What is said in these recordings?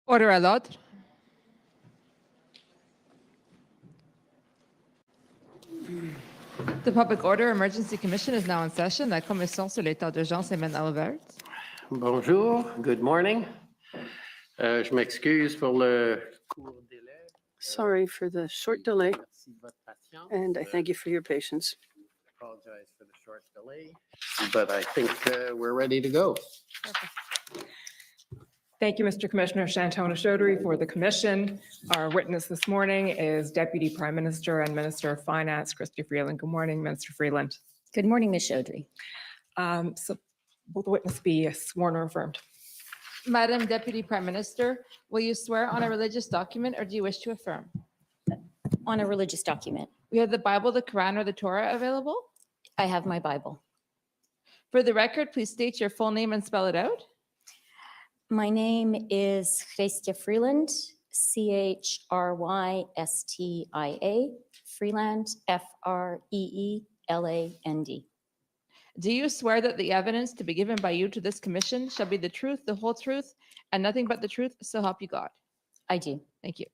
Order à l'ordre. The Public Order Emergency Commission is now in session. La Commission sur l'état d'urgence est maintenant ouverte. Bonjour, good morning. Je m'excuse pour le court délai. Sorry for the short delay, Merci de votre patience. and I thank you for your patience. Apologize for the short delay, but I think we're ready to go. Thank you, Mr. Commissioner Shantona Chaudhary, for the commission. Our witness this morning is Deputy Prime Minister and Minister of Finance, Chrystia Freeland. Good morning, Minister Freeland. Good morning, Ms. Chaudhary. So will the witness be sworn or affirmed? Madam Deputy Prime Minister, will you swear on a religious document or do you wish to affirm? On a religious document, We have the Bible, the Quran, or the Torah available. I have my Bible. For the record, please state your full name and spell it out. My name is Chrystia Freeland, Chrystia, Freeland, Freeland. Do you swear that the evidence to be given by you to this commission shall be the truth, the whole truth, and nothing but the truth, so help you God? I do. Thank you.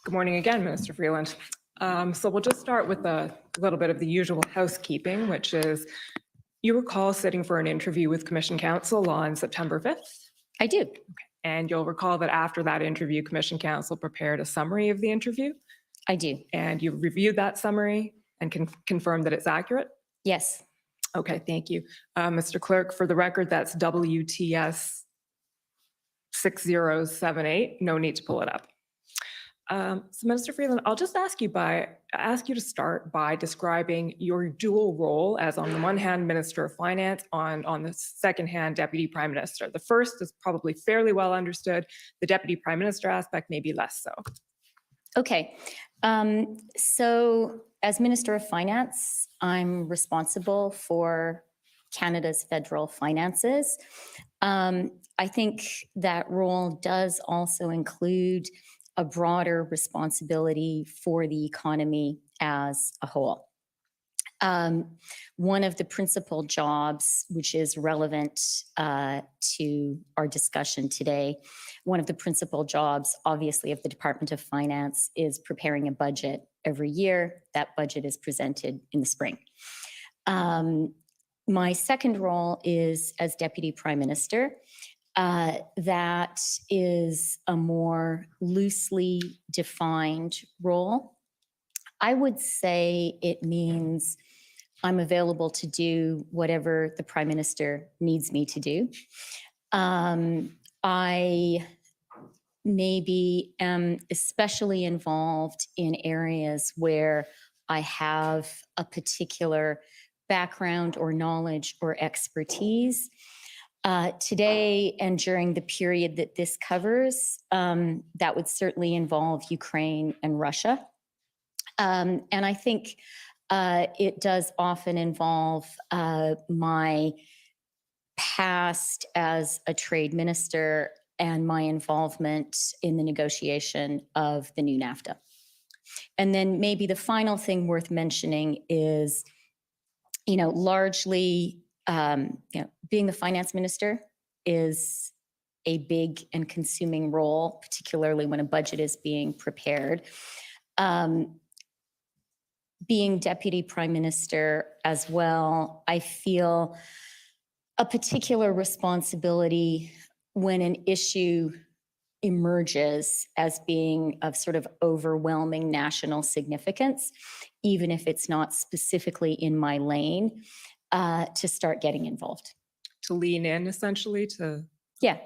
Good morning again, Minister Freeland. So we'll just start with a little bit of the usual housekeeping, which is you recall sitting for an interview with Commission Counsel on September 5th. I do. And you'll recall that after that interview, Commission Counsel prepared a summary of the interview. I do. And you reviewed that summary and can confirm that it's accurate? Yes. Okay, thank you. Mr. Clerk, for the record, that's WTS 6078. No need to pull it up. So Minister Freeland, I'll just ask you to start by describing your dual role as, on the one hand, Minister of Finance, on the second hand, Deputy Prime Minister. The first is probably fairly well understood. The Deputy Prime Minister aspect may be less so. Okay. So as Minister of Finance, I'm responsible for Canada's federal finances. I think that role does also include a broader responsibility for the economy as a whole. One of the principal jobs, which is relevant to our discussion today, one of the principal jobs, obviously, of the Department of Finance is preparing a budget every year. That budget is presented in the spring. My second role is as Deputy Prime Minister. That is a more loosely defined role. I would say it means I'm available to do whatever the Prime Minister needs me to do. I maybe am especially involved in areas where I have a particular background or knowledge or expertise. Today and during the period that this covers, that would certainly involve Ukraine and Russia. And I think it does often involve my past as a trade minister and my involvement in the negotiation of the new NAFTA. And then maybe the final thing worth mentioning is, largely, being the finance minister is a big and consuming role, particularly when a budget is being prepared. Being Deputy Prime Minister as well, I feel a particular responsibility when an issue emerges as being of sort of overwhelming national significance, even if it's not specifically in my lane, to start getting involved. To lean in, essentially, to... Yeah.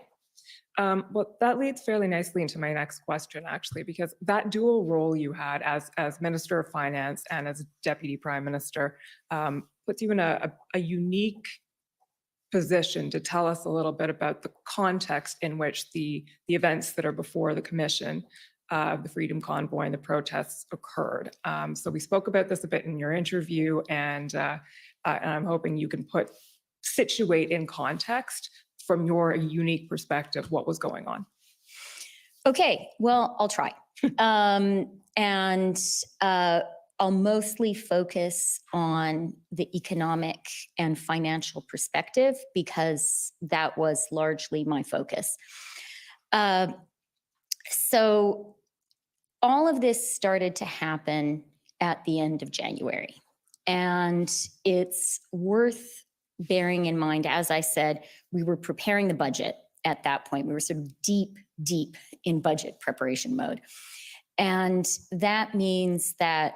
Well, that leads fairly nicely into my next question, actually, because that dual role you had as Minister of Finance and as Deputy Prime Minister puts you in a unique position to tell us a little bit about the context in which the events that are before the Commission, the Freedom Convoy and the protests occurred. So we spoke about this a bit in your interview, and I'm hoping you can situate in context from your unique perspective what was going on. Okay, well, I'll try. I'll mostly focus on the economic and financial perspective because that was largely my focus. So all of this started to happen at the end of January. And it's worth bearing in mind, as I said, we were preparing the budget at that point. We were sort of deep in budget preparation mode. And that means that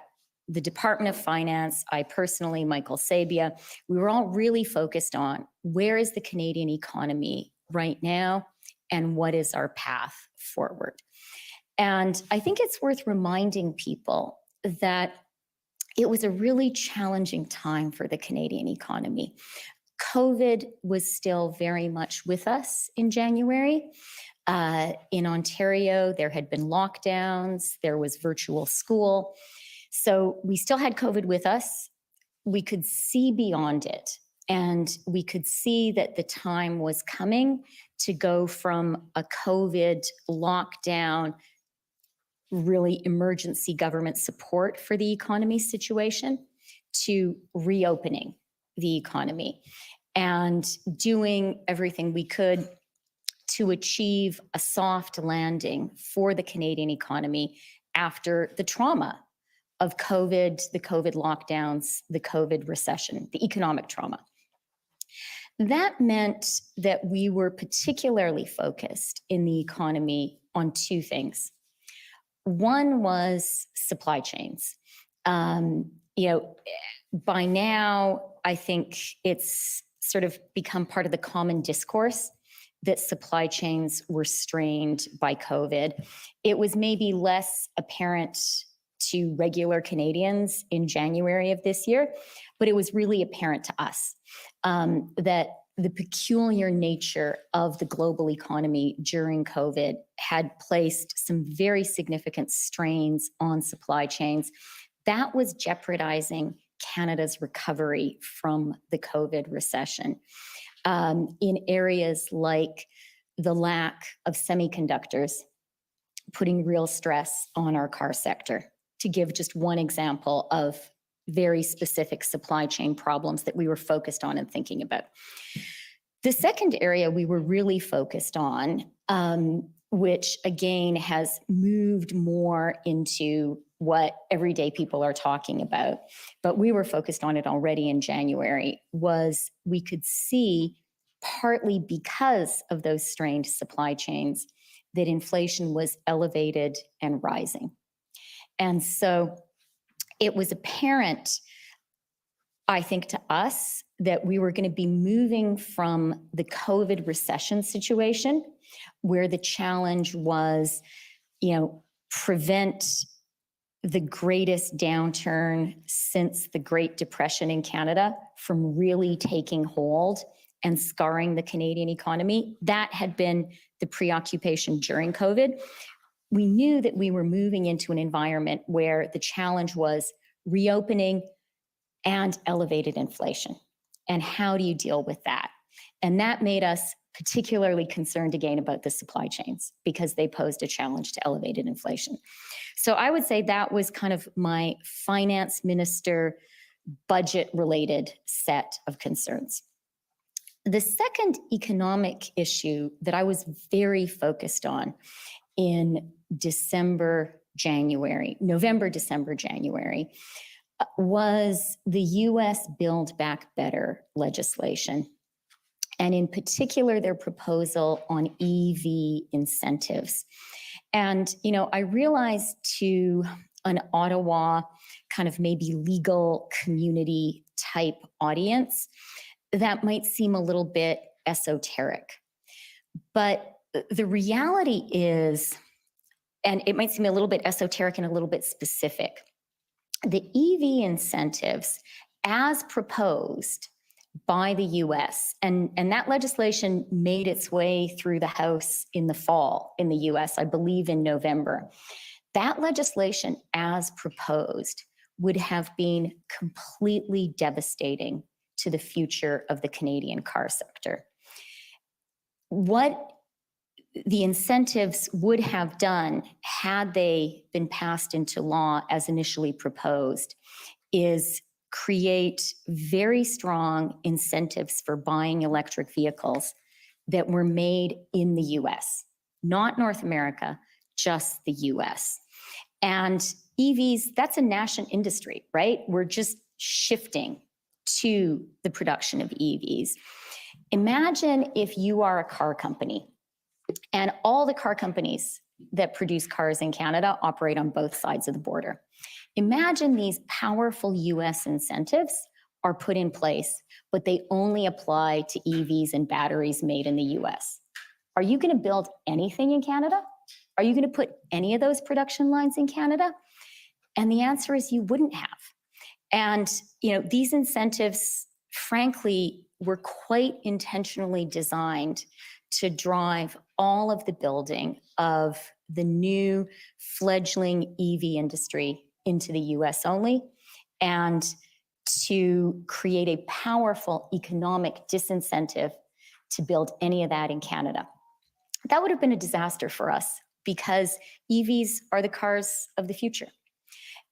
the Department of Finance, I personally, Michael Sabia, we were all really focused on where is the Canadian economy right now and what is our path forward. And I think it's worth reminding people that it was a really challenging time for the Canadian economy. COVID was still very much with us in January. In Ontario, there had been lockdowns, there was virtual school. So we still had COVID with us. We could see beyond it. And we could see that the time was coming to go from a COVID lockdown, really emergency government support for the economy situation, to reopening the economy and doing everything we could to achieve a soft landing for the Canadian economy after the trauma of COVID, the COVID lockdowns, the COVID recession, the economic trauma. That meant that we were particularly focused in the economy on two things. One was supply chains. By now, I think it's sort of become part of the common discourse that supply chains were strained by COVID. It was maybe less apparent to regular Canadians in January of this year, but it was really apparent to us that the peculiar nature of the global economy during COVID had placed some very significant strains on supply chains. That was jeopardizing Canada's recovery from the COVID recession in areas like the lack of semiconductors, putting real stress on our car sector, to give just one example of very specific supply chain problems that we were focused on and thinking about. The second area we were really focused on, which again has moved more into what everyday people are talking about, but we were focused on it already in January, was we could see, partly because of those strained supply chains, that inflation was elevated and rising. And so it was apparent, I think, to us that we were going to be moving from the COVID recession situation, where the challenge was, prevent the greatest downturn since the Great Depression in Canada from really taking hold and scarring the Canadian economy. That had been the preoccupation during COVID. We knew that we were moving into an environment where the challenge was reopening and elevated inflation. And how do you deal with that? And that made us particularly concerned again about the supply chains, because they posed a challenge to elevated inflation. So I would say that was kind of my finance minister budget related set of concerns. The second economic issue that I was very focused on in November, December, January, was the US Build Back Better legislation. And in particular, their proposal on EV incentives. And, I realized to an Ottawa kind of maybe legal community type audience, that might seem a little bit esoteric. But the reality is, and it might seem a little bit esoteric and a little bit specific, the EV incentives as proposed by the US, and that legislation made its way through the House in the fall in the US, I believe in November. That legislation as proposed would have been completely devastating to the future of the Canadian car sector. What the incentives would have done had they been passed into law as initially proposed is create very strong incentives for buying electric vehicles that were made in the US, not North America, just the US. And EVs, that's a nascent industry, right? We're just shifting to the production of EVs. Imagine if you are a car company and all the car companies that produce cars in Canada operate on both sides of the border. Imagine these powerful US incentives are put in place, but they only apply to EVs and batteries made in the US. Are you going to build anything in Canada? Are you going to put any of those production lines in Canada? And the answer is you wouldn't have. And, you know, these incentives, frankly, were quite intentionally designed to drive all of the building of the new fledgling EV industry into the US only, and to create a powerful economic disincentive to build any of that in Canada. That would have been a disaster for us because EVs are the cars of the future.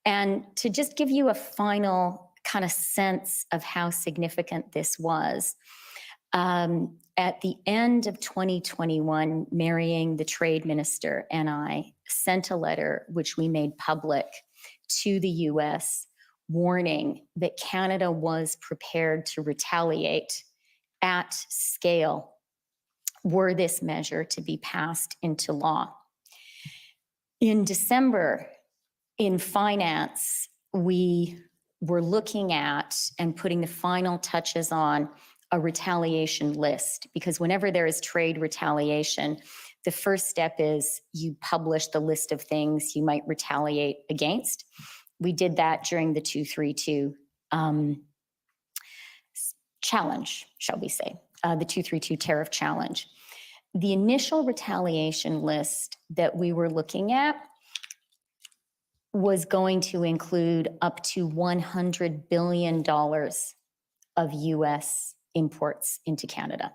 And to just give you a final kind of sense of how significant this was, at the end of 2021, Marrying, the trade minister, and I sent a letter which we made public to the US warning that Canada was prepared to retaliate at scale were this measure to be passed into law. In December, in finance, we were looking at and putting the final touches on a retaliation list, because whenever there is trade retaliation, the first step is you publish the list of things you might retaliate against. We did that during the 232 challenge, shall we say, the 232 tariff challenge. The initial retaliation list that we were looking at was going to include up to $100 billion of US imports into Canada.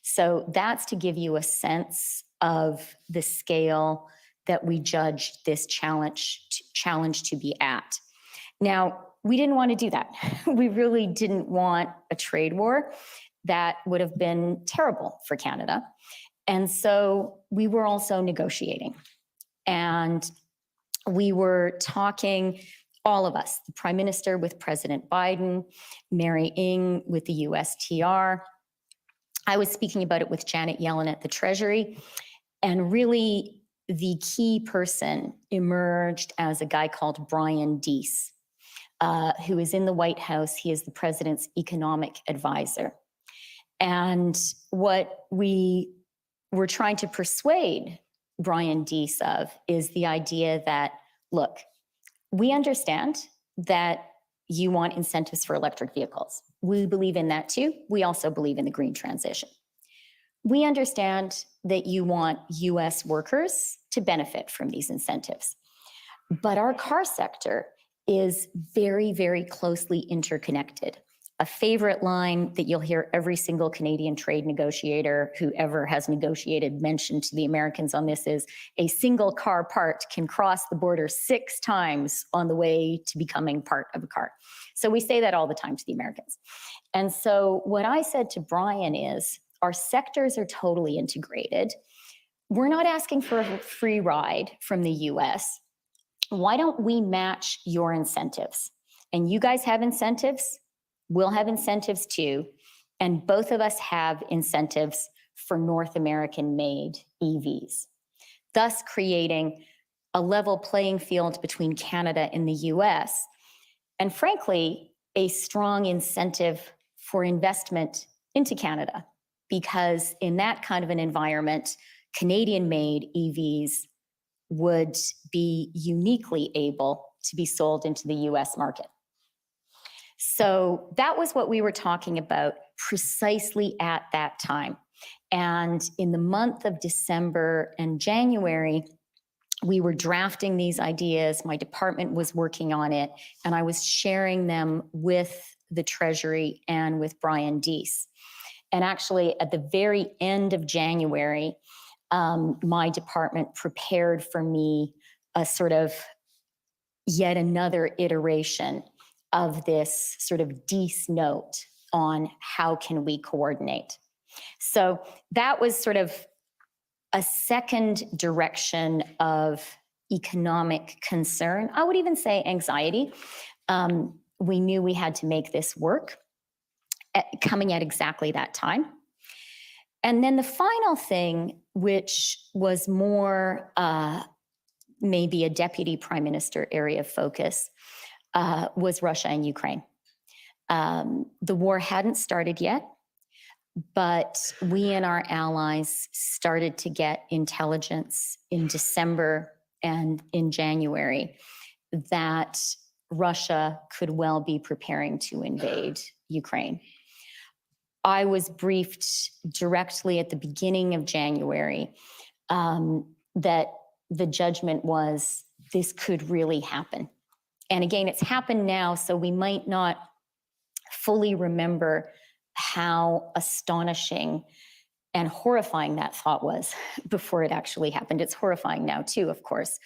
So that's to give you a sense of the scale that we judged this challenge to be at. Now, we didn't want to do that. We really didn't want a trade war. That would have been terrible for Canada. And so we were also negotiating. And we were talking, all of us, the Prime Minister with President Biden, Mary Ng with the USTR. I was speaking about it with Janet Yellen at the Treasury. And really, the key person emerged as a guy called Brian Deese, who is in the White House. He is the president's economic advisor. And what we were trying to persuade Brian Deese of is the idea that, look, we understand that you want incentives for electric vehicles. We believe in that too. We also believe in the green transition. We understand that you want US workers to benefit from these incentives. But our car sector is very, very closely interconnected. A favorite line that you'll hear every single Canadian trade negotiator who ever has negotiated mention to the Americans on this is a single car part can cross the border 6 times on the way to becoming part of a car. So we say that all the time to the Americans. And so what I said to Brian is, our sectors are totally integrated. We're not asking for a free ride from the US. Why don't we match your incentives? And you guys have incentives. We'll have incentives too. And both of us have incentives for North American made EVs, thus creating a level playing field between Canada and the US. And frankly, a strong incentive for investment into Canada, because in that kind of an environment, Canadian made EVs would be uniquely able to be sold into the US market. So that was what we were talking about precisely at that time. And in the month of December and January, we were drafting these ideas. My department was working on it, and I was sharing them with the Treasury and with Brian Deese. And actually, at the very end of January, my department prepared for me a sort of yet another iteration of this sort of DEACE note on how can we coordinate. So that was sort of a second direction of economic concern. I would even say anxiety. We knew we had to make this work coming at exactly that time. And then the final thing, which was more maybe a deputy prime minister area of focus, was Russia and Ukraine. The war hadn't started yet, but we and our allies started to get intelligence in December and in January that Russia could well be preparing to invade Ukraine. I was briefed directly at the beginning of January that the judgment was this could really happen. And again, it's happened now, so we might not fully remember how astonishing and horrifying that thought was before it actually happened. It's horrifying now too, of course.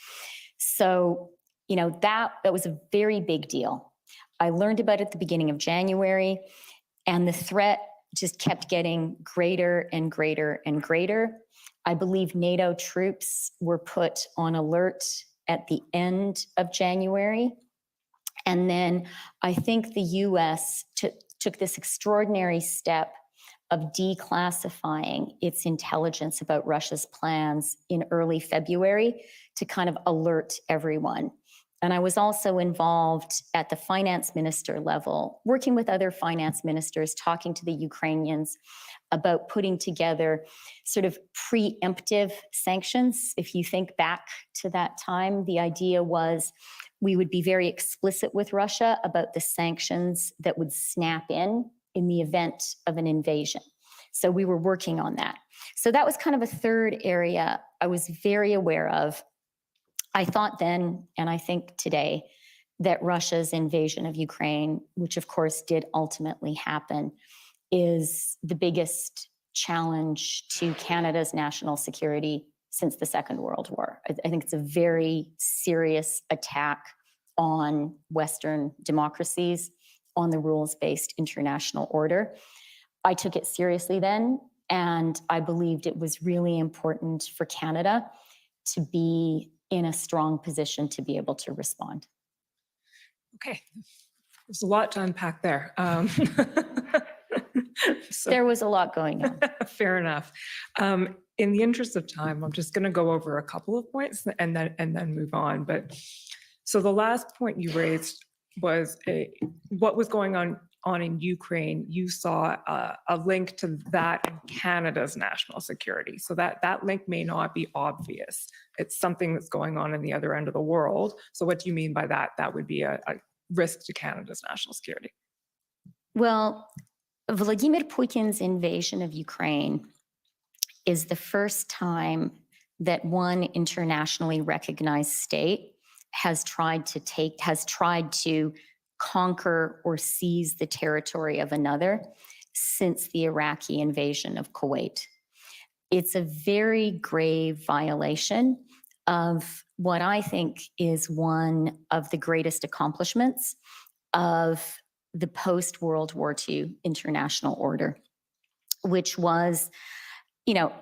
So, you know, that was a very big deal. I learned about it at the beginning of January, and the threat just kept getting greater and greater and greater. I believe NATO troops were put on alert at the end of January. And then I think the US took this extraordinary step of declassifying its intelligence about Russia's plans in early February to kind of alert everyone. And I was also involved at the finance minister level, working with other finance ministers, talking to the Ukrainians about putting together sort of preemptive sanctions. If you think back to that time, the idea was we would be very explicit with Russia about the sanctions that would snap in the event of an invasion. So we were working on that. So that was kind of a third area I was very aware of. I thought then, and I think today, that Russia's invasion of Ukraine, which of course did ultimately happen, is the biggest challenge to Canada's national security since the Second World War. I think it's a very serious attack on Western democracies, on the rules-based international order. I took it seriously then, and I believed it was really important for Canada to be in a strong position to be able to respond. Okay, there's a lot to unpack there. So, There was a lot going on. fair enough. In the interest of time, I'm just going to go over a couple of points and then move on. But so the last point you raised was what was going on in Ukraine. You saw a link to that and Canada's national security. So that link may not be obvious. It's something that's going on in the other end of the world. So what do you mean by that? That would be a risk to Canada's national security. Well, Vladimir Putin's invasion of Ukraine is the first time that one internationally recognized state has tried to conquer or seize the territory of another since the Iraqi invasion of Kuwait. It's a very grave violation of what I think is one of the greatest accomplishments of the post-World War II international order, which was, you know,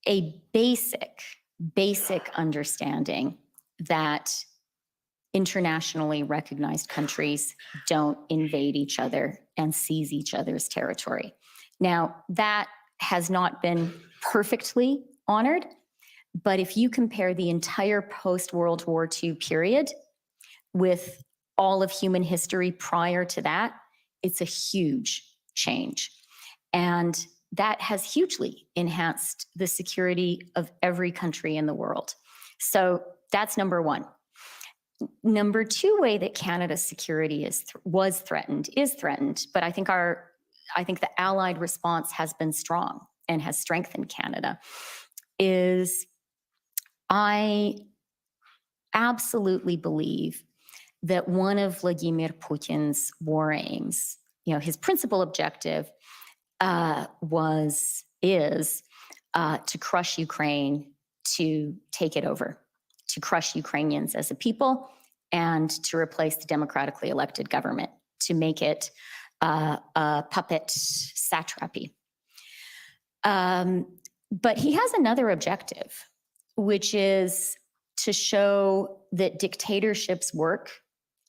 a basic understanding that internationally recognized countries don't invade each other and seize each other's territory. Now, that has not been perfectly honored, but if you compare the entire post-World War II period with all of human history prior to that, it's a huge change. And that has hugely enhanced the security of every country in the world. So that's number one. Number two way that Canada's security is threatened, but I think the Allied response has been strong and has strengthened Canada, is I absolutely believe that one of Vladimir Putin's war aims, you know, his principal objective is to crush Ukraine, to take it over, to crush Ukrainians as a people, and to replace the democratically elected government, to make it a puppet satrapy. But he has another objective, which is to show that dictatorships work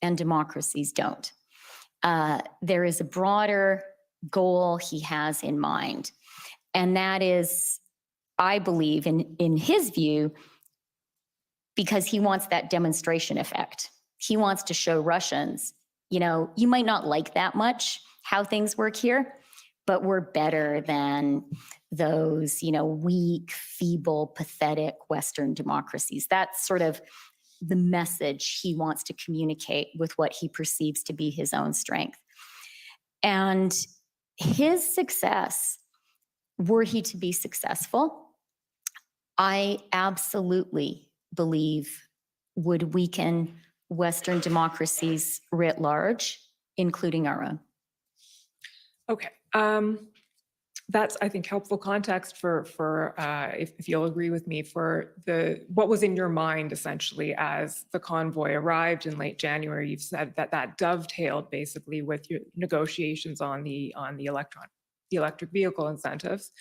and democracies don't. There is a broader goal he has in mind, and that is, I believe, in his view, because he wants that demonstration effect. He wants to show Russians, you know, you might not like that much how things work here, but we're better than those, you know, weak, feeble, pathetic Western democracies. That's sort of the message he wants to communicate with what he perceives to be his own strength. And his success, were he to be successful, I absolutely believe would weaken Western democracies writ large, including our own. Okay. That's, I think, helpful context for if you'll agree with me, for what was in your mind essentially as the convoy arrived in late January. You've said that dovetailed basically with your negotiations on the electric vehicle incentives.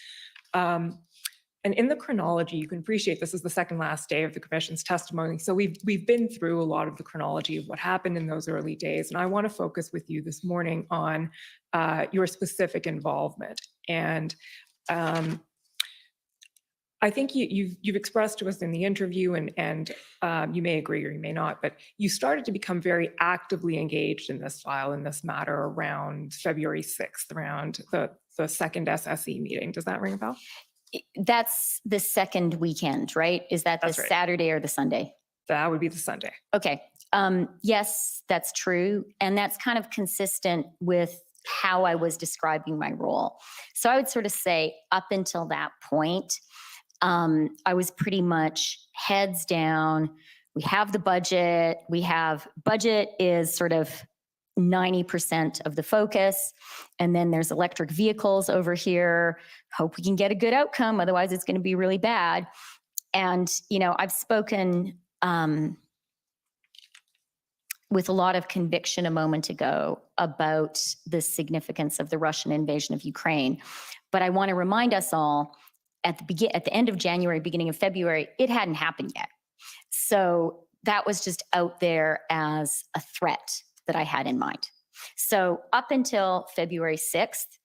And in the chronology, you can appreciate this is the second last day of the commission's testimony. So we've been through a lot of the chronology of what happened in those early days. And I want to focus with you this morning on your specific involvement. And I think you've expressed to us in the interview, and you may agree or you may not, but you started to become very actively engaged in this file, in this matter, around February 6th, around the second SSE meeting. Does that ring a bell? That's the second weekend, right? Is that the That's right. Saturday or the Sunday? That would be the Sunday. Okay. Yes, that's true. And that's kind of consistent with how I was describing my role. So I would sort of say up until that point, I was pretty much heads down. We have the budget. Budget is sort of 90% of the focus. And then there's electric vehicles over here. Hope we can get a good outcome. Otherwise, it's going to be really bad. And, you know, I've spoken with a lot of conviction a moment ago about the significance of the Russian invasion of Ukraine. But I want to remind us all, at the end of January, beginning of February, it hadn't happened yet. So that was just out there as a threat that I had in mind. So up until February 6th,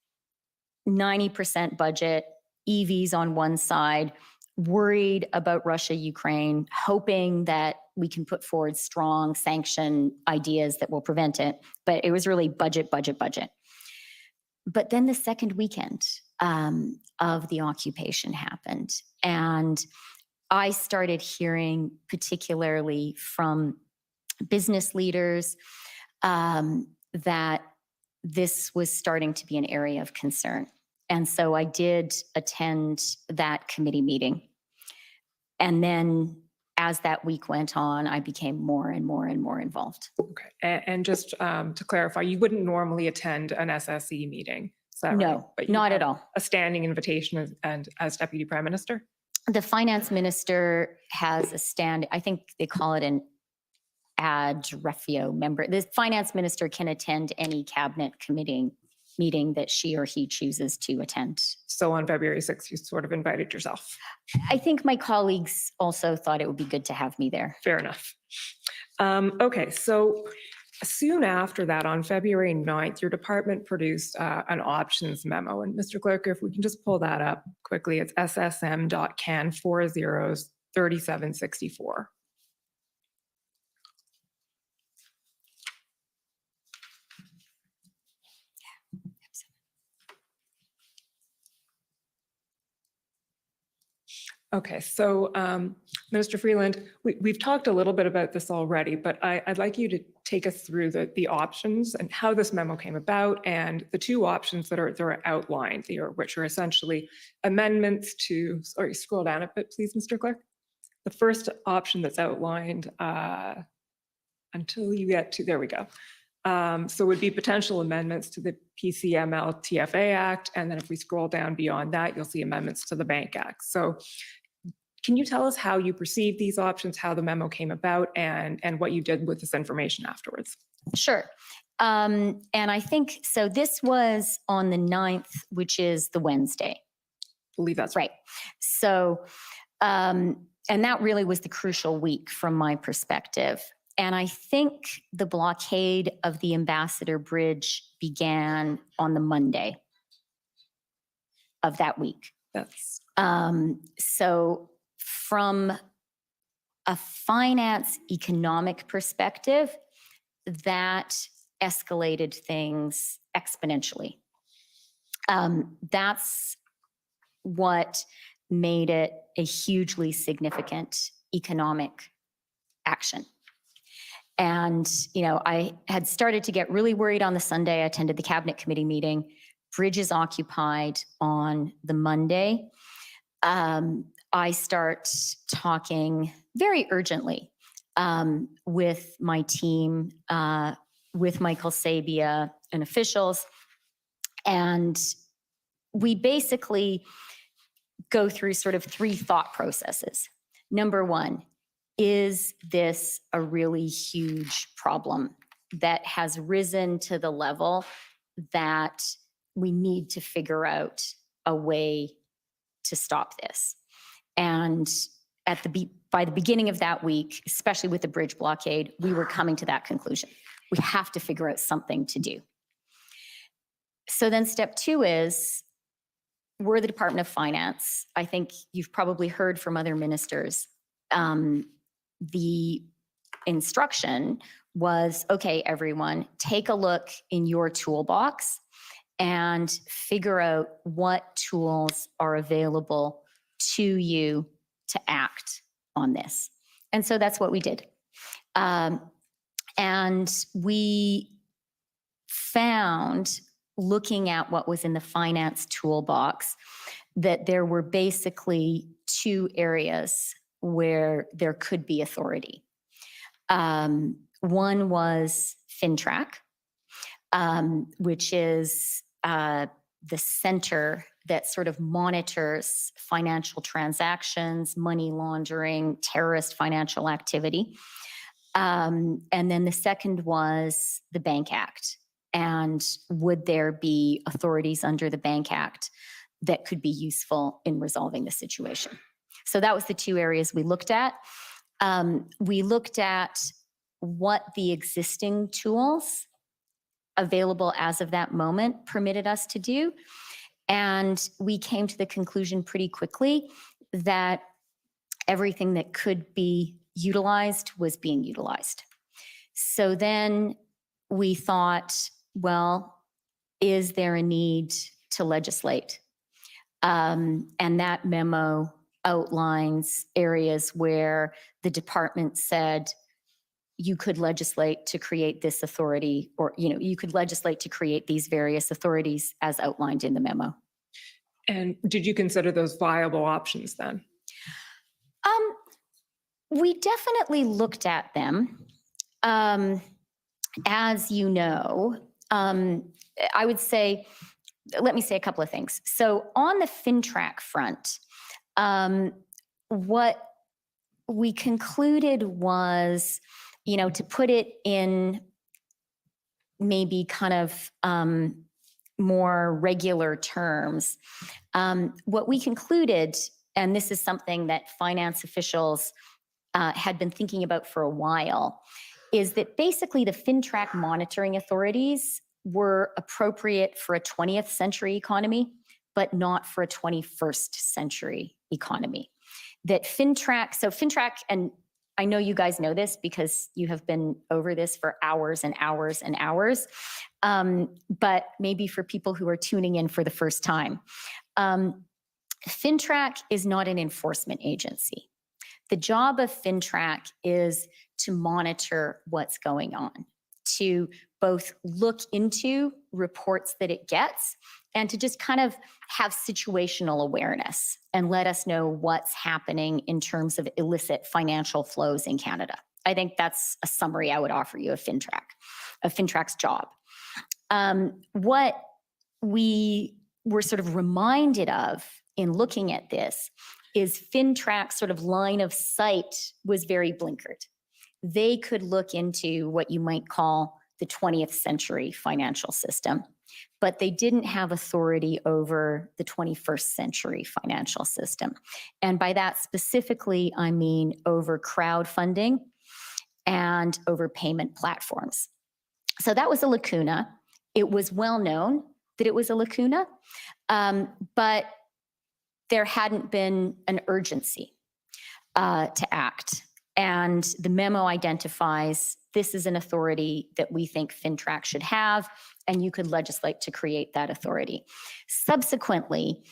90% budget, EVs on one side, worried about Russia, Ukraine, hoping that we can put forward strong sanction ideas that will prevent it. But it was really budget, budget, budget. But then the second weekend of the occupation happened. And I started hearing, particularly from business leaders, that this was starting to be an area of concern. And so I did attend that committee meeting. And then as that week went on, I became more and more and more involved. Okay. And just to clarify, you wouldn't normally attend an SSE meeting. Is that right? No, But you not at have all. A standing invitation as Deputy Prime Minister? The finance minister has a stand, I think they call it an ad refio member. The finance minister can attend any cabinet committee meeting that she or he chooses to attend. So on February 6th, you sort of invited yourself. I think my colleagues also thought it would be good to have me there. Fair enough. Okay, so soon after that, on February 9th, your department produced an options memo. And Mr. Clerk, if we can just pull that up quickly, it's ssm.can 403764. Okay, so Minister Freeland, we've talked a little bit about this already, but I'd like you to take us through the options and how this memo came about, and the two options that are outlined here, which are essentially amendments to, sorry, scroll down a bit, please, Mr. Clerk. The first option that's outlined until you get to, there we go. So it would be potential amendments to the PCML TFA Act. And then if we scroll down beyond that, you'll see amendments to the Bank Act. So can you tell us how you perceive these options, how the memo came about, and what you did with this information afterwards? Sure. And I think, so this was on the 9th, which is the Wednesday. I believe that's Right. So, and that really was the crucial week from my perspective. And I think the blockade of the Ambassador Bridge began on the Monday of that week. That's So from a finance economic perspective, that escalated things exponentially. That's what made it a hugely significant economic action. And, you know, I had started to get really worried on the Sunday. I attended the cabinet committee meeting. Bridge is occupied on the Monday. I start talking very urgently with my team, with Michael Sabia and officials. And we basically go through sort of 3 thought processes. Number 1, is this a really huge problem that has risen to the level that we need to figure out a way to stop this? And by the beginning of that week, especially with the bridge blockade, we were coming to that conclusion. We have to figure out something to do. So then step 2 is, we're the Department of Finance. I think you've probably heard from other ministers. The instruction was, okay, everyone, take a look in your toolbox and figure out what tools are available to you to act on this. And so that's what we did. And we found, looking at what was in the finance toolbox, that there were basically 2 areas where there could be authority. One was FinTrack, which is the center that sort of monitors financial transactions, money laundering, terrorist financial activity. And then the second was the Bank Act. And would there be authorities under the Bank Act that could be useful in resolving the situation? So that was the 2 areas we looked at. We looked at what the existing tools available as of that moment permitted us to do. And we came to the conclusion pretty quickly that everything that could be utilized was being utilized. So then we thought, well, is there a need to legislate? And that memo outlines areas where the department said you could legislate to create this authority, or, you know, you could legislate to create these various authorities as outlined in the memo. And did you consider those viable options then? We definitely looked at them. As you know, I would say, let me say a couple of things. So on the FinTrack front, what we concluded was, you know, to put it in maybe kind of more regular terms, what we concluded, and this is something that finance officials had been thinking about for a while, is that basically the FinTrack monitoring authorities were appropriate for a 20th century economy, but not for a 21st century economy. That FinTrack, so FinTrack, and I know you guys know this because you have been over this for hours and hours and hours, but maybe for people who are tuning in for the first time, FinTrack is not an enforcement agency. The job of FinTrack is to monitor what's going on, to both look into reports that it gets and to just kind of have situational awareness and let us know what's happening in terms of illicit financial flows in Canada. I think that's a summary I would offer you of FinTrack's job. What we were sort of reminded of in looking at this is FinTrack's sort of line of sight was very blinkered. They could look into what you might call the 20th century financial system, but they didn't have authority over the 21st century financial system. And by that specifically, I mean over crowdfunding and over payment platforms. So that was a lacuna. It was well known that it was a lacuna, but there hadn't been an urgency to act. And the memo identifies this is an authority that we think FinTrack should have, and you could legislate to create that authority. Subsequently,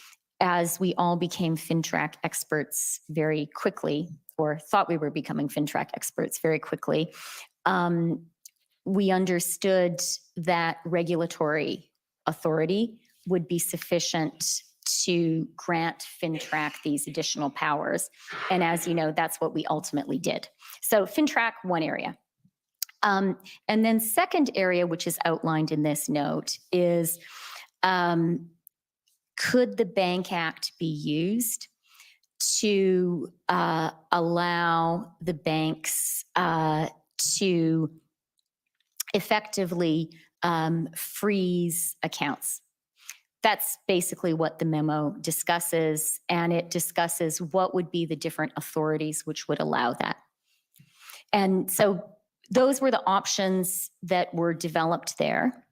as we all became FinTrack experts very quickly, or thought we were becoming FinTrack experts very quickly, we understood that regulatory authority would be sufficient to grant FinTrack these additional powers. And as you know, that's what we ultimately did. So FinTrack, one area. And then second area, which is outlined in this note, is could the Bank Act be used to allow the banks to effectively freeze accounts? That's basically what the memo discusses, and it discusses what would be the different authorities which would allow that. And so those were the options that were developed there.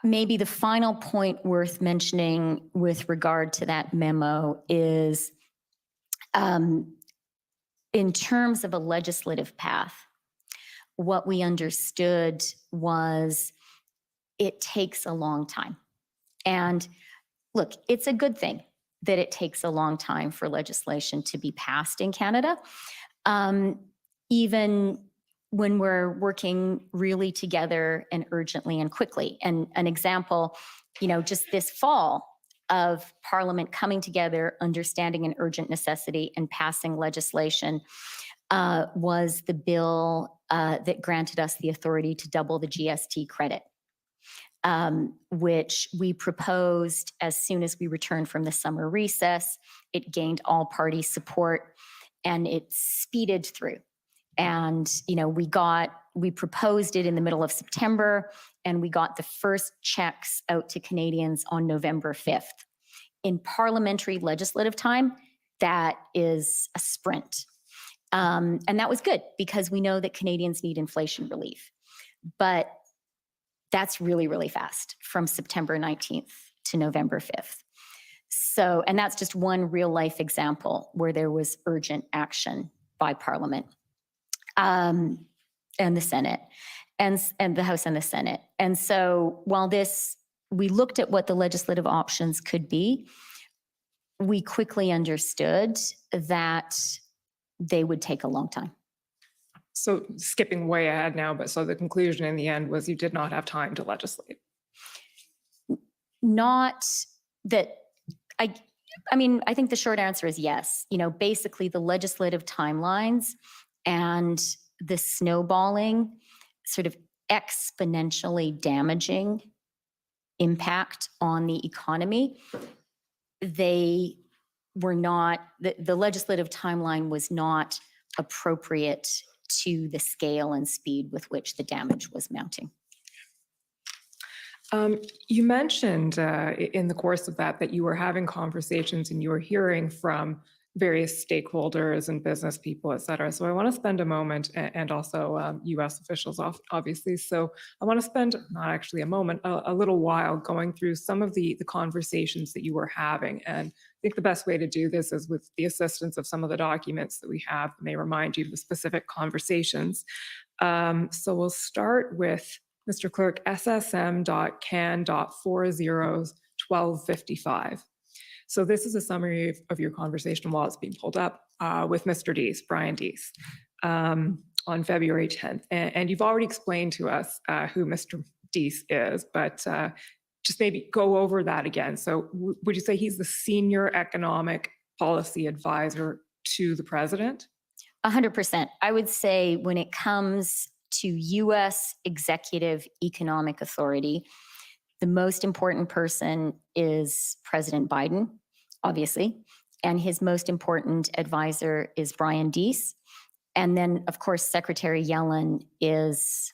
Maybe the final point worth mentioning with regard to that memo is in terms of a legislative path, what we understood was it takes a long time. And look, it's a good thing that it takes a long time for legislation to be passed in Canada. Even when we're working really together and urgently and quickly. And an example, just this fall of Parliament coming together, understanding an urgent necessity and passing legislation was the bill that granted us the authority to double the GST credit, which we proposed as soon as we returned from the summer recess. It gained all party support and it speeded through. And, we proposed it in the middle of September, and we got the first checks out to Canadians on November 5th. In parliamentary legislative time, that is a sprint. And that was good because we know that Canadians need inflation relief. But that's really, really fast from September 19th to November 5th. So, and that's just one real life example where there was urgent action by Parliament. And the Senate and the House and the Senate. And so while we looked at what the legislative options could be, we quickly understood that they would take a long time. So skipping way ahead now, but so the conclusion in the end was you did not have time to legislate. Not that, I think the short answer is yes. Basically the legislative timelines and the snowballing, sort of exponentially damaging impact on the economy, they were not, the legislative timeline was not appropriate to the scale and speed with which the damage was mounting. You mentioned in the course of that you were having conversations and you were hearing from various stakeholders and business people, et cetera. So I want to spend a moment, and also US officials, obviously. So I want to spend, not actually a moment, a little while going through some of the conversations that you were having. And I think the best way to do this is with the assistance of some of the documents that we have, and they remind you of the specific conversations. So we'll start with Mr. Clerk, SSM.can.401255. So this is a summary of your conversation while it's being pulled up with Mr. Deese, Brian Deese, on February 10th. And you've already explained to us who Mr. Deese is, but just maybe go over that again. So would you say he's the senior economic policy advisor to the president? 100%. I would say when it comes to US executive economic authority, the most important person is President Biden, obviously, and his most important advisor is Brian Deese. And then, of course, Secretary Yellen is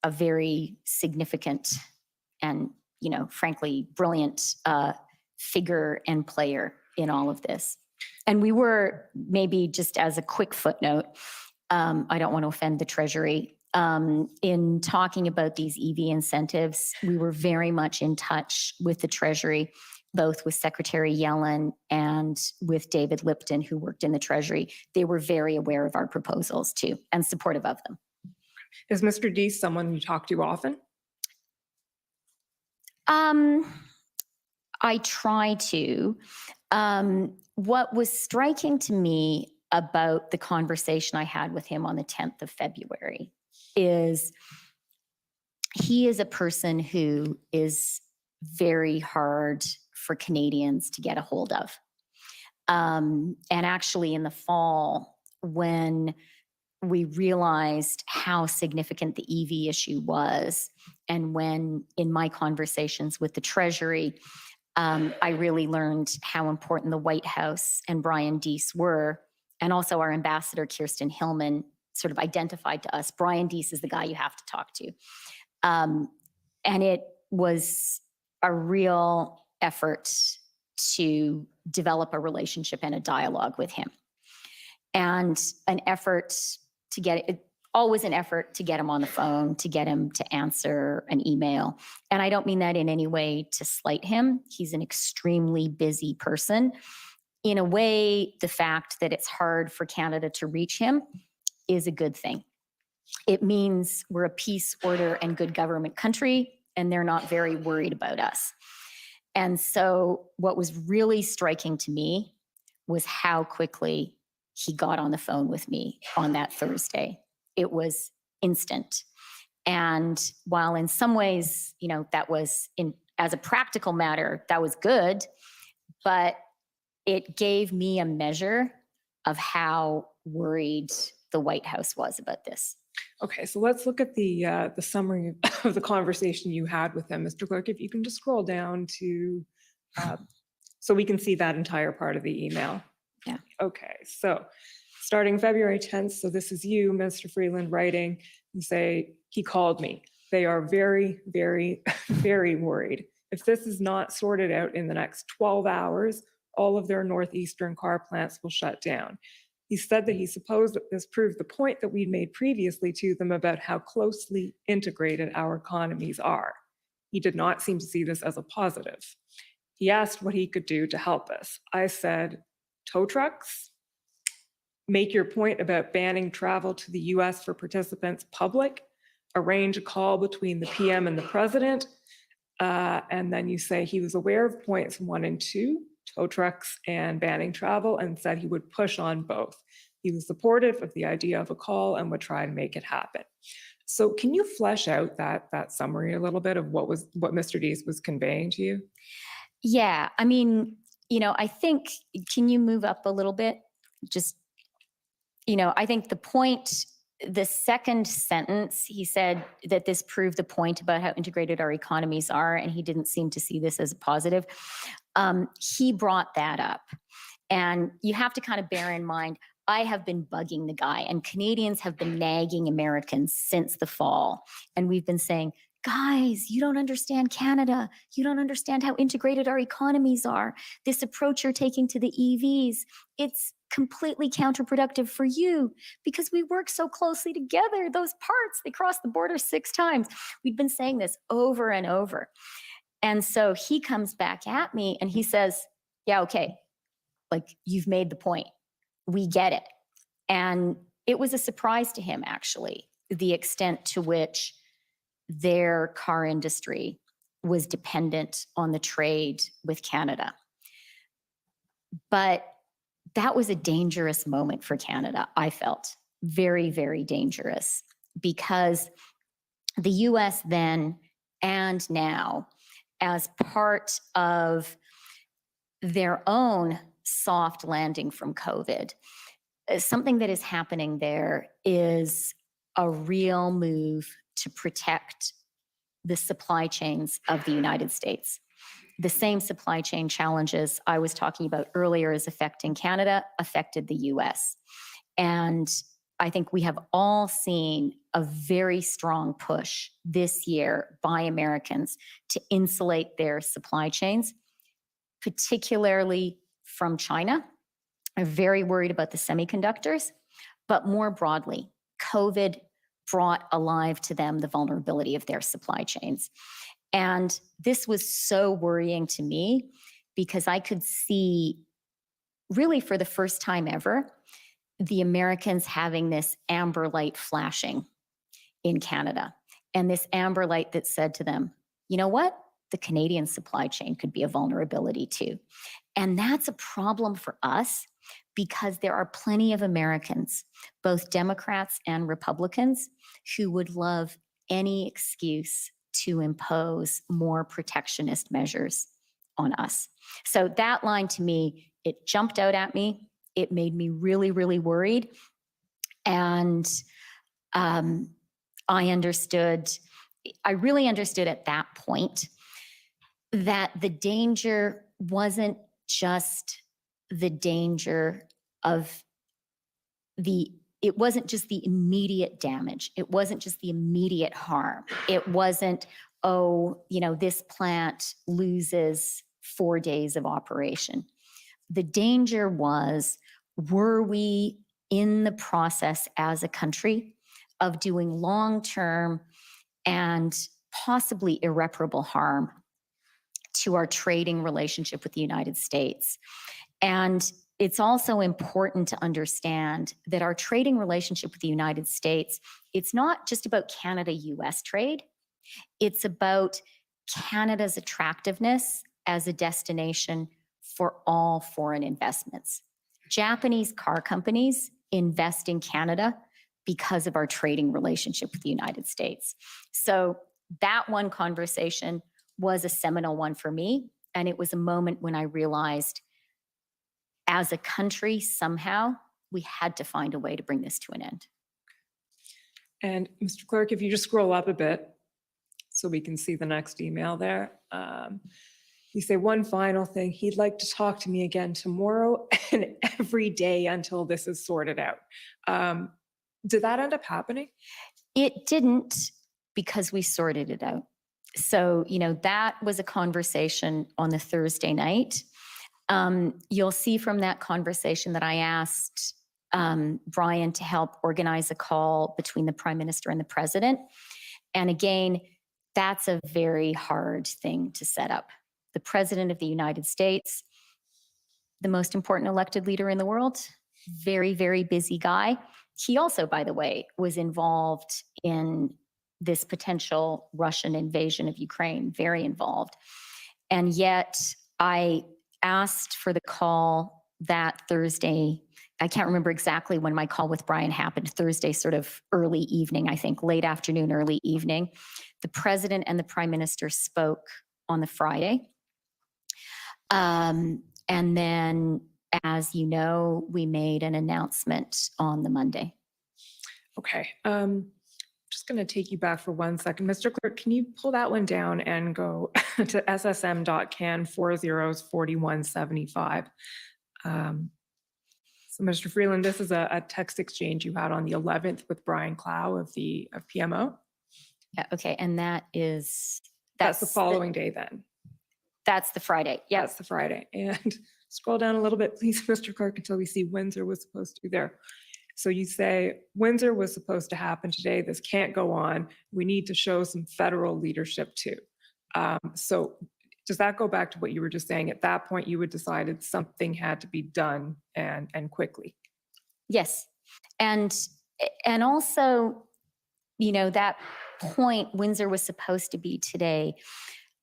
a very significant and, frankly, brilliant figure and player in all of this. And we were, maybe just as a quick footnote, I don't want to offend the Treasury, in talking about these EV incentives, we were very much in touch with the Treasury, both with Secretary Yellen and with David Lipton, who worked in the Treasury. They were very aware of our proposals too and supportive of them. Is Mr. Deese someone you talk to often? I try to. What was striking to me about the conversation I had with him on the 10th of February is he is a person who is very hard for Canadians to get a hold of. And actually in the fall, when we realized how significant the EV issue was, and when in my conversations with the Treasury, I really learned how important the White House and Brian Deese were, and also our ambassador, Kirsten Hillman, sort of identified to us, Brian Deese is the guy you have to talk to. And it was a real effort to develop a relationship and a dialogue with him. And an effort to get, always an effort to get him on the phone, to get him to answer an email. And I don't mean that in any way to slight him. He's an extremely busy person. In a way, the fact that it's hard for Canada to reach him is a good thing. It means we're a peace, order, and good government country, and they're not very worried about us. And so what was really striking to me was how quickly he got on the phone with me on that Thursday. It was instant. And while in some ways, that was, as a practical matter, that was good, but it gave me a measure of how worried the White House was about this. Okay, so let's look at the summary of the conversation you had with him, Mr. Clerk. If you can just scroll down to, so we can see that entire part of the email. Yeah. Okay, so starting February 10th, so this is you, Mr. Freeland, writing. You say, he called me. They are very, very, very worried. If this is not sorted out in the next 12 hours, all of their northeastern car plants will shut down. He said that he supposed that this proved the point that we'd made previously to them about how closely integrated our economies are. He did not seem to see this as a positive. He asked what he could do to help us. I said, tow trucks, make your point about banning travel to the US for participants public, arrange a call between the PM and the president, and then you say he was aware of points 1 and 2, tow trucks and banning travel, and said he would push on both. He was supportive of the idea of a call and would try and make it happen. So can you flesh out that summary a little bit of what Mr. Deese was conveying to you? Yeah, I mean, I think, can you move up a little bit? Just, I think the point, the second sentence, he said that this proved the point about how integrated our economies are, and he didn't seem to see this as a positive. He brought that up. And you have to kind of bear in mind, I have been bugging the guy, and Canadians have been nagging Americans since the fall. And we've been saying, guys, you don't understand Canada. You don't understand how integrated our economies are. This approach you're taking to the EVs, it's completely counterproductive for you because we work so closely together. Those parts, they cross the border 6 times. We've been saying this over and over. And so he comes back at me and he says, yeah, okay, like you've made the point. We get it. And it was a surprise to him, actually, the extent to which their car industry was dependent on the trade with Canada. But that was a dangerous moment for Canada, I felt. Very, very dangerous. Because the US then and now, as part of their own soft landing from COVID. Something that is happening there is a real move to protect the supply chains of the United States. The same supply chain challenges I was talking about earlier as affecting Canada affected the US. And I think we have all seen a very strong push this year by Americans to insulate their supply chains, particularly from China. I'm very worried about the semiconductors, but more broadly, COVID brought alive to them the vulnerability of their supply chains. And this was so worrying to me because I could see, really for the first time ever, the Americans having this amber light flashing in Canada. And this amber light that said to them, you know what? The Canadian supply chain could be a vulnerability too. And that's a problem for us because there are plenty of Americans, both Democrats and Republicans, who would love any excuse to impose more protectionist measures on us. So that line to me, it jumped out at me. It made me really, really worried. And I really understood at that point that the danger wasn't just the danger of it wasn't just the immediate damage. It wasn't just the immediate harm. It wasn't, this plant loses 4 days of operation. The danger was, were we in the process as a country of doing long-term and possibly irreparable harm to our trading relationship with the United States? And it's also important to understand that our trading relationship with the United States, it's not just about Canada-US trade. It's about Canada's attractiveness as a destination for all foreign investments. Japanese car companies invest in Canada because of our trading relationship with the United States. So that one conversation was a seminal one for me. And it was a moment when I realized, as a country, somehow we had to find a way to bring this to an end. And Mr. Clerk, if you just scroll up a bit so we can see the next email there. You say one final thing, he'd like to talk to me again tomorrow and every day until this is sorted out. Did that end up happening? It didn't, because we sorted it out. So, that was a conversation on the Thursday night. You'll see from that conversation that I asked Brian to help organize a call between the Prime Minister and the President. And again, that's a very hard thing to set up. The President of the United States, the most important elected leader in the world, very, very busy guy. He also, by the way, was involved in this potential Russian invasion of Ukraine, very involved. And yet I asked for the call that Thursday. I can't remember exactly when my call with Brian happened, Thursday, sort of early evening, I think, late afternoon, early evening. The President and the Prime Minister spoke on the Friday. And then, as you know, we made an announcement on the Monday. Okay. Just going to take you back for 1 second. Mr. Clerk, can you pull that one down and go to ssm.can 404175? So, Mr. Freeland, this is a text exchange you had on the 11th with Brian Clow of PMO. Yeah, okay, and that's the following day then. That's the Friday. Yeah, That's the Friday. And scroll down a little bit, please, Mr. Clerk, until we see Windsor was supposed to be there. So you say Windsor was supposed to happen today. This can't go on. We need to show some federal leadership too. So does that go back to what you were just saying? At that point, you had decided something had to be done and quickly. yes. And also, that point, Windsor was supposed to be today.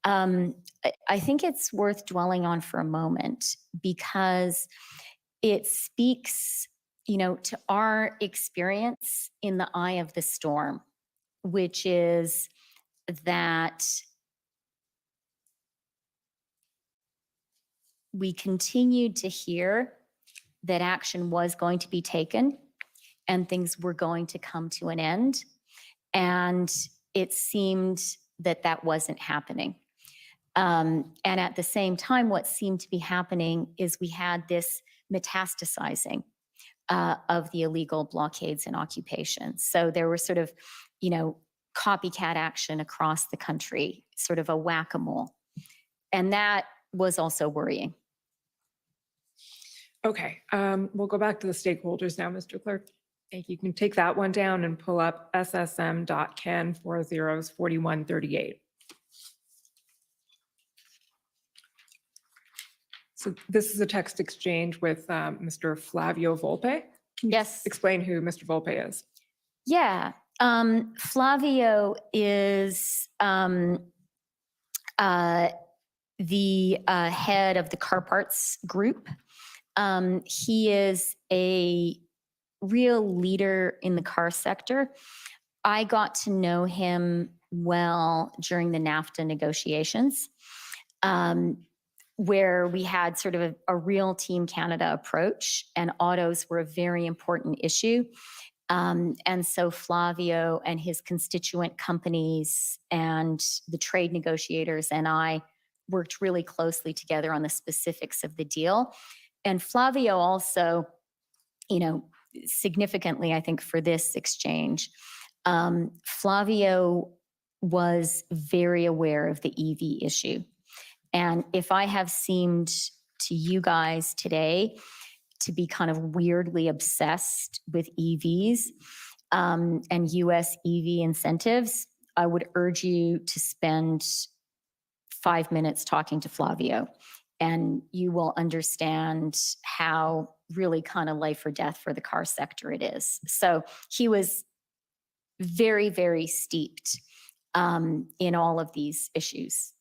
I think it's worth dwelling on for a moment because it speaks, to our experience in the eye of the storm, which is that we continued to hear that action was going to be taken and things were going to come to an end. And it seemed that that wasn't happening. And at the same time, what seemed to be happening is we had this metastasizing of the illegal blockades and occupations. So there was sort of, copycat action across the country, sort of a whack-a-mole. And that was also worrying. Okay, we'll go back to the stakeholders now, Mr. Clerk. Thank you. You can take that one down and pull up ssm.can 404138. So this is a text exchange with Mr. Flavio Volpe. Can you Yes. explain who Mr. Volpe is? Yeah. Flavio is the head of the car parts group. He is a real leader in the car sector. I got to know him well during the NAFTA negotiations, where we had sort of a real Team Canada approach, and autos were a very important issue. And so Flavio and his constituent companies and the trade negotiators and I worked really closely together on the specifics of the deal. And Flavio also, significantly, I think, for this exchange, Flavio was very aware of the EV issue. And if I have seemed to you guys today to be kind of weirdly obsessed with EVs and US EV incentives, I would urge you to spend 5 minutes talking to Flavio, and you will understand how really kind of life or death for the car sector it is. So he was very, very steeped in all of these issues.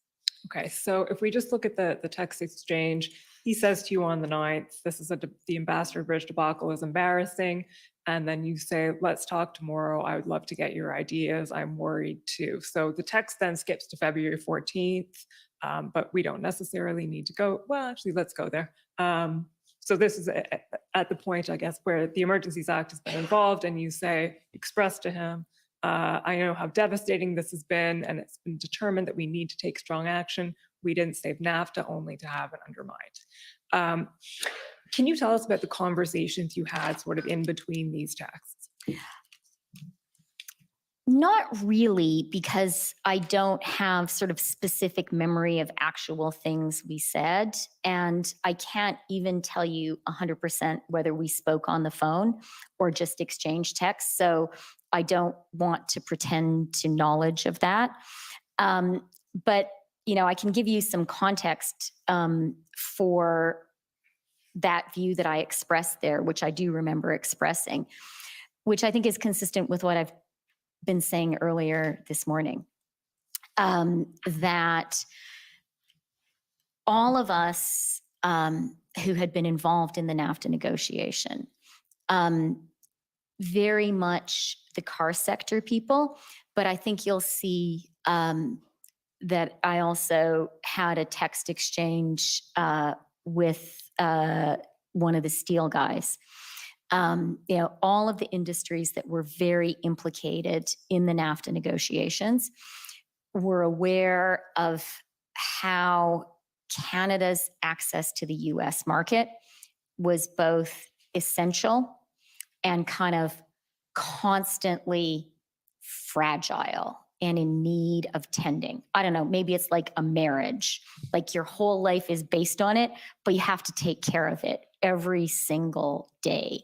Okay, so if we just look at the text exchange, he says to you on the 9th, this is the Ambassador Bridge debacle is embarrassing. And then you say, let's talk tomorrow. I would love to get your ideas. I'm worried too. So the text then skips to February 14th, but we don't necessarily need to go. Well, actually, let's go there. So this is at the point, I guess, where the Emergencies Act has been involved, and you say, express to him, I know how devastating this has been, and it's been determined that we need to take strong action. We didn't save NAFTA only to have it undermined. Can you tell us about the conversations you had sort of in between these texts? Not really, because I don't have sort of specific memory of actual things we said. And I can't even tell you 100% whether we spoke on the phone or just exchanged texts. So I don't want to pretend to knowledge of that. But, I can give you some context for that view that I expressed there, which I do remember expressing, which I think is consistent with what I've been saying earlier this morning, that all of us who had been involved in the NAFTA negotiation, very much the car sector people, but I think you'll see that I also had a text exchange with one of the steel guys. All of the industries that were very implicated in the NAFTA negotiations were aware of how Canada's access to the US market was both essential and kind of constantly fragile and in need of tending. I don't know, maybe it's like a marriage, like your whole life is based on it, but you have to take care of it every single day.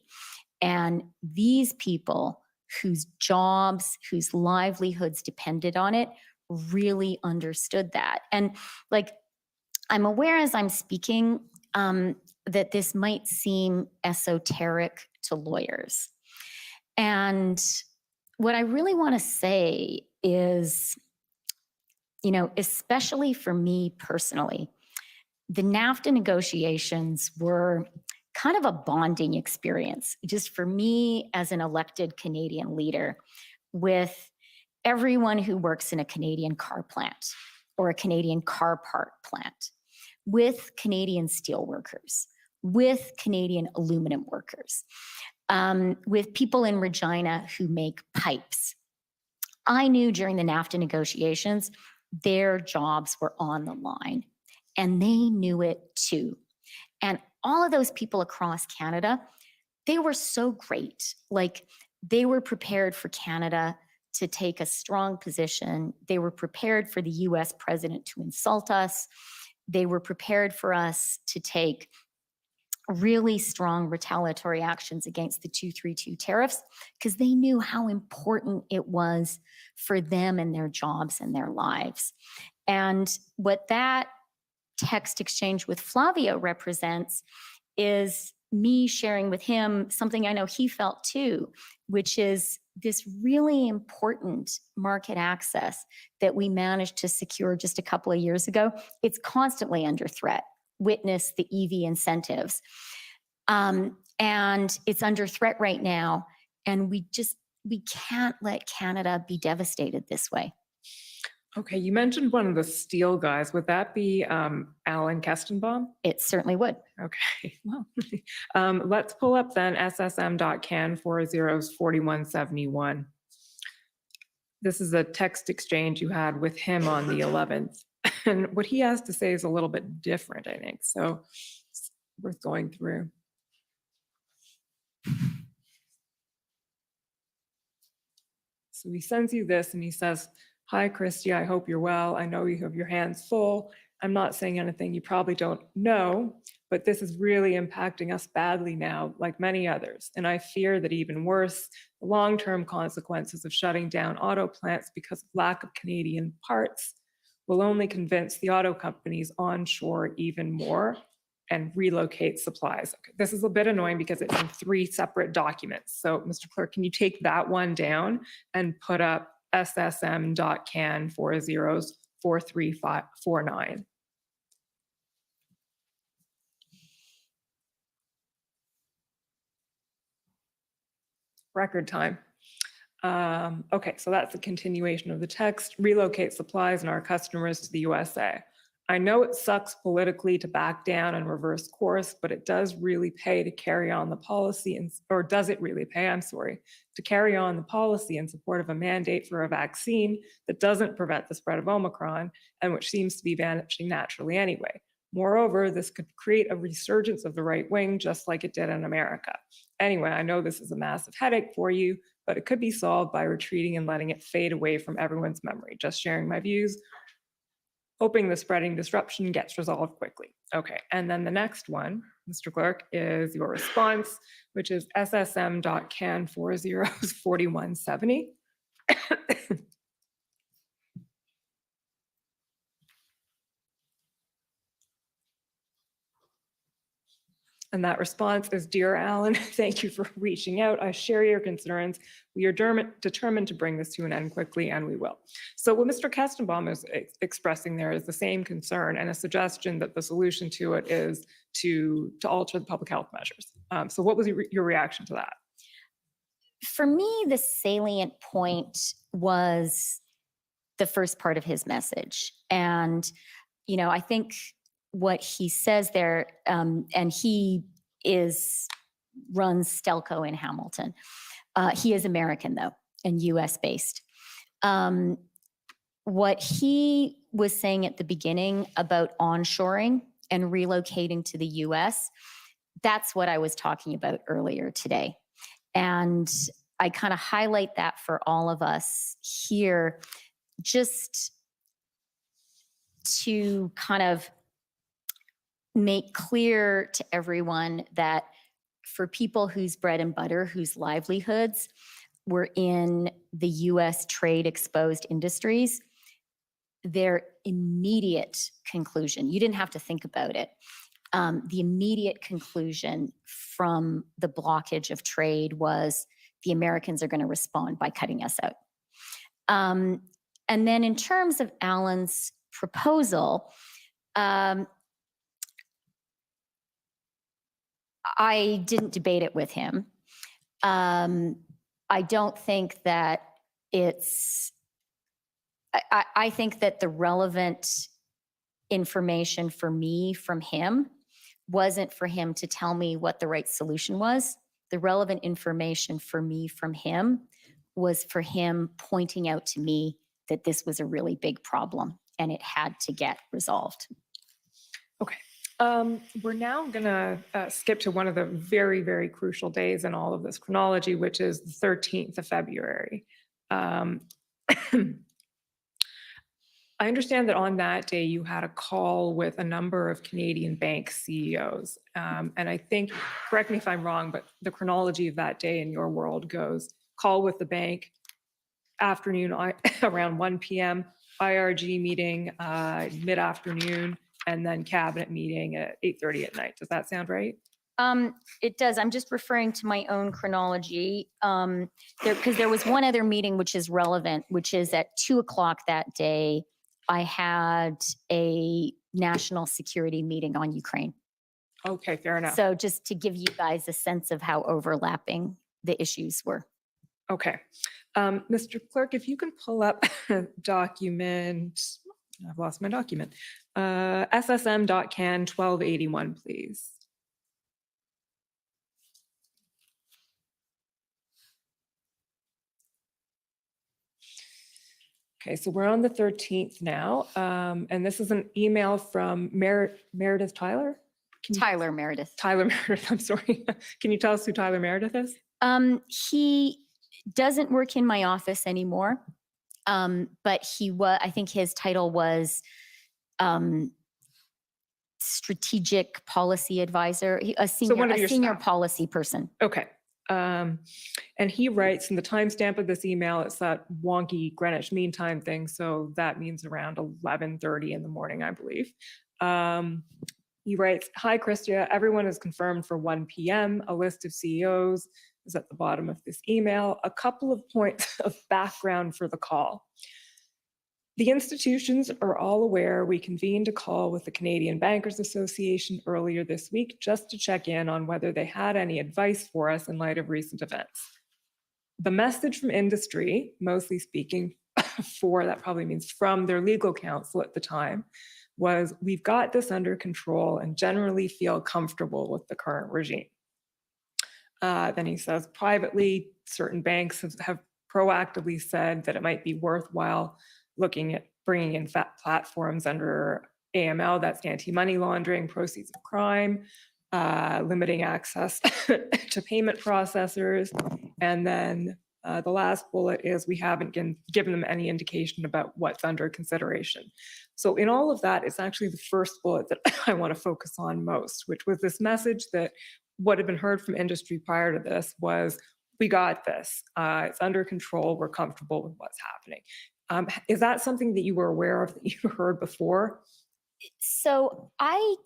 And these people whose jobs, whose livelihoods depended on it, really understood that. And I'm aware as I'm speaking that this might seem esoteric to lawyers. And what I really want to say is, especially for me personally, the NAFTA negotiations were kind of a bonding experience, just for me as an elected Canadian leader, with everyone who works in a Canadian car plant or a Canadian car part plant, with Canadian steel workers, with Canadian aluminum workers, with people in Regina who make pipes. I knew during the NAFTA negotiations, their jobs were on the line, and they knew it too. And all of those people across Canada, they were so great. Like, they were prepared for Canada to take a strong position. They were prepared for the US president to insult us. They were prepared for us to take really strong retaliatory actions against the 232 tariffs, because they knew how important it was for them and their jobs and their lives. And what that text exchange with Flavio represents is me sharing with him something I know he felt too, which is this really important market access that we managed to secure just a couple of years ago. It's constantly under threat. Witness the EV incentives. And it's under threat right now. And we can't let Canada be devastated this way. Okay, you mentioned one of the steel guys. Would that be Alan Kestenbaum? It certainly would. Okay, well, let's pull up then SSM.can 404171. This is a text exchange you had with him on the 11th. And what he has to say is a little bit different, I think. So it's worth going through. So he sends you this and he says, "Hi, Christy, I hope you're well. I know you have your hands full. I'm not saying anything you probably don't know, but this is really impacting us badly now, like many others. And I fear that even worse, the long-term consequences of shutting down auto plants because of lack of Canadian parts will only convince the auto companies onshore even more and relocate supplies." Okay, this is a bit annoying because it's in 3 separate documents. So, Mr. Clerk, can you take that one down and put up SSM.can 404349? Record time. Okay, so that's a continuation of the text. Relocate supplies and our customers to the USA. I know it sucks politically to back down and reverse course, but it does really pay to carry on the policy, or does it really pay, I'm sorry, to carry on the policy in support of a mandate for a vaccine that doesn't prevent the spread of Omicron and which seems to be vanishing naturally anyway. Moreover, this could create a resurgence of the right wing, just like it did in America. Anyway, I know this is a massive headache for you, but it could be solved by retreating and letting it fade away from everyone's memory. Just sharing my views, hoping the spreading disruption gets resolved quickly. Okay, and then the next one, Mr. Clerk, is your response, which is SSM.can 404170. And that response is, "Dear Alan, thank you for reaching out. I share your concerns. We are determined to bring this to an end quickly, and we will." So what Mr. Kestenbaum is expressing there is the same concern and a suggestion that the solution to it is to alter the public health measures. So what was your reaction to that? For me, the salient point was the first part of his message. And, you know, I think what he says there, and he runs Stelco in Hamilton. He is American though, and US based. What he was saying at the beginning about onshoring and relocating to the US, that's what I was talking about earlier today. And I kind of highlight that for all of us here, just to kind of make clear to everyone that for people whose bread and butter, whose livelihoods were in the US trade exposed industries, their immediate conclusion, you didn't have to think about it, the immediate conclusion from the blockage of trade was the Americans are going to respond by cutting us out. And then in terms of Alan's proposal, I didn't debate it with him. I don't think that I think that the relevant information for me from him wasn't for him to tell me what the right solution was. The relevant information for me from him was for him pointing out to me that this was a really big problem and it had to get resolved. Okay. We're now going to skip to one of the very, very crucial days in all of this chronology, which is the 13th of February. I understand that on that day you had a call with a number of Canadian bank CEOs. And I think, correct me if I'm wrong, but the chronology of that day in your world goes call with the bank, afternoon around 1 p.m., IRG meeting mid-afternoon, and then cabinet meeting at 8:30 at night. Does that sound right? It does. I'm just referring to my own chronology. Because there was one other meeting which is relevant, which is at 2:00 that day. I had a national security meeting on Ukraine. Okay, fair enough. So just to give you guys a sense of how overlapping the issues were. Okay. Mr. Clerk, if you can pull up document, I've lost my document, SSM.can 1281, please. Okay, so we're on the 13th now, and this is an email from Meredith Tyler? Tyler Meredith. Tyler Meredith, I'm sorry. Can you tell us who Tyler Meredith is? He doesn't work in my office anymore, but I think his title was strategic policy advisor, a senior staff. policy person. Okay. And he writes, and the timestamp of this email, it's that wonky Greenwich Mean Time thing. So that means around 11:30 in the morning, I believe. He writes, "Hi, Christia, everyone is confirmed for 1 p.m. A list of CEOs is at the bottom of this email. A couple of points of background for the call. The institutions are all aware we convened a call with the Canadian Bankers Association earlier this week just to check in on whether they had any advice for us in light of recent events. The message from industry, mostly speaking that probably means from their legal counsel at the time, was we've got this under control and generally feel comfortable with the current regime." Then he says, privately, certain banks have proactively said that it might be worthwhile looking at bringing in platforms under AML, that's anti-money laundering, proceeds of crime, limiting access to payment processors. And then the last bullet is we haven't given them any indication about what's under consideration. So in all of that, it's actually the first bullet that I want to focus on most, which was this message that what had been heard from industry prior to this was, we got this, it's under control, we're comfortable with what's happening. Is that something that you were aware of, that you heard before? So I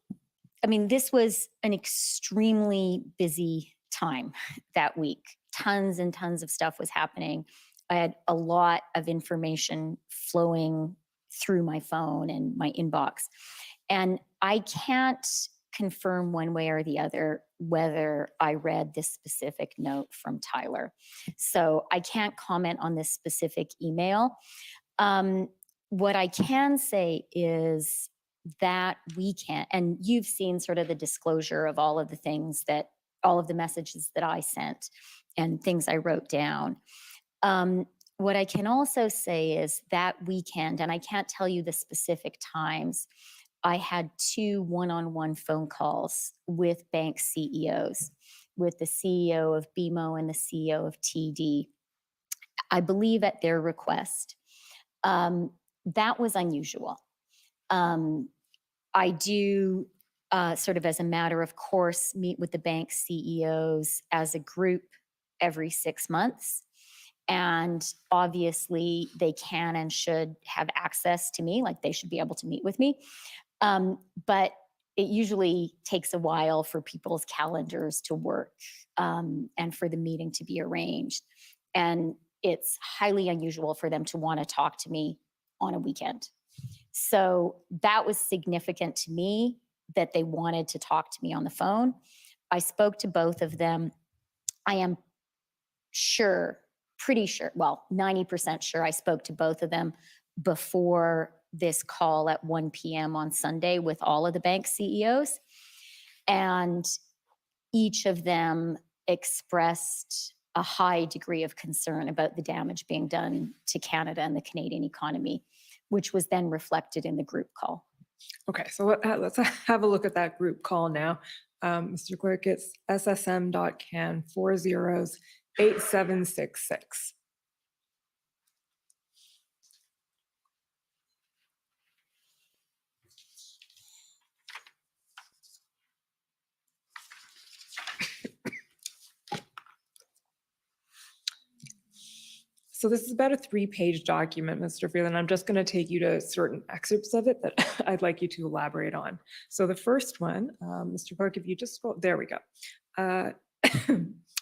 mean, this was an extremely busy time that week. Tons and tons of stuff was happening. I had a lot of information flowing through my phone and my inbox. And I can't confirm one way or the other whether I read this specific note from Tyler. So I can't comment on this specific email. What I can say is that we can't, and you've seen sort of the disclosure of all of the things that, all of the messages that I sent and things I wrote down. What I can also say is that weekend, and I can't tell you the specific times, I had 2 one-on-one phone calls with bank CEOs, with the CEO of BMO and the CEO of TD, I believe at their request. That was unusual. I do sort of as a matter of course meet with the bank CEOs as a group every 6 months. And obviously they can and should have access to me, like they should be able to meet with me. But it usually takes a while for people's calendars to work and for the meeting to be arranged. And it's highly unusual for them to want to talk to me on a weekend. So that was significant to me that they wanted to talk to me on the phone. I spoke to both of them. I am sure, pretty sure, well, 90% sure I spoke to both of them before this call at 1 p.m. on Sunday with all of the bank CEOs. And each of them expressed a high degree of concern about the damage being done to Canada and the Canadian economy, which was then reflected in the group call. Okay, so let's have a look at that group call now. Mr. Clerk, it's ssm.can 408766. So this is about a 3-page document, Mr. Freeland. I'm just going to take you to certain excerpts of it that I'd like you to elaborate on. So the first one, Mr. Clerk, if you just scroll, there we go.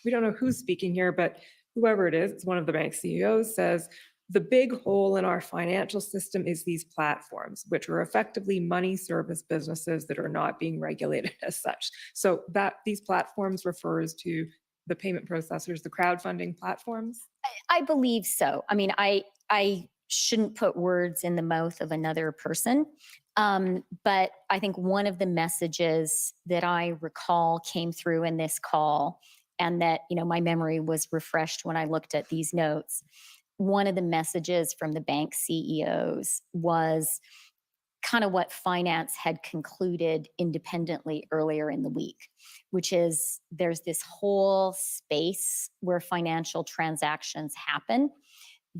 We don't know who's speaking here, but whoever it is, it's one of the bank CEOs, says, the big hole in our financial system is these platforms, which are effectively money service businesses that are not being regulated as such. So that these platforms refers to the payment processors, the crowdfunding platforms. I believe so. I mean, I shouldn't put words in the mouth of another person, but I think one of the messages that I recall came through in this call, and that, you know, my memory was refreshed when I looked at these notes. One of the messages from the bank CEOs was kind of what finance had concluded independently earlier in the week, which is there's this whole space where financial transactions happen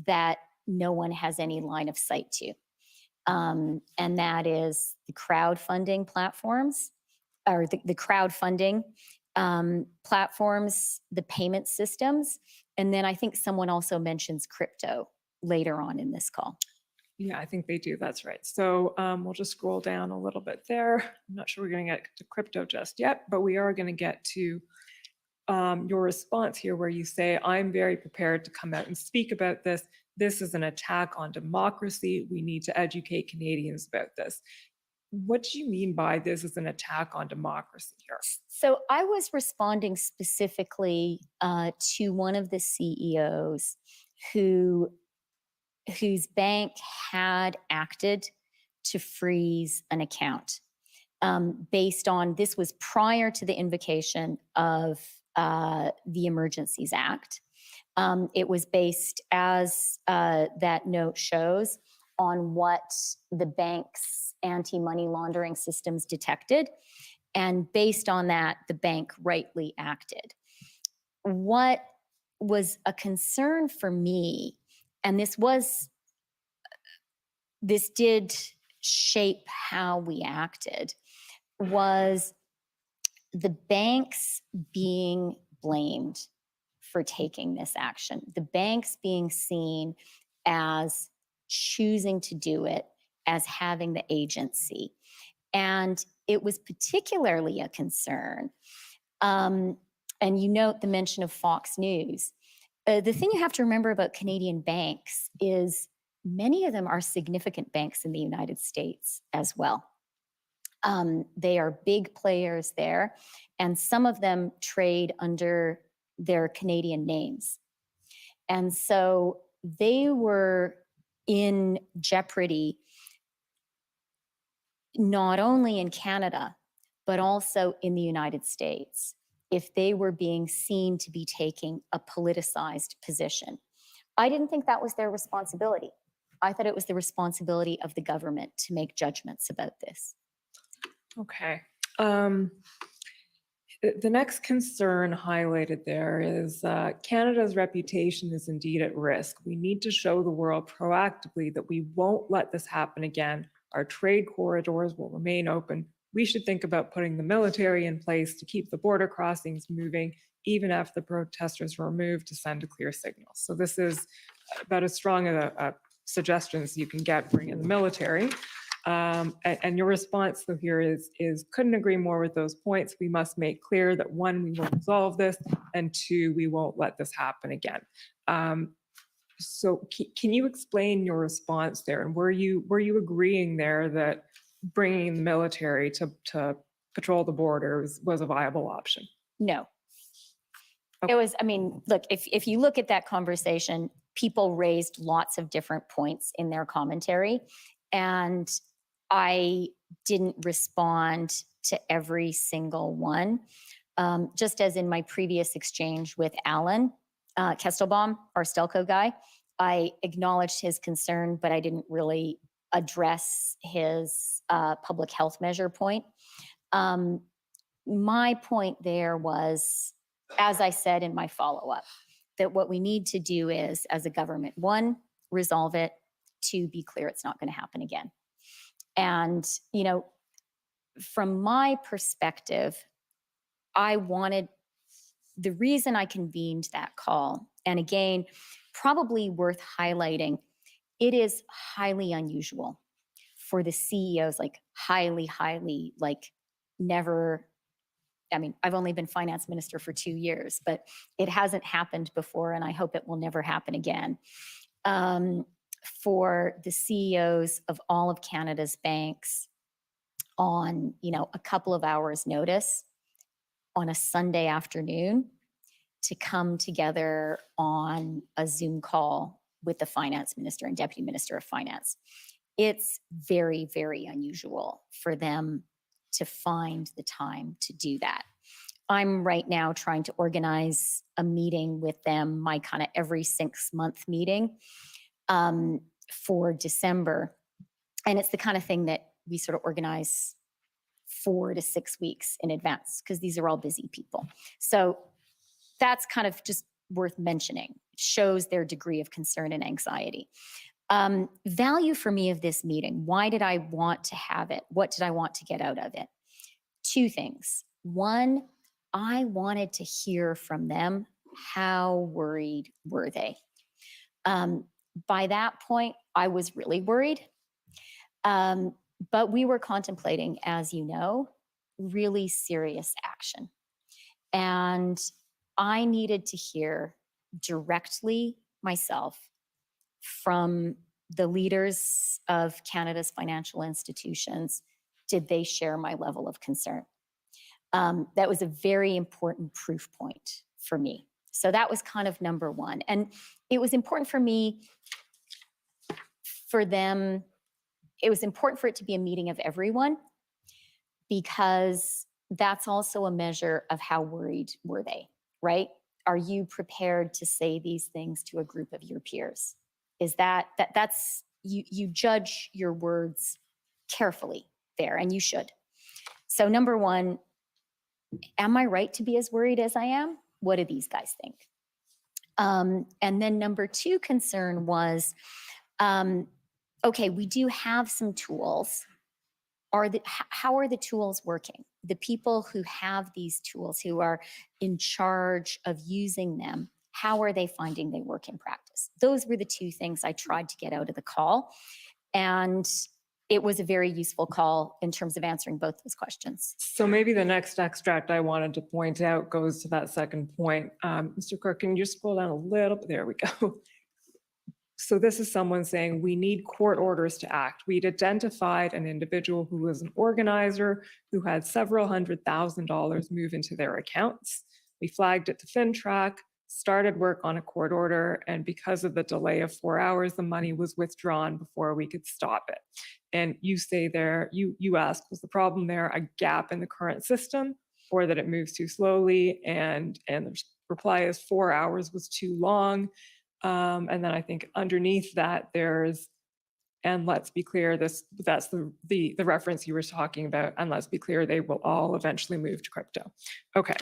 that no one has any line of sight to. And that is the crowdfunding platforms, or the crowdfunding platforms, the payment systems. And then I think someone also mentions crypto later on in this call. Yeah, I think they do. That's right. So we'll just scroll down a little bit there. I'm not sure we're going to get to crypto just yet, but we are going to get to your response here where you say, I'm very prepared to come out and speak about this. This is an attack on democracy. We need to educate Canadians about this. What do you mean by this is an attack on democracy here? So I was responding specifically to one of the CEOs whose bank had acted to freeze an account based on, this was prior to the invocation of the Emergencies Act. It was based, as that note shows, on what the bank's anti-money laundering systems detected. And based on that, the bank rightly acted. What was a concern for me, and this did shape how we acted, was the banks being blamed for taking this action. The banks being seen as choosing to do it, as having the agency. And it was particularly a concern. And you note the mention of Fox News. The thing you have to remember about Canadian banks is many of them are significant banks in the United States as well. They are big players there, and some of them trade under their Canadian names. And so they were in jeopardy, not only in Canada, but also in the United States, if they were being seen to be taking a politicized position. I didn't think that was their responsibility. I thought it was the responsibility of the government to make judgments about this. Okay. The next concern highlighted there is Canada's reputation is indeed at risk. We need to show the world proactively that we won't let this happen again. Our trade corridors will remain open. We should think about putting the military in place to keep the border crossings moving, even if the protesters were removed, to send a clear signal. So this is about as strong a suggestion as you can get, bring in the military. And your response though here is couldn't agree more with those points. We must make clear that 1, we will resolve this, and 2, we won't let this happen again. So can you explain your response there? And were you agreeing there that bringing the military to patrol the borders was a viable option? No. Okay. It was, I mean, look, if you look at that conversation, people raised lots of different points in their commentary. And I didn't respond to every single one. Just as in my previous exchange with Alan Kestelbaum, our Stelco guy, I acknowledged his concern, but I didn't really address his public health measure point. My point there was, as I said in my follow-up, that what we need to do is, as a government, one, resolve it, two, be clear it's not going to happen again. And, you know, from my perspective, the reason I convened that call, and again, probably worth highlighting, it is highly unusual for the CEOs, like highly, like never, I mean, I've only been finance minister for 2 years, but it hasn't happened before, and I hope it will never happen again. For the CEOs of all of Canada's banks on, you know, a couple of hours notice on a Sunday afternoon to come together on a Zoom call with the finance minister and deputy minister of finance. It's very, very unusual for them to find the time to do that. I'm right now trying to organize a meeting with them, my kind of every 6-month meeting for December. And it's the kind of thing that we sort of organize 4 to 6 weeks in advance, because these are all busy people. So that's kind of just worth mentioning. It shows their degree of concern and anxiety. Value for me of this meeting. Why did I want to have it? What did I want to get out of it? 2 things. One, I wanted to hear from them. How worried were they? By that point, I was really worried. But we were contemplating, as you know, really serious action. And I needed to hear directly myself from the leaders of Canada's financial institutions. Did they share my level of concern? That was a very important proof point for me. So that was kind of number one. And it was important for me, for them, it was important for it to be a meeting of everyone, because that's also a measure of how worried were they, right? Are you prepared to say these things to a group of your peers? Is that's you judge your words carefully there, and you should. So number one, am I right to be as worried as I am? What do these guys think? And then number 2 concern was, okay, we do have some tools. How are the tools working? The people who have these tools, who are in charge of using them, how are they finding they work in practice? Those were the 2 things I tried to get out of the call. And it was a very useful call in terms of answering both those questions. So maybe the next extract I wanted to point out goes to that second point. Mr. Clerk, can you just scroll down a little bit? There we go. So this is someone saying we need court orders to act. We'd identified an individual who was an organizer who had several $100,000 move into their accounts. We flagged it to FinTrack, started work on a court order, and because of the delay of 4 hours, the money was withdrawn before we could stop it. And you say there, you ask, was the problem there a gap in the current system, or that it moves too slowly? And the reply is 4 hours was too long. And then I think underneath that there's, and let's be clear, that's the reference you were talking about, and let's be clear, they will all eventually move to crypto. Okay.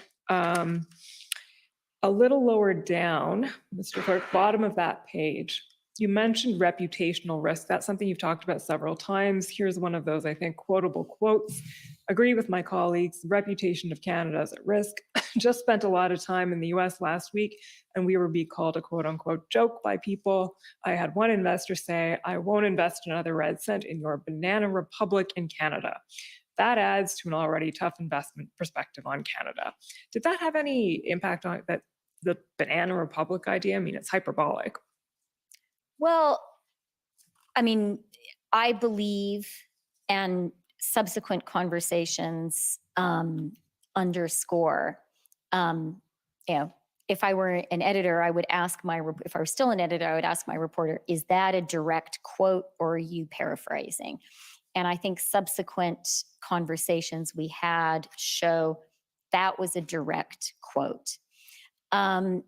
A little lower down, Mr. Clerk, bottom of that page, you mentioned reputational risk. That's something you've talked about several times. Here's one of those, I think, quotable quotes. Agree with my colleagues, the reputation of Canada is at risk. Just spent a lot of time in the US last week, and we were being called a quote unquote joke by people. I had one investor say, I won't invest another red cent in your banana republic in Canada. That adds to an already tough investment perspective on Canada. Did that have any impact on that, the banana republic idea? I mean, it's hyperbolic. Well, I mean, I believe, and subsequent conversations underscore, you know, if I were an editor, I would ask if I were still an editor, I would ask my reporter, is that a direct quote or are you paraphrasing? And I think subsequent conversations we had show that was a direct quote. And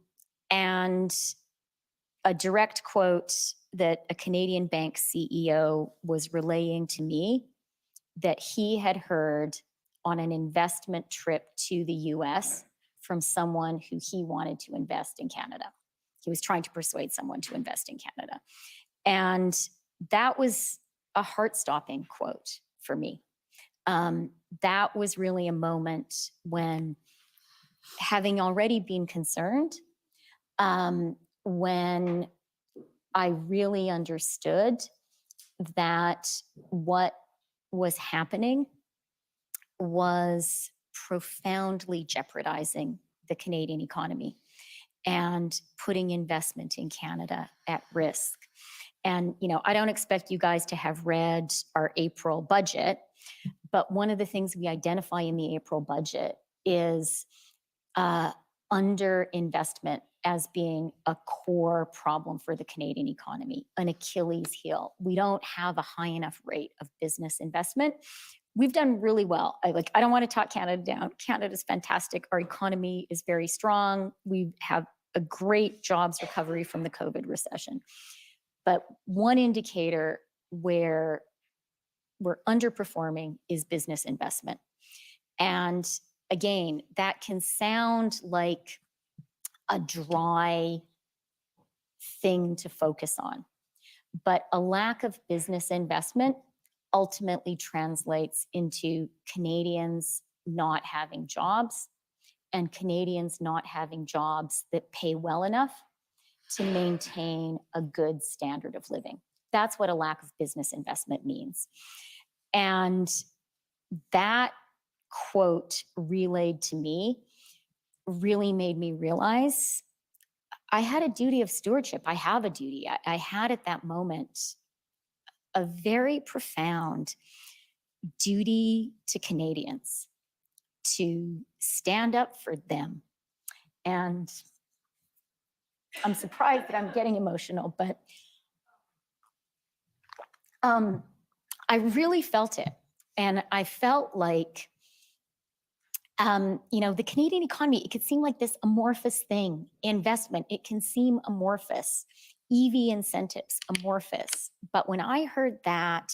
a direct quote that a Canadian bank CEO was relaying to me that he had heard on an investment trip to the US from someone who he wanted to invest in Canada. He was trying to persuade someone to invest in Canada. And that was a heart-stopping quote for me. That was really a moment when, having already been concerned, when I really understood that what was happening was profoundly jeopardizing the Canadian economy and putting investment in Canada at risk. And, I don't expect you guys to have read our April budget, but one of the things we identify in the April budget is underinvestment as being a core problem for the Canadian economy, an Achilles heel. We don't have a high enough rate of business investment. We've done really well. I don't want to talk Canada down. Canada's fantastic. Our economy is very strong. We have a great jobs recovery from the COVID recession. But one indicator where we're underperforming is business investment. And again, that can sound like a dry thing to focus on, but a lack of business investment ultimately translates into Canadians not having jobs and Canadians not having jobs that pay well enough to maintain a good standard of living. That's what a lack of business investment means. And that quote relayed to me really made me realize I had a duty of stewardship. I have a duty. I had at that moment a very profound duty to Canadians to stand up for them. And I'm surprised that I'm getting emotional, but I really felt it. And I felt like, the Canadian economy, it could seem like this amorphous thing. Investment, it can seem amorphous. EV incentives, amorphous. But when I heard that,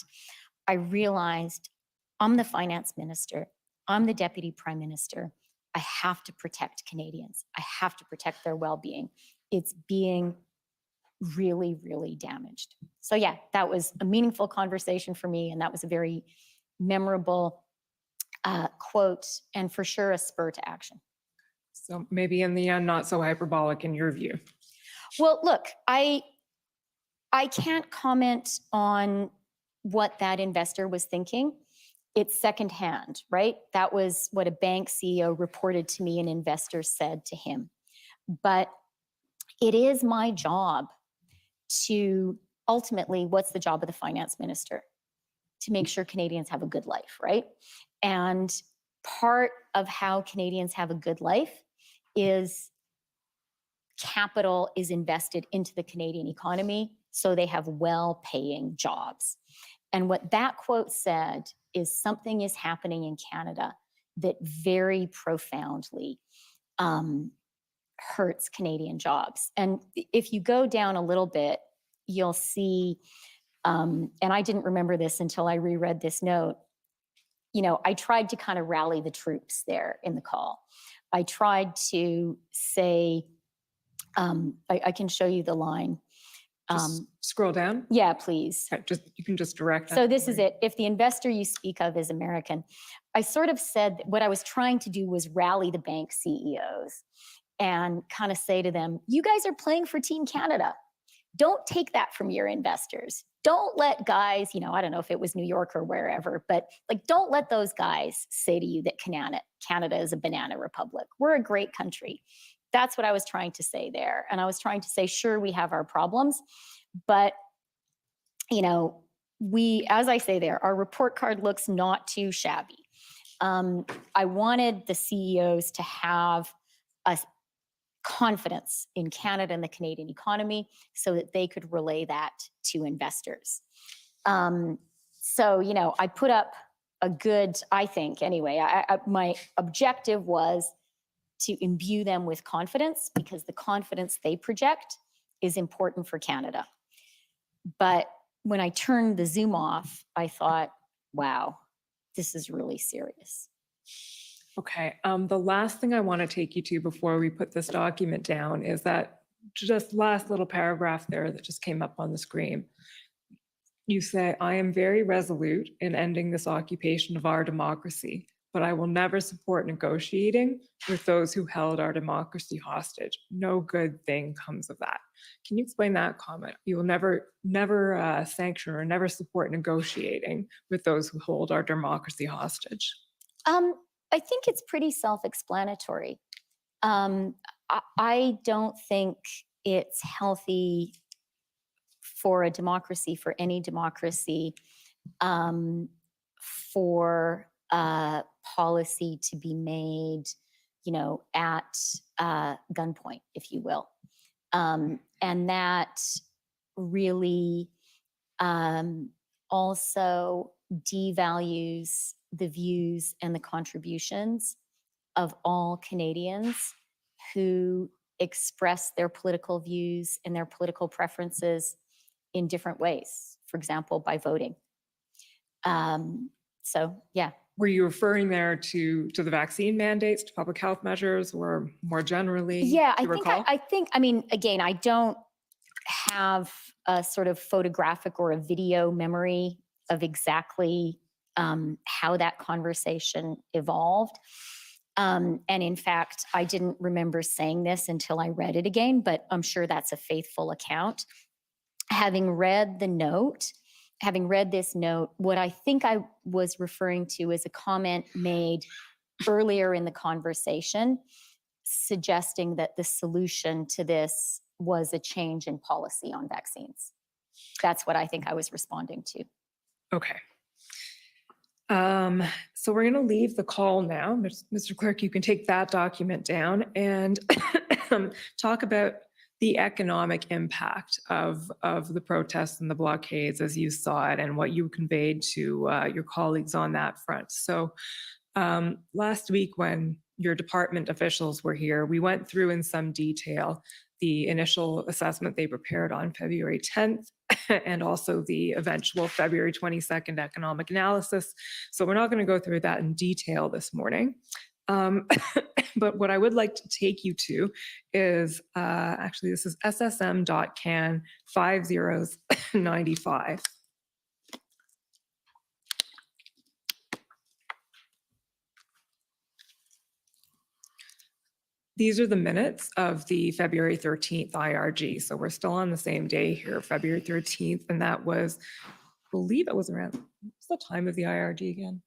I realized I'm the finance minister. I'm the deputy prime minister. I have to protect Canadians. I have to protect their well-being. It's being really, really damaged. So yeah, that was a meaningful conversation for me. And that was a very memorable quote, and for sure a spur to action. So maybe in the end, not so hyperbolic in your view. Well, look, I can't comment on what that investor was thinking. It's secondhand, right? That was what a bank CEO reported to me an investor said to him. But it is my job to ultimately, what's the job of the finance minister? To make sure Canadians have a good life, right? And part of how Canadians have a good life is capital is invested into the Canadian economy so they have well-paying jobs. And what that quote said is something is happening in Canada that very profoundly hurts Canadian jobs. And if you go down a little bit, you'll see, and I didn't remember this until I reread this note, I tried to kind of rally the troops there in the call. I tried to say, I can show you the line. Just scroll down. Yeah, please. Okay, you can just direct. So this is it. If the investor you speak of is American, I sort of said what I was trying to do was rally the bank CEOs and kind of say to them, you guys are playing for Team Canada. Don't take that from your investors. Don't let guys, I don't know if it was New York or wherever, but don't let those guys say to you that Canada is a banana republic. We're a great country. That's what I was trying to say there. And I was trying to say, sure, we have our problems, but, as I say there, our report card looks not too shabby. I wanted the CEOs to have a confidence in Canada and the Canadian economy so that they could relay that to investors. So, you know, I put up a good, I think anyway, my objective was to imbue them with confidence because the confidence they project is important for Canada. But when I turned the Zoom off, I thought, wow, this is really serious. Okay, the last thing I want to take you to before we put this document down is that just last little paragraph there that just came up on the screen. You say, I am very resolute in ending this occupation of our democracy, but I will never support negotiating with those who held our democracy hostage. No good thing comes of that. Can you explain that comment? You will never sanction or never support negotiating with those who hold our democracy hostage. I think it's pretty self-explanatory. I don't think it's healthy for a democracy, for any democracy, for policy to be made, you know, at gunpoint, if you will. And that really also devalues the views and the contributions of all Canadians who express their political views and their political preferences in different ways, for example, by voting. So, yeah. Were you referring there to the vaccine mandates, to public health measures, or more generally? Yeah, do you recall? I mean, again, I don't have a sort of photographic or a video memory of exactly how that conversation evolved. And in fact, I didn't remember saying this until I read it again, but I'm sure that's a faithful account. Having read this note, what I think I was referring to is a comment made earlier in the conversation, suggesting that the solution to this was a change in policy on vaccines. That's what I think I was responding to. Okay. So we're going to leave the call now. Mr. Clerk, you can take that document down and talk about the economic impact of the protests and the blockades as you saw it and what you conveyed to your colleagues on that front. So last week when your department officials were here, we went through in some detail the initial assessment they prepared on February 10th and also the eventual February 22nd economic analysis. So we're not going to go through that in detail this morning. But what I would like to take you to is, actually, this is ssm.can 5095. These are the minutes of the February 13th IRG. So we're still on the same day here, February 13th. And that was, I believe it was around, what's the time of the IRG again?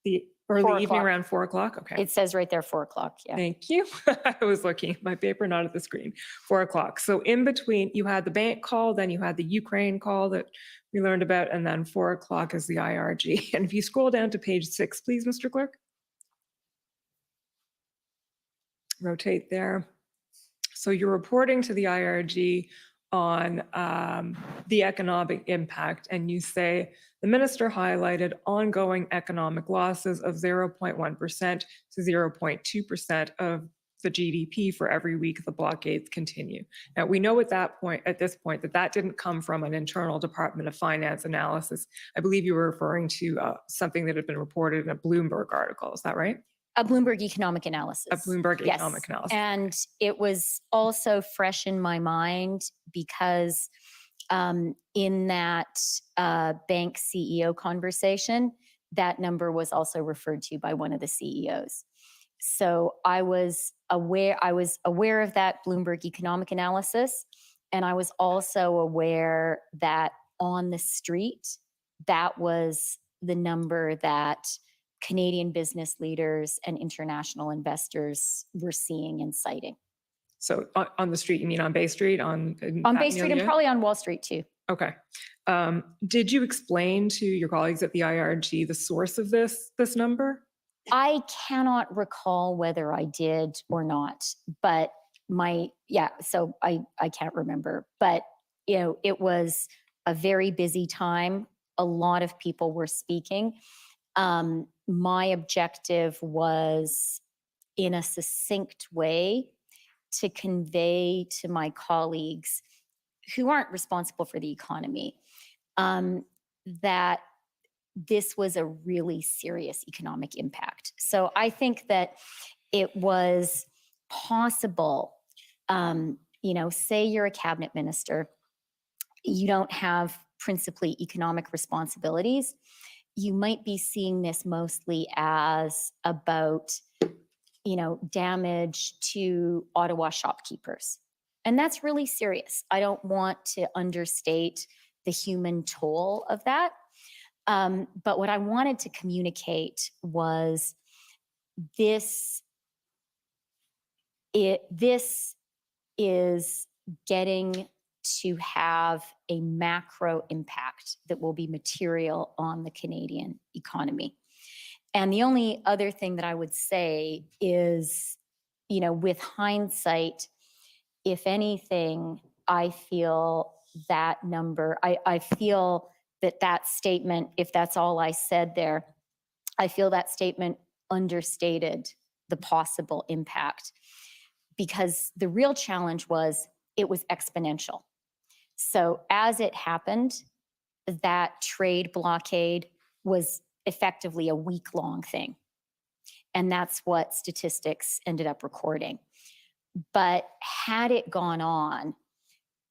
The early 4 evening o'clock. around 4 o'clock? Okay. It says right there, 4 o'clock. Yeah. Thank you. I was looking at my paper, not at the screen. 4 o'clock. So in between, you had the bank call, then you had the Ukraine call that we learned about, and then 4 o'clock is the IRG. And if you scroll down to page 6, please, Mr. Clerk. Rotate there. So you're reporting to the IRG on the economic impact, and you say the minister highlighted ongoing economic losses of 0.1% to 0.2% of the GDP for every week the blockades continue. Now we know at this point that didn't come from an internal Department of Finance analysis. I believe you were referring to something that had been reported in a Bloomberg article. Is that right? A Bloomberg economic analysis. A Bloomberg Yes. economic analysis. And it was also fresh in my mind because in that bank CEO conversation, that number was also referred to by one of the CEOs. So I was aware of that Bloomberg economic analysis, and I was also aware that on the street, that was the number that Canadian business leaders and international investors were seeing and citing. So on the street, you mean on Bay Street? On Bay Street and probably on Wall Street too. Okay. Did you explain to your colleagues at the IRG the source of this number? I cannot recall whether I did or not, but so I can't remember, but it was a very busy time. A lot of people were speaking. My objective was, in a succinct way, to convey to my colleagues who aren't responsible for the economy that this was a really serious economic impact. So I think that it was possible, say you're a cabinet minister, you don't have principally economic responsibilities. You might be seeing this mostly as about, damage to Ottawa shopkeepers. And that's really serious. I don't want to understate the human toll of that. But what I wanted to communicate was this is getting to have a macro impact that will be material on the Canadian economy. And the only other thing that I would say is, with hindsight, if anything, I feel that number, I feel that statement, if that's all I said there, I feel that statement understated the possible impact, because the real challenge was it was exponential. So as it happened, that trade blockade was effectively a week-long thing. And that's what statistics ended up recording. But had it gone on,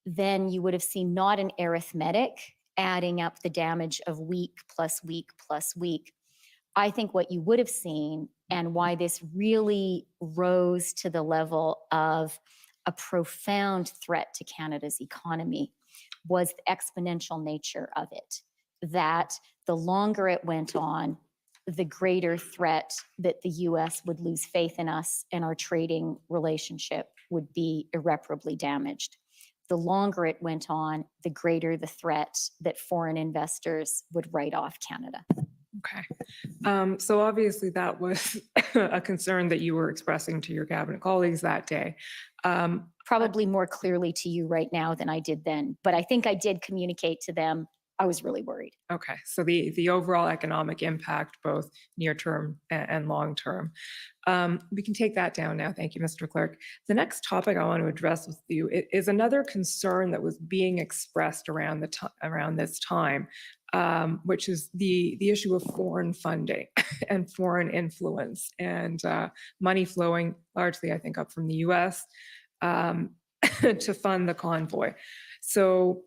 then you would have seen not an arithmetic adding up the damage of week plus week plus week. I think what you would have seen, and why this really rose to the level of a profound threat to Canada's economy, was the exponential nature of it. That the longer it went on, the greater threat that the US would lose faith in us and our trading relationship would be irreparably damaged. The longer it went on, the greater the threat that foreign investors would write off Canada. Okay. So obviously that was a concern that you were expressing to your cabinet colleagues that day. Probably more clearly to you right now than I did then, but I think I did communicate to them I was really worried. Okay, so the overall economic impact, both near term and long term. We can take that down now. Thank you, Mr. Clerk. The next topic I want to address with you is another concern that was being expressed around this time, which is the issue of foreign funding and foreign influence and money flowing largely, I think, up from the US to fund the convoy. So,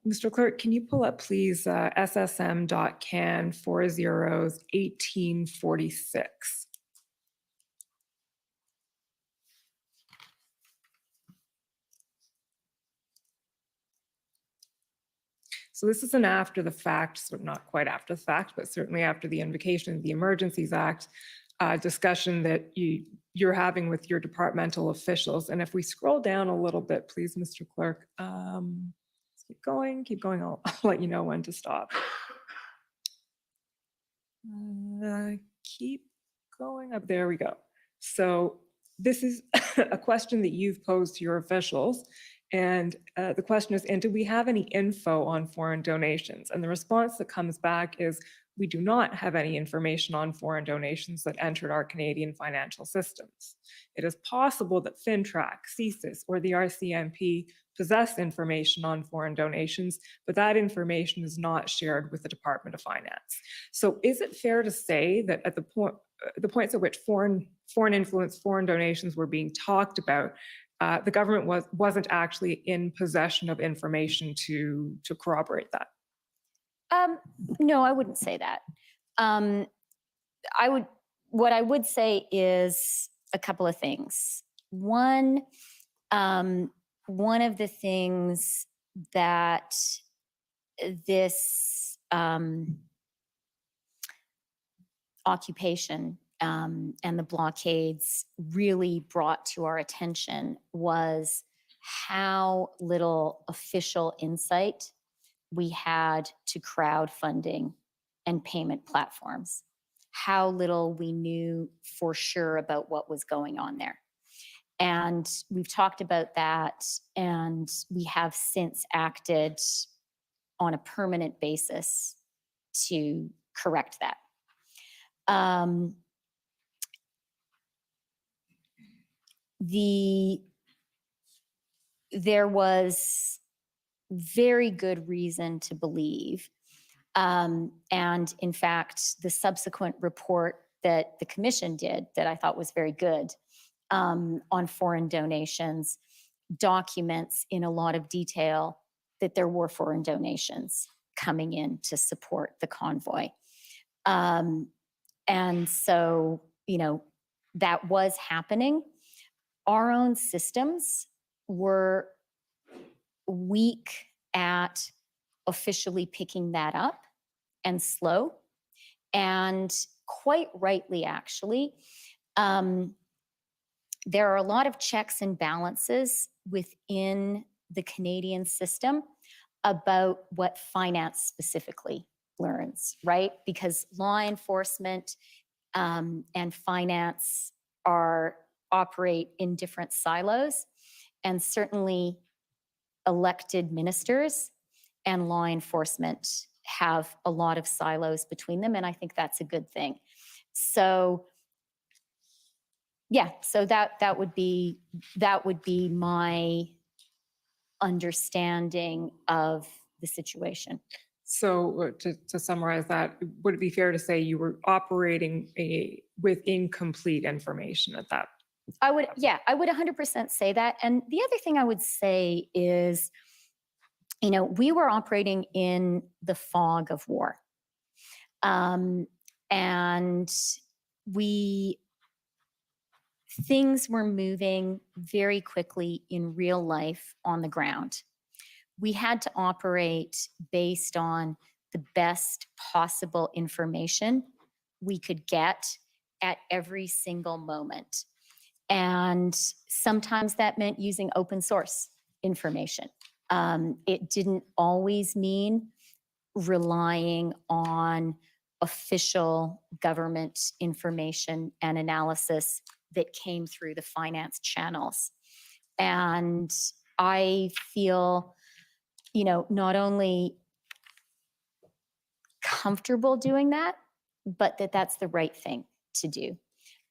Mr. Clerk, can you pull up, please, SSM.can 401846? So this is an after the fact, so not quite after the fact, but certainly after the invocation of the Emergencies Act discussion that you're having with your departmental officials. And if we scroll down a little bit, please, Mr. Clerk. Keep going. I'll let you know when to stop. Keep going up. There we go. So this is a question that you've posed to your officials. And the question is, and do we have any info on foreign donations? And the response that comes back is, we do not have any information on foreign donations that entered our Canadian financial systems. It is possible that FinTrack, CSIS, or the RCMP possess information on foreign donations, but that information is not shared with the Department of Finance. So is it fair to say that at the points at which foreign influence, foreign donations were being talked about, the government wasn't actually in possession of information to corroborate that? No, I wouldn't say that. What I would say is a couple of things. One of the things that this occupation and the blockades really brought to our attention was how little official insight we had to crowdfunding and payment platforms, how little we knew for sure about what was going on there. And we've talked about that, and we have since acted on a permanent basis to correct that. There was very good reason to believe, and in fact, the subsequent report that the commission did that I thought was very good on foreign donations documents in a lot of detail that there were foreign donations coming in to support the convoy. And so, that was happening. Our own systems were weak at officially picking that up and slow. And quite rightly, actually, there are a lot of checks and balances within the Canadian system about what finance specifically learns, right? Because law enforcement and finance operate in different silos, and certainly elected ministers and law enforcement have a lot of silos between them, and I think that's a good thing. So yeah, so that would be my understanding of the situation. So to summarize that, would it be fair to say you were operating with incomplete information at that? I would 100% say that. And the other thing I would say is, we were operating in the fog of war. And things were moving very quickly in real life on the ground. We had to operate based on the best possible information we could get at every single moment. And sometimes that meant using open source information. It didn't always mean relying on official government information and analysis that came through the finance channels. And I feel, not only comfortable doing that, but that's the right thing to do.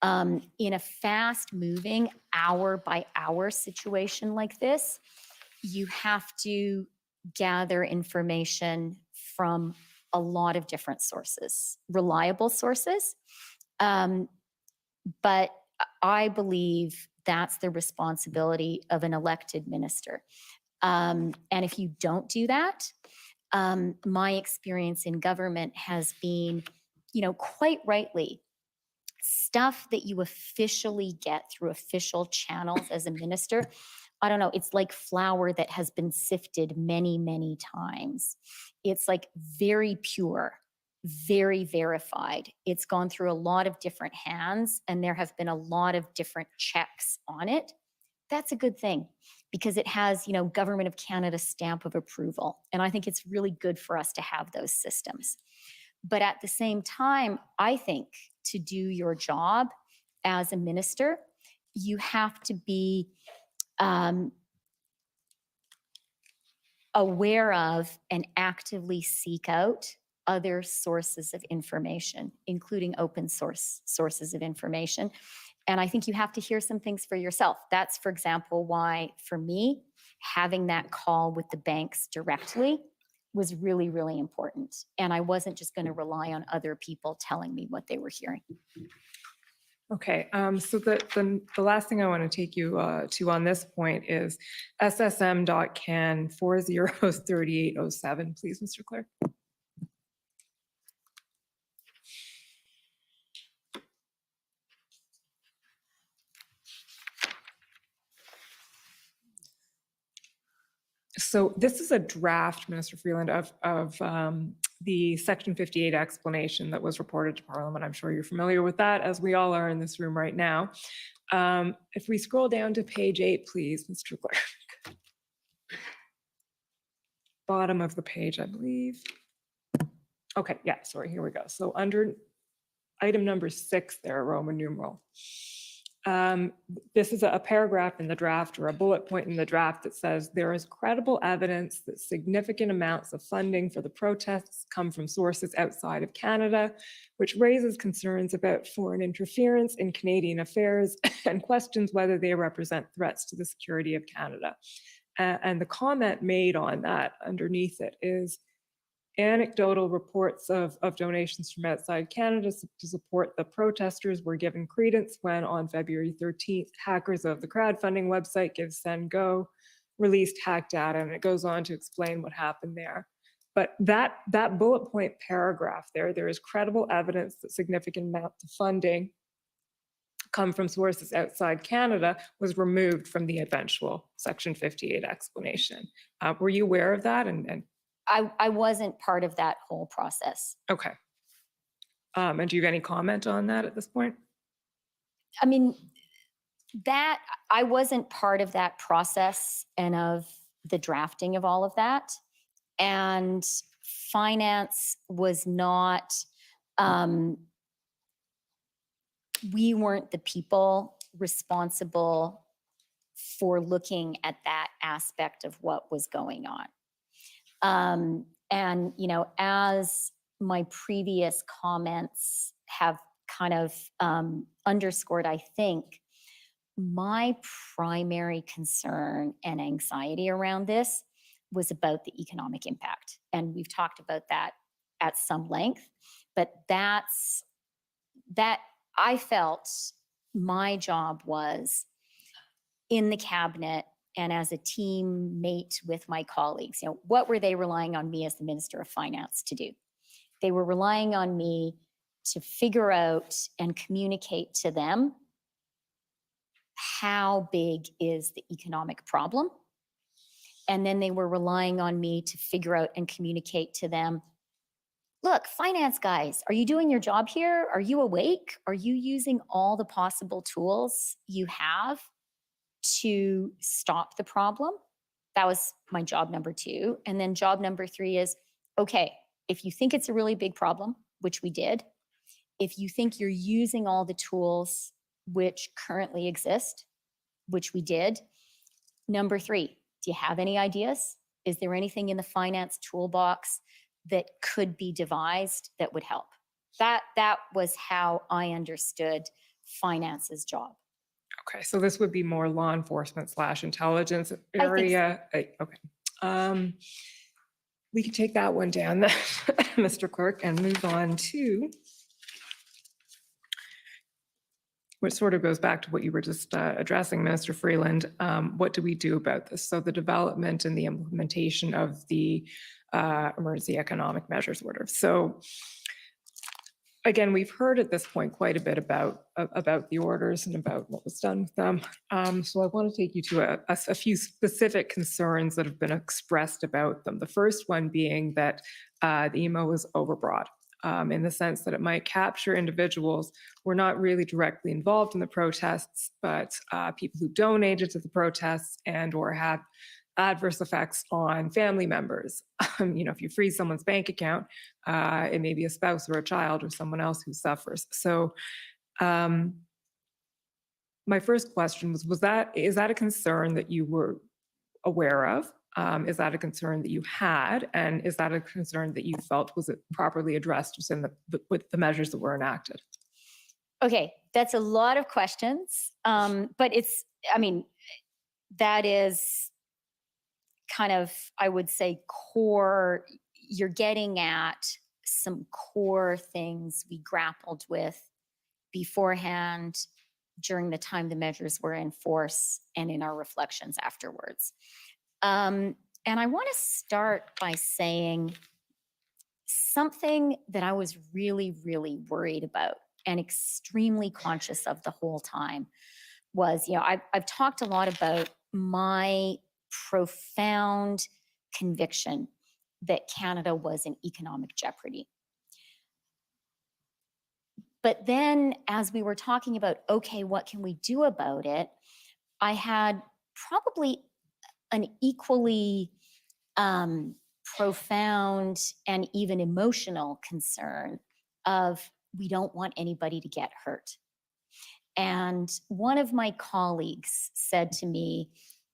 In a fast moving hour by hour situation like this, you have to gather information from a lot of different sources, reliable sources. But I believe that's the responsibility of an elected minister. And if you don't do that, my experience in government has been, quite rightly, stuff that you officially get through official channels as a minister, I don't know, it's like flour that has been sifted many, many times. It's like very pure, very verified. It's gone through a lot of different hands, and there have been a lot of different checks on it. That's a good thing because it has, Government of Canada stamp of approval. And I think it's really good for us to have those systems. But at the same time, I think to do your job as a minister, you have to be aware of and actively seek out other sources of information, including open source sources of information. And I think you have to hear some things for yourself. That's, for example, why for me, having that call with the banks directly was really, really important. And I wasn't just going to rely on other people telling me what they were hearing. Okay, so the last thing I want to take you to on this point is ssm.can 403807, please, Mr. Clerk. So this is a draft, Minister Freeland, of the Section 58 explanation that was reported to Parliament. I'm sure you're familiar with that, as we all are in this room right now. If we scroll down to page 8, please, Mr. Clerk. Bottom of the page, I believe. Okay, yeah, sorry, here we go. So under item number 6 there, Roman numeral. This is a paragraph in the draft or a bullet point in the draft that says there is credible evidence that significant amounts of funding for the protests come from sources outside of Canada, which raises concerns about foreign interference in Canadian affairs and questions whether they represent threats to the security of Canada. And the comment made on that underneath it is anecdotal reports of donations from outside Canada to support the protesters were given credence when on February 13th, hackers of the crowdfunding website Give Send Go released hacked data, and it goes on to explain what happened there. But that bullet point paragraph there is credible evidence that significant amounts of funding come from sources outside Canada was removed from the eventual Section 58 explanation. Were you aware of that? And I wasn't part of that whole process. okay. And do you have any comment on that at this point? I mean, that I wasn't part of that process and of the drafting of all of that. And finance was not, we weren't the people responsible for looking at that aspect of what was going on. And, you know, as my previous comments have kind of underscored, I think my primary concern and anxiety around this was about the economic impact. And we've talked about that at some length, but that I felt my job was in the cabinet and as a teammate with my colleagues. You know, what were they relying on me as the Minister of Finance to do? They were relying on me to figure out and communicate to them how big is the economic problem. And then they were relying on me to figure out and communicate to them, look, finance guys, are you doing your job here? Are you awake? Are you using all the possible tools you have to stop the problem? That was my job number 2. And then job number 3 is, okay, if you think it's a really big problem, which we did, if you think you're using all the tools which currently exist, which we did, number 3, do you have any ideas? Is there anything in the finance toolbox that could be devised that would help? That was how I understood finance's job. Okay, so this would be more law enforcement / intelligence so. area. Okay. We can take that one down, then, Mr. Clerk, and move on to which sort of goes back to what you were just addressing, Minister Freeland. What do we do about this? So the development and the implementation of the emergency economic measures order. So again, we've heard at this point quite a bit about the orders and about what was done with them. So I want to take you to a few specific concerns that have been expressed about them. The first one being that the EMO is overbroad. In the sense that it might capture individuals who are not really directly involved in the protests, but people who donated to the protests and or have adverse effects on family members. You know, if you freeze someone's bank account, it may be a spouse or a child or someone else who suffers. So my first question was is that a concern that you were aware of? Is that a concern that you had? And is that a concern that you felt was it properly addressed within with the measures that were enacted? Okay, that's a lot of questions, but that is kind of, I would say, core. You're getting at some core things we grappled with beforehand, during the time the measures were in force, and in our reflections afterwards. And I want to start by saying something that I was really, really worried about and extremely conscious of the whole time was, you know, I've talked a lot about my profound conviction that Canada was in economic jeopardy. But then as we were talking about, okay, what can we do about it? I had probably an equally profound and even emotional concern of we don't want anybody to get hurt. And one of my colleagues said to me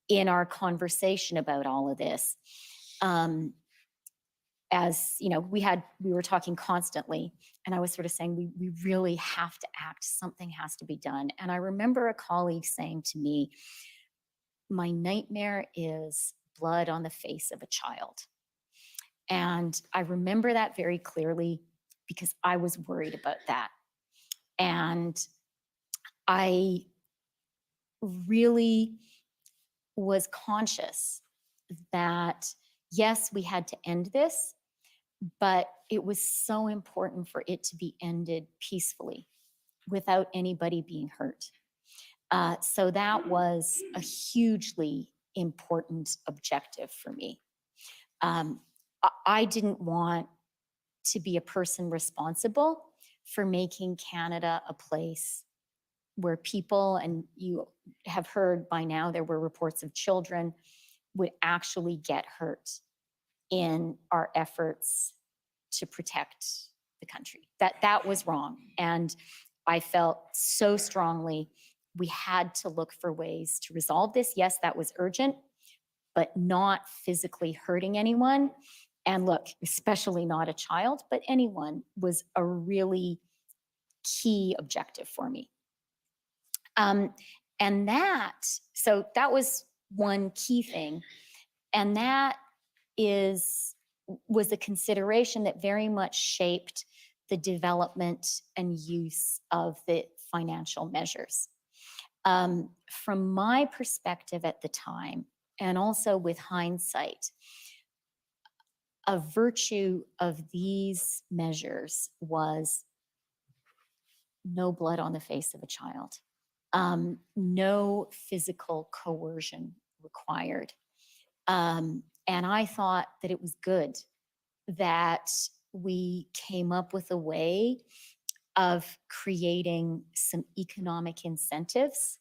in our conversation about all of this, as you know, we were talking constantly, and I was sort of saying, we really have to act, something has to be done. And I remember a colleague saying to me, my nightmare is blood on the face of a child. And I remember that very clearly because I was worried about that. And I really was conscious that, yes, we had to end this, but it was so important for it to be ended peacefully without anybody being hurt. So that was a hugely important objective for me. I didn't want to be a person responsible for making Canada a place where people, and you have heard by now, there were reports of children would actually get hurt in our efforts to protect the country. That was wrong. And I felt so strongly we had to look for ways to resolve this. Yes, that was urgent, but not physically hurting anyone. And look, especially not a child, but anyone, was a really key objective for me. And so that was one key thing. And that was a consideration that very much shaped the development and use of the financial measures. From my perspective at the time, and also with hindsight, a virtue of these measures was no blood on the face of a child, no physical coercion required. And I thought that it was good that we came up with a way of creating some economic incentives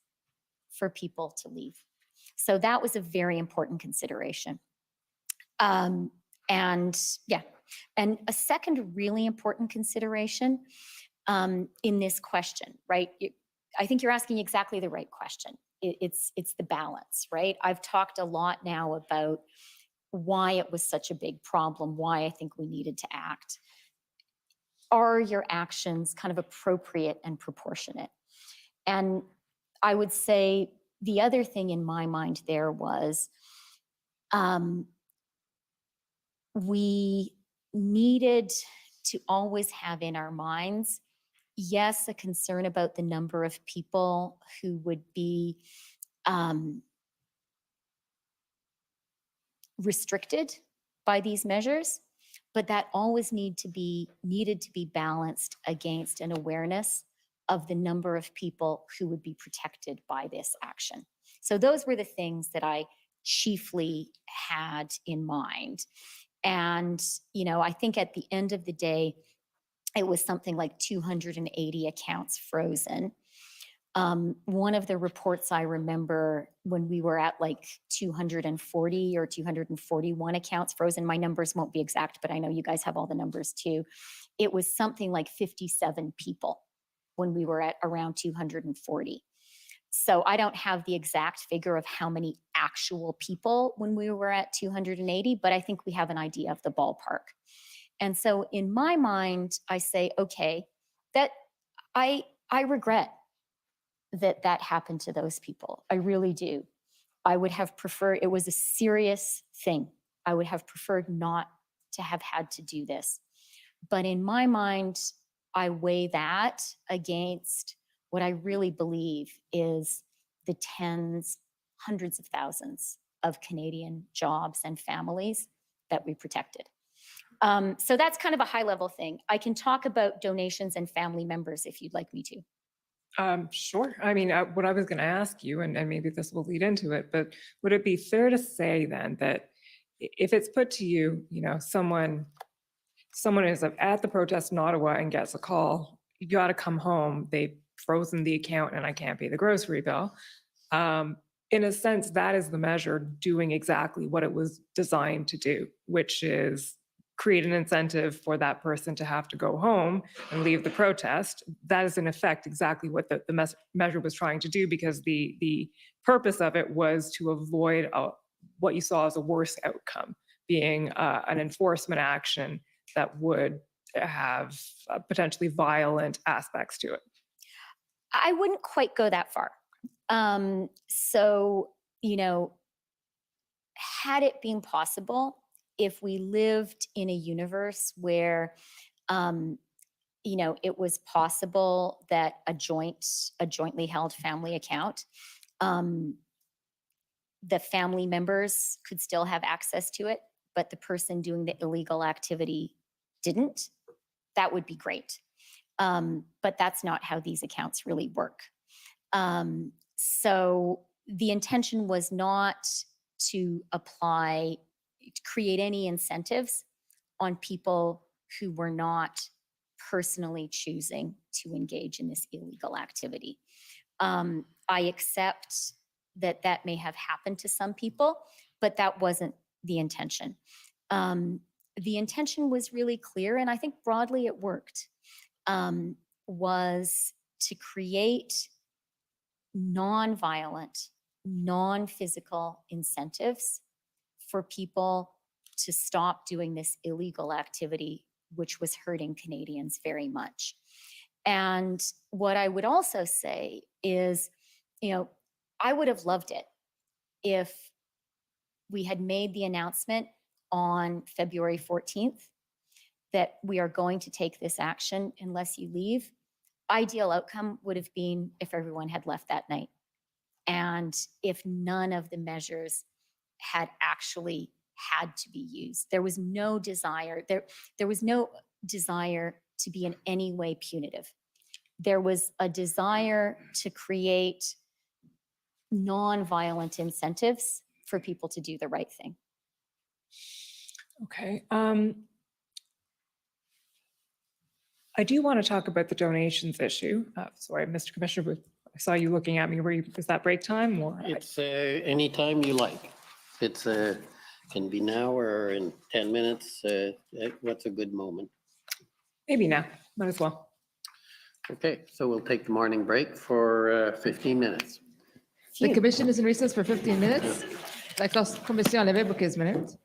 for people to leave. So that was a very important consideration. And a second really important consideration in this question, right? I think you're asking exactly the right question. It's the balance, right? I've talked a lot now about why it was such a big problem, why I think we needed to act. Are your actions kind of appropriate and proportionate? And I would say the other thing in my mind there was we needed to always have in our minds, yes, a concern about the number of people who would be restricted by these measures, but that always needed to be balanced against an awareness of the number of people who would be protected by this action. So those were the things that I chiefly had in mind. And, I think at the end of the day, it was something like 280 accounts frozen. One of the reports I remember when we were at like 240 or 241 accounts frozen, my numbers won't be exact, but I know you guys have all the numbers too. It was something like 57 people when we were at around 240. So I don't have the exact figure of how many actual people when we were at 280, but I think we have an idea of the ballpark. And so in my mind, I say, okay, that I regret that happened to those people. I really do. I would have preferred, it was a serious thing. I would have preferred not to have had to do this. But in my mind, I weigh that against what I really believe is the tens, hundreds of thousands of Canadian jobs and families that we protected. So that's kind of a high level thing. I can talk about donations and family members if you'd like me to. Sure. I mean, what I was going to ask you, and maybe this will lead into it, but would it be fair to say then that if it's put to you, someone is at the protest in Ottawa and gets a call, you got to come home, they've frozen the account and I can't pay the grocery bill. In a sense, that is the measure doing exactly what it was designed to do, which is create an incentive for that person to have to go home and leave the protest. That is in effect exactly what the measure was trying to do, because the purpose of it was to avoid what you saw as a worse outcome, being an enforcement action that would have potentially violent aspects to it. I wouldn't quite go that far. So, you know, had it been possible, if we lived in a universe where, you know, it was possible that a jointly held family account, the family members could still have access to it, but the person doing the illegal activity didn't, that would be great. But that's not how these accounts really work. So the intention was not to create any incentives on people who were not personally choosing to engage in this illegal activity. I accept that that may have happened to some people, but that wasn't the intention. The intention was really clear, and I think broadly it worked, was to create non-violent, non-physical incentives for people to stop doing this illegal activity, which was hurting Canadians very much. And what I would also say is, you know, I would have loved it if we had made the announcement on February 14th that we are going to take this action unless you leave. Ideal outcome would have been if everyone had left that night, and if none of the measures had actually had to be used. There was no desire, there was no desire to be in any way punitive. There was a desire to create non-violent incentives for people to do the right thing. Okay. I do want to talk about the donations issue. Sorry, Mr. Commissioner, I saw you looking at me. Is that break time or? It's anytime you like. It's can be now or in 10 minutes. What's a good moment? Maybe now, might as well. Okay, so we'll take the morning break for 15 minutes. The commission is in recess for 15 minutes. La commission est levée pour 15 minutes.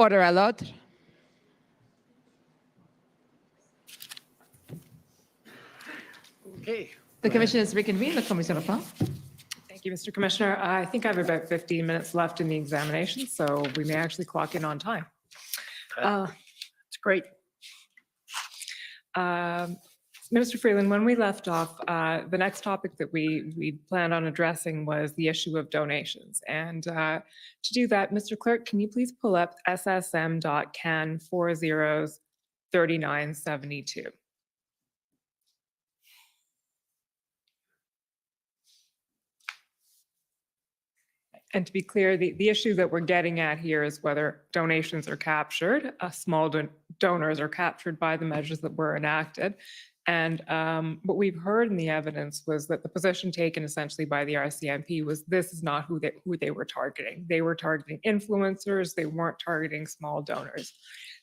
Order à l'ordre. Okay. The commission is reconvened. La commission reprend. Thank you, Mr. Commissioner. I think I have about 15 minutes left in the examination, so we may actually clock in on time. It's great. Minister Freeland, when we left off, the next topic that we planned on addressing was the issue of donations. And to do that, Mr. Clerk, can you please pull up SSM.can 403972? And to be clear, the issue that we're getting at here is whether donations are captured, small donors are captured by the measures that were enacted. And what we've heard in the evidence was that the position taken essentially by the RCMP was this is not who they were targeting. They were targeting influencers. They weren't targeting small donors.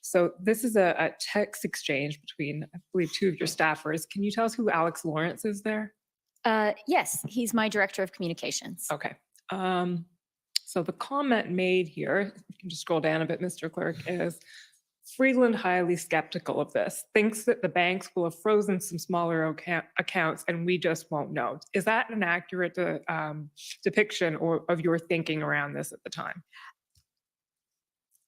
So this is a text exchange between, I believe, two of your staffers. Can you tell us who Alex Lawrence is there? Yes, he's my director of communications. Okay. So the comment made here, you can just scroll down a bit, Mr. Clerk, is Freeland highly skeptical of this, thinks that the banks will have frozen some smaller accounts and we just won't know. Is that an accurate depiction of your thinking around this at the time?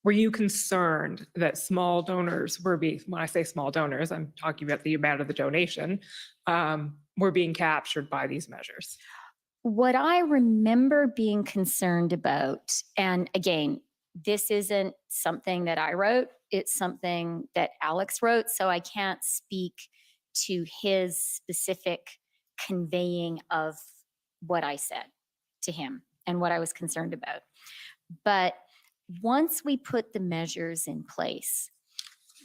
Were you concerned that small donors when I say small donors, I'm talking about the amount of the donation, were being captured by these measures? What I remember being concerned about, and again, this isn't something that I wrote, it's something that Alex wrote, so I can't speak to his specific conveying of what I said to him and what I was concerned about. But once we put the measures in place,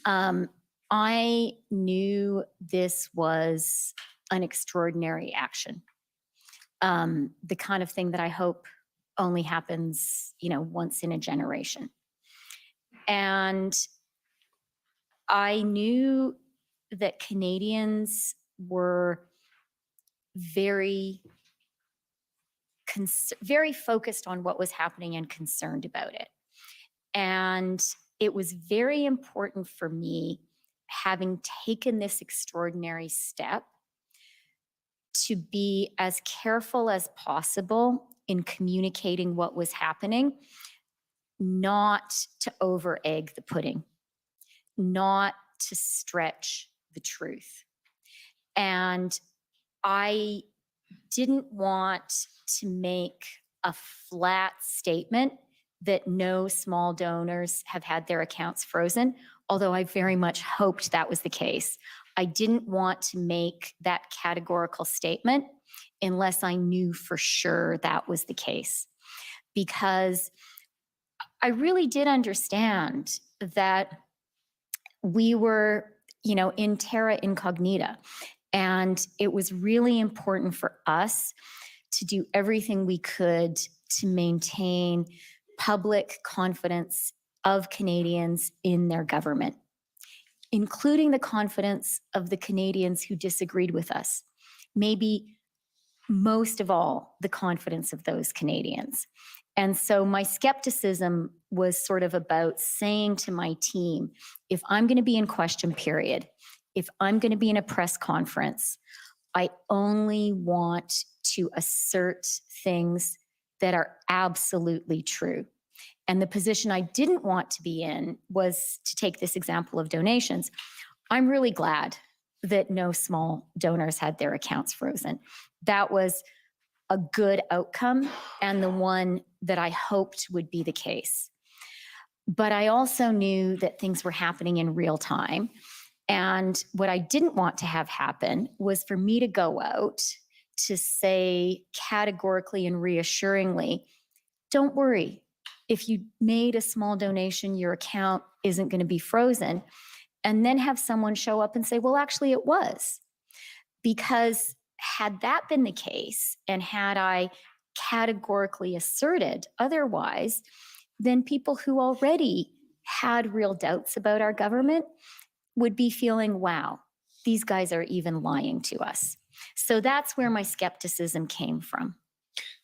I knew this was an extraordinary action. The kind of thing that I hope only happens, once in a generation. And I knew that Canadians were very focused on what was happening and concerned about it. And it was very important for me, having taken this extraordinary step, to be as careful as possible in communicating what was happening, not to over egg the pudding, not to stretch the truth. And I didn't want to make a flat statement that no small donors have had their accounts frozen, although I very much hoped that was the case. I didn't want to make that categorical statement unless I knew for sure that was the case, because I really did understand that we were, in terra incognita, and it was really important for us to do everything we could to maintain public confidence of Canadians in their government, including the confidence of the Canadians who disagreed with us. Maybe most of all, the confidence of those Canadians. And so my skepticism was sort of about saying to my team, if I'm going to be in question period, if I'm going to be in a press conference, I only want to assert things that are absolutely true. And the position I didn't want to be in was to take this example of donations. I'm really glad that no small donors had their accounts frozen. That was a good outcome and the one that I hoped would be the case. But I also knew that things were happening in real time. And what I didn't want to have happen was for me to go out to say categorically and reassuringly, don't worry, if you made a small donation, your account isn't going to be frozen. And then have someone show up and say, well, actually it was. Because had that been the case, and had I categorically asserted otherwise, then people who already had real doubts about our government would be feeling, wow, these guys are even lying to us. So that's where my skepticism came from.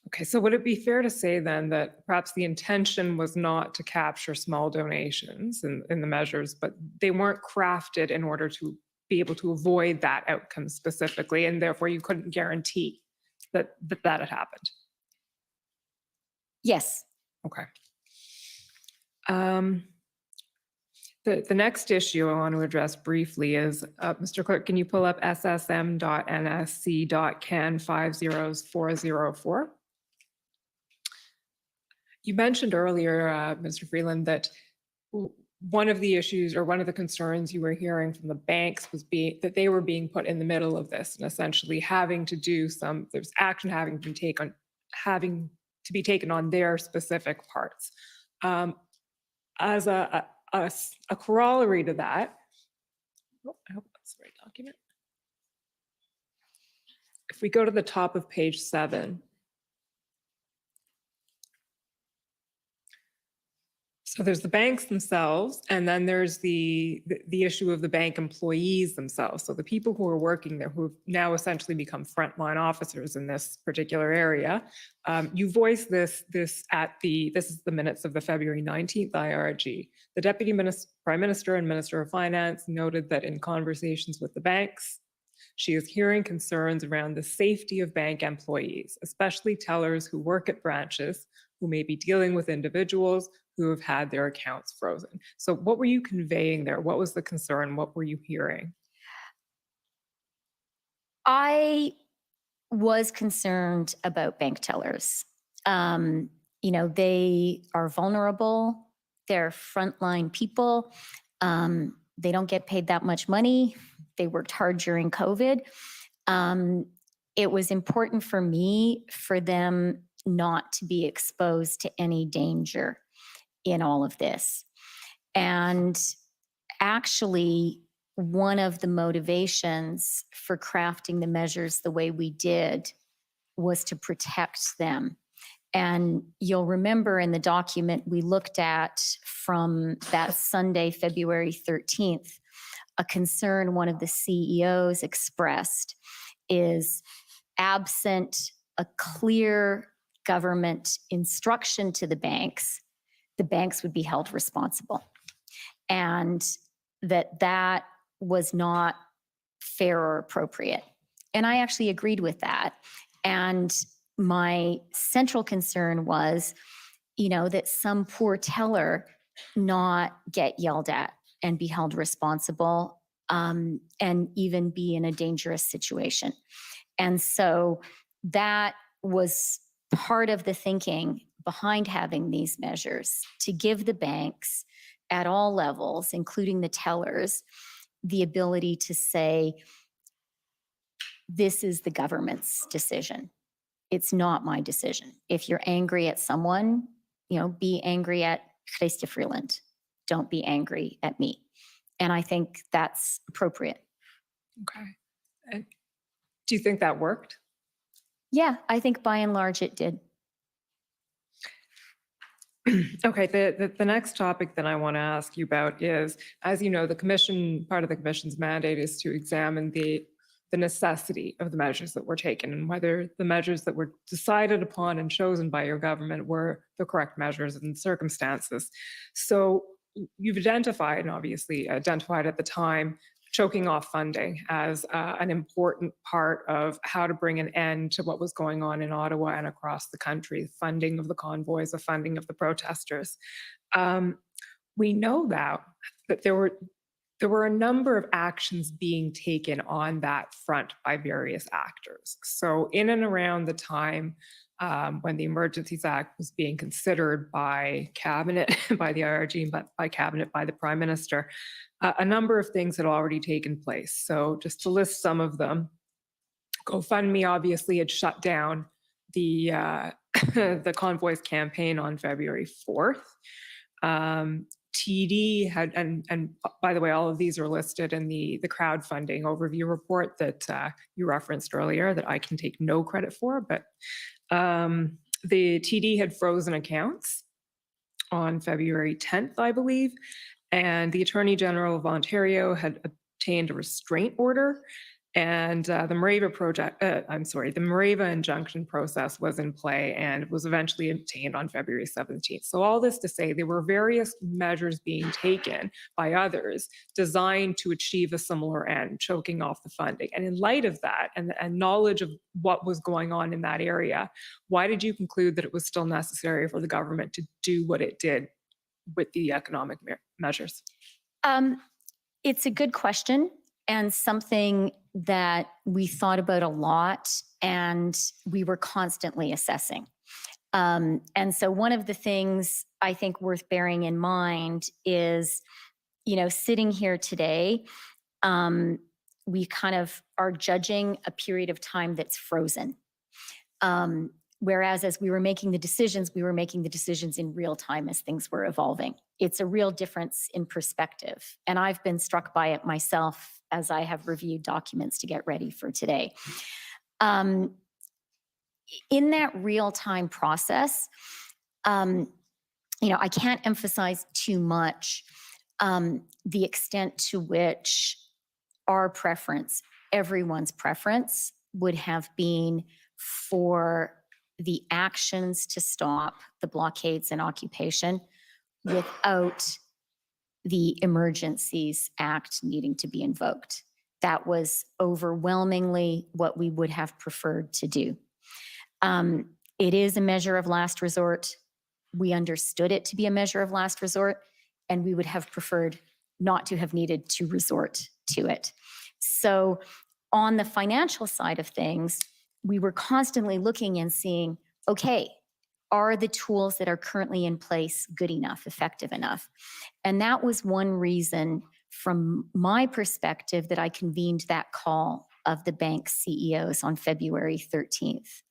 Okay, so would it be fair to say then that perhaps the intention was not to capture small donations in the measures, but they weren't crafted in order to be able to avoid that outcome specifically, and therefore you couldn't guarantee that had happened? Yes. Okay. The next issue I want to address briefly is, Mr. Clerk, can you pull up ssm.nsc.can 50404? You mentioned earlier, Mr. Freeland, that one of the issues or one of the concerns you were hearing from the banks was that they were being put in the middle of this and essentially having to do there's action having to be taken on their specific parts. As a corollary to that, I hope that's the right document. If we go to the top of page 7, so there's the banks themselves, and then there's the issue of the bank employees themselves. So the people who are working there, who have now essentially become frontline officers in this particular area. You voiced this is the minutes of the February 19th IRG. The Deputy Prime Minister and Minister of Finance noted that in conversations with the banks, she is hearing concerns around the safety of bank employees, especially tellers who work at branches, who may be dealing with individuals who have had their accounts frozen. So what were you conveying there? What was the concern? What were you hearing? I was concerned about bank tellers. They are vulnerable. They're frontline people. They don't get paid that much money. They worked hard during COVID. It was important for me for them not to be exposed to any danger in all of this. And actually, one of the motivations for crafting the measures the way we did was to protect them. And you'll remember in the document we looked at from that Sunday, February 13th, a concern one of the CEOs expressed is absent a clear government instruction to the banks would be held responsible. And that was not fair or appropriate. And I actually agreed with that. And my central concern was, that some poor teller not get yelled at and be held responsible, and even be in a dangerous situation. And so that was part of the thinking behind having these measures, to give the banks at all levels, including the tellers, the ability to say, this is the government's decision. It's not my decision. If you're angry at someone, be angry at Chrystia Freeland. Don't be angry at me. And I think that's appropriate. Okay. And do you think that worked? Yeah, I think by and large it did. Okay, the next topic that I want to ask you about is, as you know, part of the commission's mandate is to examine the necessity of the measures that were taken and whether the measures that were decided upon and chosen by your government were the correct measures in circumstances. So you've identified, and obviously identified at the time, choking off funding as an important part of how to bring an end to what was going on in Ottawa and across the country, funding of the convoys, the funding of the protesters. We know that there were a number of actions being taken on that front by various actors. So in and around the time when the Emergencies Act was being considered by Cabinet, by the IRG, but by Cabinet, by the Prime Minister, a number of things had already taken place. So just to list some of them, GoFundMe obviously had shut down the the convoys campaign on February 4th. TD had, and by the way, all of these are listed in the crowdfunding overview report that you referenced earlier that I can take no credit for, but the TD had frozen accounts on February 10th, I believe, and the Attorney General of Ontario had obtained a restraint order And the Morava the Morava injunction process was in play and was eventually obtained on February 17th. So all this to say, there were various measures being taken by others designed to achieve a similar end, choking off the funding. And in light of that and knowledge of what was going on in that area, why did you conclude that it was still necessary for the government to do what it did with the economic measures? It's a good question and something that we thought about a lot and we were constantly assessing. And so one of the things I think worth bearing in mind is, sitting here today, we kind of are judging a period of time that's frozen. Whereas as we were making the decisions in real time as things were evolving. It's a real difference in perspective. And I've been struck by it myself as I have reviewed documents to get ready for today. In that real-time process, I can't emphasize too much the extent to which our preference, everyone's preference, would have been for the actions to stop the blockades and occupation without the Emergencies Act needing to be invoked. That was overwhelmingly what we would have preferred to do. It is a measure of last resort. We understood it to be a measure of last resort, and we would have preferred not to have needed to resort to it. So on the financial side of things, we were constantly looking and seeing, okay, are the tools that are currently in place good enough, effective enough? And that was one reason from my perspective that I convened that call of the bank CEOs on February 13th.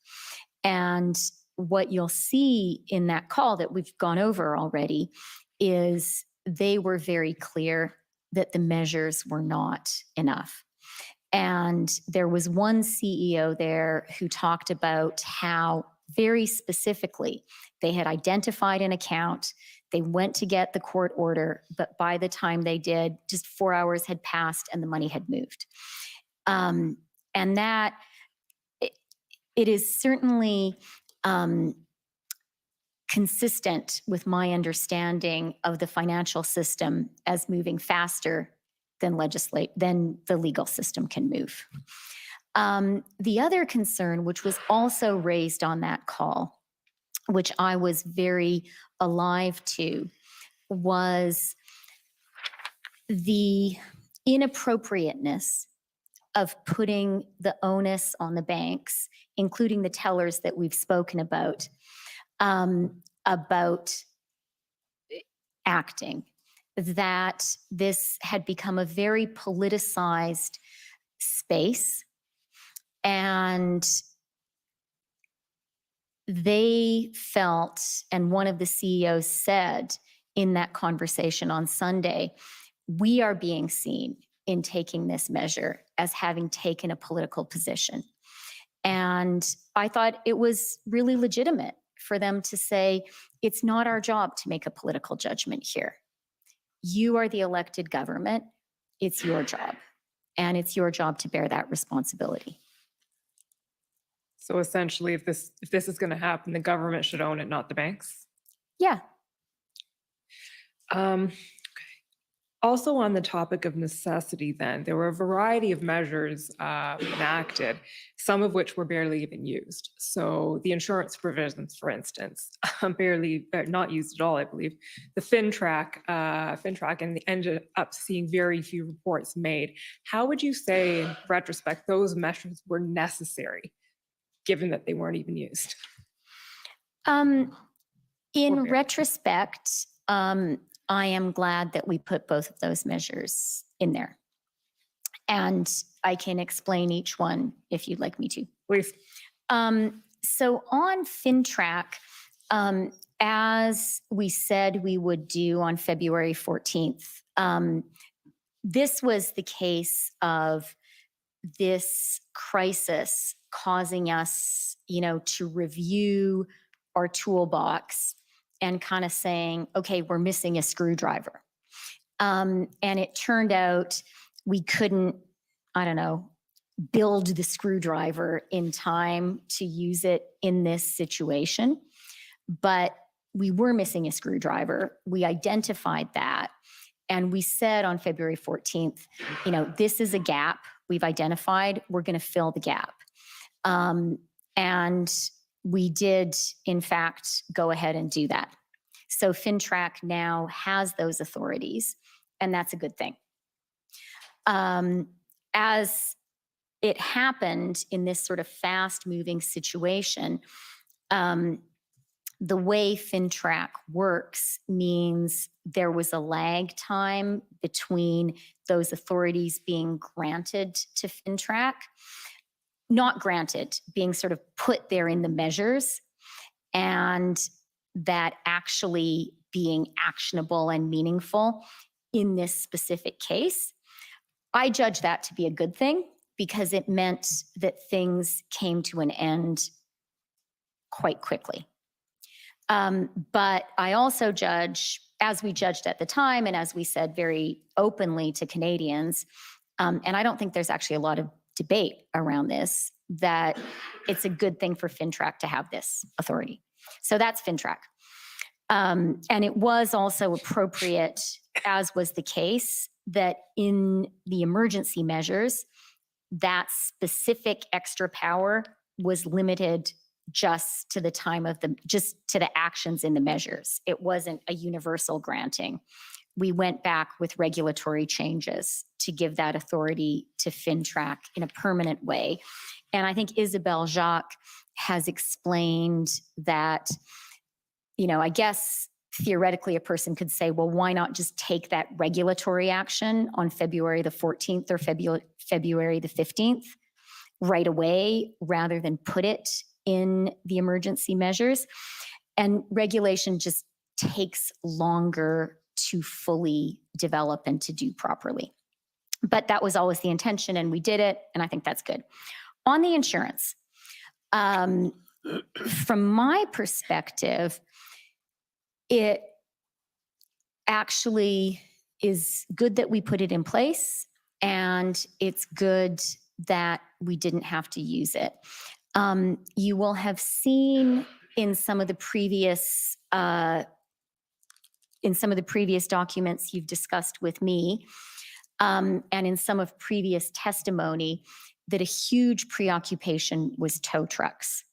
And what you'll see in that call that we've gone over already is they were very clear that the measures were not enough. And there was one CEO there who talked about how very specifically they had identified an account, they went to get the court order, but by the time they did, just 4 hours had passed and the money had moved. And that it is certainly consistent with my understanding of the financial system as moving faster than the legal system can move. The other concern, which was also raised on that call, which I was very alive to, was the inappropriateness of putting the onus on the banks, including the tellers that we've spoken about acting, that this had become a very politicized space. And they felt, and one of the CEOs said in that conversation on Sunday, we are being seen in taking this measure as having taken a political position. And I thought it was really legitimate for them to say, it's not our job to make a political judgment here. You are the elected government. It's your job. And it's your job to bear that responsibility. So essentially, if this is going to happen, the government should own it, not the banks? Yeah. Also on the topic of necessity then, there were a variety of measures enacted, some of which were barely even used. So the insurance provisions, for instance, barely, not used at all, I believe. The FinTrack, and they ended up seeing very few reports made. How would you say, in retrospect, those measures were necessary, given that they weren't even used? In Okay. retrospect, I am glad that we put both of those measures in there. And I can explain each one if you'd like me to. Please. So on FinTrack, as we said we would do on February 14th, this was the case of this crisis causing us, to review our toolbox and kind of saying, okay, we're missing a screwdriver. And it turned out we couldn't, build the screwdriver in time to use it in this situation. But we were missing a screwdriver. We identified that. And we said on February 14th, this is a gap we've identified. We're going to fill the gap. And we did, in fact, go ahead and do that. So FINTRAC now has those authorities, and that's a good thing. As it happened in this sort of fast-moving situation, the way FINTRAC works means there was a lag time between those authorities being granted to FINTRAC, not granted, being sort of put there in the measures, and that actually being actionable and meaningful in this specific case. I judge that to be a good thing because it meant that things came to an end quite quickly. But I also judge, as we judged at the time and as we said very openly to Canadians, and I don't think there's actually a lot of debate around this, that it's a good thing for FINTRAC to have this authority. So that's FINTRAC. And it was also appropriate, as was the case, that in the emergency measures, that specific extra power was limited just to the time of just to the actions in the measures. It wasn't a universal granting. We went back with regulatory changes to give that authority to FINTRAC in a permanent way. And I think Isabelle Jacques has explained that, I guess theoretically a person could say, well, why not just take that regulatory action on February the 14th or February the 15th right away rather than put it in the emergency measures? And regulation just takes longer to fully develop and to do properly. But that was always the intention, and we did it, and I think that's good. On the insurance, from my perspective, it actually is good that we put it in place, and it's good that we didn't have to use it. You will have seen in some of the previous documents you've discussed with me, and in some of previous testimony, that a huge preoccupation was tow trucks.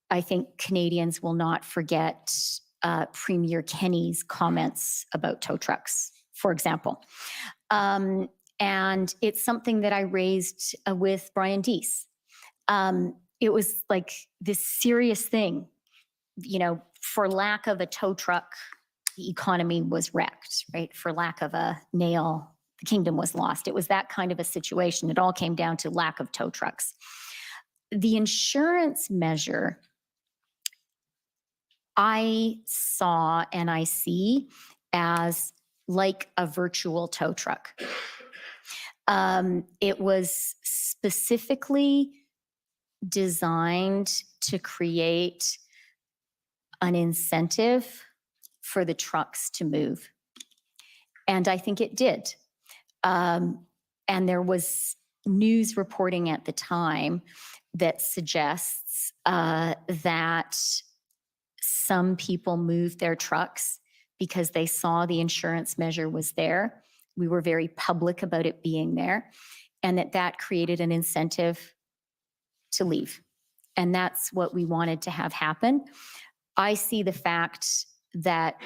I think Canadians will not forget Premier Kenney's comments about tow trucks, for example. And it's something that I raised with Brian Deese. It was like this serious thing, for lack of a tow truck, the economy was wrecked, right? For lack of a nail, the kingdom was lost. It was that kind of a situation. It all came down to lack of tow trucks. The insurance measure, I saw and I see as like a virtual tow truck. It was specifically designed to create an incentive for the trucks to move. And I think it did. And there was news reporting at the time that suggests that some people moved their trucks because they saw the insurance measure was there. We were very public about it being there, and that created an incentive to leave. And that's what we wanted to have happen. I see the fact that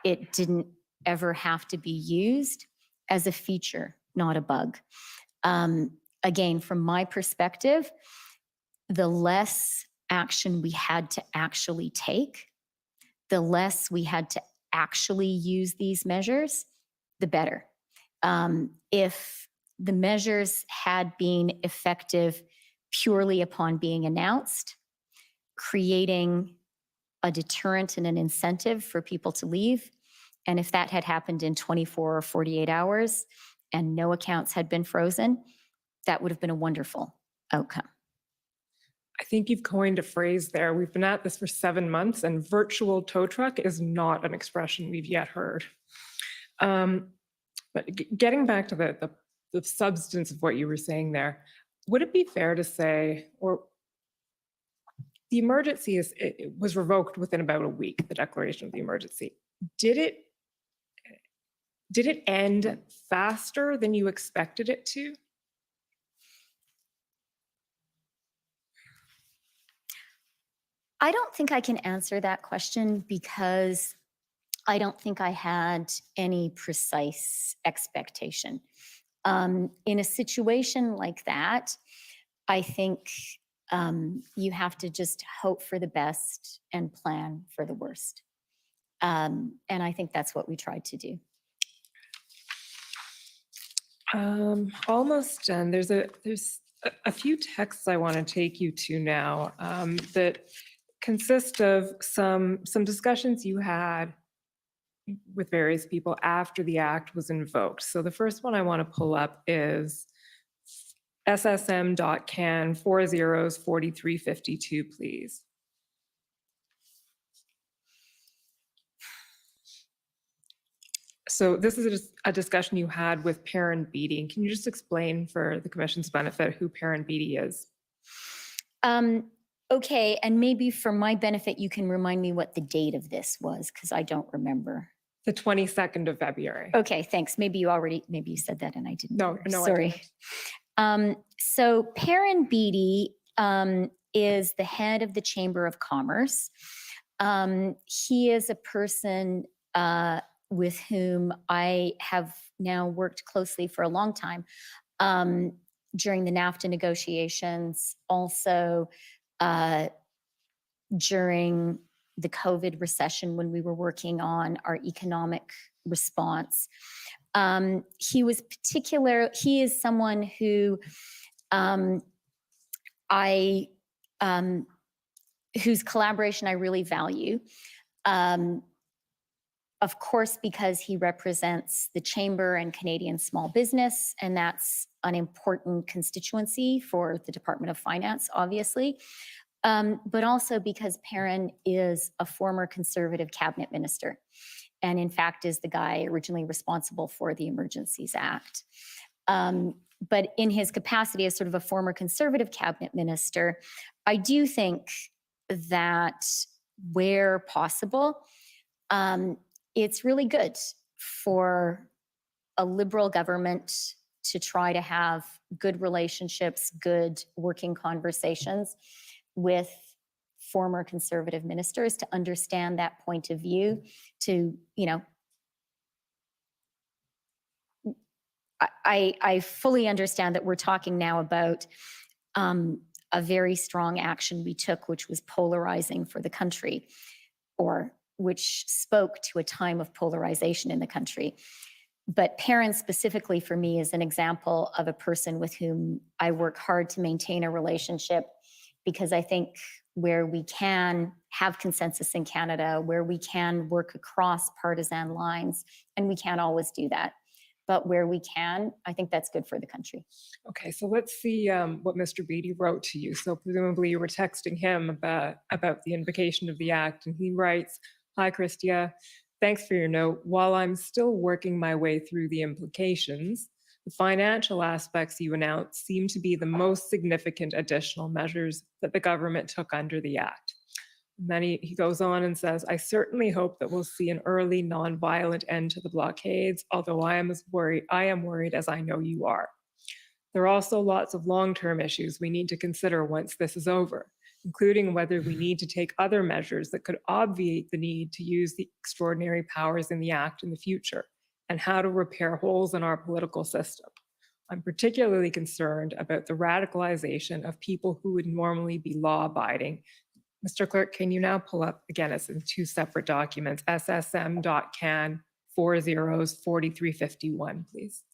it didn't ever have to be used as a feature, not a bug. Again, from my perspective, the less action we had to actually take, the less we had to actually use these measures, the better. If the measures had been effective purely upon being announced, creating a deterrent and an incentive for people to leave, and if that had happened in 24 or 48 hours and no accounts had been frozen, that would have been a wonderful outcome. I think you've coined a phrase there. We've been at this for 7 months, and virtual tow truck is not an expression we've yet heard. But getting back to the the substance of what you were saying there. Would it be fair to say, or the emergency it was revoked within about a week, the declaration of the emergency. Did it end faster than you expected it to? I don't think I can answer that question because I don't think I had any precise expectation. In a situation like that, I think you have to just hope for the best and plan for the worst. And I think that's what we tried to do. Almost done. There's a few texts I want to take you to now that consist of some discussions you had with various people after the act was invoked. So the first one I want to pull up is SSM.can 404352, please. So this is a discussion you had with Perrin Beatty. Can you just explain for the commission's benefit who Perrin Beatty is? Okay, and maybe for my benefit, you can remind me what the date of this was, because I don't remember. The 22nd of February. Okay, thanks. Maybe you said that and I didn't. No, hear. no, Sorry. So Perrin Beatty is the head of the Chamber of Commerce. He is a person with whom I have now worked closely for a long time during the NAFTA negotiations, also during the COVID recession when we were working on our economic response. He is someone who whose collaboration I really value. Of course, because he represents the Chamber and Canadian small business, and that's an important constituency for the Department of Finance, obviously. But also because Perrin is a former Conservative cabinet minister, and in fact is the guy originally responsible for the Emergencies Act. But in his capacity as sort of a former Conservative cabinet minister, I do think that where possible, it's really good for a Liberal government to try to have good relationships, good working conversations with former Conservative ministers, to understand that point of view, to, I fully understand that we're talking now about a very strong action we took, which was polarizing for the country, or which spoke to a time of polarization in the country. But Perrin specifically for me is an example of a person with whom I work hard to maintain a relationship, because I think where we can have consensus in Canada, where we can work across partisan lines, and we can't always do that, but where we can, I think that's good for the country. Okay, so let's see what Mr. Beatty wrote to you. So presumably you were texting him about the invocation of the act, and he writes, "Hi, Christia. Thanks for your note. While I'm still working my way through the implications, the financial aspects you announced seem to be the most significant additional measures that the government took under the act." And then he goes on and says, "I certainly hope that we'll see an early non-violent end to the blockades, although I am worried as I know you are. There are also lots of long-term issues we need to consider once this is over, including whether we need to take other measures that could obviate the need to use the extraordinary powers in the act in the future, and how to repair holes in our political system. I'm particularly concerned about the radicalization of people who would normally be law-abiding." Mr. Clerk, can you now pull up, again, it's in two separate documents, SSM.can 404351, please.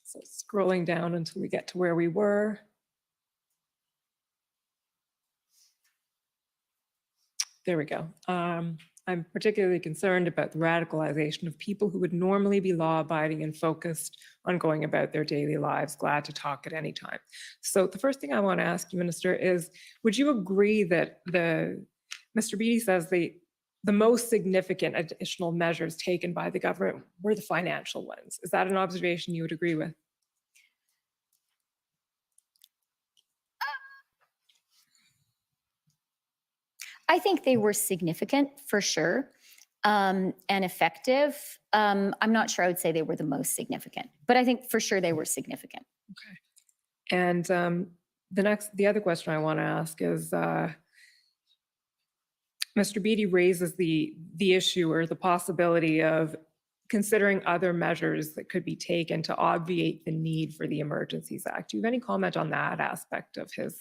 So scrolling down until we get to where we were. There we go. I'm particularly concerned about the radicalization of people who would normally be law-abiding and focused on going about their daily lives, glad to talk at any time. So the first thing I want to ask you, Minister, is would you agree that Mr. Beatty says the most significant additional measures taken by the government were the financial ones. Is that an observation you would agree with? I think they were significant for sure, and effective. I'm not sure I would say they were the most significant, but I think for sure they were significant. And the other question I want to ask is, Mr. Beattie raises the issue or the possibility of considering other measures that could be taken to obviate the need for the Emergencies Act. Do you have any comment on that aspect of his?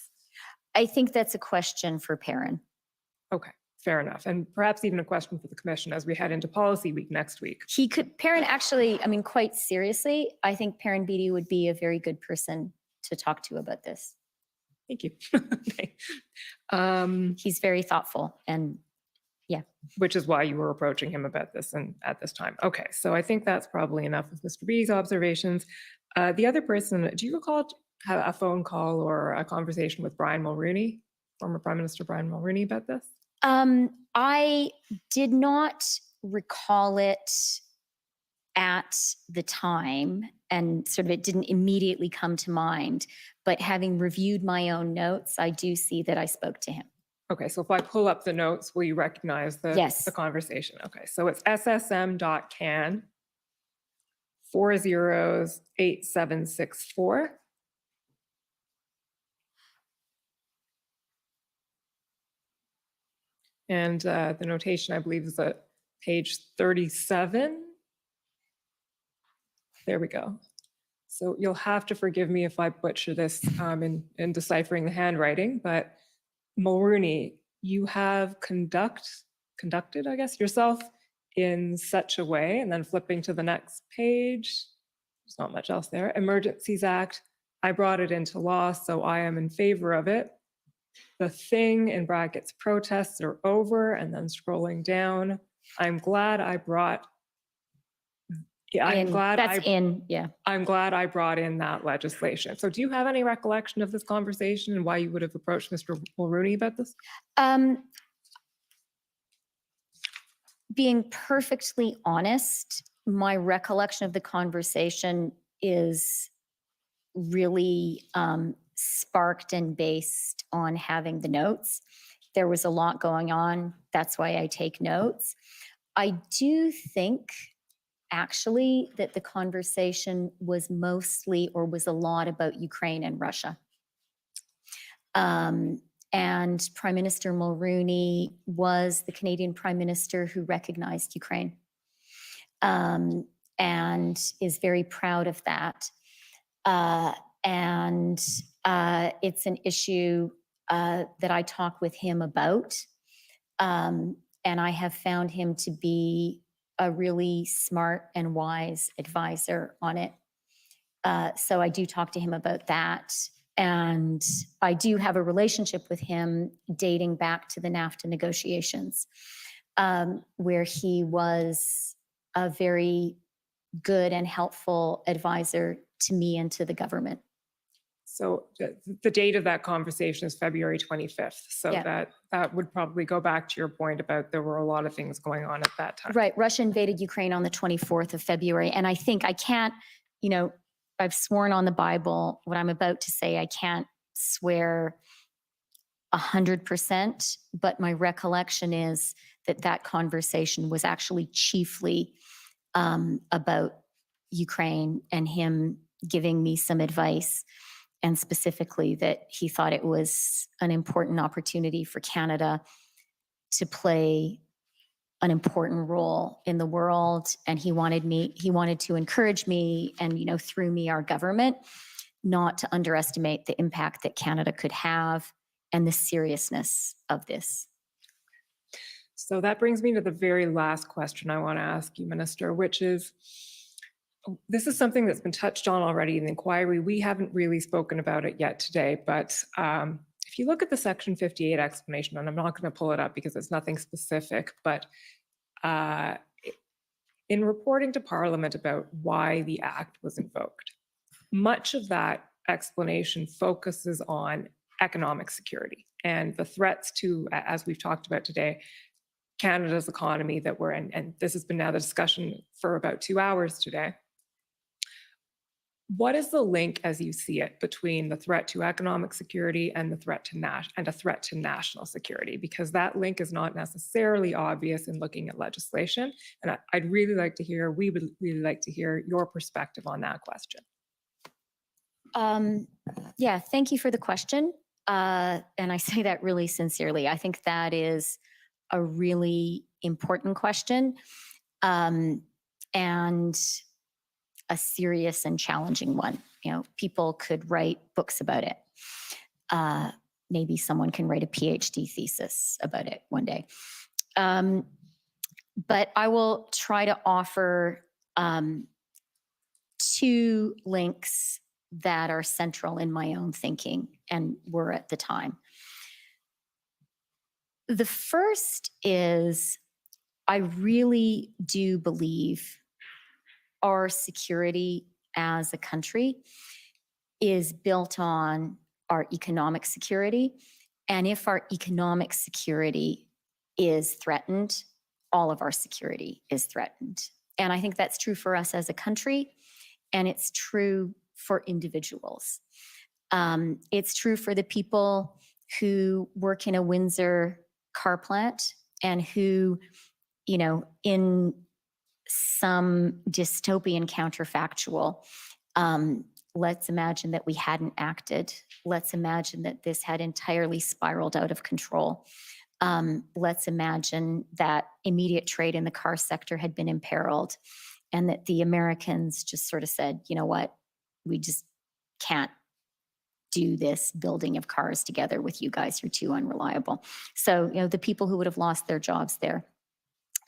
I think that's a question for Perrin. Okay, fair enough. And perhaps even a question for the commission as we head into policy week next week. He could, Perrin actually, I mean, quite seriously, I think Perrin Beattie would be a very good person to talk to about this. Thank you. Okay. He's very thoughtful and Which is why you were approaching him about this and at this time. Okay, so I think that's probably enough of Mr. Beattie's observations. The other person, do you recall a phone call or a conversation with Brian Mulroney, former Prime Minister Brian Mulroney, about this? I did not recall it at the time, and sort of it didn't immediately come to mind, but having reviewed my own notes, I do see that I spoke to him. Okay, so if I pull up the notes, will you recognize Yes. the conversation? Okay, so it's ssm.can 408764. And the notation, I believe, is at page 37. There we go. So you'll have to forgive me if I butcher this in deciphering the handwriting, but Mulroney, you have conducted, I guess, yourself in such a way, and then flipping to the next page, there's not much else there. Emergencies Act, I brought it into law, so I am in favor of it. The thing in brackets protests are over, and then scrolling down, I'm glad I brought, yeah, I'm glad I brought in that legislation. So do you have any recollection of this conversation and why you would have approached Mr. Mulroney about this? Being perfectly honest, my recollection of the conversation is really sparked and based on having the notes. There was a lot going on. That's why I take notes. I do think actually that the conversation was mostly or was a lot about Ukraine and Russia. And Prime Minister Mulroney was the Canadian Prime Minister who recognized Ukraine and is very proud of that. And it's an issue that I talk with him about. And I have found him to be a really smart and wise advisor on it. So I do talk to him about that. And I do have a relationship with him dating back to the NAFTA negotiations, where he was a very good and helpful advisor to me and to the government. So the date of that conversation is February 25th. So Yeah. that would probably go back to your point about there were a lot of things going on at that time. Right. Russia invaded Ukraine on the 24th of February. And I think I can't, I've sworn on the Bible what I'm about to say. I can't swear 100%, but my recollection is that conversation was actually chiefly about Ukraine and him giving me some advice, and specifically that he thought it was an important opportunity for Canada to play an important role in the world. And he wanted to encourage me and, through me, our government, not to underestimate the impact that Canada could have and the seriousness of this. So that brings me to the very last question I want to ask you, Minister, which is, this is something that's been touched on already in the inquiry. We haven't really spoken about it yet today, but if you look at the Section 58 explanation, and I'm not going to pull it up because it's nothing specific, but in reporting to Parliament about why the Act was invoked, much of that explanation focuses on economic security and the threats to, as we've talked about today, Canada's economy that we're in, and this has been now the discussion for about 2 hours today. What is the link, as you see it, between the threat to economic security and the threat to a threat to national security? Because that link is not necessarily obvious in looking at legislation. And I'd really like to hear, we would really like to hear your perspective on that question. Yeah, thank you for the question. And I say that really sincerely. I think that is a really important question, and a serious and challenging one. You know, people could write books about it. Maybe someone can write a PhD thesis about it one day. But I will try to offer two links that are central in my own thinking and were at the time. The first is, I really do believe our security as a country is built on our economic security. And if our economic security is threatened, all of our security is threatened. And I think that's true for us as a country, and it's true for individuals. It's true for the people who work in a Windsor car plant and who, you know, in some dystopian counterfactual, let's imagine that we hadn't acted. Let's imagine that this had entirely spiraled out of control. Let's imagine that immediate trade in the car sector had been imperiled and that the Americans just sort of said, you know what, we just can't do this building of cars together with you guys. You're too unreliable. So, you know, the people who would have lost their jobs there,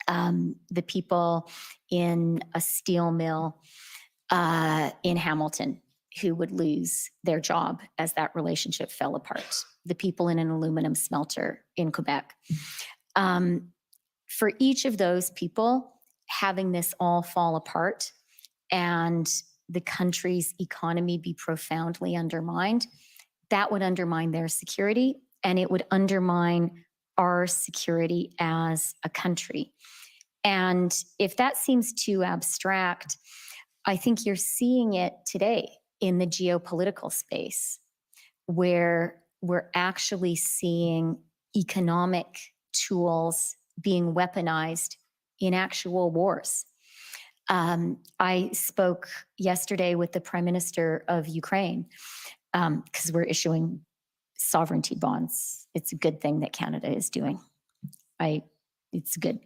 the people in a steel mill in Hamilton who would lose their job as that relationship fell apart, the people in an aluminum smelter in Quebec. For each of those people, having this all fall apart and the country's economy be profoundly undermined, that would undermine their security, and it would undermine our security as a country. And if that seems too abstract, I think you're seeing it today in the geopolitical space, where we're actually seeing economic tools being weaponized in actual wars. I spoke yesterday with the Prime Minister of Ukraine, because we're issuing sovereignty bonds. It's a good thing that Canada is doing. It's good.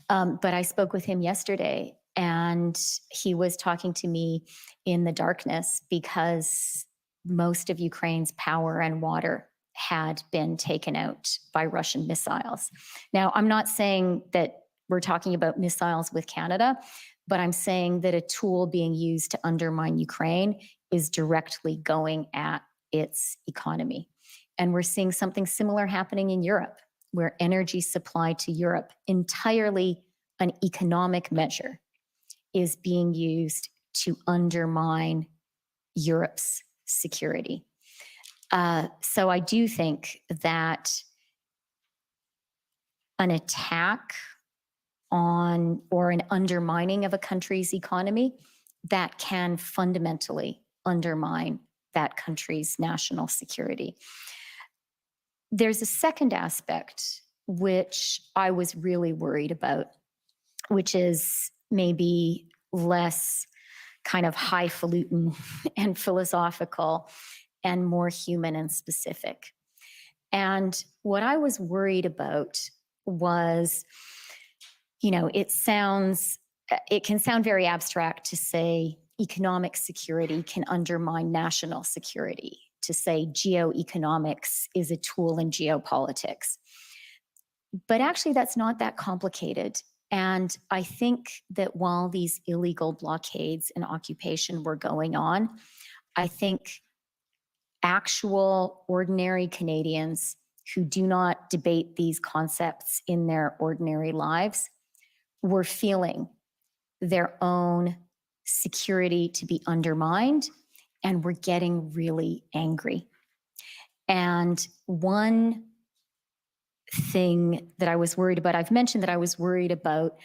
But I spoke with him yesterday, and he was talking to me in the darkness because most of Ukraine's power and water had been taken out by Russian missiles. Now, I'm not saying that we're talking about missiles with Canada, but I'm saying that a tool being used to undermine Ukraine is directly going at its economy. And we're seeing something similar happening in Europe, where energy supply to Europe, entirely an economic measure, is being used to undermine Europe's security. So I do think that an attack on or an undermining of a country's economy, that can fundamentally undermine that country's national security. There's a second aspect which I was really worried about, which is maybe less kind of highfalutin and philosophical and more human and specific. And what I was worried about was, you know, it can sound very abstract to say economic security can undermine national security, to say geoeconomics is a tool in geopolitics. But actually, that's not that complicated. And I think that while these illegal blockades and occupation were going on, I think actual ordinary Canadians who do not debate these concepts in their ordinary lives were feeling their own security to be undermined, and were getting really angry. And one thing that I was worried about. I've mentioned that I was worried about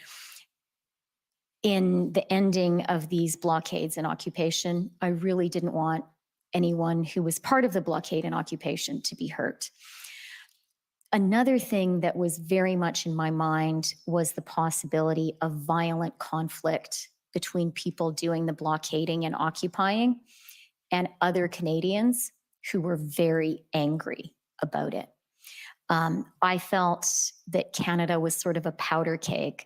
in the ending of these blockades and occupation. I really didn't want anyone who was part of the blockade and occupation to be hurt. Another thing that was very much in my mind was the possibility of violent conflict between people doing the blockading and occupying and other Canadians who were very angry about it. I felt that Canada was sort of a powder keg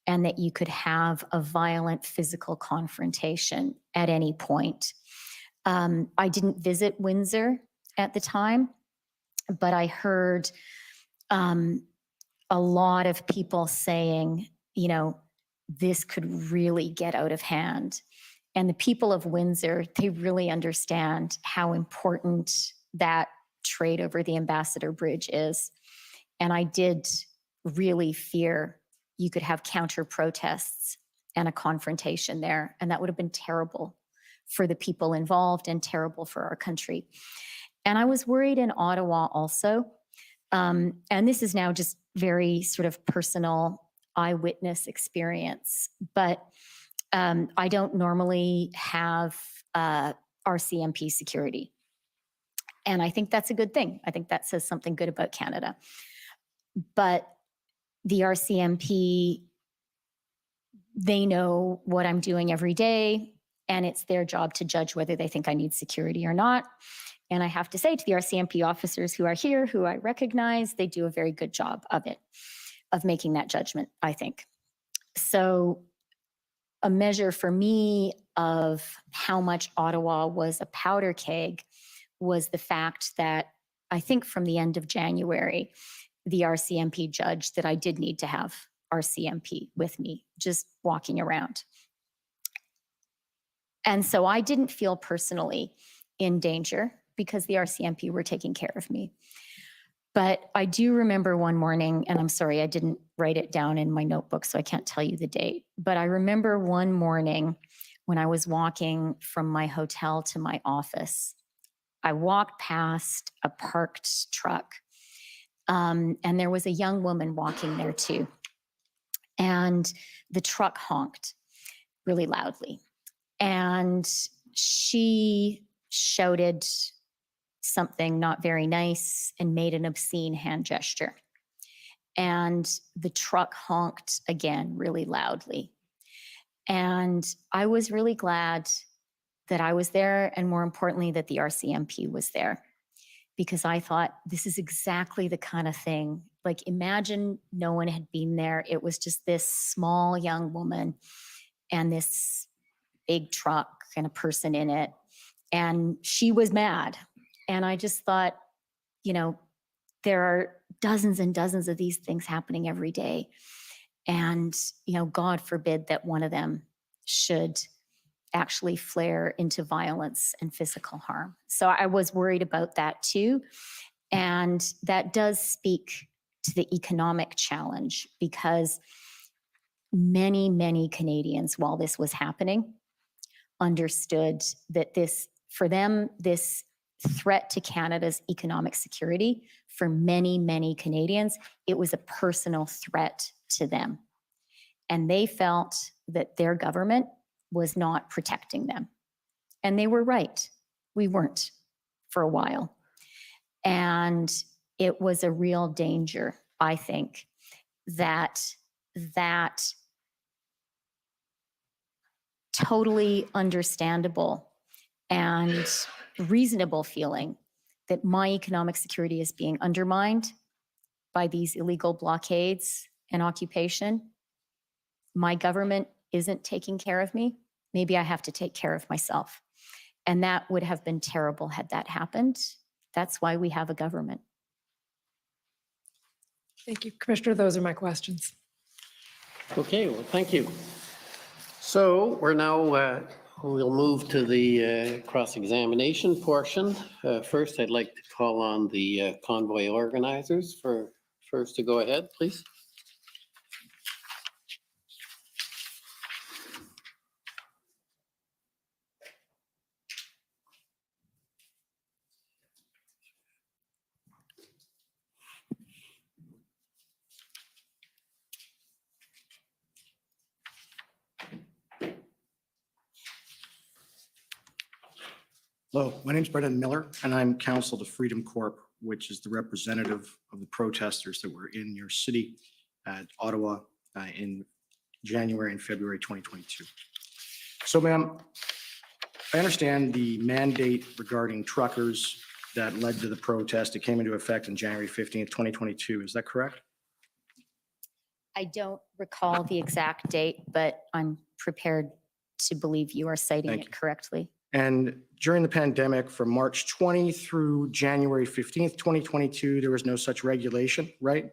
and that you could have a violent physical confrontation at any point. I didn't visit Windsor at the time, but I heard a lot of people saying, you know, this could really get out of hand. And the people of Windsor, they really understand how important that trade over the Ambassador Bridge is. And I did really fear you could have counter protests and a confrontation there. And that would have been terrible for the people involved and terrible for our country. And I was worried in Ottawa also. And this is now just very sort of personal eyewitness experience, but I don't normally have RCMP security. And I think that's a good thing. I think that says something good about Canada. But the RCMP, they know what I'm doing every day, and it's their job to judge whether they think I need security or not. And I have to say to the RCMP officers who are here, who I recognize, they do a very good job of it, of making that judgment, I think. So a measure for me of how much Ottawa was a powder keg was the fact that I think from the end of January, the RCMP judged that I did need to have RCMP with me, just walking around. And so I didn't feel personally in danger because the RCMP were taking care of me. But I do remember one morning, and I'm sorry, I didn't write it down in my notebook, so I can't tell you the date. But I remember one morning when I was walking from my hotel to my office, I walked past a parked truck, and there was a young woman walking there too. And the truck honked really loudly. And she shouted something not very nice and made an obscene hand gesture. And the truck honked again really loudly. And I was really glad that I was there, and more importantly, that the RCMP was there, because I thought this is exactly the kind of thing. Like, imagine no one had been there. It was just this small young woman and this big truck and a person in it. And she was mad. And I just thought, you know, there are dozens and dozens of these things happening every day. And, you know, God forbid that one of them should actually flare into violence and physical harm. So I was worried about that too. And that does speak to the economic challenge, because many, many Canadians, while this was happening, understood that this, for them, this threat to Canada's economic security, for many, many Canadians, it was a personal threat to them. And they felt that their government was not protecting them. And they were right. We weren't for a while. And it was a real danger, I think, that totally understandable and reasonable feeling that my economic security is being undermined by these illegal blockades and occupation. My government isn't taking care of me. Maybe I have to take care of myself. And that would have been terrible had that happened. That's why we have a government. Thank you, Commissioner. Those are my questions. Okay, well, thank you. So we're now, we'll move to the cross-examination portion. First, I'd like to call on the convoy organizers for first to go ahead, please. Hello, my name is Brendan Miller, and I'm counsel to Freedom Corp, which is the representative of the protesters that were in your city at Ottawa in January and February 2022. So, ma'am, I understand the mandate regarding truckers that led to the protest. It came into effect on January 15th, 2022. Is that correct? I don't recall the exact date, but I'm prepared to believe you are citing Thank it you. correctly. And during the pandemic, from March 20 through January 15th, 2022, there was no such regulation, right?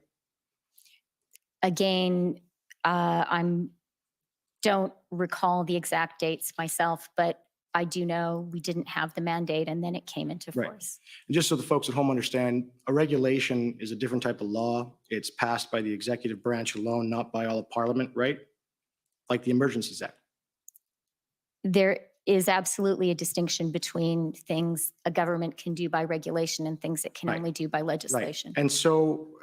Again, don't recall the exact dates myself, but I do know we didn't have the mandate and then it came into Right. force. And just so the folks at home understand, a regulation is a different type of law. It's passed by the executive branch alone, not by all of Parliament, right? Like the Emergencies Act. There is absolutely a distinction between things a government can do by regulation and things it can Right. only do by Right. legislation. And so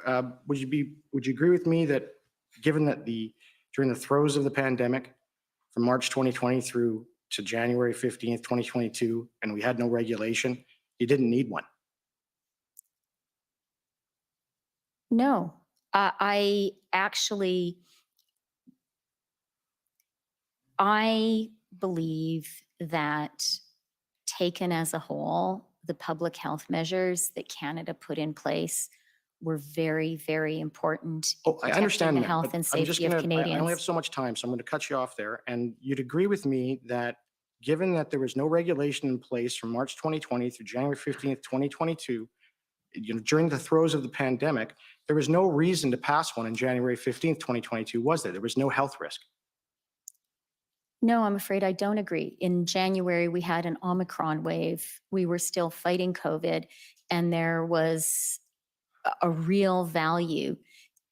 would you agree with me that given that during the throes of the pandemic, from March 2020 through to January 15th, 2022, and we had no regulation, you didn't need one? No, I believe that taken as a whole, the public health measures that Canada put in place were very, very important. in Oh, I protecting understand the that, health but and I'm just safety of gonna, I only have Canadians. so much time, so I'm going to cut you off there. And you'd agree with me that given that there was no regulation in place from March 2020 through January 15th, 2022, during the throes of the pandemic, there was no reason to pass one on January 15th, 2022, was there? There was no health risk. No, I'm afraid I don't agree. In January, we had an Omicron wave. We were still fighting COVID, and there was a real value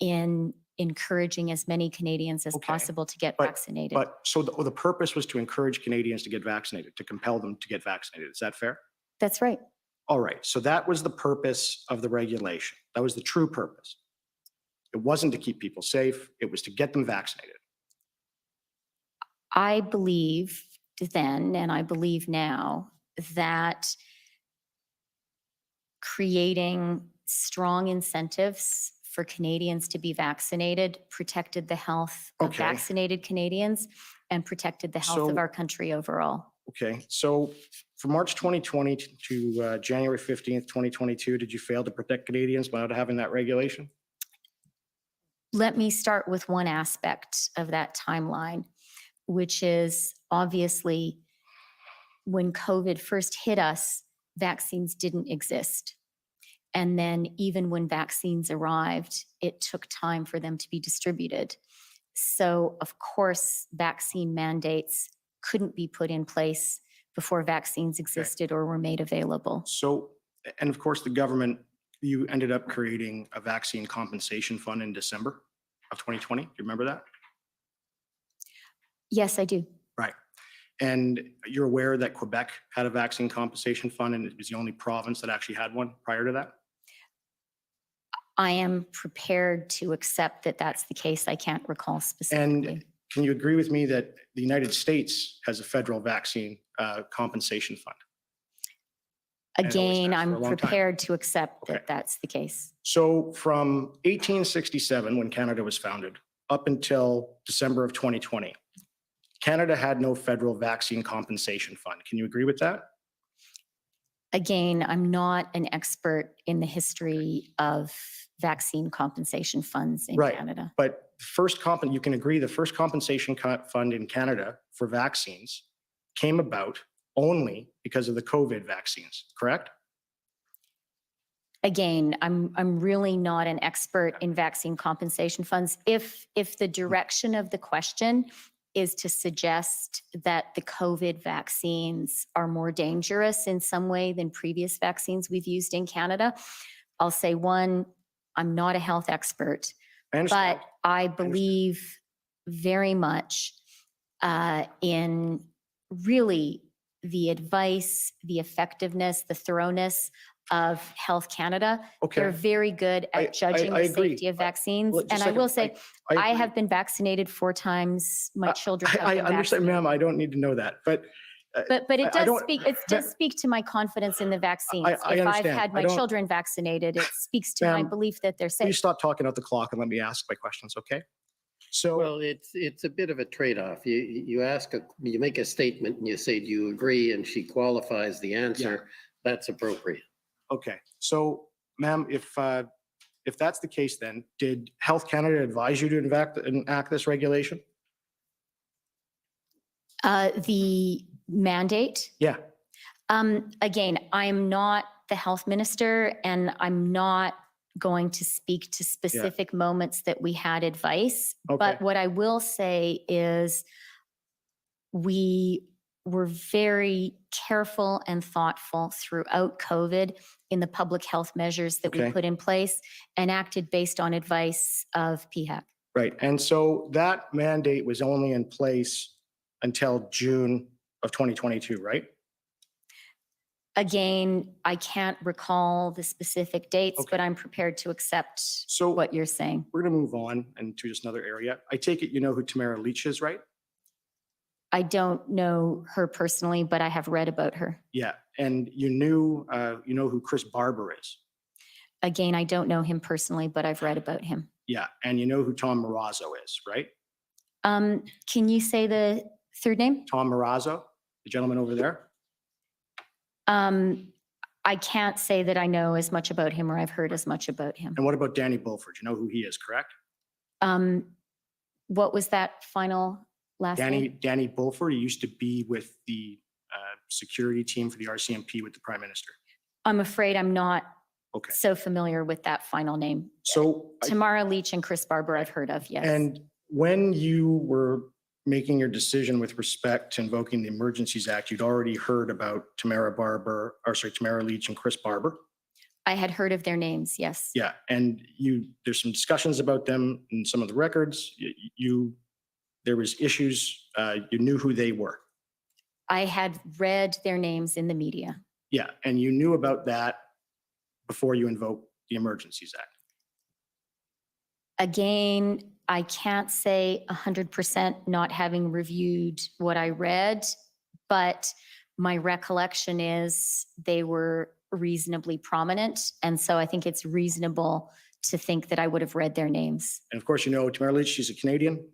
in encouraging as many Canadians as Okay, possible to get but- vaccinated. But so the purpose was to encourage Canadians to get vaccinated, to compel them to get vaccinated. Is that fair? That's right. All right. So that was the purpose of the regulation. That was the true purpose. It wasn't to keep people safe. It was to get them vaccinated. I believe then, and I believe now, that creating strong incentives for Canadians to be vaccinated protected the health of Okay. vaccinated Canadians and protected the health of So- our country overall. Okay. So from March 2020 to January 15th, 2022, did you fail to protect Canadians by not having that regulation? Let me start with one aspect of that timeline, which is obviously when COVID first hit us, vaccines didn't exist. And then even when vaccines arrived, it took time for them to be distributed. So of course, vaccine mandates couldn't be put in place before vaccines existed or were made available. So, and of course, the government, you ended up creating a vaccine compensation fund in December of 2020. Do you remember that? Yes, I do. Right. And you're aware that Quebec had a vaccine compensation fund and it was the only province that actually had one prior to that? I am prepared to accept that that's the case. I can't recall specifically. And can you agree with me that the United States has a federal vaccine compensation fund? it always Again, has for a I'm long time. prepared to accept Okay. that that's the case. So from 1867, when Canada was founded, up until December of 2020, Canada had no federal vaccine compensation fund. Can you agree with that? Again, I'm not an expert in the history of vaccine compensation funds in Right. Canada. But you can agree the first compensation fund in Canada for vaccines came about only because of the COVID vaccines, correct? Again, I'm really not an expert in vaccine compensation funds. If the direction of the question is to suggest that the COVID vaccines are more dangerous in some way than previous vaccines we've used in Canada, I'll say one, I'm not a health expert, I understand. but I believe very much in really the advice, the effectiveness, the thoroughness of Health Canada. They're Okay. very good I- at judging I the agree. safety of vaccines. Well, just And a I second. will say, I agree. have been vaccinated 4 times. My children have I been understand, vaccinated. ma'am. I don't need to know that. But But I it does don't- speak, it does speak to my confidence in the vaccines. I If I've understand. had I my don't- children vaccinated, it speaks to my Ma'am, belief that they're safe. Please stop talking out the clock and let me ask my questions, okay? So, Well, it's a bit of a trade-off. You ask, you make a statement and you say, do you agree? And she qualifies the answer. That's appropriate. okay, so ma'am, if that's the case, then did Health Canada advise you to enact this regulation? The mandate, Yeah, again, I'm not the health minister and I'm not going to speak to specific moments that we had advice. Okay. But what I will say is we were very careful and thoughtful throughout COVID in the public health measures that we Okay. put in place and acted based on advice of PHAC. right. And so that mandate was only in place until June of 2022, right? Again, I can't recall the specific dates, Okay. but I'm prepared to accept So what you're saying. we're going to move on into just another area. I take it you know who Tamara Leach is, right? I don't know her personally, but I have read about her. Yeah, and you know who Chris Barber is. Again, I don't know him personally, but I've read about him. Yeah, and you know who Tom Marazzo is, right? Can you say the third name? Tom Marazzo, the gentleman over there. I can't say that I know as much about him or I've heard as much about him. And what about Danny Bulford? You know who he is, correct? What was that final last name? Danny Bulford, he used to be with the security team for the RCMP with the Prime Minister. I'm afraid I'm not Okay, so familiar with that final name. so, Tamara Leach and Chris Barber, I've heard of, yes. and when you were making your decision with respect to invoking the Emergencies Act, you'd already heard about Tamara Leach and Chris Barber? I had heard of their names, yes. Yeah, and there's some discussions about them in some of the records. There was issues, you knew who they were. I had read their names in the media. Yeah, and you knew about that before you invoked the Emergencies Act. Again, I can't say 100% not having reviewed what I read, but my recollection is they were reasonably prominent. And so I think it's reasonable to think that I would have read their names. And of course, you know Tamara Leach, she's a Canadian.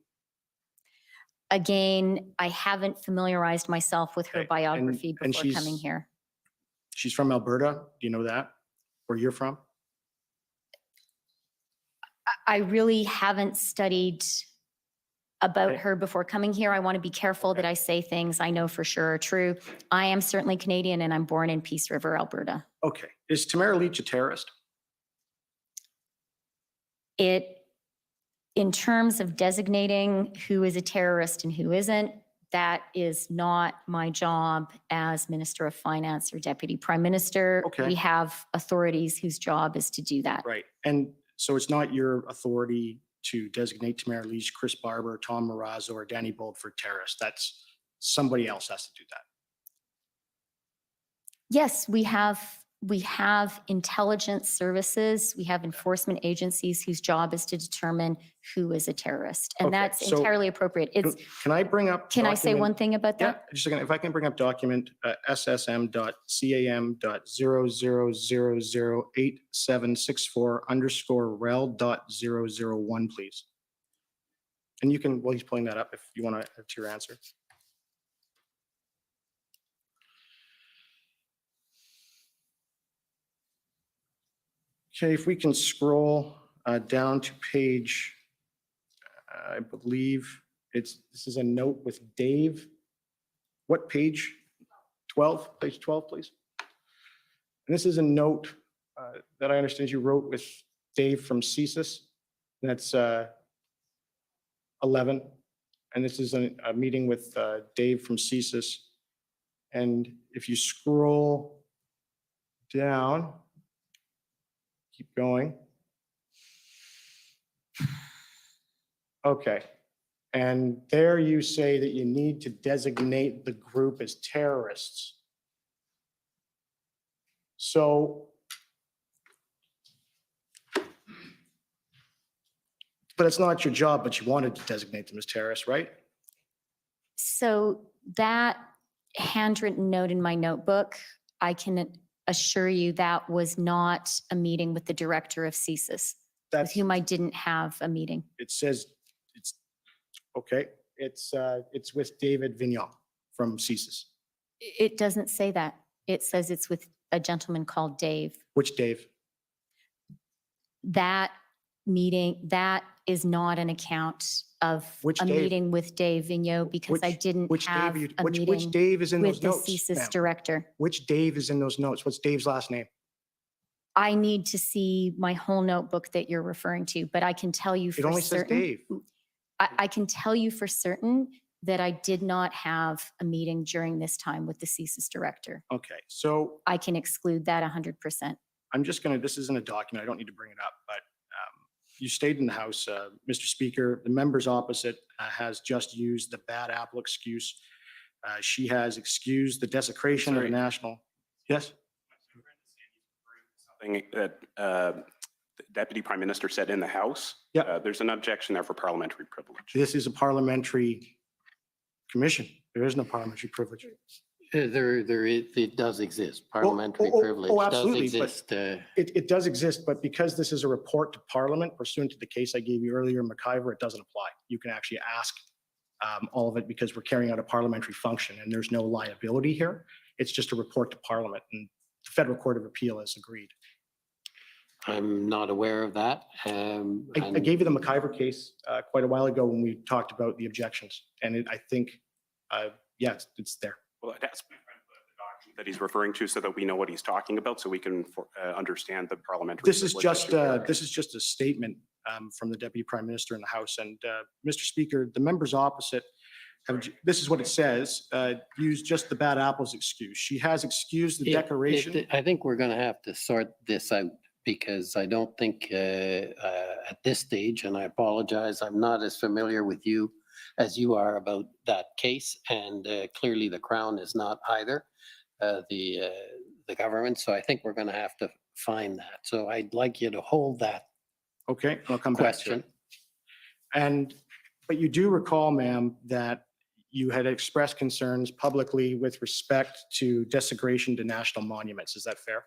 Again, I haven't familiarized myself with her Okay, biography and before coming here. She's from Alberta. Do you know that? Where you're from? I really haven't studied about Okay. her before coming here. I want to be careful that I say things I know for sure are true. I am certainly Canadian and I'm born in Peace River, Alberta. Okay. Is Tamara Leach a terrorist? In terms of designating who is a terrorist and who isn't, that is not my job as Minister of Finance or Deputy Prime Minister. Okay. We have authorities whose job is to do that. Right. And so it's not your authority to designate Tamara Leach, Chris Barber, Tom Marazzo, or Danny Bulford terrorists. That's somebody else has to do that. Yes, we have intelligence services, we have enforcement agencies whose job is to determine who is a terrorist. And Okay, that's so- entirely appropriate. It's, Can I bring up? can I say document- one thing about Yeah, that? just a second. If I can bring up document SSM.CAM.00008764_rel.001, please. And you can, while he's pulling that up, if you want to add to your answer. Okay, if we can scroll down to page, I believe this is a note with Dave. What page? 12, page 12, please. And this is a note that I understand you wrote with Dave from CSIS. That's 11. And this is a meeting with Dave from CSIS. And if you scroll down, keep going. Okay. And there you say that you need to designate the group as terrorists. So, but it's not your job, but you wanted to designate them as terrorists, right? So that handwritten note in my notebook. I can assure you that was not a meeting with the director of CSIS, with That's, whom I didn't have a meeting. it says, it's, okay, it's with David Vignon from CSIS. It doesn't say that. It says it's with a gentleman called Dave. Which Dave? That meeting, that is not an account of Which a Dave? meeting with Dave Vigneault because I Which- didn't which Dave have are you- a which meeting Dave is in with those the notes? CSIS ma'am? director. Which Dave is in those notes? What's Dave's last name? I need to see my whole notebook that you're referring to, but I can tell you It for only says certain. Dave. I can tell you for certain that I did not have a meeting during this time with the CSIS director. Okay, so I can exclude that 100%. I'm just gonna, this isn't a document, I don't need to bring it up, but you stayed in the House, Mr. Speaker. The members opposite has just used the bad apple excuse. She has excused the desecration of the Sorry. national. Yes? Something that the Deputy Prime Minister said in the House. Yeah. There's an objection there for parliamentary privilege. This is a parliamentary commission. There is no parliamentary privilege. It does exist. Parliamentary oh, privilege oh, does absolutely, but- exist. It does exist, but because this is a report to Parliament pursuant to the case I gave you earlier, McIver, it doesn't apply. You can actually ask all of it because we're carrying out a parliamentary function and there's no liability here. It's just a report to Parliament and the Federal Court of Appeal has agreed. I'm not aware of that. I gave you the McIver case quite a while ago when we talked about the objections and I think, yeah, it's there. Well, that's the document that he's referring to so that we know what he's talking about, so we can understand the parliamentary. This is privilege issue here. just a statement from the Deputy Prime Minister in the House. And Mr. Speaker, the members opposite have, this is what it says, use just the bad apples excuse. She has excused the declaration. I think we're going to have to sort this out because I don't think at this stage, and I apologize, I'm not as familiar with you as you are about that case. And clearly the Crown is not either, the government. So I think we're going to have to find that. So I'd like you to hold that Okay, I'll come back to question. it. But you do recall, ma'am, that you had expressed concerns publicly with respect to desecration to national monuments. Is that fair?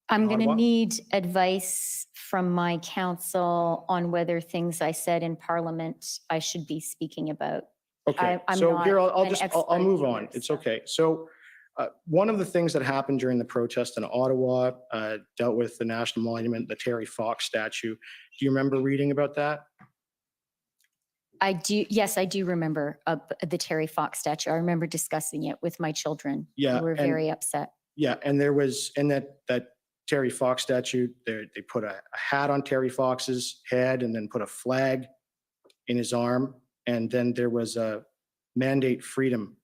I'm going to Ottawa? need advice from my counsel on whether things I said in Parliament I should be speaking about. Okay, I'm so not here, I'll an just, I'll expert move either, on. It's so. okay. So one of the things that happened during the protest in Ottawa dealt with the national monument, the Terry Fox statue. Do you remember reading about that? I do, yes, I do remember the Terry Fox statue. I remember discussing it with my children. Yeah, Who were and- very upset. Yeah, and there was, in that Terry Fox statue, they put a hat on Terry Fox's head and then put a flag in his arm. And then there was a mandate freedom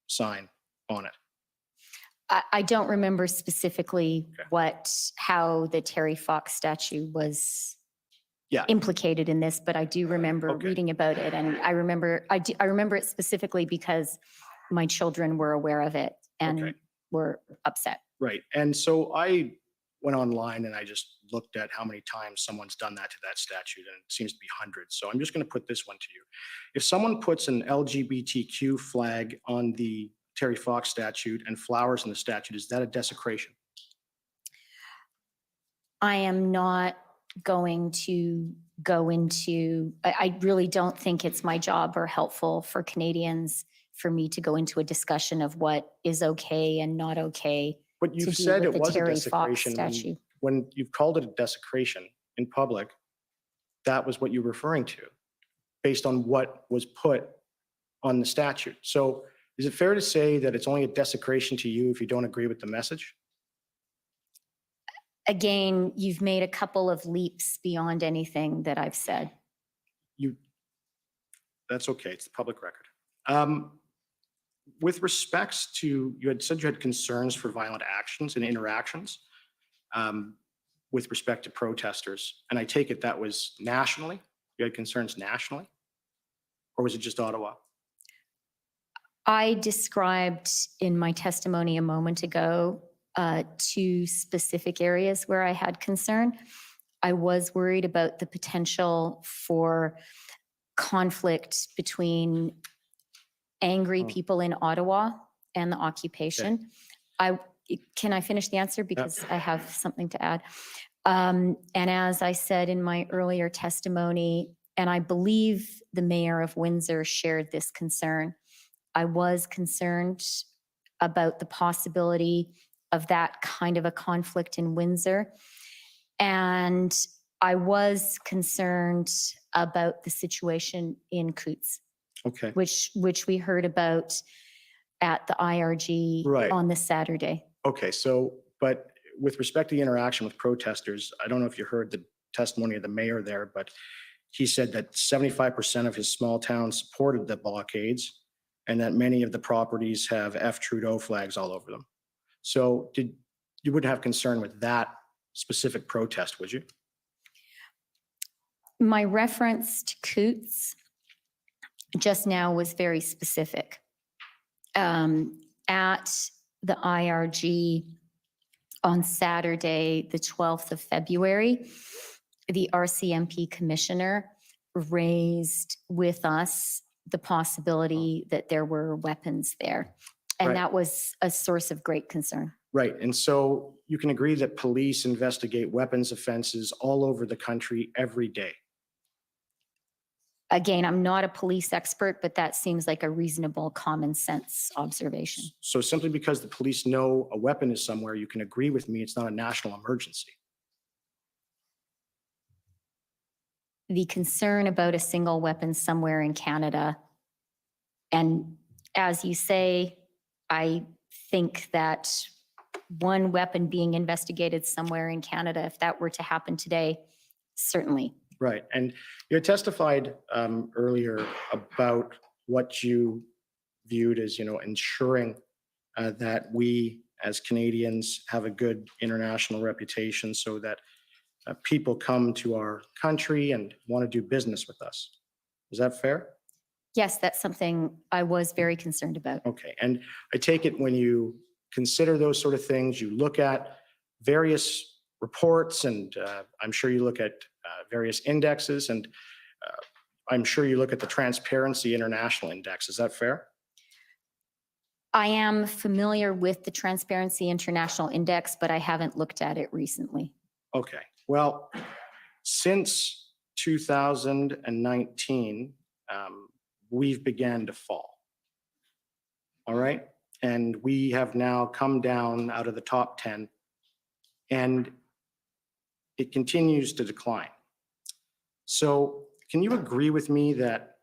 sign on it. I don't remember specifically Okay. how the Terry Fox statue was Yeah. implicated in this, but I do remember Okay. reading about it. And I remember it specifically because my children were aware of it and Okay. were upset. Right. And so I went online and I just looked at how many times someone's done that to that statute, and it seems to be hundreds. So I'm just going to put this one to you. If someone puts an LGBTQ flag on the Terry Fox statute and flowers in the statute, is that a desecration? I am not going to go into, I really don't think it's my job or helpful for Canadians for me to go into a discussion of what is okay and not okay. But to you've do said with it the was a Terry Fox desecration statue. when you've called it a desecration in public. That was what you're referring to based on what was put on the statute. So is it fair to say that it's only a desecration to you if you don't agree with the message? Again, you've made a couple of leaps beyond anything that I've said. That's okay. It's the public record. With respects to, you had said you had concerns for violent actions and interactions with respect to protesters. And I take it that was nationally? You had concerns nationally? Or was it just Ottawa? I described in my testimony a moment ago 2 specific areas where I had concern. I was worried about the potential for conflict between angry Oh. people in Ottawa and the occupation. Can I finish the answer? Because I have something to add. And as I said in my earlier testimony, and I believe the mayor of Windsor shared this concern, I was concerned about the possibility of that kind of a conflict in Windsor. And I was concerned about the situation in Coots, Okay, which we heard about at the IRG Right. on this Saturday. okay, so, but with respect to the interaction with protesters, I don't know if you heard the testimony of the mayor there, but he said that 75% of his small town supported the blockades and that many of the properties have F Trudeau flags all over them. So you wouldn't have concern with that specific protest, would you? My reference to Coots just now was very specific. At the IRG on Saturday, the 12th of February, the RCMP commissioner raised with us the possibility that there were weapons there. And Right. that was a source of great concern. Right, and so you can agree that police investigate weapons offenses all over the country every day. Again, I'm not a police expert, but that seems like a reasonable common sense observation. So simply because the police know a weapon is somewhere, you can agree with me, it's not a national emergency. The concern about a single weapon somewhere in Canada, and as you say, I think that one weapon being investigated somewhere in Canada, if that were to happen today, certainly. Right, and you had testified earlier about what you viewed as, ensuring that we as Canadians have a good international reputation so that people come to our country and want to do business with us. Is that fair? Yes, that's something I was very concerned about. Okay, and I take it when you consider those sort of things, you look at various reports and I'm sure you look at various indexes and I'm sure you look at the Transparency International Index. Is that fair? I am familiar with the Transparency International Index, but I haven't looked at it recently. Okay, well, since 2019, we've began to fall. All right, and we have now come down out of the top 10 and it continues to decline. So can you agree with me that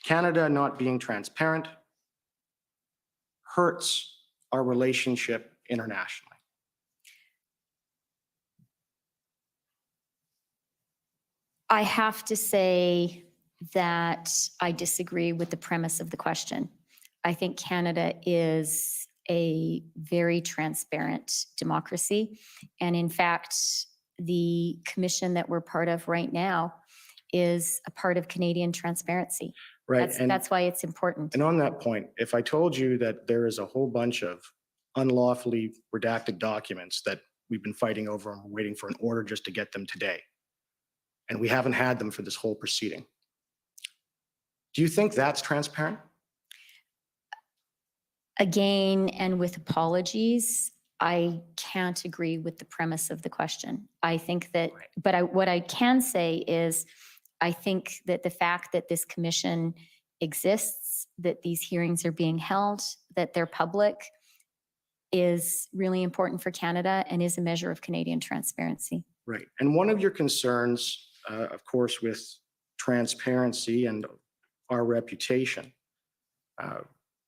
Canada not being transparent hurts our relationship internationally? I have to say that I disagree with the premise of the question. I think Canada is a very transparent democracy. And in fact, the commission that we're part of right now is a part of Canadian transparency. Right. That's why it's important. And on that point, if I told you that there is a whole bunch of unlawfully redacted documents that we've been fighting over and we're waiting for an order just to get them today, and we haven't had them for this whole proceeding, do you think that's transparent? Again, and with apologies, I can't agree with the premise of the question. I think that, but what I can say is, I think that the fact that this commission exists, that these hearings are being held, that they're public, is really important for Canada and is a measure of Canadian transparency. Right. And one of your concerns, of course, with transparency and our reputation,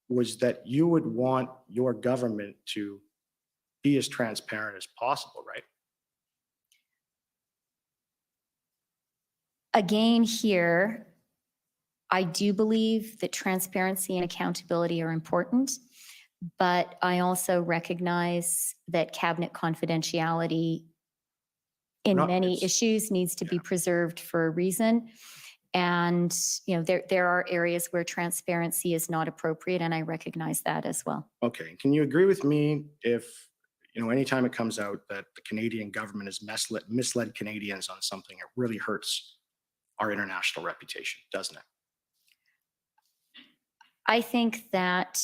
was that you would want your government to be as transparent as possible, right? Again, here, I do believe that transparency and accountability are important, but I also recognize that cabinet confidentiality in many issues needs to be preserved for a reason. And, there are areas where transparency is not appropriate, and I recognize that as well. Okay. Can you agree with me if, anytime it comes out that the Canadian government has misled Canadians on something, it really hurts our international reputation, doesn't it? I think that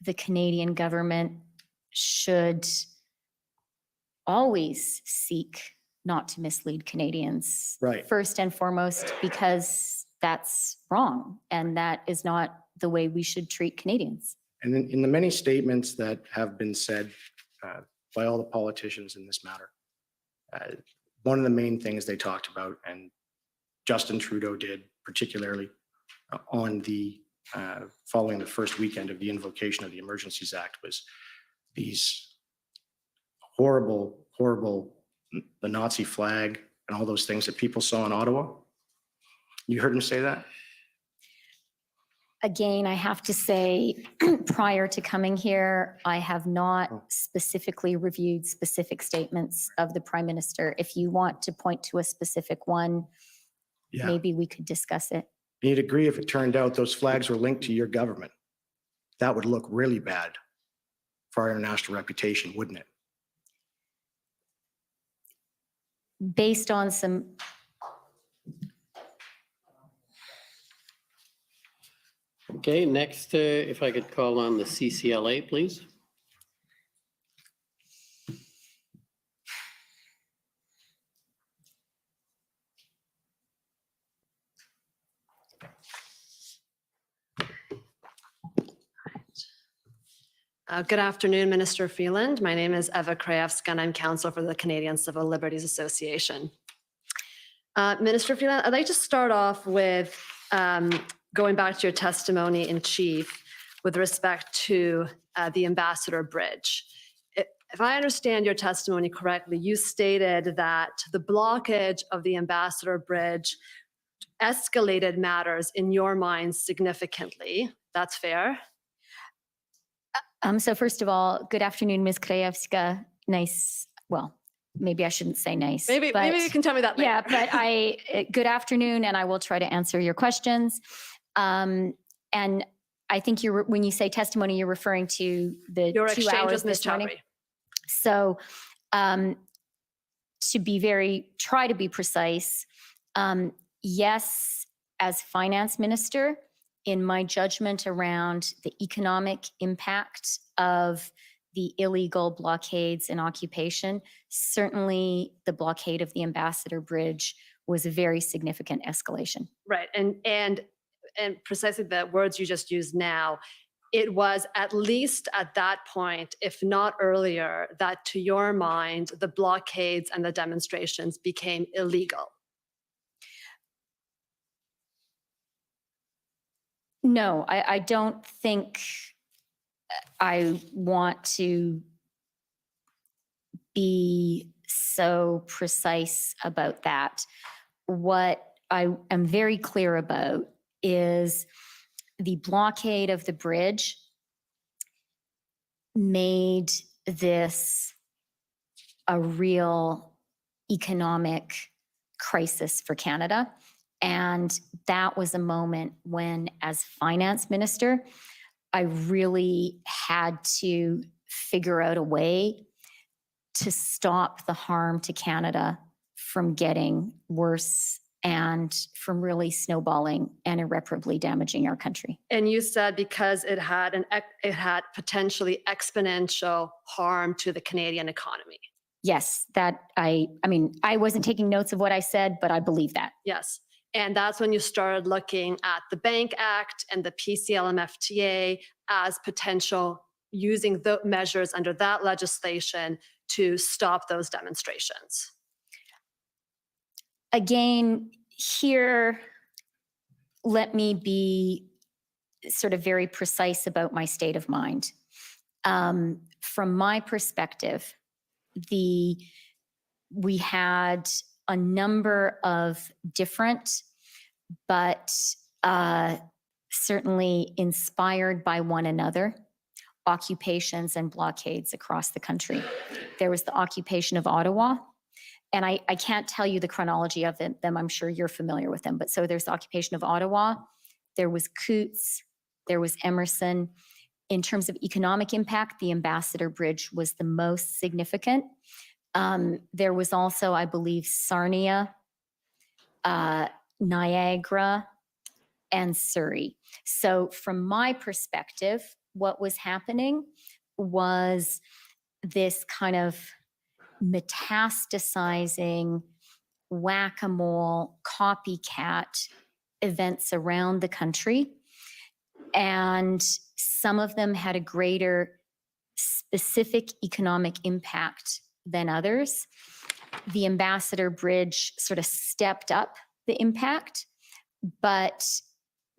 the Canadian government should always seek not to mislead Canadians. Right. First and foremost, because that's wrong and that is not the way we should treat Canadians. And in the many statements that have been said by all the politicians in this matter, one of the main things they talked about, and Justin Trudeau did particularly on the following the first weekend of the invocation of the Emergencies Act, was these horrible, the Nazi flag and all those things that people saw in Ottawa. You heard him say that? Again, I have to say, prior to coming here, I have not specifically reviewed specific statements of the Prime Minister. If you want to point to a specific one, Yeah. maybe we could discuss it. You'd agree if it turned out those flags were linked to your government. That would look really bad for our international reputation, wouldn't it? Based on some, Okay, next, if I could call on the CCLA, please. Good afternoon, Minister Freeland. My name is Eva Krajewska, and I'm counsel for the Canadian Civil Liberties Association. Minister Freeland, I'd like to start off with going back to your testimony in chief with respect to the Ambassador Bridge. If I understand your testimony correctly, you stated that the blockage of the Ambassador Bridge escalated matters in your mind significantly. That's fair? so first of all, good afternoon, Ms. Krajewska. Nice, well, maybe I shouldn't say nice. Maybe you can tell me that later. Yeah, but good afternoon, and I will try to answer your questions. And I think when you say testimony, you're referring to the Your 2 exchange hours with Ms. this morning. Chowdhury. So try to be precise, yes, as finance minister, in my judgment around the economic impact of the illegal blockades and occupation, certainly the blockade of the Ambassador Bridge was a very significant escalation. Right, and precisely the words you just used now, it was at least at that point, if not earlier, that to your mind, the blockades and the demonstrations became illegal. No, I don't think I want to be so precise about that. What I am very clear about is the blockade of the bridge made this a real economic crisis for Canada. And that was a moment when, as finance minister, I really had to figure out a way to stop the harm to Canada from getting worse and from really snowballing and irreparably damaging our country. And you said because it had potentially exponential harm to the Canadian economy. Yes, I mean, I wasn't taking notes of what I said, but I believe that. Yes. And that's when you started looking at the Bank Act and the PCLMFTA as potential, using the measures under that legislation to stop those demonstrations. Again, here, let me be sort of very precise about my state of mind. From my perspective, we had a number of different, but certainly inspired by one another, occupations and blockades across the country. There was the occupation of Ottawa, and I can't tell you the chronology of them. I'm sure you're familiar with them, but so there's the occupation of Ottawa, there was Coutts, there was Emerson. In terms of economic impact, the Ambassador Bridge was the most significant. There was also, I believe, Sarnia, Niagara, and Surrey. So from my perspective, what was happening was this kind of metastasizing whack-a-mole copycat events around the country. And some of them had a greater specific economic impact than others. The Ambassador Bridge sort of stepped up the impact, but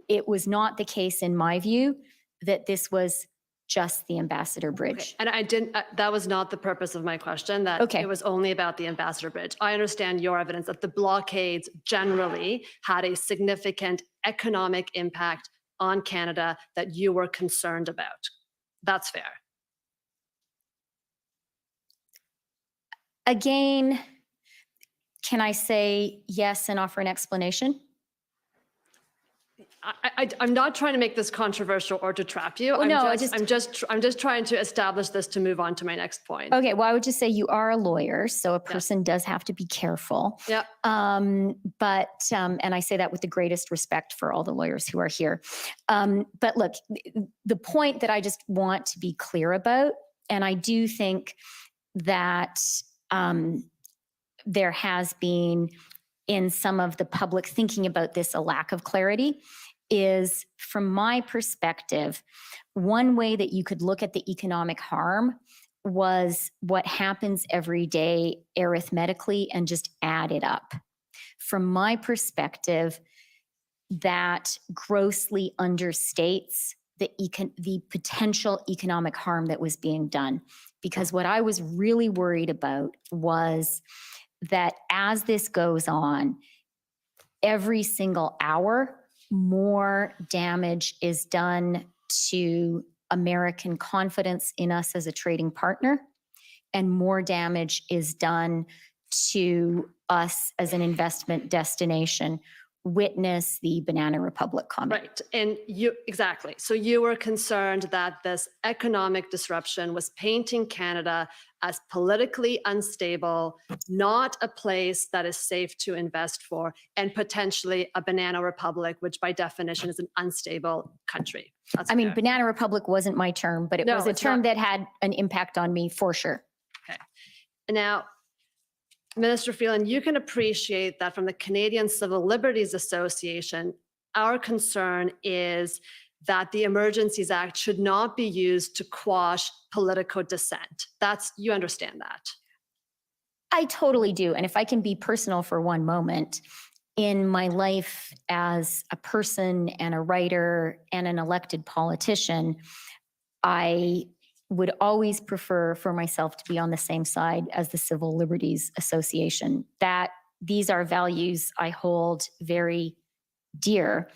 it was not the case, in my view, that this was just the Ambassador Bridge. And I didn't, that was not the purpose of my question, that Okay. it was only about the Ambassador Bridge. I understand your evidence that the blockades generally had a significant economic impact on Canada that you were concerned about. That's fair. Again, can I say yes and offer an explanation? I'm not trying to make this controversial or to trap you. Well, no, I I'm just trying to establish this to move on to my next point. Okay, well, I would just say you are a lawyer, so a person does have to be careful. Yep. And I say that with the greatest respect for all the lawyers who are here. But look, the point that I just want to be clear about, and I do think that there has been in some of the public thinking about this a lack of clarity, is from my perspective, one way that you could look at the economic harm was what happens every day arithmetically and just add it up. From my perspective, that grossly understates the potential economic harm that was being done. Because what I was really worried about was that as this goes on, every single hour, more damage is done to American confidence in us as a trading partner, and more damage is done to us as an investment destination. Witness the Banana Republic comment. Right. And exactly. So you were concerned that this economic disruption was painting Canada as politically unstable, not a place that is safe to invest for, and potentially a Banana Republic, which by definition is an unstable country. That's I mean, fair. Banana Republic wasn't my term, but it No, was a it's term not. that had an impact on me for sure. Okay. Now, Minister Phelan, you can appreciate that from the Canadian Civil Liberties Association, our concern is that the Emergencies Act should not be used to quash political dissent. You understand that. I totally do. And if I can be personal for one moment, in my life as a person and a writer and an elected politician, I would always prefer for myself to be on the same side as the Civil Liberties Association. These are values I hold very dear.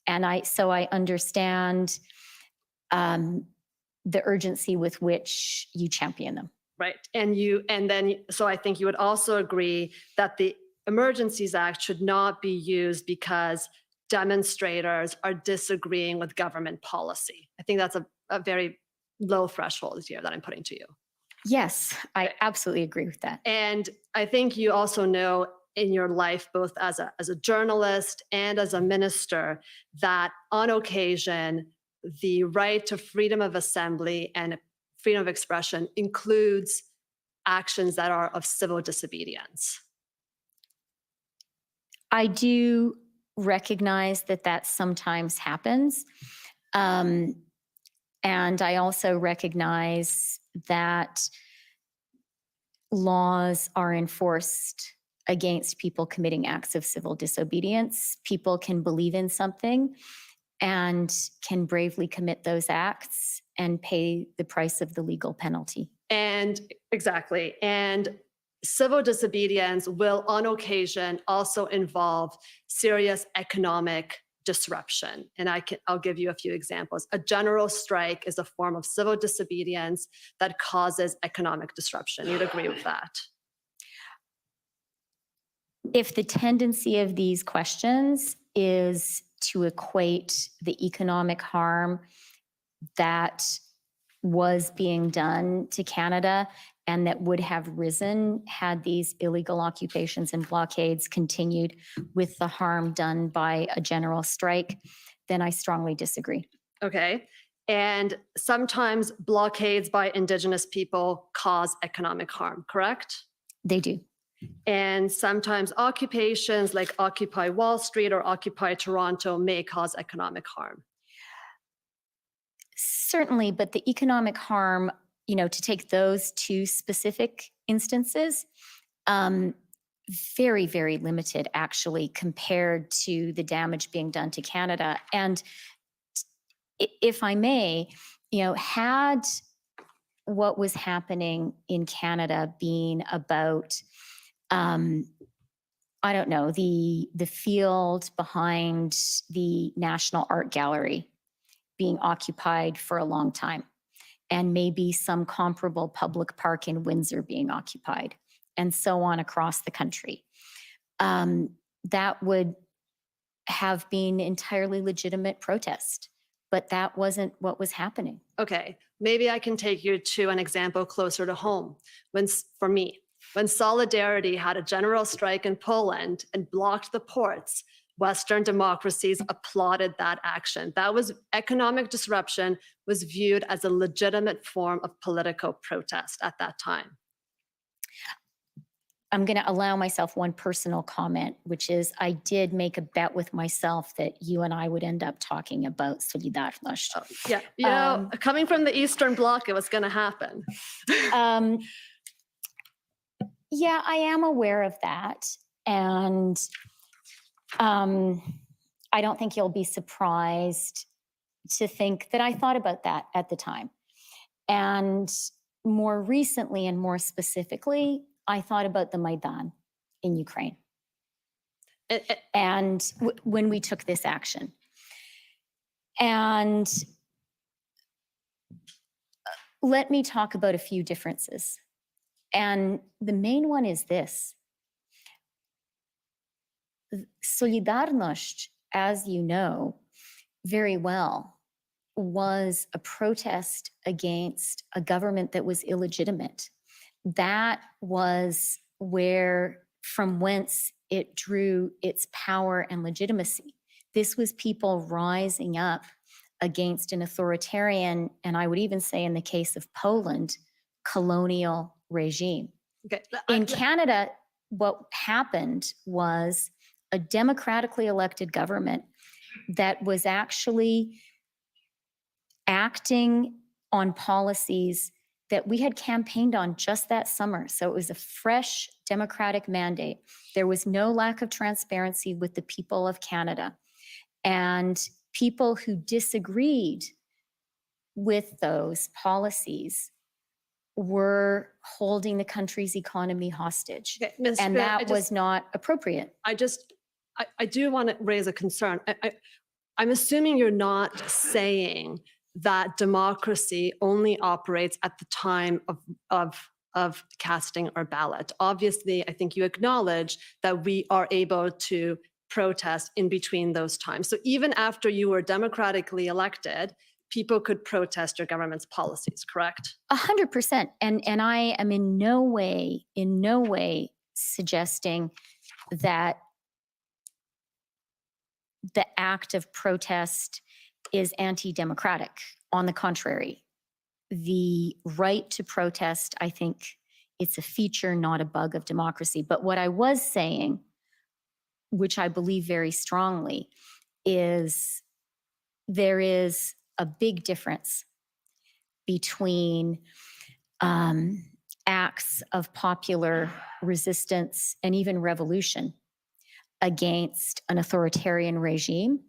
And so I understand the urgency with which you champion them. Right. So I think you would also agree that the Emergencies Act should not be used because demonstrators are disagreeing with government policy. I think that's a very low threshold here that I'm putting to you. Yes, I absolutely agree with that. And I think you also know in your life, both as a journalist and as a minister, that on occasion, the right to freedom of assembly and freedom of expression includes actions that are of civil disobedience. I do recognize that sometimes happens. And I also recognize that laws are enforced against people committing acts of civil disobedience. People can believe in something and can bravely commit those acts and pay the price of the legal penalty. And exactly. And civil disobedience will on occasion also involve serious economic disruption. And I'll give you a few examples. A general strike is a form of civil disobedience that causes economic disruption. You'd agree with that? If the tendency of these questions is to equate the economic harm that was being done to Canada and that would have risen had these illegal occupations and blockades continued with the harm done by a general strike, then I strongly disagree. Okay. And sometimes blockades by Indigenous people cause economic harm, correct? They do. And sometimes occupations like Occupy Wall Street or Occupy Toronto may cause economic harm. Certainly, but the economic harm, to take those two specific instances, very, very limited actually compared to the damage being done to Canada. And if I may, had what was happening in Canada been about, I don't know, the field behind the National Art Gallery being occupied for a long time, and maybe some comparable public park in Windsor being occupied, and so on across the country. That would have been entirely legitimate protest, but that wasn't what was happening. Okay, maybe I can take you to an example closer to home. For me, when Solidarity had a general strike in Poland and blocked the ports, Western democracies applauded that action. That was economic disruption, was viewed as a legitimate form of political protest at that time. I'm going to allow myself one personal comment, which is I did make a bet with myself that you and I would end up talking about Solidarność. Yeah, coming from the Eastern Bloc, it was going to happen. Yeah, I am aware of that. And I don't think you'll be surprised to think that I thought about that at the time. And more recently and more specifically, I thought about the Maidan in Ukraine. And when we took this action. And let me talk about a few differences. And the main one is this. Solidarność, as you know very well, was a protest against a government that was illegitimate. That was from whence it drew its power and legitimacy. This was people rising up against an authoritarian, and I would even say in the case of Poland, colonial regime. Okay. In Canada, what happened was a democratically elected government that was actually acting on policies that we had campaigned on just that summer. So it was a fresh democratic mandate. There was no lack of transparency with the people of Canada. And people who disagreed with those policies were holding the country's economy hostage. Okay, Ms. And Fair, that was not appropriate. I do want to raise a concern. I'm assuming you're not saying that democracy only operates at the time of casting our ballot. Obviously, I think you acknowledge that we are able to protest in between those times. So even after you were democratically elected, people could protest your government's policies, correct? 100%. And I am in no way suggesting that the act of protest is anti-democratic. On the contrary, the right to protest, I think it's a feature, not a bug of democracy. But what I was saying, which I believe very strongly, is there is a big difference between acts of popular resistance and even revolution against an authoritarian regime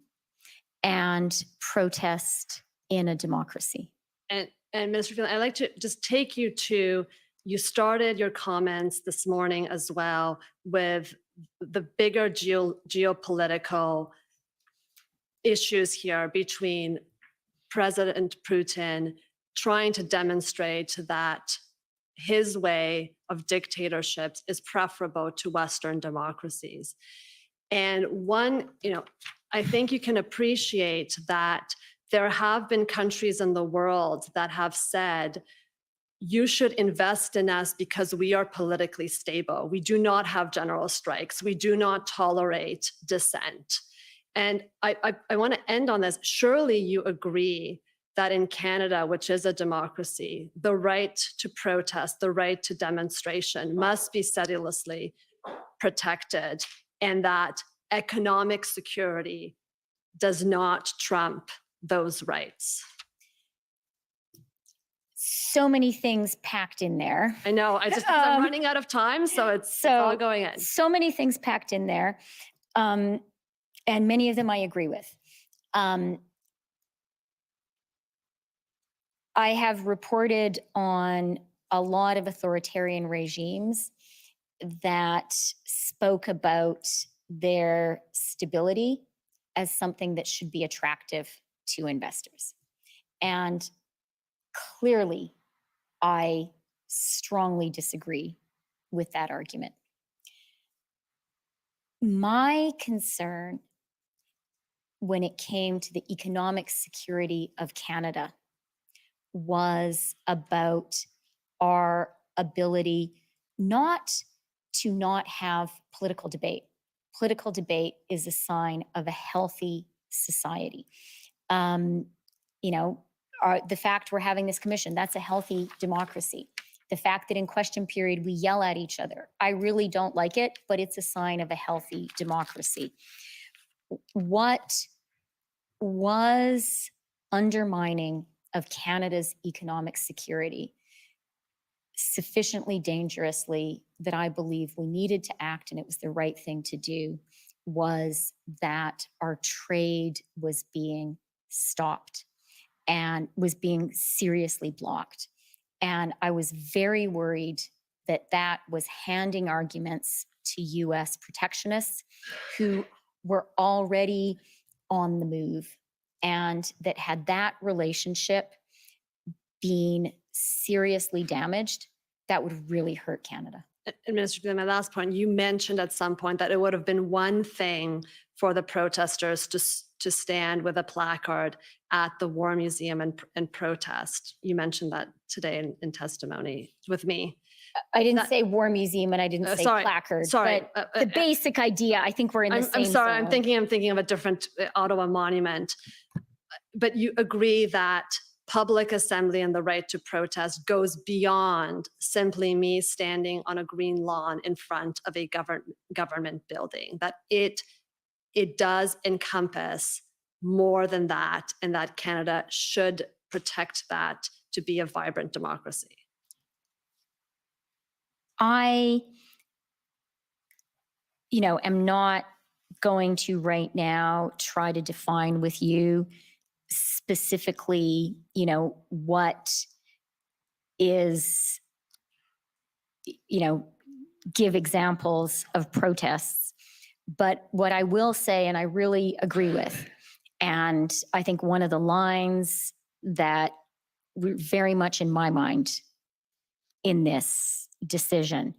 and protest in a democracy. And Minister Phelan, I'd like to just take you to, you started your comments this morning as well with the bigger geopolitical issues here between President Putin trying to demonstrate that his way of dictatorships is preferable to Western democracies. And I think you can appreciate that there have been countries in the world that have said you should invest in us because we are politically stable. We do not have general strikes. We do not tolerate dissent. And I want to end on this. Surely you agree that in Canada, which is a democracy, the right to protest, the right to demonstration must be sedulously protected, and that economic security does not trump those rights. So many things packed in there. I know, I'm Um, running out of time, so it's all going in. So many things packed in there. And many of them I agree with. I have reported on a lot of authoritarian regimes that spoke about their stability as something that should be attractive to investors. And clearly, I strongly disagree with that argument. My concern when it came to the economic security of Canada was about our ability not to not have political debate. Political debate is a sign of a healthy society. The fact we're having this commission, that's a healthy democracy. The fact that in question period we yell at each other, I really don't like it, but it's a sign of a healthy democracy. What was undermining of Canada's economic security sufficiently dangerously that I believe we needed to act, and it was the right thing to do, was that our trade was being stopped and was being seriously blocked. And I was very worried that that was handing arguments to US protectionists who were already on the move, and that had that relationship been seriously damaged, that would really hurt Canada. And Minister, my last point, you mentioned at some point that it would have been one thing for the protesters to stand with a placard at the War Museum and protest. You mentioned that today in testimony with me. I didn't say War Museum and I didn't say placard. Sorry. But the basic idea, I think we're in the same I'm sorry, zone. I'm thinking of a different Ottawa monument. But you agree that public assembly and the right to protest goes beyond simply me standing on a green lawn in front of a government building, that it does encompass more than that, and that Canada should protect that to be a vibrant democracy. I, am not going to right now try to define with you specifically, what is, give examples of protests. But what I will say, and I really agree with, and I think one of the lines that very much in my mind in this decision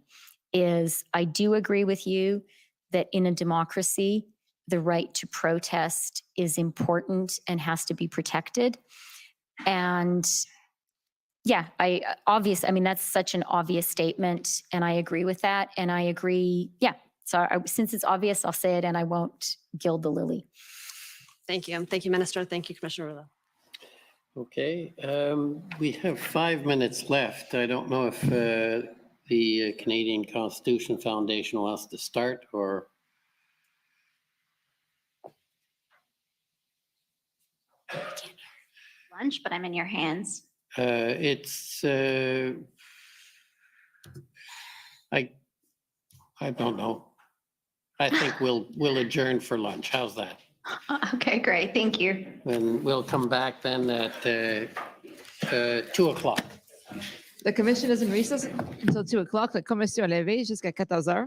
is, I do agree with you that in a democracy, the right to protest is important and has to be protected. And that's such an obvious statement, and I agree with that. And I agree, so since it's obvious, I'll say it and I won't gild the lily. Thank you. Thank you, Minister. Thank you, Commissioner Rouleau. Okay, we have 5 minutes left. I don't know if the Canadian Constitution Foundation wants to start or. Lunch, but I'm in your hands. I don't know. I think we'll adjourn for lunch. How's that? Okay, great. Thank you. And we'll come back then at 2 o'clock. The commission is in recess until 2 o'clock. La commission est levée jusqu'à 14 heures.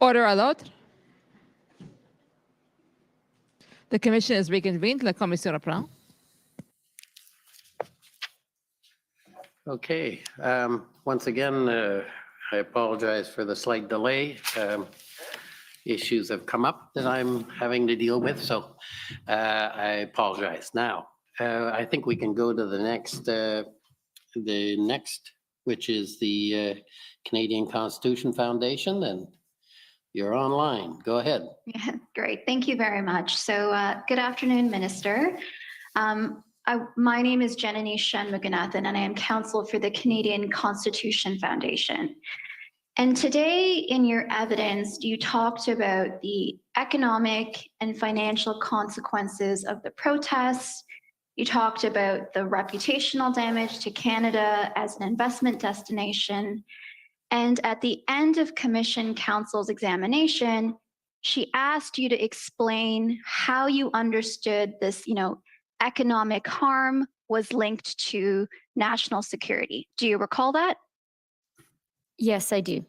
Order à l'autre. The commission is reconvened. La commission reprend. Okay, once again, I apologize for the slight delay. Issues have come up that I'm having to deal with, so I apologize. Now, I think we can go to the next, which is the Canadian Constitution Foundation, and you're online. Go ahead. Yeah, great. Thank you very much. So good afternoon, Minister. My name is Janani Shanmuganathan, and I am counsel for the Canadian Constitution Foundation. And today in your evidence, you talked about the economic and financial consequences of the protests. You talked about the reputational damage to Canada as an investment destination. And at the end of Commission Counsel's examination, she asked you to explain how you understood this, economic harm was linked to national security. Do you recall that? Yes, I do.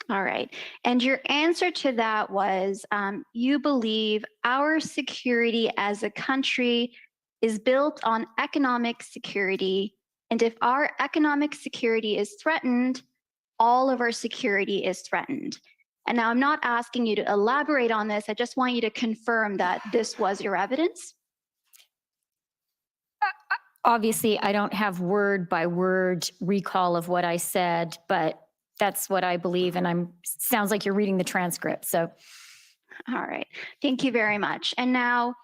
All right. And your answer to that was you believe our security as a country is built on economic security. And if our economic security is threatened, all of our security is threatened. And now I'm not asking you to elaborate on this. I just want you to confirm that this was your evidence. Obviously, I don't have word by word recall of what I said, but that's what I believe. And sounds like you're reading the transcript. So, all right. Thank you very much. And now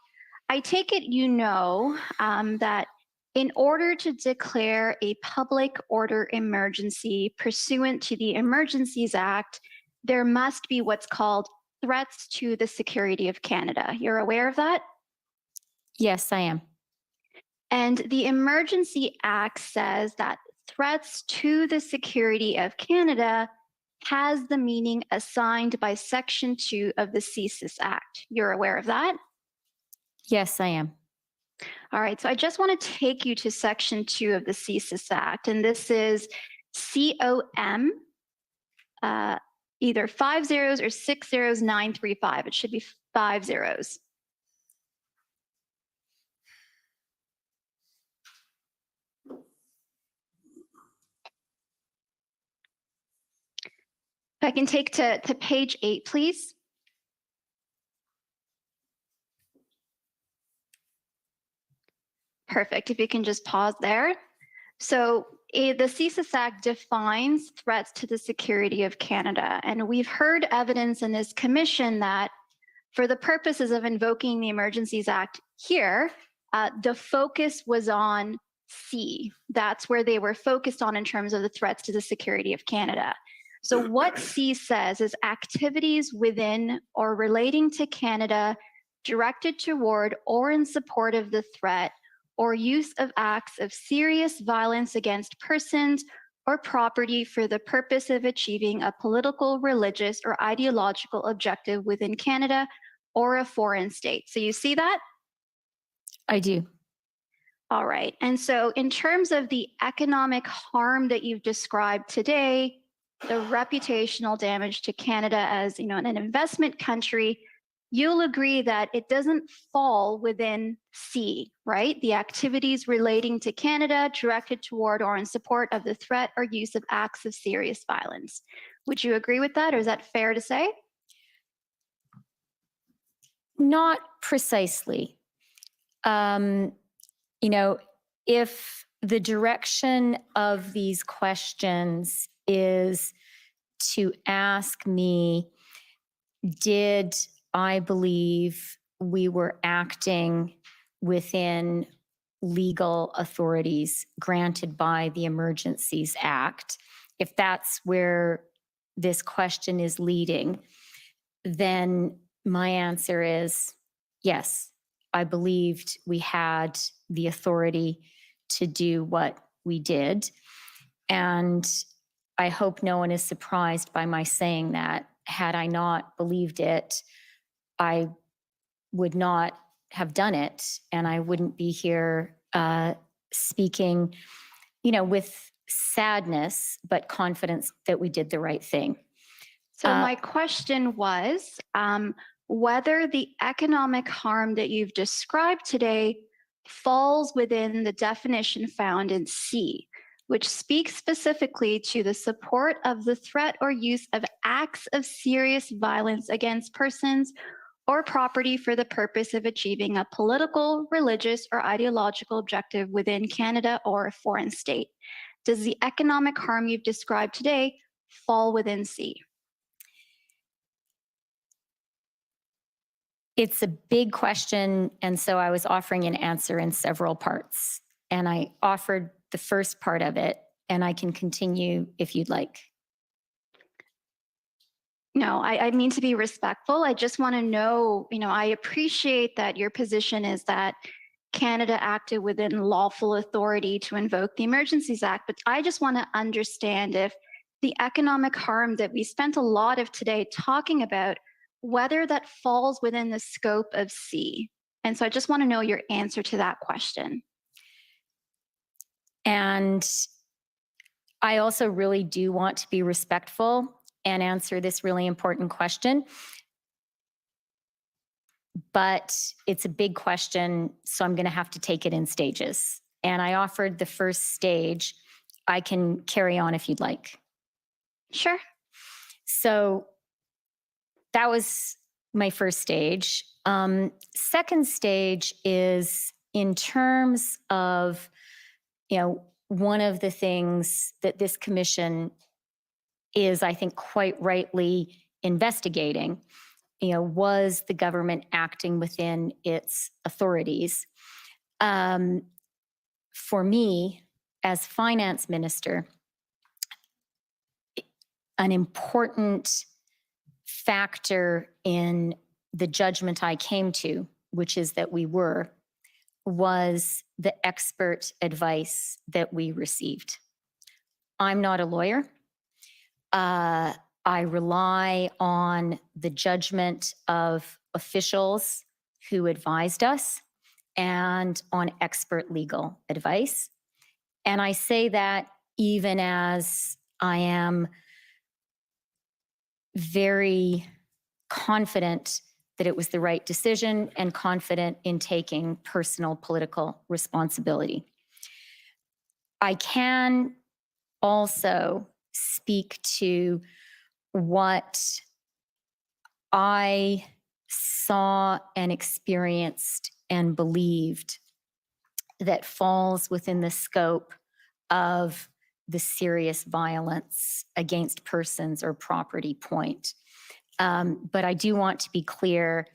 I take it you know that in order to declare a public order emergency pursuant to the Emergencies Act, there must be what's called threats to the security of Canada. You're aware of that? yes, I am. And the Emergency Act says that threats to the security of Canada has the meaning assigned by Section 2 of the CSIS Act. You're aware of that? Yes, I am. All right, so I just want to take you to Section 2 of the CSIS Act, and this is COM, either 5 zeros or 6 zeros 935. It should be 5 zeros. If I can take to page 8, please. Perfect. If you can just pause there. So the CSIS Act defines threats to the security of Canada. And we've heard evidence in this commission that for the purposes of invoking the Emergencies Act here, the focus was on C. That's where they were focused on in terms of the threats to the security of Canada. So what C says is activities within or relating to Canada directed toward or in support of the threat or use of acts of serious violence against persons or property for the purpose of achieving a political, religious, or ideological objective within Canada or a foreign state. So you see that? I do. All right. And so in terms of the economic harm that you've described today, the reputational damage to Canada as, an investment country, you'll agree that it doesn't fall within C, right? The activities relating to Canada directed toward or in support of the threat or use of acts of serious violence. Would you agree with that, or is that fair to say? Not precisely. If the direction of these questions is to ask me, did I believe we were acting within legal authorities granted by the Emergencies Act, if that's where this question is leading, then my answer is yes, I believed we had the authority to do what we did. And I hope no one is surprised by my saying that. Had I not believed it, I would not have done it, and I wouldn't be here speaking, with sadness, but confidence that we did the right thing. So my question was whether the economic harm that you've described today falls within the definition found in C, which speaks specifically to the support of the threat or use of acts of serious violence against persons or property for the purpose of achieving a political, religious, or ideological objective within Canada or a foreign state. Does the economic harm you've described today fall within C? It's a big question, and so I was offering an answer in several parts. And I offered the first part of it, and I can continue if you'd like. No, I mean to be respectful. I just want to know, I appreciate that your position is that Canada acted within lawful authority to invoke the Emergencies Act, but I just want to understand if the economic harm that we spent a lot of today talking about, whether that falls within the scope of C. And so I just want to know your answer to that question. And I also really do want to be respectful and answer this really important question. But it's a big question, so I'm going to have to take it in stages. And I offered the first stage. I can carry on if you'd like. Sure. So that was my first stage. Second stage is in terms of, one of the things that this commission is, I think, quite rightly investigating, was the government acting within its authorities? For me, as finance minister, an important factor in the judgment I came to, which is that we were, was the expert advice that we received. I'm not a lawyer. I rely on the judgment of officials who advised us and on expert legal advice. And I say that even as I am very confident that it was the right decision and confident in taking personal political responsibility. I can also speak to what I saw and experienced and believed that falls within the scope of the serious violence against persons or property point. But I do want to be clear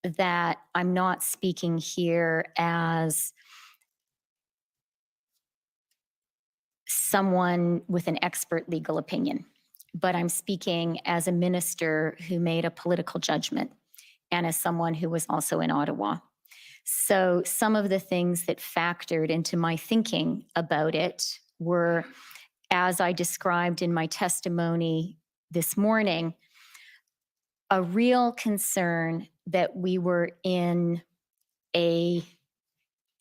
that I'm not speaking here as someone with an expert legal opinion, but I'm speaking as a minister who made a political judgment and as someone who was also in Ottawa. So some of the things that factored into my thinking about it were, as I described in my testimony this morning, a real concern that we were in a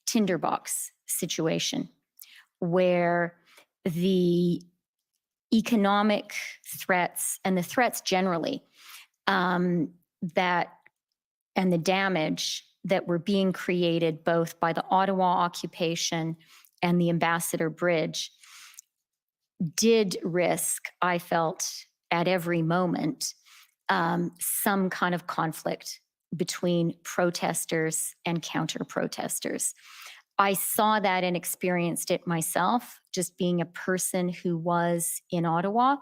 tinderbox situation where the economic threats and the threats generally that and the damage that were being created both by the Ottawa occupation and the Ambassador Bridge did risk, I felt, at every moment, some kind of conflict between protesters and counter-protesters. I saw that and experienced it myself, just being a person who was in Ottawa.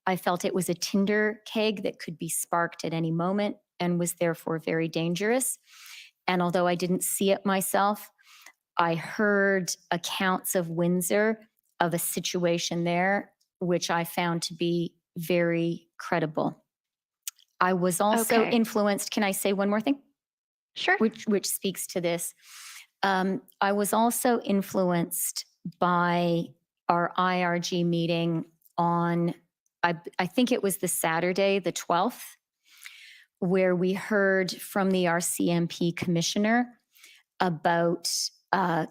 I felt it was a tinder keg that could be sparked at any moment and was therefore very dangerous. And although I didn't see it myself, I heard accounts of Windsor of a situation there, which I found to be very credible. I was also influenced. Can I say one more thing? Sure. Which speaks to this. I was also influenced by our IRG meeting on, I think it was the Saturday, the 12th, where we heard from the RCMP commissioner about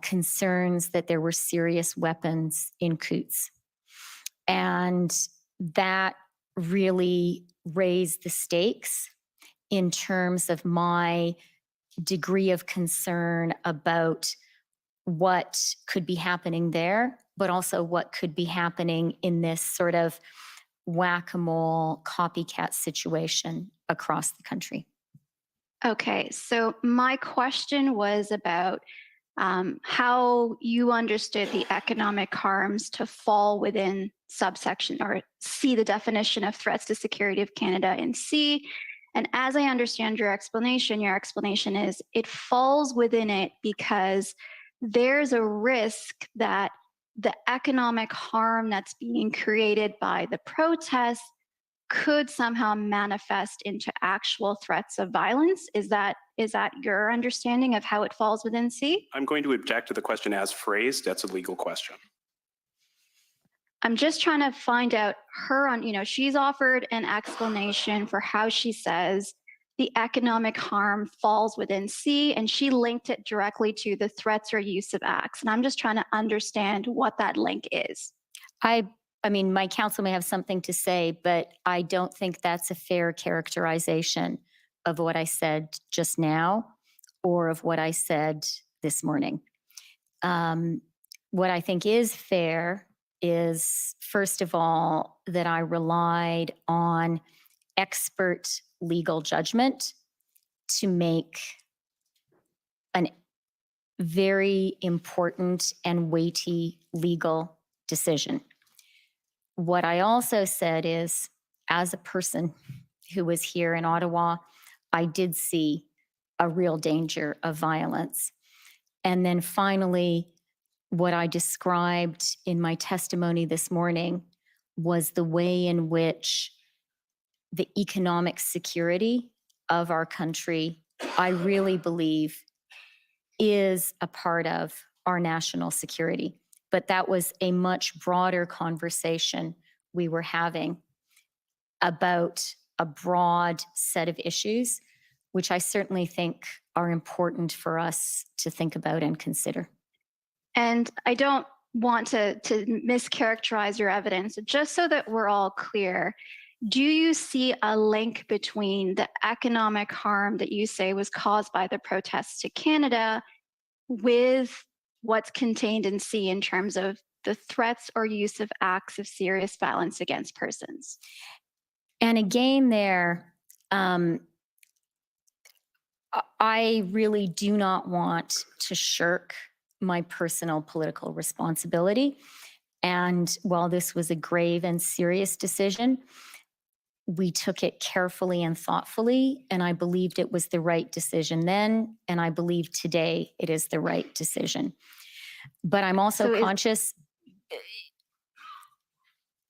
concerns that there were serious weapons in Coutts. And that really raise the stakes in terms of my degree of concern about what could be happening there, but also what could be happening in this sort of whack-a-mole copycat situation across the country. Okay, so my question was about how you understood the economic harms to fall within subsection or C, the definition of threats to security of Canada in C. And as I understand your explanation is it falls within it because there's a risk that the economic harm that's being created by the protests could somehow manifest into actual threats of violence. Is that your understanding of how it falls within C? I'm going to object to the question as phrased. That's a legal question. I'm just trying to find out she's offered an explanation for how she says the economic harm falls within C, and she linked it directly to the threats or use of acts. And I'm just trying to understand what that link is. I mean, my counsel may have something to say, but I don't think that's a fair characterization of what I said just now or of what I said this morning. What I think is fair is, first of all, that I relied on expert legal judgment to make a very important and weighty legal decision. What I also said is, as a person who was here in Ottawa, I did see a real danger of violence. And then finally, what I described in my testimony this morning was the way in which the economic security of our country, I really believe, is a part of our national security. But that was a much broader conversation we were having about a broad set of issues, which I certainly think are important for us to think about and consider. And I don't want to mischaracterize your evidence, just so that we're all clear. Do you see a link between the economic harm that you say was caused by the protests to Canada with what's contained in C in terms of the threats or use of acts of serious violence against persons? And again, there, I really do not want to shirk my personal political responsibility. And while this was a grave and serious decision, we took it carefully and thoughtfully, and I believed it was the right decision then, and I believe today it is the right decision. But I'm also conscious,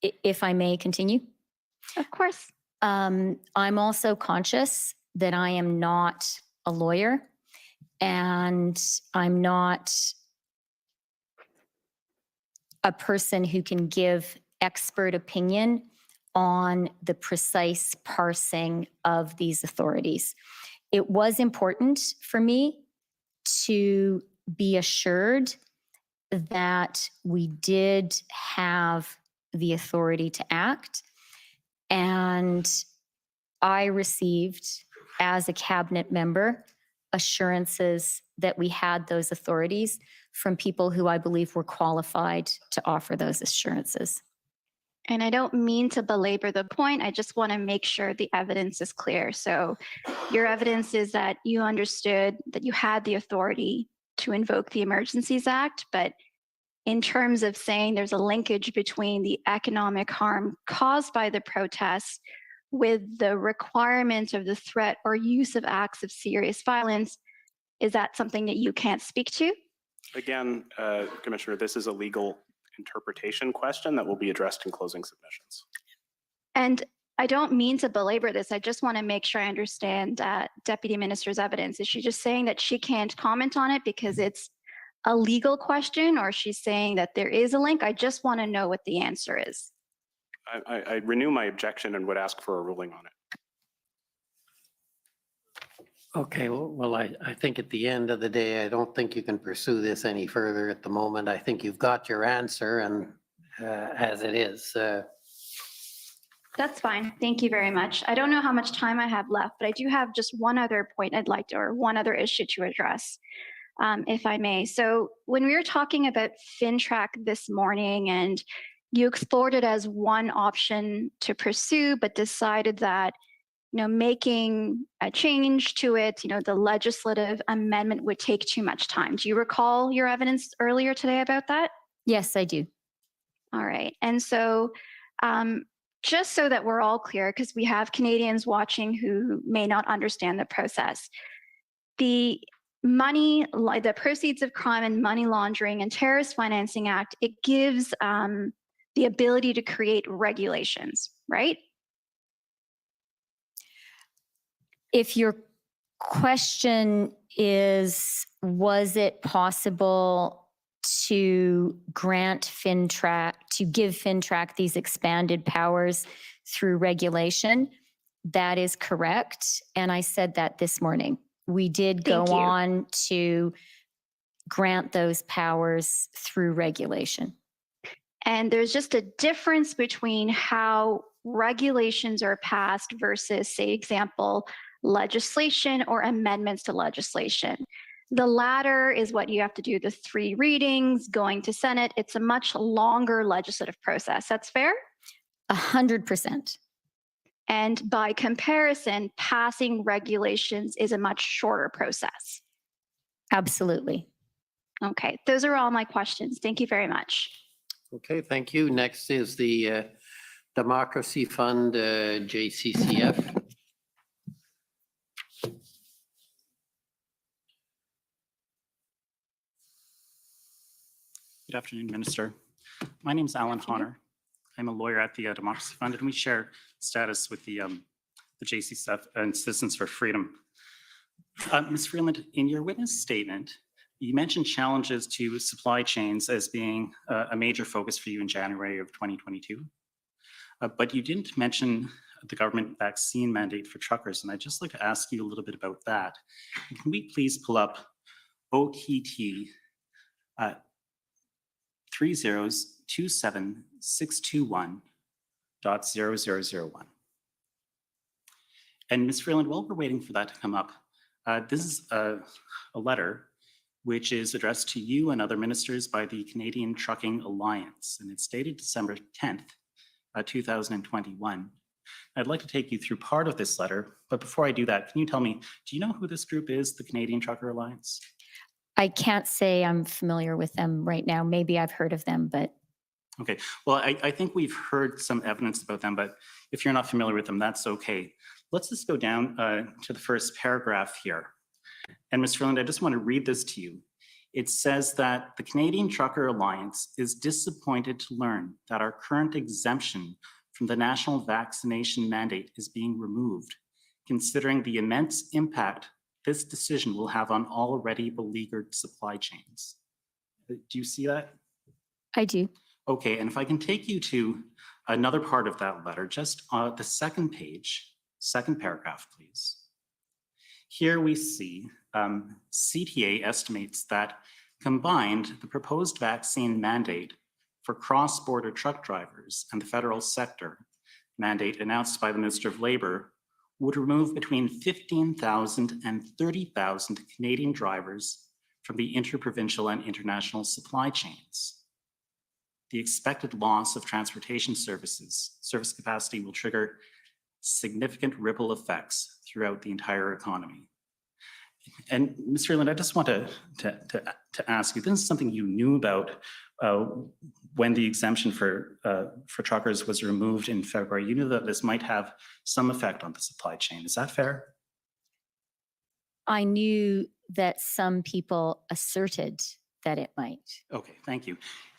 if I may continue. Of course. I'm also conscious that I am not a lawyer, and I'm not a person who can give expert opinion on the precise parsing of these authorities. It was important for me to be assured that we did have the authority to act. And I received, as a cabinet member, assurances that we had those authorities from people who I believe were qualified to offer those assurances. And I don't mean to belabor the point. I just want to make sure the evidence is clear. So your evidence is that you understood that you had the authority to invoke the Emergencies Act, but in terms of saying there's a linkage between the economic harm caused by the protests with the requirement of the threat or use of acts of serious violence, is that something that you can't speak to? Again, Commissioner, this is a legal interpretation question that will be addressed in closing submissions. And I don't mean to belabor this. I just want to make sure I understand Deputy Minister's evidence. Is she just saying that she can't comment on it because it's a legal question, or she's saying that there is a link? I just want to know what the answer is. I renew my objection and would ask for a ruling on it. Okay, well, I think at the end of the day, I don't think you can pursue this any further at the moment. I think you've got your answer, and as it is. That's fine. Thank you very much. I don't know how much time I have left, but I do have just one other point I'd like to, or one other issue to address, if I may. So when we were talking about FinTrack this morning and you explored it as one option to pursue, but decided that, making a change to it, the legislative amendment would take too much time. Do you recall your evidence earlier today about that? Yes, I do. All right. And so just so that we're all clear, because we have Canadians watching who may not understand the process, the Proceeds of Crime and Money Laundering and Terrorist Financing Act, it gives the ability to create regulations, right? If your question is, was it possible to give FinTrack these expanded powers through regulation? That is correct. And I said that this morning. We did go Thank you. on to grant those powers through regulation. And there's just a difference between how regulations are passed versus, say, example, legislation or amendments to legislation. The latter is what you have to do, the 3 readings, going to Senate. It's a much longer legislative process. That's fair? 100%. And by comparison, passing regulations is a much shorter process. Absolutely. Okay, those are all my questions. Thank you very much. Okay, thank you. Next is the Democracy Fund, JCCF. Good afternoon, Minister. My name is Alan Honor. I'm a lawyer at the Democracy Fund, and we share status with the JCCF and Citizens for Freedom. Ms. Freeland, in your witness statement, you mentioned challenges to supply chains as being a major focus for you in January of 2022, but you didn't mention the government vaccine mandate for truckers, and I'd just like to ask you a little bit about that. Can we please pull up OTT 3027621.0001. And Ms. Freeland, while we're waiting for that to come up, this is a letter which is addressed to you and other ministers by the Canadian Trucking Alliance, and it's dated December 10th, 2021. I'd like to take you through part of this letter, but before I do that, can you tell me, do you know who this group is, the Canadian Trucker Alliance? I can't say I'm familiar with them right now. Maybe I've heard of them, but. Okay, well, I think we've heard some evidence about them, but if you're not familiar with them, that's okay. Let's just go down to the first paragraph here. And Ms. Freeland, I just want to read this to you. It says that the Canadian Trucker Alliance is disappointed to learn that our current exemption from the national vaccination mandate is being removed, considering the immense impact this decision will have on already beleaguered supply chains. Do you see that? I do. Okay, and if I can take you to another part of that letter, just on the second page, second paragraph, please. Here we see CTA estimates that combined, the proposed vaccine mandate for cross-border truck drivers and the federal sector mandate announced by the Minister of Labour would remove between 15,000 and 30,000 Canadian drivers from the interprovincial and international supply chains. The expected loss of transportation service capacity will trigger significant ripple effects throughout the entire economy. And Ms. Freeland, I just want to ask you, this is something you knew about when the exemption for truckers was removed in February. You knew that this might have some effect on the supply chain. Is that fair? I knew that some people asserted that it might. Okay, thank you.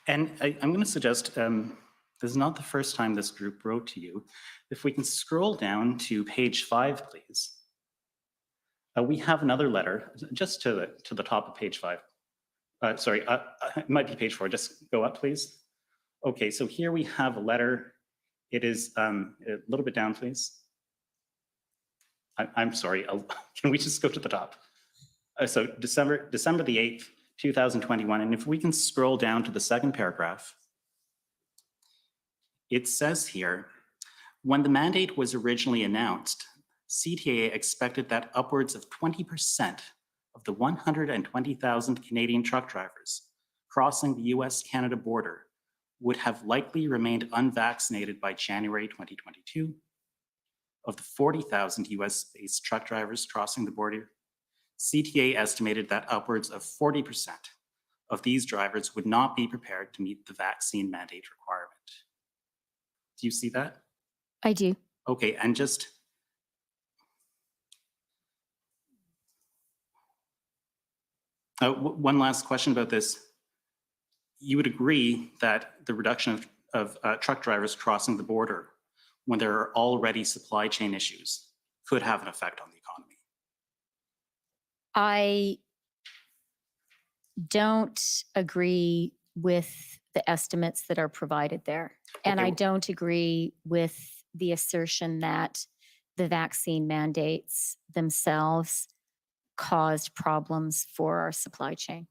And I'm going to suggest, this is not the first time this group wrote to you. If we can scroll down to page 5, please. We have another letter, just to the top of page 5. Sorry, it might be page 4. Just go up, please. Okay, so here we have a letter. It is a little bit down, please. I'm sorry. Can we just go to the top? So December the 8th, 2021. And if we can scroll down to the second paragraph, it says here, When the mandate was originally announced, CTA expected that upwards of 20% of the 120,000 Canadian truck drivers crossing the US-Canada border would have likely remained unvaccinated by January 2022. Of the 40,000 US-based truck drivers crossing the border, CTA estimated that upwards of 40% of these drivers would not be prepared to meet the vaccine mandate requirement. Do you see that? I do. Okay, and just one last question about this. You would agree that the reduction of truck drivers crossing the border when there are already supply chain issues could have an effect on the economy? I don't agree with the estimates that are provided there. And Okay. I don't agree with the assertion that the vaccine mandates themselves caused problems for our supply chain.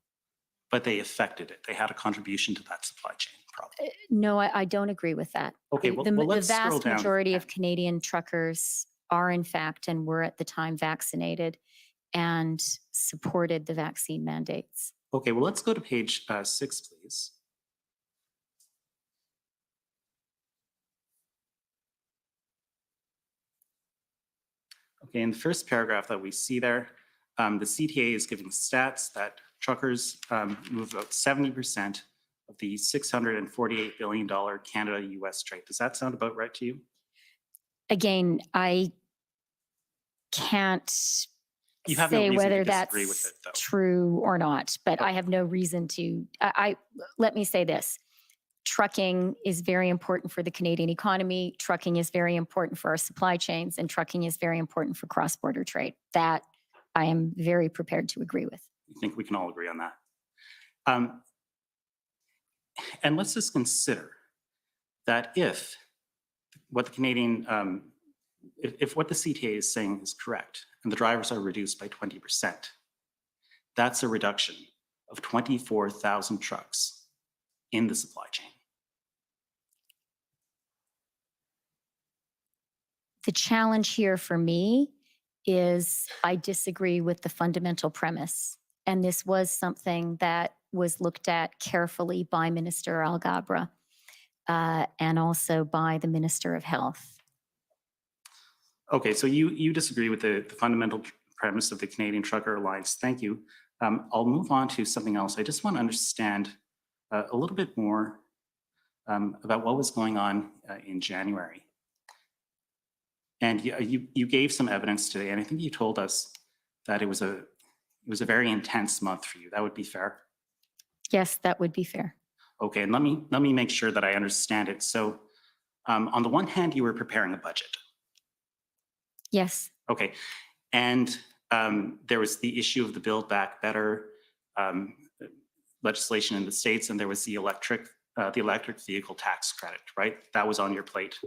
But they affected it. They had a contribution to that supply chain problem. No, I don't agree with that. Okay, The- well, the, well, the let's scroll vast down. majority of Canadian truckers are in fact and were at the time vaccinated and supported the vaccine mandates. Okay, well, let's go to page 6, please. Okay, in the first paragraph that we see there, the CTA is giving stats that truckers move about 70% of the $648 billion Canada-US trade. Does that sound about right to you? Again, I can't You have no say reason to whether disagree with that's it, though. true or not, but I have no reason to. Let me say this. Trucking is very important for the Canadian economy. Trucking is very important for our supply chains, and trucking is very important for cross-border trade. That I am very prepared to agree with. I think we can all agree on that. And let's just consider that if what the Canadian, if what the CTA is saying is correct, and the drivers are reduced by 20%, that's a reduction of 24,000 trucks in the supply chain. The challenge here for me is I disagree with the fundamental premise. And this was something that was looked at carefully by Minister Alghabra and also by the Minister of Health. Okay, so you disagree with the fundamental premise of the Canadian Trucker Alliance. Thank you. I'll move on to something else. I just want to understand a little bit more about what was going on in January. And you gave some evidence today, and I think you told us that it was a very intense month for you. That would be fair? Yes, that would be fair. Okay, and let me make sure that I understand it. So on the one hand, you were preparing a budget. Yes. Okay, and there was the issue of the Build Back Better legislation in the States, and there was the electric vehicle tax credit, right? That was on your plate.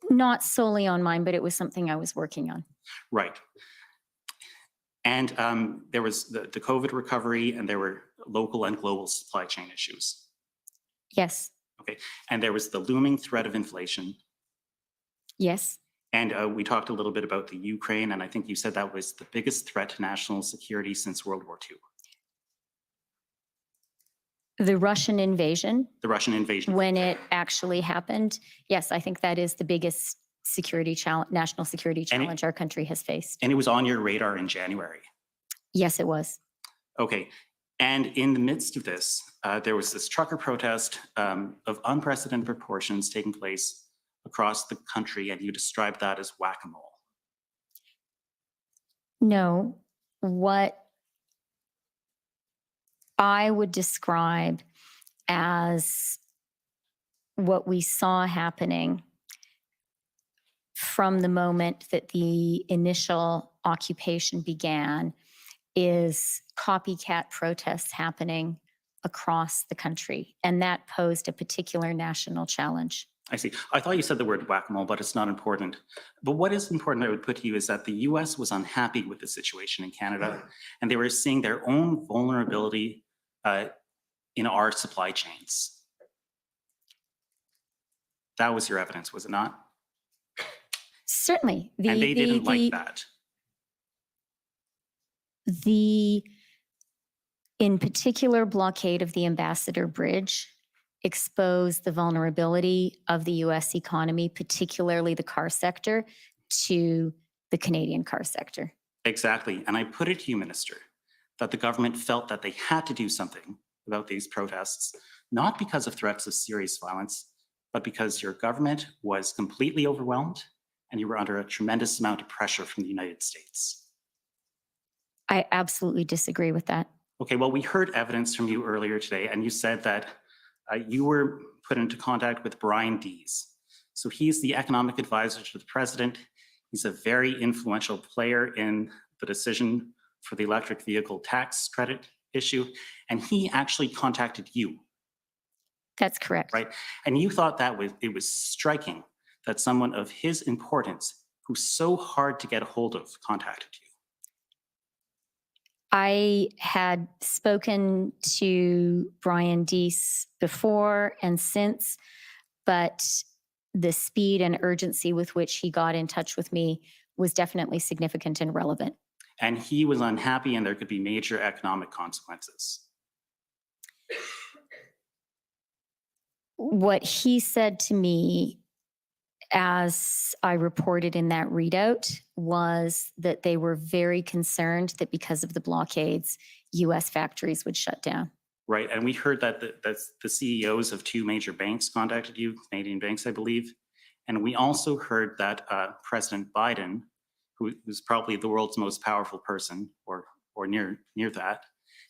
Not solely on mine, but it was something I was working on. Right. And there was the COVID recovery, and there were local and global supply chain issues. Yes. Okay, and there was the looming threat of inflation. Yes. And we talked a little bit about the Ukraine, and I think you said that was the biggest threat to national security since World War II. The Russian invasion. The Russian invasion. When it actually happened, yes, I think that is the biggest security challenge, national security challenge our country has faced. And it was on your radar in January. Yes, it was. Okay. And in the midst of this, there was this trucker protest of unprecedented proportions taking place across the country, and you described that as whack-a-mole. No, what I would describe as what we saw happening from the moment that the initial occupation began is copycat protests happening across the country. And that posed a particular national challenge. I see. I thought you said the word whack-a-mole, but it's not important. But what is important I would put to you is that the US was unhappy with the situation in Canada, and they were seeing their own vulnerability in our supply chains. That was your evidence, was it not? Certainly. And they didn't like that. The, in particular, blockade of the Ambassador Bridge exposed the vulnerability of the US economy, particularly the car sector, to the Canadian car sector. Exactly. And I put it to you, Minister, that the government felt that they had to do something about these protests, not because of threats of serious violence, but because your government was completely overwhelmed and you were under a tremendous amount of pressure from the United States. I absolutely disagree with that. Okay, well, we heard evidence from you earlier today, and you said that you were put into contact with Brian Dees. So he's the economic advisor to the president. He's a very influential player in the decision for the electric vehicle tax credit issue, and he actually contacted you. That's correct. Right? And you thought that it was striking that someone of his importance, who's so hard to get a hold of, contacted you. I had spoken to Brian Dees before and since, but the speed and urgency with which he got in touch with me was definitely significant and relevant. And he was unhappy, and there could be major economic consequences. What he said to me, as I reported in that readout, was that they were very concerned that because of the blockades, US factories would shut down. Right, and we heard that the CEOs of two major banks contacted you, Canadian banks, I believe. And we also heard that President Biden, who's probably the world's most powerful person, or near that,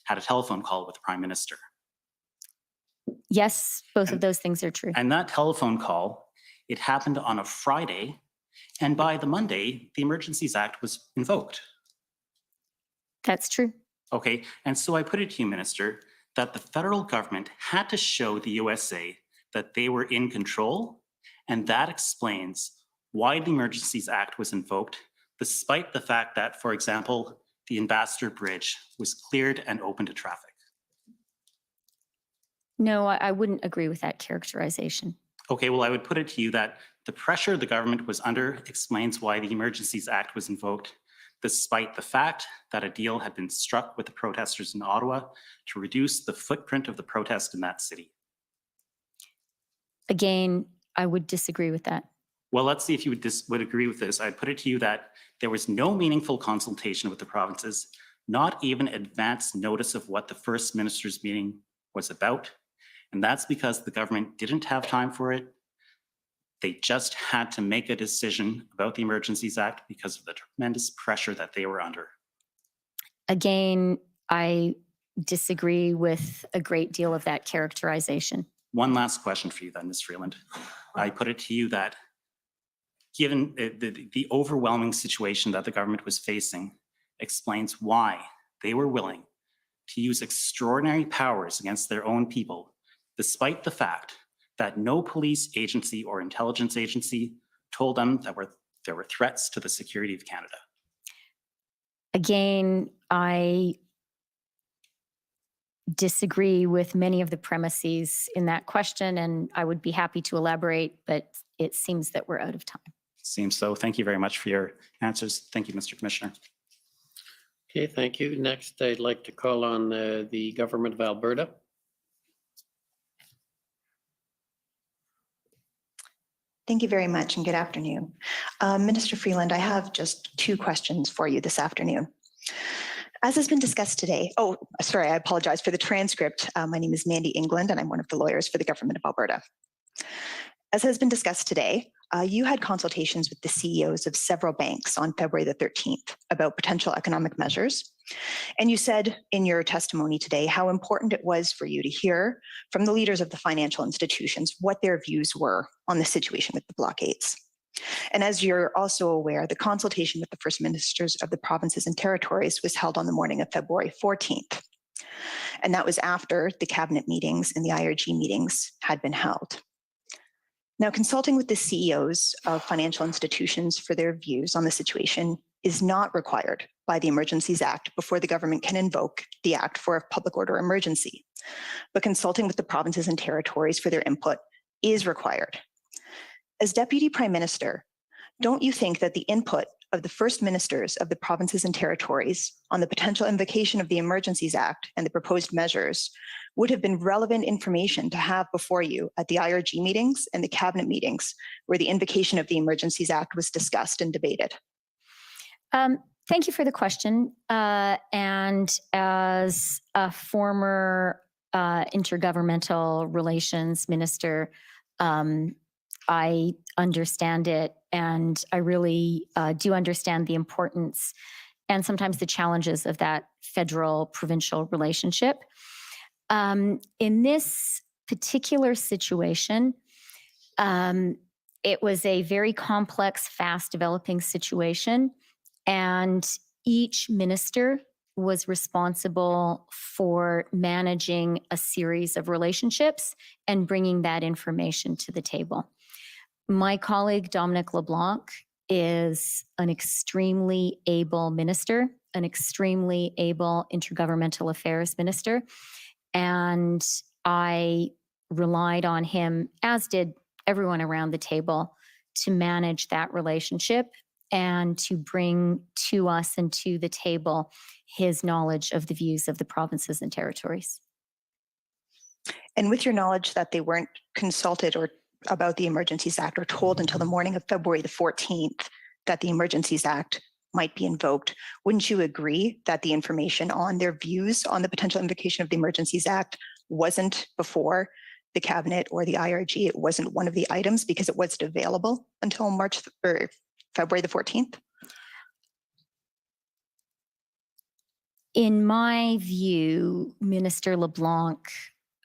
had a telephone call with the Prime Minister. Yes, both of those things are true. And that telephone call, it happened on a Friday, and by the Monday, the Emergencies Act was invoked. That's true. Okay, and so I put it to you, Minister, that the federal government had to show the USA that they were in control, and that explains why the Emergencies Act was invoked, despite the fact that, for example, the Ambassador Bridge was cleared and open to traffic. No, I wouldn't agree with that characterization. Okay, well, I would put it to you that the pressure the government was under explains why the Emergencies Act was invoked, despite the fact that a deal had been struck with the protesters in Ottawa to reduce the footprint of the protest in that city. Again, I would disagree with that. Well, let's see if you would agree with this. I'd put it to you that there was no meaningful consultation with the provinces, not even advance notice of what the First Minister's meeting was about. And that's because the government didn't have time for it. They just had to make a decision about the Emergencies Act because of the tremendous pressure that they were under. Again, I disagree with a great deal of that characterization. One last question for you then, Ms. Freeland. I put it to you that given the overwhelming situation that the government was facing, explains why they were willing to use extraordinary powers against their own people, despite the fact that no police agency or intelligence agency told them that there were threats to the security of Canada. Again, I disagree with many of the premises in that question, and I would be happy to elaborate, but it seems that we're out of time. Seems so. Thank you very much for your answers. Thank you, Mr. Commissioner. Okay, thank you. Next, I'd like to call on the Government of Alberta. Thank you very much and good afternoon. Minister Freeland, I have just two questions for you this afternoon. As has been discussed today, sorry, I apologize for the transcript. My name is Mandy England and I'm one of the lawyers for the Government of Alberta. As has been discussed today, you had consultations with the CEOs of several banks on February the 13th about potential economic measures. And you said in your testimony today how important it was for you to hear from the leaders of the financial institutions what their views were on the situation with the blockades. And as you're also aware, the consultation with the First Ministers of the provinces and territories was held on the morning of February 14th. And that was after the cabinet meetings and the IRG meetings had been held. Now, consulting with the CEOs of financial institutions for their views on the situation is not required by the Emergencies Act before the government can invoke the Act for a public order emergency. But consulting with the provinces and territories for their input is required As Deputy Prime Minister, don't you think that the input of the First Ministers of the provinces and territories on the potential invocation of the Emergencies Act and the proposed measures would have been relevant information to have before you at the IRG meetings and the cabinet meetings where the invocation of the Emergencies Act was discussed and debated? Thank you for the question. And as a former intergovernmental relations minister, I understand it, and I really do understand the importance and sometimes the challenges of that federal-provincial relationship. In this particular situation, it was a very complex, fast-developing situation, and each minister was responsible for managing a series of relationships and bringing that information to the table. My colleague, Dominic LeBlanc, is an extremely able minister, an extremely able intergovernmental affairs minister, and I relied on him, as did everyone around the table, to manage that relationship and to bring to us and to the table his knowledge of the views of the provinces and territories. And with your knowledge that they weren't consulted or about the Emergencies Act or told until the morning of February the 14th that the Emergencies Act might be invoked, wouldn't you agree that the information on their views on the potential invocation of the Emergencies Act wasn't before the cabinet or the IRG? It wasn't one of the items because it wasn't available until February the 14th? In my view, Minister LeBlanc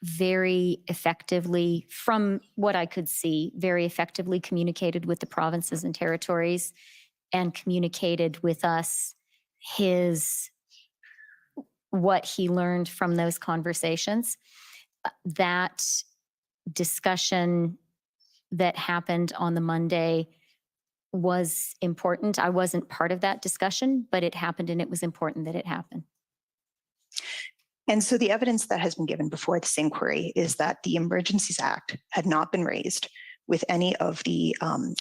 very effectively, from what I could see, very effectively communicated with the provinces and territories and communicated with us what he learned from those conversations. That discussion that happened on the Monday was important. I wasn't part of that discussion, but it happened, and it was important that it happened. And so the evidence that has been given before this inquiry is that the Emergencies Act had not been raised with any of the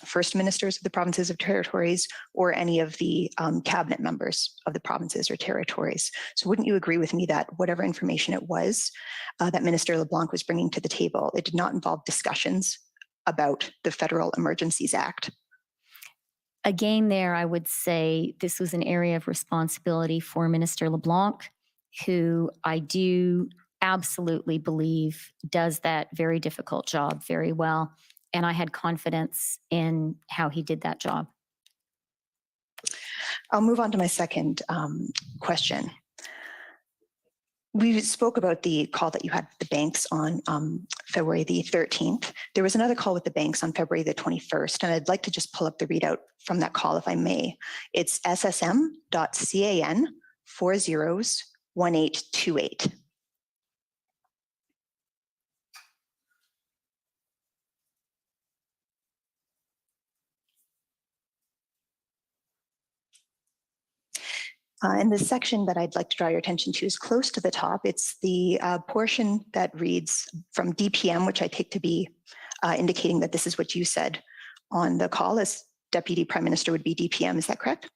first ministers of the provinces or territories or any of the cabinet members of the provinces or territories. So wouldn't you agree with me that whatever information it was that Minister LeBlanc was bringing to the table, it did not involve discussions about the Federal Emergencies Act? Again, there, I would say this was an area of responsibility for Minister LeBlanc, who I do absolutely believe does that very difficult job very well. And I had confidence in how he did that job. I'll move on to my second question. We spoke about the call that you had with the banks on February the 13th. There was another call with the banks on February the 21st, and I'd like to just pull up the readout from that call, if I may. It's ssm.can 401828. And the section that I'd like to draw your attention to is close to the top. It's the portion that reads from DPM, which I take to be indicating that this is what you said on the call as Deputy Prime Minister would be DPM. Is that correct?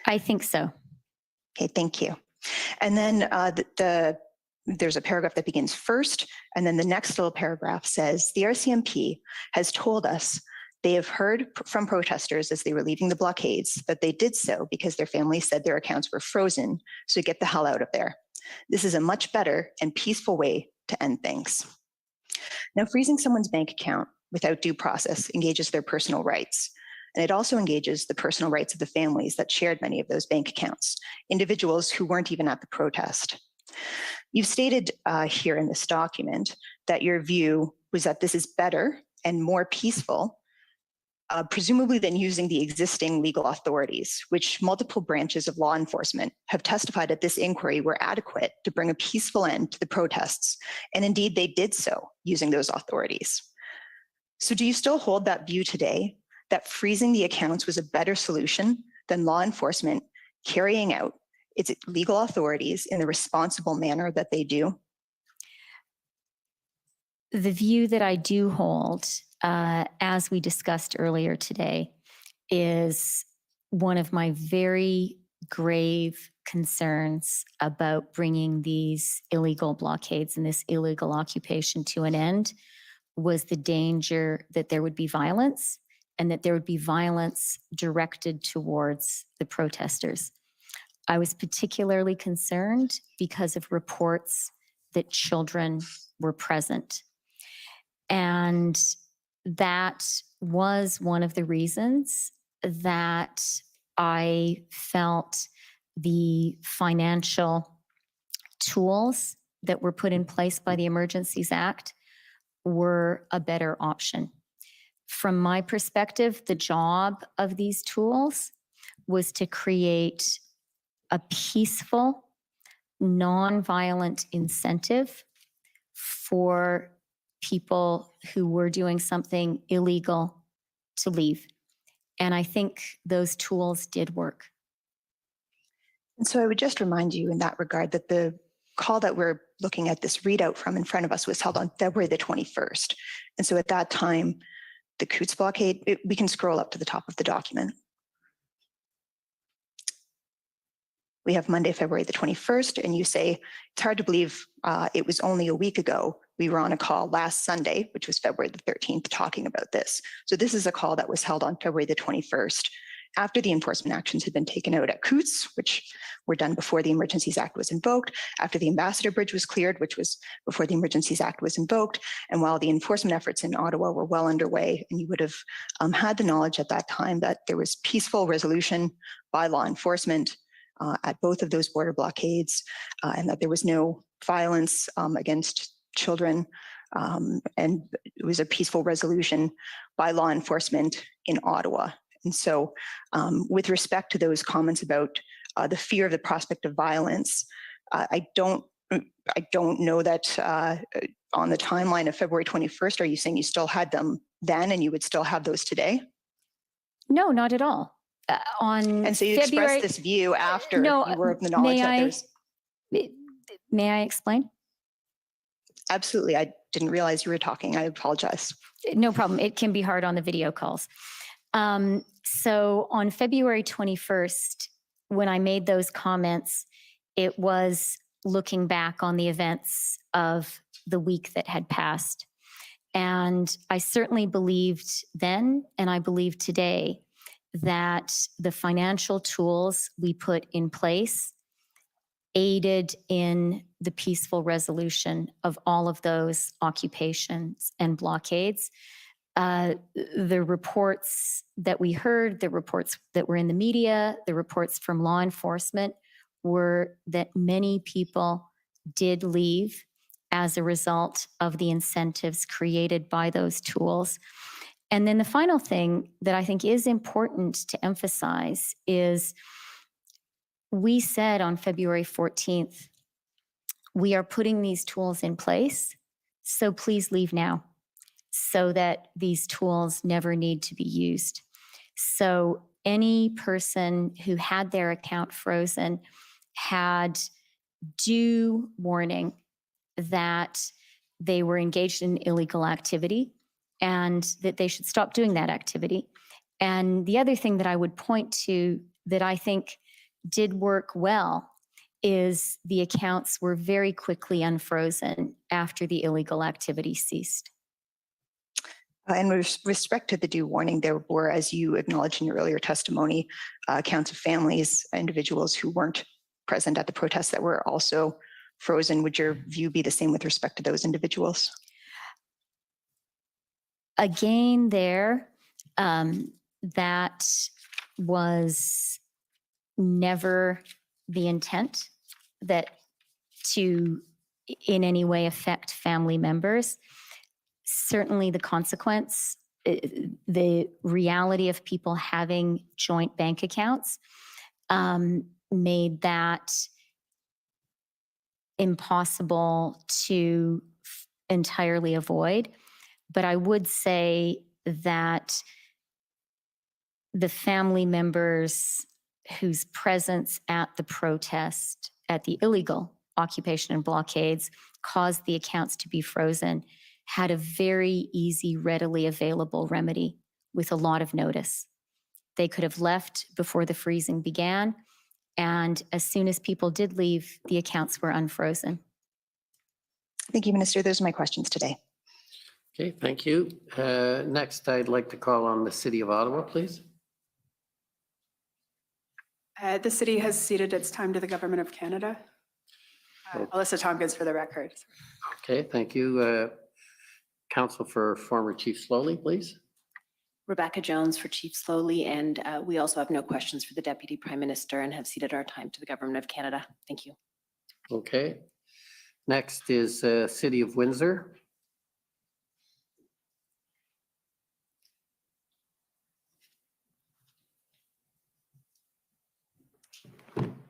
I think so. Okay, thank you. And then there's a paragraph that begins first, and then the next little paragraph says, the RCMP has told us they have heard from protesters as they were leaving the blockades that they did so because their families said their accounts were frozen, so get the hell out of there. This is a much better and peaceful way to end things. Now, freezing someone's bank account without due process engages their personal rights, and it also engages the personal rights of the families that shared many of those bank accounts, individuals who weren't even at the protest. You've stated here in this document that your view was that this is better and more peaceful, presumably than using the existing legal authorities, which multiple branches of law enforcement have testified at this inquiry were adequate to bring a peaceful end to the protests. And indeed, they did so using those authorities. So do you still hold that view today, that freezing the accounts was a better solution than law enforcement carrying out its legal authorities in the responsible manner that they do? The view that I do hold as we discussed earlier today, is one of my very grave concerns about bringing these illegal blockades and this illegal occupation to an end was the danger that there would be violence and that there would be violence directed towards the protesters. I was particularly concerned because of reports that children were present. And that was one of the reasons that I felt the financial tools that were put in place by the Emergencies Act were a better option. From my perspective, the job of these tools was to create a peaceful, nonviolent incentive for people who were doing something illegal to leave. And I think those tools did work. And so I would just remind you in that regard that the call that we're looking at this readout from in front of us was held on February the 21st. And so at that time, the Coutts blockade, we can scroll up to the top of the document. We have Monday, February the 21st, and you say, it's hard to believe it was only a week ago. We were on a call last Sunday, which was February the 13th, talking about this. So this is a call that was held on February the 21st, after the enforcement actions had been taken out at Coutts, which were done before the Emergencies Act was invoked, after the Ambassador Bridge was cleared, which was before the Emergencies Act was invoked, and while the enforcement efforts in Ottawa were well underway, and you would have had the knowledge at that time that there was peaceful resolution by law enforcement at both of those border blockades, and that there was no violence against children, and it was a peaceful resolution by law enforcement in Ottawa. And so with respect to those comments about the fear of the prospect of violence, I don't know that on the timeline of February 21st, are you saying you still had them then and you would still have those today? No, not at all. And so you February, expressed this view after no, you were of the knowledge that there's... May I explain? Absolutely. I didn't realize you were talking. I apologize. No problem. It can be hard on the video calls. So on February 21st, when I made those comments, it was looking back on the events of the week that had passed. And I certainly believed then, and I believe today, that the financial tools we put in place aided in the peaceful resolution of all of those occupations and blockades. The reports that we heard, the reports that were in the media, the reports from law enforcement were that many people did leave as a result of the incentives created by those tools. And then the final thing that I think is important to emphasize is we said on February 14th, we are putting these tools in place, so please leave now, so that these tools never need to be used. So any person who had their account frozen had due warning that they were engaged in illegal activity and that they should stop doing that activity. And the other thing that I would point to that I think did work well is the accounts were very quickly unfrozen after the illegal activity ceased. And with respect to the due warning, there were, as you acknowledged in your earlier testimony, accounts of families, individuals who weren't present at the protests that were also frozen. Would your view be the same with respect to those individuals? Again, that was never the intent, that to in any way affect family members. Certainly the consequence, the reality of people having joint bank accounts made that impossible to entirely avoid. But I would say that the family members whose presence at the protest, at the illegal occupation and blockades, caused the accounts to be frozen, had a very easy, readily available remedy with a lot of notice. They could have left before the freezing began, and as soon as people did leave, the accounts were unfrozen. Thank you, Minister. Those are my questions today. Okay, thank you. Next, I'd like to call on the City of Ottawa, please. The city has ceded its time to the Government of Canada. Alyssa Tompkins for the record. Okay, thank you. Counsel for former Chief Slowly, please. Rebecca Jones for Chief Slowly, and we also have no questions for the Deputy Prime Minister and have ceded our time to the Government of Canada. Thank you. Okay. Next is City of Windsor.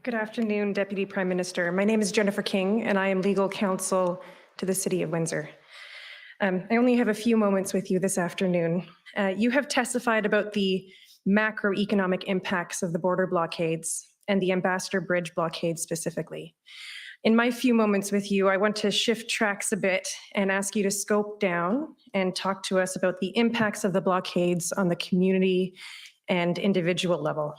Good afternoon, Deputy Prime Minister. My name is Jennifer King, and I am legal counsel to the City of Windsor. I only have a few moments with you this afternoon. You have testified about the macroeconomic impacts of the border blockades and the Ambassador Bridge blockade specifically. In my few moments with you, I want to shift tracks a bit and ask you to scope down and talk to us about the impacts of the blockades on the community and individual level.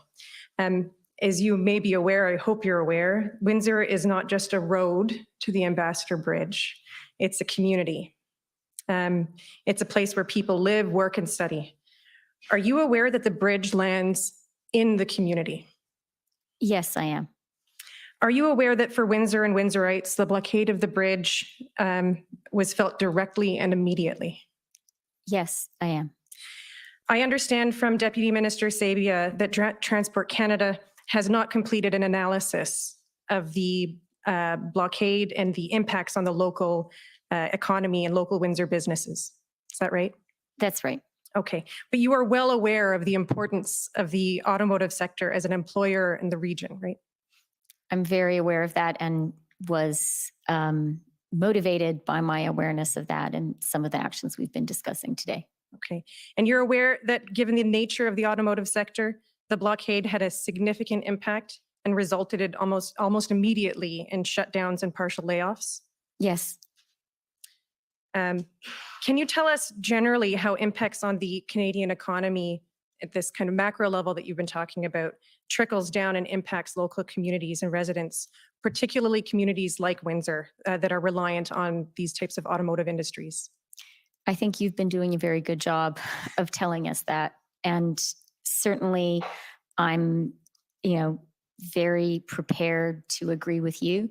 As you may be aware, I hope you're aware, Windsor is not just a road to the Ambassador Bridge. It's a community. It's a place where people live, work, and study. Are you aware that the bridge lands in the community? Yes, I am. Are you aware that for Windsor and Windsorites, the blockade of the bridge was felt directly and immediately? Yes, I am. I understand from Deputy Minister Sabia that Transport Canada has not completed an analysis of the blockade and the impacts on the local economy and local Windsor businesses. Is that right? That's right. Okay, but you are well aware of the importance of the automotive sector as an employer in the region, right? I'm very aware of that and was motivated by my awareness of that and some of the actions we've been discussing today. Okay, and you're aware that given the nature of the automotive sector, the blockade had a significant impact and resulted in almost immediately in shutdowns and partial layoffs? Yes. Can you tell us generally how impacts on the Canadian economy at this kind of macro level that you've been talking about trickles down and impacts local communities and residents, particularly communities like Windsor that are reliant on these types of automotive industries? I think you've been doing a very good job of telling us that. And certainly I'm, very prepared to agree with you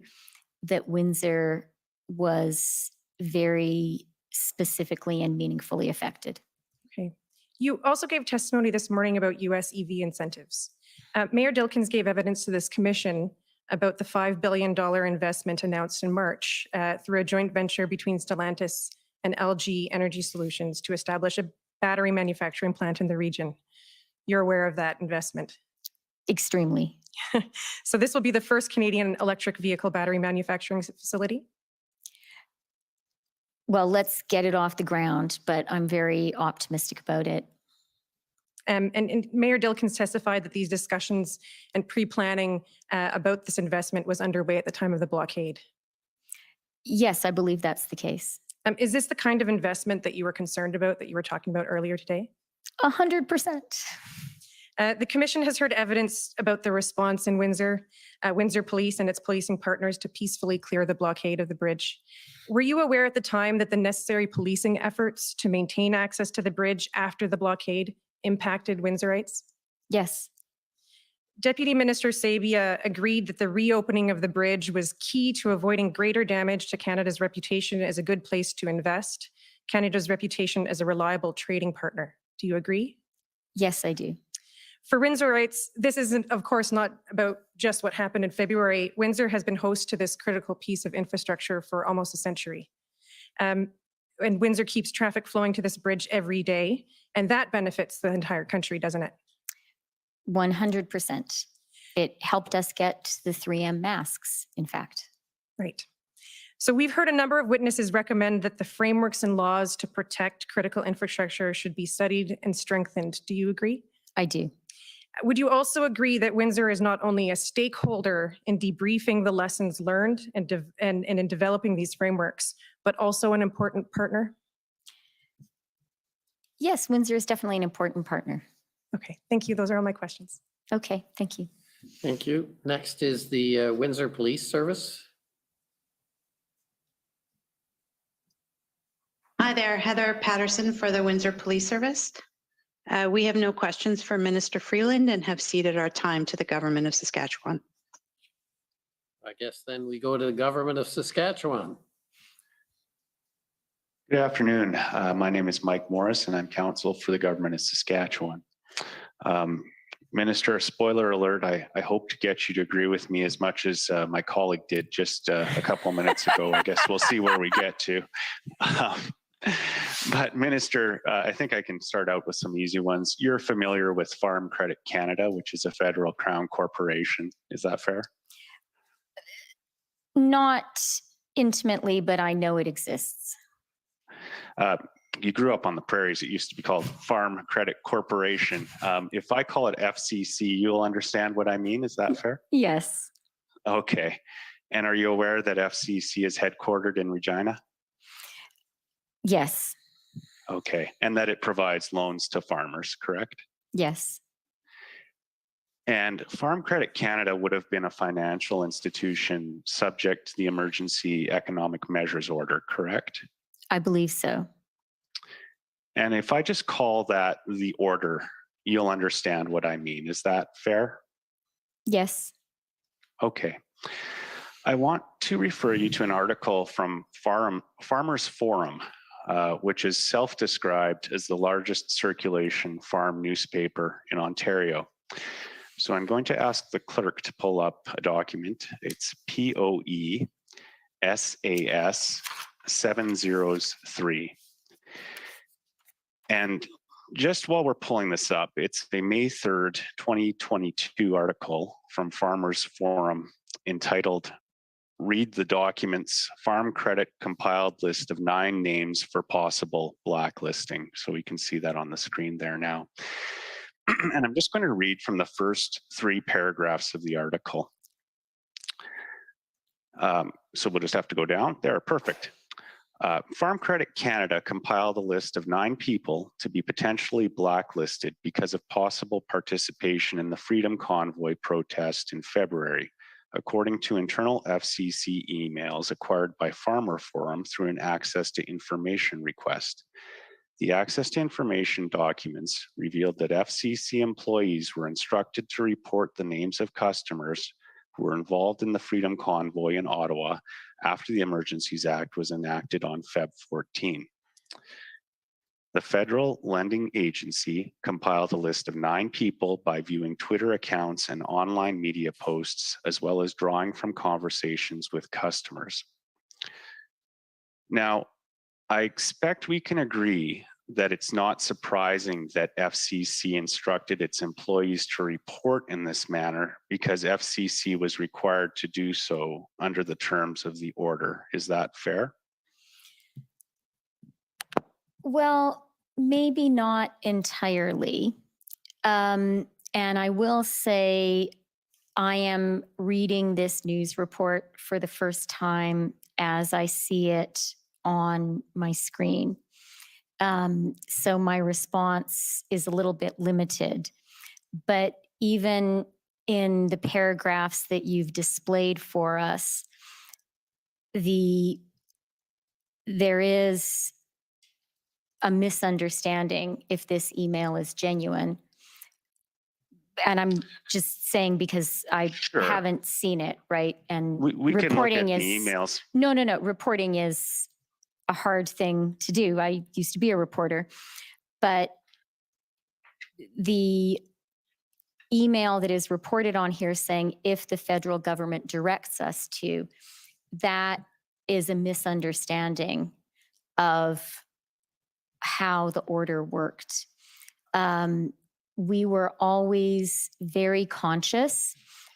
that Windsor was very specifically and meaningfully affected. Okay. You also gave testimony this morning about US EV incentives. Mayor Dilkens gave evidence to this commission about the $5 billion investment announced in March through a joint venture between Stellantis and LG Energy Solutions to establish a battery manufacturing plant in the region. You're aware of that investment? Extremely. So this will be the first Canadian electric vehicle battery manufacturing facility? Well, let's get it off the ground, but I'm very optimistic about it. And Mayor Dilkens testified that these discussions and pre-planning about this investment was underway at the time of the blockade. Yes, I believe that's the case. Is this the kind of investment that you were concerned about, that you were talking about earlier today? 100%. The commission has heard evidence about the response in Windsor, Windsor Police and its policing partners to peacefully clear the blockade of the bridge. Were you aware at the time that the necessary policing efforts to maintain access to the bridge after the blockade impacted Windsorites? Yes. Deputy Minister Sabia agreed that the reopening of the bridge was key to avoiding greater damage to Canada's reputation as a good place to invest, Canada's reputation as a reliable trading partner. Do you agree? Yes, I do. For Windsorites, this isn't, of course, not about just what happened in February. Windsor has been host to this critical piece of infrastructure for almost a century. And Windsor keeps traffic flowing to this bridge every day, and that benefits the entire country, doesn't it? 100%. It helped us get the 3M masks, in fact. Right. So we've heard a number of witnesses recommend that the frameworks and laws to protect critical infrastructure should be studied and strengthened. Do you agree? I do. Would you also agree that Windsor is not only a stakeholder in debriefing the lessons learned and in developing these frameworks, but also an important partner? Yes, Windsor is definitely an important partner. Okay, thank you. Those are all my questions. Okay, thank you. Thank you. Next is the Windsor Police Service. Hi there, Heather Patterson for the Windsor Police Service. We have no questions for Minister Freeland and have ceded our time to the Government of Saskatchewan. I guess then we go to the Government of Saskatchewan. Good afternoon. My name is Mike Morris and I'm counsel for the Government of Saskatchewan. Minister, spoiler alert, I hope to get you to agree with me as much as my colleague did just a couple of minutes ago. I guess we'll see where we get to. But Minister, I think I can start out with some easy ones. You're familiar with Farm Credit Canada, which is a federal crown corporation. Is that fair? Not intimately, but I know it exists. You grew up on the prairies. It used to be called Farm Credit Corporation. If I call it FCC, you'll understand what I mean. Is that fair? Yes. Okay. And are you aware that FCC is headquartered in Regina? Yes. Okay. And that it provides loans to farmers, correct? Yes. And Farm Credit Canada would have been a financial institution subject to the Emergency Economic Measures Order, correct? I believe so. And if I just call that the order, you'll understand what I mean. Is that fair? Yes. Okay. I want to refer you to an article from Farmers Forum, which is self-described as the largest circulation farm newspaper in Ontario. So I'm going to ask the clerk to pull up a document. It's POE SAS 703. And just while we're pulling this up, it's a May 3rd, 2022 article from Farmers Forum entitled, "Read the Documents, Farm Credit Compiled List of 9 Names for Possible Blacklisting." So we can see that on the screen there now. And I'm just going to read from the first 3 paragraphs of the article. So we'll just have to go down there. Perfect. Farm Credit Canada compiled a list of 9 people to be potentially blacklisted because of possible participation in the Freedom Convoy protest in February, according to internal FCC emails acquired by Farmer Forum through an access to information request. The access to information documents revealed that FCC employees were instructed to report the names of customers who were involved in the Freedom Convoy in Ottawa after the Emergencies Act was enacted on Feb 14. The Federal Lending Agency compiled a list of 9 people by viewing Twitter accounts and online media posts, as well as drawing from conversations with customers. Now, I expect we can agree that it's not surprising that FCC instructed its employees to report in this manner because FCC was required to do so under the terms of the order. Is that fair? Well, maybe not entirely. And I will say I am reading this news report for the first time as I see it on my screen. So my response is a little bit limited. But even in the paragraphs that you've displayed for us, there is a misunderstanding if this email is genuine. And I'm just saying because I haven't seen it, right? And we can look at reporting the emails. No. Reporting is a hard thing to do. I used to be a reporter, but the email that is reported on here saying if the federal government directs us to, that is a misunderstanding of how the order worked. We were always very conscious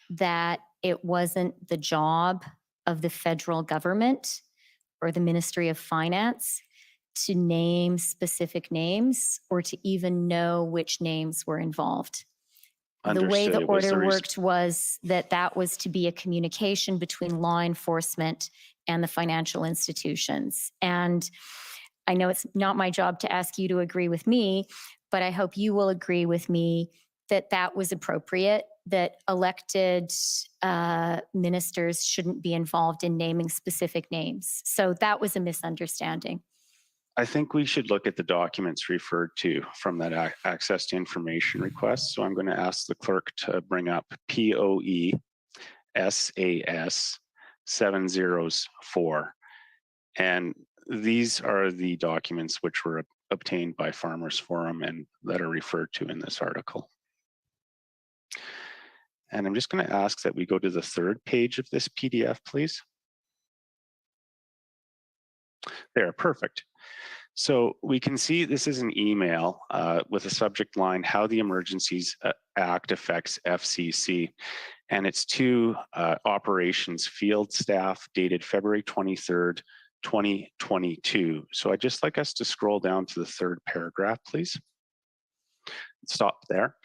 that it wasn't the job of the federal government or the Ministry of Finance to name specific names or to even know which names were involved. The way the order worked was that was to be a communication between law enforcement and the financial institutions. And I know it's not my job to ask you to agree with me, but I hope you will agree with me that that was appropriate, that elected ministers shouldn't be involved in naming specific names. So that was a misunderstanding. I think we should look at the documents referred to from that access to information request. So I'm going to ask the clerk to bring up POE SAS 704. And these are the documents which were obtained by Farmers Forum and that are referred to in this article. And I'm just going to ask that we go to the third page of this PDF, please. There, perfect. So we can see this is an email with a subject line, how the Emergencies Act affects FCC. And it's to operations field staff dated February 23rd, 2022. So I'd just like us to scroll down to the third paragraph, please. Stop there.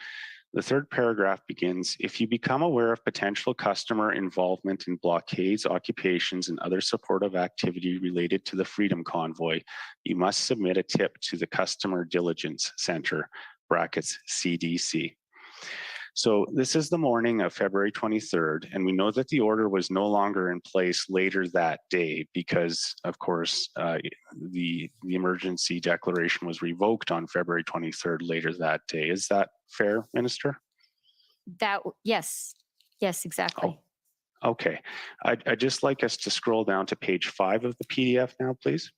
The third paragraph begins, if you become aware of potential customer involvement in blockades, occupations, and other supportive activity related to the Freedom Convoy, you must submit a tip to the Customer Diligence Center, brackets CDC. So this is the morning of February 23rd, and we know that the order was no longer in place later that day because, of course, the emergency declaration was revoked on February 23rd later that day. Is that fair, Minister? Yes, exactly. Oh, okay. I'd just like us to scroll down to page 5 of the PDF now, please.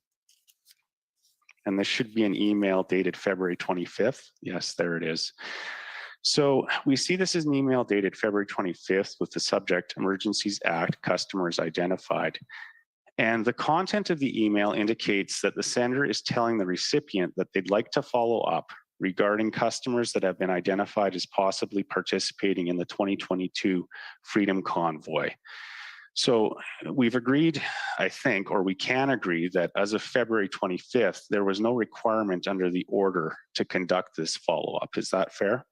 And this should be an email dated February 25th. Yes, there it is. So we see this is an email dated February 25th with the subject Emergencies Act customers identified. And the content of the email indicates that the sender is telling the recipient that they'd like to follow up regarding customers that have been identified as possibly participating in the 2022 Freedom Convoy. So we've agreed, I think, or we can agree that as of February 25th, there was no requirement under the order to conduct this follow-up. Is that fair?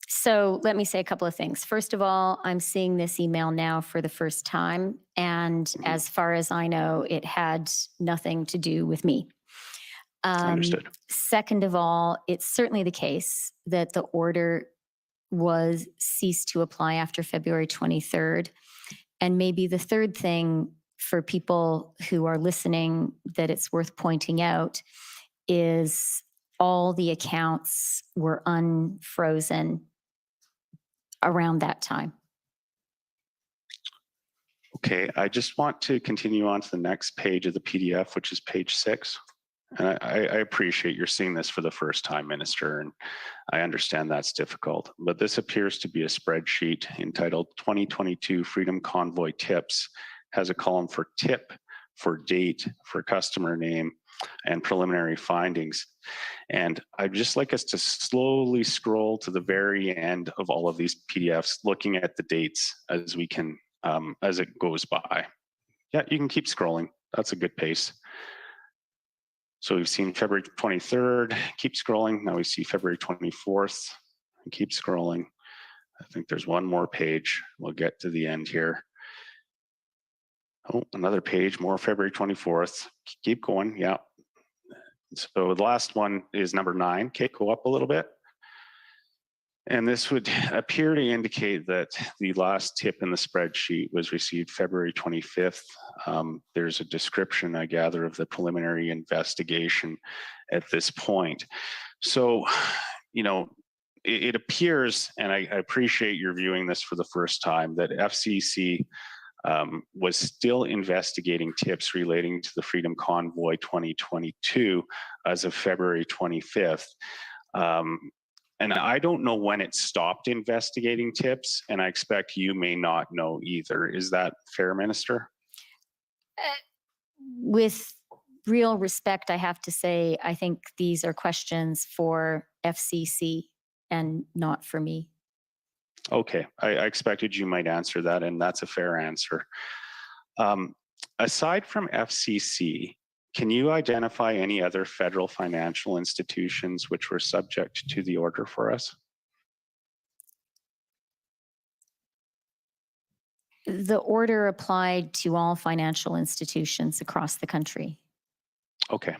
So let me say a couple of things. First of all, I'm seeing this email now for the first time. And as far as I know, it had nothing to do with me. Understood. Second of all, it's certainly the case that the order was ceased to apply after February 23rd. And maybe the third thing for people who are listening that it's worth pointing out is all the accounts were unfrozen around that time. Okay, I just want to continue on to the next page of the PDF, which is page 6. And I appreciate you're seeing this for the first time, Minister, and I understand that's difficult. But this appears to be a spreadsheet entitled 2022 Freedom Convoy Tips, has a column for tip, for date, for customer name, and preliminary findings. And I'd just like us to slowly scroll to the very end of all of these PDFs, looking at the dates as we can, as it goes by. Yeah, you can keep scrolling. That's a good pace. So we've seen February 23rd, keep scrolling. Now we see February 24th, and keep scrolling. I think there's one more page. We'll get to the end here. Oh, another page, more February 24th. Keep going, yeah. So the last one is number 9. Okay, go up a little bit. And this would appear to indicate that the last tip in the spreadsheet was received February 25th. There's a description, I gather, of the preliminary investigation at this point. So, you know, it appears, and I appreciate your viewing this for the first time, that FCC was still investigating tips relating to the Freedom Convoy 2022 as of February 25th. And I don't know when it stopped investigating tips, and I expect you may not know either. Is that fair, Minister? With real respect, I have to say, I think these are questions for FCC and not for me. Okay, I expected you might answer that, and that's a fair answer. Aside from FCC, can you identify any other federal financial institutions which were subject to the order for us? The order applied to all financial institutions across the country. Okay.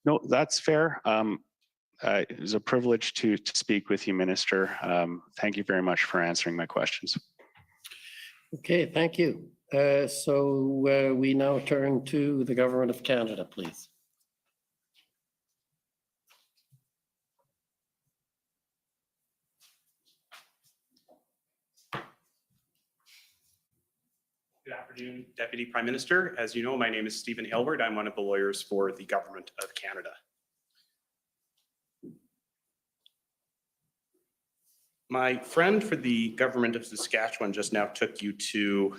No, that's fair. It was a privilege to speak with you, Minister. Thank you very much for answering my questions. Okay, thank you. So we now turn to the Government of Canada, please. Good afternoon, Deputy Prime Minister. As you know, my name is Stephen Aylward. I'm one of the lawyers for the Government of Canada. My friend for the Government of Saskatchewan just now took you to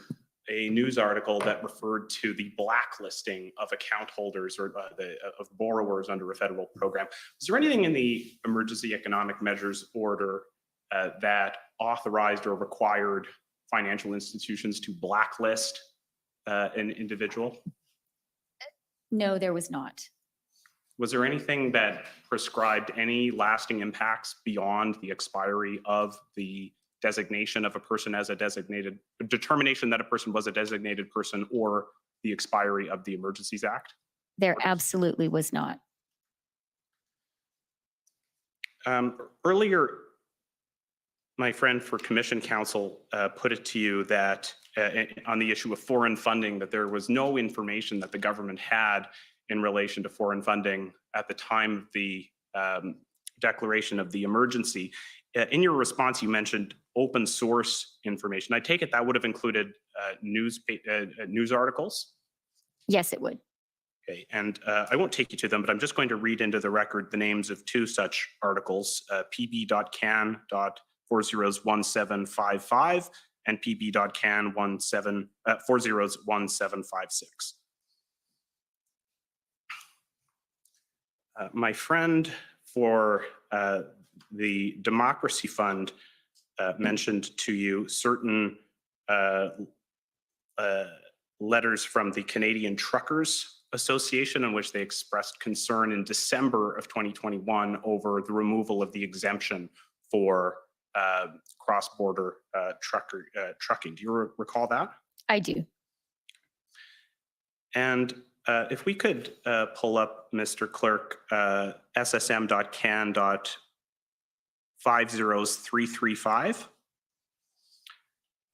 a news article that referred to the blacklisting of account holders or of borrowers under a federal program. Is there anything in the Emergency Economic Measures Order that authorized or required financial institutions to blacklist an individual? No, there was not. Was there anything that prescribed any lasting impacts beyond the expiry of the designation of a person as a designated, determination that a person was a designated person, or the expiry of the Emergencies Act? There absolutely was not. Earlier, my friend for Commission Counsel put it to you that on the issue of foreign funding, that there was no information that the government had in relation to foreign funding at the time of the declaration of the emergency. In your response, you mentioned open source information. I take it that would have included news articles? Yes, it would. Okay, and I won't take you to them, but I'm just going to read into the record the names of two such articles, pb.can.401755 and pb.can.401756. My friend for the Democracy Fund mentioned to you certain letters from the Canadian Truckers Association in which they expressed concern in December of 2021 over the removal of the exemption for cross-border trucking. Do you recall that? I do. And if we could pull up, Mr. Clerk, ssm.can.50335.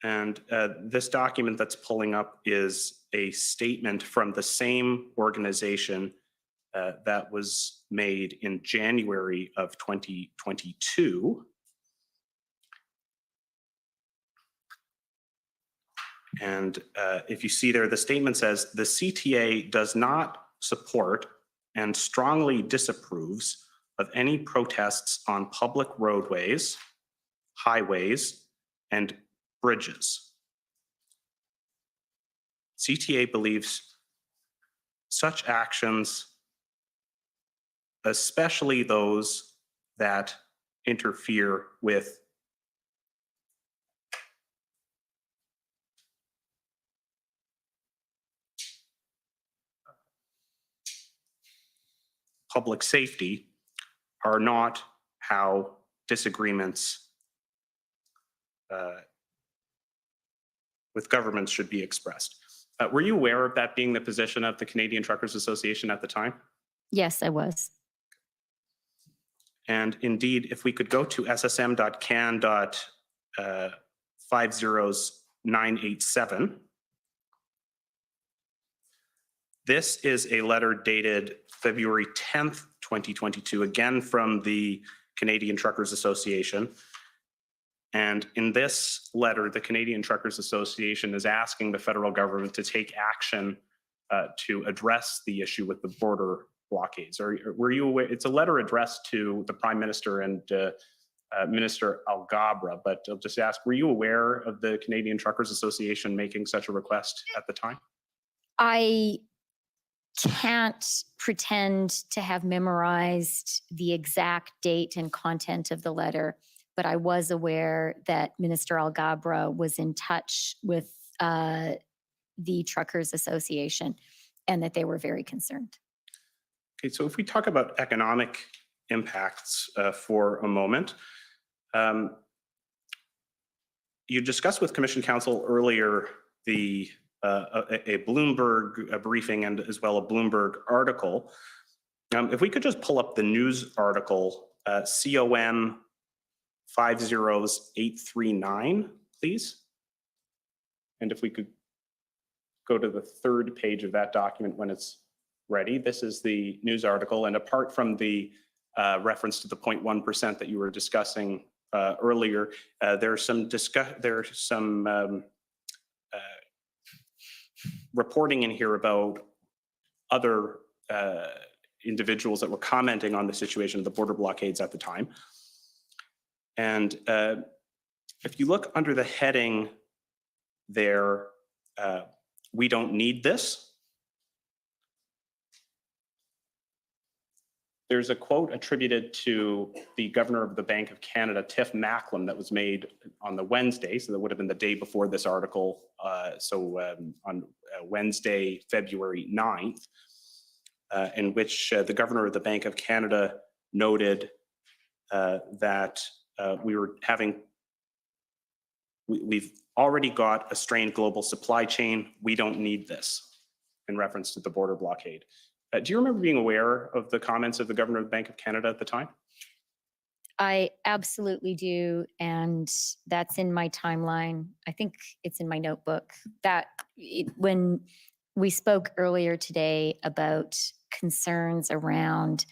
And this document that's pulling up is a statement from the same organization that was made in January of 2022. And if you see there, the statement says, the CTA does not support and strongly disapproves of any protests on public roadways, highways, and bridges. CTA believes such actions, especially those that interfere with public safety, are not how disagreements with governments should be expressed. Were you aware of that being the position of the Canadian Truckers Association at the time? Yes, I was. And indeed, if we could go to ssm.can.50987, this is a letter dated February 10th, 2022, again from the Canadian Truckers Association. And in this letter, the Canadian Truckers Association is asking the federal government to take action to address the issue with the border blockades. Were you aware? It's a letter addressed to the Prime Minister and Minister Alghabra, but I'll just ask, were you aware of the Canadian Truckers Association making such a request at the time? I can't pretend to have memorized the exact date and content of the letter, but I was aware that Minister Alghabra was in touch with the Truckers Association and that they were very concerned. Okay, so if we talk about economic impacts for a moment, you discussed with Commission Council earlier the a Bloomberg briefing and as well a Bloomberg article. If we could just pull up the news article, COM 50839, please. And if we could go to the third page of that document when it's ready. This is the news article, and apart from the reference to the 0.1% that you were discussing earlier, there's some reporting in here about other individuals that were commenting on the situation of the border blockades at the time. And if you look under the heading there, we don't need this. There's a quote attributed to the governor of the Bank of Canada, Tiff Macklem, that was made on the Wednesday. So that would have been the day before this article. On Wednesday, February 9th, in which the governor of the Bank of Canada noted that we've already got a strained global supply chain. We don't need this, in reference to the border blockade. Do you remember being aware of the comments of the governor of the Bank of Canada at the time? I absolutely do. And that's in my timeline. I think it's in my notebook that when we spoke earlier today about concerns around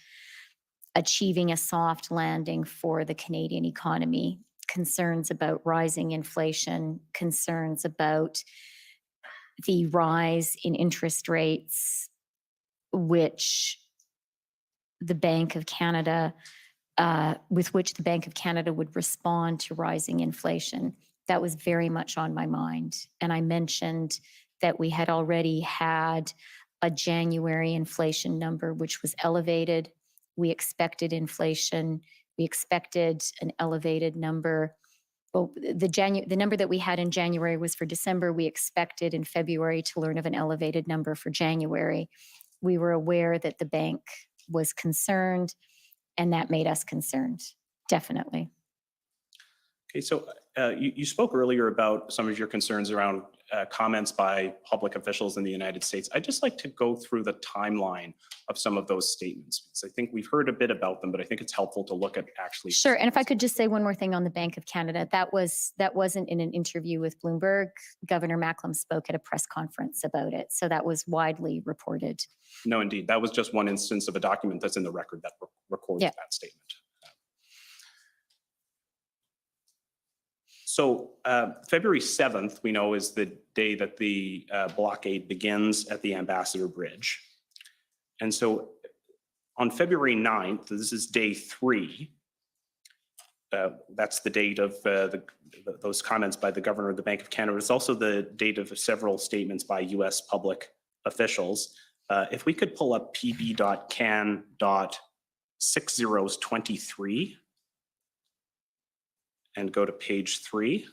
achieving a soft landing for the Canadian economy, concerns about rising inflation, concerns about the rise in interest rates, which the Bank of Canada, with which the Bank of Canada would respond to rising inflation. That was very much on my mind. And I mentioned that we had already had a January inflation number, which was elevated. We expected inflation. We expected an elevated number. Well, the number that we had in January was for December. We expected in February to learn of an elevated number for January. We were aware that the bank was concerned, and that made us concerned, definitely. Okay, so you spoke earlier about some of your concerns around comments by public officials in the United States. I'd just like to go through the timeline of some of those statements, because I think we've heard a bit about them, but I think it's helpful to look at actually. Sure, and if I could just say one more thing on the Bank of Canada, that wasn't in an interview with Bloomberg. Governor Macklem spoke at a press conference about it, so that was widely reported. No, indeed, that was just one instance of a document that's in the record that records that statement. So February 7th, we know, is the day that the blockade begins at the Ambassador Bridge. And so on February 9th, this is day 3. That's the date of those comments by the governor of the Bank of Canada. It's also the date of several statements by US public officials. If we could pull up pb.can.6023 and go to page 3.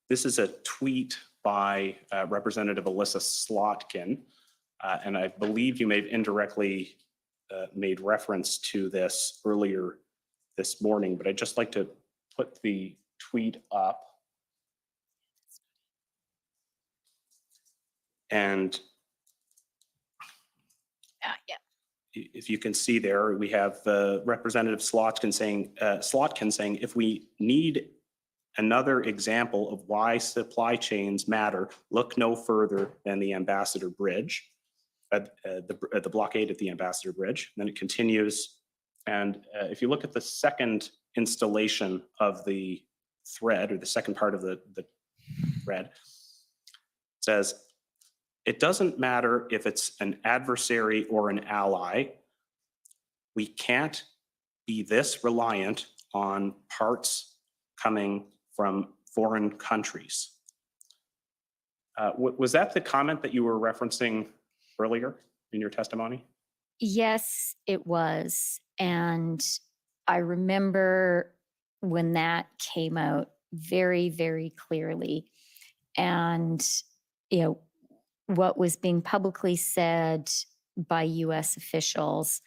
This is a tweet by Representative Alyssa Slotkin, and I believe you may have indirectly made reference to this earlier this morning, but I'd just like to put the tweet up. And if you can see there, we have Representative Slotkin saying, if we need another example of why supply chains matter, look no further than the Ambassador Bridge, the blockade at the Ambassador Bridge. And then it continues. And if you look at the second installation of the thread, or the second part of the thread, it says, it doesn't matter if it's an adversary or an ally. We can't be this reliant on parts coming from foreign countries. Was that the comment that you were referencing earlier in your testimony? Yes, it was. And I remember when that came out very, very clearly. And, what was being publicly said by US officials,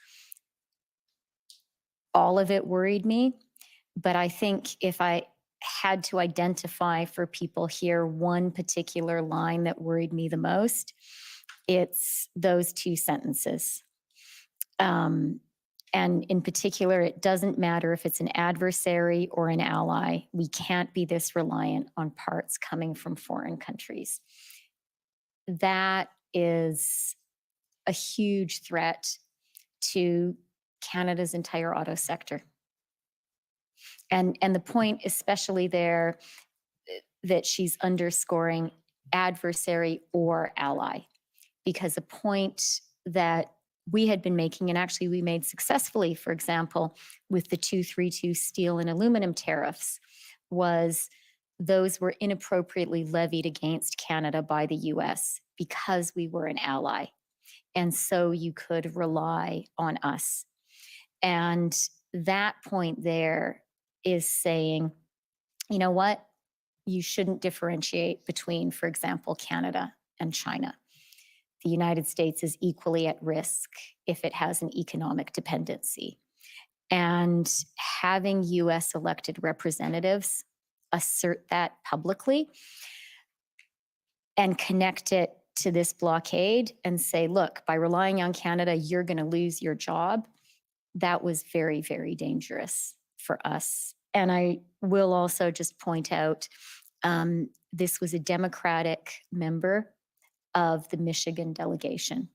all of it worried me, But I think if I had to identify for people here one particular line that worried me the most, it's those two sentences. And in particular, it doesn't matter if it's an adversary or an ally. We can't be this reliant on parts coming from foreign countries. That is a huge threat to Canada's entire auto sector. And the point especially there that she's underscoring adversary or ally, because a point that we had been making, and actually we made successfully, for example, with the 232 steel and aluminum tariffs, was those were inappropriately levied against Canada by the US because we were an ally. And so you could rely on us. And that point there is saying, you know what? You shouldn't differentiate between, for example, Canada and China. The United States is equally at risk if it has an economic dependency. And having US elected representatives assert that publicly and connect it to this blockade and say, look, by relying on Canada, you're going to lose your job. That was very, very dangerous for us. And I will also just point out, this was a Democratic member of the Michigan delegation.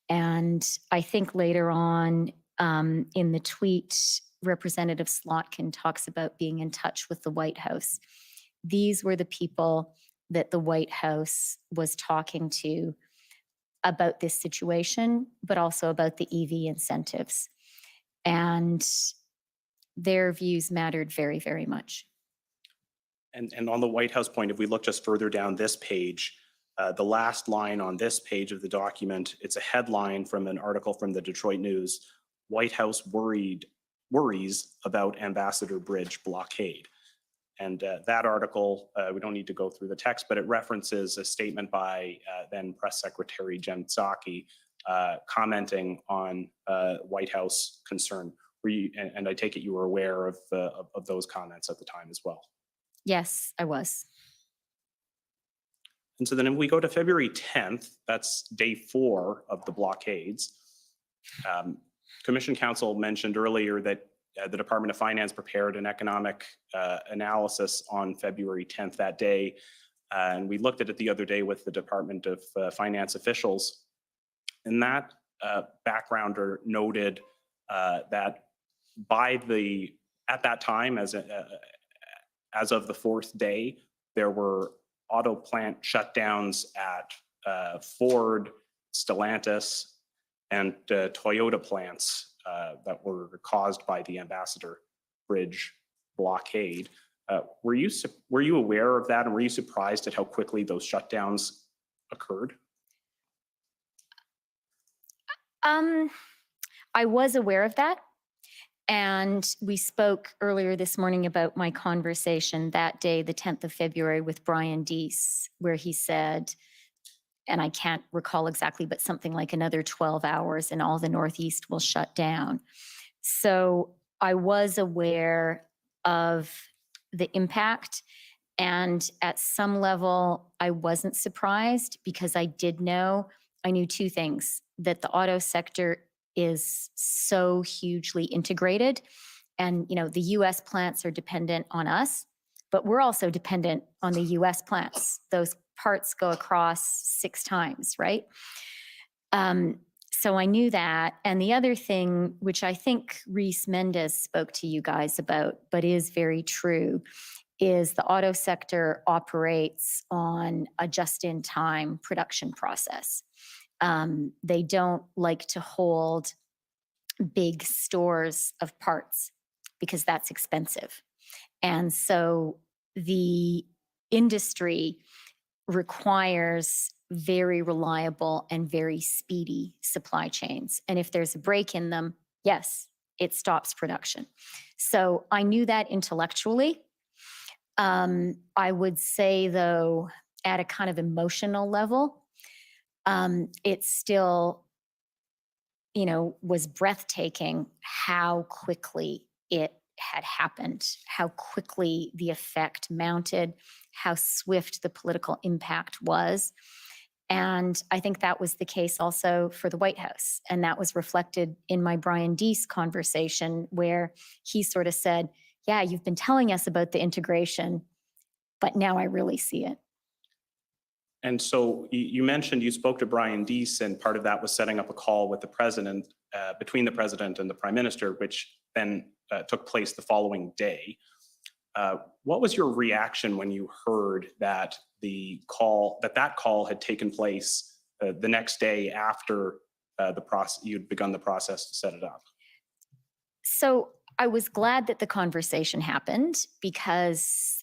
And I think later on in the tweet, Representative Slotkin talks about being in touch with the White House. These were the people that the White House was talking to about this situation, but also about the EV incentives. And their views mattered very, very much. And on the White House point, if we look just further down this page, the last line on this page of the document, it's a headline from an article from the Detroit News. White House worries about Ambassador Bridge blockade. And that article, we don't need to go through the text, but it references a statement by then Press Secretary Jen Psaki commenting on White House concern. And I take it you were aware of those comments at the time as well. Yes, I was. And so then if we go to February 10th, that's day 4 of the blockades. Commission Counsel mentioned earlier that the Department of Finance prepared an economic analysis on February 10th that day. And we looked at it the other day with the Department of Finance officials. And that backgrounder noted that at that time, as of the 4th day, there were auto plant shutdowns at Ford, Stellantis, and Toyota plants that were caused by the Ambassador Bridge blockade. Were you aware of that, and were you surprised at how quickly those shutdowns occurred? I was aware of that. And we spoke earlier this morning about my conversation that day, the 10th of February, with Brian Deese, where he said, and I can't recall exactly, but something like another 12 hours and all the Northeast will shut down. So I was aware of the impact. And at some level, I wasn't surprised because I knew 2 things, that the auto sector is so hugely integrated. And, the US plants are dependent on us, but we're also dependent on the US plants. Those parts go across 6 times, right? So I knew that. And the other thing, which I think Reese Mendez spoke to you guys about, but is very true, is the auto sector operates on a just-in-time production process. They don't like to hold big stores of parts because that's expensive. And so the industry requires very reliable and very speedy supply chains. And if there's a break in them, yes, it stops production. So I knew that intellectually. I would say, though, at a kind of emotional level, it still, was breathtaking how quickly it had happened, how quickly the effect mounted, how swift the political impact was. And I think that was the case also for the White House. And that was reflected in my Brian Deese conversation, where he sort of said, yeah, you've been telling us about the integration, but now I really see it. And so you mentioned you spoke to Brian Deese, and part of that was setting up a call with the president, between the president and the prime minister, which then took place the following day. What was your reaction when you heard that that call had taken place the next day after you'd begun the process to set it up? So I was glad that the conversation happened, because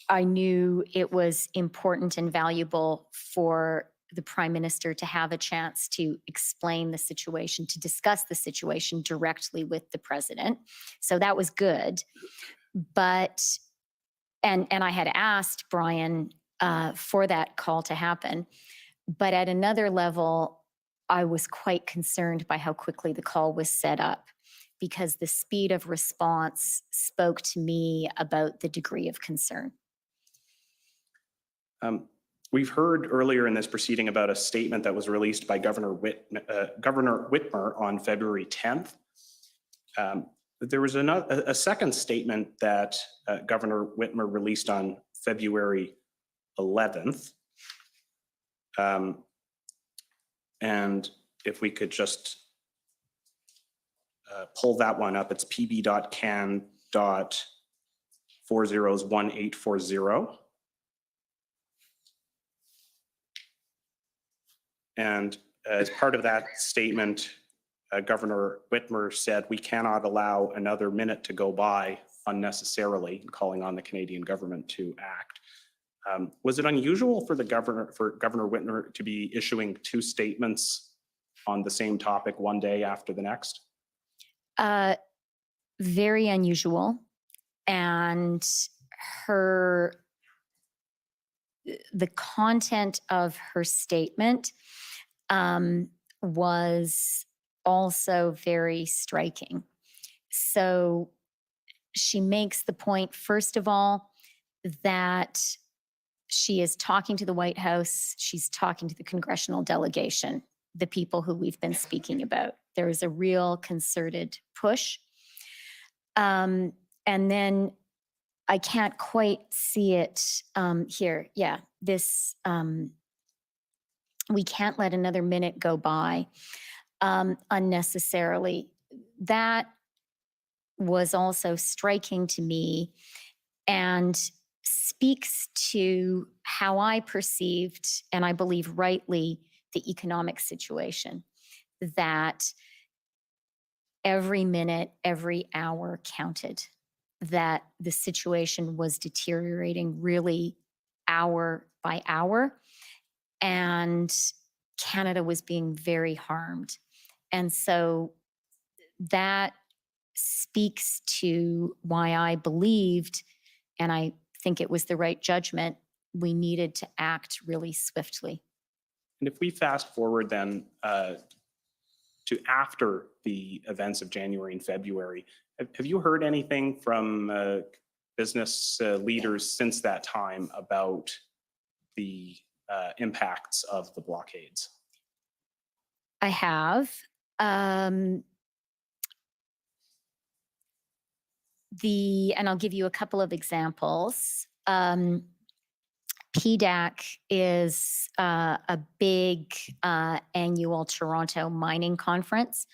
I knew it was important and valuable for the prime minister to have a chance to explain the situation, to discuss the situation directly with the president. So that was good. But, and I had asked Brian for that call to happen. But at another level, I was quite concerned by how quickly the call was set up, because the speed of response spoke to me about the degree of concern. We've heard earlier in this proceeding about a statement that was released by Governor Whitmer on February 10th. There was a second statement that Governor Whitmer released on February 11th. And if we could just pull that one up, it's pb.can.401840. And as part of that statement, Governor Whitmer said, we cannot allow another minute to go by unnecessarily, calling on the Canadian government to act. Was it unusual for Governor Whitmer to be issuing two statements on the same topic one day after the next? Very unusual. And the content of her statement was also very striking. So she makes the point, first of all, that she is talking to the White House, she's talking to the congressional delegation, the people who we've been speaking about. There is a real concerted push. And then I can't quite see it here. Yeah, this, we can't let another minute go by unnecessarily. That was also striking to me and speaks to how I perceived, and I believe rightly, the economic situation, that every minute, every hour counted, that the situation was deteriorating really hour by hour, and Canada was being very harmed. And so that speaks to why I believed, and I think it was the right judgment, we needed to act really swiftly. And if we fast forward then to after the events of January and February, have you heard anything from business leaders since that time about the impacts of the blockades? I have. And I'll give you a couple of examples. PDAC is a big annual Toronto mining conference.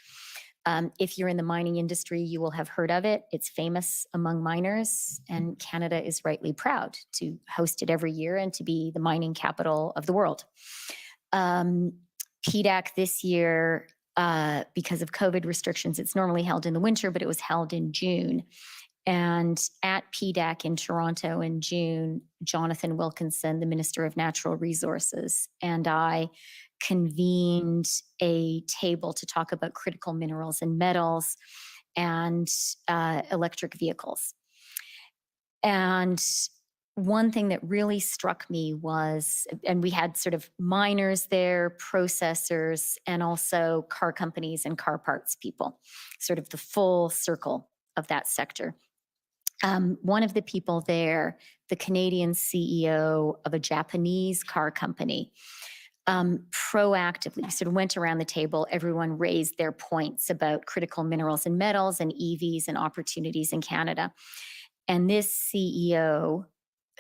If you're in the mining industry, you will have heard of it. It's famous among miners, and Canada is rightly proud to host it every year and to be the mining capital of the world. PDAC this year, because of COVID restrictions, it's normally held in the winter, but it was held in June. And at PDAC in Toronto in June, Jonathan Wilkinson, the Minister of Natural Resources, and I convened a table to talk about critical minerals and metals and electric vehicles. And one thing that really struck me was, and we had sort of miners there, processors, and also car companies and car parts people, sort of the full circle of that sector. One of the people there, the Canadian CEO of a Japanese car company, proactively sort of went around the table. Everyone raised their points about critical minerals and metals and EVs and opportunities in Canada. And this CEO,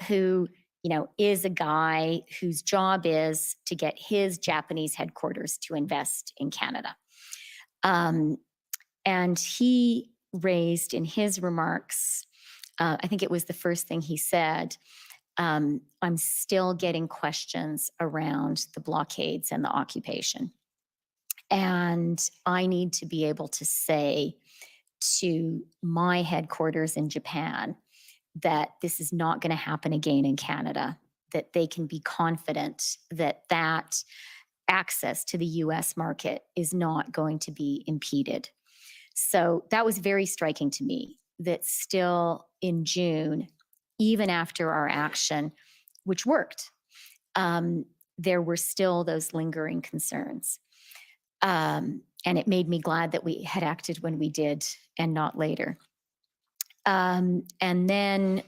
who, you know, is a guy whose job is to get his Japanese headquarters to invest in Canada. And he raised in his remarks, I think it was the first thing he said, I'm still getting questions around the blockades and the occupation. And I need to be able to say to my headquarters in Japan that this is not going to happen again in Canada, that they can be confident that that access to the US market is not going to be impeded. So that was very striking to me, that still in June, even after our action, which worked, there were still those lingering concerns. And it made me glad that we had acted when we did and not later. And then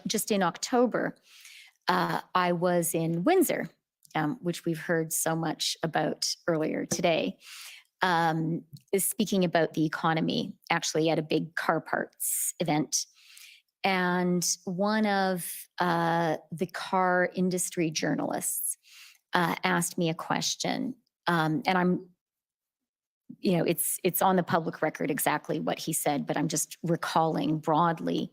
just in October, I was in Windsor, which we've heard so much about earlier today, is speaking about the economy, actually at a big car parts event. And one of the car industry journalists asked me a question, and I'm, you know, it's on the public record exactly what he said, but I'm just recalling broadly.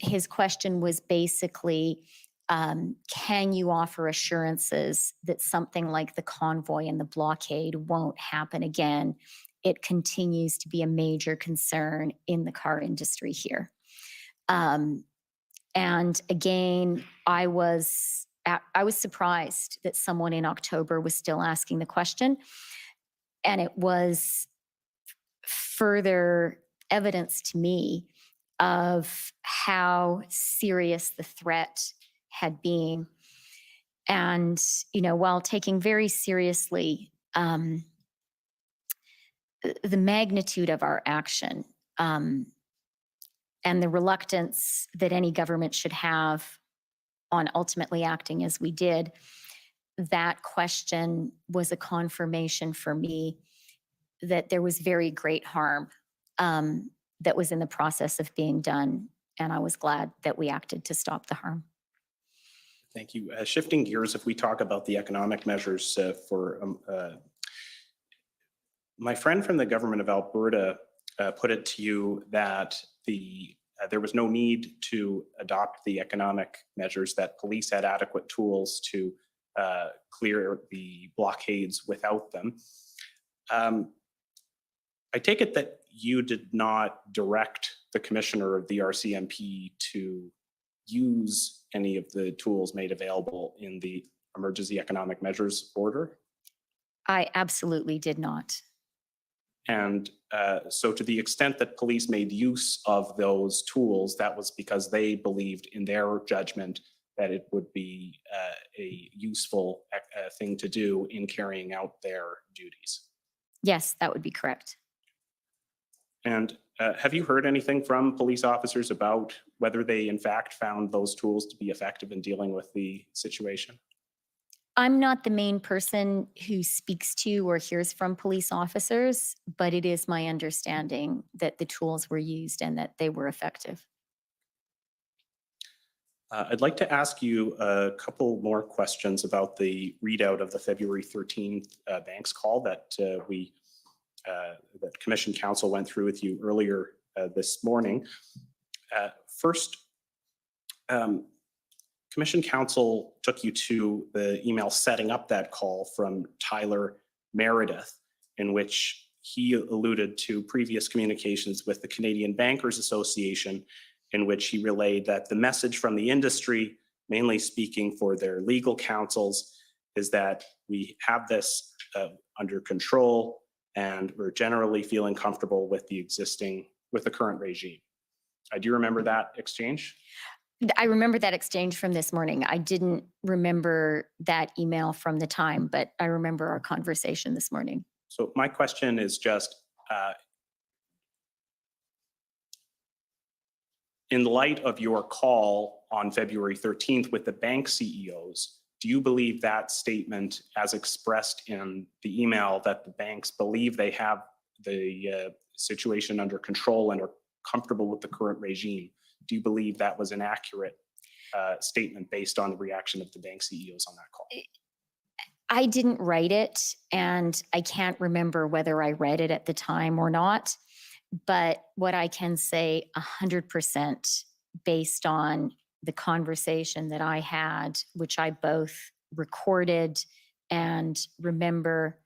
His question was basically, can you offer assurances that something like the convoy and the blockade won't happen again? It continues to be a major concern in the car industry here. And again, I was surprised that someone in October was still asking the question. And it was further evidence to me of how serious the threat had been. And, you know, while taking very seriously the magnitude of our action and the reluctance that any government should have on ultimately acting as we did, that question was a confirmation for me that there was very great harm that was in the process of being done. And I was glad that we acted to stop the harm. Thank you. Shifting gears, if we talk about the economic measures my friend from the government of Alberta put it to you that there was no need to adopt the economic measures, that police had adequate tools to clear the blockades without them. I take it that you did not direct the commissioner of the RCMP to use any of the tools made available in the emergency economic measures order? I absolutely did not. And so to the extent that police made use of those tools, that was because they believed in their judgment that it would be a useful thing to do in carrying out their duties. Yes, that would be correct. And have you heard anything from police officers about whether they in fact found those tools to be effective in dealing with the situation? I'm not the main person who speaks to or hears from police officers, but it is my understanding that the tools were used and that they were effective. I'd like to ask you a couple more questions about the readout of the February 13th banks call that that Commission Counsel went through with you earlier this morning. First, Commission Counsel took you to the email setting up that call from Tyler Meredith, in which he alluded to previous communications with the Canadian Bankers Association, in which he relayed that the message from the industry, mainly speaking for their legal counsels, is that we have this under control and we're generally feeling comfortable with the current regime. Do you remember that exchange? I remember that exchange from this morning. I didn't remember that email from the time, but I remember our conversation this morning. So my question is just, in light of your call on February 13th with the bank CEOs, do you believe that statement as expressed in the email that the banks believe they have the situation under control and are comfortable with the current regime? Do you believe that was an accurate statement based on the reaction of the bank CEOs on that call? I didn't write it, and I can't remember whether I read it at the time or not. But what I can say 100% based on the conversation that I had, which I both recorded and remember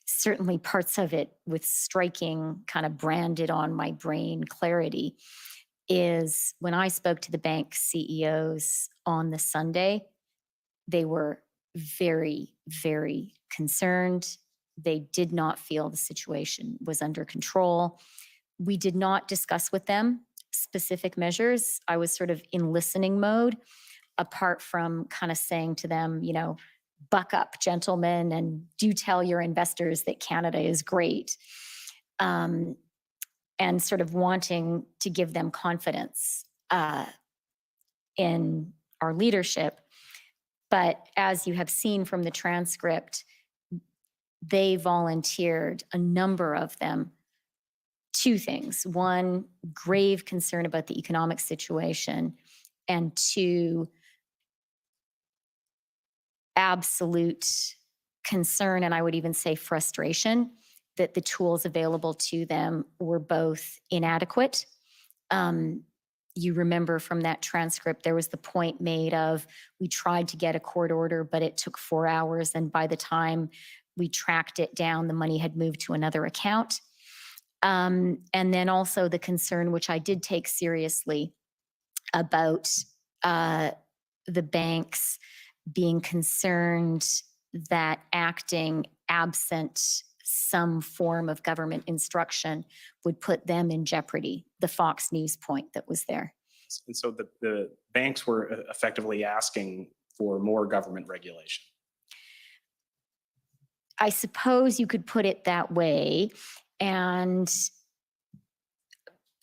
certainly parts of it with striking kind of branded on my brain clarity, is when I spoke to the bank CEOs on the Sunday, they were very, very concerned. They did not feel the situation was under control. We did not discuss with them specific measures. I was sort of in listening mode, apart from kind of saying to them, you know, buck up, gentlemen, and do tell your investors that Canada is great. And sort of wanting to give them confidence in our leadership. But as you have seen from the transcript, they volunteered, a number of them, two things. One, grave concern about the economic situation, and two, absolute concern, and I would even say frustration, that the tools available to them were both inadequate. You remember from that transcript, there was the point made of, we tried to get a court order, but it took 4 hours. And by the time we tracked it down, the money had moved to another account. And then also the concern, which I did take seriously, about the banks being concerned that acting absent some form of government instruction would put them in jeopardy, the Fox News point that was there. And so the banks were effectively asking for more government regulation. I suppose you could put it that way. And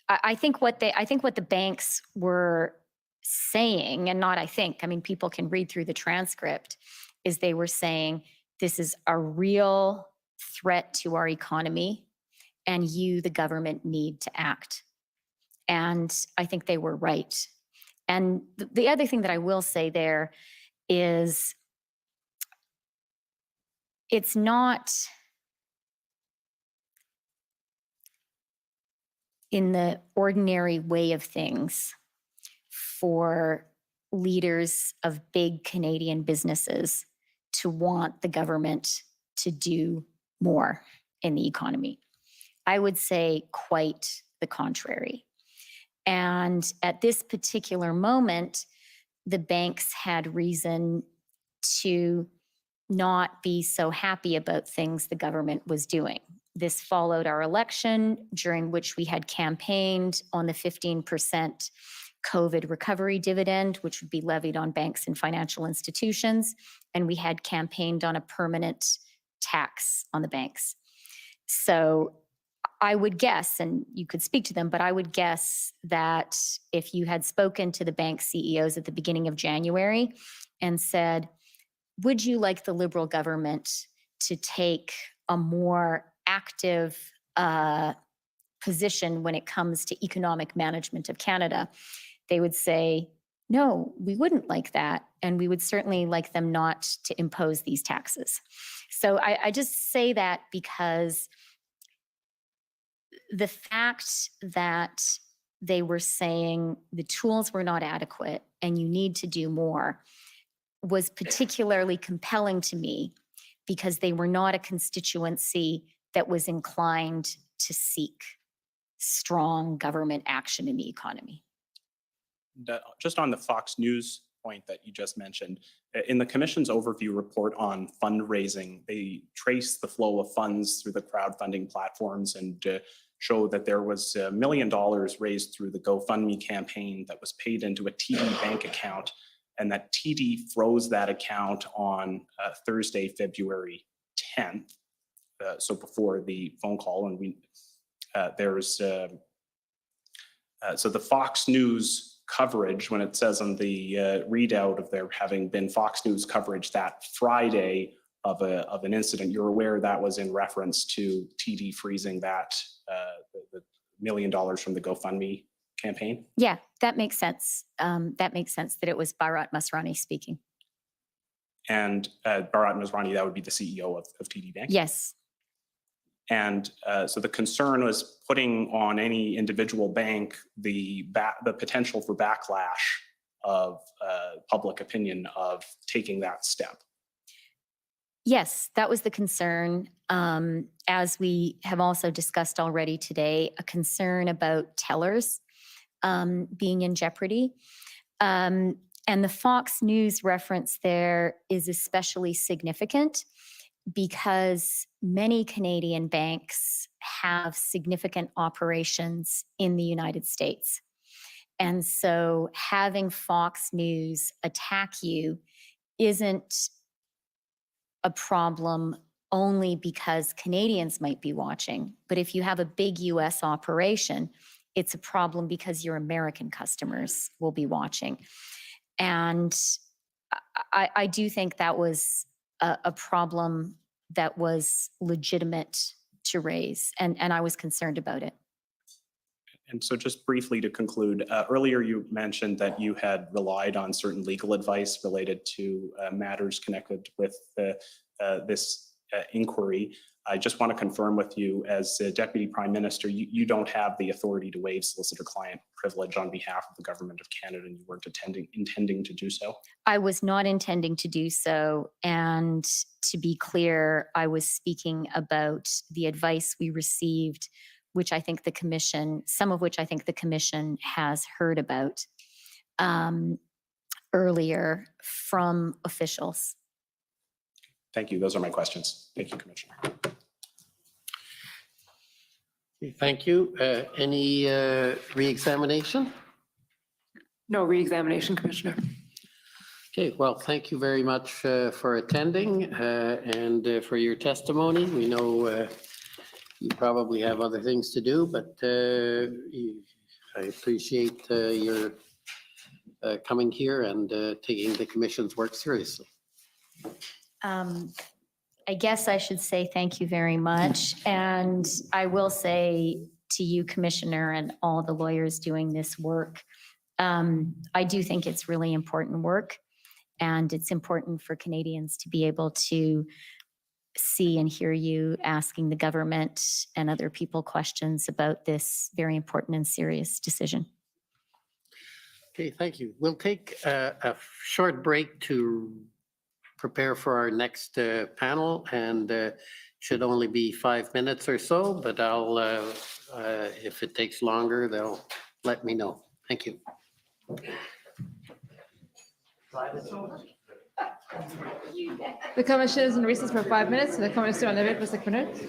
I think what the banks were saying, and not I think, I mean, people can read through the transcript, is they were saying, this is a real threat to our economy, and you, the government, need to act. And I think they were right. And the other thing that I will say there is, it's not in the ordinary way of things for leaders of big Canadian businesses to want the government to do more in the economy. I would say quite the contrary. And at this particular moment, the banks had reason to not be so happy about things the government was doing. This followed our election, during which we had campaigned on the 15% COVID recovery dividend, which would be levied on banks and financial institutions. And we had campaigned on a permanent tax on the banks. So I would guess, and you could speak to them, but I would guess that if you had spoken to the bank CEOs at the beginning of January and said, would you like the Liberal government to take a more active position when it comes to economic management of Canada, they would say, no, we wouldn't like that. And we would certainly like them not to impose these taxes. So I just say that because the fact that they were saying the tools were not adequate and you need to do more was particularly compelling to me, because they were not a constituency that was inclined to seek strong government action in the economy. Just on the Fox News point that you just mentioned, in the Commission's overview report on fundraising, they trace the flow of funds through the crowdfunding platforms and show that there was $1 million raised through the GoFundMe campaign that was paid into a TD bank account, and that TD froze that account on Thursday, February 10th, so before the phone call. And there's So the Fox News coverage, when it says on the readout of there having been Fox News coverage that Friday of an incident, you're aware that was in reference to TD freezing that the $1 million from the GoFundMe campaign? Yeah, that makes sense. That makes sense that it was Bharat Masrani speaking. And Bharat Masrani, that would be the CEO of TD Bank? Yes. And so the concern was putting on any individual bank the potential for backlash of public opinion of taking that step. Yes, that was the concern. As we have also discussed already today, a concern about tellers being in jeopardy. And the Fox News reference there is especially significant because many Canadian banks have significant operations in the United States. And so having Fox News attack you isn't a problem only because Canadians might be watching. But if you have a big US operation, it's a problem because your American customers will be watching. And I do think that was a problem that was legitimate to raise, and I was concerned about it. And so just briefly to conclude, earlier you mentioned that you had relied on certain legal advice related to matters connected with this inquiry. I just want to confirm with you as Deputy Prime Minister, you don't have the authority to waive solicitor-client privilege on behalf of the Government of Canada, and you weren't intending to do so? I was not intending to do so. And to be clear, I was speaking about the advice we received, which I think the Commission, some of which I think the Commission has heard about earlier from officials. Thank you. Those are my questions. Thank you, Commissioner. Thank you. Any re-examination? No re-examination, Commissioner. Okay, well, thank you very much for attending and for your testimony. We know you probably have other things to do, but I appreciate your coming here and taking the Commission's work seriously. I guess I should say thank you very much. And I will say to you, Commissioner, and all the lawyers doing this work, I do think it's really important work. And it's important for Canadians to be able to see and hear you asking the government and other people questions about this very important and serious decision. Okay, thank you. We'll take a short break to prepare for our next panel, and should only be 5 minutes or so, but I'll, if it takes longer, they'll let me know. Thank you. The Commission is in recess for 5 minutes. The Commission est en levée pour 5 minutes.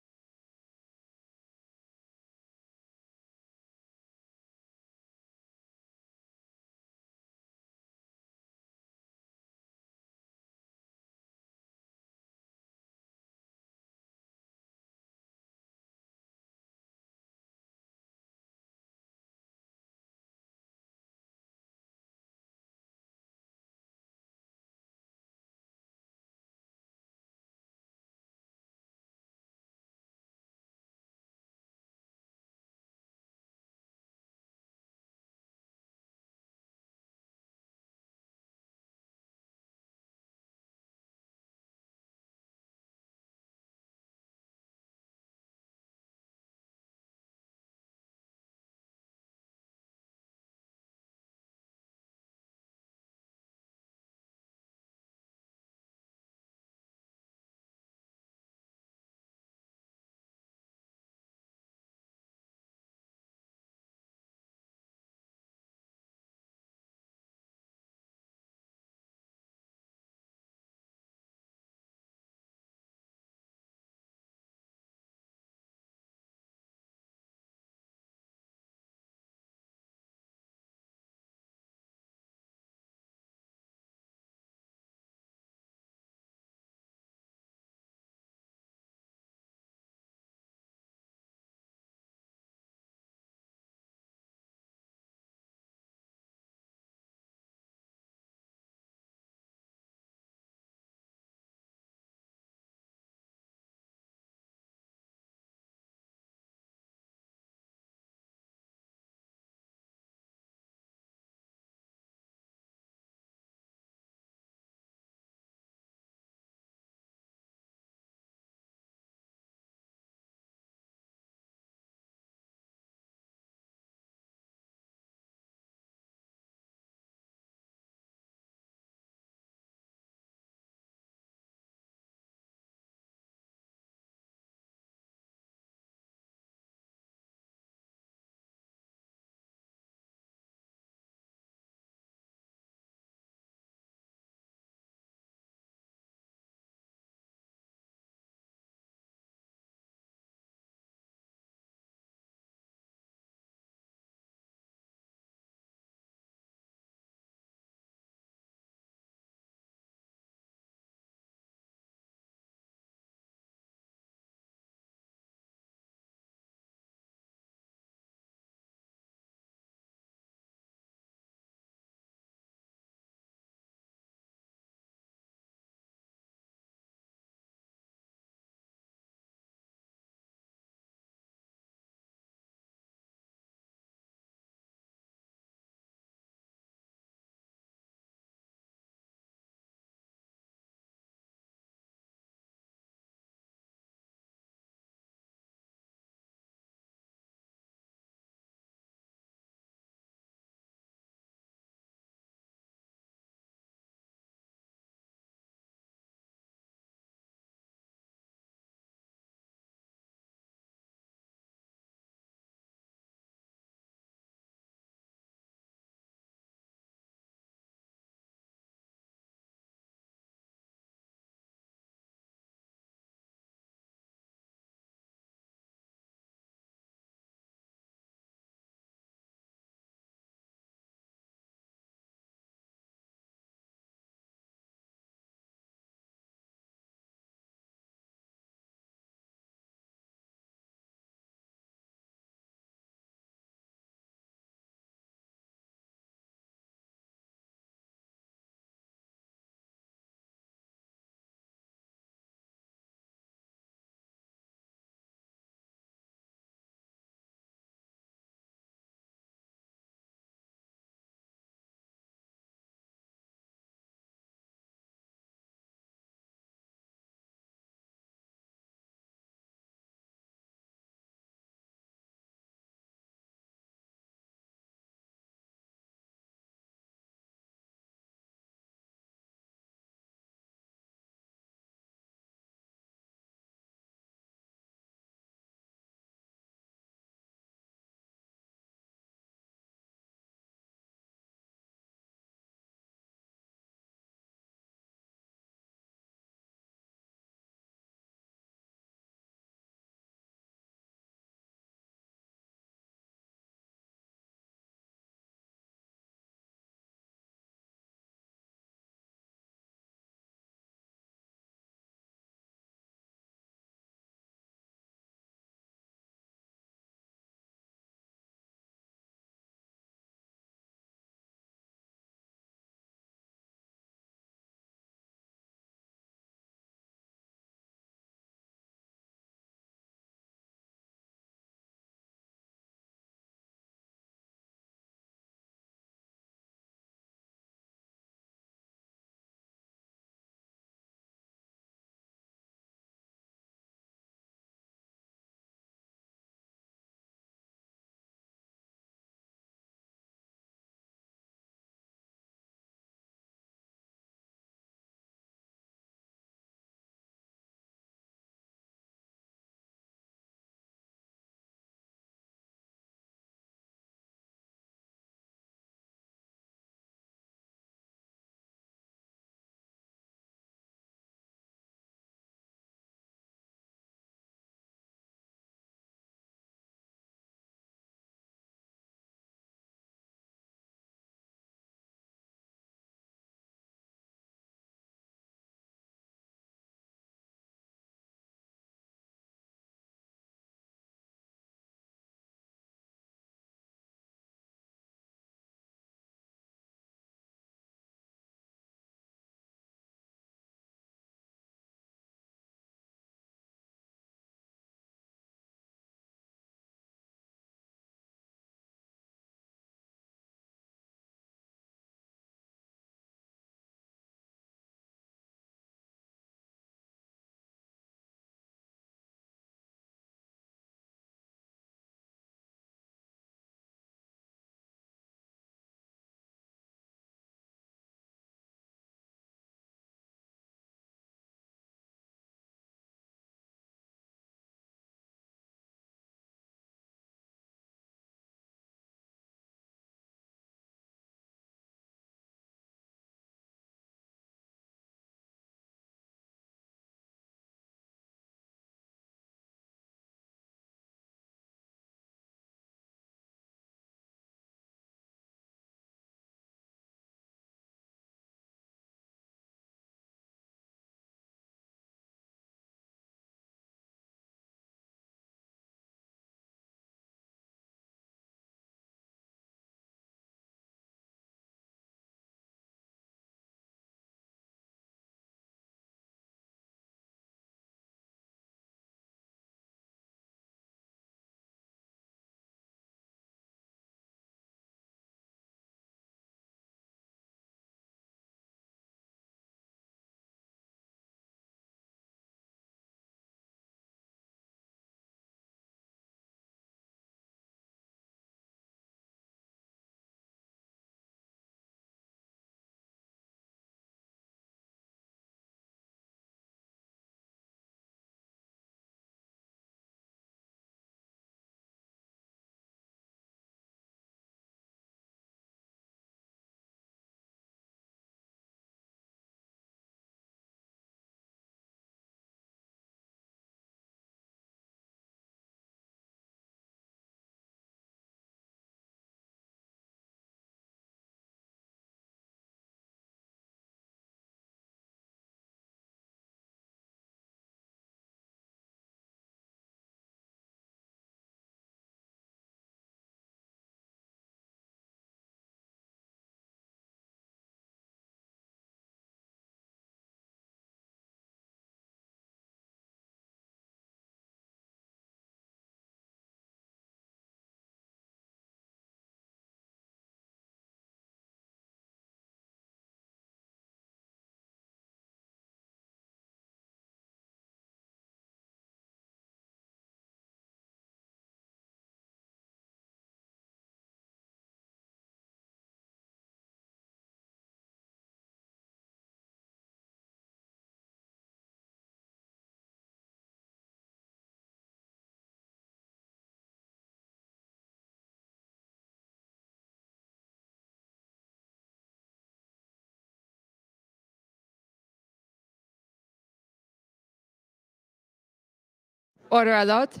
Order à l'ordre.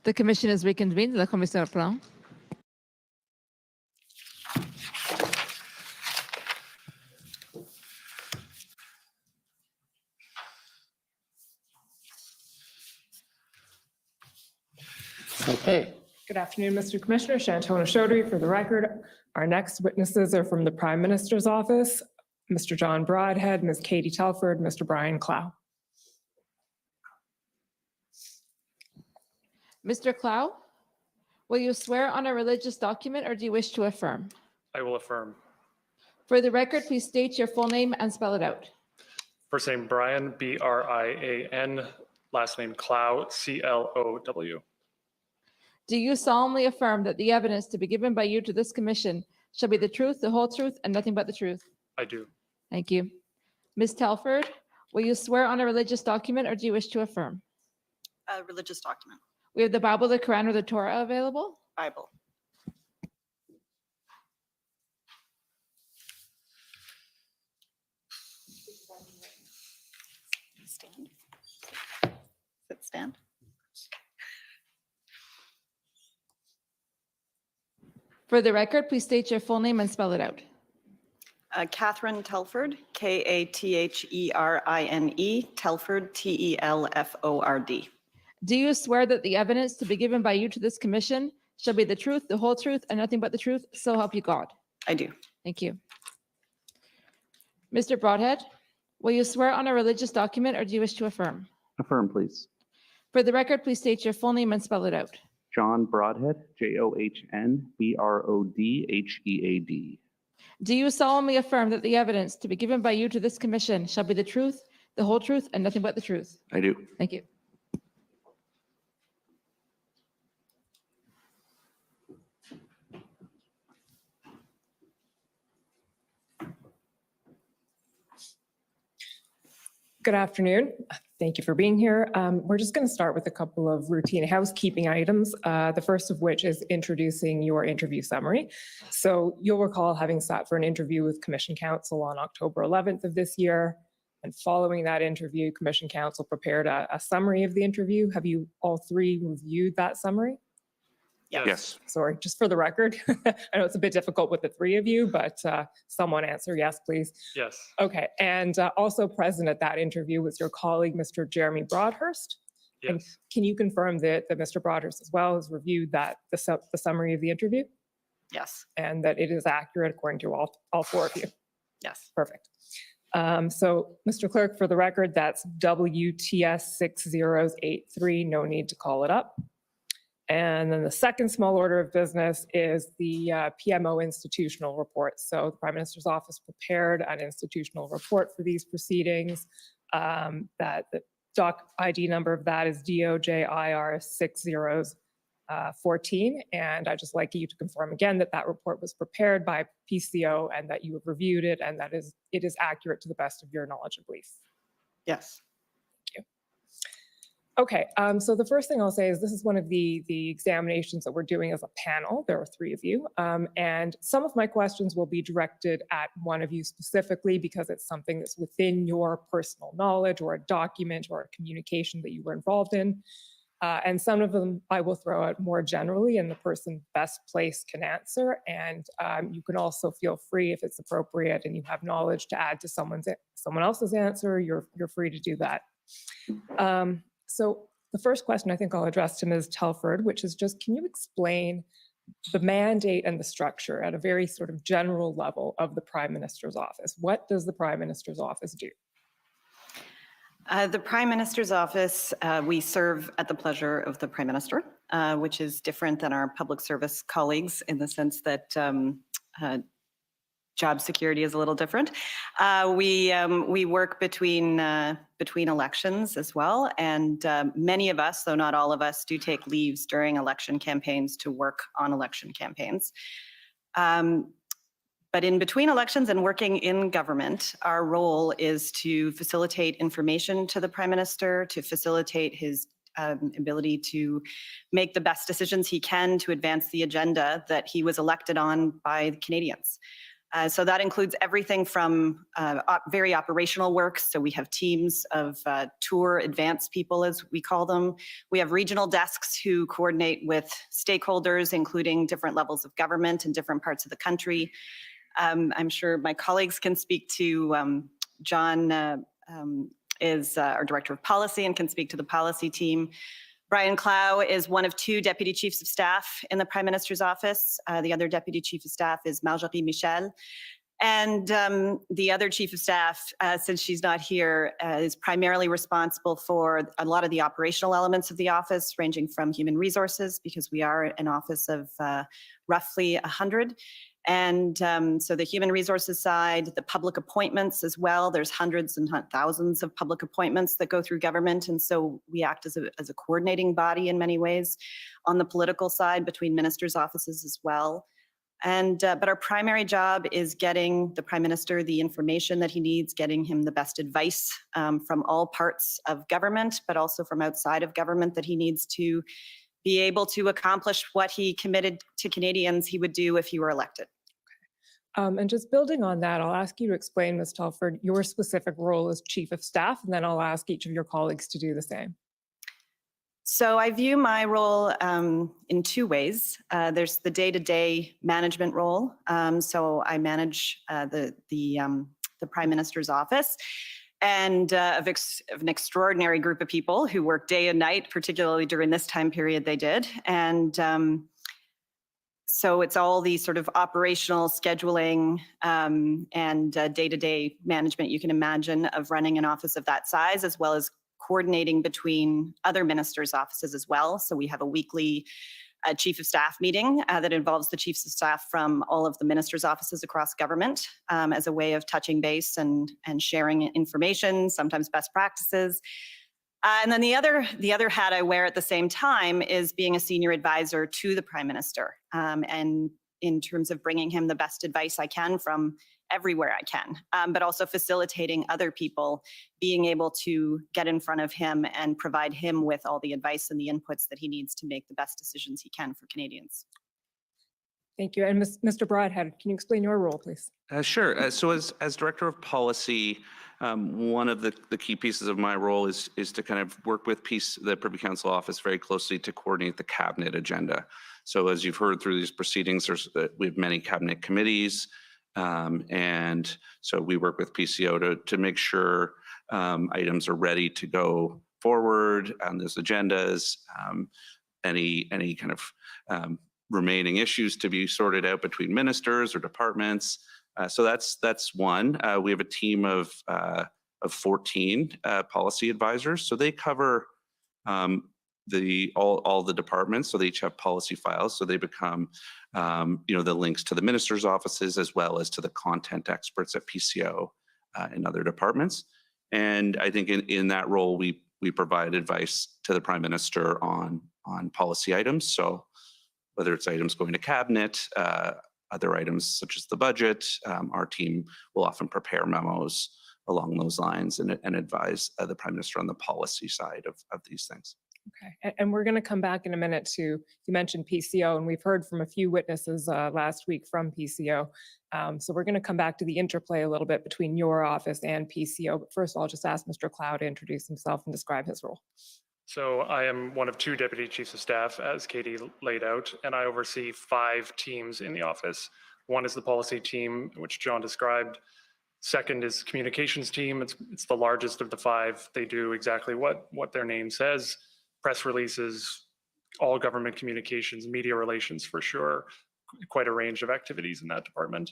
The commission is reconvened. La commission reprend. Okay. Good afternoon, Mr. Commissioner. Shantona Chaudhry for the record. Our next witnesses are from the Prime Minister's office, Mr. John Broadhead, Ms. Katie Telford, Mr. Brian Clow. Mr. Clow, will you swear on a religious document or do you wish to affirm? I will affirm. For the record, please state your full name and spell it out. First name Brian, Brian, last name Clow, Clow. Do you solemnly affirm that the evidence to be given by you to this commission shall be the truth, the whole truth, and nothing but the truth? I do. Thank you. Ms. Telford, will you swear on a religious document or do you wish to affirm? A religious document. We have the Bible, the Quran, or the Torah available. Bible. Stand. Sit, stand. For the record, please state your full name and spell it out. Catherine Telford, Katherine, Telford, Telford. Do you swear that the evidence to be given by you to this commission shall be the truth, the whole truth, and nothing but the truth? So help you God. I do. Thank you. Mr. Broadhead, will you swear on a religious document or do you wish to affirm? Affirm, please. For the record, please state your full name and spell it out. John Broadhead, JohnBroadhead. Do you solemnly affirm that the evidence to be given by you to this commission shall be the truth, the whole truth, and nothing but the truth? I do. Thank you. Good afternoon. Thank you for being here. We're just going to start with a couple of routine housekeeping items, the first of which is introducing your interview summary. So you'll recall having sat for an interview with Commission Counsel on October 11th of this year. And following that interview, Commission Counsel prepared a summary of the interview. Have you all three reviewed that summary? Yes. Sorry, just for the record. I know it's a bit difficult with the three of you, but someone answer yes, please. Yes. Okay, and also present at that interview was your colleague, Mr. Jeremy Broadhurst. And Yes. can you confirm that Mr. Broadhurst as well has reviewed the summary of the interview Yes. and that it is accurate according to all four of you? Yes. Perfect. So, Mr. Clerk, for the record, that's WTS 6083, no need to call it up. And then the second small order of business is the PMO institutional report. So the Prime Minister's office prepared an institutional report for these proceedings. That the doc ID number of that is DOJIR 6014. And I'd just like you to confirm again that that report was prepared by PCO and that you have reviewed it and that it is accurate to the best of your knowledge and belief. Yes. Okay, so the first thing I'll say is this is one of the examinations that we're doing as a panel. There are three of you, and some of my questions will be directed at one of you specifically because it's something that's within your personal knowledge or a document or a communication that you were involved in. And some of them I will throw out more generally and the person best placed can answer. And you can also feel free if it's appropriate and you have knowledge to add to someone else's answer, you're free to do that. So the first question I think I'll address to Ms. Telford, which is just, can you explain the mandate and the structure at a very sort of general level of the Prime Minister's office? What does the Prime Minister's office do? The Prime Minister's office, we serve at the pleasure of the Prime Minister, which is different than our public service colleagues in the sense that job security is a little different. We work between elections as well, and many of us, though not all of us, do take leaves during election campaigns to work on election campaigns. But in between elections and working in government, our role is to facilitate information to the Prime Minister, to facilitate his ability to make the best decisions he can to advance the agenda that he was elected on by the Canadians. So that includes everything from very operational work. So we have teams of tour advance people, as we call them. We have regional desks who coordinate with stakeholders, including different levels of government in different parts of the country. I'm sure my colleagues can speak to John is our director of policy and can speak to the policy team. Brian Clow is one of 2 deputy chiefs of staff in the Prime Minister's office. The other deputy chief of staff is Marjorie Michel. And the other chief of staff, since she's not here, is primarily responsible for a lot of the operational elements of the office, ranging from human resources, because we are an office of roughly 100. And so the human resources side, the public appointments as well, there's hundreds and thousands of public appointments that go through government. And so we act as a coordinating body in many ways on the political side between ministers' offices as well. And but our primary job is getting the Prime Minister the information that he needs, getting him the best advice from all parts of government, but also from outside of government that he needs to be able to accomplish what he committed to Canadians he would do if he were elected. And just building on that, I'll ask you to explain, Ms. Telford, your specific role as Chief of Staff, and then I'll ask each of your colleagues to do the same. So I view my role in 2 ways. There's the day-to-day management role. So I manage the Prime Minister's office and of an extraordinary group of people who work day and night, particularly during this time period they did. And so it's all the sort of operational scheduling and day-to-day management you can imagine of running an office of that size, as well as coordinating between other ministers' offices as well. So we have a weekly chief of staff meeting that involves the chiefs of staff from all of the ministers' offices across government as a way of touching base and sharing information, sometimes best practices. And then the other hat I wear at the same time is being a senior advisor to the Prime Minister, and in terms of bringing him the best advice I can from everywhere I can, but also facilitating other people being able to get in front of him and provide him with all the advice and the inputs that he needs to make the best decisions he can for Canadians. Thank you. And Mr. Broadhead, can you explain your role, please? Sure. So as Director of Policy, one of the key pieces of my role is to kind of work with the Privy Council office very closely to coordinate the cabinet agenda. So as you've heard through these proceedings, we have many cabinet committees, and so we work with PCO to make sure items are ready to go forward on those agendas. Any kind of remaining issues to be sorted out between ministers or departments. So that's one. We have a team of 14 policy advisors. So they cover all the departments. So they each have policy files. So they become the links to the ministers' offices as well as to the content experts at PCO and other departments. And I think in that role, we provide advice to the Prime Minister on policy items. So whether it's items going to cabinet, other items such as the budget, our team will often prepare memos along those lines and advise the Prime Minister on the policy side of these things. Okay, and we're going to come back in a minute to, you mentioned PCO, and we've heard from a few witnesses last week from PCO. So we're going to come back to the interplay a little bit between your office and PCO. But first, I'll just ask Mr. Clow to introduce himself and describe his role. So I am one of 2 deputy chiefs of staff, as Katie laid out, and I oversee 5 teams in the office. One is the policy team, which John described. Second is communications team. It's the largest of the 5. They do exactly what their name says: press releases, all government communications, media relations for sure. Quite a range of activities in that department.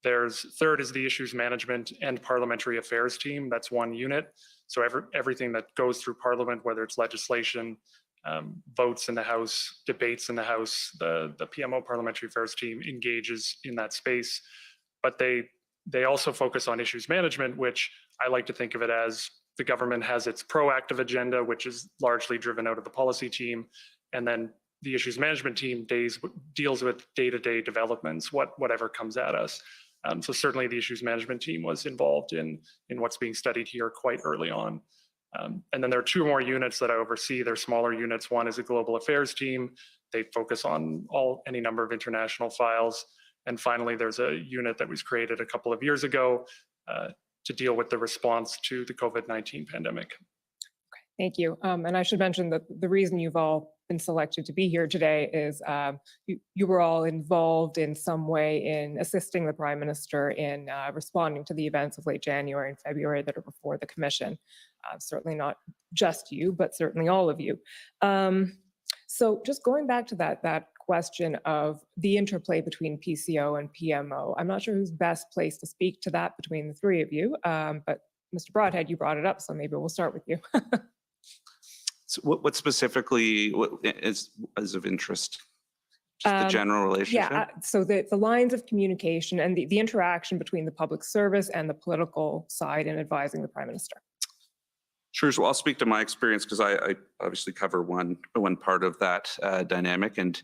Third is the issues management and parliamentary affairs team. That's one unit. So everything that goes through Parliament, whether it's legislation, votes in the House, debates in the House, the PMO parliamentary affairs team engages in that space. But they also focus on issues management, which I like to think of it as the government has its proactive agenda, which is largely driven out of the policy team. And then the issues management team deals with day-to-day developments, whatever comes at us. So certainly the issues management team was involved in what's being studied here quite early on. And then there are 2 more units that I oversee. They're smaller units. One is a global affairs team. They focus on any number of international files. And finally, there's a unit that was created a couple of years ago to deal with the response to the COVID-19 pandemic. Thank you. And I should mention that the reason you've all been selected to be here today is you were all involved in some way in assisting the Prime Minister in responding to the events of late January and February that are before the Commission. Certainly not just you, but certainly all of you. So just going back to that question of the interplay between PCO and PMO, I'm not sure who's best placed to speak to that between the three of you, but Mr. Broadhead, you brought it up, so maybe we'll start with you. So what specifically is of interest? Just the general relationship? Yeah, so the lines of communication and the interaction between the public service and the political side in advising the Prime Minister. Sure. So I'll speak to my experience because I obviously cover one part of that dynamic, and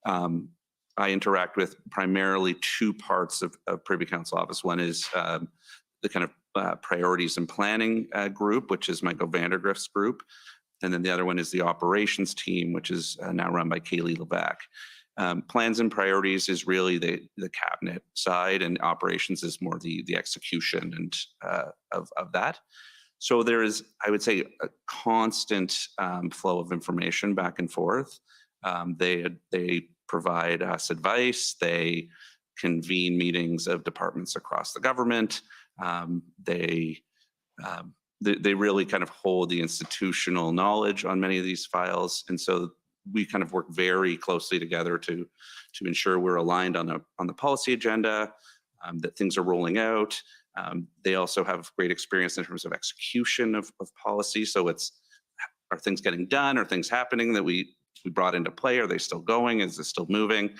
I interact with primarily two parts of Privy Council Office. One is the kind of priorities and planning group, which is Michael Vandergrift's group, and then the other one is the operations team, which is now run by Kaylee Levac. Plans and priorities is really the cabinet side, and operations is more the execution and of that. So there is, I would say, a constant flow of information back and forth. They provide us advice. They convene meetings of departments across the government. They really kind of hold the institutional knowledge on many of these files, and so we kind of work very closely together to ensure we're aligned on the policy agenda, that things are rolling out. They also have great experience in terms of execution of policy. So are things getting done? Are things happening that we brought into play? Are they still going? Is it still moving?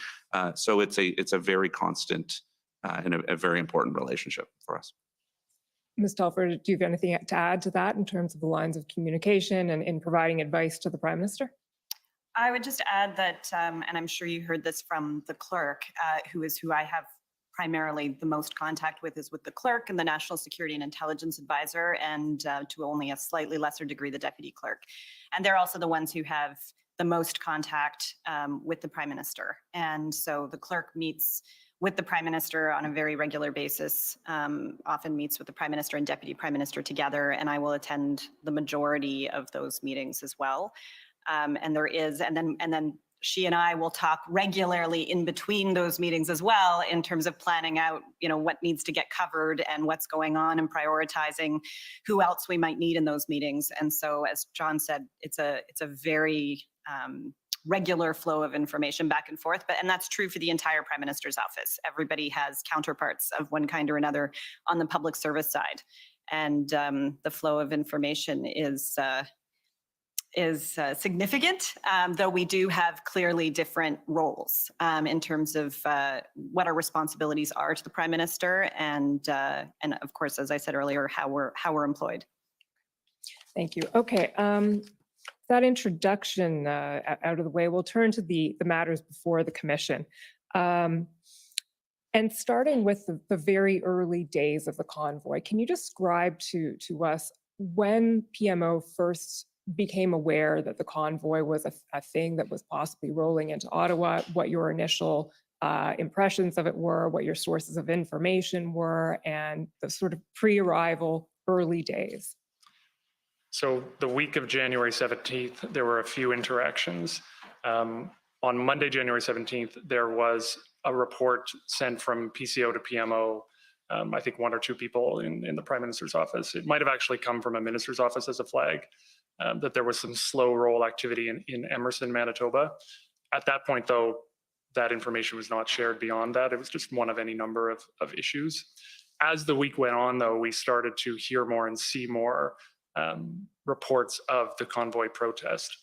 So it's a very constant and a very important relationship for us. Ms. Telford, do you have anything to add to that in terms of the lines of communication and in providing advice to the Prime Minister? I would just add that, and I'm sure you heard this from the clerk, who I have primarily the most contact with is with the clerk and the National Security and Intelligence Advisor, and to only a slightly lesser degree, the deputy clerk. And they're also the ones who have the most contact with the Prime Minister. And so the clerk meets with the Prime Minister on a very regular basis, often meets with the Prime Minister and Deputy Prime Minister together, and I will attend the majority of those meetings as well. And then she and I will talk regularly in between those meetings as well in terms of planning out, what needs to get covered and what's going on and prioritizing who else we might need in those meetings. And so, as John said, it's a very regular flow of information back and forth, and that's true for the entire Prime Minister's office. Everybody has counterparts of one kind or another on the public service side, and the flow of information is significant, though we do have clearly different roles in terms of what our responsibilities are to the Prime Minister, and of course, as I said earlier, how we're employed. Thank you. Okay, that introduction out of the way, we'll turn to the matters before the Commission. And starting with the very early days of the convoy, can you describe to us when PMO first became aware that the convoy was a thing that was possibly rolling into Ottawa, what your initial impressions of it were, what your sources of information were, and the sort of pre-arrival early days? So the week of January 17th, there were a few interactions. On Monday, January 17th, there was a report sent from PCO to PMO. I think one or two people in the Prime Minister's office. It might have actually come from a minister's office as a flag, that there was some slow roll activity in Emerson, Manitoba. At that point, though, that information was not shared beyond that. It was just one of any number of issues. As the week went on, though, we started to hear more and see more reports of the convoy protest.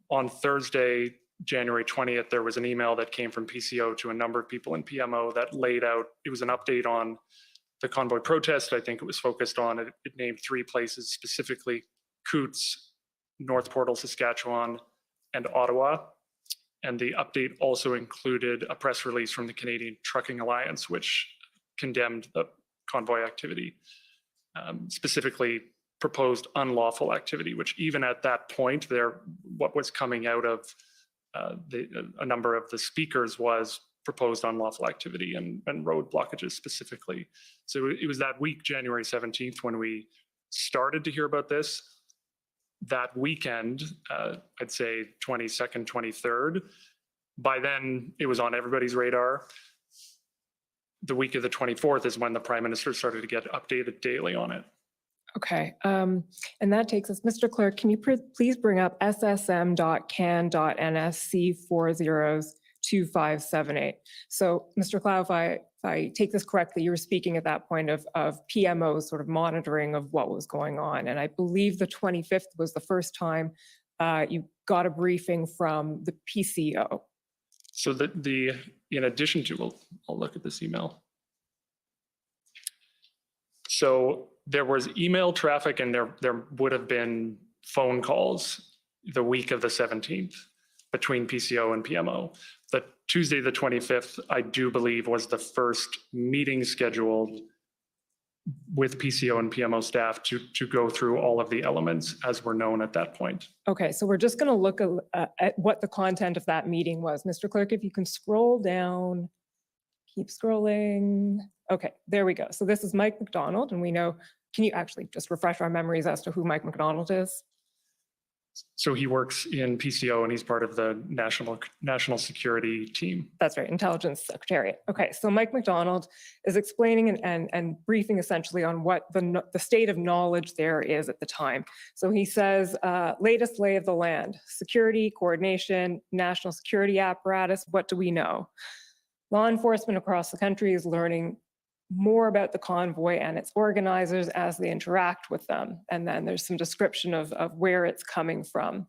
On Thursday, January 20th, there was an email that came from PCO to a number of people in PMO that laid out, it was an update on the convoy protest. I think it was focused on, it named three places specifically: Coutts, North Portal, Saskatchewan, and Ottawa. And the update also included a press release from the Canadian Trucking Alliance, which condemned the convoy activity, specifically proposed unlawful activity, which even at that point, what was coming out of a number of the speakers was proposed unlawful activity and road blockages specifically. So it was that week, January 17th, when we started to hear about this. That weekend, I'd say 22nd, 23rd, by then it was on everybody's radar. The week of the 24th is when the Prime Minister started to get updated daily on it. Okay, and that takes us, Mr. Clerk, can you please bring up ssm.can.nsc402578? So, Mr. Clow, if I take this correctly, you were speaking at that point of PMO's sort of monitoring of what was going on. And I believe the 25th was the first time you got a briefing from the PCO. So in addition to, I'll look at this email. So there was email traffic and there would have been phone calls the week of the 17th between PCO and PMO. The Tuesday, the 25th, I do believe was the first meeting scheduled with PCO and PMO staff to go through all of the elements as were known at that point. Okay, so we're just going to look at what the content of that meeting was. Mr. Clerk, if you can scroll down, keep scrolling. Okay, there we go. So this is Mike McDonald, and we know, can you actually just refresh our memories as to who Mike McDonald is? So he works in PCO and he's part of the national security team. That's right, Intelligence Secretariat. Okay, so Mike McDonald is explaining and briefing essentially on what the state of knowledge there is at the time. So he says, latest lay of the land, security, coordination, national security apparatus, what do we know? Law enforcement across the country is learning more about the convoy and its organizers as they interact with them. And then there's some description of where it's coming from.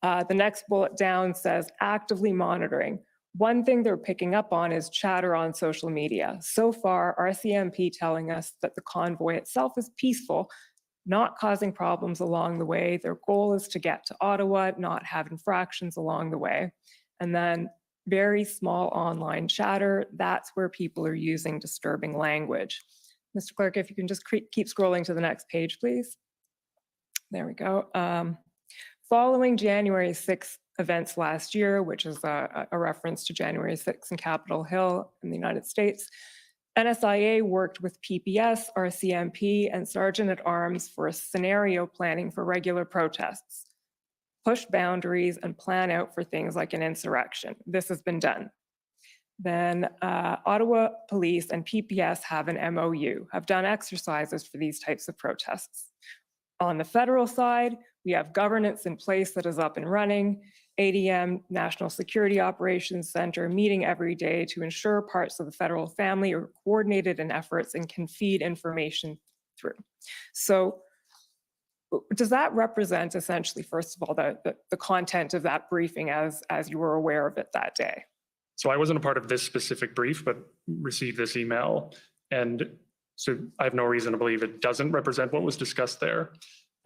The next bullet down says actively monitoring. One thing they're picking up on is chatter on social media. So far, RCMP telling us that the convoy itself is peaceful, not causing problems along the way. Their goal is to get to Ottawa, not have infractions along the way. And then very small online chatter, that's where people are using disturbing language. Mr. Clerk, if you can just keep scrolling to the next page, please. There we go. Following January 6th events last year, which is a reference to January 6th in Capitol Hill in the United States, NSIA worked with PPS, RCMP, and Sergeant at Arms for a scenario planning for regular protests. Push boundaries and plan out for things like an insurrection. This has been done. Then Ottawa Police and PPS have an MOU, have done exercises for these types of protests. On the federal side, we have governance in place that is up and running, ADM, National Security Operations Center, meeting every day to ensure parts of the federal family are coordinated in efforts and can feed information through. So does that represent essentially, first of all, the content of that briefing as you were aware of it that day? So I wasn't a part of this specific brief, but received this email. And so I have no reason to believe it doesn't represent what was discussed there.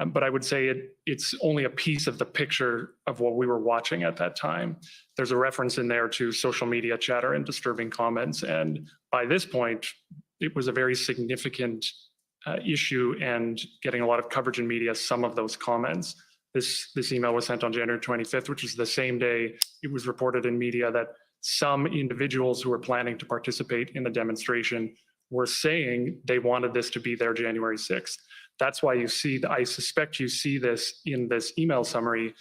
But I would say it's only a piece of the picture of what we were watching at that time. There's a reference in there to social media chatter and disturbing comments. And by this point, it was a very significant issue and getting a lot of coverage in media, some of those comments. This email was sent on January 25th, which is the same day it was reported in media that some individuals who were planning to participate in the demonstration were saying they wanted this to be their January 6th. That's why you see, I suspect you see this in this email summary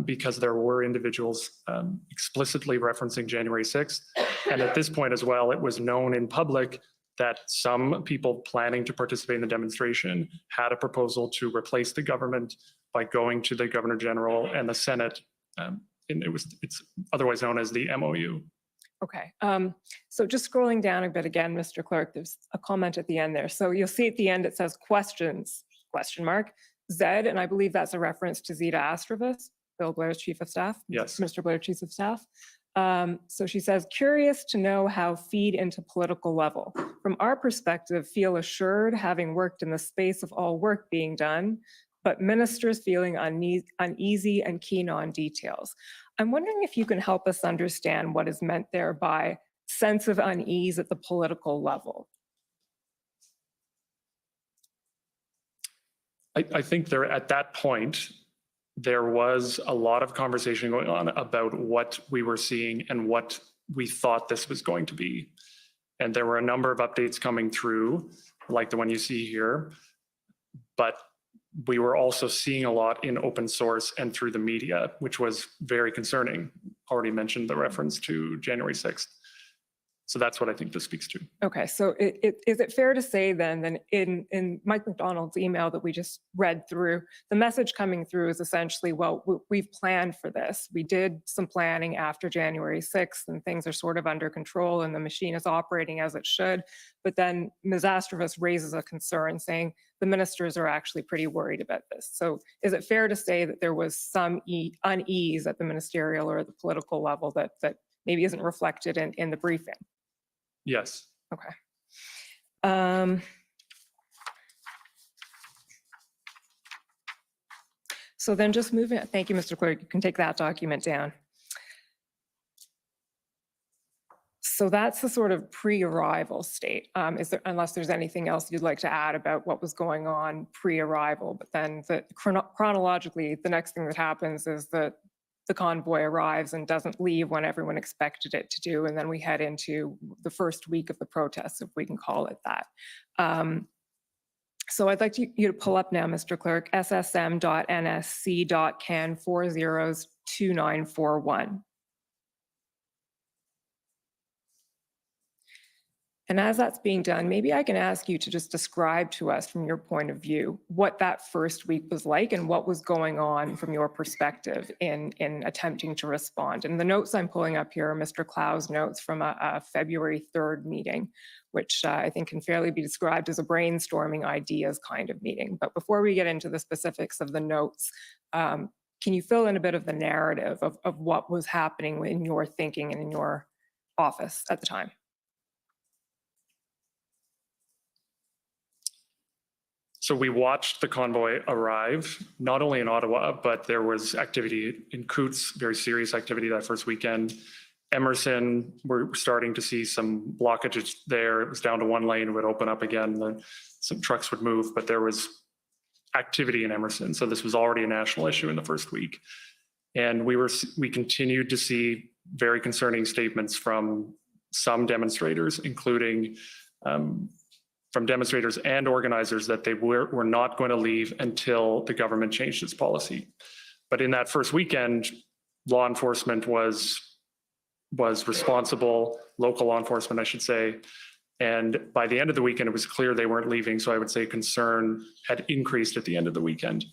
because there were individuals explicitly referencing January 6th. And at this point as well, it was known in public that some people planning to participate in the demonstration had a proposal to replace the government by going to the Governor General and the Senate. And it's otherwise known as the MOU. Okay, so just scrolling down a bit again, Mr. Clerk, there's a comment at the end there. So you'll see at the end, it says questions, question mark, Z, and I believe that's a reference to Zita Astrovas, Bill Blair's Chief of Staff. Yes. Mr. Blair, Chief of Staff. So she says, curious to know how feed into political level. From our perspective, feel assured having worked in the space of all work being done, but ministers feeling uneasy and keen on details. I'm wondering if you can help us understand what is meant there by sense of unease at the political level. I think there at that point, there was a lot of conversation going on about what we were seeing and what we thought this was going to be. And there were a number of updates coming through, like the one you see here. But we were also seeing a lot in open source and through the media, which was very concerning. Already mentioned the reference to January 6th. So that's what I think this speaks to. Okay, so is it fair to say then that in Mike McDonald's email that we just read through, the message coming through is essentially, well, we've planned for this. We did some planning after January 6th and things are sort of under control and the machine is operating as it should. But then Ms. Astrovas raises a concern saying the ministers are actually pretty worried about this. So is it fair to say that there was some unease at the ministerial or the political level that maybe isn't reflected in the briefing? Yes. Okay. So then just moving, thank you, Mr. Clerk, you can take that document down. So that's the sort of pre-arrival state. Unless there's anything else you'd like to add about what was going on pre-arrival, but then chronologically, the next thing that happens is that the convoy arrives and doesn't leave when everyone expected it to do. And then we head into the first week of the protests, if we can call it that. So I'd like you to pull up now, Mr. Clerk, ssm.nsc.can 402941. And as that's being done, maybe I can ask you to just describe to us from your point of view what that first week was like and what was going on from your perspective in attempting to respond. And the notes I'm pulling up here are Mr. Clow's notes from a February 3rd meeting, which I think can fairly be described as a brainstorming ideas kind of meeting. But before we get into the specifics of the notes, can you fill in a bit of the narrative of what was happening in your thinking and in your office at the time? So we watched the convoy arrive, not only in Ottawa, but there was activity in Coutts, very serious activity that first weekend. Emerson, we're starting to see some blockages there. It was down to one lane, it would open up again, then some trucks would move, but there was activity in Emerson. So this was already a national issue in the first week. And we continued to see very concerning statements from some demonstrators, including from demonstrators and organizers that they were not going to leave until the government changed its policy. But in that first weekend, law enforcement was responsible, local law enforcement, I should say. And by the end of the weekend, it was clear they weren't leaving. So I would say concern had increased at the end of the weekend.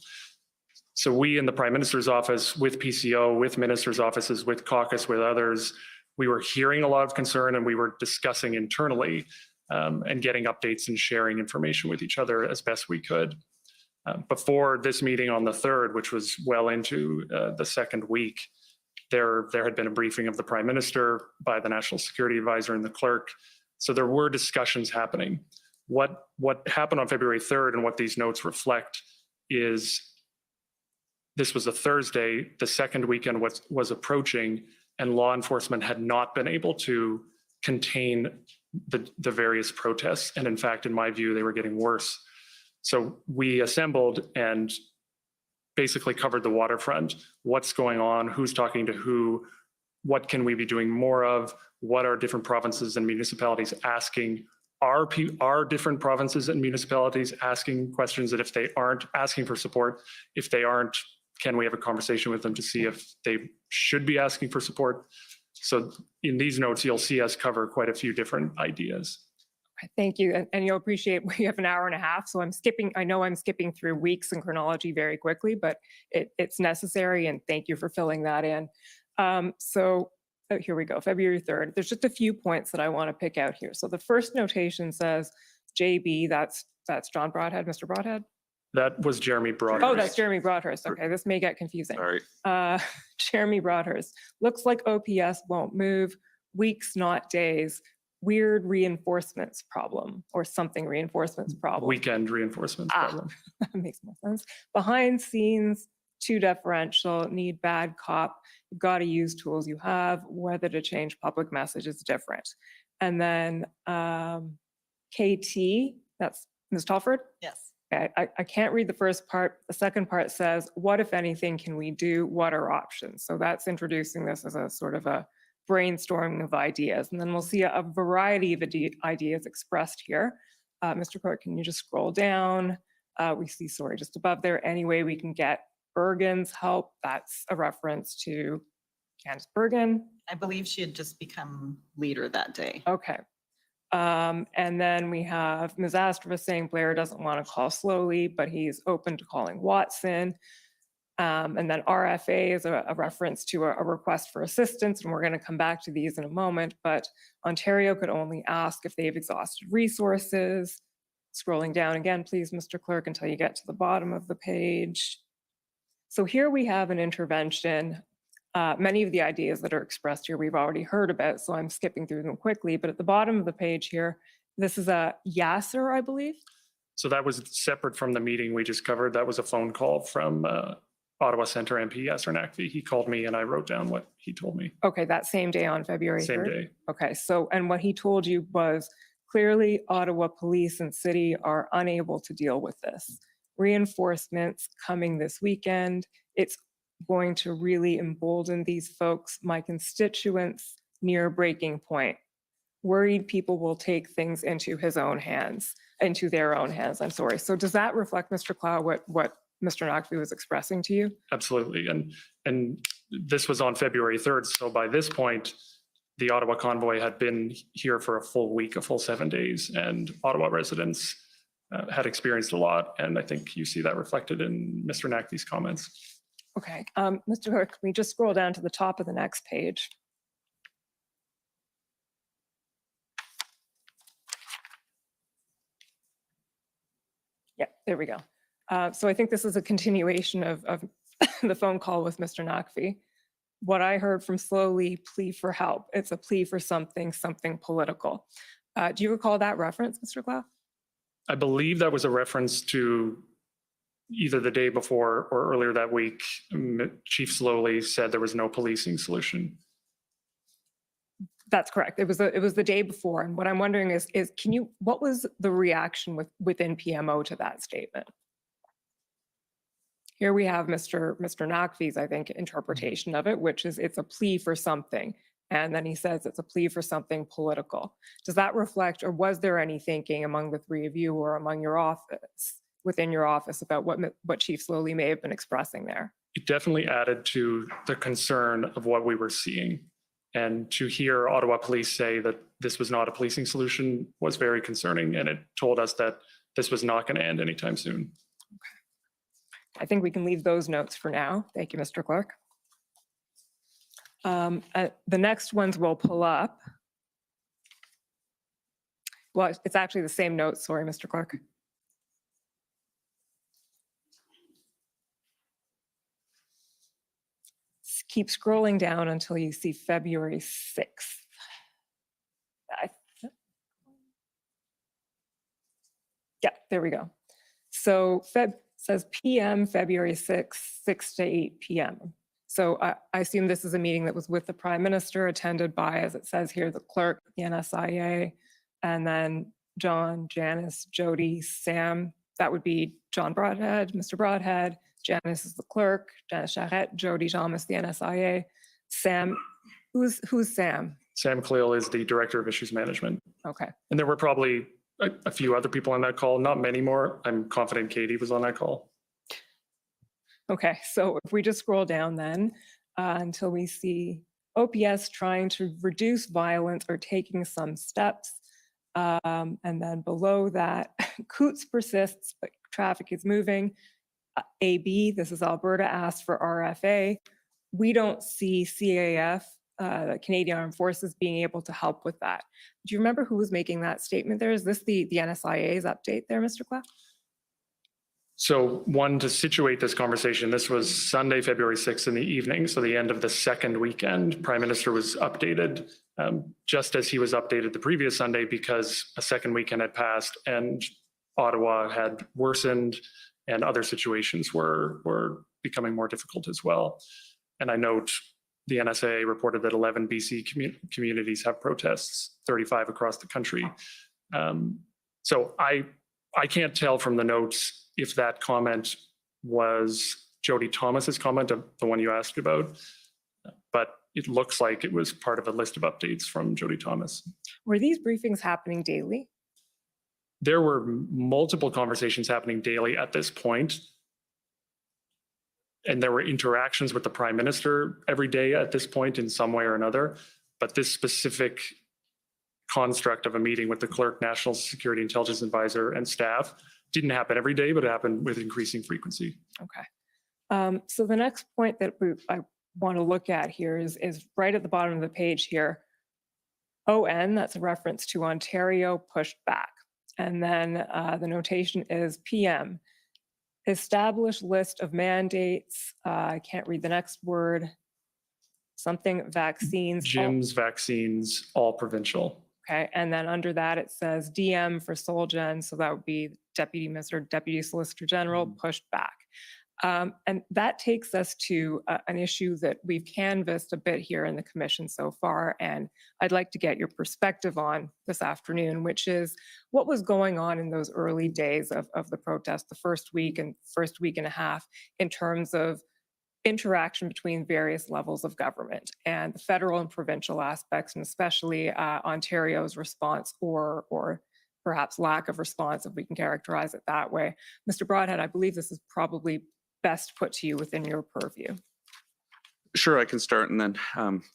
So we in the Prime Minister's office, with PCO, with ministers' offices, with caucus, with others, we were hearing a lot of concern and we were discussing internally and getting updates and sharing information with each other as best we could. Before this meeting on the 3rd, which was well into the second week, there had been a briefing of the Prime Minister by the National Security Advisor and the clerk. So there were discussions happening. What happened on February 3rd and what these notes reflect is this was a Thursday, the second weekend was approaching, and law enforcement had not been able to contain the various protests. And in fact, in my view, they were getting worse. So we assembled and basically covered the waterfront. What's going on? Who's talking to who? What can we be doing more of? What are different provinces and municipalities asking? Are different provinces and municipalities asking questions that if they aren't asking for support, if they aren't, can we have a conversation with them to see if they should be asking for support? So in these notes, you'll see us cover quite a few different ideas. Thank you. And you'll appreciate we have an hour and a half. So I know I'm skipping through weeks and chronology very quickly, but it's necessary. And thank you for filling that in. Here we go, February 3rd. There's just a few points that I want to pick out here. So the first notation says JB, that's John Broadhead, Mr. Broadhead. That was Jeremy Broadhurst. Oh, that's Jeremy Broadhurst. Okay, this may get confusing. Sorry. Jeremy Broadhurst. Looks like OPS won't move. Weeks, not days. Weird reinforcements problem or something reinforcements problem. Weekend reinforcements problem. That makes more sense. Behind scenes, too deferential, need bad cop. You've got to use tools you have. Whether to change public message is different. And then KT, that's Ms. Telford? Yes. I can't read the first part. The second part says, what, if anything, can we do? What are options? So that's introducing this as a sort of a brainstorming of ideas. And then we'll see a variety of ideas expressed here. Mr. Clerk, can you just scroll down? We see, sorry, just above there, any way we can get Bergen's help. That's a reference to Candace Bergen. I believe she had just become leader that day. Okay. And then we have Ms. Astrova saying Blair doesn't want to call slowly, but he's open to calling Watson. And then RFA is a reference to a request for assistance, and we're going to come back to these in a moment, but Ontario could only ask if they've exhausted resources. Scrolling down again, please, Mr. Clerk, until you get to the bottom of the page. So here we have an intervention. Many of the ideas that are expressed here we've already heard about, so I'm skipping through them quickly, but at the bottom of the page here, this is a Yasser, I believe. So that was separate from the meeting we just covered. That was a phone call from Ottawa Centre MP Yasser Naqvi. He called me and I wrote down what he told me. Okay, that same day on February 3rd? Same day. Okay, so, and what he told you was clearly Ottawa Police and City are unable to deal with this. Reinforcements coming this weekend. It's going to really embolden these folks, my constituents, near breaking point. Worried people will take things into their own hands, I'm sorry. So does that reflect, Mr. Clow, what Mr. Naqvi was expressing to you? Absolutely. And this was on February 3rd. So by this point, the Ottawa convoy had been here for a full week, a full 7 days, and Ottawa residents had experienced a lot. And I think you see that reflected in Mr. Naqvi's comments. Okay, Mr. Hook, can we just scroll down to the top of the next page? Yeah, there we go. So I think this is a continuation of the phone call with Mr. Naqvi. What I heard from Slowly, plea for help. It's a plea for something political. Do you recall that reference, Mr. Clow? I believe that was a reference to either the day before or earlier that week. Chief Slowly said there was no policing solution. That's correct. It was the day before. And what I'm wondering is what was the reaction within PMO to that statement? Here we have Mr. Naqvi's, I think, interpretation of it, which is it's a plea for something. And then he says it's a plea for something political. Does that reflect, or was there any thinking among the three of you or among your office, within your office, about what Chief Slowly may have been expressing there? It definitely added to the concern of what we were seeing. And to hear Ottawa Police say that this was not a policing solution was very concerning. And it told us that this was not going to end anytime soon. I think we can leave those notes for now. Thank you, Mr. Clerk. The next ones we'll pull up. Well, it's actually the same notes. Sorry, Mr. Clerk. Keep scrolling down until you see February 6th. Yeah, there we go. So says PM February 6th, 6 to 8 p.m. So I assume this is a meeting that was with the Prime Minister, attended by, as it says here, the clerk, the NSIA, and then John, Janice, Jody, Sam. That would be John Broadhead, Mr. Broadhead. Janice is the clerk, Janice Charette, Jody Thomas, the NSIA. Sam, who's Sam? Sam Cleal is the Director of Issues Management. Okay. And there were probably a few other people on that call, not many more. I'm confident Katie was on that call. Okay, so if we just scroll down then until we see OPS trying to reduce violence or taking some steps. And then below that, Coots persists, but traffic is moving. AB, this is Alberta, asked for RFA. We don't see CAF, the Canadian Armed Forces, being able to help with that. Do you remember who was making that statement there? Is this the NSIA's update there, Mr. Clough? So one, to situate this conversation, this was Sunday, February 6th in the evening, so the end of the second weekend. Prime Minister was updated just as he was updated the previous Sunday, because a second weekend had passed and Ottawa had worsened and other situations were becoming more difficult as well. And I note the NSA reported that 11 BC communities have protests, 35 across the country. So I can't tell from the notes if that comment was Jody Thomas's comment, the one you asked about, but it looks like it was part of a list of updates from Jody Thomas. Were these briefings happening daily? There were multiple conversations happening daily at this point. And there were interactions with the Prime Minister every day at this point in some way or another. But this specific construct of a meeting with the clerk, National Security Intelligence Advisor, and staff didn't happen every day, but it happened with increasing frequency. Okay. So the next point that I want to look at here is right at the bottom of the page here. ON, that's a reference to Ontario pushed back. And then the notation is PM, established list of mandates. I can't read the next word. Something vaccines. Gyms, vaccines, all provincial. Okay, and then under that it says DM for Solgen, so that would be Deputy Minister, Deputy Solicitor General pushed back. And that takes us to an issue that we've canvassed a bit here in the commission so far, and I'd like to get your perspective on this afternoon, which is what was going on in those early days of the protest, the first week and a half, in terms of interaction between various levels of government and the federal and provincial aspects, and especially Ontario's response or perhaps lack of response, if we can characterize it that way. Mr. Broadhead, I believe this is probably best put to you within your purview. Sure, I can start and then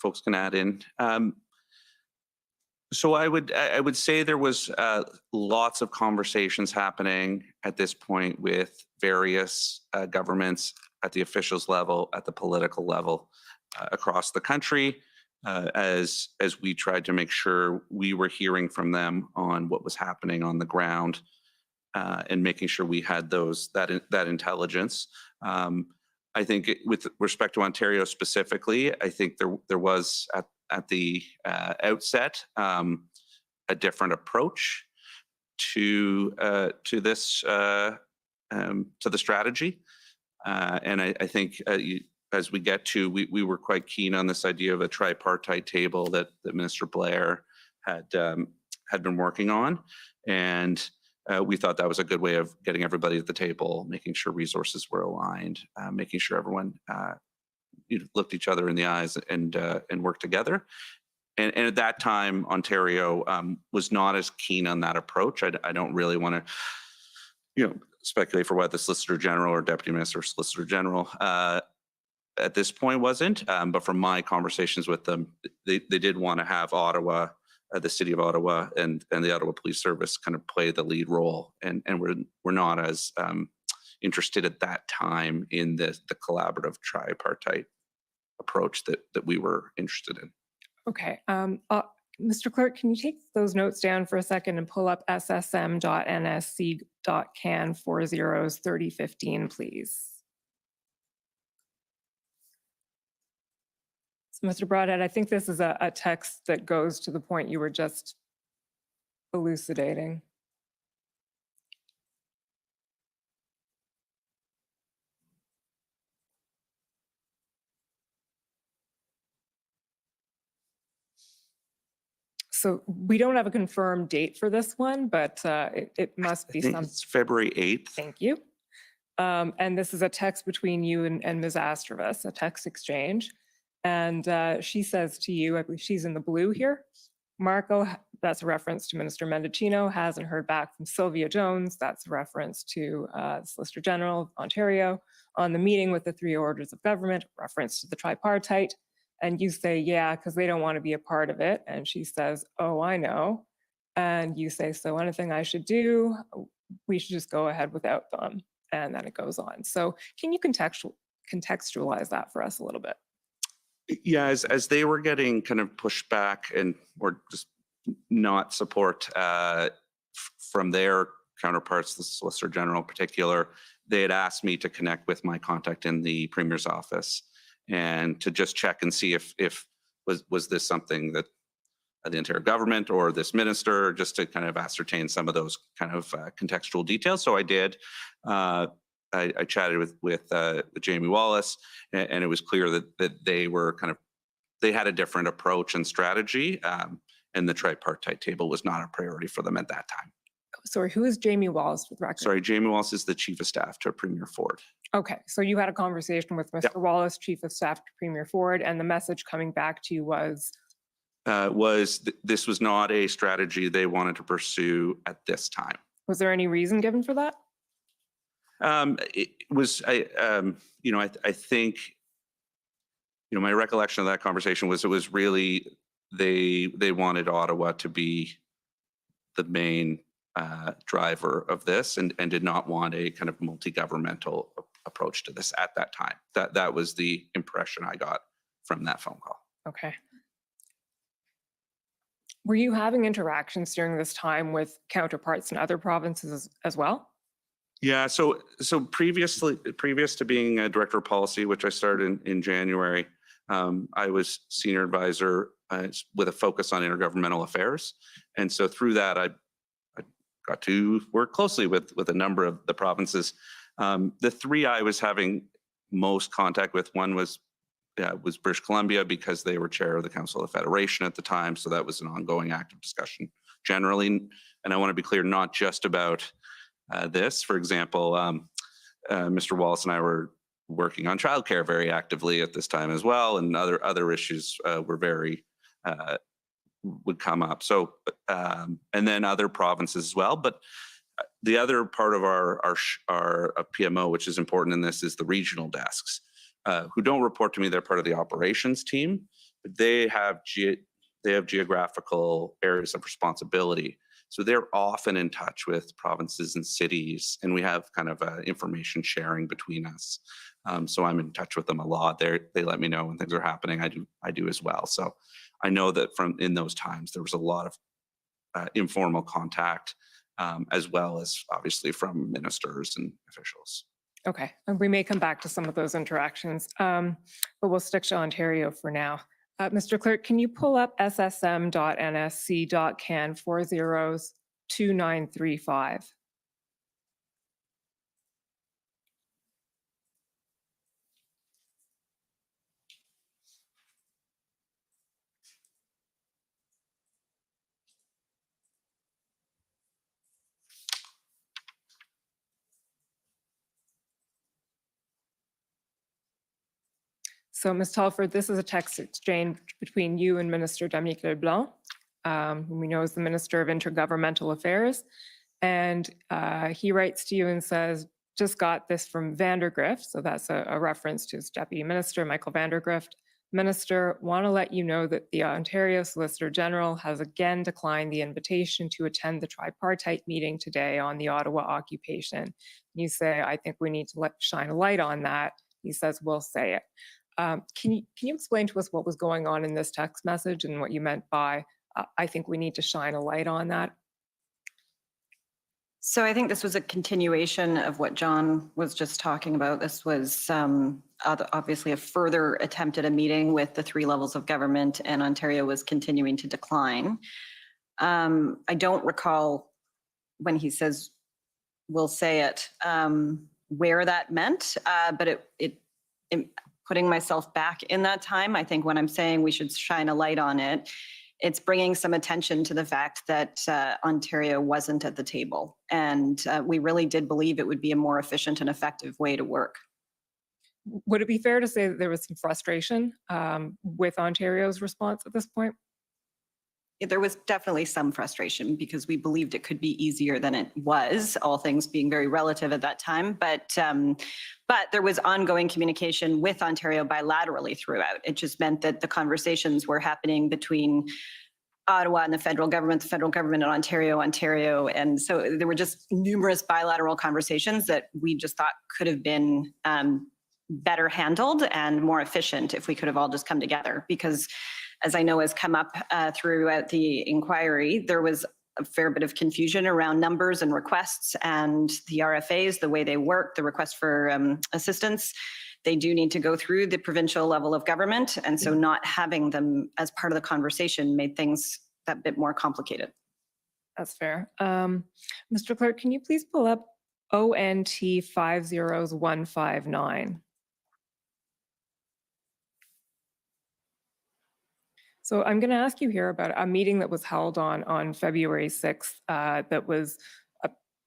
folks can add in. So I would say there was lots of conversations happening at this point with various governments at the officials level, at the political level across the country, as we tried to make sure we were hearing from them on what was happening on the ground and making sure we had that intelligence. I think with respect to Ontario specifically, I think there was at the outset a different approach to this to the strategy, and I think as we get to, we were quite keen on this idea of a tripartite table that Minister Blair had been working on, and we thought that was a good way of getting everybody at the table, making sure resources were aligned, making sure everyone looked each other in the eyes and worked together. And at that time, Ontario was not as keen on that approach. I don't really want to, speculate for what the Solicitor General or Deputy Minister or Solicitor General at this point wasn't. But from my conversations with them, they did want to have Ottawa, the City of Ottawa, and the Ottawa Police Service kind of play the lead role, and we're not as interested at that time in the collaborative tripartite approach that we were interested in. Okay. Mr. Clerk, can you take those notes down for a second and pull up ssm.nsc.can 403015, please? So, Mr. Broadhead, I think this is a text that goes to the point you were just elucidating. So we don't have a confirmed date for this one, but it must be some. It's February 8th. Thank you. And this is a text between you and Ms. Astravas, a text exchange. And she says to you, I believe she's in the blue here, Marco, that's a reference to Minister Mendicino, hasn't heard back from Sylvia Jones. That's a reference to Solicitor General of Ontario on the meeting with the three orders of government, reference to the tripartite. And you say, yeah, because they don't want to be a part of it. And she says, oh, I know. And you say, so anything I should do, we should just go ahead without them. And then it goes on. So can you contextualize that for us a little bit? Yeah, as they were getting kind of pushed back or just not support from their counterparts, the Solicitor General in particular, they had asked me to connect with my contact in the Premier's office and to just check and see if was this something that the Ontario government or this minister, just to kind of ascertain some of those kind of contextual details. So I did. I chatted with Jamie Wallace, and it was clear that they were they had a different approach and strategy, and the tripartite table was not a priority for them at that time. Sorry, who is Jamie Wallace for the record? Sorry, Jamie Wallace is the Chief of Staff to Premier Ford. Okay, so you had a conversation with Mr. Wallace, Chief of Staff to Premier Ford, and the message coming back to you was? This was not a strategy they wanted to pursue at this time. Was there any reason given for that? It was, I think, my recollection of that conversation was it was really they wanted Ottawa to be the main driver of this and did not want a kind of multi-governmental approach to this at that time. That was the impression I got from that phone call. Okay. Were you having interactions during this time with counterparts in other provinces as well? Yeah, so previous to being a director of policy, which I started in January, I was senior advisor with a focus on intergovernmental affairs. And so through that, I got to work closely with a number of the provinces. The three I was having most contact with, one was British Columbia because they were chair of the Council of the Federation at the time. So that was an ongoing active discussion generally. And I want to be clear, not just about this. For example, Mr. Wallace and I were working on childcare very actively at this time as well, and other issues were very would come up. So and then other provinces as well. But the other part of our PMO, which is important in this, is the regional desks, who don't report to me. They're part of the operations team, but they have geographical areas of responsibility. So they're often in touch with provinces and cities, and we have kind of information sharing between us. So I'm in touch with them a lot. They let me know when things are happening. I do as well. So I know that in those times there was a lot of informal contact, as well as obviously from ministers and officials. Okay, and we may come back to some of those interactions, but we'll stick to Ontario for now. Mr. Clerk, can you pull up ssm.nsc.can 402935? So, Ms. Telford, this is a text exchange between you and Minister Dominique Leblanc, whom we know is the Minister of Intergovernmental Affairs. And he writes to you and says, just got this from Vandergrift. So that's a reference to his Deputy Minister, Michael Vandergrift. Minister, want to let you know that the Ontario Solicitor General has again declined the invitation to attend the tripartite meeting today on the Ottawa occupation. You say, I think we need to shine a light on that. He says, we'll say it. Can you explain to us what was going on in this text message and what you meant by, I think we need to shine a light on that? So I think this was a continuation of what John was just talking about. This was obviously a further attempt at a meeting with the three levels of government, and Ontario was continuing to decline. I don't recall when he says, we'll say it, where that meant, but it putting myself back in that time, I think when I'm saying we should shine a light on it, it's bringing some attention to the fact that Ontario wasn't at the table. And we really did believe it would be a more efficient and effective way to work. Would it be fair to say that there was some frustration with Ontario's response at this point? There was definitely some frustration because we believed it could be easier than it was, all things being very relative at that time. But there was ongoing communication with Ontario bilaterally throughout. It just meant that the conversations were happening between Ottawa and the federal government and Ontario. And so there were just numerous bilateral conversations that we just thought could have been better handled and more efficient if we could have all just come together. Because as I know has come up throughout the inquiry, there was a fair bit of confusion around numbers and requests and the RFAs, the way they work, the request for assistance. They do need to go through the provincial level of government. And so not having them as part of the conversation made things that bit more complicated. That's fair. Mr. Clerk, can you please pull up ONT 50159? So I'm going to ask you here about a meeting that was held on February 6th that was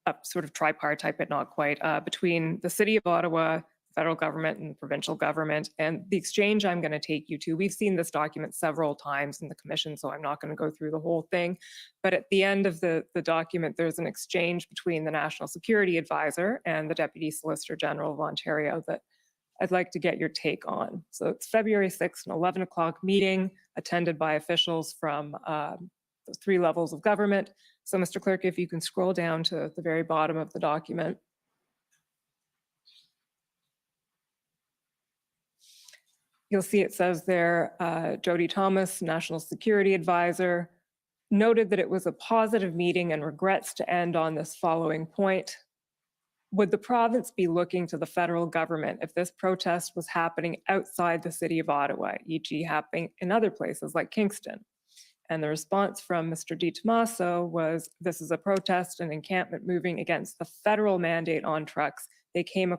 a sort of tripartite, but not quite, between the City of Ottawa, federal government and provincial government. And the exchange I'm going to take you to, we've seen this document several times in the commission, so I'm not going to go through the whole thing. But at the end of the document, there's an exchange between the National Security Advisor and the Deputy Solicitor General of Ontario that I'd like to get your take on. So it's February 6th, an 11 o'clock meeting attended by officials from the 3 levels of government. So Mr. Clerk, if you can scroll down to the very bottom of the document. You'll see it says there, Jody Thomas, National Security Advisor, noted that it was a positive meeting and regrets to end on this following point. Would the province be looking to the federal government if this protest was happening outside the City of Ottawa, e.g. happening in other places like Kingston? And the response from Mr. Di Tommaso was, this is a protest and encampment moving against the federal mandate on trucks. They came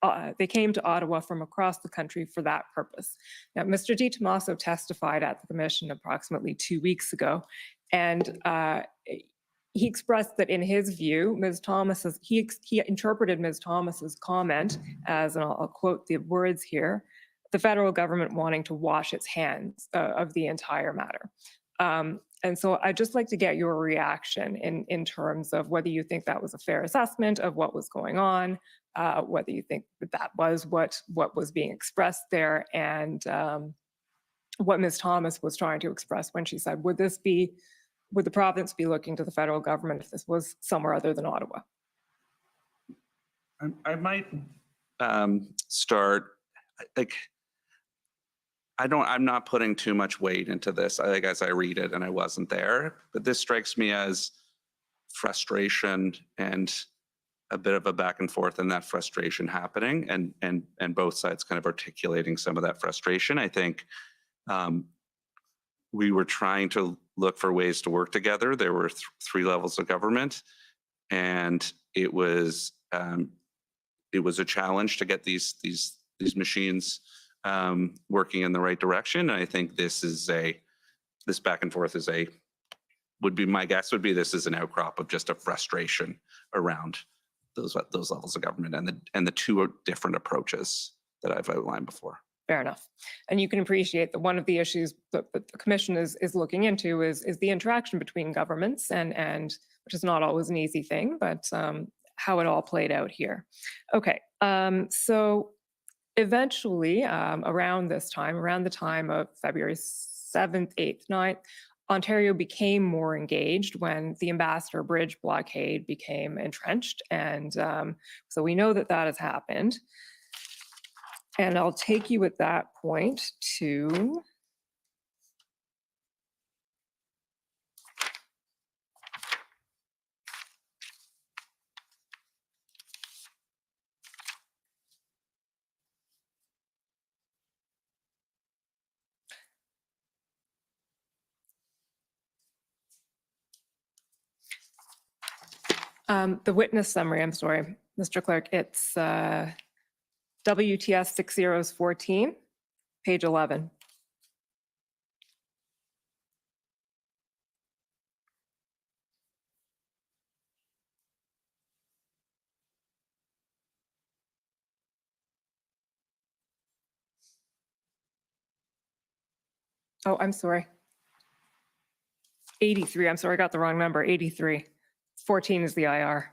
to Ottawa from across the country for that purpose. Now, Mr. Di Tommaso testified at the commission approximately 2 weeks ago, and he expressed that in his view, he interpreted Ms. Thomas's comment as, and I'll quote the words here, the federal government wanting to wash its hands of the entire matter. And so I'd just like to get your reaction in terms of whether you think that was a fair assessment of what was going on, whether you think that was what was being expressed there, and what Ms. Thomas was trying to express when she said, would the province be looking to the federal government if this was somewhere other than Ottawa? I might start, like, I'm not putting too much weight into this. I think as I read it, and I wasn't there, but this strikes me as frustration and a bit of a back and forth in that frustration happening, and both sides kind of articulating some of that frustration. I think we were trying to look for ways to work together. There were 3 levels of government, and it was a challenge to get these machines working in the right direction. And I think this back and forth my guess would be this is an outcrop of just a frustration around those levels of government and the 2 different approaches that I've outlined before. Fair enough. And you can appreciate that one of the issues that the commission is looking into is the interaction between governments, and which is not always an easy thing, but how it all played out here. Okay, so eventually around the time of February 7th, 8th, 9th, Ontario became more engaged when the Ambassador Bridge blockade became entrenched. And so we know that has happened. And I'll take you at that point to the witness summary. I'm sorry, Mr. Clerk. It's WTS 6014, page 11. Oh, I'm sorry. 83. I'm sorry, I got the wrong number. 83. 14 is the IR.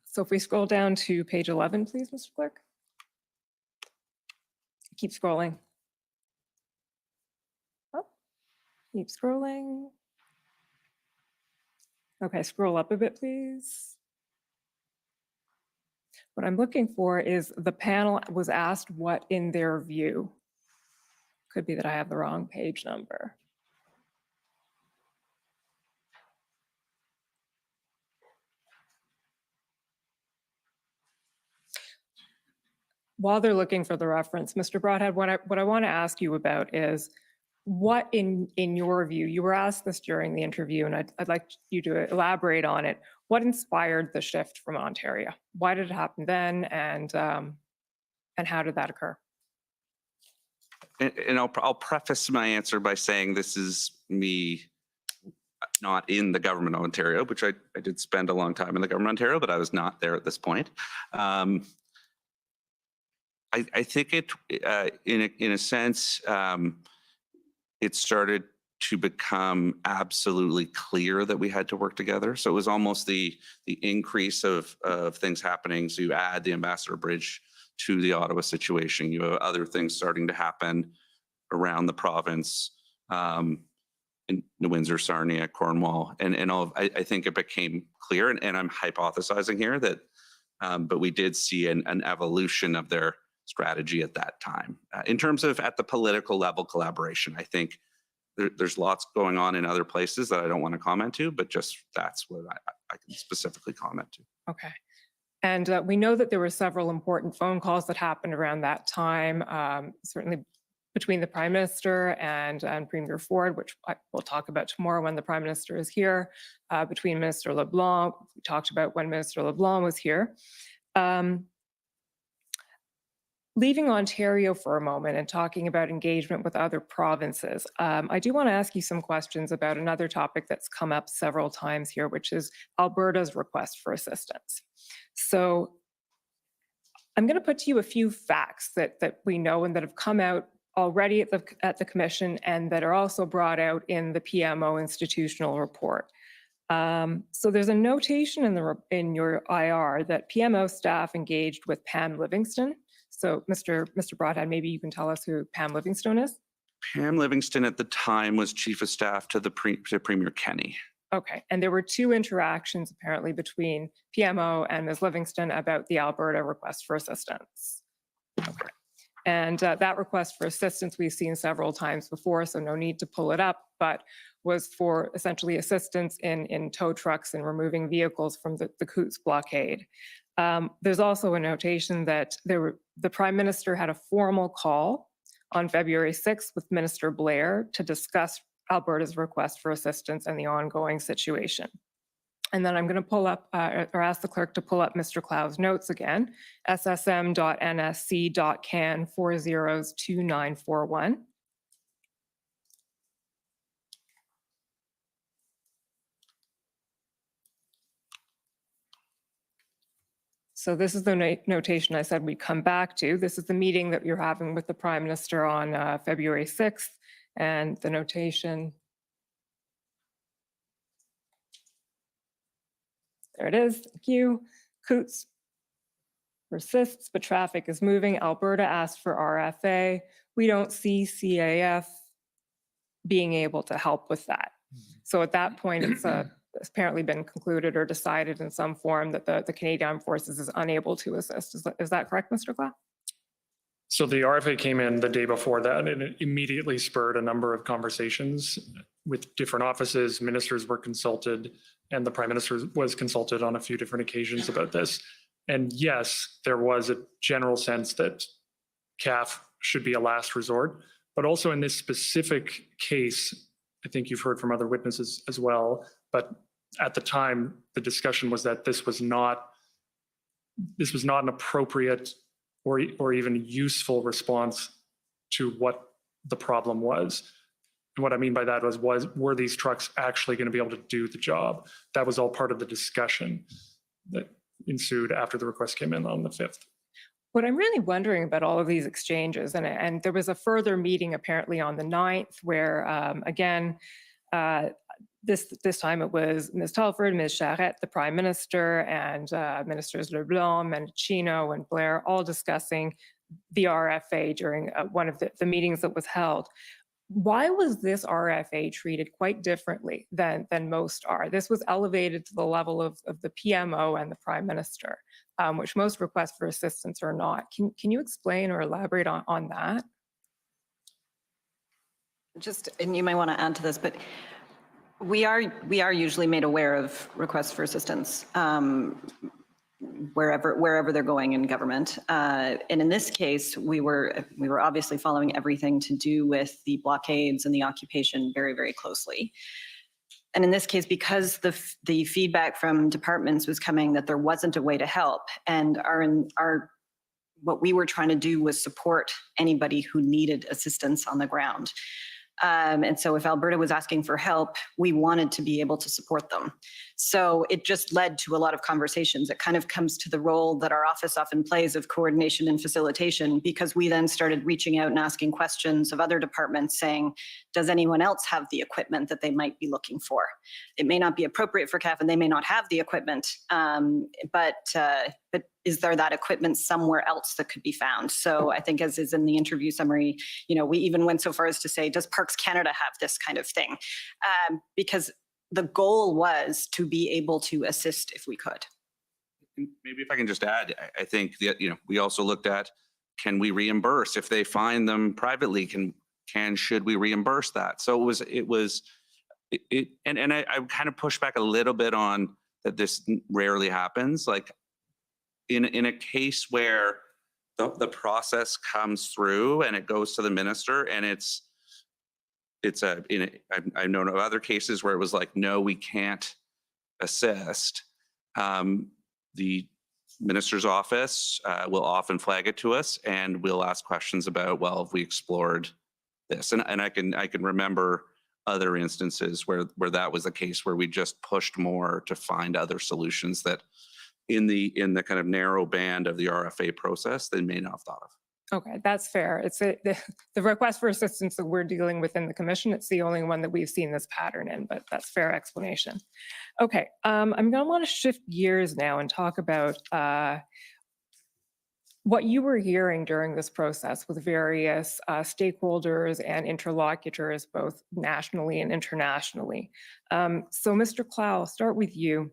So if we scroll down to page 11, please, Mr. Clerk. Keep scrolling. Oh, keep scrolling. Okay, scroll up a bit, please. What I'm looking for is the panel was asked what in their view. Could be that I have the wrong page number. While they're looking for the reference, Mr. Broadhead, what I want to ask you about is what in your view, you were asked this during the interview, and I'd like you to elaborate on it. what inspired the shift from Ontario? Why did it happen then, and how did that occur? And I'll preface my answer by saying this is me not in the government of Ontario, which I did spend a long time in the government of Ontario, but I was not there at this point. I think it, in a sense, it started to become absolutely clear that we had to work together. So it was almost the increase of things happening. So you add the Ambassador Bridge to the Ottawa situation. You have other things starting to happen around the province, in New Windsor, Sarnia, Cornwall, and all of, I think it became clear, and I'm hypothesizing here that, but we did see an evolution of their strategy at that time. In terms of at the political level collaboration, I think there's lots going on in other places that I don't want to comment to, but just that's what I can specifically comment to. Okay. And we know that there were several important phone calls that happened around that time, certainly between the Prime Minister and Premier Ford, which we'll talk about tomorrow when the Prime Minister is here, between Minister LeBlanc, we talked about when Minister LeBlanc was here. Leaving Ontario for a moment and talking about engagement with other provinces, I do want to ask you some questions about another topic that's come up several times here, which is Alberta's request for assistance. So I'm going to put to you a few facts that we know and that have come out already at the Commission and that are also brought out in the PMO institutional report. So there's a notation in your IR that PMO staff engaged with Pam Livingston. So Mr. Broadhead, maybe you can tell us who Pam Livingston is? Pam Livingston at the time was Chief of Staff to Premier Kenney. Okay, and there were two interactions apparently between PMO and Ms. Livingston about the Alberta request for assistance. Okay. And that request for assistance we've seen several times before, so no need to pull it up, but was for essentially assistance in tow trucks and removing vehicles from the Coutts blockade. There's also a notation that the Prime Minister had a formal call on February 6th with Minister Blair to discuss Alberta's request for assistance and the ongoing situation. And then I'm going to pull up or ask the clerk to pull up Mr. Clow's notes again, ssm.nsc.can 402941. So this is the notation I said we'd come back to. This is the meeting that you're having with the Prime Minister on February 6th, and the notation. There it is. Thank you. Coutts persists, but traffic is moving. Alberta asked for RFA. We don't see CAF being able to help with that. So at that point, it's apparently been concluded or decided in some form that the Canadian Armed Forces is unable to assist. Is that correct, Mr. Clow? So the RFA came in the day before that, and it immediately spurred a number of conversations with different offices. Ministers were consulted, and the Prime Minister was consulted on a few different occasions about this. And yes, there was a general sense that CAF should be a last resort, but also in this specific case, I think you've heard from other witnesses as well, but at the time, the discussion was that this was not an appropriate or even useful response to what the problem was. And what I mean by that were these trucks actually going to be able to do the job? That was all part of the discussion that ensued after the request came in on the 5th. What I'm really wondering about all of these exchanges, and there was a further meeting apparently on the 9th where, again, this time it was Ms. Telford, Ms. Charette, the Prime Minister, and Ministers LeBlanc, Mendicino, and Blair all discussing the RFA during one of the meetings that was held. Why was this RFA treated quite differently than most are? This was elevated to the level of the PMO and the Prime Minister, which most requests for assistance are not. Can you explain or elaborate on that? And you might want to add to this, but we are usually made aware of requests for assistance wherever they're going in government. And in this case, we were obviously following everything to do with the blockades and the occupation very, very closely. And in this case, because the feedback from departments was coming that there wasn't a way to help, and what we were trying to do was support anybody who needed assistance on the ground. And so if Alberta was asking for help, we wanted to be able to support them. So it just led to a lot of conversations. It kind of comes to the role that our office often plays of coordination and facilitation, because we then started reaching out and asking questions of other departments saying, does anyone else have the equipment that they might be looking for? It may not be appropriate for CAF and they may not have the equipment, but is there that equipment somewhere else that could be found? So I think, as is in the interview summary, we even went so far as to say, does Parks Canada have this kind of thing? Because the goal was to be able to assist if we could. Maybe if I can just add, I think that, we also looked at, can we reimburse if they find them privately? Should we reimburse that? So and I kind of push back a little bit on that this rarely happens. Like in a case where the process comes through and it goes to the minister, and I've known of other cases where it was like, no, we can't assist. The minister's office will often flag it to us, and we'll ask questions about, well, have we explored this? And I can remember other instances where that was the case, where we just pushed more to find other solutions that in the kind of narrow band of the RFA process they may not have thought of. Okay, that's fair. It's the request for assistance that we're dealing with in the commission. It's the only one that we've seen this pattern in, but that's fair explanation. Okay, I'm going to want to shift gears now and talk about what you were hearing during this process with various stakeholders and interlocutors, both nationally and internationally. So Mr. Clow, I'll start with you.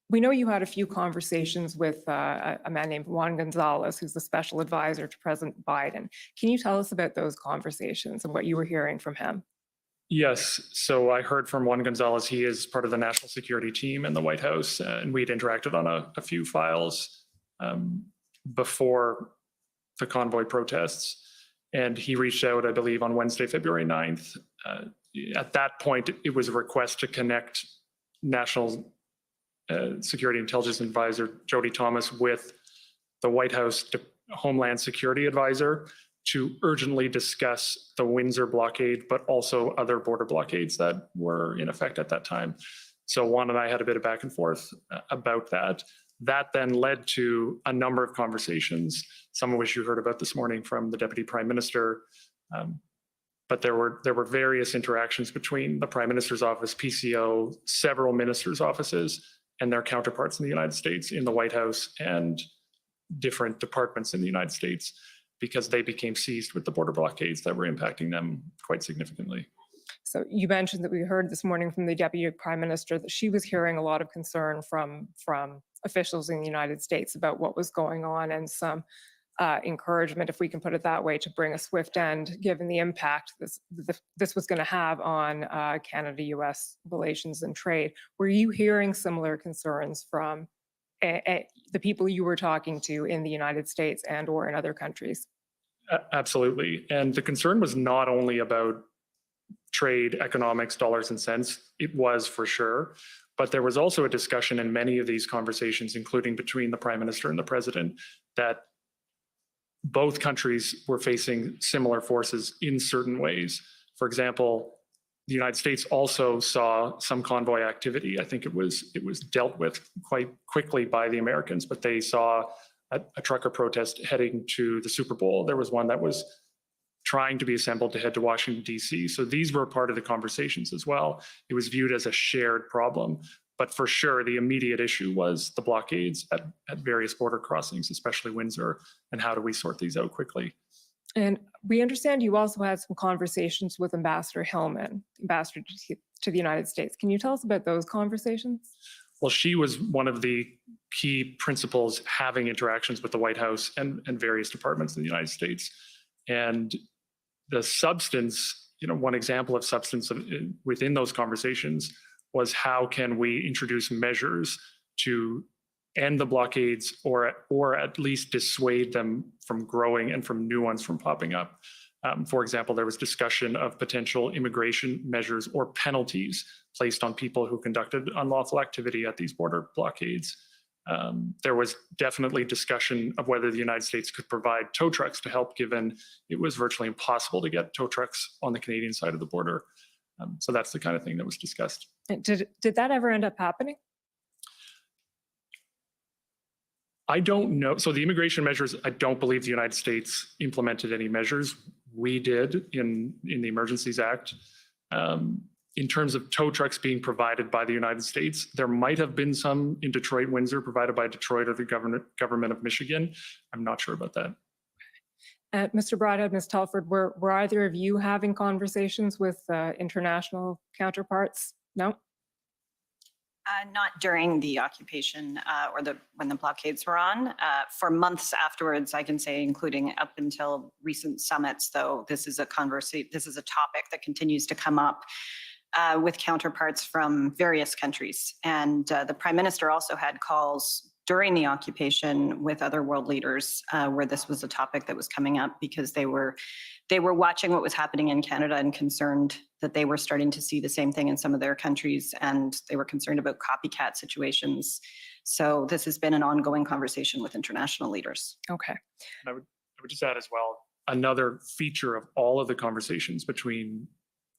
We know you had a few conversations with a man named Juan Gonzalez, who's the special advisor to President Biden. Can you tell us about those conversations and what you were hearing from him? Yes. So I heard from Juan Gonzalez. He is part of the national security team in the White House, and we'd interacted on a few files before the convoy protests. And he reached out, I believe, on Wednesday, February 9th. At that point, it was a request to connect National Security Intelligence Advisor Jody Thomas with the White House Homeland Security Advisor to urgently discuss the Windsor blockade, but also other border blockades that were in effect at that time. So Juan and I had a bit of back and forth about that. That then led to a number of conversations, some of which you heard about this morning from the Deputy Prime Minister. But there were various interactions between the Prime Minister's office, PCO, several ministers' offices, and their counterparts in the United States, in the White House, and different departments in the United States, because they became seized with the border blockades that were impacting them quite significantly. So you mentioned that we heard this morning from the Deputy Prime Minister that she was hearing a lot of concern from officials in the United States about what was going on, and some encouragement, if we can put it that way, to bring a swift end, given the impact this was going to have on Canada-US relations and trade. Were you hearing similar concerns from the people you were talking to in the United States and or in other countries? Absolutely. And the concern was not only about trade, economics, dollars and cents. It was for sure. But there was also a discussion in many of these conversations, including between the Prime Minister and the President, that both countries were facing similar forces in certain ways. For example, the United States also saw some convoy activity. I think it was dealt with quite quickly by the Americans, but they saw a trucker protest heading to the Super Bowl. There was one that was trying to be assembled to head to Washington, D.C. So these were part of the conversations as well. It was viewed as a shared problem. But for sure, the immediate issue was the blockades at various border crossings, especially Windsor, and how do we sort these out quickly? And we understand you also had some conversations with Ambassador Hillman, ambassador to the United States. Can you tell us about those conversations? Well, she was one of the key principals having interactions with the White House and various departments in the United States. And the substance, one example of substance within those conversations was how can we introduce measures to end the blockades or at least dissuade them from growing and from new ones from popping up. For example, there was discussion of potential immigration measures or penalties placed on people who conducted unlawful activity at these border blockades. There was definitely discussion of whether the United States could provide tow trucks to help, given it was virtually impossible to get tow trucks on the Canadian side of the border. So that's the kind of thing that was discussed. Did that ever end up happening? I don't know. So the immigration measures, I don't believe the United States implemented any measures. We did in the Emergencies Act. In terms of tow trucks being provided by the United States, there might have been some in Detroit, Windsor, provided by Detroit or the government of Michigan. I'm not sure about that. Mr. Broadhead, Ms. Telford, were either of you having conversations with international counterparts? No? Not during the occupation or when the blockades were on. For months afterwards, I can say, including up until recent summits, though, this is a topic that continues to come up with counterparts from various countries. And the Prime Minister also had calls during the occupation with other world leaders where this was a topic that was coming up, because they were watching what was happening in Canada and concerned that they were starting to see the same thing in some of their countries, and they were concerned about copycat situations. So this has been an ongoing conversation with international leaders. Okay. And I would just add as well, another feature of all of the conversations between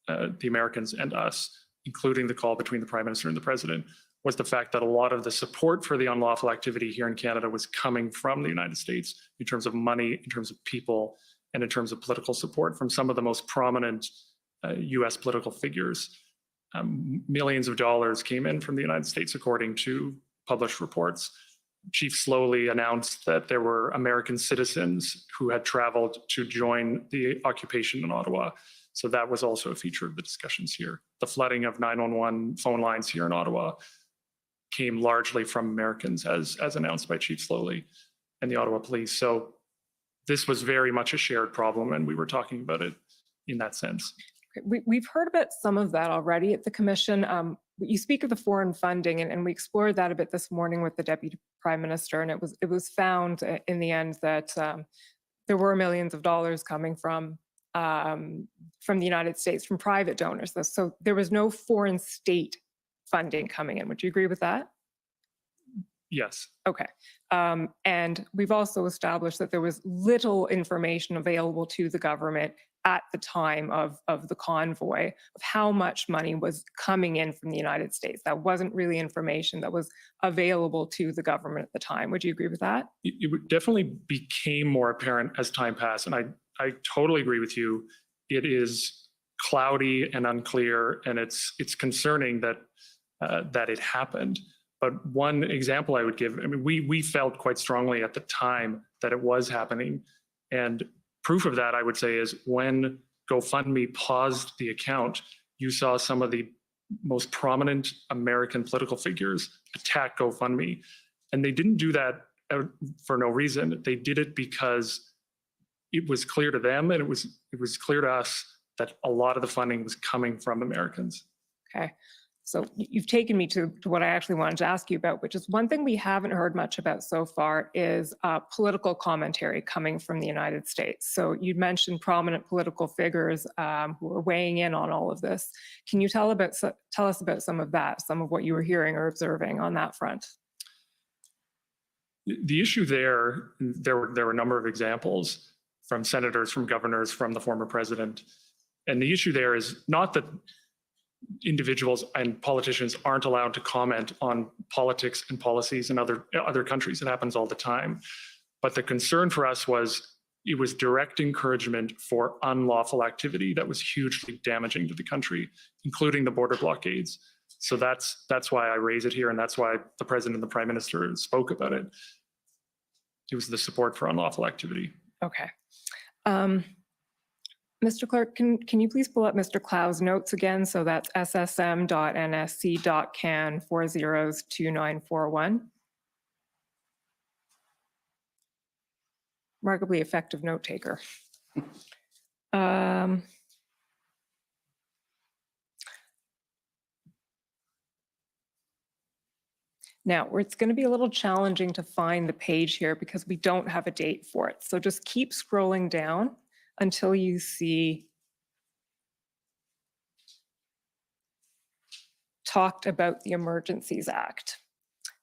the Americans and us, including the call between the Prime Minister and the President, was the fact that a lot of the support for the unlawful activity here in Canada was coming from the United States in terms of money, in terms of people, and in terms of political support from some of the most prominent US political figures. Millions of dollars came in from the United States, according to published reports. Chief Slowly announced that there were American citizens who had traveled to join the occupation in Ottawa. So that was also a feature of the discussions here. The flooding of 911 phone lines here in Ottawa came largely from Americans, as announced by Chief Slowly and the Ottawa Police. So this was very much a shared problem, and we were talking about it in that sense. We've heard about some of that already at the Commission. You speak of the foreign funding, and we explored that a bit this morning with the Deputy Prime Minister, and it was found in the end that there were millions of dollars coming from the United States, from private donors. So there was no foreign state funding coming in. Would you agree with that? Yes. Okay. And we've also established that there was little information available to the government at the time of the convoy of how much money was coming in from the United States. That wasn't really information that was available to the government at the time. Would you agree with that? It definitely became more apparent as time passed. And I totally agree with you. It is cloudy and unclear, and it's concerning that it happened. But one example I would give, I mean, we felt quite strongly at the time that it was happening. And proof of that, I would say, is when GoFundMe paused the account, you saw some of the most prominent American political figures attack GoFundMe. And they didn't do that for no reason. They did it because it was clear to them, and it was clear to us that a lot of the funding was coming from Americans. Okay. So you've taken me to what I actually wanted to ask you about, which is one thing we haven't heard much about so far is political commentary coming from the United States. So you'd mentioned prominent political figures who are weighing in on all of this. Can you tell us about some of that, some of what you were hearing or observing on that front? The issue there were a number of examples from senators, from governors, from the former president. And the issue there is not that individuals and politicians aren't allowed to comment on politics and policies in other countries. It happens all the time. But the concern for us was it was direct encouragement for unlawful activity that was hugely damaging to the country, including the border blockades. So that's why I raise it here, and that's why the president and the prime minister spoke about it. It was the support for unlawful activity. Okay. Mr. Clerk, can you please pull up Mr. Clow's notes again? So that's ssm.nsc.can 402941. Remarkably effective note taker. Now, it's going to be a little challenging to find the page here because we don't have a date for it. So just keep scrolling down until you see talked about the Emergencies Act.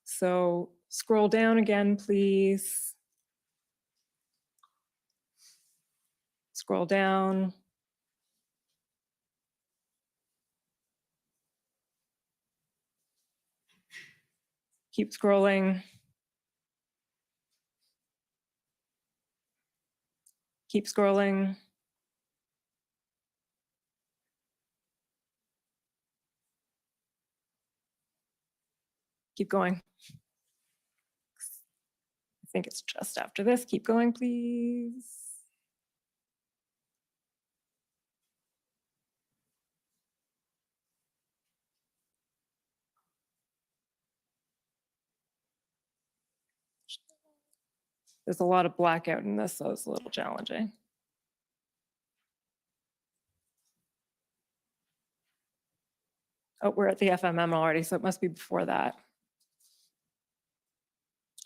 So scroll down again, please. Scroll down. Keep scrolling. Keep scrolling. Keep going. I think it's just after this. Keep going, please. There's a lot of blackout in this, so it's a little challenging. Oh, we're at the FMM already, so it must be before that.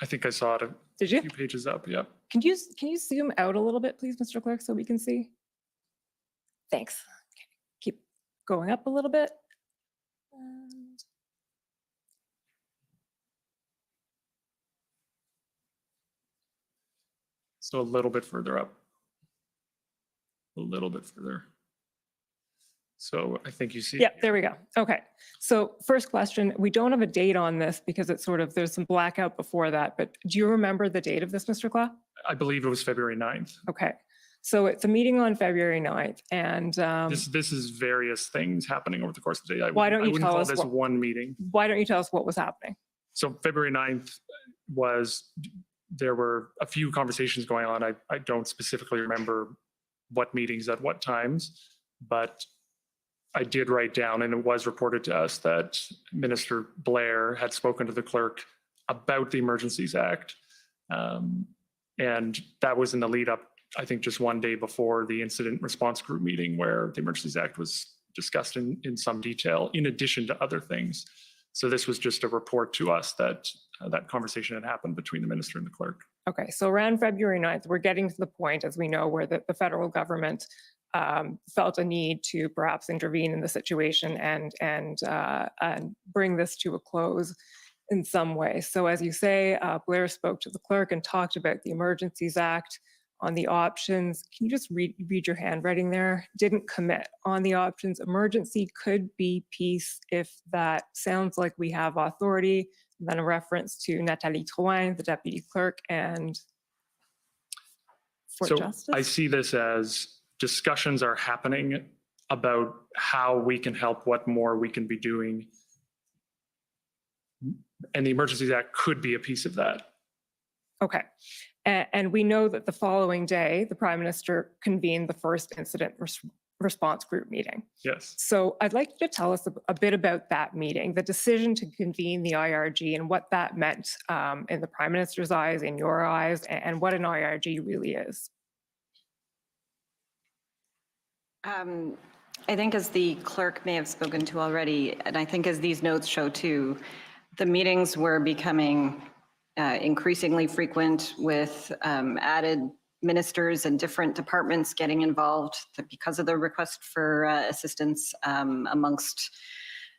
I think I saw it a Did you? few pages up, yeah. Can you zoom out a little bit, please, Mr. Clerk, so we can see? Thanks. Okay. Keep going up a little bit. And So a little bit further up. A little bit further. So I think you see. yeah, there we go. Okay. So first question, we don't have a date on this because it's sort of, there's some blackout before that, but do you remember the date of this, Mr. Claw? I believe it was February 9th. Okay. So it's a meeting on February 9th and This is various things happening over the course of the day. Why don't you I wouldn't tell call us this what- one meeting. why don't you tell us what was happening? So February 9th was, there were a few conversations going on. I don't specifically remember what meetings at what times, but I did write down, and it was reported to us that Minister Blair had spoken to the clerk about the Emergencies Act. And that was in the lead up, I think, just one day before the incident response group meeting where the Emergencies Act was discussed in some detail, in addition to other things. So this was just a report to us that that conversation had happened between the minister and the clerk. Okay, so around February 9th, we're getting to the point, as we know, where the federal government felt a need to perhaps intervene in the situation and bring this to a close in some way. So as you say, Blair spoke to the clerk and talked about the Emergencies Act on the options. Can you just read your handwriting there? Didn't commit on the options. Emergency could be peace if that sounds like we have authority. And then a reference to Nathalie Drouin, the deputy clerk, and Fort So Justice. I see this as discussions are happening about how we can help, what more we can be doing. And the Emergencies Act could be a piece of that. Okay. And we know that the following day, the Prime Minister convened the first incident response group meeting. Yes. So I'd like you to tell us a bit about that meeting, the decision to convene the IRG and what that meant in the Prime Minister's eyes, in your eyes, and what an IRG really is. I think as the clerk may have spoken to already, and I think as these notes show too, the meetings were becoming increasingly frequent with added ministers and different departments getting involved because of the request for assistance amongst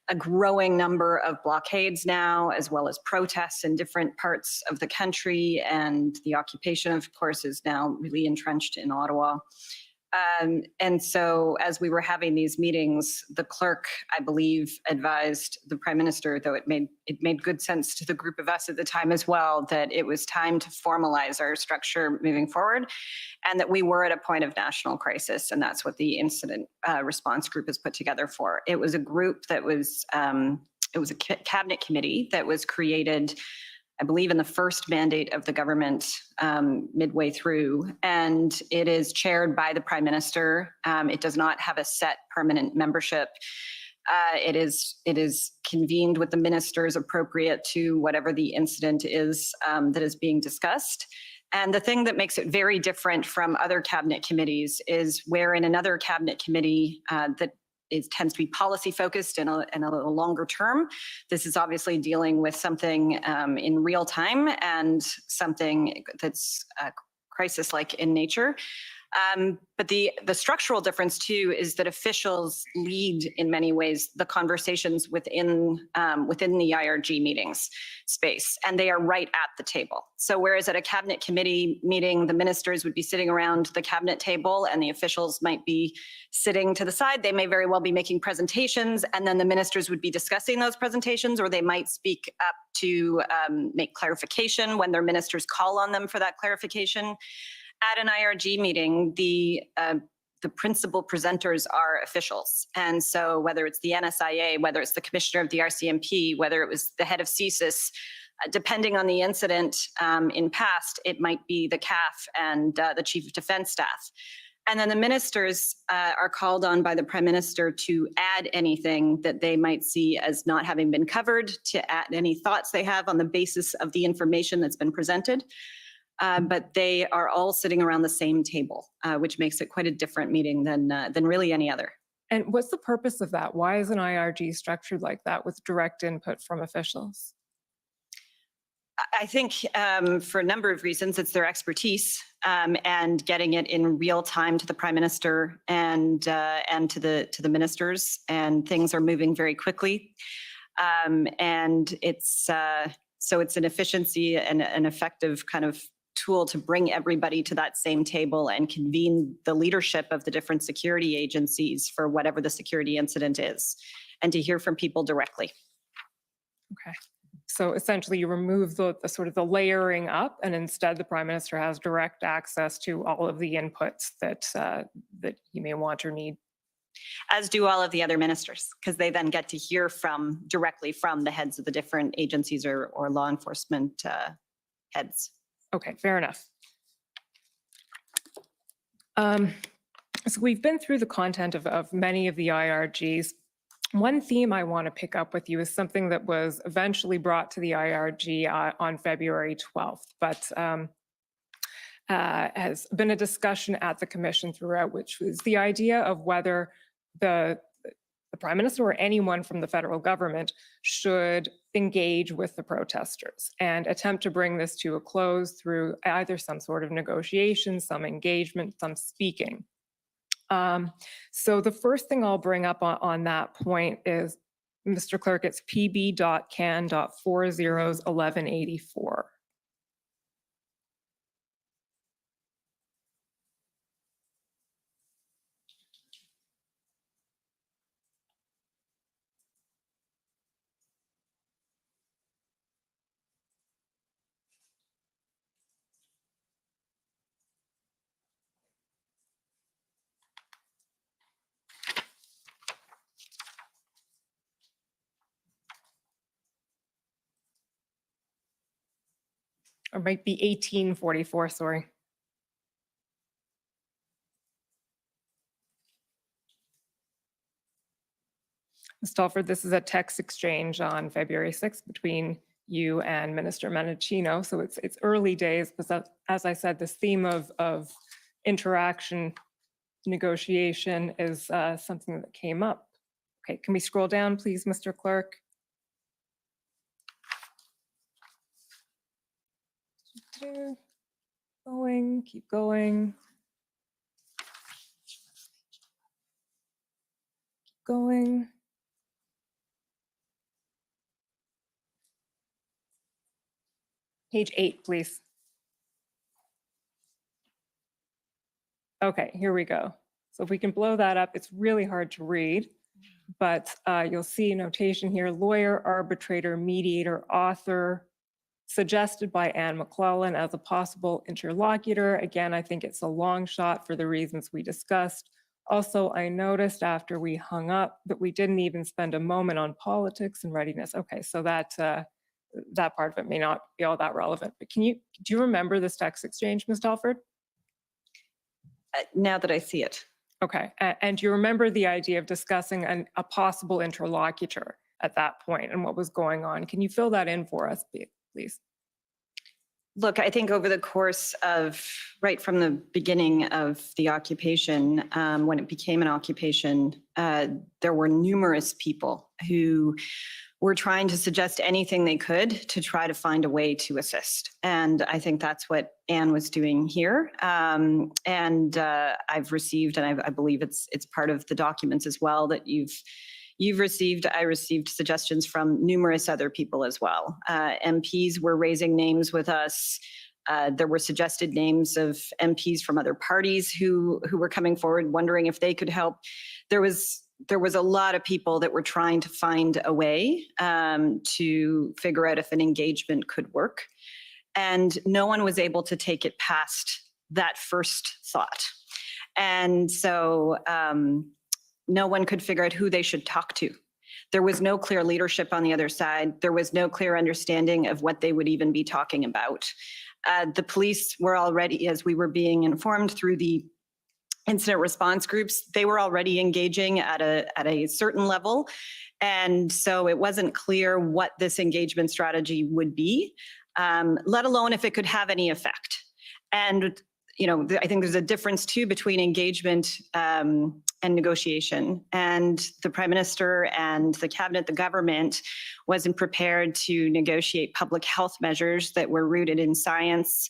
a growing number of blockades now, as well as protests in different parts of the country. And the occupation, of course, is now really entrenched in Ottawa. And so as we were having these meetings, the clerk, I believe, advised the Prime Minister, though it made good sense to the group of us at the time as well, that it was time to formalize our structure moving forward, and that we were at a point of national crisis. And that's what the incident response group is put together for. It was a group that was, it was a cabinet committee that was created, I believe, in the first mandate of the government midway through, and it is chaired by the Prime Minister. It does not have a set permanent membership. It is convened with the ministers appropriate to whatever the incident is that is being discussed. And the thing that makes it very different from other cabinet committees is where in another cabinet committee that tends to be policy focused and a little longer term. This is obviously dealing with something in real time and something that's crisis-like in nature. But the structural difference too is that officials lead in many ways the conversations within the IRG meetings space, and they are right at the table. So whereas at a cabinet committee meeting, the ministers would be sitting around the cabinet table and the officials might be sitting to the side, they may very well be making presentations, and then the ministers would be discussing those presentations, or they might speak up to make clarification when their ministers call on them for that clarification. At an IRG meeting, the principal presenters are officials. And so whether it's the NSIA, whether it's the commissioner of the RCMP, whether it was the head of CSIS, depending on the incident in past, it might be the CAF and the chief of defense staff. And then the ministers are called on by the prime minister to add anything that they might see as not having been covered, to add any thoughts they have on the basis of the information that's been presented. But they are all sitting around the same table, which makes it quite a different meeting than really any other. And what's the purpose of that? Why is an IRG structured like that with direct input from officials? I think for a number of reasons, it's their expertise and getting it in real time to the prime minister and to the ministers, and things are moving very quickly. And it's so it's an efficiency and an effective kind of tool to bring everybody to that same table and convene the leadership of the different security agencies for whatever the security incident is, and to hear from people directly. Okay. So essentially you remove the sort of the layering up, and instead the prime minister has direct access to all of the inputs that he may want or need. As do all of the other ministers, because they then get to hear directly from the heads of the different agencies or law enforcement heads. Okay, fair enough. So we've been through the content of many of the IRGs. One theme I want to pick up with you is something that was eventually brought to the IRG on February 12th, but has been a discussion at the commission throughout, which was the idea of whether the prime minister or anyone from the federal government should engage with the protesters and attempt to bring this to a close through either some sort of negotiation, some engagement, some speaking. So the first thing I'll bring up on that point is, Mr. Clerk, it's pb.can.401184. Or might be 1844, sorry. Ms. Telford, this is a text exchange on February 6th between you and Minister Menachino. So it's early days, but as I said, this theme of interaction, negotiation is something that came up. Okay, can we scroll down, please, Mr. Clerk? Going, keep going. Keep going. Page 8, please. Okay, here we go. So if we can blow that up, it's really hard to read, but you'll see notation here: lawyer, arbitrator, mediator, author, suggested by Anne McClellan as a possible interlocutor. Again, I think it's a long shot for the reasons we discussed. Also, I noticed after we hung up that we didn't even spend a moment on politics and readiness. Okay, so that part of it may not be all that relevant, but do you remember this text exchange, Ms. Telford? Now that I see it. Okay, and do you remember the idea of discussing a possible interlocutor at that point and what was going on? Can you fill that in for us, please? Look, I think over the course of, right from the beginning of the occupation, when it became an occupation, there were numerous people who were trying to suggest anything they could to try to find a way to assist. And I think that's what Anne was doing here. I've received, and I believe it's part of the documents as well that you've received. I received suggestions from numerous other people as well. MPs were raising names with us. There were suggested names of MPs from other parties who were coming forward, wondering if they could help. There was a lot of people that were trying to find a way to figure out if an engagement could work. And no one was able to take it past that first thought. And so no one could figure out who they should talk to. There was no clear leadership on the other side. There was no clear understanding of what they would even be talking about. The police were already, as we were being informed through the incident response groups, they were already engaging at a certain level. And so it wasn't clear what this engagement strategy would be, let alone if it could have any effect. And, you know, I think there's a difference too between engagement and negotiation. And the Prime Minister and the Cabinet, the government, wasn't prepared to negotiate public health measures that were rooted in science.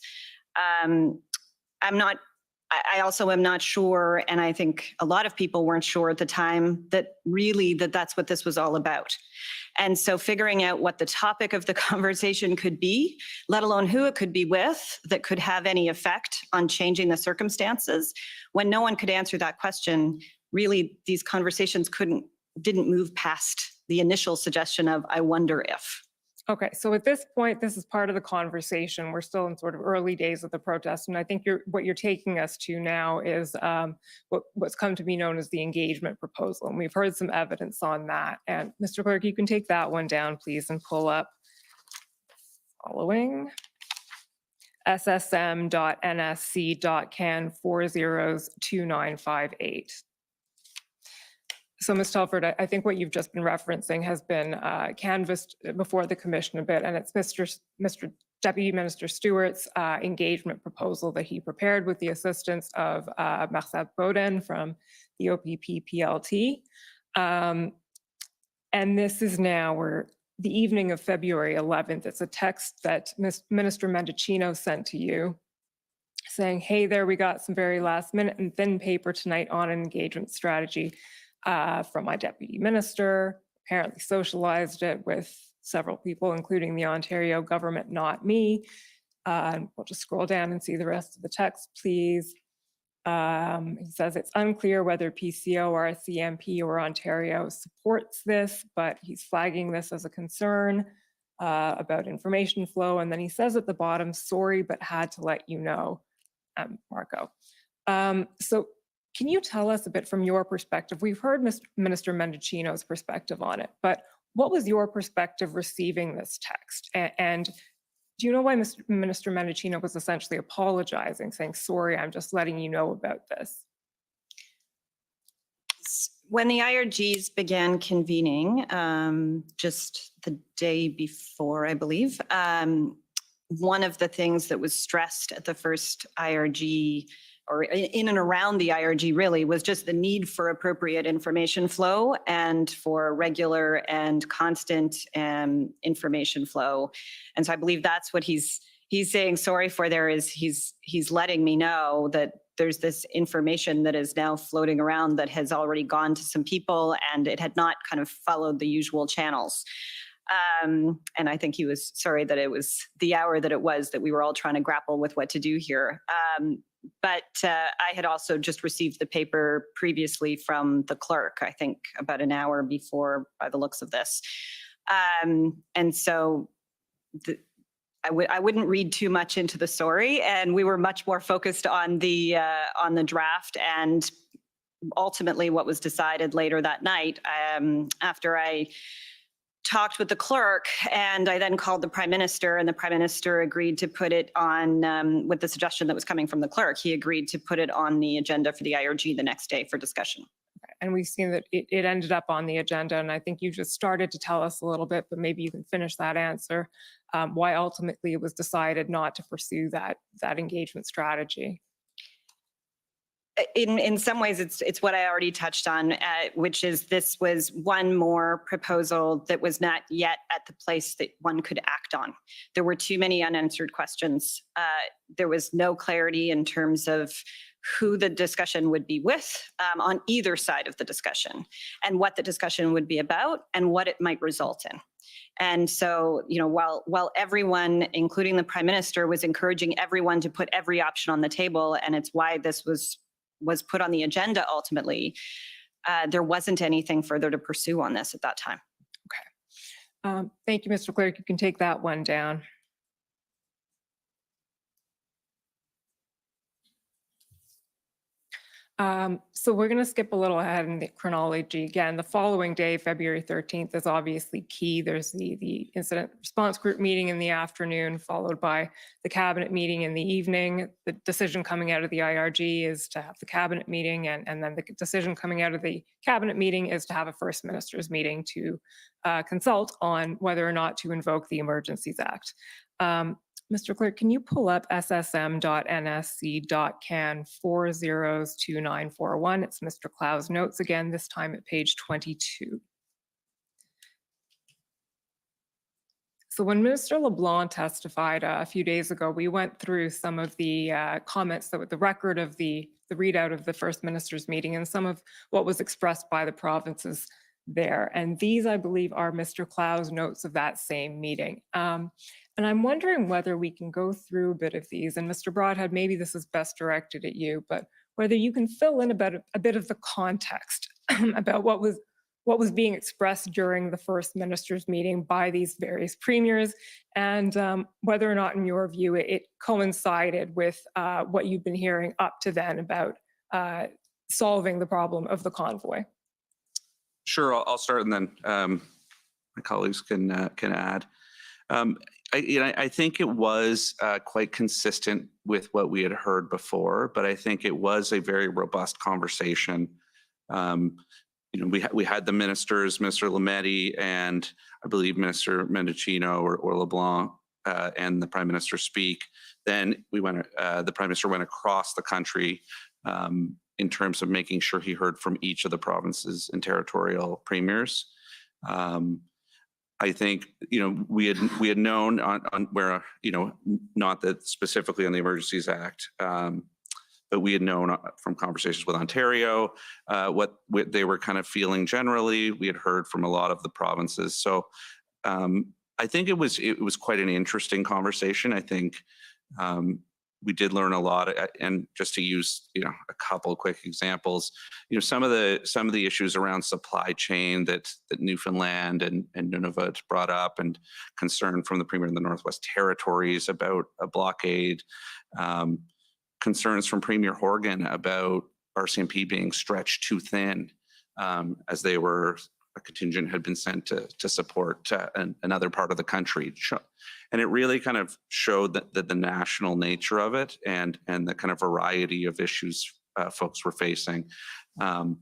I also am not sure, and I think a lot of people weren't sure at the time that really that's what this was all about. And so figuring out what the topic of the conversation could be, let alone who it could be with, that could have any effect on changing the circumstances, when no one could answer that question, really these conversations didn't move past the initial suggestion of, I wonder if. Okay, so at this point, this is part of the conversation. We're still in sort of early days of the protest, and I think what you're taking us to now is what's come to be known as the engagement proposal, and we've heard some evidence on that. And Mr. Clerk, you can take that one down, please, and pull up following ssm.nsc.can 402958. So, Ms. Telford, I think what you've just been referencing has been canvassed before the commission a bit, and it's Mr. Deputy Minister Stewart's engagement proposal that he prepared with the assistance of Marcel Boden from the OPP PLT. And this is now the evening of February 11th. It's a text that Minister Mendicino sent to you saying, hey there, we got some very last minute and thin paper tonight on an engagement strategy from my deputy minister, apparently socialized it with several people, including the Ontario government, not me. We'll just scroll down and see the rest of the text, please. He says it's unclear whether PCO, RCMP, or Ontario supports this, but he's flagging this as a concern about information flow. And then he says at the bottom, sorry, but had to let you know, Marco. So can you tell us a bit from your perspective? We've heard Minister Mendicino's perspective on it, but what was your perspective receiving this text? And do you know why Minister Mendicino was essentially apologizing, saying, sorry, I'm just letting you know about this? When the IRGs began convening, just the day before, I believe, one of the things that was stressed at the first IRG, or in and around the IRG really, was just the need for appropriate information flow and for regular and constant information flow. And so I believe that's what he's saying sorry for there, is he's letting me know that there's this information that is now floating around that has already gone to some people and it had not kind of followed the usual channels. And I think he was sorry that it was the hour that it was, that we were all trying to grapple with what to do here. But I had also just received the paper previously from the clerk, I think about an hour before, by the looks of this. And so I wouldn't read too much into the sorry, and we were much more focused on the draft and ultimately what was decided later that night, after I talked with the clerk, and I then called the Prime Minister, and the Prime Minister agreed to put it on, with the suggestion that was coming from the clerk, he agreed to put it on the agenda for the IRG the next day for discussion. And we've seen that it ended up on the agenda, and I think you just started to tell us a little bit, but maybe you can finish that answer, why ultimately it was decided not to pursue that engagement strategy. in some ways, it's what I already touched on, which is this was one more proposal that was not yet at the place that one could act on. There were too many unanswered questions. There was no clarity in terms of who the discussion would be with on either side of the discussion, and what the discussion would be about and what it might result in. And so, while everyone, including the Prime Minister, was encouraging everyone to put every option on the table, and it's why this was put on the agenda ultimately, there wasn't anything further to pursue on this at that time. Thank you, Mr. Clerk. You can take that one down. So we're going to skip a little ahead in the chronology. Again, the following day, February 13th, is obviously key. There's the incident response group meeting in the afternoon, followed by the cabinet meeting in the evening. The decision coming out of the IRG is to have the cabinet meeting, and then the decision coming out of the cabinet meeting is to have a First Minister's meeting to consult on whether or not to invoke the Emergencies Act. Mr. Clerk, can you pull up ssm.nsc.can 402941? It's Mr. Clow's notes again, this time at page 22. So when Minister LeBlanc testified a few days ago, we went through some of the comments that were the record of the readout of the First Minister's meeting and some of what was expressed by the provinces there. And these, I believe, are Mr. Clow's notes of that same meeting. And I'm wondering whether we can go through a bit of these. And Mr. Broadhead, maybe this is best directed at you, but whether you can fill in a bit of the context about what was being expressed during the First Minister's meeting by these various premiers, and whether or not, in your view, it coincided with what you've been hearing up to then about solving the problem of the convoy. Sure, I'll start, and then my colleagues can add. I think it was quite consistent with what we had heard before, but I think it was a very robust conversation. We had the ministers, Minister Lametti and I believe Minister Mendocino or LeBlanc, and the Prime Minister speak. Then the Prime Minister went across the country in terms of making sure he heard from each of the provinces and territorial premiers. I think we had known on where not that specifically on the Emergencies Act, but we had known from conversations with Ontario what they were kind of feeling generally. We had heard from a lot of the provinces, so I think it was quite an interesting conversation. I think we did learn a lot, and just to use a couple of quick examples, some of the issues around supply chain that Newfoundland and Nunavut brought up, and concern from the Premier in the Northwest Territories about a blockade, concerns from Premier Horgan about RCMP being stretched too thin, as a contingent had been sent to support another part of the country. And it really kind of showed that the national nature of it and the kind of variety of issues folks were facing. And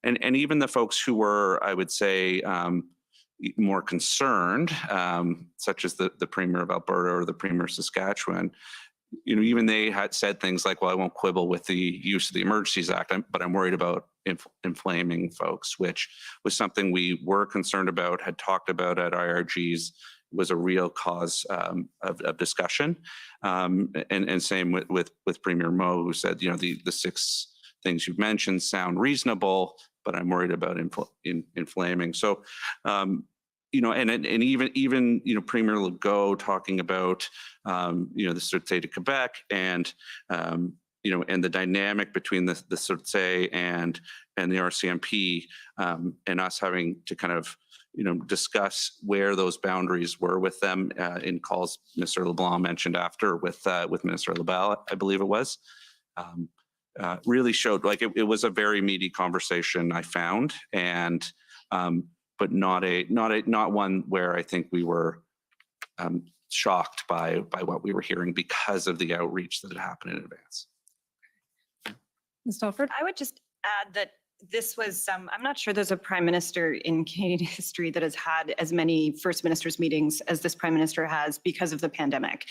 even the folks who were, I would say, more concerned, such as the Premier of Alberta or the Premier of Saskatchewan, even they had said things like, well, I won't quibble with the use of the Emergencies Act, but I'm worried about inflaming folks, which was something we were concerned about, had talked about at IRGs, was a real cause of discussion. And same with Premier Moe, who said, the 6 things you've mentioned sound reasonable, but I'm worried about inflaming. So, and even Premier Legault talking about the Sûreté de Quebec and and the dynamic between the Sûreté and the RCMP, and us having to kind of discuss where those boundaries were with them in calls Mr. LeBlanc mentioned after with Minister Lebel, I believe it was. Really showed like it was a very meaty conversation, I found, and but not one where I think we were shocked by what we were hearing because of the outreach that had happened in advance. Ms. Telford? I would just add that this was, I'm not sure there's a prime minister in Canadian history that has had as many first ministers meetings as this prime minister has because of the pandemic.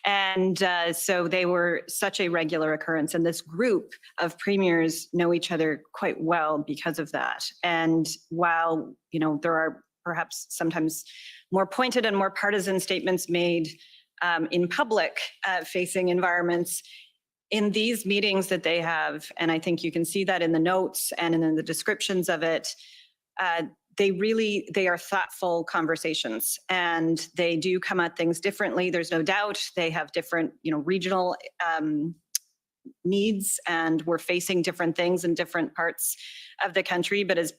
And so they were such a regular occurrence. And this group of premiers know each other quite well because of that. And while, you know, there are perhaps sometimes more pointed and more partisan statements made in public facing environments, in these meetings that they have, and I think you can see that in the notes and in the descriptions of it, they are thoughtful conversations, and they do come at things differently. There's no doubt they have different, you know, regional needs, and we're facing different things in different parts of the country. But as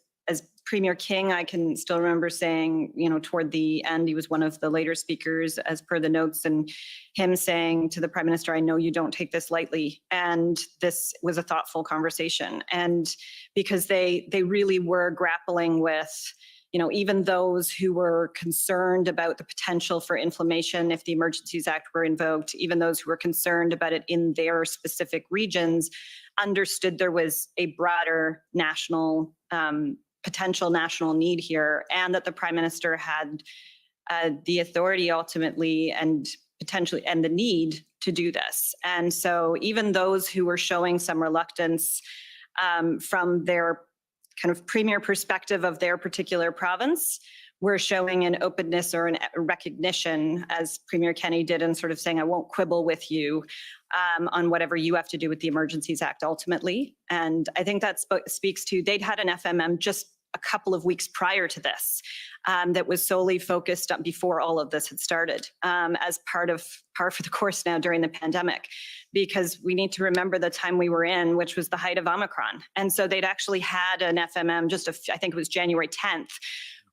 Premier King, I can still remember saying, you know, toward the end, he was one of the later speakers as per the notes, and him saying to the Prime Minister, I know you don't take this lightly. And this was a thoughtful conversation. And because they really were grappling with, you know, even those who were concerned about the potential for inflammation if the Emergencies Act were invoked, even those who were concerned about it in their specific regions, understood there was a broader national potential national need here, and that the Prime Minister had the authority ultimately and potentially and the need to do this. And so even those who were showing some reluctance from their kind of premier perspective of their particular province were showing an openness or a recognition, as Premier Kenney did, and sort of saying, I won't quibble with you on whatever you have to do with the Emergencies Act ultimately. And I think that speaks to, they'd had an FMM just a couple of weeks prior to this that was solely focused on, before all of this had started, as par for the course now during the pandemic, because we need to remember the time we were in, which was the height of Omicron. And so they'd actually had an FMM I think it was January 10th,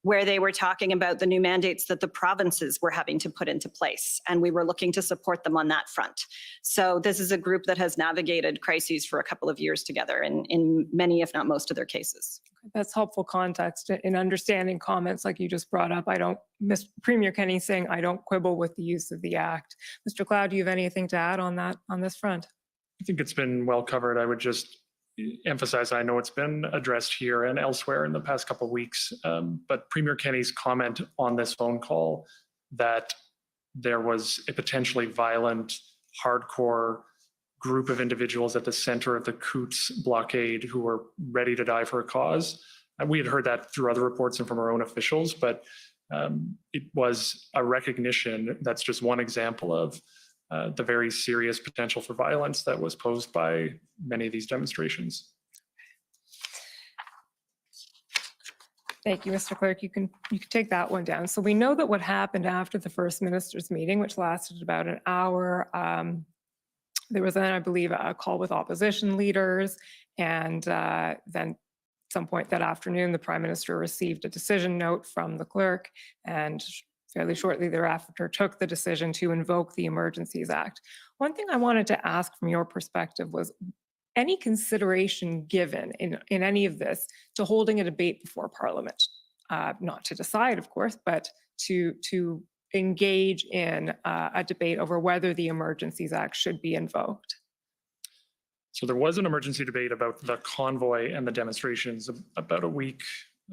where they were talking about the new mandates that the provinces were having to put into place. And we were looking to support them on that front. So this is a group that has navigated crises for a couple of years together in many, if not most of their cases. That's helpful context in understanding comments like you just brought up. Premier Kenney saying, I don't quibble with the use of the act. Mr. Cloud, do you have anything to add on that, on this front? I think it's been well covered. I would just emphasize, I know it's been addressed here and elsewhere in the past couple of weeks, but Premier Kenney's comment on this phone call that there was a potentially violent, hardcore group of individuals at the center of the Coutts blockade who were ready to die for a cause. And we had heard that through other reports and from our own officials, but it was a recognition. That's just one example of the very serious potential for violence that was posed by many of these demonstrations. Thank you, Mr. Clerk. You can take that one down. So we know that what happened after the First Minister's meeting, which lasted about an hour, there was then, I believe, a call with opposition leaders, and then some point that afternoon, the Prime Minister received a decision note from the clerk, and fairly shortly thereafter took the decision to invoke the Emergencies Act. One thing I wanted to ask from your perspective was any consideration given in any of this to holding a debate before Parliament, not to decide, of course, but to engage in a debate over whether the Emergencies Act should be invoked? So there was an emergency debate about the convoy and the demonstrations about a week,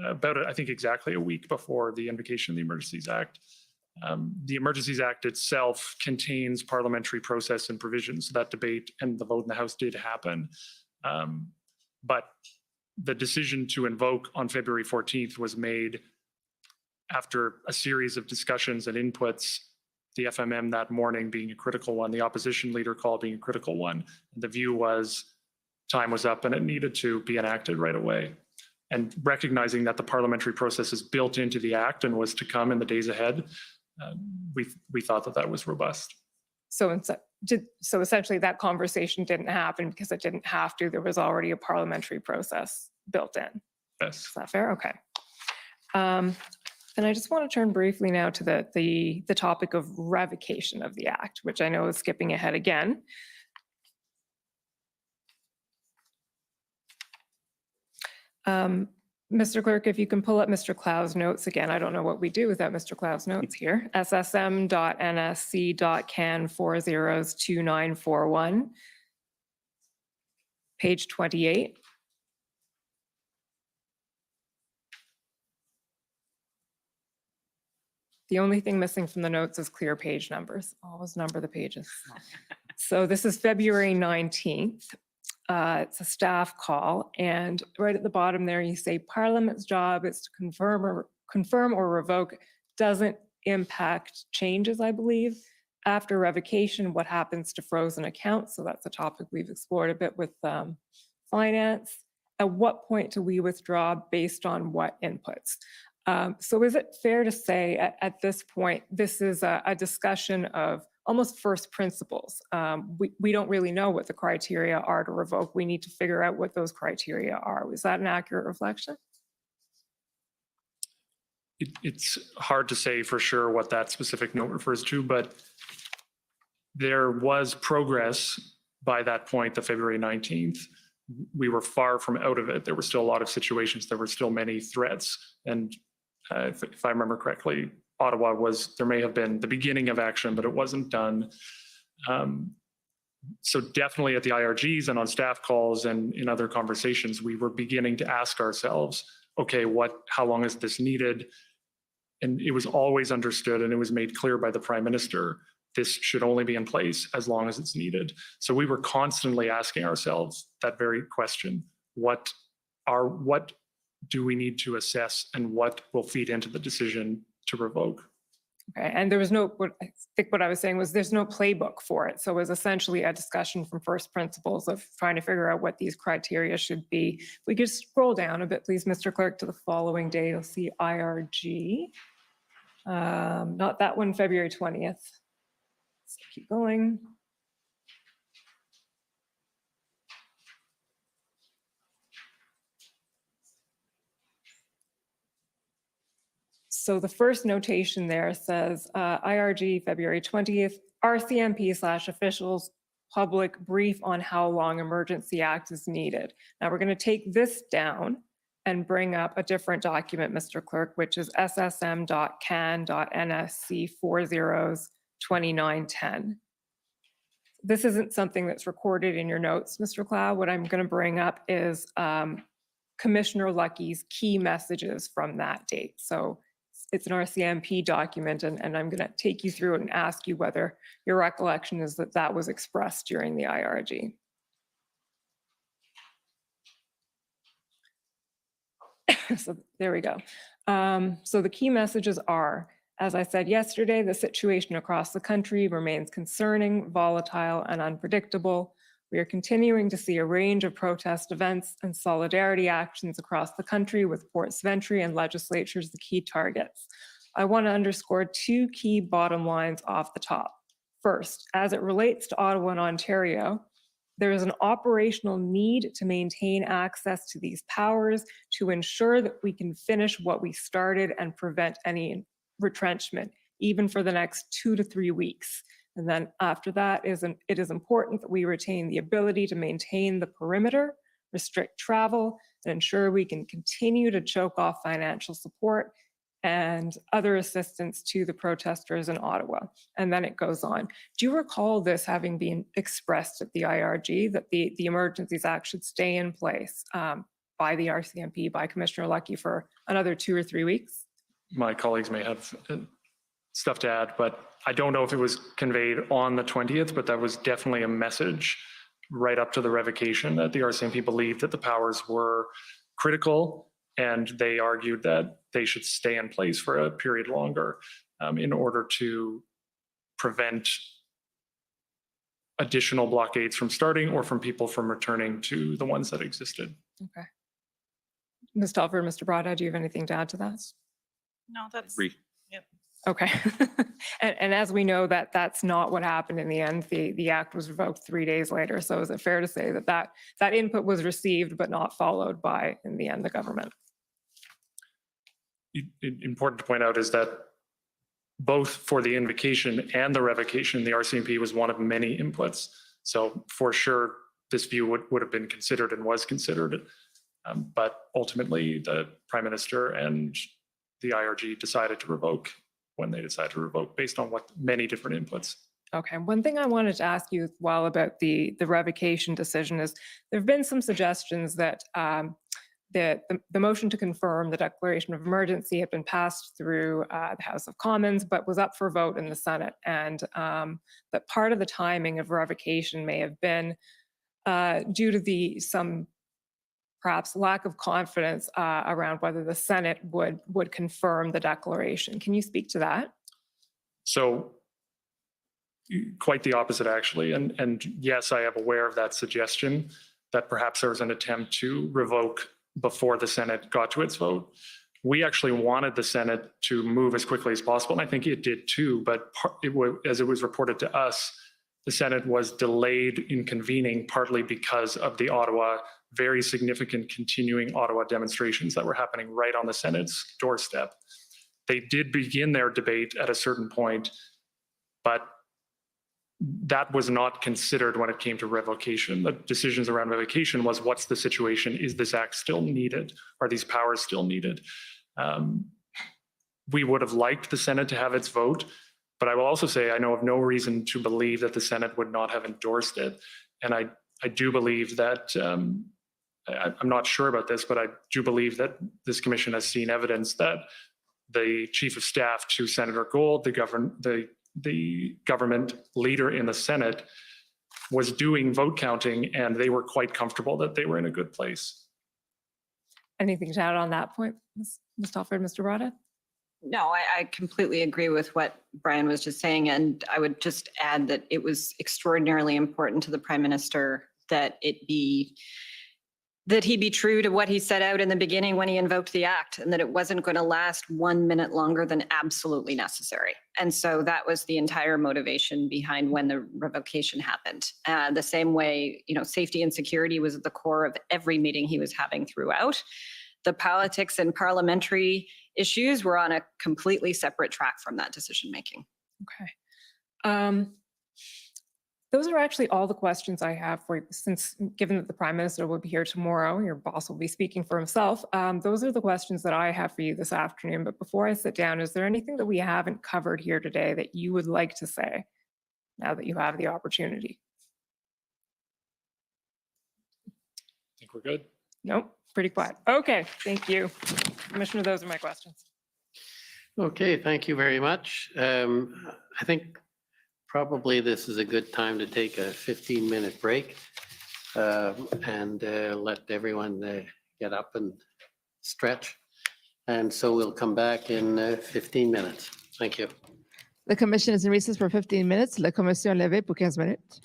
I think exactly a week before the invocation of the Emergencies Act. The Emergencies Act itself contains parliamentary process and provisions. So that debate and the vote in the House did happen. But the decision to invoke on February 14th was made after a series of discussions and inputs, the FMM that morning being a critical one, the opposition leader call being a critical one. The view was time was up and it needed to be enacted right away. And recognizing that the parliamentary process is built into the act and was to come in the days ahead, we thought that was robust. So essentially that conversation didn't happen because it didn't have to. There was already a parliamentary process built in. Yes. Is that fair? Okay. And I just want to turn briefly now to the topic of revocation of the act, which I know is skipping ahead again. Mr. Clerk, if you can pull up Mr. Clow's notes again. I don't know what we do without Mr. Clow's notes here. SSM.NSC.can402941, page 28. The only thing missing from the notes is clear page numbers. Always number the pages. So this is February 19th. It's a staff call, and right at the bottom there, you say Parliament's job is to confirm or revoke. Doesn't impact changes, I believe. After revocation, what happens to frozen accounts? So that's a topic we've explored a bit with finance. At what point do we withdraw based on what inputs? So is it fair to say at this point, this is a discussion of almost first principles? We don't really know what the criteria are to revoke. We need to figure out what those criteria are. Is that an accurate reflection? It's hard to say for sure what that specific note refers to, but there was progress by that point, the February 19th. We were far from out of it. There were still a lot of situations. There were still many threats. And if I remember correctly, Ottawa there may have been the beginning of action, but it wasn't done. So definitely at the IRGs and on staff calls and in other conversations, we were beginning to ask ourselves, okay, how long is this needed? And it was always understood and it was made clear by the Prime Minister, this should only be in place as long as it's needed. So we were constantly asking ourselves that very question, what do we need to assess and what will feed into the decision to revoke? Okay, and there was I think what I was saying was there's no playbook for it. So it was essentially a discussion from first principles of trying to figure out what these criteria should be. If we could scroll down a bit, please, Mr. Clerk, to the following day, you'll see IRG. Not that one, February 20th. Let's keep going. So the first notation there says IRG February 20th, RCMP/officials public brief on how long emergency act is needed. Now we're going to take this down and bring up a different document, Mr. Clerk, which is ssm.can.nsc 40/2910. This isn't something that's recorded in your notes, Mr. Clow. What I'm going to bring up is Commissioner Lucky's key messages from that date. So it's an RCMP document, and I'm going to take you through it and ask you whether your recollection is that that was expressed during the IRG. So there we go. So the key messages are, as I said yesterday, the situation across the country remains concerning, volatile, and unpredictable. We are continuing to see a range of protest events and solidarity actions across the country, with ports of entry and legislatures the key targets. I want to underscore two key bottom lines off the top. First, as it relates to Ottawa and Ontario, there is an operational need to maintain access to these powers to ensure that we can finish what we started and prevent any retrenchment, even for the next 2 to 3 weeks. And then after that, it is important that we retain the ability to maintain the perimeter, restrict travel, and ensure we can continue to choke off financial support and other assistance to the protesters in Ottawa. And then it goes on. Do you recall this having been expressed at the IRG, that the Emergencies Act should stay in place by the RCMP, by Commissioner Lucky, for another 2 or 3 weeks? My colleagues may have stuff to add, but I don't know if it was conveyed on the 20th, but that was definitely a message right up to the revocation that the RCMP believed that the powers were critical, and they argued that they should stay in place for a period longer in order to prevent additional blockades from starting or from people from returning to the ones that existed. Okay. Ms. Telford, Mr. Broadhead, do you have anything to add to that? No, that's. Yep. Okay. And as we know, that's not what happened in the end. The act was revoked 3 days later. So is it fair to say that input was received but not followed by, in the end, the government? Important to point out is that both for the invocation and the revocation, the RCMP was one of many inputs. So for sure, this view would have been considered and was considered. But ultimately, the Prime Minister and the IRG decided to revoke when they decided to revoke based on what many different inputs. Okay, one thing I wanted to ask you as well about the revocation decision is there have been some suggestions that the motion to confirm the declaration of emergency had been passed through the House of Commons, but was up for vote in the Senate. And that part of the timing of revocation may have been due to some perhaps lack of confidence around whether the Senate would confirm the declaration. Can you speak to that? So quite the opposite, actually. And yes, I am aware of that suggestion that perhaps there was an attempt to revoke before the Senate got to its vote. We actually wanted the Senate to move as quickly as possible, and I think it did too, but as it was reported to us, the Senate was delayed in convening partly because of the very significant continuing Ottawa demonstrations that were happening right on the Senate's doorstep. They did begin their debate at a certain point, but that was not considered when it came to revocation. The decisions around revocation was, what's the situation? Is this act still needed? Are these powers still needed? We would have liked the Senate to have its vote, but I will also say I know of no reason to believe that the Senate would not have endorsed it. And I do believe that, I'm not sure about this, but I do believe that this commission has seen evidence that the chief of staff to Senator Gold, the government leader in the Senate, was doing vote counting, and they were quite comfortable that they were in a good place. Anything to add on that point, Ms. Telford, Mr. Rada? No, I completely agree with what Brian was just saying. And I would just add that it was extraordinarily important to the Prime Minister that he be true to what he set out in the beginning when he invoked the act, and that it wasn't going to last 1 minute longer than absolutely necessary. And so that was the entire motivation behind when the revocation happened. The same way, safety and security was at the core of every meeting he was having throughout. The politics and parliamentary issues were on a completely separate track from that decision making. Okay. Those are actually all the questions I have for you, since given that the Prime Minister will be here tomorrow, your boss will be speaking for himself. Those are the questions that I have for you this afternoon. But before I sit down, is there anything that we haven't covered here today that you would like to say now that you have the opportunity? I think we're good. Nope, pretty quiet. Okay, thank you. Commissioner, those are my questions. Okay, thank you very much. I think probably this is a good time to take a 15-minute break and let everyone get up and stretch. And so we'll come back in 15 minutes. Thank you. The commission is in recess for 15 minutes. La commission levée pour 15 minutes.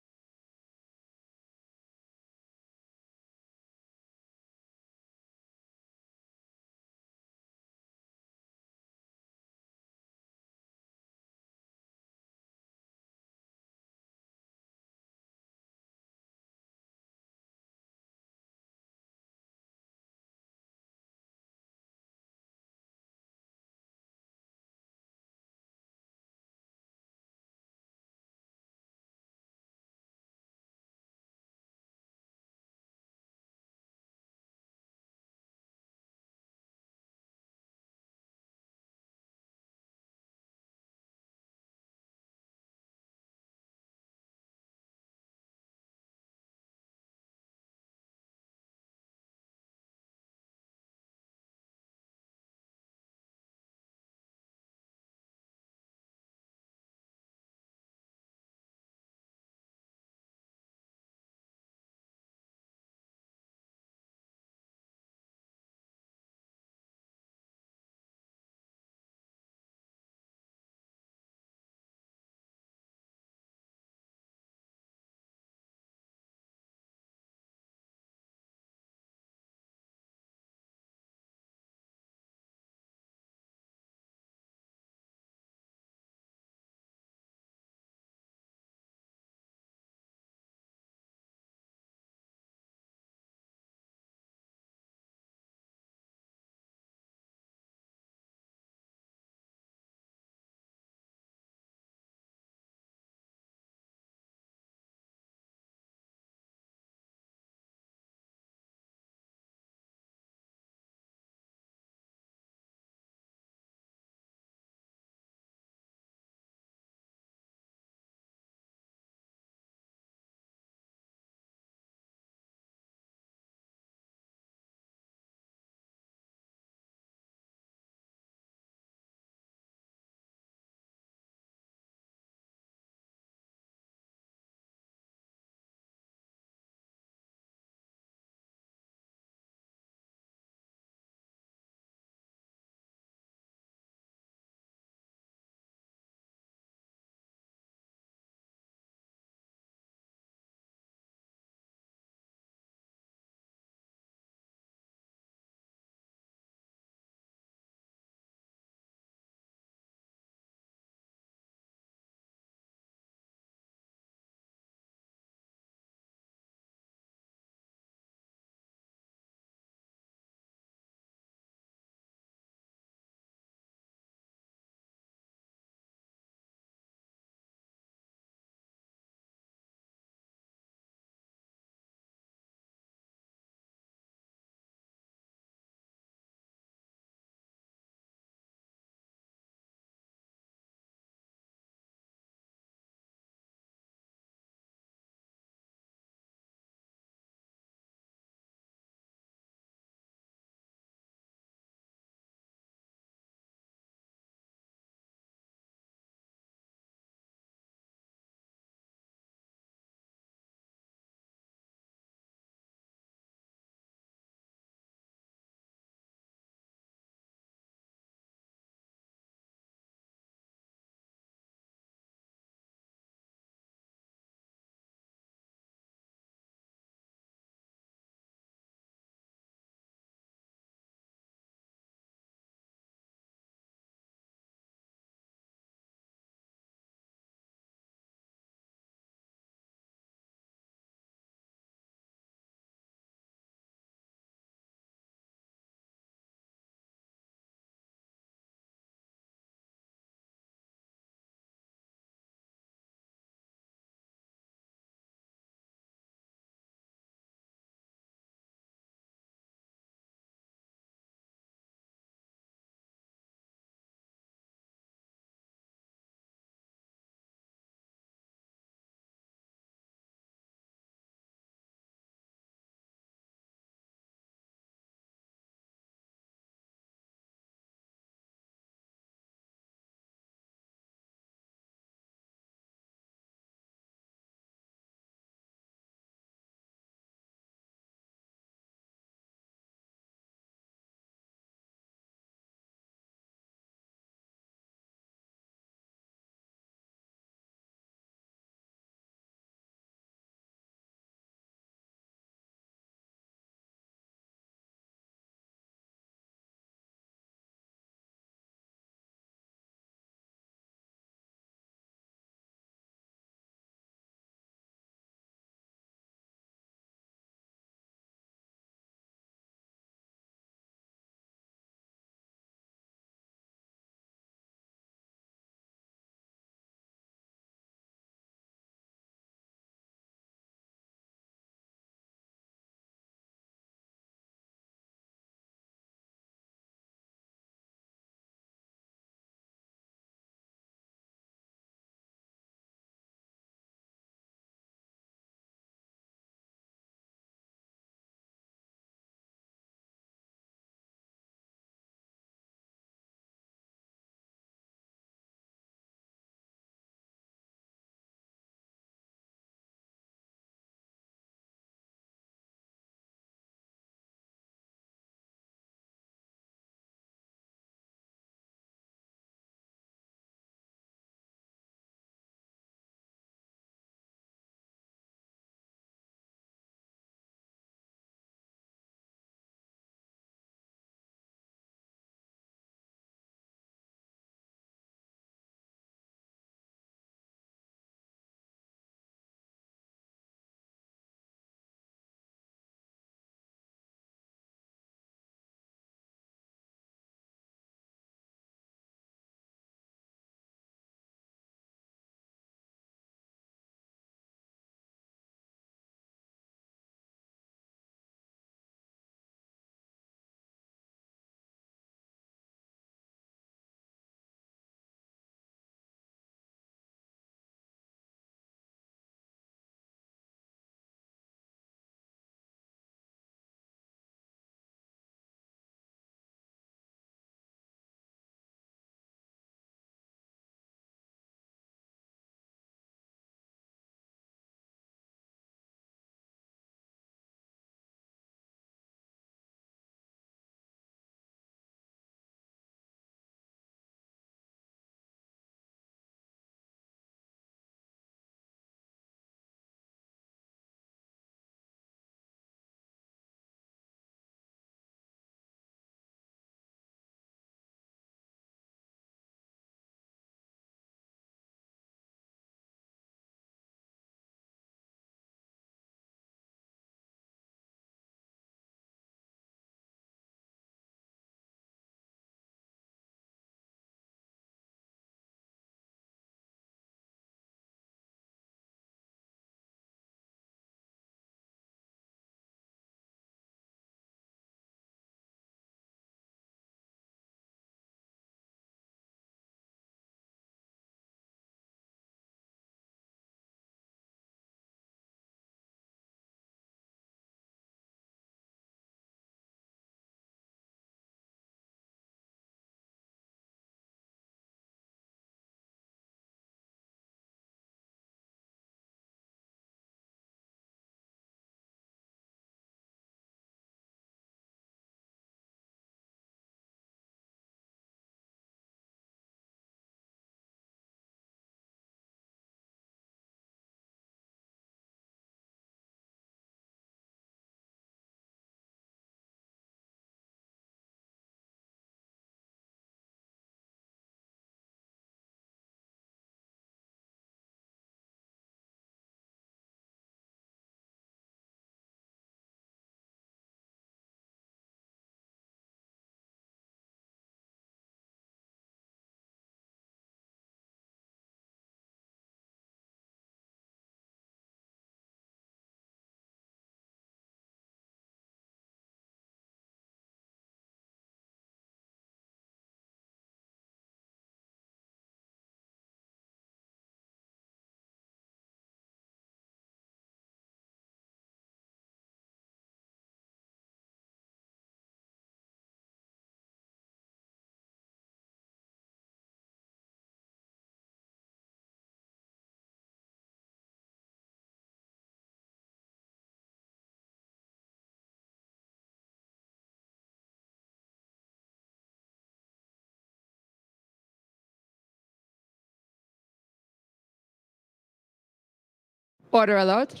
Order à l'ordre.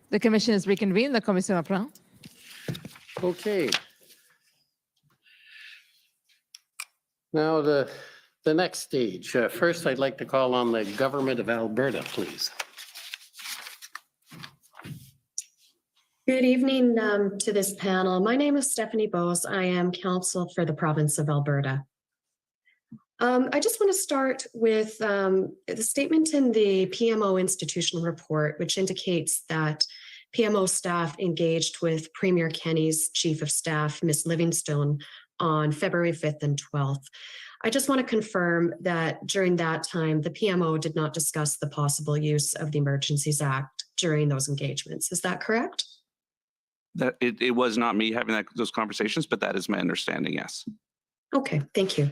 The commission is reconvened. La commission reprend. Okay. Now, the next stage. First, I'd like to call on the government of Alberta, please. Good evening to this panel. My name is Stephanie Bose. I am counsel for the province of Alberta. I just want to start with the statement in the PMO institutional report, which indicates that PMO staff engaged with Premier Kenney's Chief of Staff, Ms. Livingstone, on February 5th and 12th. I just want to confirm that during that time, the PMO did not discuss the possible use of the Emergencies Act during those engagements. Is that correct? That it was not me having those conversations, but that is my understanding, yes. Okay, thank you.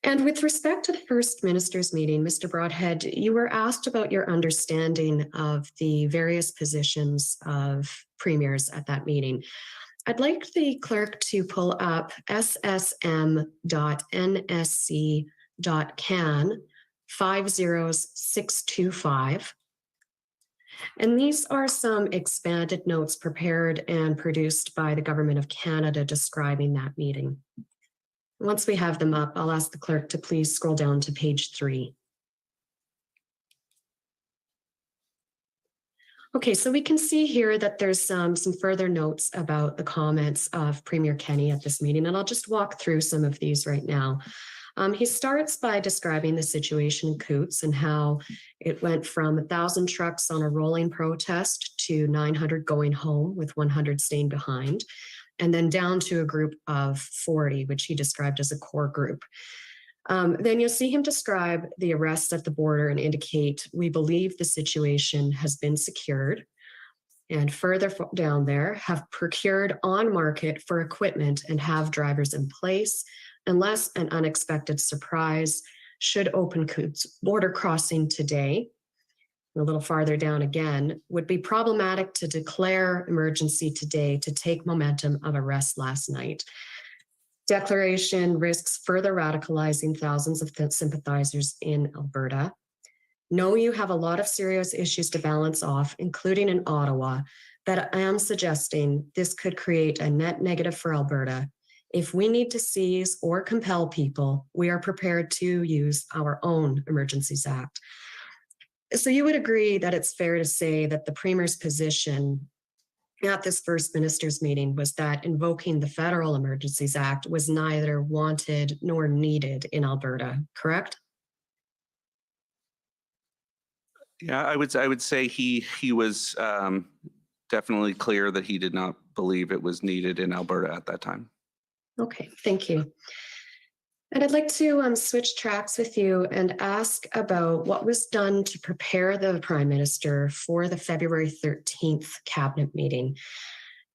And with respect to the First Minister's meeting, Mr. Broadhead, you were asked about your understanding of the various positions of premiers at that meeting. I'd like the clerk to pull up ssm.nsc.can 50625. And these are some expanded notes prepared and produced by the Government of Canada describing that meeting. Once we have them up, I'll ask the clerk to please scroll down to page 3. Okay, so we can see here that there's some further notes about the comments of Premier Kenney at this meeting, and I'll just walk through some of these right now. He starts by describing the situation in Coots and how it went from 1,000 trucks on a rolling protest to 900 going home with 100 staying behind, and then down to a group of 40, which he described as a core group. Then you'll see him describe the arrests at the border and indicate, we believe the situation has been secured. And further down there, have procured on market for equipment and have drivers in place unless an unexpected surprise should open Coots border crossing today. A little farther down again, would be problematic to declare emergency today to take momentum of arrest last night. Declaration risks further radicalizing thousands of sympathizers in Alberta. Know you have a lot of serious issues to balance off, including in Ottawa, but I am suggesting this could create a net negative for Alberta. If we need to seize or compel people, we are prepared to use our own Emergencies Act. So you would agree that it's fair to say that the Premier's position at this First Minister's meeting was that invoking the Federal Emergencies Act was neither wanted nor needed in Alberta, correct? Yeah, I would say he was definitely clear that he did not believe it was needed in Alberta at that time. Okay, thank you. And I'd like to switch tracks with you and ask about what was done to prepare the Prime Minister for the February 13th cabinet meeting,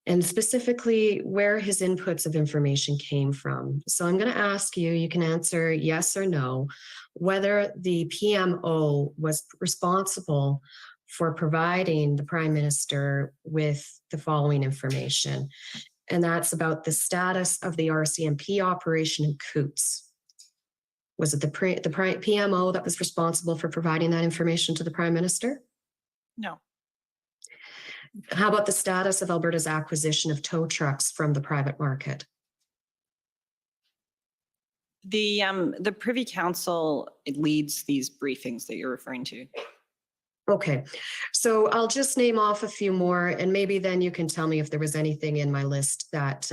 and specifically where his inputs of information came from. So I'm going to ask you, you can answer yes or no, whether the PMO was responsible for providing the Prime Minister with the following information. And that's about the status of the RCMP operation in Coots. Was it the PMO that was responsible for providing that information to the Prime Minister? No. How about the status of Alberta's acquisition of tow trucks from the private market? The Privy Council leads these briefings that you're referring to. Okay, so I'll just name off a few more, and maybe then you can tell me if there was anything in my list that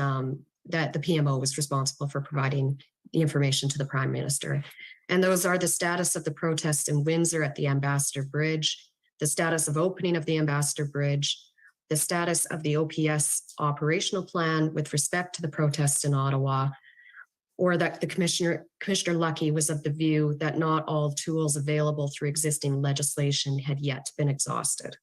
that the PMO was responsible for providing the information to the Prime Minister. And those are the status of the protests in Windsor at the Ambassador Bridge, the status of opening of the Ambassador Bridge, the status of the OPS operational plan with respect to the protests in Ottawa, or that the Commissioner Lucky was of the view that not all tools available through existing legislation had yet been exhausted.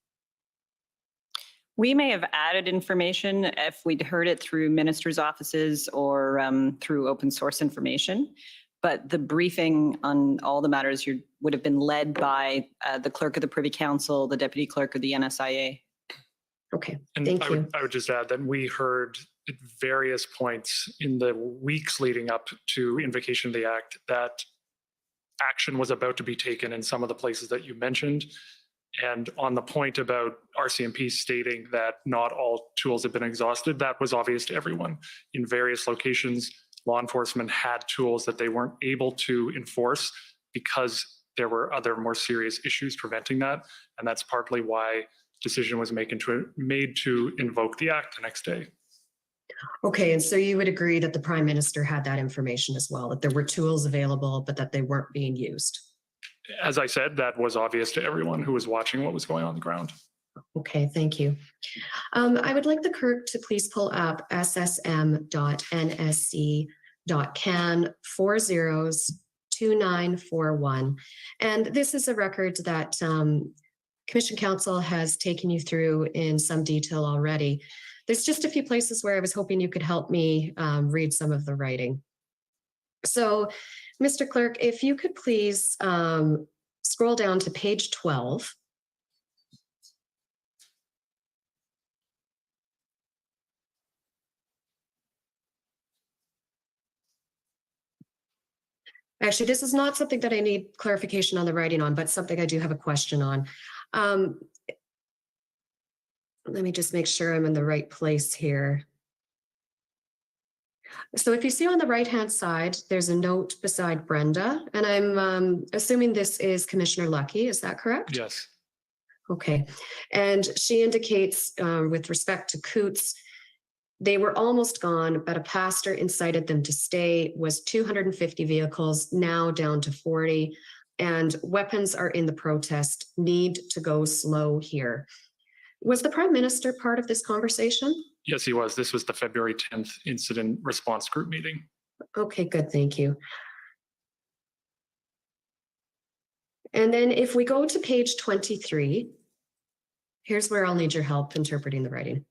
We may have added information if we'd heard it through ministers' offices or through open source information, but the briefing on all the matters would have been led by the clerk of the Privy Council, the deputy clerk of the NSIA. Okay, and thank you. I would just add that we heard at various points in the weeks leading up to invocation of the act that action was about to be taken in some of the places that you mentioned. And on the point about RCMP stating that not all tools have been exhausted, that was obvious to everyone. In various locations, law enforcement had tools that they weren't able to enforce because there were other more serious issues preventing that. And that's partly why decision was made to invoke the act the next day. Okay, and so you would agree that the Prime Minister had that information as well, that there were tools available, but that they weren't being used? As I said, that was obvious to everyone who was watching what was going on the ground. Okay, thank you. I would like the clerk to please pull up ssm.nsc.can 402941. And this is a record that Commission Council has taken you through in some detail already. There's just a few places where I was hoping you could help me read some of the writing. So, Mr. Clerk, if you could please scroll down to page 12. Actually, this is not something that I need clarification on the writing on, but something I do have a question on. Let me just make sure I'm in the right place here. So if you see on the right-hand side, there's a note beside Brenda, and I'm assuming this is Commissioner Lucky, is that correct? Yes. Okay, and she indicates with respect to Coots, they were almost gone, but a pastor incited them to stay, was 250 vehicles, now down to 40, and weapons are in the protest, need to go slow here. Was the Prime Minister part of this conversation? Yes, he was. This was the February 10th incident response group meeting. Okay, good, thank you. And then if we go to page 23, here's where I'll need your help interpreting the writing.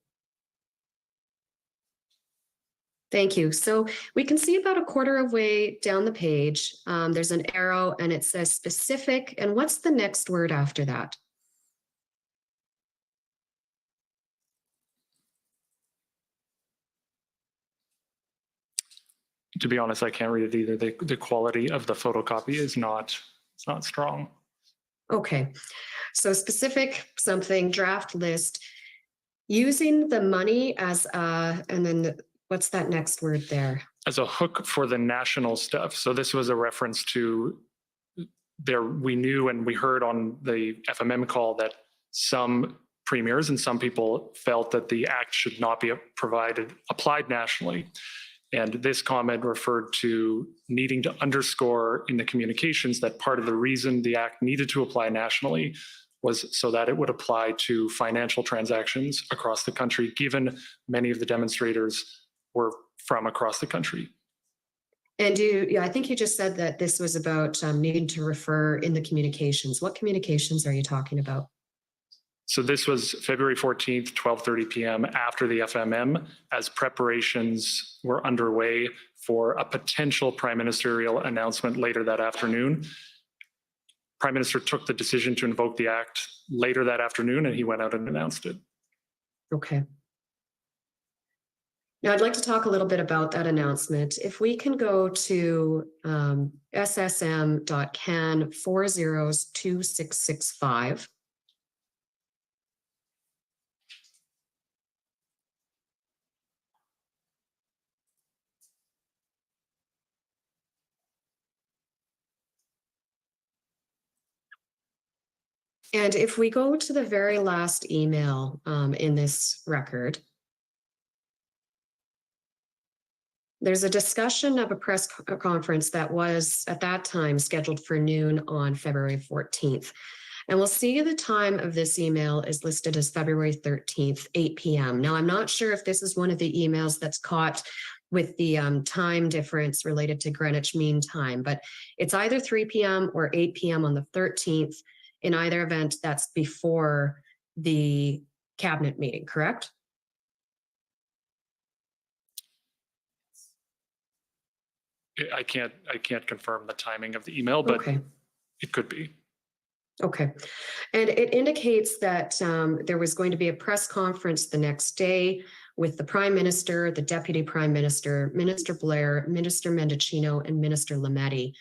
Thank you. So we can see about a quarter of way down the page, there's an arrow and it says specific. And what's the next word after that? To be honest, I can't read it either. The quality of the photocopy is not strong. Okay, so specific something, draft list, using the money as and then what's that next word there? As a hook for the national stuff. So this was a reference to we knew and we heard on the FMM call that some premiers and some people felt that the act should not be applied nationally. And this comment referred to needing to underscore in the communications that part of the reason the act needed to apply nationally was so that it would apply to financial transactions across the country, given many of the demonstrators were from across the country. And I think you just said that this was about needing to refer in the communications. What communications are you talking about? So this was February 14th, 12:30 p.m. after the FMM, as preparations were underway for a potential prime ministerial announcement later that afternoon. Prime Minister took the decision to invoke the act later that afternoon, and he went out and announced it. Okay. Now I'd like to talk a little bit about that announcement. If we can go to ssm.can 402665. And if we go to the very last email in this record, there's a discussion of a press conference that was at that time scheduled for noon on February 14th. And we'll see the time of this email is listed as February 13th, 8 p.m. Now, I'm not sure if this is one of the emails that's caught with the time difference related to Greenwich Mean Time, but it's either 3 p.m. or 8 p.m. on the 13th. In either event, that's before the cabinet meeting, correct? I can't confirm the timing of the email, but okay. It could be. Okay. And it indicates that there was going to be a press conference the next day with the Prime Minister, the Deputy Prime Minister, Minister Blair, Minister Mendicino, and Minister Lametti.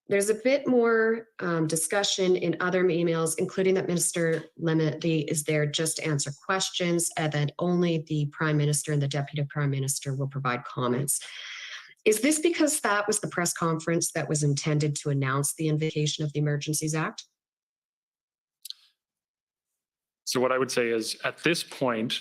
There's a bit more discussion in other emails, including that Minister Lemity is there just to answer questions and that only the Prime Minister and the Deputy Prime Minister will provide comments. Is this because that was the press conference that was intended to announce the invocation of the Emergencies Act? So what I would say is at this point,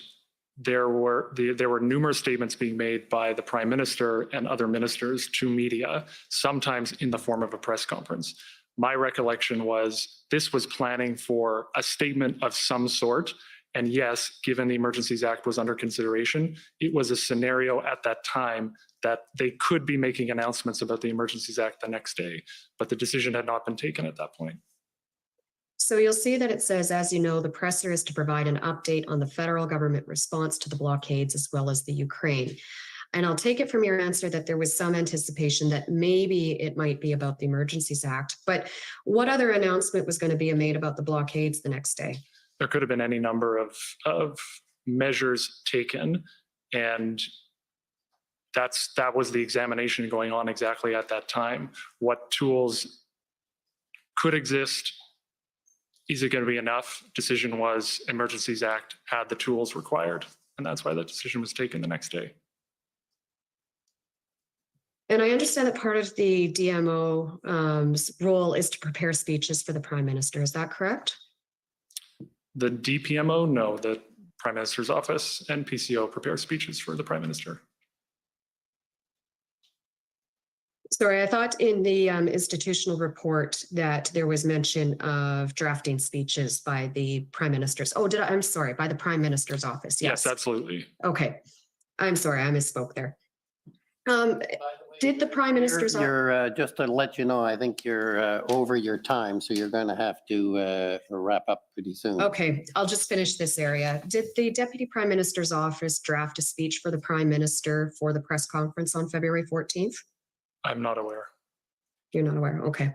there were numerous statements being made by the Prime Minister and other ministers to media, sometimes in the form of a press conference. My recollection was this was planning for a statement of some sort. And yes, given the Emergencies Act was under consideration, it was a scenario at that time that they could be making announcements about the Emergencies Act the next day, but the decision had not been taken at that point. So you'll see that it says, as you know, the presser is to provide an update on the federal government response to the blockades as well as the Ukraine. And I'll take it from your answer that there was some anticipation that maybe it might be about the Emergencies Act, but what other announcement was going to be made about the blockades the next day? There could have been any number of measures taken, and that was the examination going on exactly at that time. What tools could exist? Is it going to be enough? Decision was Emergencies Act had the tools required, and that's why that decision was taken the next day. And I understand that part of the DMO's role is to prepare speeches for the Prime Minister. Is that correct? The DPMO, no, the Prime Minister's office and PCO prepare speeches for the Prime Minister. Sorry, I thought in the institutional report that there was mention of drafting speeches by the Prime Minister's. Oh, I'm sorry, by the Prime Minister's office. Yes, absolutely. Okay. I'm sorry, I misspoke there. Did the Prime Minister's office? Just to let you know, I think you're over your time, so you're going to have to wrap up pretty soon. Okay, I'll just finish this area. Did the Deputy Prime Minister's office draft a speech for the Prime Minister for the press conference on February 14th? I'm not aware. You're not aware. Okay.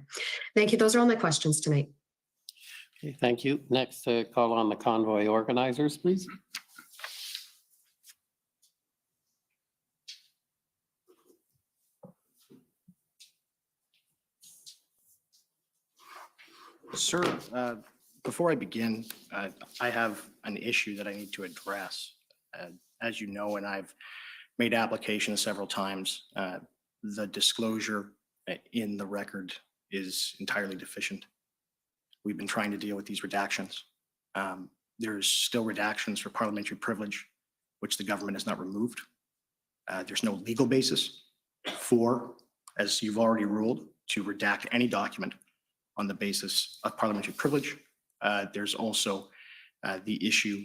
Thank you. Those are all my questions tonight. Okay, thank you. Next, call on the convoy organizers, please. Sir, before I begin, I have an issue that I need to address. As you know, and I've made applications several times, the disclosure in the record is entirely deficient. We've been trying to deal with these redactions. There's still redactions for parliamentary privilege, which the government has not removed. There's no legal basis for, as you've already ruled, to redact any document on the basis of parliamentary privilege. There's also the issue,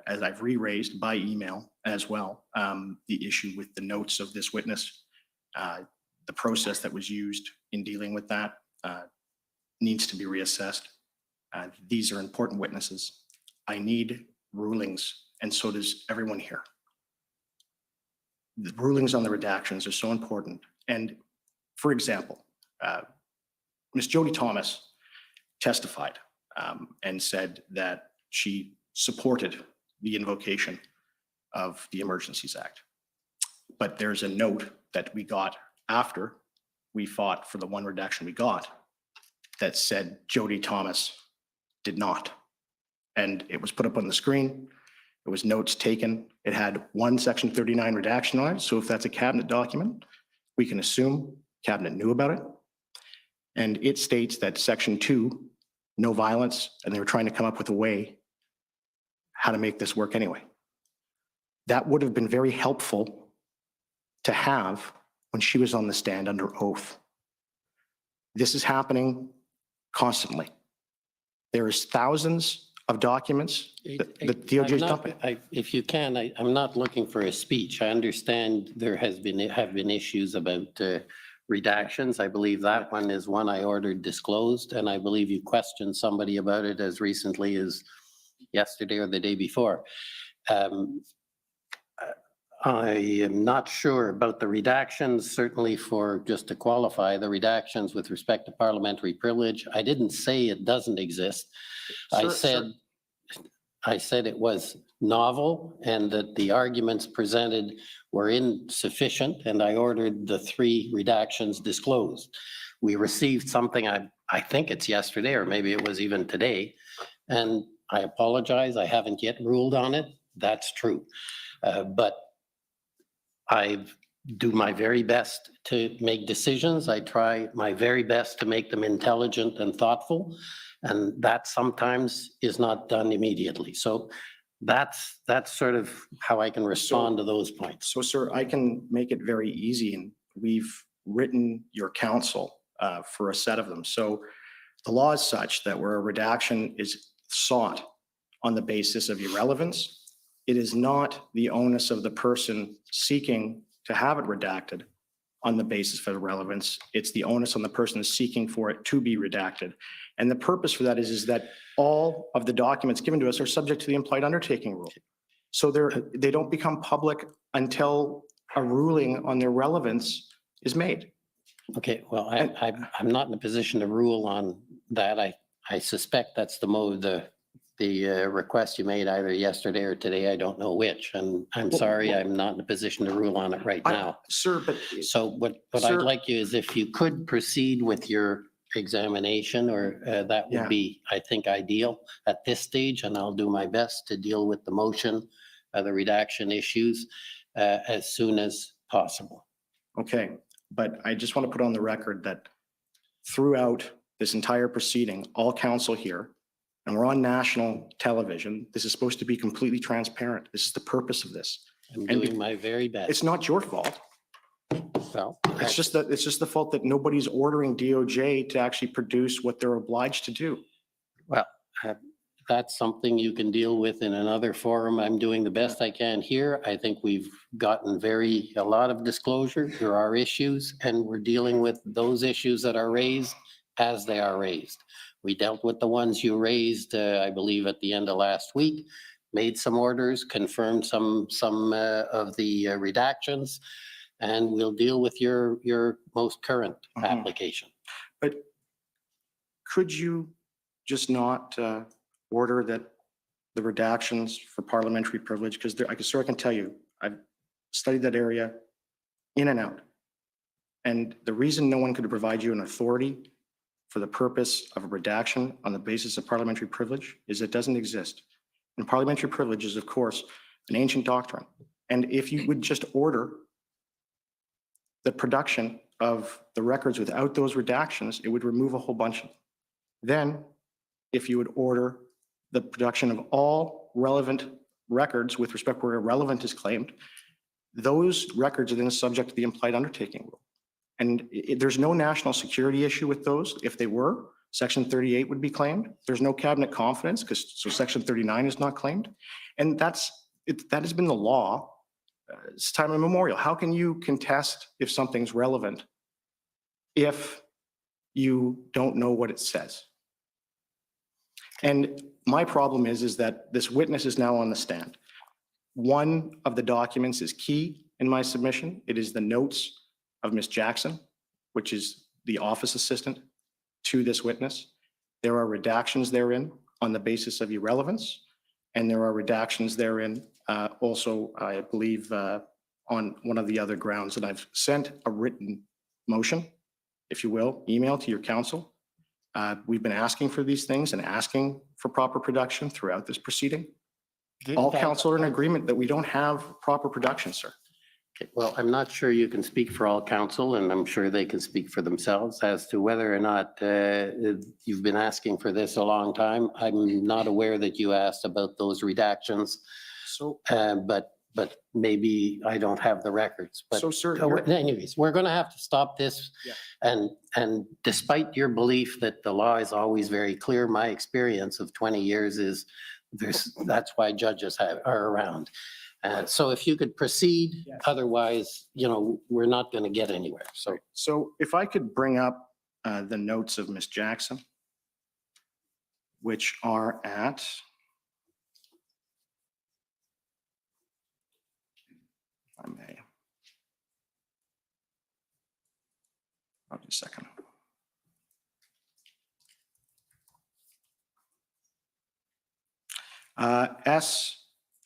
as I've re-raised by email as well, the issue with the notes of this witness. The process that was used in dealing with that needs to be reassessed. These are important witnesses. I need rulings, and so does everyone here. The rulings on the redactions are so important. And for example, Ms. Jody Thomas testified and said that she supported the invocation of the Emergencies Act. But there's a note that we got after we fought for the one redaction we got that said Jody Thomas did not. And it was put up on the screen. It was notes taken. It had one Section 39 redaction on it. So if that's a cabinet document, we can assume cabinet knew about it. And it states that Section 2, no violence, and they were trying to come up with a way how to make this work anyway. That would have been very helpful to have when she was on the stand under oath. This is happening constantly. There is thousands of documents that the DOJ is dumping. If you can, I'm not looking for a speech. I understand there have been issues about redactions. I believe that one is one I ordered disclosed, and I believe you questioned somebody about it as recently as yesterday or the day before. I am not sure about the redactions, certainly for, just to qualify, the redactions with respect to parliamentary privilege. I didn't say it doesn't exist. I said it was novel and that the arguments presented were insufficient, and I ordered the 3 redactions disclosed. we received something, I think it's yesterday, or maybe it was even today, and I apologize, I haven't yet ruled on it. That's true. But I do my very best to make decisions. I try my very best to make them intelligent and thoughtful, and that sometimes is not done immediately. So that's sort of how I can respond to those points. So, sir, I can make it very easy, and we've written your counsel for a set of them. So the law is such that where a redaction is sought on the basis of irrelevance, it is not the onus of the person seeking to have it redacted on the basis of relevance. It's the onus on the person seeking for it to be redacted. And the purpose for that is that all of the documents given to us are subject to the implied undertaking rule. So they don't become public until a ruling on their relevance is made. Okay, well, I'm not in a position to rule on that. I suspect that's the request you made either yesterday or today. I don't know which, and I'm sorry, I'm not in a position to rule on it right now. Sir, but. So what Sir- I'd like you is if you could proceed with your examination, or that would Yeah. be, I think, ideal at this stage, and I'll do my best to deal with the motion, the redaction issues as soon as possible. Okay, but I just want to put on the record that throughout this entire proceeding, all counsel here, and we're on national television, this is supposed to be completely transparent. This is the purpose of this. I'm And doing my very best. It's not your fault. Well, It's just the fault that nobody's ordering DOJ to actually produce what they're obliged to do. Well, that's something you can deal with in another forum. I'm doing the best I can here. I think we've gotten a lot of disclosure. There are issues, and we're dealing with those issues that are raised as they are raised. We dealt with the ones you raised, I believe, at the end of last week, made some orders, confirmed some of the redactions, and we'll deal with your most current application. But could you just not order that the redactions for parliamentary privilege, because I can tell you, I've studied that area in and out. And the reason no one could provide you an authority for the purpose of a redaction on the basis of parliamentary privilege is it doesn't exist. And parliamentary privilege is, of course, an ancient doctrine. And if you would just order the production of the records without those redactions, it would remove a whole bunch of them. Then, if you would order the production of all relevant records with respect where irrelevant is claimed, those records are then subject to the implied undertaking rule. And there's no national security issue with those. If they were, Section 38 would be claimed. There's no cabinet confidence so Section 39 is not claimed. And that has been the law since time immemorial. How can you contest if something's relevant if you don't know what it says? And my problem is that this witness is now on the stand. One of the documents is key in my submission. It is the notes of Ms. Jackson, which is the office assistant to this witness. There are redactions therein on the basis of irrelevance, and there are redactions therein also, I believe, on one of the other grounds. And I've sent a written motion, if you will, email to your council. We've been asking for these things and asking for proper production throughout this proceeding. All council are in agreement that we don't have proper production, sir. Okay, well, I'm not sure you can speak for all council, and I'm sure they can speak for themselves as to whether or not you've been asking for this a long time. I'm not aware that you asked about those redactions. So, but maybe I don't have the records. But so, sir, anyways, we're going to have to stop this. Yeah. And despite your belief that the law is always very clear, my experience of 20 years is that's why judges are around. So if you could proceed, Yes. Otherwise, we're not going to get anywhere. So if I could bring up the notes of Ms. Jackson, which are at, if I may. Hold on a second.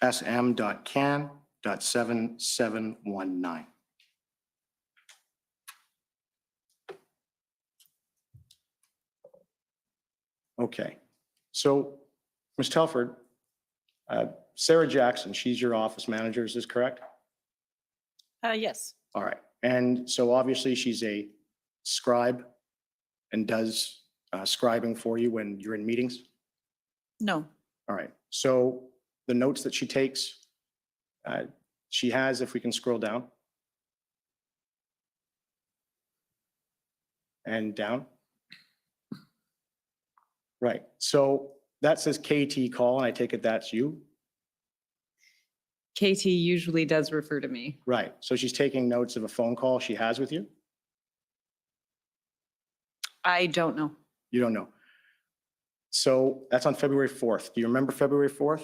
SSM.can.7719. Okay. So, Ms. Telford, Sarah Jackson, she's your office manager, is this correct? Yes. All right. And so obviously she's a scribe and does scribing for you when you're in meetings? No. All right. So the notes that she takes, she has, if we can scroll down. And down. Right. So that says KT call, and I take it that's you? KT usually does refer to me. Right. So she's taking notes of a phone call she has with you? I don't know. You don't know. So that's on February 4th. Do you remember February 4th?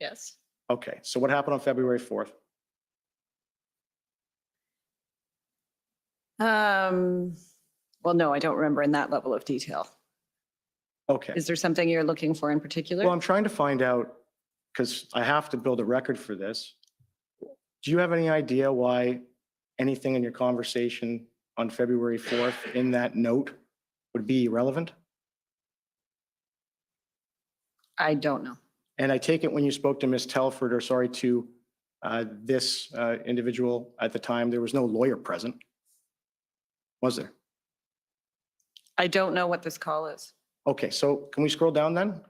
Yes. Okay. So what happened on February 4th? Well, no, I don't remember in that level of detail. Okay. Is there something you're looking for in particular? Well, I'm trying to find out, because I have to build a record for this. Do you have any idea why anything in your conversation on February 4th in that note would be irrelevant? I don't know. And I take it when you spoke to Ms. Telford, or sorry, to this individual at the time, there was no lawyer present, was there? I don't know what this call is. Okay, so can we scroll down then?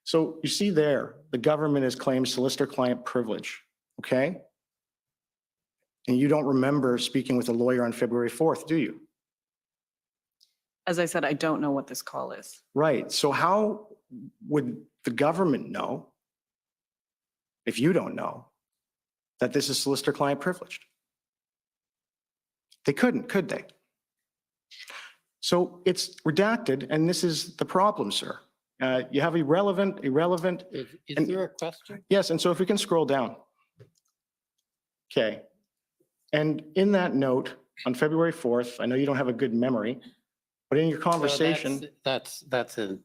So you see there, the government has claimed solicitor-client privilege, okay? And you don't remember speaking with a lawyer on February 4th, do you? As I said, I don't know what this call is. Right, so how would the government know, if you don't know, that this is solicitor-client privileged? They couldn't, could they? So it's redacted, and this is the problem, sir. You have irrelevant. Is there a question? Yes, and so if we can scroll down. Okay. And in that note, on February 4th, I know you don't have a good memory, but in your conversation. That's a,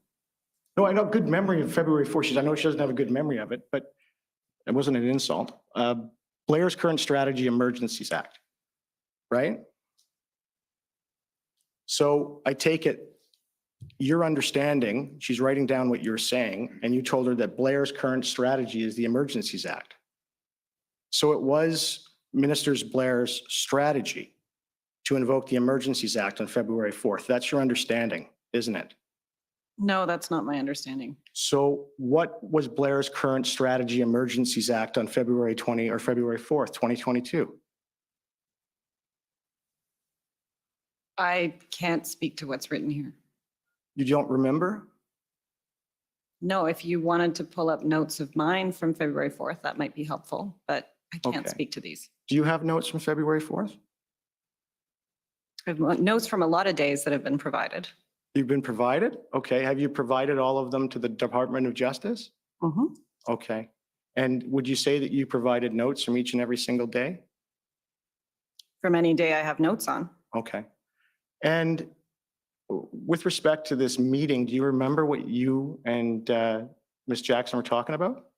No, I know good memory of February 4th. I know she doesn't have a good memory of it, but it wasn't an insult. Blair's Current Strategy Emergencies Act, right? So I take it your understanding, she's writing down what you're saying, and you told her that Blair's current strategy is the Emergencies Act. So it was Minister Blair's strategy to invoke the Emergencies Act on February 4th. That's your understanding, isn't it? No, that's not my understanding. So what was Blair's current strategy Emergencies Act on February 4th, 2022? I can't speak to what's written here. You don't remember? No, if you wanted to pull up notes of mine from February 4th, that might be helpful, but I can't Okay. speak to these. Do you have notes from February 4th? I have notes from a lot of days that have been provided. You've been provided? Okay. Have you provided all of them to the Department of Justice? Mhm. Okay. And would you say that you provided notes from each and every single day? From any day I have notes on. Okay. And with respect to this meeting, do you remember what you and Ms. Jackson were talking about?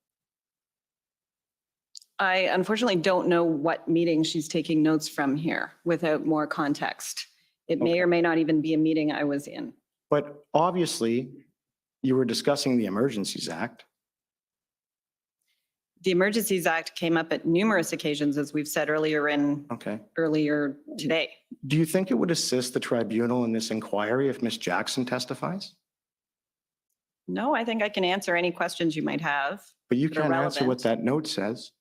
I unfortunately don't know what meeting she's taking notes from here without more context. It may or may not even be a meeting I was in. But obviously, you were discussing the Emergencies Act. The Emergencies Act came up at numerous occasions, as we've said earlier earlier today. Do you think it would assist the tribunal in this inquiry if Ms. Jackson testifies? No, I think I can answer any questions you might have. But you that are can't answer what relevant. that note says.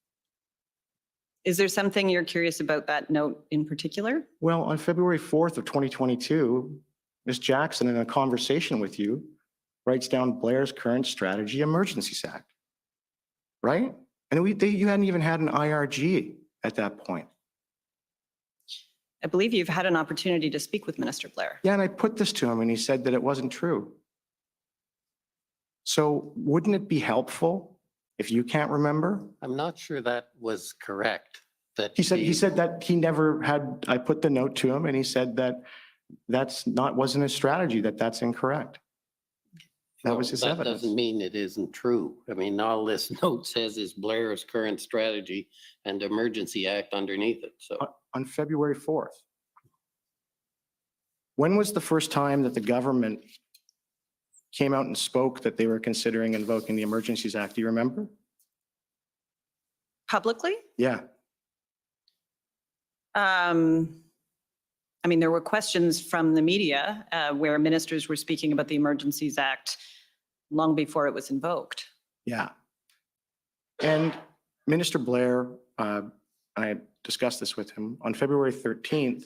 Is there something you're curious about that note in particular? Well, on February 4th of 2022, Ms. Jackson, in a conversation with you, writes down Blair's Current Strategy Emergencies Act, right? And you hadn't even had an IRG at that point. I believe you've had an opportunity to speak with Minister Blair. Yeah, and I put this to him and he said that it wasn't true. So wouldn't it be helpful if you can't remember? I'm not sure that was correct. That He said that he never had, I put the note to him and he said that wasn't his strategy, that's incorrect. That was his That evidence. doesn't mean it isn't true. I mean, all this note says is Blair's current strategy and Emergency Act underneath it, so. On February 4th. When was the first time that the government came out and spoke that they were considering invoking the Emergencies Act. Do you remember? Publicly? Yeah. I mean, there were questions from the media where ministers were speaking about the Emergencies Act long before it was invoked. Yeah. And Minister Blair, I discussed this with him on February 13th.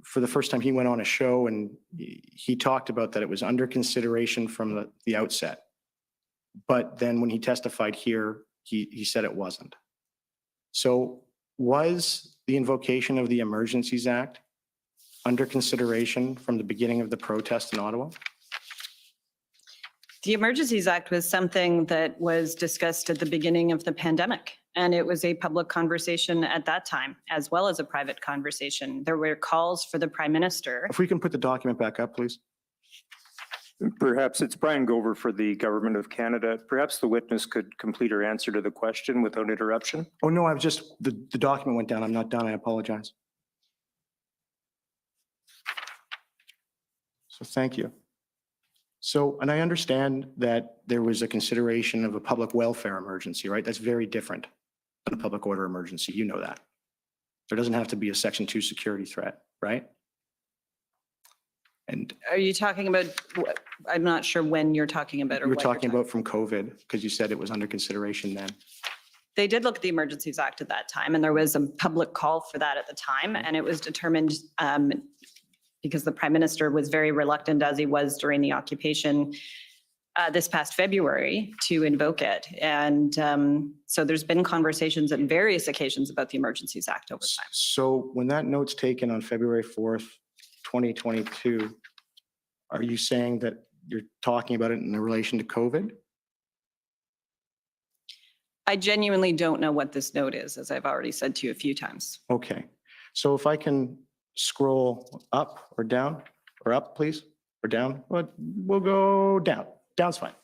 For the first time, he went on a show and he talked about that it was under consideration from the outset. But then when he testified here, he said it wasn't. So was the invocation of the Emergencies Act under consideration from the beginning of the protest in Ottawa? The Emergencies Act was something that was discussed at the beginning of the pandemic, and it was a public conversation at that time, as well as a private conversation. There were calls for the Prime Minister. If we can put the document back up, please. Perhaps it's Brian Gover for the Government of Canada. Perhaps the witness could complete her answer to the question without interruption. Oh, no, I was just, the document went down. I'm not done. I apologize. So thank you. So, and I understand that there was a consideration of a public welfare emergency, right? That's very different than a public order emergency. You know that. There doesn't have to be a Section 2 security threat, right? And Are you talking about, I'm not sure when you're talking about or you were what you're talking about from COVID because you said it was under consideration then. They did look at the Emergencies Act at that time, and there was a public call for that at the time, and it was determined because the Prime Minister was very reluctant, as he was during the occupation this past February, to invoke it. And so there's been conversations on various occasions about the Emergencies Act over time. So when that note's taken on February 4th, 2022, are you saying that you're talking about it in relation to COVID? I genuinely don't know what this note is, as I've already said to you a few times. Okay. So if I can scroll up or down, or up, please, or down, but we'll go down. Down's fine.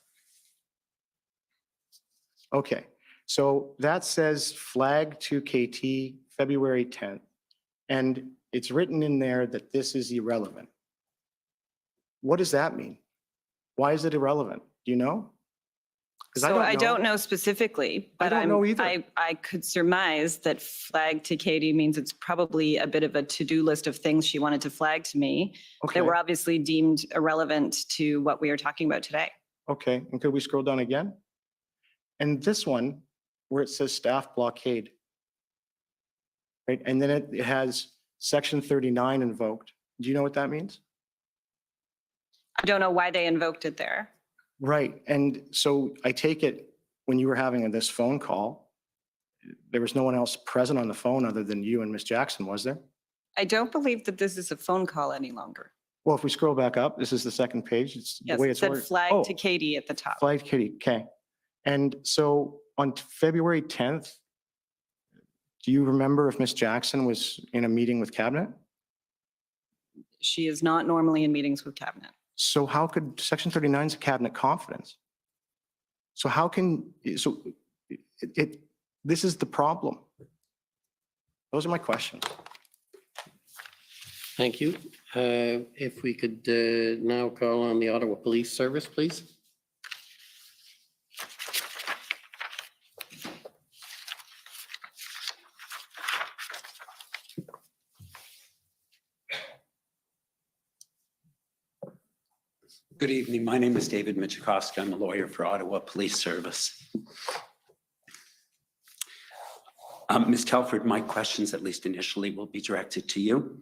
Okay. So that says flag to KT February 10th. And it's written in there that this is irrelevant. What does that mean? Why is it irrelevant? Do you know? So I don't know specifically, but don't know either. I could surmise that flag to Katie means it's probably a bit of a to-do list of things she wanted to flag to me Okay. that were obviously deemed irrelevant to what we are talking about today. Okay. And could we scroll down again? And this one, where it says staff blockade, right? And then it has Section 39 invoked. Do you know what that means? I don't know why they invoked it there. Right. And so I take it when you were having this phone call, there was no one else present on the phone other than you and Ms. Jackson, was there? I don't believe that this is a phone call any longer. Well, if we scroll back up, this is the second page. It's Yes, the way it it's said ordered. flag Oh, to Katie at the top. flag Katie. Okay. And so on February 10th, do you remember if Ms. Jackson was in a meeting with cabinet? She is not normally in meetings with cabinet. So how could Section 39 is a cabinet confidence? So how can, so this is the problem. Those are my questions. Thank you. If we could now call on the Ottawa Police Service, please. Good evening. My name is David Michikowski. I'm a lawyer for Ottawa Police Service. Ms. Telford, my questions, at least initially, will be directed to you.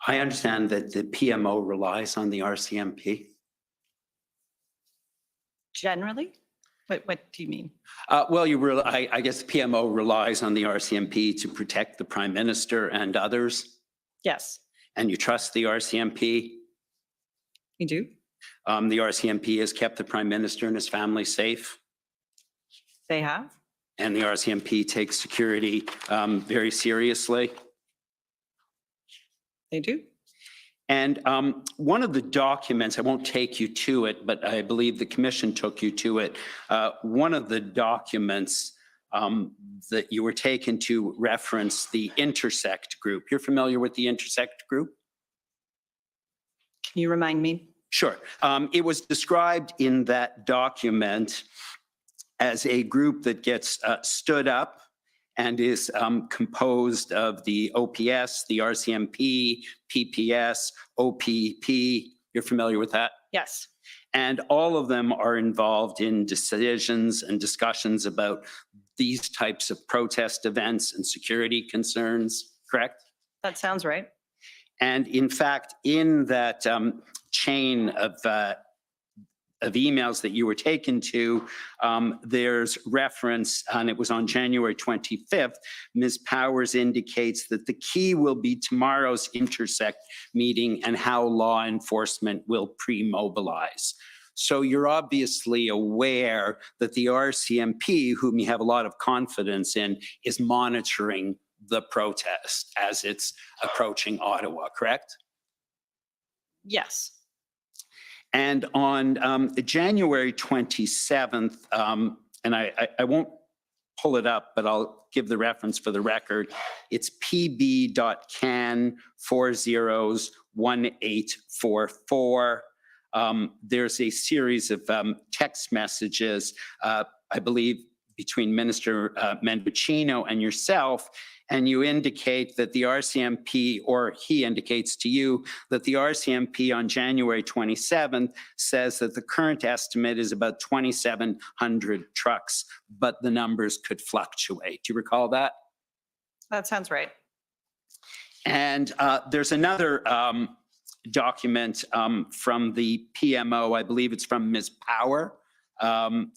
I understand that the PMO relies on the RCMP. Generally? What do you mean? Well, I guess the PMO relies on the RCMP to protect the Prime Minister and others. Yes. And you trust the RCMP? We do. The RCMP has kept the Prime Minister and his family safe. They have. And the RCMP takes security very seriously. They do. And one of the documents, I won't take you to it, but I believe the commission took you to it. One of the documents that you were taken to reference the Intersect group. You're familiar with the Intersect group? Can you remind me? Sure. It was described in that document as a group that gets stood up and is composed of the OPS, the RCMP, PPS, OPP. You're familiar with that? Yes. And all of them are involved in decisions and discussions about these types of protest events and security concerns, correct? That sounds right. And in fact, in that chain of emails that you were taken to, there's reference, and it was on January 25th, Ms. Powers indicates that the key will be tomorrow's intersect meeting and how law enforcement will pre-mobilize. So you're obviously aware that the RCMP, whom you have a lot of confidence in, is monitoring the protest as it's approaching Ottawa, correct? Yes. And on January 27th, and I won't pull it up, but I'll give the reference for the record. It's PB.can401844. There's a series of text messages, I believe, between Minister Mendocino and yourself, and you indicate that the RCMP, or he indicates to you that the RCMP on January 27th says that the current estimate is about 2,700 trucks, but the numbers could fluctuate. Do you recall that? That sounds right. And there's another document from the PMO, I believe it's from Ms. Power.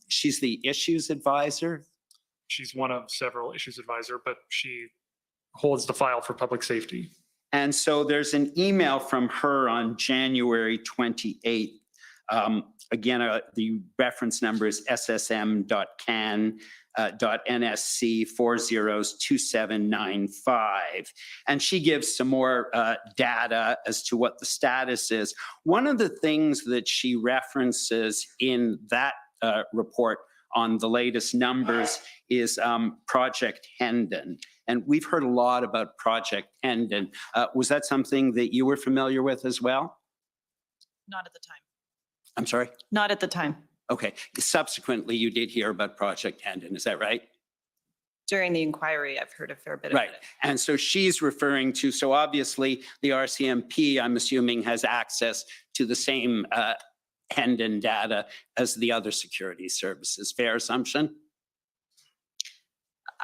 She's the issues advisor. She's one of several issues advisor, but she holds the file for public safety. And so there's an email from her on January 28th. Again, the reference number is ssm.can.nsc402795. And she gives some more data as to what the status is. One of the things that she references in that report on the latest numbers is Project Hendon. And we've heard a lot about Project Hendon. Was that something that you were familiar with as well? Not at the time. I'm sorry? Not at the time. Okay. Subsequently, you did hear about Project Hendon, is that right? During the inquiry, I've heard a fair bit Right. about it. And so she's referring to, so obviously the RCMP, I'm assuming, has access to the same Hendon data as the other security services. Fair assumption?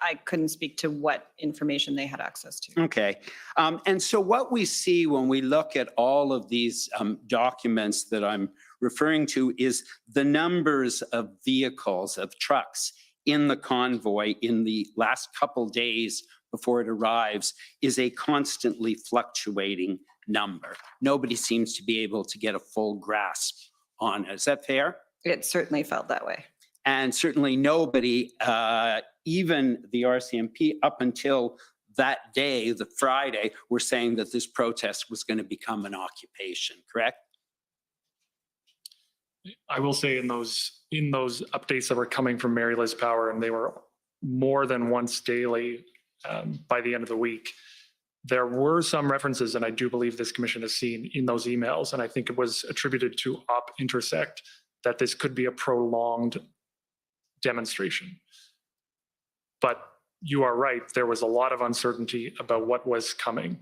I couldn't speak to what information they had access to. Okay. And so what we see when we look at all of these documents that I'm referring to is the numbers of vehicles, of trucks in the convoy in the last couple days before it arrives is a constantly fluctuating number. Nobody seems to be able to get a full grasp on it. Is that fair? It certainly felt that way. And certainly nobody, even the RCMP, up until that day, the Friday, were saying that this protest was going to become an occupation, correct? I will say in those updates that were coming from Mary Liz Power, and they were more than once daily by the end of the week, there were some references, and I do believe this commission has seen in those emails, and I think it was attributed to Op Intersect, that this could be a prolonged demonstration. But you are right, there was a lot of uncertainty about what was coming.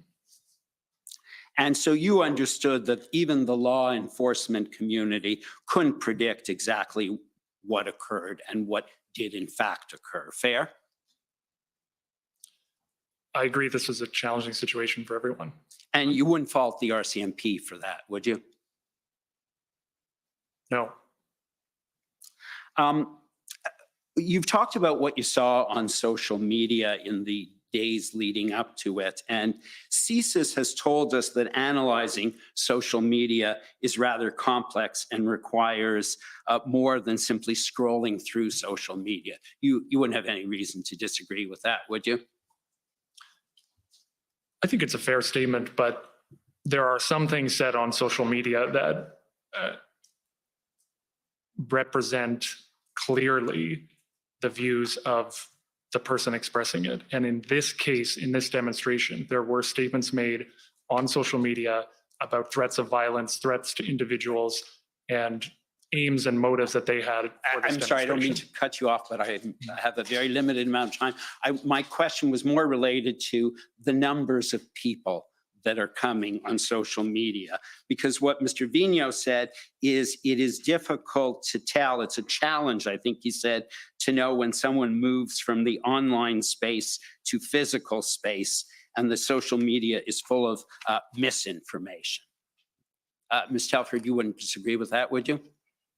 And so you understood that even the law enforcement community couldn't predict exactly what occurred and what did in fact occur. Fair? I agree this was a challenging situation for everyone. And you wouldn't fault the RCMP for that, would you? No. You've talked about what you saw on social media in the days leading up to it. And CSIS has told us that analyzing social media is rather complex and requires more than simply scrolling through social media. You wouldn't have any reason to disagree with that, would you? I think it's a fair statement, but there are some things said on social media that represent clearly the views of the person expressing it. And in this case, in this demonstration, there were statements made on social media about threats of violence, threats to individuals, and aims and motives that they had. For this I'm sorry, I don't mean demonstration. to cut you off, but I have a very limited amount of time. My question was more related to the numbers of people that are coming on social media. Because what Mr. Vigneault said is it is difficult to tell. It's a challenge, I think he said, to know when someone moves from the online space to physical space, and the social media is full of misinformation. Ms. Telford, you wouldn't disagree with that, would you?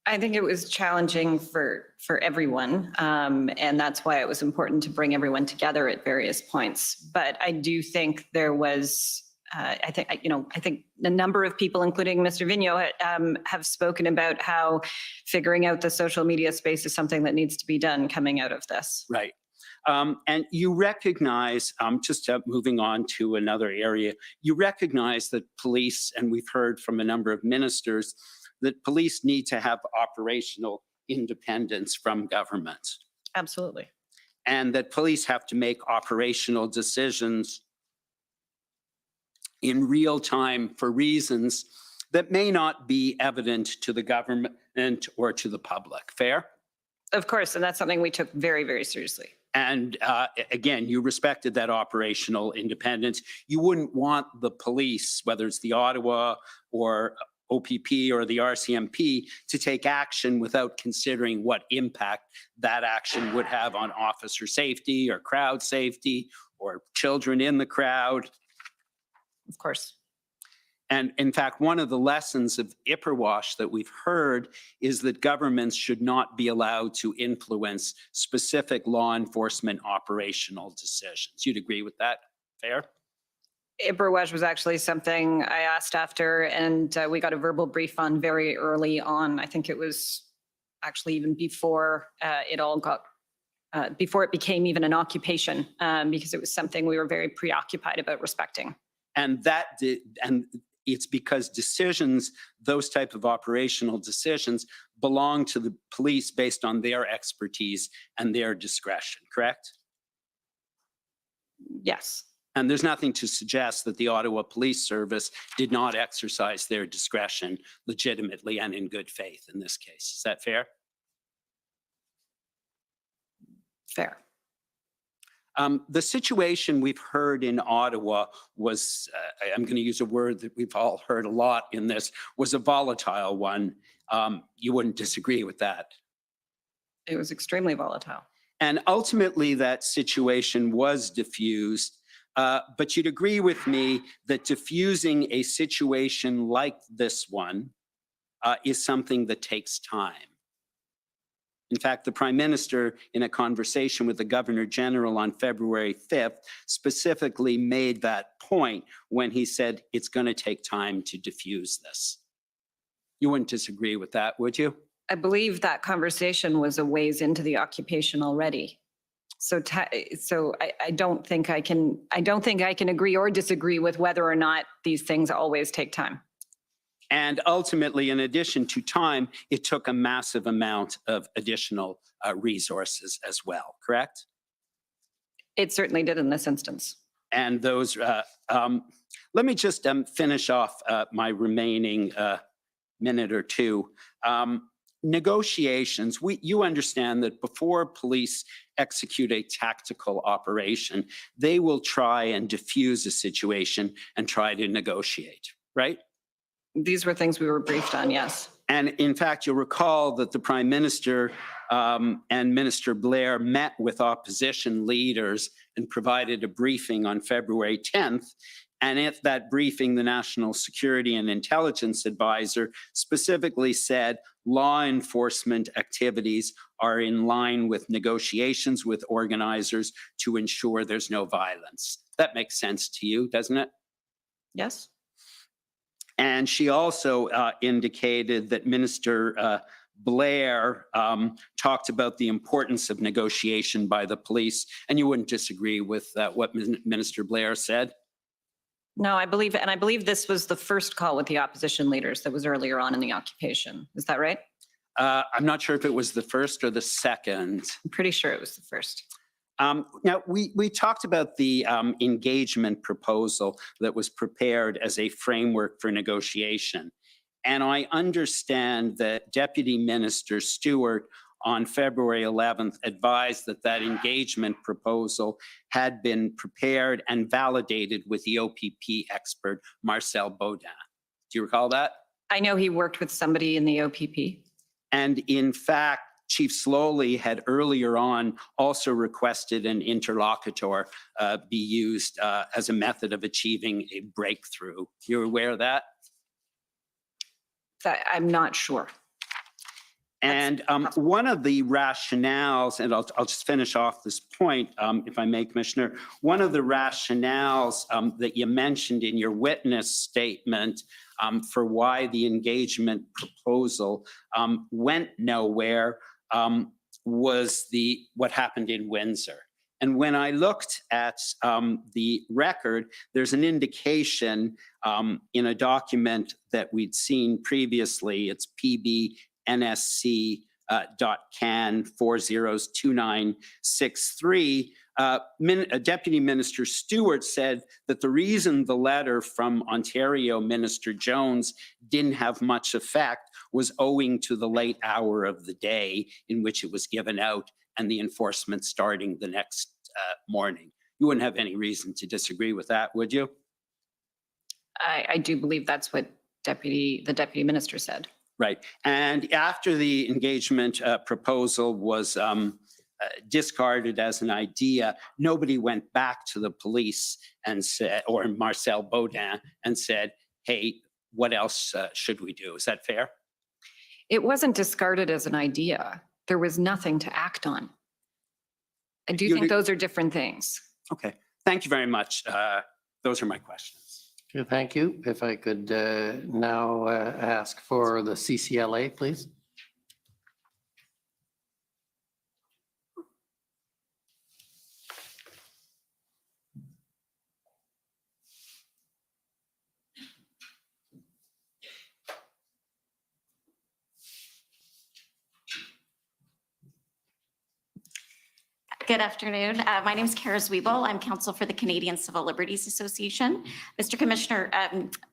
I think it was challenging for everyone, and that's why it was important to bring everyone together at various points. But I do think there was, I think a number of people, including Mr. Vigneault, have spoken about how figuring out the social media space is something that needs to be done coming out of this. Right. And you recognize, just moving on to another area, you recognize that police, and we've heard from a number of ministers, that police need to have operational independence from government. Absolutely. And that police have to make operational decisions in real time for reasons that may not be evident to the government or to the public. Fair? Of course, and that's something we took very, very seriously. And again, you respected that operational independence. You wouldn't want the police, whether it's the Ottawa or OPP or the RCMP, to take action without considering what impact that action would have on officer safety or crowd safety or children in the crowd. Of course. And in fact, one of the lessons of Ipperwash that we've heard is that governments should not be allowed to influence specific law enforcement operational decisions. You'd agree with that? Fair? Ipperwash was actually something I asked after, and we got a verbal brief on very early on. I think it was actually even before before it became even an occupation, because it was something we were very preoccupied about respecting. And it's because decisions, those type of operational decisions, belong to the police based on their expertise and their discretion, correct? Yes. And there's nothing to suggest that the Ottawa Police Service did not exercise their discretion legitimately and in good faith in this case. Is that fair? Fair. The situation we've heard in Ottawa was, I'm going to use a word that we've all heard a lot in this, was a volatile one. You wouldn't disagree with that. It was extremely volatile. And ultimately that situation was diffused. But you'd agree with me that diffusing a situation like this one is something that takes time. In fact, the Prime Minister, in a conversation with the Governor General on February 5th, specifically made that point when he said it's going to take time to diffuse this. You wouldn't disagree with that, would you? I believe that conversation was a ways into the occupation already. So I don't think I can agree or disagree with whether or not these things always take time. And ultimately, in addition to time, it took a massive amount of additional resources as well, correct? It certainly did in this instance. And those, let me just finish off my remaining minute or two. Negotiations, you understand that before police execute a tactical operation, they will try and diffuse a situation and try to negotiate, right? These were things we were briefed on, yes. And in fact, you'll recall that the Prime Minister and Minister Blair met with opposition leaders and provided a briefing on February 10th. And at that briefing, the National Security and Intelligence Advisor specifically said law enforcement activities are in line with negotiations with organizers to ensure there's no violence. That makes sense to you, doesn't it? Yes. And she also indicated that Minister Blair talked about the importance of negotiation by the police. And you wouldn't disagree with what Minister Blair said? No, I believe this was the first call with the opposition leaders that was earlier on in the occupation. Is that right? I'm not sure if it was the first or the second. I'm pretty sure it was the first. Now, we talked about the engagement proposal that was prepared as a framework for negotiation. And I understand that Deputy Minister Stewart on February 11th advised that that engagement proposal had been prepared and validated with the OPP expert, Marcel Baudin. Do you recall that? I know he worked with somebody in the OPP. And in fact, Chief Slowly had earlier on also requested an interlocutor be used as a method of achieving a breakthrough. You're aware of that? I'm not sure. And one of the rationales, and I'll just finish off this point, if I may, Commissioner, one of the rationales that you mentioned in your witness statement for why the engagement proposal went nowhere was what happened in Windsor. And when I looked at the record, there's an indication in a document that we'd seen previously. It's PBNSC.can 402963. Deputy Minister Stewart said that the reason the letter from Ontario Minister Jones didn't have much effect was owing to the late hour of the day in which it was given out and the enforcement starting the next morning. You wouldn't have any reason to disagree with that, would you? I do believe that's what the Deputy Minister said. Right. And after the engagement proposal was discarded as an idea, nobody went back to the police and said, or Marcel Baudin, and said, hey, what else should we do? Is that fair? It wasn't discarded as an idea. There was nothing to act on. I do think those are different things. Okay. Thank you very much. Those are my questions. Okay, thank you. If I could now ask for the CCLA, please. Good afternoon. My name is Kara Zwiebel. I'm counsel for the Canadian Civil Liberties Association. Mr. Commissioner,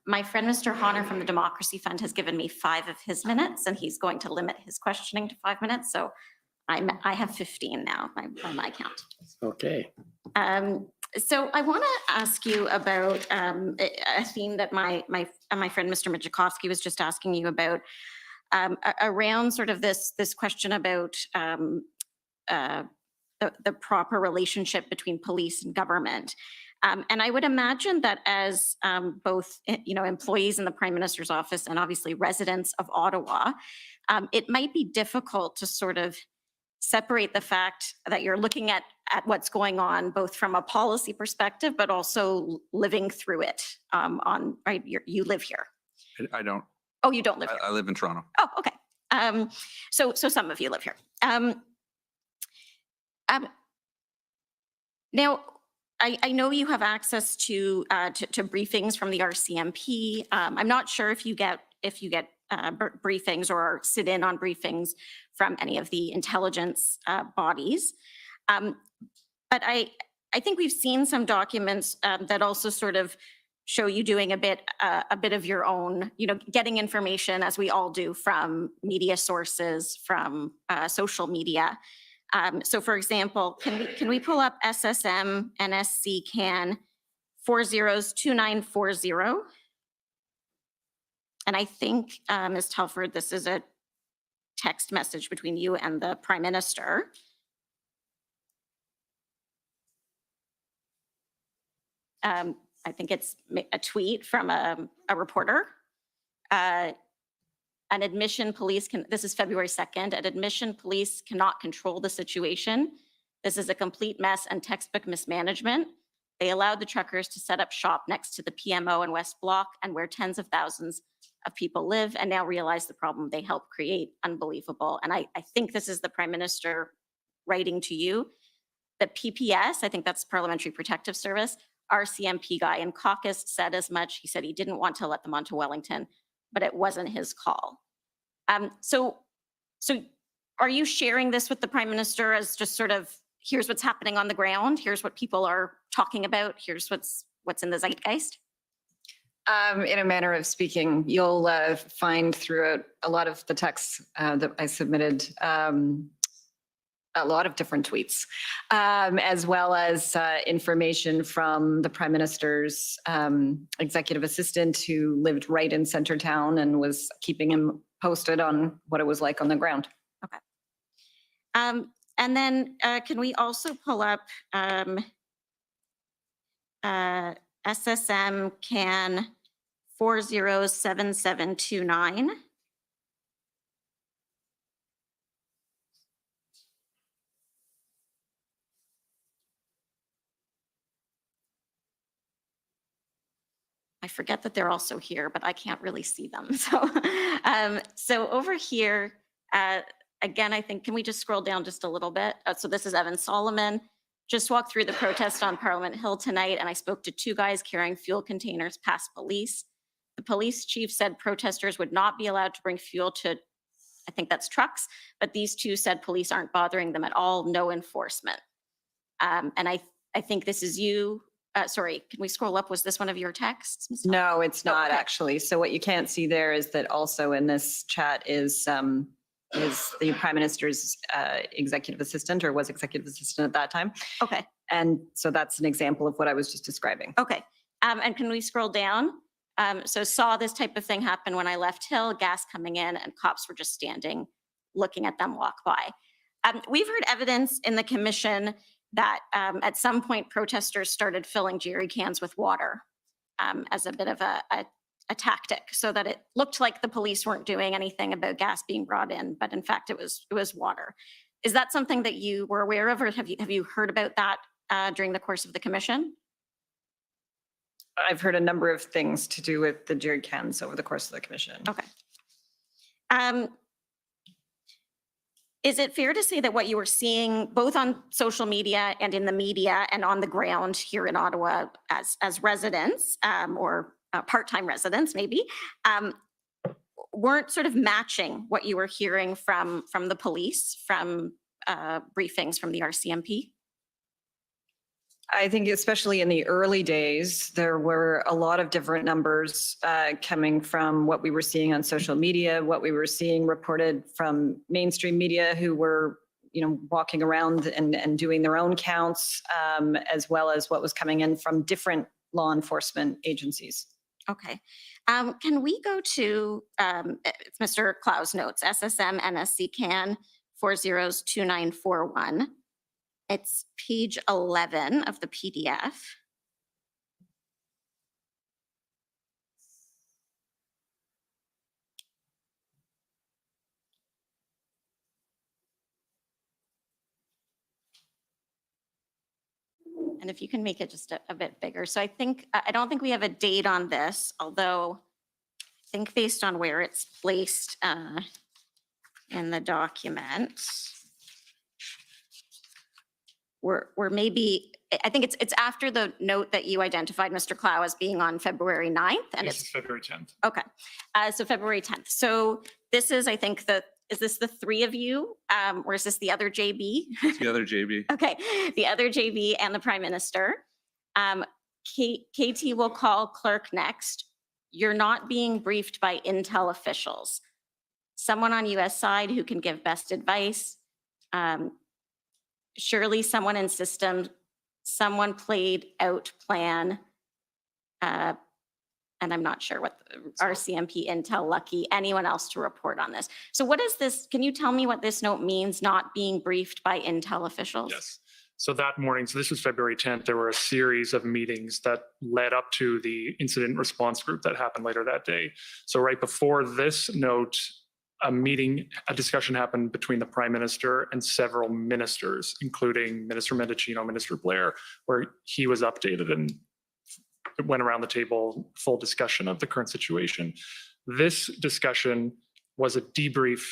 my friend, Mr. Honor from the Democracy Fund has given me 5 of his minutes, and he's going to limit his questioning to 5 minutes. So I have 15 now by my count. Okay. So I want to ask you about a theme that my friend, Mr. Mijakowski, was just asking you about around sort of this question about the proper relationship between police and government. And I would imagine that as both employees in the Prime Minister's office and obviously residents of Ottawa, it might be difficult to sort of separate the fact that you're looking at what's going on both from a policy perspective, but also living through it right? You live here. I don't. Oh, you don't live here? I live in Toronto. Oh, okay. So some of you live here. Now, I know you have access to briefings from the RCMP. I'm not sure if you get briefings or sit in on briefings from any of the intelligence bodies. But I think we've seen some documents that also sort of show you doing a bit of your own, getting information, as we all do, from media sources, from social media. So for example, can we pull up SSM NSC CAN 402940? And I think, Ms. Telford, this is a text message between you and the Prime Minister. I think it's a tweet from a reporter. An admission police this is February 2nd, an admission police cannot control the situation. This is a complete mess and textbook mismanagement. They allowed the truckers to set up shop next to the PMO in West Block and where tens of thousands of people live, and now realize the problem they helped create. Unbelievable. And I think this is the Prime Minister writing to you. The PPS, I think that's Parliamentary Protective Service, RCMP guy in caucus said as much. He said he didn't want to let them onto Wellington, but it wasn't his call. So are you sharing this with the Prime Minister as just sort of here's what's happening on the ground. Here's what people are talking about. Here's what's in the zeitgeist? In a manner of speaking, you'll find throughout a lot of the texts that I submitted a lot of different tweets, as well as information from the Prime Minister's executive assistant who lived right in Centertown and was keeping him posted on what it was like on the ground. Okay. And then can we also pull up SSM CAN 407729? I forget that they're also here, but I can't really see them. So, so over here, again, I think, can we just scroll down just a little bit? So this is Evan Solomon. Just walked through the protest on Parliament Hill tonight, and I spoke to 2 guys carrying fuel containers past police. The police chief said protesters would not be allowed to bring fuel to, I think that's trucks, but these 2 said police aren't bothering them at all, no enforcement. And I think this is you. Sorry, can we scroll up? Was this one of your texts? Ms. Hall? No, it's not okay. actually. So what you can't see there is that also in this chat is the Prime Minister's executive assistant, or was executive assistant at that time. Okay. And so that's an example of what I was just describing. Okay. And can we scroll down? So saw this type of thing happen when I left Hill, gas coming in, and cops were just standing, looking at them walk by. We've heard evidence in the commission that at some point protesters started filling jerry cans with water as a bit of a tactic, so that it looked like the police weren't doing anything about gas being brought in, but in fact it was water. Is that something that you were aware of, or have you heard about that during the course of the commission? I've heard a number of things to do with the jerry cans over the course of the commission. Okay. Is it fair to say that what you were seeing both on social media and in the media and on the ground here in Ottawa as residents or part-time residents maybe, weren't sort of matching what you were hearing from the police, from briefings from the RCMP? I think especially in the early days, there were a lot of different numbers coming from what we were seeing on social media, what we were seeing reported from mainstream media who were, walking around and doing their own counts, as well as what was coming in from different law enforcement agencies. Okay. Can we go to it's Mr. Clow's notes, SSM NSC CAN 402941. It's page 11 of the PDF. And if you can make it just a bit bigger. So I don't think we have a date on this, although I think based on where it's placed in the document, we're maybe, I think it's after the note that you identified, Mr. Clow, as being on February 9th. And This is February 10th. Okay, so February 10th. So this is, I think, is this the 3 of you? Or is this the other JB? It's the other JB. Okay, the other JB and the Prime Minister. KT will call clerk next. You're not being briefed by intel officials. Someone on US side who can give best advice. Surely someone in system, someone played out plan. And I'm not sure what the RCMP, Intel, Lucky, anyone else to report on this. So what is this? Can you tell me what this note means, not being briefed by Intel officials? Yes. So that morning, so this was February 10th, there were a series of meetings that led up to the incident response group that happened later that day. So right before this note, a discussion happened between the Prime Minister and several ministers, including Minister Mendicino, Minister Blair, where he was updated and it went around the table, full discussion of the current situation. This discussion was a debrief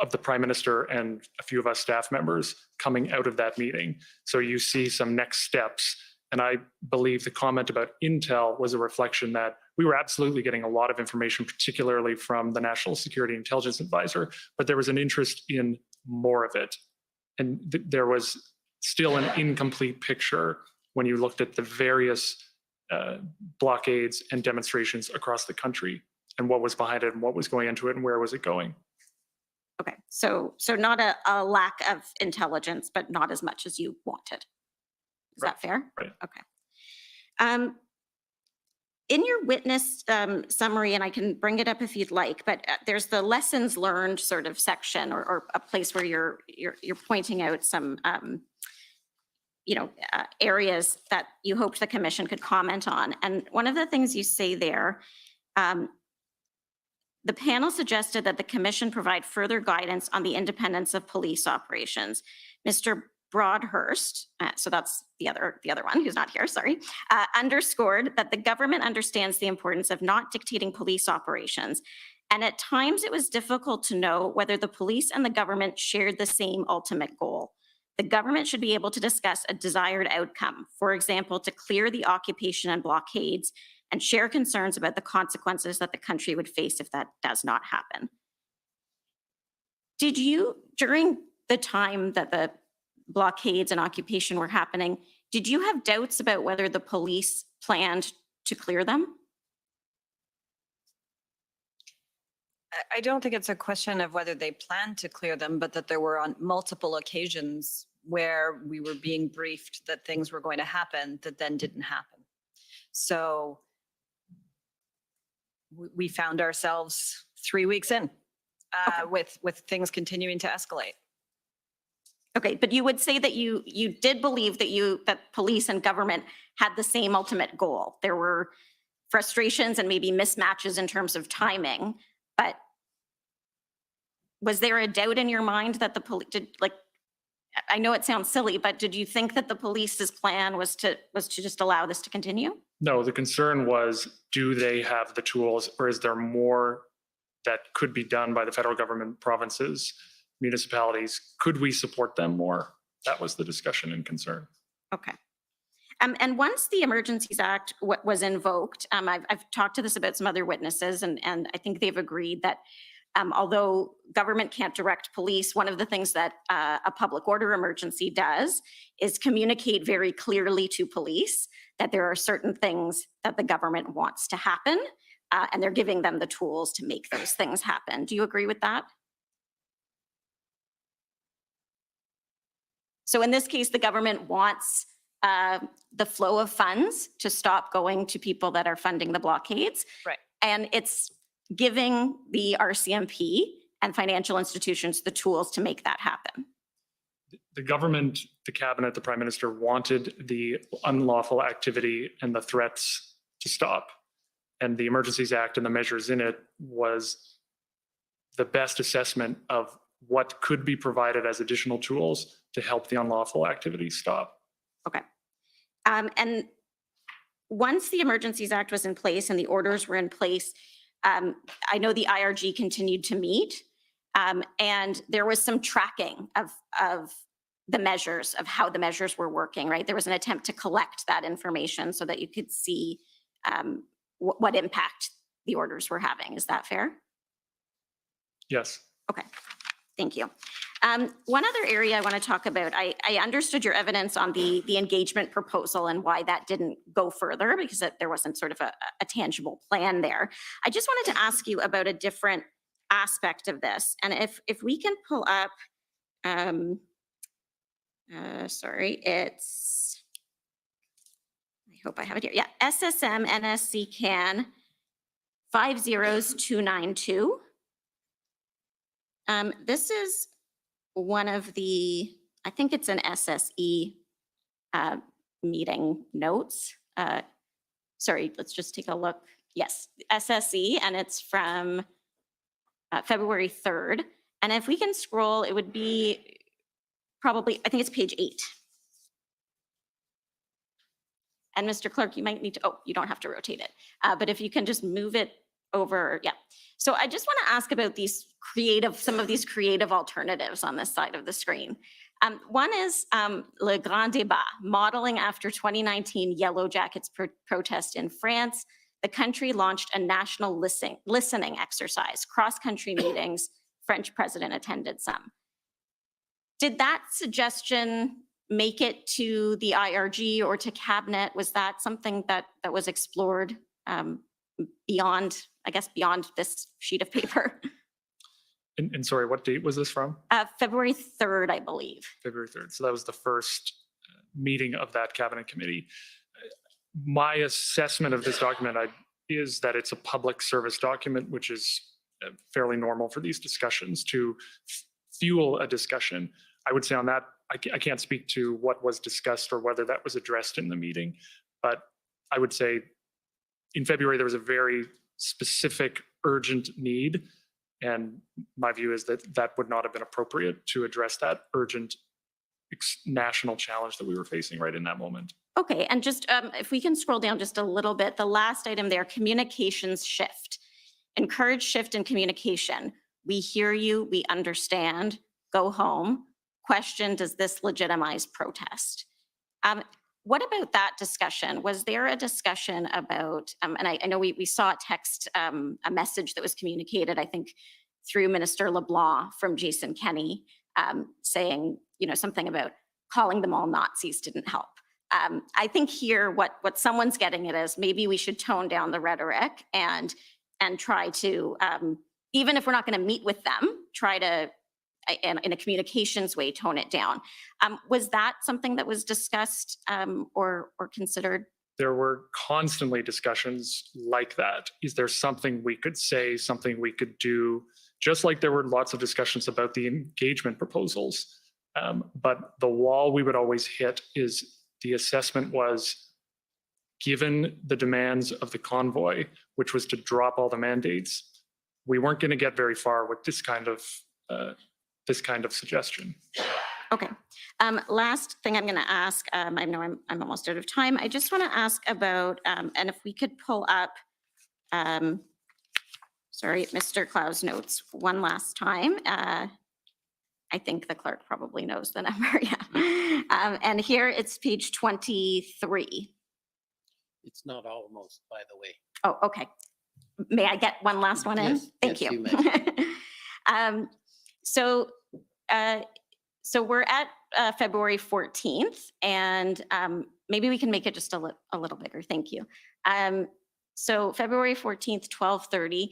of the Prime Minister and a few of us staff members coming out of that meeting. So you see some next steps. And I believe the comment about Intel was a reflection that we were absolutely getting a lot of information, particularly from the National Security Intelligence Advisor, but there was an interest in more of it. And there was still an incomplete picture when you looked at the various blockades and demonstrations across the country and what was behind it and what was going into it and where was it going. Okay, so not a lack of intelligence, but not as much as you wanted. Is that fair? Right. Okay. In your witness summary, and I can bring it up if you'd like, but there's the lessons learned sort of section or a place where you're pointing out some areas that you hoped the commission could comment on. And one of the things you say there, the panel suggested that the commission provide further guidance on the independence of police operations. Mr. Broadhurst, so that's the other one who's not here, sorry, underscored that the government understands the importance of not dictating police operations. And at times it was difficult to know whether the police and the government shared the same ultimate goal. The government should be able to discuss a desired outcome, for example, to clear the occupation and blockades, and share concerns about the consequences that the country would face if that does not happen. Did you, during the time that the blockades and occupation were happening, did you have doubts about whether the police planned to clear them? I don't think it's a question of whether they planned to clear them, but that there were on multiple occasions where we were being briefed that things were going to happen that then didn't happen. So we found ourselves 3 weeks in with things continuing to escalate. Okay, but you would say that you did believe that police and government had the same ultimate goal. There were frustrations and maybe mismatches in terms of timing, but was there a doubt in your mind that the police did, like, I know it sounds silly, but did you think that the police's plan was to just allow this to continue? No, the concern was, do they have the tools, or is there more that could be done by the federal government, provinces, municipalities? Could we support them more? That was the discussion and concern. Okay. And once the Emergencies Act was invoked, I've talked to this about some other witnesses, and I think they've agreed that although government can't direct police, one of the things that a public order emergency does is communicate very clearly to police that there are certain things that the government wants to happen, and they're giving them the tools to make those things happen. Do you agree with that? So in this case, the government wants the flow of funds to stop going to people that are funding the blockades. Right. And it's giving the RCMP and financial institutions the tools to make that happen. The government, the cabinet, the prime minister wanted the unlawful activity and the threats to stop. And the Emergencies Act and the measures in it was the best assessment of what could be provided as additional tools to help the unlawful activity stop. Okay. And once the Emergencies Act was in place and the orders were in place, I know the IRG continued to meet, and there was some tracking of the measures, of how the measures were working, right? There was an attempt to collect that information so that you could see what impact the orders were having. Is that fair? Yes. Okay, thank you. One other area I want to talk about, I understood your evidence on the engagement proposal and why that didn't go further, because there wasn't sort of a tangible plan there. I just wanted to ask you about a different aspect of this. And if we can pull up, sorry, it's, I hope I have it here. Yeah, SSM NSC CAN 50292. This is one of the, I think it's an SSE meeting notes. Sorry, let's just take a look. Yes, SSE, and it's from February 3rd. And if we can scroll, it would be probably, I think it's page 8. And Mr. Clerk, you might need to, oh, you don't have to rotate it. But if you can just move it over, yeah. So I just want to ask about these some of these creative alternatives on this side of the screen. One is Le Grand Débat, modeling after 2019 Yellow Jackets protest in France. The country launched a national listening exercise, cross-country meetings. French president attended some. Did that suggestion make it to the IRG or to cabinet? Was that something that was explored beyond, I guess, beyond this sheet of paper? And sorry, what date was this from? February 3rd, I believe. February 3rd. So that was the first meeting of that cabinet committee. My assessment of this document is that it's a public service document, which is fairly normal for these discussions to fuel a discussion. I would say on that, I can't speak to what was discussed or whether that was addressed in the meeting, but I would say in February, there was a very specific urgent need. And my view is that that would not have been appropriate to address that urgent national challenge that we were facing right in that moment. Okay, and just if we can scroll down just a little bit, the last item there, communications shift. Encourage shift in communication. We hear you, we understand, go home. Question, does this legitimize protest? What about that discussion? Was there a discussion about, and I know we saw a text, a message that was communicated, I think, through Minister LeBlanc from Jason Kenney, saying, something about calling them all Nazis didn't help. I think here what someone's getting at is maybe we should tone down the rhetoric and try to, even if we're not going to meet with them, try to, in a communications way, tone it down. Was that something that was discussed or considered? There were constantly discussions like that. Is there something we could say, something we could do? Just like there were lots of discussions about the engagement proposals. But the wall we would always hit is the assessment was, given the demands of the convoy, which was to drop all the mandates, we weren't going to get very far with this kind of suggestion. Okay. Last thing I'm going to ask, I know I'm almost out of time. I just want to ask about, and if we could pull up, sorry, Mr. Clow's notes one last time. I think the clerk probably knows the number, yeah. And here it's page 23. It's not almost, by the way. Oh, okay. May I get one last one in? Yes, Thank yes, you. may. So we're at February 14th, and maybe we can make it just a little bigger. Thank you. So February 14th, 12:30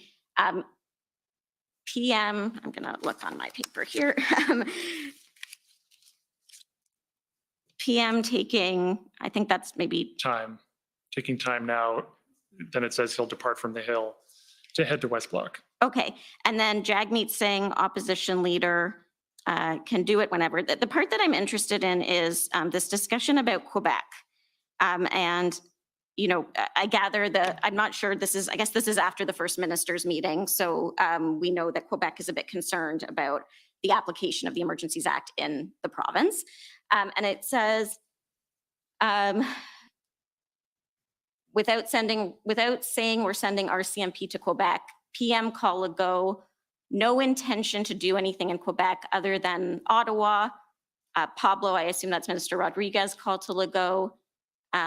p.m. I'm going to look on my paper here. PM taking, I think that's maybe Taking time now, then it says he'll depart from the Hill to head to West Block. okay. And then Jagmeet Singh, opposition leader, can do it whenever. The part that I'm interested in is this discussion about Quebec. And, I gather I'm not sure I guess this is after the first minister's meeting. So we know that Quebec is a bit concerned about the application of the Emergencies Act in the province. And it says, without saying we're sending RCMP to Quebec, PM call a go, no intention to do anything in Quebec other than Ottawa. Pablo, I assume that's Minister Rodriguez, called to Legault.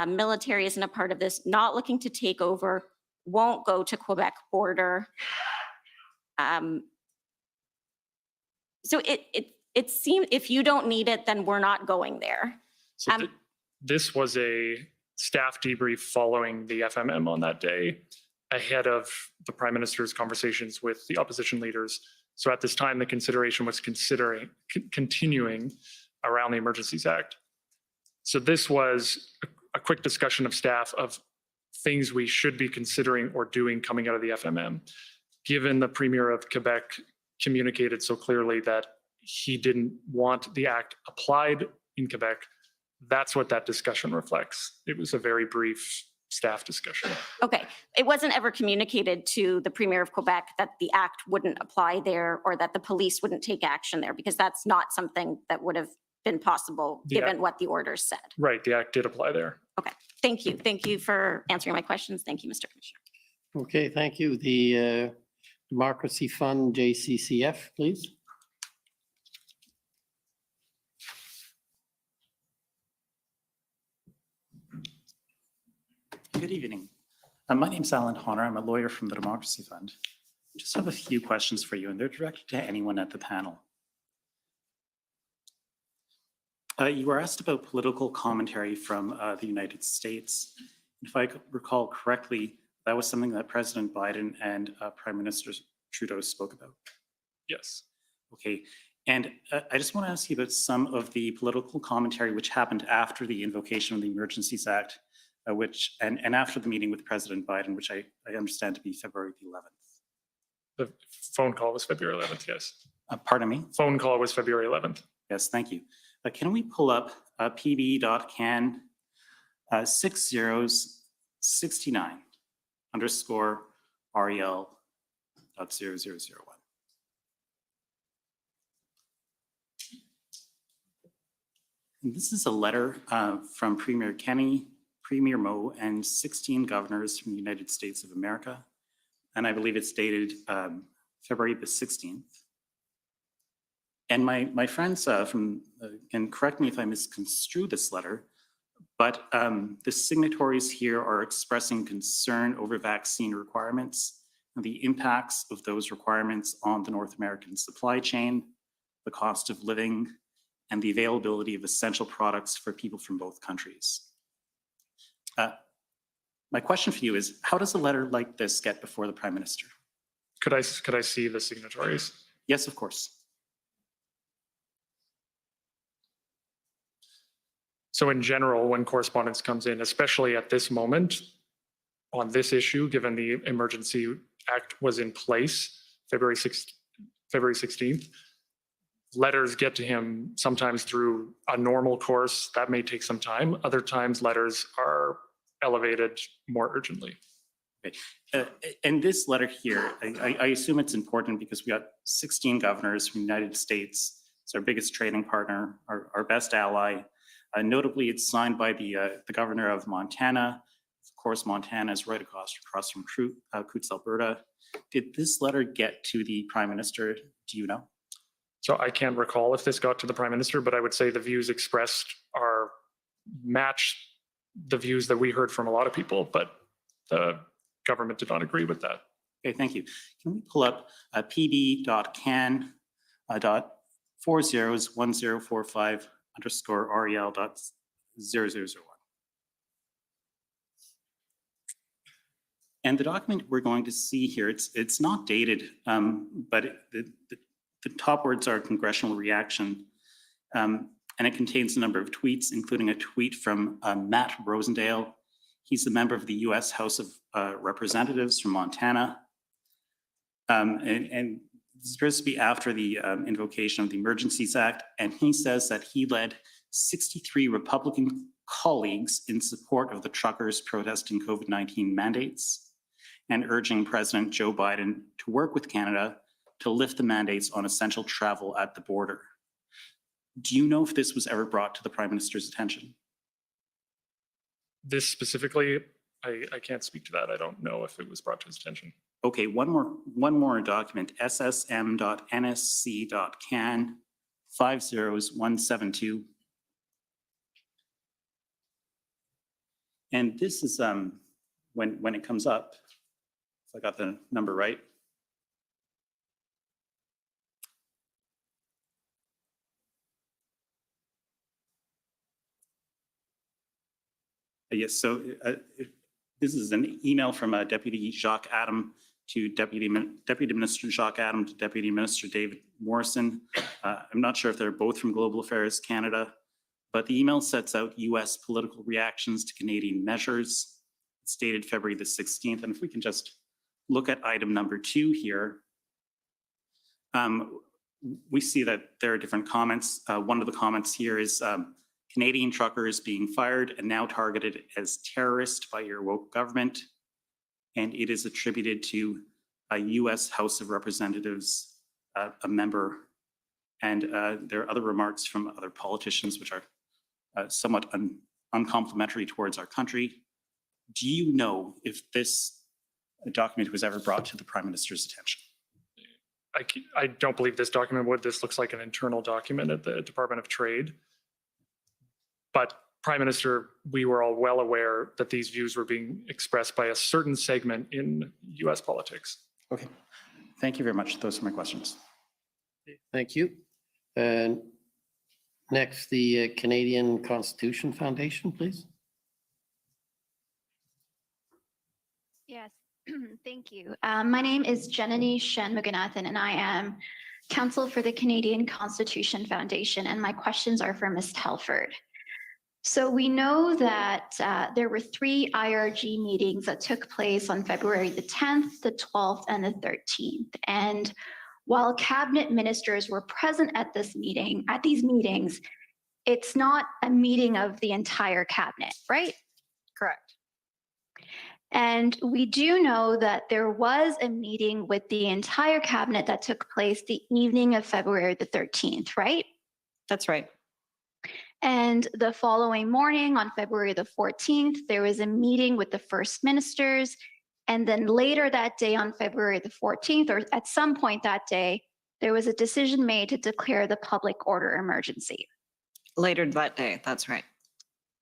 Military isn't a part of this, not looking to take over, won't go to Quebec border. So it seems if you don't need it, then we're not going there. So this was a staff debrief following the FMM on that day, ahead of the Prime Minister's conversations with the opposition leaders. So at this time, the consideration was continuing around the Emergencies Act. So this was a quick discussion of staff of things we should be considering or doing coming out of the FMM. Given the Premier of Quebec communicated so clearly that he didn't want the act applied in Quebec, that's what that discussion reflects. It was a very brief staff discussion. Okay, it wasn't ever communicated to the Premier of Quebec that the act wouldn't apply there or that the police wouldn't take action there, because that's not something that would have been possible given what the orders said. Right, the act did apply there. Okay, thank you. Thank you for answering my questions. Thank you, Mr. Commissioner. Okay, thank you. The Democracy Fund, JCCF, please. Good evening. My name's Alan Honor. I'm a lawyer from the Democracy Fund. I just have a few questions for you, and they're directed to anyone at the panel. You were asked about political commentary from the United States. If I recall correctly, that was something that President Biden and Prime Minister Trudeau spoke about. Yes. Okay. And I just want to ask you about some of the political commentary which happened after the invocation of the Emergencies Act, and after the meeting with President Biden, which I understand to be February the 11th. The phone call was February 11th, yes. Pardon me? Phone call was February 11th. Yes, thank you. Can we pull up pb.can 6069 _ REL.0001. And this is a letter from Premier Kenney, Premier Moe, and 16 governors from the United States of America. And I believe it's dated February the 16th. And my friends and correct me if I misconstrue this letter, but the signatories here are expressing concern over vaccine requirements and the impacts of those requirements on the North American supply chain, the cost of living, and the availability of essential products for people from both countries. My question for you is, how does a letter like this get before the Prime Minister? Could I see the signatories? Yes, of course. So in general, when correspondence comes in, especially at this moment on this issue, given the Emergency Act was in place February 16th, letters get to him sometimes through a normal course. That may take some time. Other times letters are elevated more urgently. Okay. And this letter here, I assume it's important because we got 16 governors from the United States. It's our biggest trading partner, our best ally. Notably, it's signed by the governor of Montana. Of course, Montana is right across from Coutts, Alberta. Did this letter get to the Prime Minister? Do you know? So I can't recall if this got to the Prime Minister, but I would say the views expressed match the views that we heard from a lot of people, but the government did not agree with that. Okay, thank you. Can we pull up pb.can .401045 _ REL.0001. And the document we're going to see here, it's not dated, but the top words are congressional reaction. And it contains a number of tweets, including a tweet from Matt Rosendale. He's a member of the US House of Representatives from Montana. And this appears to be after the invocation of the Emergencies Act. And he says that he led 63 Republican colleagues in support of the truckers protesting COVID-19 mandates and urging President Joe Biden to work with Canada to lift the mandates on essential travel at the border. Do you know if this was ever brought to the Prime Minister's attention? This specifically, I can't speak to that. I don't know if it was brought to his attention. Okay, one more document, ssm.nsc.can 50172. And this is when it comes up, if I got the number right. Yes, so this is an email from Deputy Jacques Adam to Deputy Minister Jacques Adam to Deputy Minister David Morrison. I'm not sure if they're both from Global Affairs Canada, but the email sets out US political reactions to Canadian measures. It's dated February the 16th. And if we can just look at item number 2 here, we see that there are different comments. One of the comments here is Canadian truckers being fired and now targeted as terrorists by your woke government. And it is attributed to a US House of Representatives, a member. And there are other remarks from other politicians which are somewhat uncomplimentary towards our country. Do you know if this document was ever brought to the Prime Minister's attention? I don't believe this document would. This looks like an internal document at the Department of Trade. But Prime Minister, we were all well aware that these views were being expressed by a certain segment in US politics. Okay, thank you very much. Those are my questions. Thank you. And Next, the Canadian Constitution Foundation, please. Yes, thank you. My name is Janani Shanmuganathan, and I am counsel for the Canadian Constitution Foundation, and my questions are for Ms. Telford. So we know that there were 3 IRG meetings that took place on February the 10th, the 12th, and the 13th. And while cabinet ministers were present at these meetings, it's not a meeting of the entire cabinet, right? Correct. And we do know that there was a meeting with the entire cabinet that took place the evening of February the 13th, right? That's right. And the following morning on February the 14th, there was a meeting with the first ministers. And then later that day on February the 14th, or at some point that day, there was a decision made to declare the public order emergency. Later that day, that's right.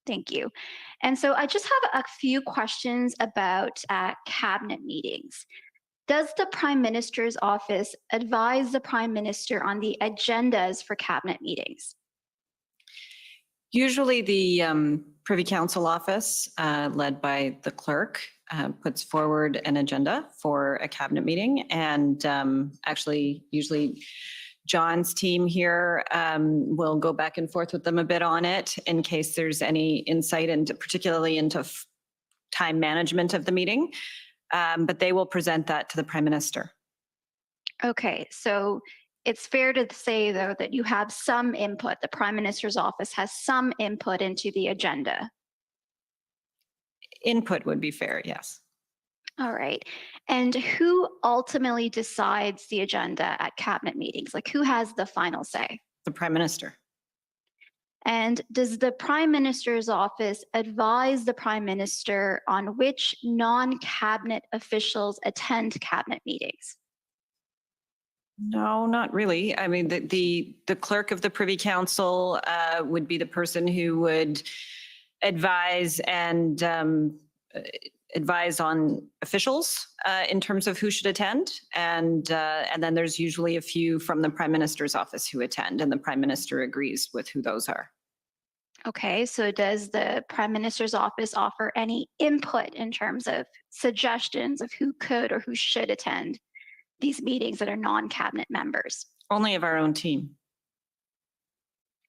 Thank you. And so I just have a few questions about cabinet meetings. Does the Prime Minister's office advise the Prime Minister on the agendas for cabinet meetings? Usually the Privy Council office, led by the clerk, puts forward an agenda for a cabinet meeting. And actually, usually John's team here will go back and forth with them a bit on it in case there's any insight into, particularly into time management of the meeting. But they will present that to the Prime Minister. Okay, so it's fair to say, though, that you have some input. The Prime Minister's office has some input into the agenda. Input would be fair, yes. All right. And who ultimately decides the agenda at cabinet meetings? Like, who has the final say? The Prime Minister. And does the Prime Minister's office advise the Prime Minister on which non-cabinet officials attend cabinet meetings? No, not really. I mean, the clerk of the Privy Council would be the person who would advise and advise on officials in terms of who should attend. And then there's usually a few from the Prime Minister's office who attend, and the Prime Minister agrees with who those are. Okay, so does the Prime Minister's office offer any input in terms of suggestions of who could or who should attend these meetings that are non-cabinet members? Only of our own team.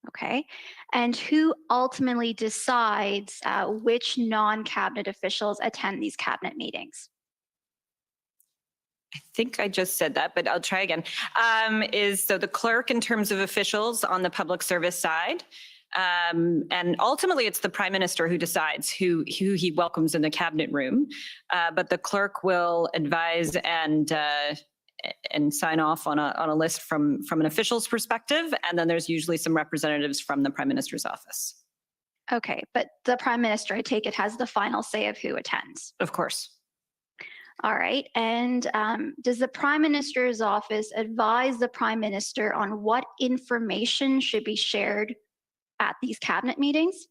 Okay, and who ultimately decides which non-cabinet officials attend these cabinet meetings? I think I just said that, but I'll try again. So the clerk in terms of officials on the public service side. And ultimately, it's the Prime Minister who decides who he welcomes in the cabinet room. But the clerk will advise and sign off on a list from an official's perspective. And then there's usually some representatives from the Prime Minister's office. Okay, but the Prime Minister, I take it, has the final say of who attends. Of course. All right, and does the Prime Minister's office advise the Prime Minister on what information should be shared at these cabinet meetings?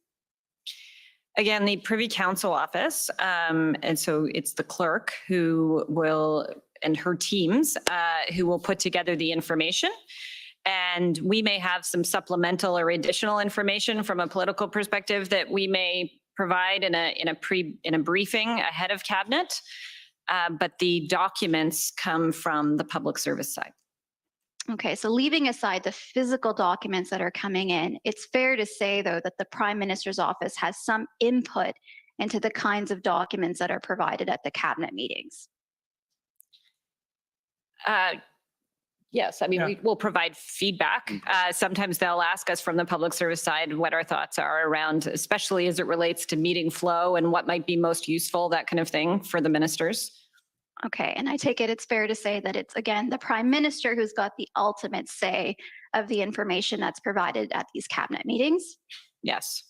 Again, the Privy Council office, and so it's the clerk who will, and her teams, who will put together the information. And we may have some supplemental or additional information from a political perspective that we may provide in a briefing ahead of cabinet. But the documents come from the public service side. Okay, so leaving aside the physical documents that are coming in, it's fair to say, though, that the Prime Minister's office has some input into the kinds of documents that are provided at the cabinet meetings. Yes, I mean, we will provide feedback. Sometimes they'll ask us from the public service side what our thoughts are around, especially as it relates to meeting flow and what might be most useful, that kind of thing for the ministers. Okay, and I take it it's fair to say that it's, again, the Prime Minister who's got the ultimate say of the information that's provided at these cabinet meetings? Yes.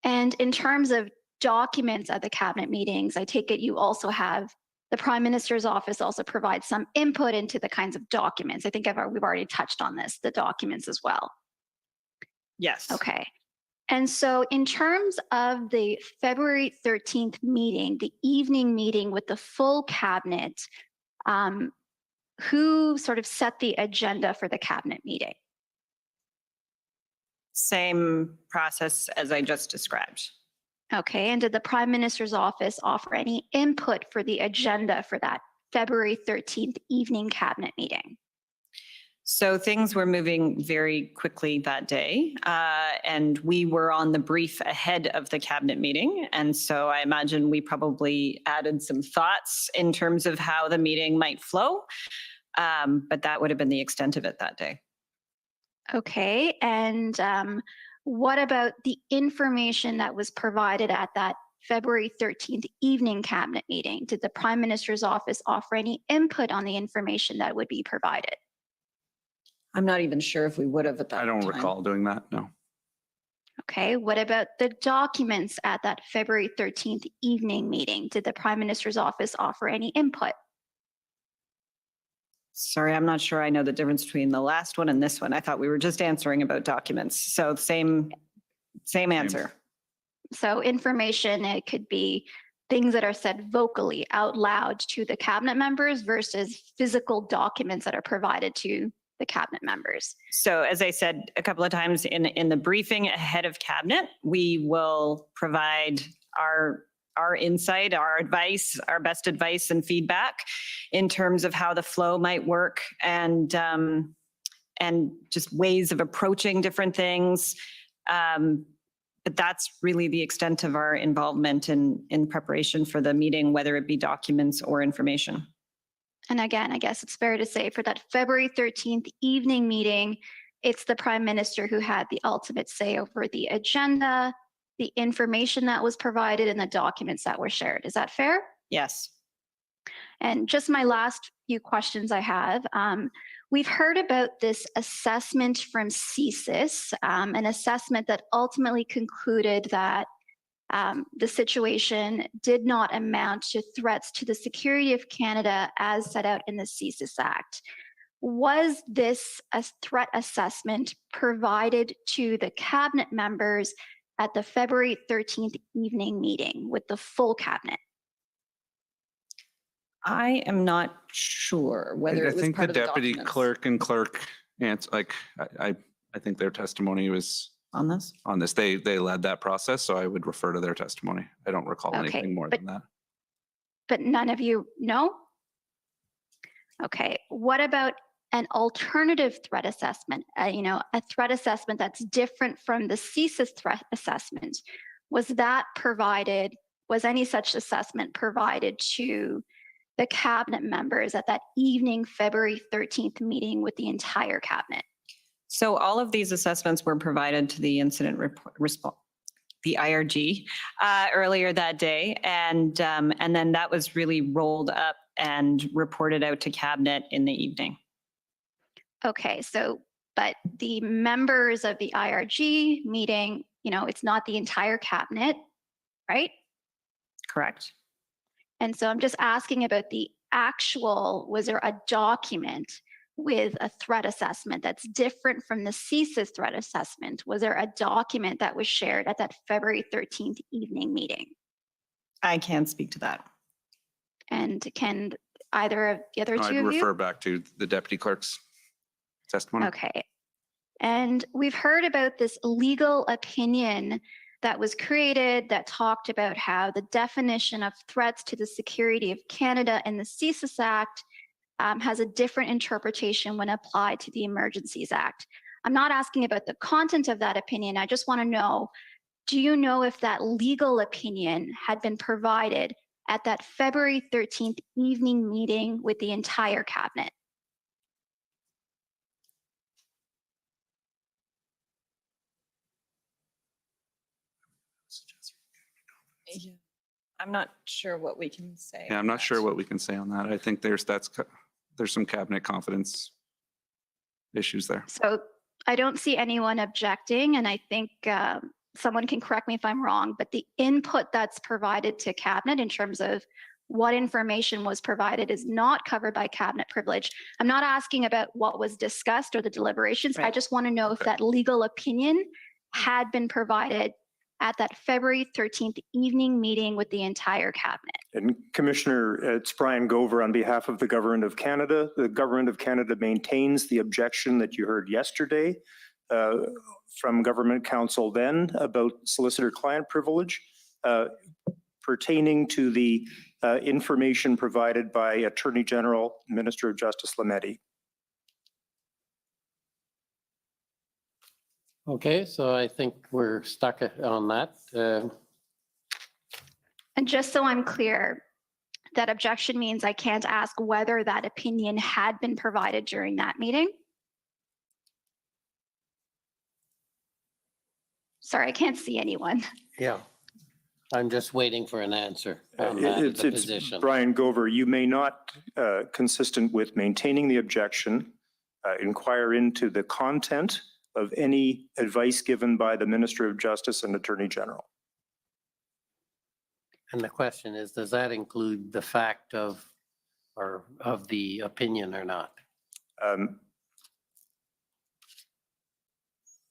And in terms of documents at the cabinet meetings, I take it you also have the Prime Minister's office also provides some input into the kinds of documents. I think we've already touched on this, the documents as well. Yes. Okay. And so in terms of the February 13th meeting, the evening meeting with the full cabinet, who sort of set the agenda for the cabinet meeting? Same process as I just described. Okay, and did the Prime Minister's office offer any input for the agenda for that February 13th evening cabinet meeting? So things were moving very quickly that day, and we were on the brief ahead of the cabinet meeting. And so I imagine we probably added some thoughts in terms of how the meeting might flow, but that would have been the extent of it that day. Okay, and what about the information that was provided at that February 13th evening cabinet meeting? Did the Prime Minister's office offer any input on the information that would be provided? I'm not even sure if we would have at that I don't time. recall doing that, no. Okay, what about the documents at that February 13th evening meeting? Did the Prime Minister's office offer any input? Sorry, I'm not sure I know the difference between the last one and this one. I thought we were just answering about documents. So same answer. So information, it could be things that are said vocally out loud to the cabinet members versus physical documents that are provided to the cabinet members. So as I said a couple of times in the briefing ahead of cabinet, we will provide our insight, our advice, our best advice and feedback in terms of how the flow might work and just ways of approaching different things. But that's really the extent of our involvement in preparation for the meeting, whether it be documents or information. And again, I guess it's fair to say for that February 13th evening meeting, it's the Prime Minister who had the ultimate say over the agenda, the information that was provided, and the documents that were shared. Is that fair? Yes. And just my last few questions I have. We've heard about this assessment from CSIS, an assessment that ultimately concluded that the situation did not amount to threats to the security of Canada as set out in the CSIS Act. Was this a threat assessment provided to the cabinet members at the February 13th evening meeting with the full cabinet? I am not sure whether I it was think the part of the deputy documents. clerk and clerk, I think their testimony was on this. On this, they led that process, so I would refer to their testimony. I don't recall Okay, anything more than that. But none of you know? Okay, what about an alternative threat assessment? A threat assessment that's different from the CSIS threat assessment. Was that provided, was any such assessment provided to the cabinet members at that evening February 13th meeting with the entire cabinet? So all of these assessments were provided to the incident response, the IRG, earlier that day, and then that was really rolled up and reported out to cabinet in the evening. Okay, so but the members of the IRG meeting, it's not the entire cabinet, right? Correct. And so I'm just asking about the actual, was there a document with a threat assessment that's different from the CSIS threat assessment? Was there a document that was shared at that February 13th evening meeting? I can't speak to that. And can either of the other No, two I'd of you? refer back to the deputy clerk's testimony. Okay. And we've heard about this legal opinion that was created that talked about how the definition of threats to the security of Canada in the CSIS Act has a different interpretation when applied to the Emergencies Act. I'm not asking about the content of that opinion. I just want to know, do you know if that legal opinion had been provided at that February 13th evening meeting with the entire cabinet? I'm not sure what we can say. Yeah, I'm not sure what we can say on that. I think there's some cabinet confidence issues there. So I don't see anyone objecting, and I think someone can correct me if I'm wrong, but the input that's provided to cabinet in terms of what information was provided is not covered by cabinet privilege. I'm not asking about what was discussed or the deliberations. I just want to know if that legal opinion had been provided at that February 13th evening meeting with the entire cabinet. And Commissioner, it's Brian Gover on behalf of the Government of Canada. The Government of Canada maintains the objection that you heard yesterday from government counsel then about solicitor-client privilege pertaining to the information provided by Attorney General, Minister of Justice Lametti. Okay, so I think we're stuck on that. And just so I'm clear, that objection means I can't ask whether that opinion had been provided during that meeting? Sorry, I can't see anyone. Yeah. I'm just waiting for an answer on that, It's the position. Brian Gover, you may not, consistent with maintaining the objection, inquire into the content of any advice given by the Minister of Justice and Attorney General. And the question is, does that include the fact of, or of the opinion or not?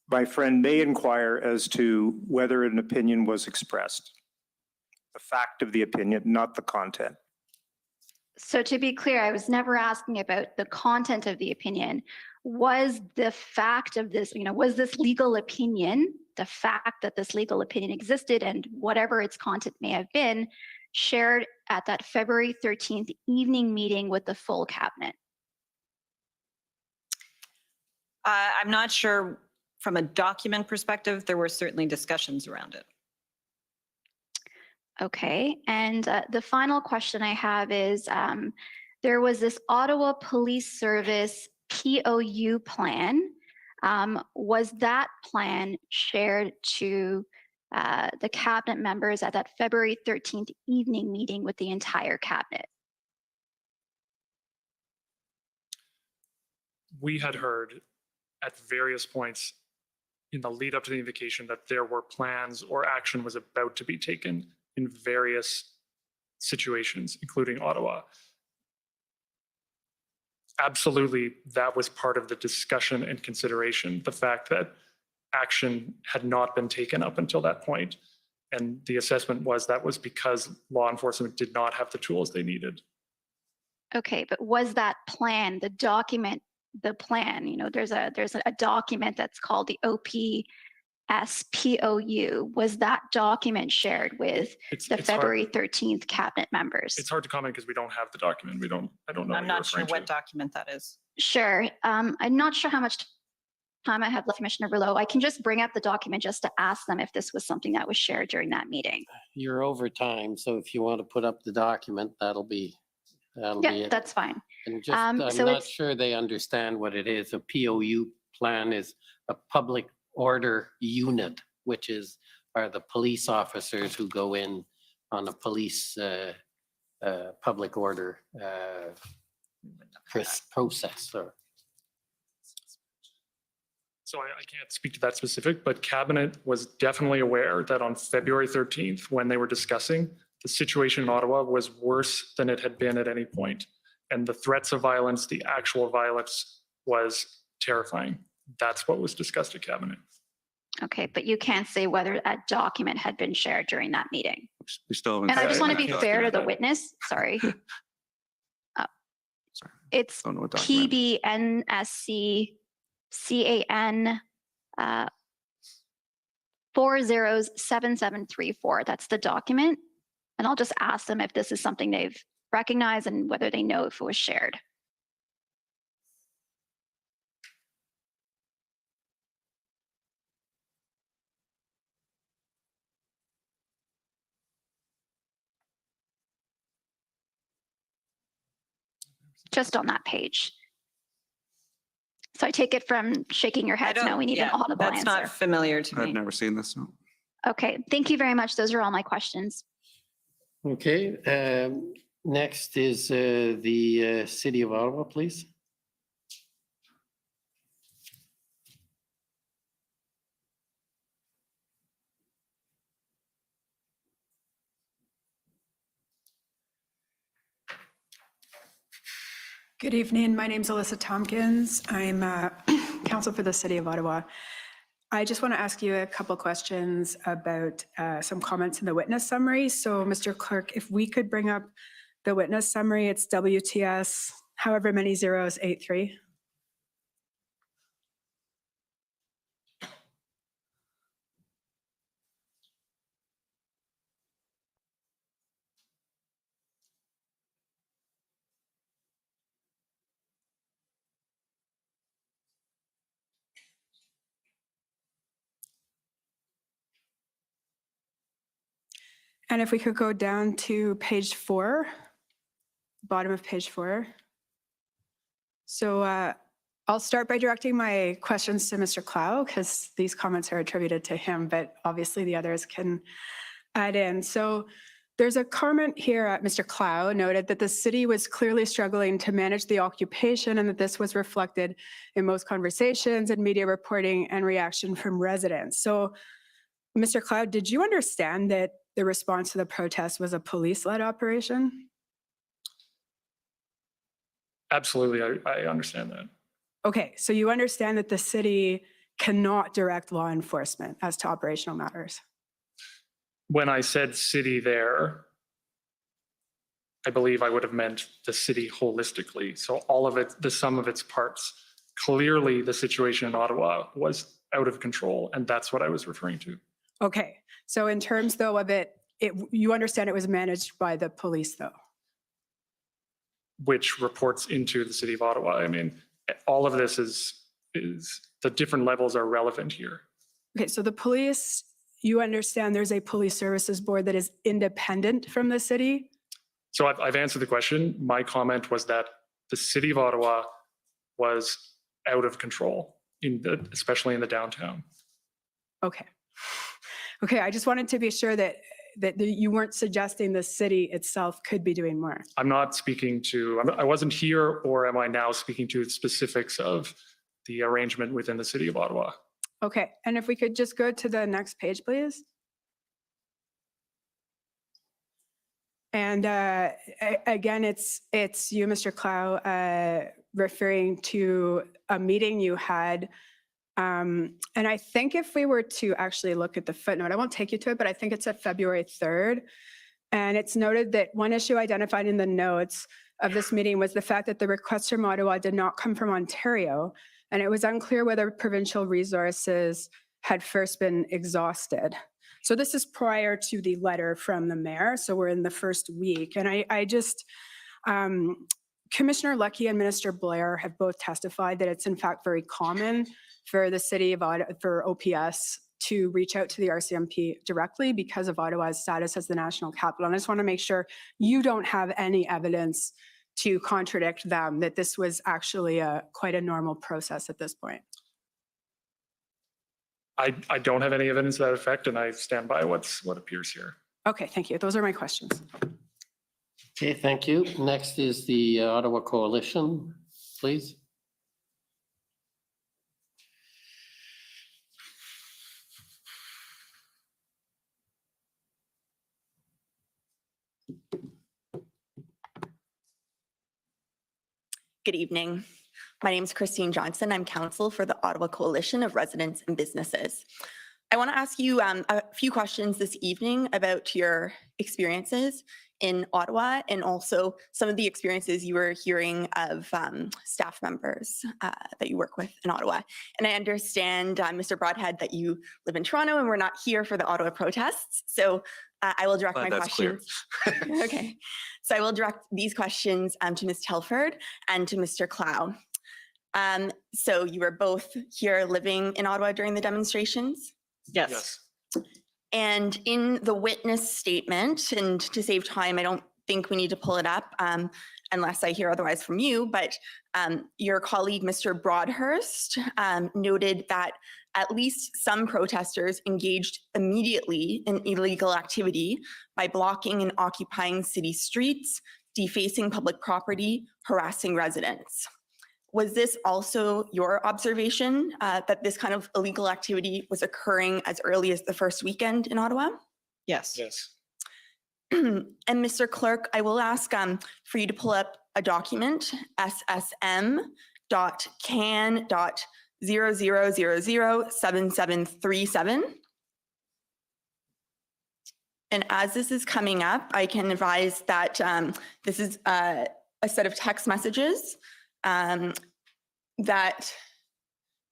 My friend may inquire as to whether an opinion was expressed. The fact of the opinion, not the content. So to be clear, I was never asking about the content of the opinion. Was the fact of this, was this legal opinion, the fact that this legal opinion existed and whatever its content may have been, shared at that February 13th evening meeting with the full cabinet? I'm not sure from a document perspective, there were certainly discussions around it. Okay, and the final question I have is, there was this Ottawa Police Service POU plan. Was that plan shared to the cabinet members at that February 13th evening meeting with the entire cabinet? We had heard at various points in the lead up to the invocation that there were plans or action was about to be taken in various situations, including Ottawa. Absolutely, that was part of the discussion and consideration, the fact that action had not been taken up until that point. And the assessment was that was because law enforcement did not have the tools they needed. Okay, but was that plan, the document, the plan, there's a document that's called the OPSPOU. Was that document shared with the February 13th cabinet members? It's hard to comment because we don't have the document. I don't know. I'm not sure what document that is. Sure. I'm not sure how much time I have left, Commissioner Berleau. I can just bring up the document just to ask them if this was something that was shared during that meeting. You're over time, so if you want to put up the document, that'll be it. That's fine. And just, I'm not sure they understand what it is. A POU plan is a public order unit, which are the police officers who go in on a police public order process. So I can't speak to that specific, but cabinet was definitely aware that on February 13th, when they were discussing, the situation in Ottawa was worse than it had been at any point. And the threats of violence, the actual violence was terrifying. That's what was discussed at cabinet. Okay, but you can't say whether that document had been shared during that meeting. We still haven't. And I just want to be fair to the witness. Sorry. It's PBNSC CAN 407734. That's the document. And I'll just ask them if this is something they've recognized and whether they know if it was shared. Just on that page. So I take it from shaking your heads, no, we need an audible answer. That's not familiar to me. I've never seen this. No. Okay, thank you very much. Those are all my questions. Okay, next is the City of Ottawa, please. Good evening. My name is Alyssa Tompkins. I'm counsel for the City of Ottawa. I just want to ask you a couple questions about some comments in the witness summary. So, Mr. Clerk, if we could bring up the witness summary, it's WTS, however many zeros, 83. And if we could go down to page 4, bottom of page 4. So I'll start by directing my questions to Mr. Clow because these comments are attributed to him, but obviously the others can add in. So there's a comment here at Mr. Clow noted that the city was clearly struggling to manage the occupation and that this was reflected in most conversations and media reporting and reaction from residents. So Mr. Clow, did you understand that the response to the protest was a police-led operation? Absolutely, I understand that. Okay, so you understand that the city cannot direct law enforcement as to operational matters? When I said city there, I believe I would have meant the city holistically. So all of it, the sum of its parts. Clearly, the situation in Ottawa was out of control, and that's what I was referring to. Okay, so in terms though of it, you understand it was managed by the police though? Which reports into the city of Ottawa. I mean, all of this is the different levels are relevant here. Okay, so the police, you understand there's a police services board that is independent from the city? So I've answered the question. My comment was that the city of Ottawa was out of control, especially in the downtown. Okay. Okay, I just wanted to be sure that you weren't suggesting the city itself could be doing more. I'm not speaking to, I wasn't here, or am I now speaking to the specifics of the arrangement within the city of Ottawa? Okay, and if we could just go to the next page, please. And again, it's you, Mr. Clow, referring to a meeting you had. And I think if we were to actually look at the footnote, I won't take you to it, but I think it's at February 3rd. And it's noted that one issue identified in the notes of this meeting was the fact that the request from Ottawa did not come from Ontario. And it was unclear whether provincial resources had first been exhausted. So this is prior to the letter from the mayor. So we're in the first week. And I just, Commissioner Leckie and Minister Blair have both testified that it's in fact very common for the city of Ottawa, for OPS to reach out to the RCMP directly because of Ottawa's status as the national capital. And I just want to make sure you don't have any evidence to contradict them, that this was actually quite a normal process at this point. I don't have any evidence to that effect, and I stand by what appears here. Okay, thank you. Those are my questions. Okay, thank you. Next is the Ottawa Coalition, please. Good evening. My name is Christine Johnson. I'm counsel for the Ottawa Coalition of Residents and Businesses. I want to ask you a few questions this evening about your experiences in Ottawa and also some of the experiences you were hearing of staff members that you work with in Ottawa. And I understand, Mr. Broadhead, that you live in Toronto and we're not here for the Ottawa protests. So I will direct my questions. Okay. So I will direct these questions to Ms. Telford and to Mr. Clow. So you were both here living in Ottawa during the demonstrations? Yes. And in the witness statement, and to save time, I don't think we need to pull it up unless I hear otherwise from you, but your colleague, Mr. Broadhurst, noted that at least some protesters engaged immediately in illegal activity by blocking and occupying city streets, defacing public property, harassing residents. Was this also your observation that this kind of illegal activity was occurring as early as the first weekend in Ottawa? Yes. Yes. And Mr. Clerk, I will ask for you to pull up a document, ssm.can.00007737. And as this is coming up, I can advise that this is a set of text messages that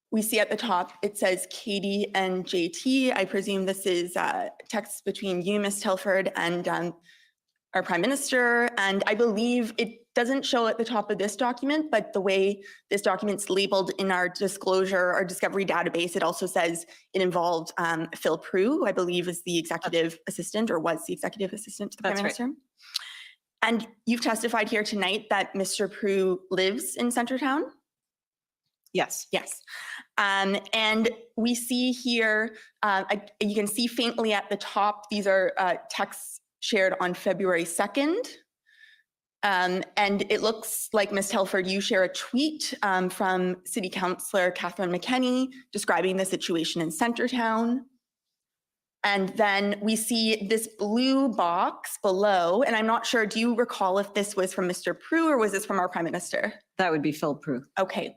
we see at the top. It says Katie and JT. I presume this is text between you, Ms. Telford, and our Prime Minister. And I believe it doesn't show at the top of this document, but the way this document's labeled in our disclosure, our discovery database, it also says it involved Phil Prue, who I believe is the executive assistant or was the executive assistant to the Prime That's right. Minister. And you've testified here tonight that Mr. Prue lives in Centertown? Yes. Yes. And we see here, you can see faintly at the top, these are texts shared on February 2nd. And it looks like, Ms. Telford, you share a tweet from City Councillor Catherine McKenney describing the situation in Centertown. And then we see this blue box below, and I'm not sure, do you recall if this was from Mr. Prue or was this from our Prime Minister? That would be Phil Prue. Okay.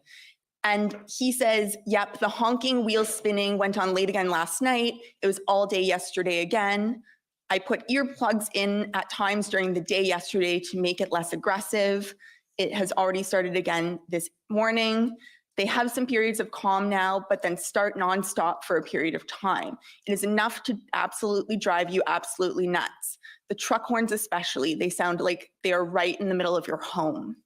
And he says, yep, the honking, wheel spinning went on late again last night. It was all day yesterday again. I put earplugs in at times during the day yesterday to make it less aggressive. It has already started again this morning. They have some periods of calm now, but then start nonstop for a period of time. It is enough to absolutely drive you absolutely nuts. The truck horns especially, they sound like they are right in the middle of your home.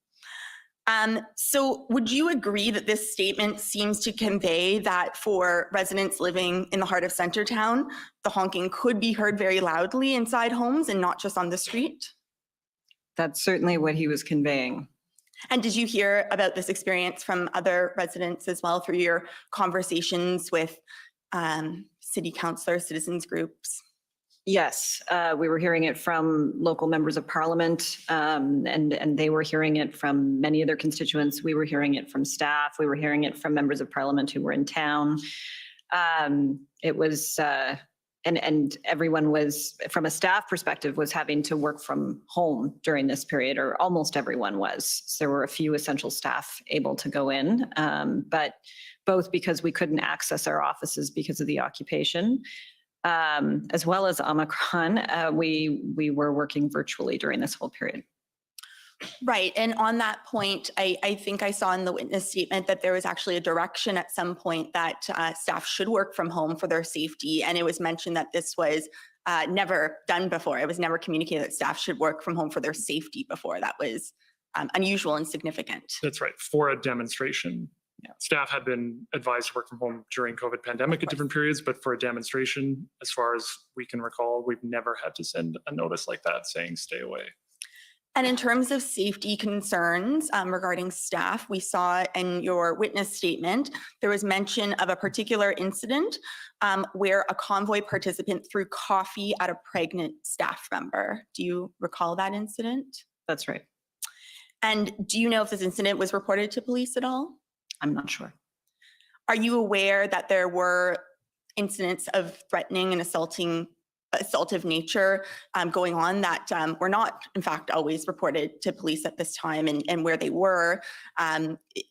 So would you agree that this statement seems to convey that for residents living in the heart of Centertown, the honking could be heard very loudly inside homes and not just on the street? That's certainly what he was conveying. And did you hear about this experience from other residents as well through your conversations with city councillors, citizens groups? Yes, we were hearing it from local members of parliament, and they were hearing it from many of their constituents. We were hearing it from staff. We were hearing it from members of parliament who were in town. It was, and everyone was, from a staff perspective, was having to work from home during this period, or almost everyone was. So there were a few essential staff able to go in, but both because we couldn't access our offices because of the occupation, as well as Omicron, we were working virtually during this whole period. Right. And on that point, I think I saw in the witness statement that there was actually a direction at some point that staff should work from home for their safety. And it was mentioned that this was never done before. It was never communicated that staff should work from home for their safety before. That was unusual and significant. That's right. For a demonstration. Yeah. Staff had been advised to work from home during COVID pandemic at different periods, but for a demonstration, as far as we can recall, we've never had to send a notice like that saying stay away. And in terms of safety concerns regarding staff, we saw in your witness statement, there was mention of a particular incident where a convoy participant threw coffee at a pregnant staff member. Do you recall that incident? That's right. And do you know if this incident was reported to police at all? I'm not sure. Are you aware that there were incidents of threatening and assaultive nature going on that were not, in fact, always reported to police at this time, and where they were,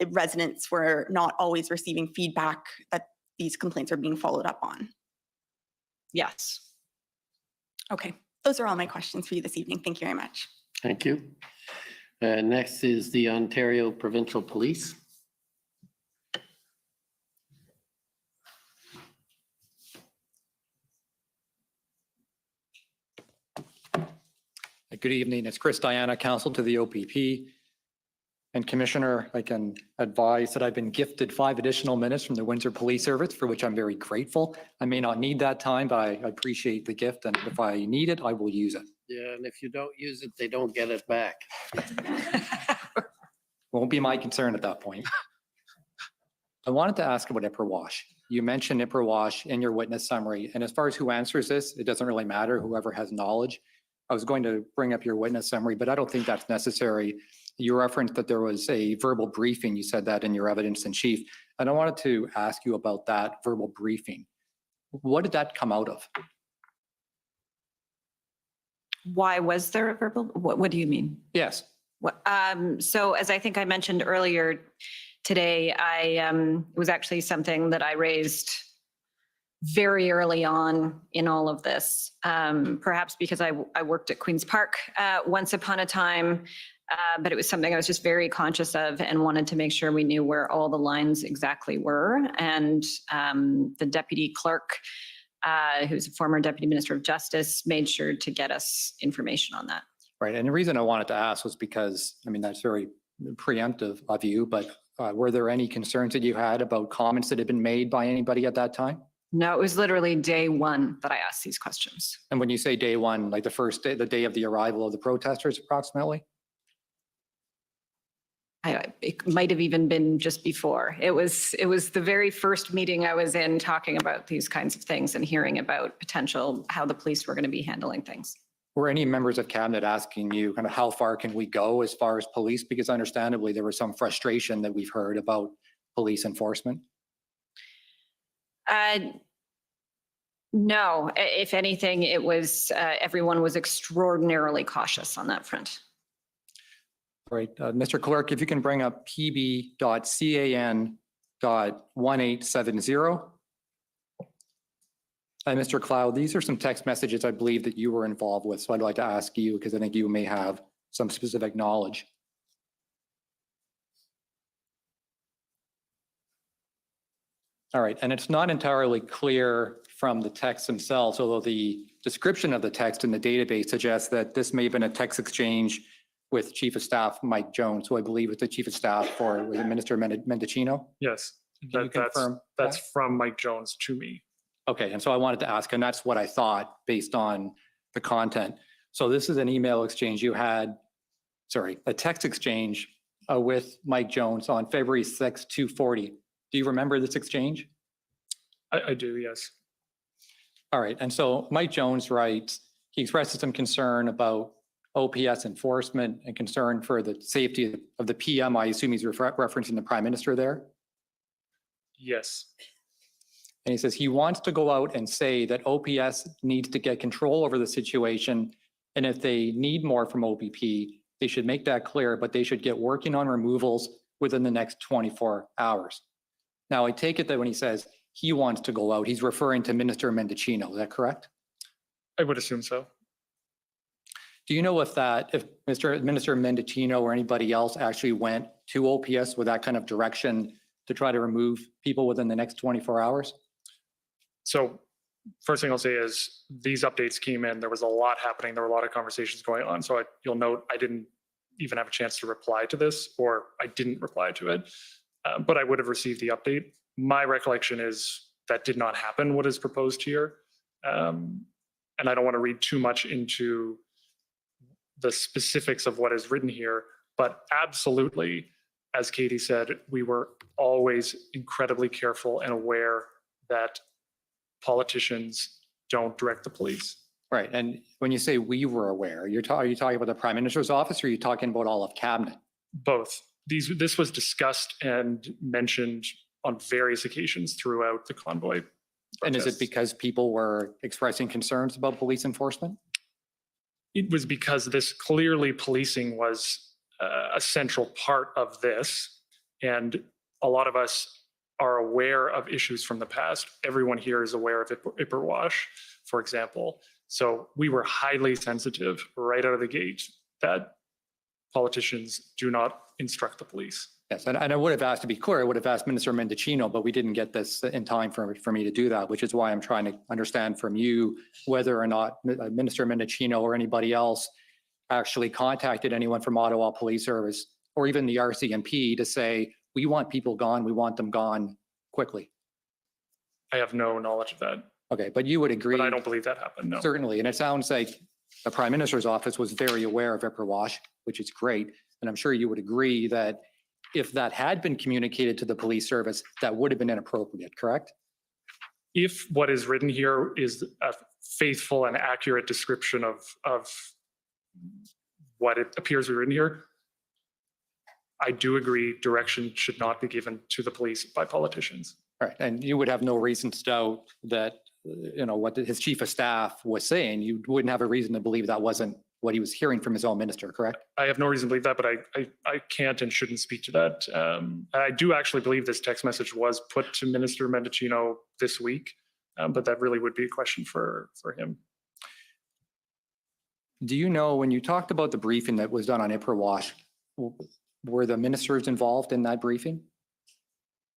residents were not always receiving feedback that these complaints are being followed up on? Yes. Okay, those are all my questions for you this evening. Thank you very much. Thank you. Next is the Ontario Provincial Police. Good evening. It's Chris Diana, counsel to the OPP. And Commissioner, I can advise that I've been gifted 5 additional minutes from the Windsor Police Service, for which I'm very grateful. I may not need that time, but I appreciate the gift. And if I need it, I will use it. Yeah, and if you don't use it, they don't get it back. Won't be my concern at that point. I wanted to ask about Ipperwash. You mentioned Ipperwash in your witness summary. And as far as who answers this, it doesn't really matter, whoever has knowledge. I was going to bring up your witness summary, but I don't think that's necessary. You referenced that there was a verbal briefing. You said that in your evidence in chief. And I wanted to ask you about that verbal briefing. What did that come out of? Why was there a verbal? What do you mean? Yes. So as I think I mentioned earlier today, it was actually something that I raised very early on in all of this, perhaps because I worked at Queen's Park once upon a time, but it was something I was just very conscious of and wanted to make sure we knew where all the lines exactly were. And the deputy clerk, who's a former deputy minister of justice, made sure to get us information on that. Right. And the reason I wanted to ask was because, I mean, that's very preemptive of you, but were there any concerns that you had about comments that had been made by anybody at that time? No, it was literally day one that I asked these questions. And when you say day one, like the first day, the day of the arrival of the protesters approximately? It might have even been just before. It was the very first meeting I was in talking about these kinds of things and hearing about potential, how the police were going to be handling things. Were any members of cabinet asking you kind of how far can we go as far as police? Because understandably, there was some frustration that we've heard about police enforcement. No, if anything, it was, everyone was extraordinarily cautious on that front. Right. Mr. Clerk, if you can bring up pb.can.1870. And Mr. Cloud, these are some text messages I believe that you were involved with. So I'd like to ask you, because I think you may have some specific knowledge. All right. And it's not entirely clear from the text themselves, although the description of the text in the database suggests that this may have been a text exchange with Chief of Staff Mike Jones, who I believe was the Chief of Staff for was it Minister Mendicino? Yes, Can you confirm that's that? from Mike Jones to me. Okay, and so I wanted to ask, and that's what I thought based on the content. So this is an email exchange you had, sorry, a text exchange with Mike Jones on February 6, 2:40. Do you remember this exchange? I do, yes. All right, and so Mike Jones writes, he expresses some concern about OPS enforcement and concern for the safety of the PM. I assume he's referencing the Prime Minister there. Yes. And he says he wants to go out and say that OPS needs to get control over the situation. And if they need more from OPP, they should make that clear, but they should get working on removals within the next 24 hours. Now, I take it that when he says he wants to go out, he's referring to Minister Mendicino. Is that correct? I would assume so. Do you know if Minister Mendicino or anybody else actually went to OPS with that kind of direction to try to remove people within the next 24 hours? So first thing I'll say is these updates came in. There was a lot happening. There were a lot of conversations going on. So you'll note I didn't even have a chance to reply to this, or I didn't reply to it, but I would have received the update. My recollection is that did not happen, what is proposed here. And I don't want to read too much into the specifics of what is written here, but absolutely, as Katie said, we were always incredibly careful and aware that politicians don't direct the police. Right. And when you say we were aware, are you talking about the Prime Minister's office, or are you talking about all of cabinet? Both. This was discussed and mentioned on various occasions throughout the convoy. And is it because people were expressing concerns about police enforcement? It was because this clearly policing was a central part of this. And a lot of us are aware of issues from the past. Everyone here is aware of Ipperwash, for example. So we were highly sensitive right out of the gate that politicians do not instruct the police. Yes, and I would have asked, to be clear, I would have asked Minister Mendicino, but we didn't get this in time for me to do that, which is why I'm trying to understand from you whether or not Minister Mendicino or anybody else actually contacted anyone from Ottawa Police Service or even the RCMP to say, we want people gone, we want them gone quickly. I have no knowledge of that. Okay, but you would agree. But I don't believe that happened, no. Certainly, and it sounds like the Prime Minister's office was very aware of Ipperwash, which is great. And I'm sure you would agree that if that had been communicated to the police service, that would have been inappropriate, correct? If what is written here is a faithful and accurate description of what it appears to be written here, I do agree direction should not be given to the police by politicians. Right, and you would have no reason to doubt that, you know, what his chief of staff was saying. You wouldn't have a reason to believe that wasn't what he was hearing from his own minister, correct? I have no reason to believe that, but I can't and shouldn't speak to that. I do actually believe this text message was put to Minister Mendicino this week, but that really would be a question for him. Do you know, when you talked about the briefing that was done on Ipperwash, were the ministers involved in that briefing? I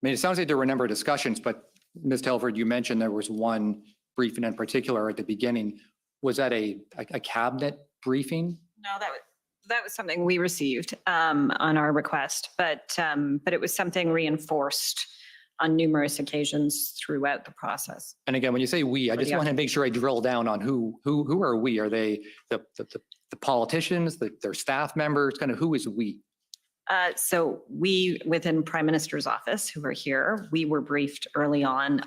mean, it sounds like there were a number of discussions, but Ms. Telford, you mentioned there was one briefing in particular at the beginning. Was that a cabinet briefing No, that was something we received on our request, but it was something reinforced on numerous occasions throughout the process. And again, when you say we, I For just the want to make sure I drill down on who are we? Are they the politicians, their staff members, kind of who is we? So we, within Prime Minister's office, who are here, we were briefed early on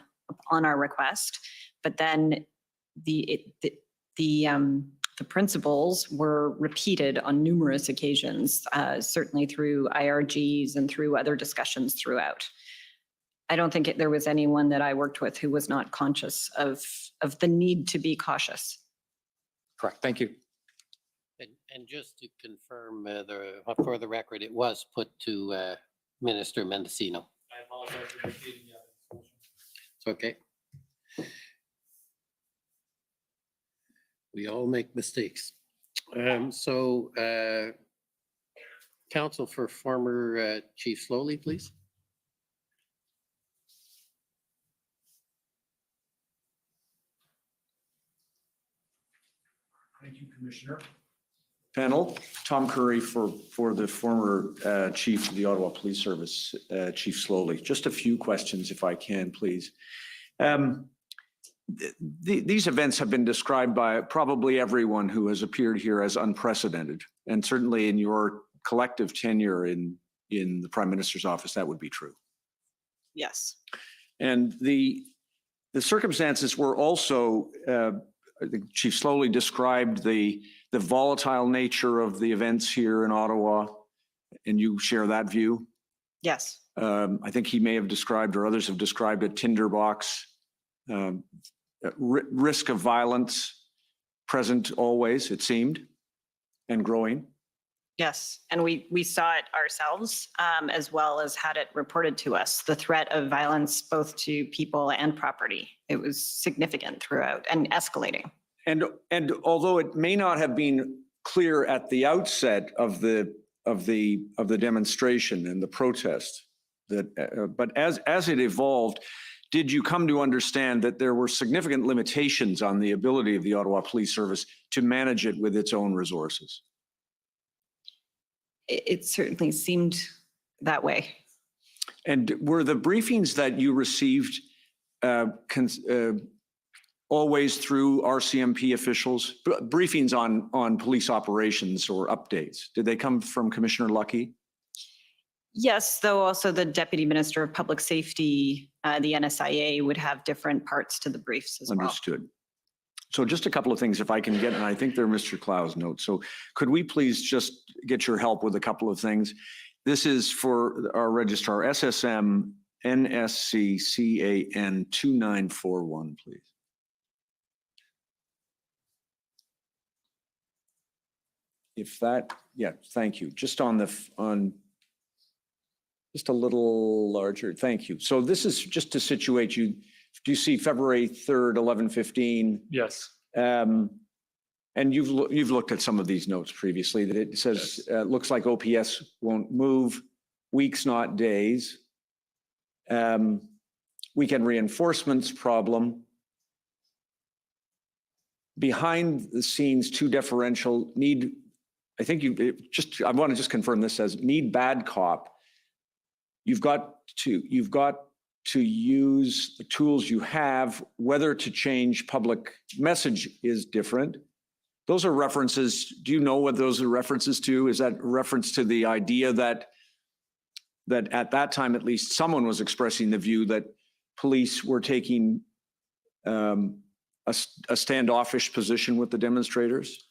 our request, but then the principles were repeated on numerous occasions, certainly through IRGs and through other discussions throughout. I don't think there was anyone that I worked with who was not conscious of the need to be cautious. Correct. Thank you. And just to confirm, for the record, it was put to Minister Mendocino. I apologize for repeating the other. It's okay. We all make mistakes. Counsel for former Chief Slowly, please. Thank you, Commissioner. Panel, Tom Curry for the former Chief of the Ottawa Police Service, Chief Slowly. Just a few questions, if I can, please. These events have been described by probably everyone who has appeared here as unprecedented, and certainly in your collective tenure in the Prime Minister's office, that would be true. Yes. And the circumstances were also, I think Chief Slowly described the volatile nature of the events here in Ottawa, and you share that view? Yes. I think he may have described, or others have described, a tinderbox, risk of violence present always, it seemed, and growing. Yes, and we saw it ourselves, as well as had it reported to us, the threat of violence both to people and property. It was significant throughout and escalating. And although it may not have been clear at the outset of the demonstration and the protest, but as it evolved, did you come to understand that there were significant limitations on the ability of the Ottawa Police Service to manage it with its own resources? It certainly seemed that way. And were the briefings that you received always through RCMP officials, briefings on police operations or updates? Did they come from Commissioner Lucky? Yes, though also the Deputy Minister of Public Safety, the NSIA, would have different parts to the briefs as well. Understood. So just a couple of things, if I can get, and I think they're Mr. Clow's notes. So could we please just get your help with a couple of things? This is for our registrar, SSM NSC CAN 2941, please. If that, yeah, thank you. Just on just a little larger, thank you. So this is just to situate you. Do you see February 3rd, 11:15? Yes. And you've looked at some of these notes previously that it says, looks like OPS won't move, weeks, not days. Weekend reinforcements problem. Behind the scenes, too deferential, need, I think I want to just confirm this says need bad cop. You've got to use the tools you have, whether to change public message is different. Those are references. Do you know what those are references to? Is that reference to the idea that at that time, at least someone was expressing the view that police were taking a standoffish position with the demonstrators?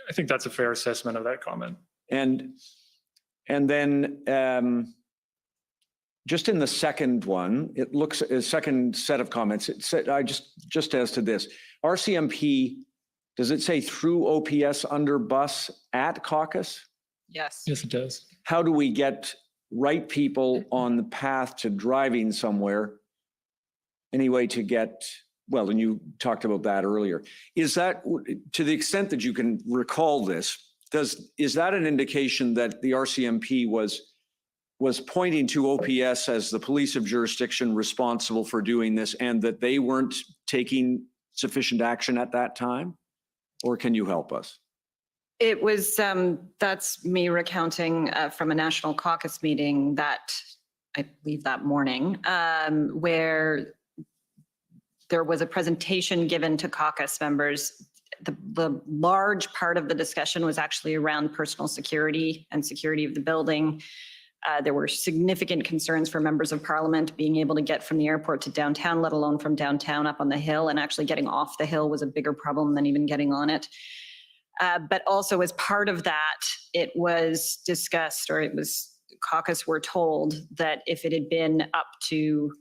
I think that's a fair assessment of that comment. And then just in the second one, it looks a second set of comments. It said, just as to this, RCMP, does it say through OPS under bus at caucus? Yes. Yes, it does. How do we get right people on the path to driving somewhere? Anyway, to get, well, and you talked about that earlier. Is that, to the extent that you can recall this, is that an indication that the RCMP was pointing to OPS as the police of jurisdiction responsible for doing this and that they weren't taking sufficient action at that time? Or can you help us? It was, that's me recounting from a national caucus meeting that, I believe that morning, where there was a presentation given to caucus members. The large part of the discussion was actually around personal security and security of the building. There were significant concerns for members of parliament being able to get from the airport to downtown, let alone from downtown up on the hill, and actually getting off the hill was a bigger problem than even getting on it. But also as part of that, it was discussed, or it was caucus were told that if it had been up to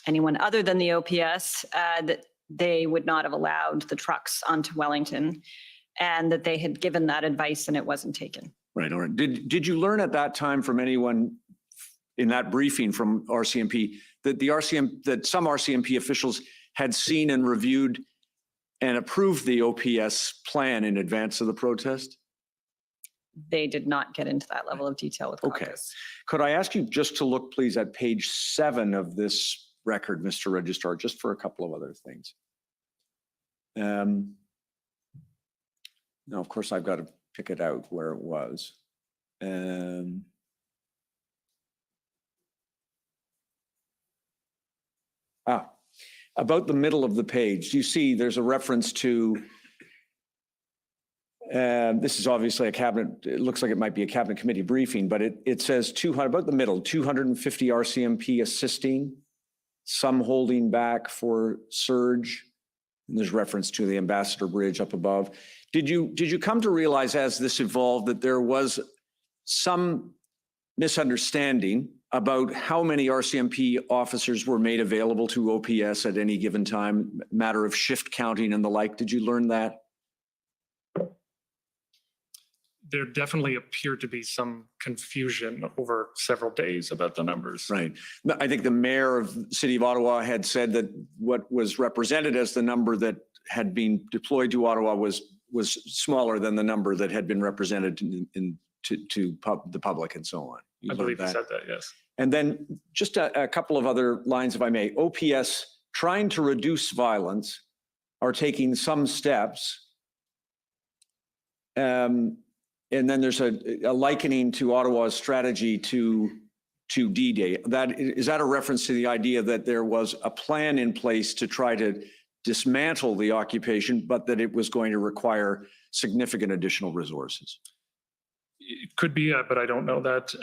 anyone other than the OPS, that they would not have allowed the trucks onto Wellington, and that they had given that advice and it wasn't taken. Right. All right. Did you learn at that time from anyone in that briefing from RCMP that some RCMP officials had seen and reviewed and approved the OPS plan in advance of the protest? They did not get into that level of detail with caucus. Okay. Could I ask you just to look, please, at page 7 of this record, Mr. Registrar, just for a couple of other things. Now, of course, I've got to pick it out where it was. About the middle of the page, you see there's a reference to, this is obviously a cabinet, it looks like it might be a cabinet committee briefing, but it says 200, about the middle, 250 RCMP assisting, some holding back for surge. And there's reference to the Ambassador Bridge up above. Did you come to realize as this evolved that there was some misunderstanding about how many RCMP officers were made available to OPS at any given time, matter of shift counting and the like? Did you learn that? There definitely appeared to be some confusion over several days about the numbers. Right. I think the mayor of the city of Ottawa had said that what was represented as the number that had been deployed to Ottawa was smaller than the number that had been represented to the public and so on. I believe he said that, yes. And then just a couple of other lines, if I may. OPS, trying to reduce violence, are taking some steps. And then there's a likening to Ottawa's strategy to D-Day. Is that a reference to the idea that there was a plan in place to try to dismantle the occupation, but that it was going to require significant additional resources? It could be, but I don't know that.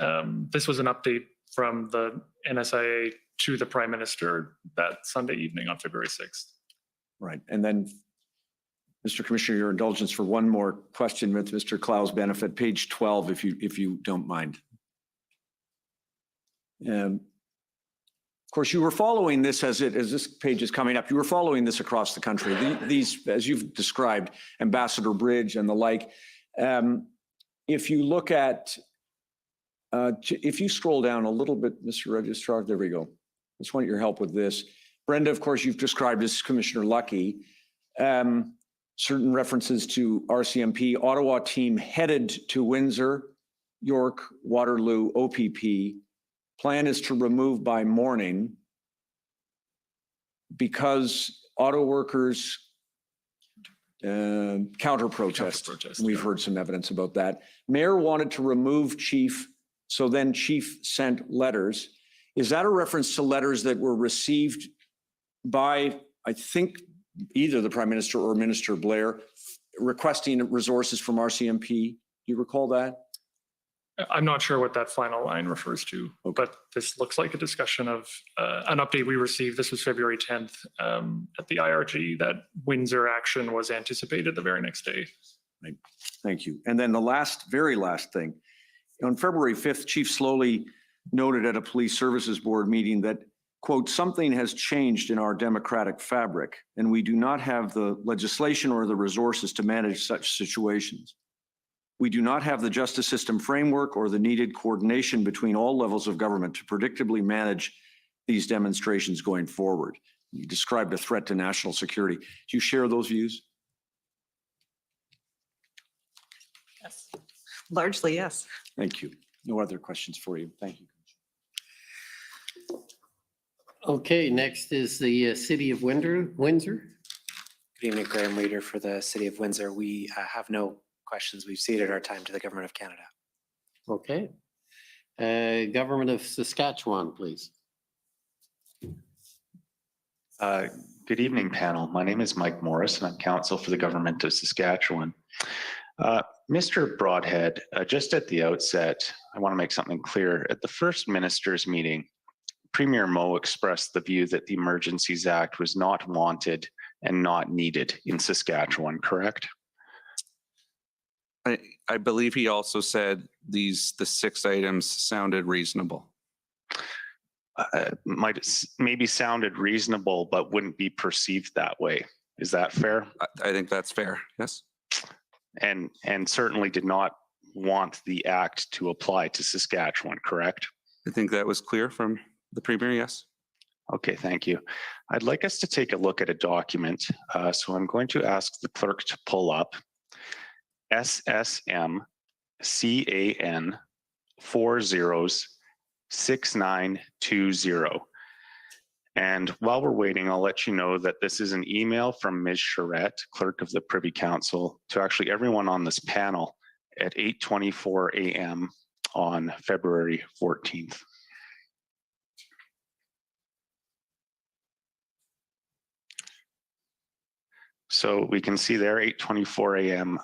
This was an update from the NSIA to the Prime Minister that Sunday evening on February 6th. Right. And then, Mr. Commissioner, your indulgence for one more question with Mr. Clow's benefit, page 12, if you don't mind. Of course, you were following this as this page is coming up. You were following this across the country. These, as you've described, Ambassador Bridge and the like. If you look at, if you scroll down a little bit, Mr. Registrar, there we go. I just want your help with this. Brenda, of course, you've described as Commissioner Lucky. Certain references to RCMP, Ottawa team headed to Windsor, York, Waterloo, OPP. Plan is to remove by morning because auto workers counter protest. We've heard some evidence about that. Mayor wanted to remove chief, so then chief sent letters. Is that a reference to letters that were received by, I think, either the Prime Minister or Minister Blair requesting resources from RCMP? Do you recall that? I'm not sure what that final line refers to, but this looks like a discussion of an update we received. This was February 10th at the IRG, that Windsor action was anticipated the very next day. Right. Thank you. And then the very last thing. On February 5th, Chief Slowly noted at a Police Services Board meeting that, quote, something has changed in our democratic fabric, and we do not have the legislation or the resources to manage such situations. We do not have the justice system framework or the needed coordination between all levels of government to predictably manage these demonstrations going forward. You described a threat to national security. Do you share those views? Yes. Largely, yes. Thank you. No other questions for you. Thank you. Okay, next is the City of Windsor. Good evening, Graham Leader for the City of Windsor. We have no questions we've ceded our time to the Government of Canada. Okay. Government of Saskatchewan, please. Good evening, panel. My name is Mike Morris, and I'm counsel for the Government of Saskatchewan. Mr. Broadhead, just at the outset, I want to make something clear. At the first ministers' meeting, Premier Moe expressed the view that the Emergencies Act was not wanted and not needed in Saskatchewan, correct? I believe he also said the 6 items sounded reasonable. Might maybe sounded reasonable, but wouldn't be perceived that way. Is that fair? I think that's fair, yes. And certainly did not want the act to apply to Saskatchewan, correct? I think that was clear from the Premier, yes. Okay, thank you. I'd like us to take a look at a document. So I'm going to ask the clerk to pull up SSM CAN 406920. And while we're waiting, I'll let you know that this is an email from Ms. Charette, clerk of the Privy Council, to actually everyone on this panel at 8:24 a.m. on February 14th. So we can see there 8:24 a.m.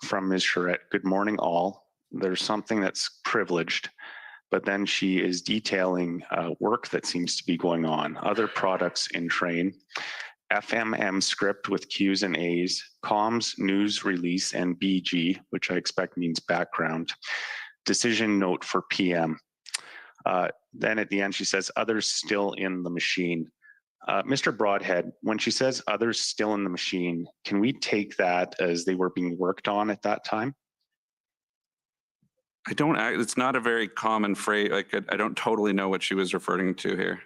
From Ms. Charette. Good morning, all. There's something that's privileged, but then she is detailing work that seems to be going on. Other products in train, FMM script with Q's and A's, comms, news release, and BG, which I expect means background, decision note for PM. Then at the end, she says, others still in the machine. Mr. Broadhead, when she says others still in the machine, can we take that as they were being worked on at that time? It's not a very common phrase. Like, I don't totally know what she was referring to here.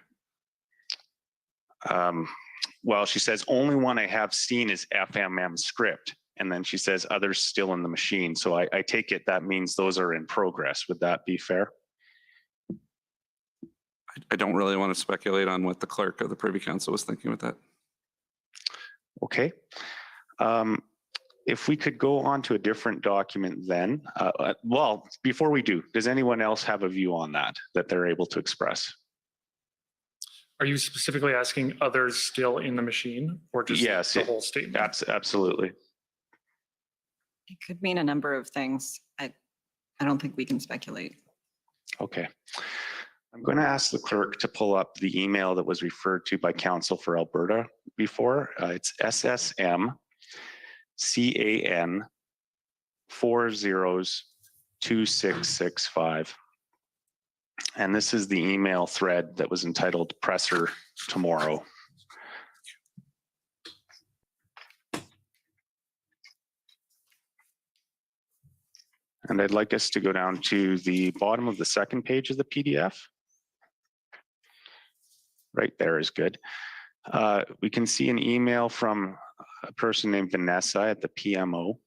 Well, she says only one I have seen is FMM script. And then she says others still in the machine. So I take it that means those are in progress. Would that be fair? I don't really want to speculate on what the clerk of the Privy Council was thinking with that. Okay. If we could go on to a different document then, well, before we do, does anyone else have a view on that they're able to express? Are you specifically asking others still in the machine or just yes, the whole statement? Absolutely. It could mean a number of things. I don't think we can speculate. Okay. I'm going to ask the clerk to pull up the email that was referred to by Council for Alberta before. It's SSM CAN 402665. And this is the email thread that was entitled Presser Tomorrow. And I'd like us to go down to the bottom of the second page of the PDF. Right there is good. We can see an email from a person named Vanessa at the PMO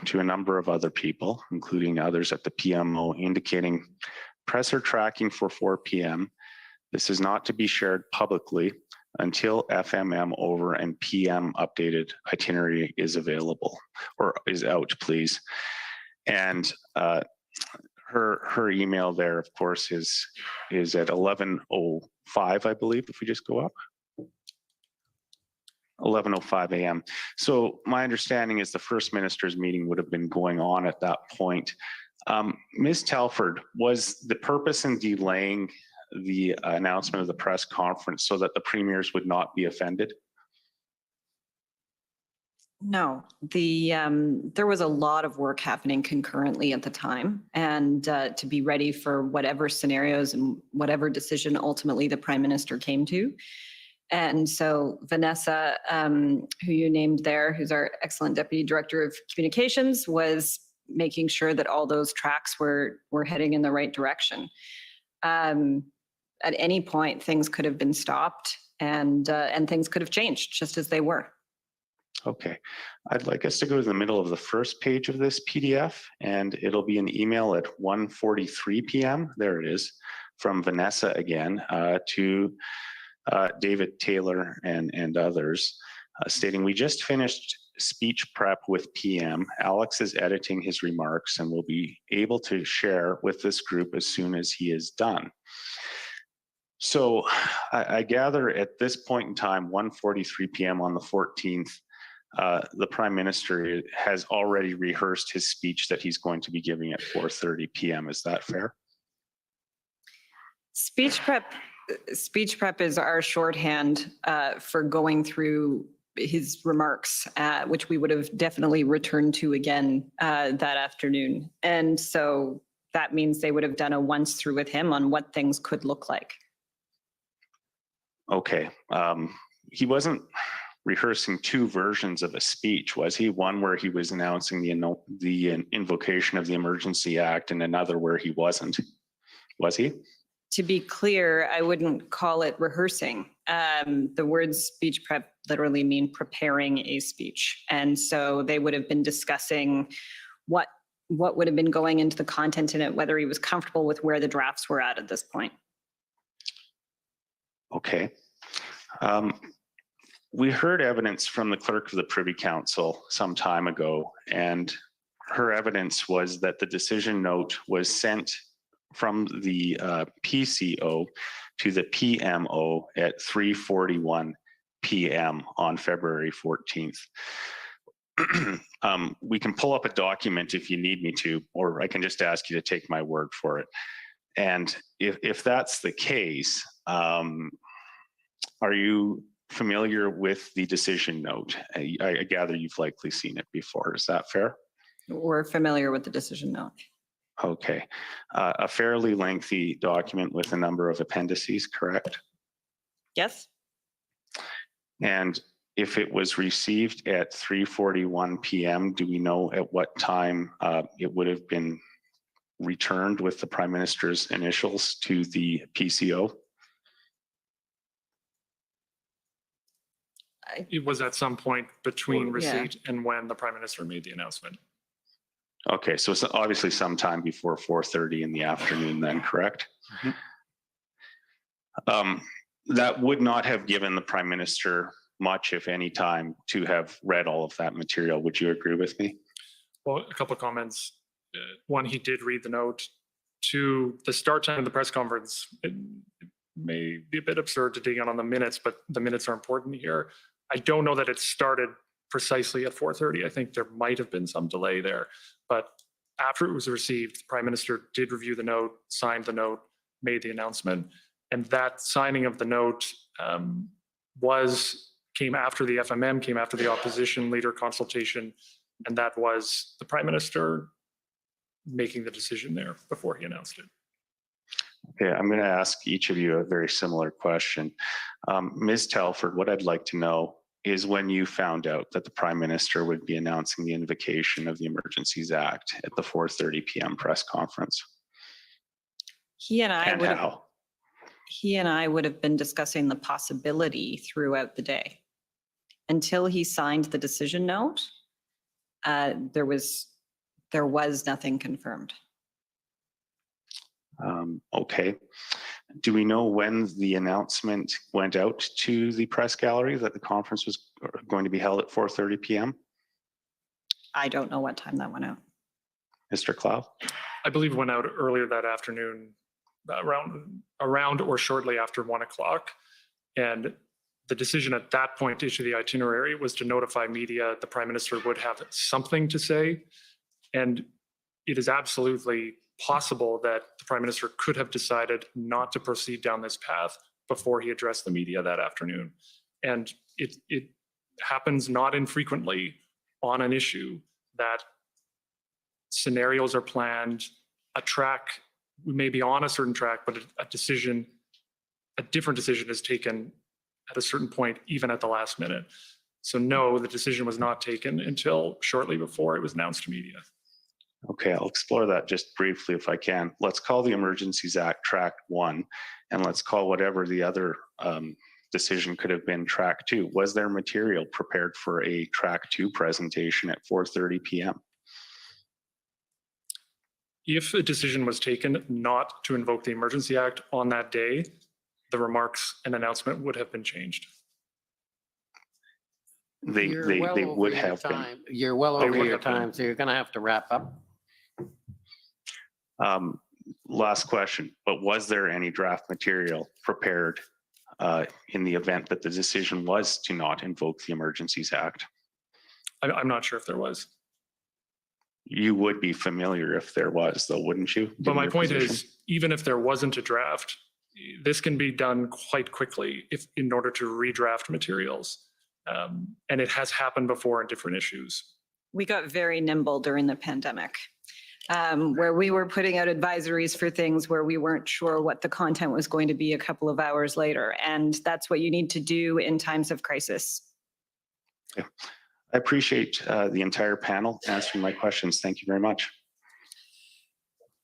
to a number of other people, including others at the PMO, indicating presser tracking for 4 p.m. This is not to be shared publicly until FMM over and PM updated itinerary is available or is out, please. And her email there, of course, is at 11:05, I believe, if we just go up. 11:05 a.m. So my understanding is the first minister's meeting would have been going on at that point. Ms. Telford, was the purpose in delaying the announcement of the press conference so that the premiers would not be offended? No, there was a lot of work happening concurrently at the time, and to be ready for whatever scenarios and whatever decision ultimately the Prime Minister came to. And so Vanessa, who you named there, who's our excellent Deputy Director of Communications, was making sure that all those tracks were heading in the right direction. At any point, things could have been stopped and things could have changed just as they were. Okay, I'd like us to go to the middle of the first page of this PDF, and it'll be an email at 1:43 p.m. There it is, from Vanessa again to David Taylor and others. stating, "We just finished speech prep with PM. Alex is editing his remarks and will be able to share with this group as soon as he is done." So I gather at this point in time, 1:43 PM on the 14th, the Prime Minister has already rehearsed his speech that he's going to be giving at 4:30 PM. Is that fair? Speech prep is our shorthand for going through his remarks, which we would have definitely returned to again that afternoon. And so that means they would have done a once through with him on what things could look like. Okay. He wasn't rehearsing two versions of a speech, was he? One where he was announcing the invocation of the Emergency Act and another where he wasn't. Was he? To be clear, I wouldn't call it rehearsing. The words speech prep literally mean preparing a speech. And so they would have been discussing what would have been going into the content in it, whether he was comfortable with where the drafts were at this point. Okay. We heard evidence from the clerk of the Privy Council some time ago, and her evidence was that the decision note was sent from the PCO to the PMO at 3:41 PM on February 14th. We can pull up a document if you need me to, or I can just ask you to take my word for it. And if that's the case, are you familiar with the decision note? I gather you've likely seen it before. Is that fair? We're familiar with the decision note. Okay. A fairly lengthy document with a number of appendices, correct? Yes. And if it was received at 3:41 PM, do we know at what time it would have been returned with the Prime Minister's initials to the PCO? It was at some point between receipt and when the Prime Minister made the announcement. Okay, so it's obviously sometime before 4:30 in the afternoon then, correct? That would not have given the Prime Minister much, if any, time to have read all of that material. Would you agree with me? Well, a couple of comments. One, he did read the note. Two, the start time of the press conference, it may be a bit absurd to dig in on the minutes, but the minutes are important here. I don't know that it started precisely at 4:30. I think there might have been some delay there. But after it was received, the Prime Minister did review the note, signed the note, made the announcement. And that signing of the note came after the FMM, came after the opposition leader consultation. And that was the Prime Minister making the decision there before he announced it. Okay, I'm going to ask each of you a very similar question. Ms. Telford, what I'd like to know is when you found out that the Prime Minister would be announcing the invocation of the Emergencies Act at the 4:30 PM press conference. He and I how? would have been discussing the possibility throughout the day. Until he signed the decision note, there was nothing confirmed. Okay. Do we know when the announcement went out to the press gallery that the conference was going to be held at 4:30 PM? I don't know what time that went out. Mr. Clow? I believe it went out earlier that afternoon, around or shortly after 1 o'clock. And the decision at that point to issue the itinerary was to notify media the Prime Minister would have something to say. And it is absolutely possible that the Prime Minister could have decided not to proceed down this path before he addressed the media that afternoon. And it happens not infrequently on an issue that scenarios are planned, a track, we may be on a certain track, but a different decision is taken at a certain point, even at the last minute. So no, the decision was not taken until shortly before it was announced to media. Okay, I'll explore that just briefly if I can. Let's call the Emergencies Act Track 1, and let's call whatever the other decision could have been Track 2. Was there material prepared for a Track 2 presentation at 4:30 PM? If a decision was taken not to invoke the Emergency Act on that day, the remarks and announcement would have been changed. They You're well over would your have been. time. You're well They over would your have been. time, so you're going to have to wrap up. Last question, but was there any draft material prepared in the event that the decision was to not invoke the Emergencies Act? I'm not sure if there was. You would be familiar if there was, though, wouldn't you? But given my your point position? is, even if there wasn't a draft, this can be done quite quickly if in order to redraft materials. And it has happened before in different issues. We got very nimble during the pandemic, where we were putting out advisories for things where we weren't sure what the content was going to be a couple of hours later. And that's what you need to do in times of crisis. Yeah. I appreciate the entire panel answering my questions. Thank you very much.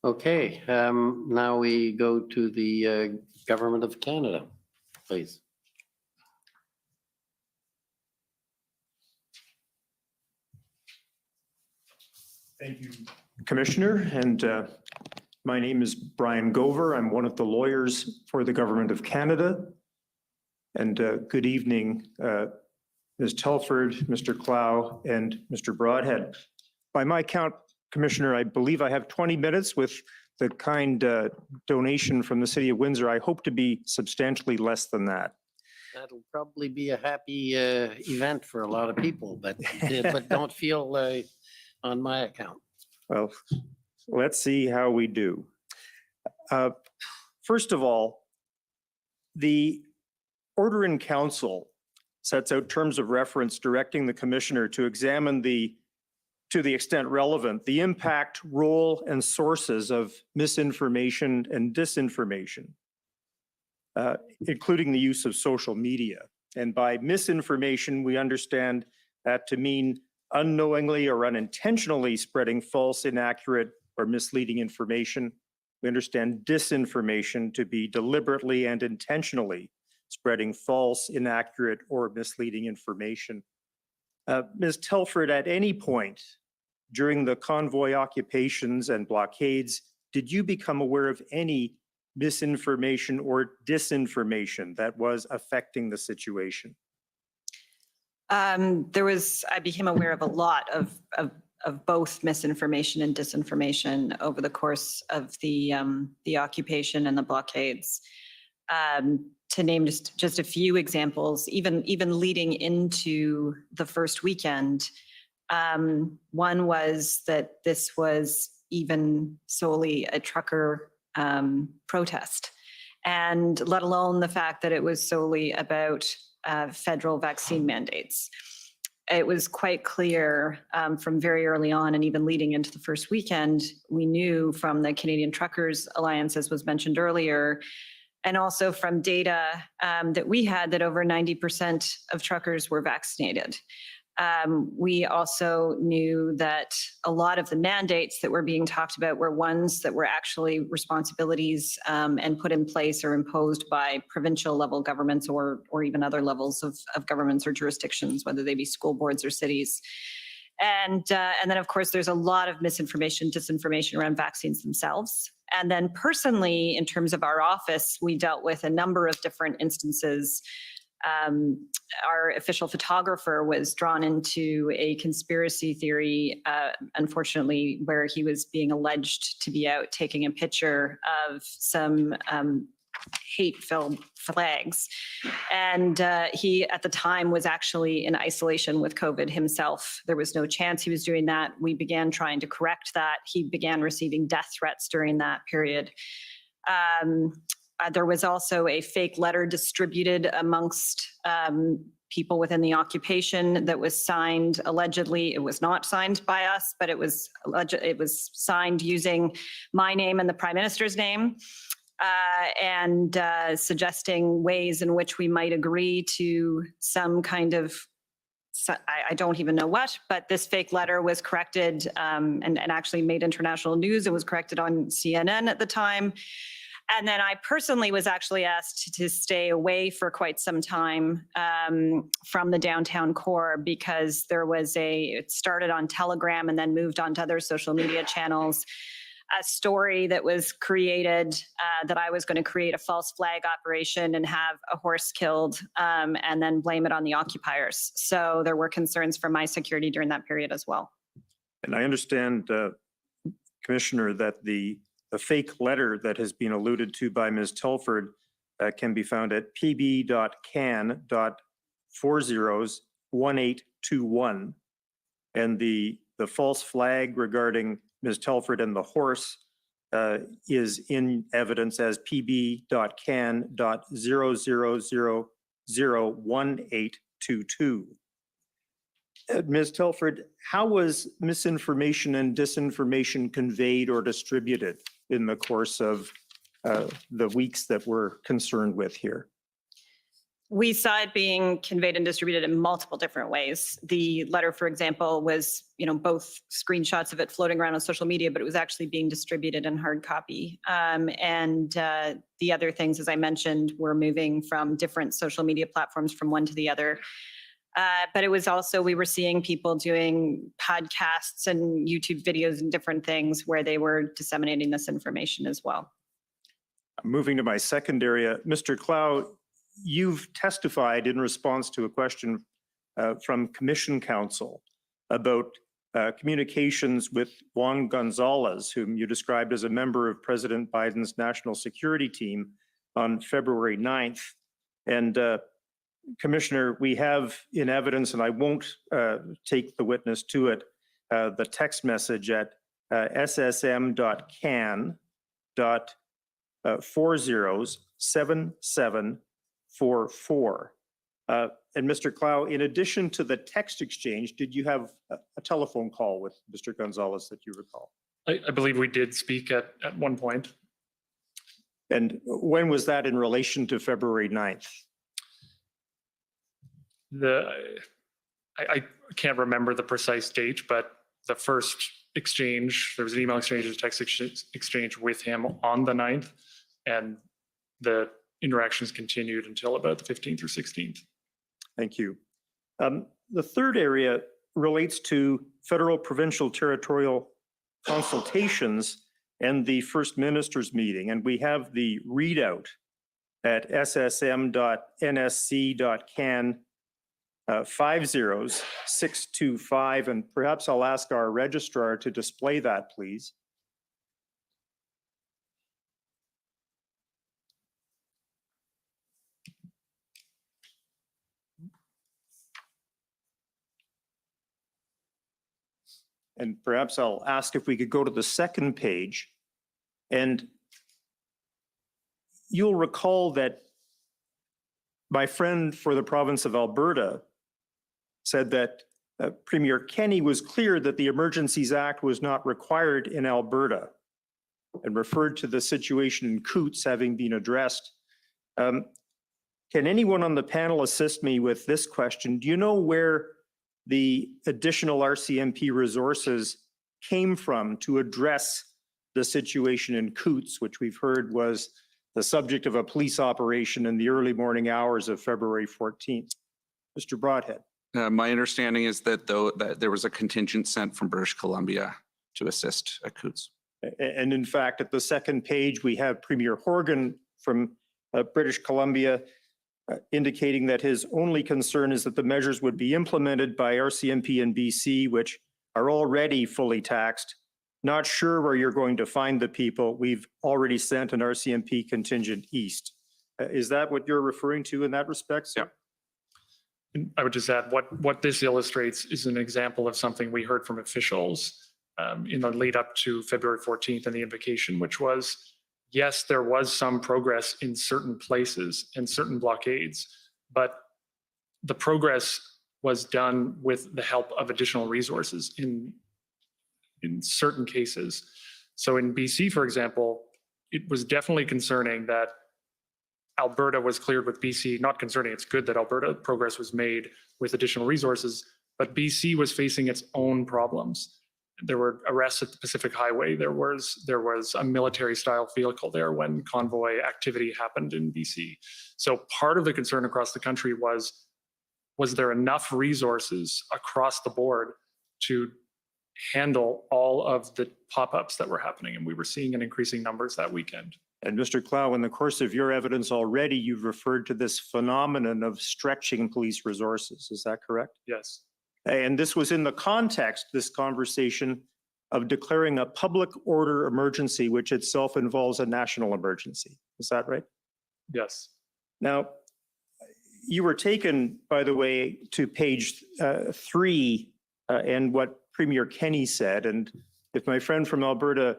Okay, now we go to the Government of Canada, please. Thank you, Commissioner. And my name is Brian Gover. I'm one of the lawyers for the Government of Canada. And good evening, Ms. Telford, Mr. Clow, and Mr. Broadhead. By my count, Commissioner, I believe I have 20 minutes with the kind donation from the City of Windsor. I hope to be substantially less than that. That'll probably be a happy event for a lot of people, but don't feel on my account. Well, let's see how we do. First of all, the order in council sets out terms of reference directing the commissioner to examine to the extent relevant, the impact, role, and sources of misinformation and disinformation, including the use of social media. And by misinformation, we understand that to mean unknowingly or unintentionally spreading false, inaccurate, or misleading information. We understand disinformation to be deliberately and intentionally spreading false, inaccurate, or misleading information. Ms. Telford, at any point during the convoy occupations and blockades, did you become aware of any misinformation or disinformation that was affecting the situation? I became aware of a lot of both misinformation and disinformation over the course of the occupation and the blockades. To name just a few examples, even leading into the first weekend, one was that this was even solely a trucker protest, and let alone the fact that it was solely about federal vaccine mandates. It was quite clear from very early on, and even leading into the first weekend, we knew from the Canadian Truckers Alliance, as was mentioned earlier, and also from data that we had, that over 90% of truckers were vaccinated. We also knew that a lot of the mandates that were being talked about were ones that were actually responsibilities and put in place or imposed by provincial level governments or even other levels of governments or jurisdictions, whether they be school boards or cities. And then, of course, there's a lot of misinformation, disinformation around vaccines themselves. And then personally, in terms of our office, we dealt with a number of different instances. Our official photographer was drawn into a conspiracy theory, unfortunately, where he was being alleged to be out taking a picture of some hate-filled flags. And he, at the time, was actually in isolation with COVID himself. There was no chance he was doing that. We began trying to correct that. He began receiving death threats during that period. There was also a fake letter distributed amongst people within the occupation that was signed, allegedly. It was not signed by us, but it was signed using my name and the Prime Minister's name, and suggesting ways in which we might agree to some kind of, I don't even know what, but this fake letter was corrected and actually made international news. It was corrected on CNN at the time. And then I personally was actually asked to stay away for quite some time from the downtown core, because it started on Telegram and then moved on to other social media channels. a story that was created that I was going to create a false flag operation and have a horse killed and then blame it on the occupiers. So there were concerns for my security during that period as well. And I understand, Commissioner, that the fake letter that has been alluded to by Ms. Telford can be found at pb.can.401821. And the false flag regarding Ms. Telford and the horse is in evidence as pb.can.00001822. Ms. Telford, how was misinformation and disinformation conveyed or distributed in the course of the weeks that we're concerned with here? We saw it being conveyed and distributed in multiple different ways. The letter, for example, was, both screenshots of it floating around on social media, but it was actually being distributed in hard copy. And the other things, as I mentioned, were moving from different social media platforms from one to the other. But it was also, we were seeing people doing podcasts and YouTube videos and different things where they were disseminating this information as well. Moving to my second area, Mr. Clow, you've testified in response to a question from Commission Counsel about communications with Juan Gonzalez, whom you described as a member of President Biden's national security team on February 9th. And Commissioner, we have in evidence, and I won't take the witness to it, the text message at ssm.can.407744. And Mr. Clow, in addition to the text exchange, did you have a telephone call with Mr. Gonzalez that you recall? I believe we did speak at one point. And when was that in relation to February 9th? I can't remember the precise date, but the first exchange, there was an email exchange, a text exchange with him on the 9th, and the interactions continued until about the 15th or 16th. Thank you. The third area relates to federal, provincial, territorial consultations and the First Minister's meeting. And we have the readout at ssm.nsc.can 50625. And perhaps I'll ask our registrar to display that, please. And perhaps I'll ask if we could go to the second page. And you'll recall that my friend for the province of Alberta said that Premier Kenney was clear that the Emergencies Act was not required in Alberta and referred to the situation in Coots having been addressed. Can anyone on the panel assist me with this question? Do you know where the additional RCMP resources came from to address the situation in Coots, which we've heard was the subject of a police operation in the early morning hours of February 14th? Mr. Broadhead. My understanding is that that there was a contingent sent from British Columbia to assist at Coots. And in fact, at the second page, we have Premier Horgan from British Columbia indicating that his only concern is that the measures would be implemented by RCMP and BC, which are already fully taxed. Not sure where you're going to find the people. We've already sent an RCMP contingent east. Is that what you're referring to in that respect, sir? Yeah. I would just add what this illustrates is an example of something we heard from officials in the lead up to February 14th and the invocation, which was, yes, there was some progress in certain places and certain blockades, but the progress was done with the help of additional resources in certain cases. So in BC, for example, it was definitely concerning that Alberta was cleared with BC, not concerning, it's good that Alberta progress was made with additional resources, but BC was facing its own problems. There were arrests at the Pacific Highway. There was a military style vehicle there when convoy activity happened in BC. So part of the concern across the country was there enough resources across the board to handle all of the pop-ups that were happening. And we were seeing an increasing numbers that weekend. And Mr. Clow, in the course of your evidence already, you've referred to this phenomenon of stretching police resources. Is that correct? Yes. And this was in the context, this conversation, of declaring a public order emergency, which itself involves a national emergency. Is that right? Yes. Now, you were taken, by the way, to page 3 and what Premier Kenney said. And if my friend from Alberta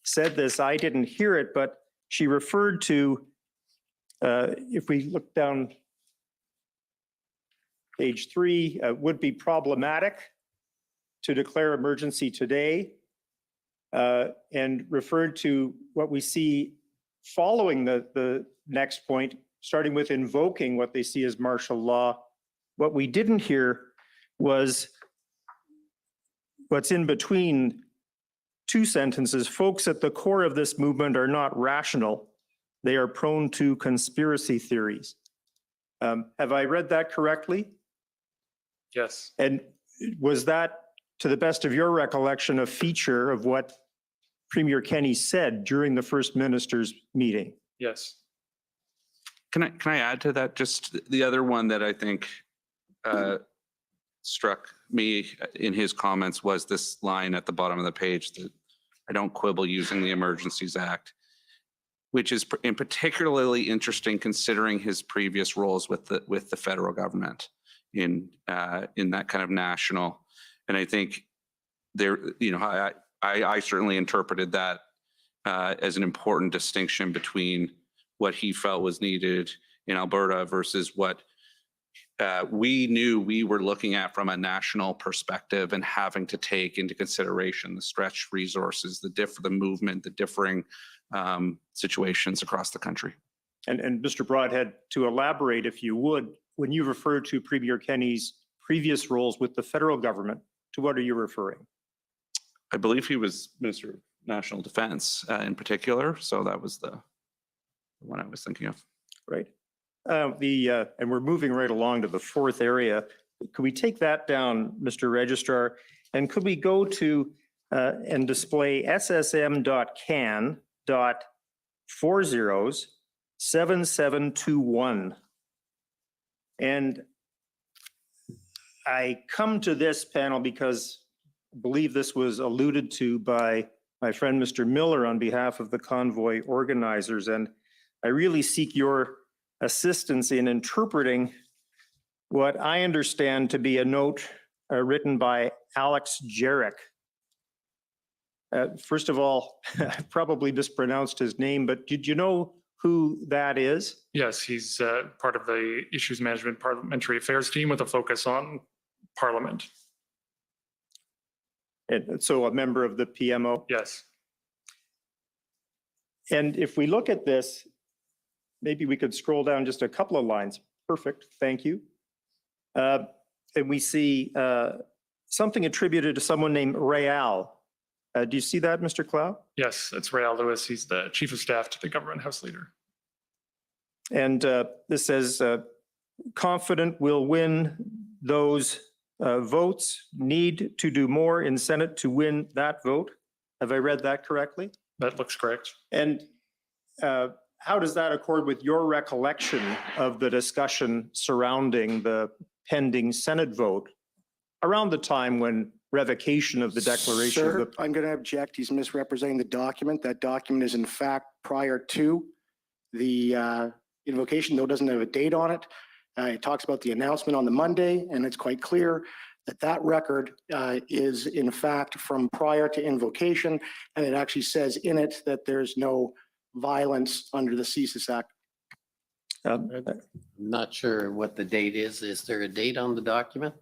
said this, I didn't hear it, but she referred to, if we look down page 3, would be problematic to declare emergency today, and referred to what we see following the next point, starting with invoking what they see as martial law. What we didn't hear was what's in between two sentences. Folks at the core of this movement are not rational. They are prone to conspiracy theories. Have I read that correctly? Yes. And was that, to the best of your recollection, a feature of what Premier Kenney said during the First Minister's meeting? Yes. Can I add to that? Just the other one that I think struck me in his comments was this line at the bottom of the page that I don't quibble using the Emergencies Act, which is particularly interesting considering his previous roles with the federal government in that kind of national. And I think there, I certainly interpreted that as an important distinction between what he felt was needed in Alberta versus what we knew we were looking at from a national perspective and having to take into consideration the stretched resources, the movement, the differing situations across the country. And Mr. Broadhead, to elaborate, if you would, when you refer to Premier Kenney's previous roles with the federal government, to what are you referring? I believe he was Minister of National Defense in particular, so that was the one I was thinking of. Right. And we're moving right along to the fourth area. Could we take that down, Mr. Registrar? And could we go to and display ssm.can.407721? And I come to this panel because I believe this was alluded to by my friend Mr. Miller on behalf of the convoy organizers. And I really seek your assistance in interpreting what I understand to be a note written by Alex Jarek. First of all, I probably mispronounced his name, but did you know who that is? Yes, he's part of the Issues Management Parliamentary Affairs team with a focus on Parliament. And so a member of the PMO? Yes. And if we look at this, maybe we could scroll down just a couple of lines. Perfect, thank you. And we see something attributed to someone named Rayal. Do you see that, Mr. Clow? Yes, it's Rael Lewis. He's the Chief of Staff to the Government House Leader. And this says, confident we'll win those votes, need to do more in Senate to win that vote. Have I read that correctly? That looks correct. And how does that accord with your recollection of the discussion surrounding the pending Senate vote around the time when revocation of the declaration? Sir, I'm going to object. He's misrepresenting the document. That document is in fact prior to the invocation, though it doesn't have a date on it. It talks about the announcement on the Monday, and it's quite clear that that record is in fact from prior to invocation, and it actually says in it that there's no violence under the CSIS Act. I'm not sure what the date is. Is there a date on the document?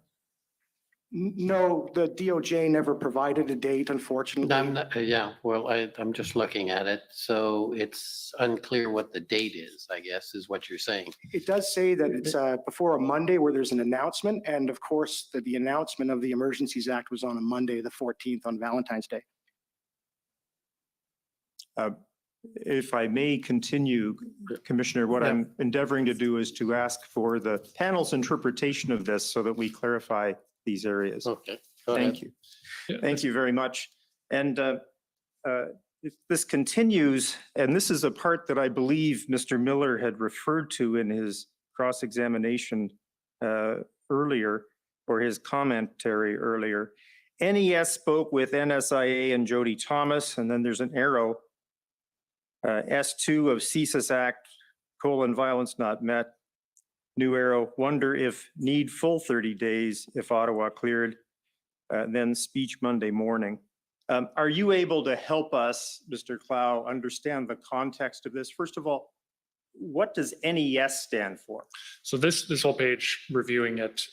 No, the DOJ never provided a date, unfortunately. I'm not, yeah, well, I'm just looking at it. So it's unclear what the date is, I guess, is what you're saying. It does say that it's before a Monday where there's an announcement. And of course, the announcement of the Emergencies Act was on a Monday, the 14th, on Valentine's Day. If I may continue, Commissioner, what I'm endeavoring to do is to ask for the panel's interpretation of this so that we clarify these areas. Okay. Go ahead. Thank you. Thank you very much. And if this continues, and this is a part that I believe Mr. Miller had referred to in his cross-examination earlier, or his commentary earlier. NES spoke with NSIA and Jody Thomas, and then there's an arrow. S2 of CSIS Act, violence not met. New arrow, wonder if need full 30 days if Ottawa cleared, then speech Monday morning. Are you able to help us, Mr. Clow, understand the context of this? First of all, what does NES stand for? So this whole page reviewing it,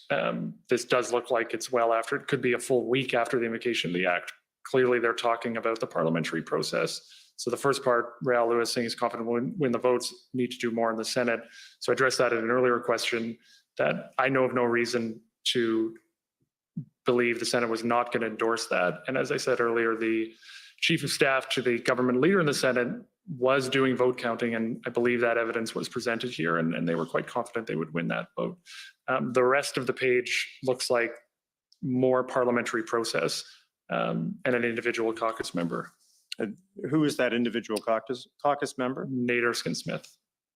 this does look like it's well after, it could be a full week after the invocation of the act. Clearly they're talking about the parliamentary process. So the first part, Rael Lewis saying he's confident when the votes need to do more in the Senate. So I addressed that in an earlier question that I know of no reason to believe the Senate was not going to endorse that. And as I said earlier, the chief of staff to the government leader in the Senate was doing vote counting, and I believe that evidence was presented here, and they were quite confident they would win that vote. The rest of the page looks like more parliamentary process and an individual caucus member. Who is that individual caucus member? Nate Erskine-Smith.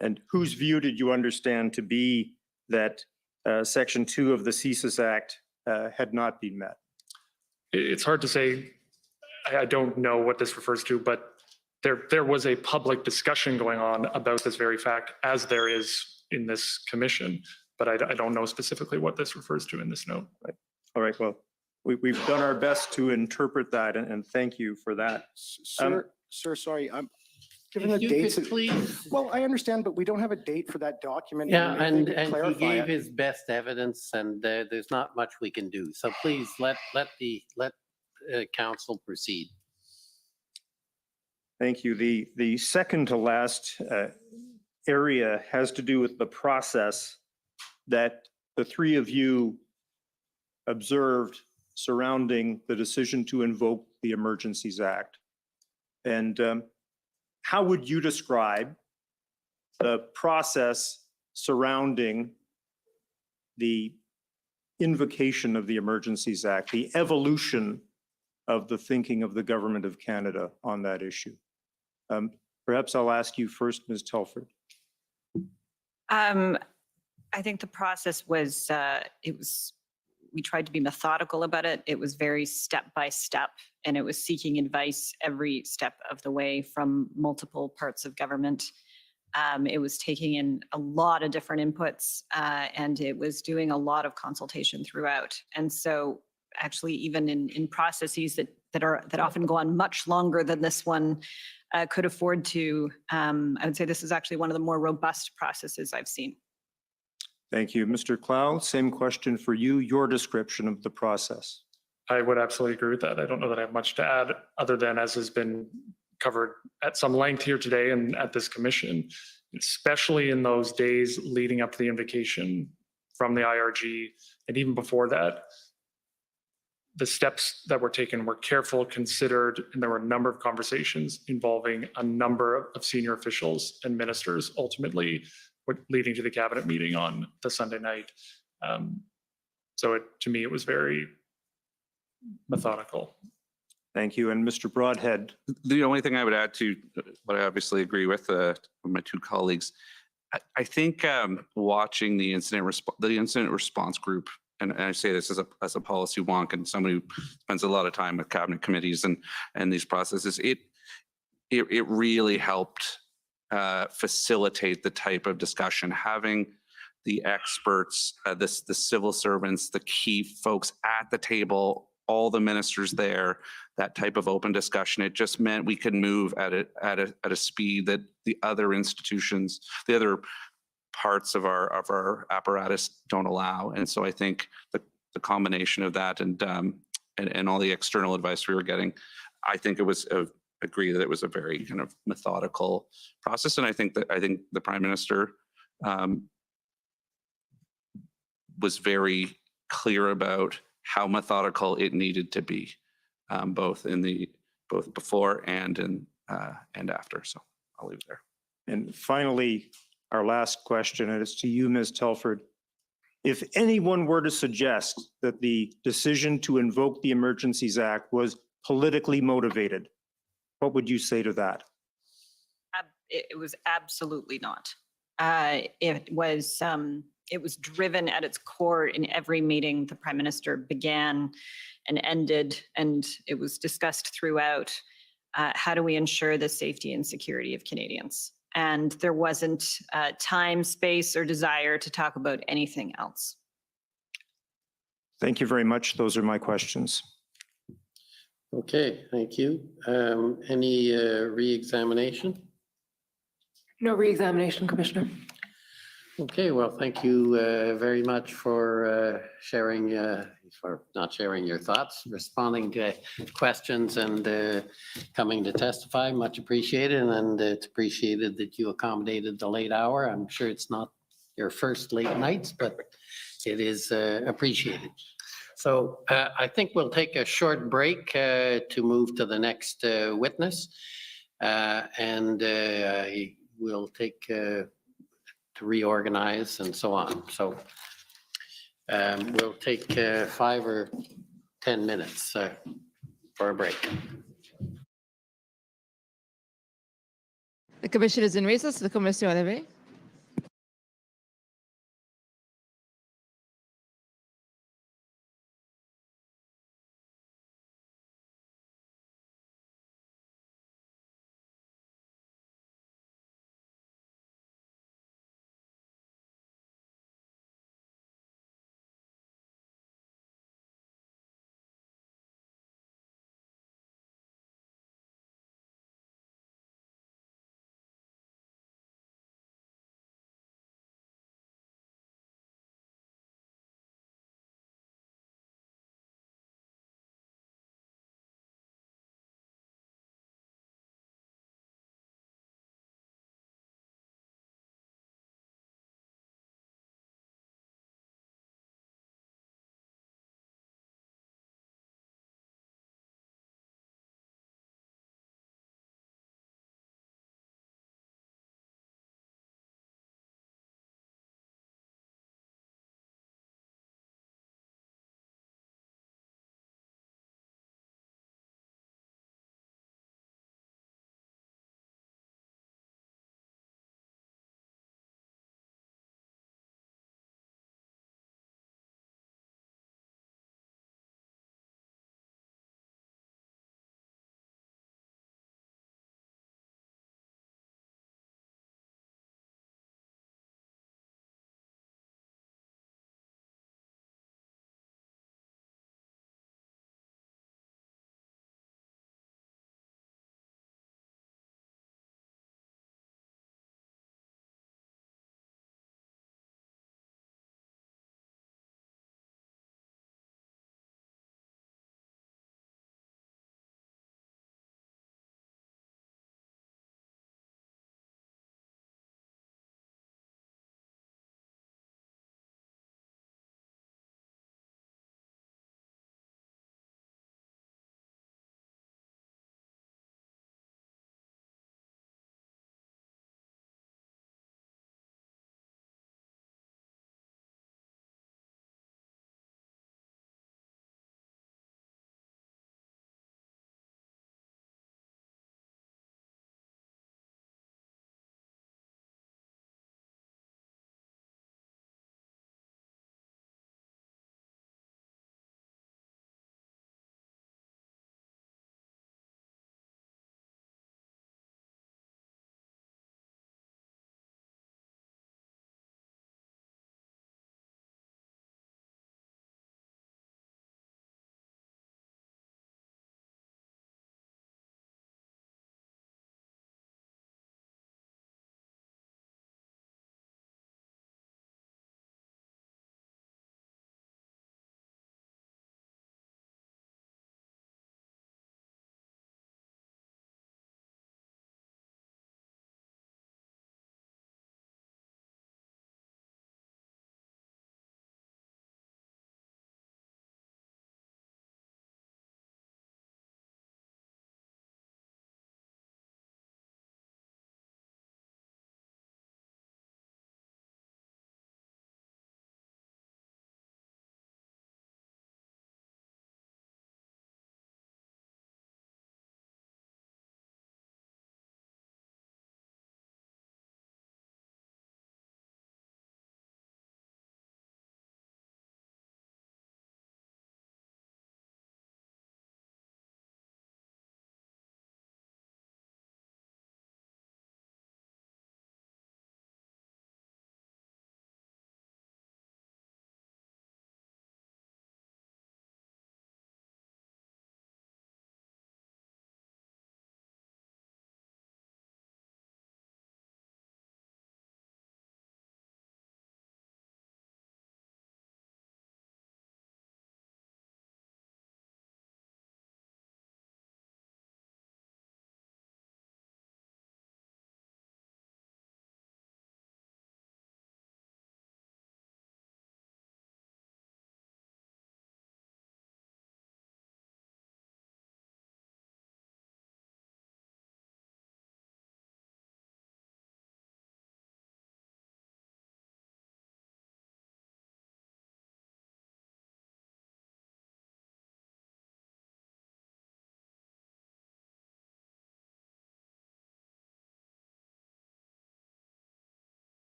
And whose view did you understand to be that Section 2 of the CSIS Act had not been met? It's hard to say. I don't know what this refers to, but there was a public discussion going on about this very fact, as there is in this commission, but I don't know specifically what this refers to in this note. Right. All right, well, we've done our best to interpret that, and thank you for that. Sir, sorry, I'm given the If you dates. could please. Well, I understand, but we don't have a date for that document. Yeah, if they and could he clarify gave it. his best evidence, and there's not much we can do. So please let council proceed. Thank you. The second to last area has to do with the process that the three of you observed surrounding the decision to invoke the Emergencies Act. And how would you describe the process surrounding the invocation of the Emergencies Act, the evolution of the thinking of the Government of Canada on that issue? Perhaps I'll ask you first, Ms. Telford. I think the process was, we tried to be methodical about it. It was very step by step, and it was seeking advice every step of the way from multiple parts of government. It was taking in a lot of different inputs, and it was doing a lot of consultation throughout. And so actually even in processes that often go on much longer than this one could afford to, I would say this is actually one of the more robust processes I've seen. Thank you. Mr. Clow, same question for you, your description of the process. I would absolutely agree with that. I don't know that I have much to add other than, as has been covered at some length here today and at this commission, especially in those days leading up to the invocation from the IRG, and even before that, the steps that were taken were careful, considered, and there were a number of conversations involving a number of senior officials and ministers, ultimately leading to the cabinet meeting on the Sunday night. So to me, it was very methodical. Thank you. And Mr. Broadhead. The only thing I would add to what I obviously agree with my two colleagues, I think watching the incident response group, and I say this as a policy wonk and somebody who spends a lot of time with cabinet committees and these processes, it really helped facilitate the type of discussion. Having the experts, the civil servants, the key folks at the table, all the ministers there, that type of open discussion, it just meant we could move at a speed that the other institutions, the other parts of our apparatus don't allow. And so I think the combination of that and all the external advice we were getting, I think it was agree that it was a very kind of methodical process. And I think the Prime Minister was very clear about how methodical it needed to be, both before and after. So I'll leave it there. And finally, our last question, and it's to you, Ms. Telford. If anyone were to suggest that the decision to invoke the Emergencies Act was politically motivated, what would you say to that? It was absolutely not. It was driven at its core in every meeting the Prime Minister began and ended, and it was discussed throughout. How do we ensure the safety and security of Canadians? And there wasn't time, space, or desire to talk about anything else. Thank you very much. Those are my questions. Okay, thank you. Any re-examination? No re-examination, Commissioner. Okay, well, thank you very much for sharing, for not sharing your thoughts, responding to questions and coming to testify. Much appreciated, and it's appreciated that you accommodated the late hour. I'm sure it's not your first late nights, but it is appreciated. So I think we'll take a short break to move to the next witness, and we'll take to reorganize and so on. So we'll take 5 or 10 minutes for a break. The commission is in recess. The commission levée.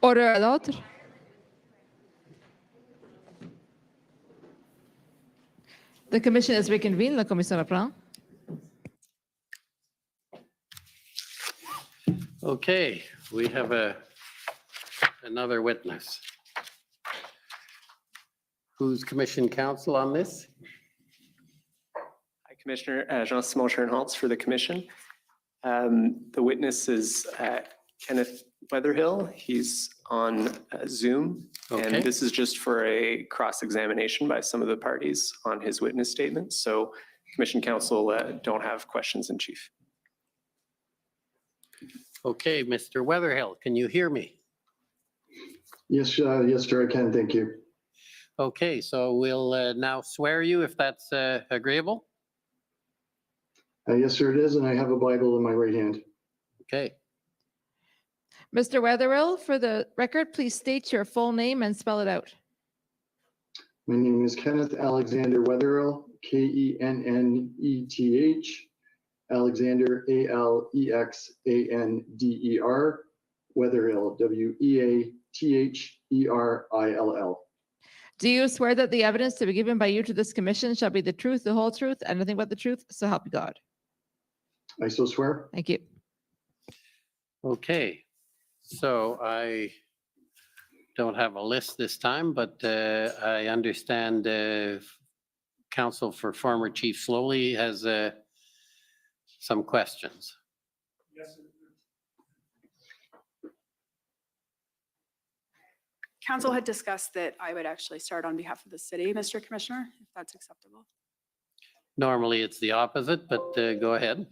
Order à l'autre. The commission is reconvened. La commission reprend. Okay, we have another witness. Who's commission counsel on this? Hi, Commissioner Jean-Simon Schoenholz for the commission. The witness is Kenneth Weatherhill. He's on Zoom. Okay. And this is just for a cross-examination by some of the parties on his witness statement. So commission counsel don't have questions in chief. Okay, Mr. Weatherhill, can you hear me? Yes, yes, sir, I can. Thank you. Okay, so we'll now swear you if that's agreeable. Yes, sir, it is, and I have a Bible in my right hand. Okay. Mr. Weatherill, for the record, please state your full name and spell it out. My name is Kenneth Alexander Weatherill, Kenneth, Alexander, Alexander, Weatherill, Weatherill. Do you swear that the evidence to be given by you to this commission shall be the truth, the whole truth, and nothing but the truth, so help you God? I so swear. Thank you. Okay, so I don't have a list this time, but I understand counsel for former Chief Slowly has some questions. Yes. Council had discussed that I would actually start on behalf of the city, Mr. Commissioner, if that's acceptable. Normally, it's the opposite, but go ahead.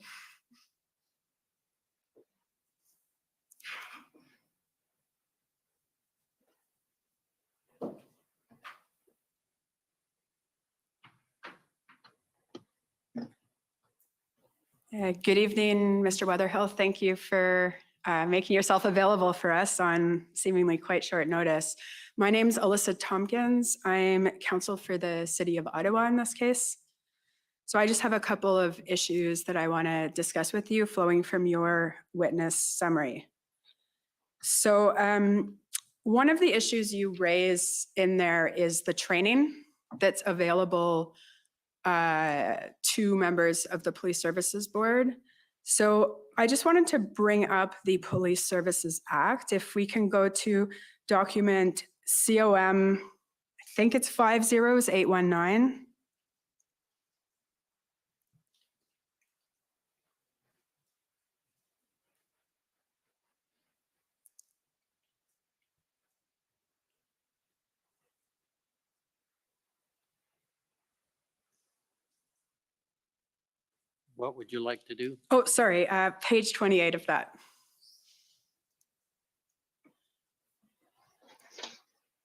Good evening, Mr. Weatherhill. Thank you for making yourself available for us on seemingly quite short notice. My name's Alyssa Tompkins. I'm counsel for the city of Ottawa in this case. So I just have a couple of issues that I want to discuss with you flowing from your witness summary. So one of the issues you raise in there is the training that's available to members of the Police Services Board. So I just wanted to bring up the Police Services Act. If we can go to document COM, I think it's 50819. What would you like to do? Oh, sorry, page 28 of that.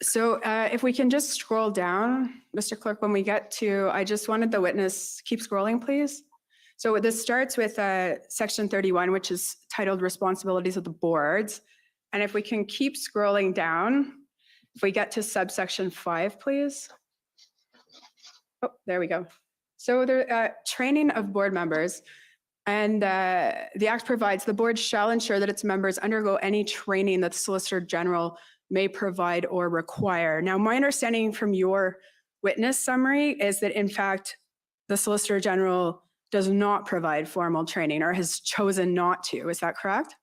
So if we can just scroll down, Mr. Clerk, when we get to, I just wanted the witness, keep scrolling, please. So this starts with section 31, which is titled Responsibilities of the Boards. And if we can keep scrolling down, if we get to subsection 5, please. Oh, there we go. So the training of board members, and the Act provides the board shall ensure that its members undergo any training that the Solicitor General may provide or require. Now, my understanding from your witness summary is that in fact, the Solicitor General does not provide formal training or has chosen not to. Is that correct?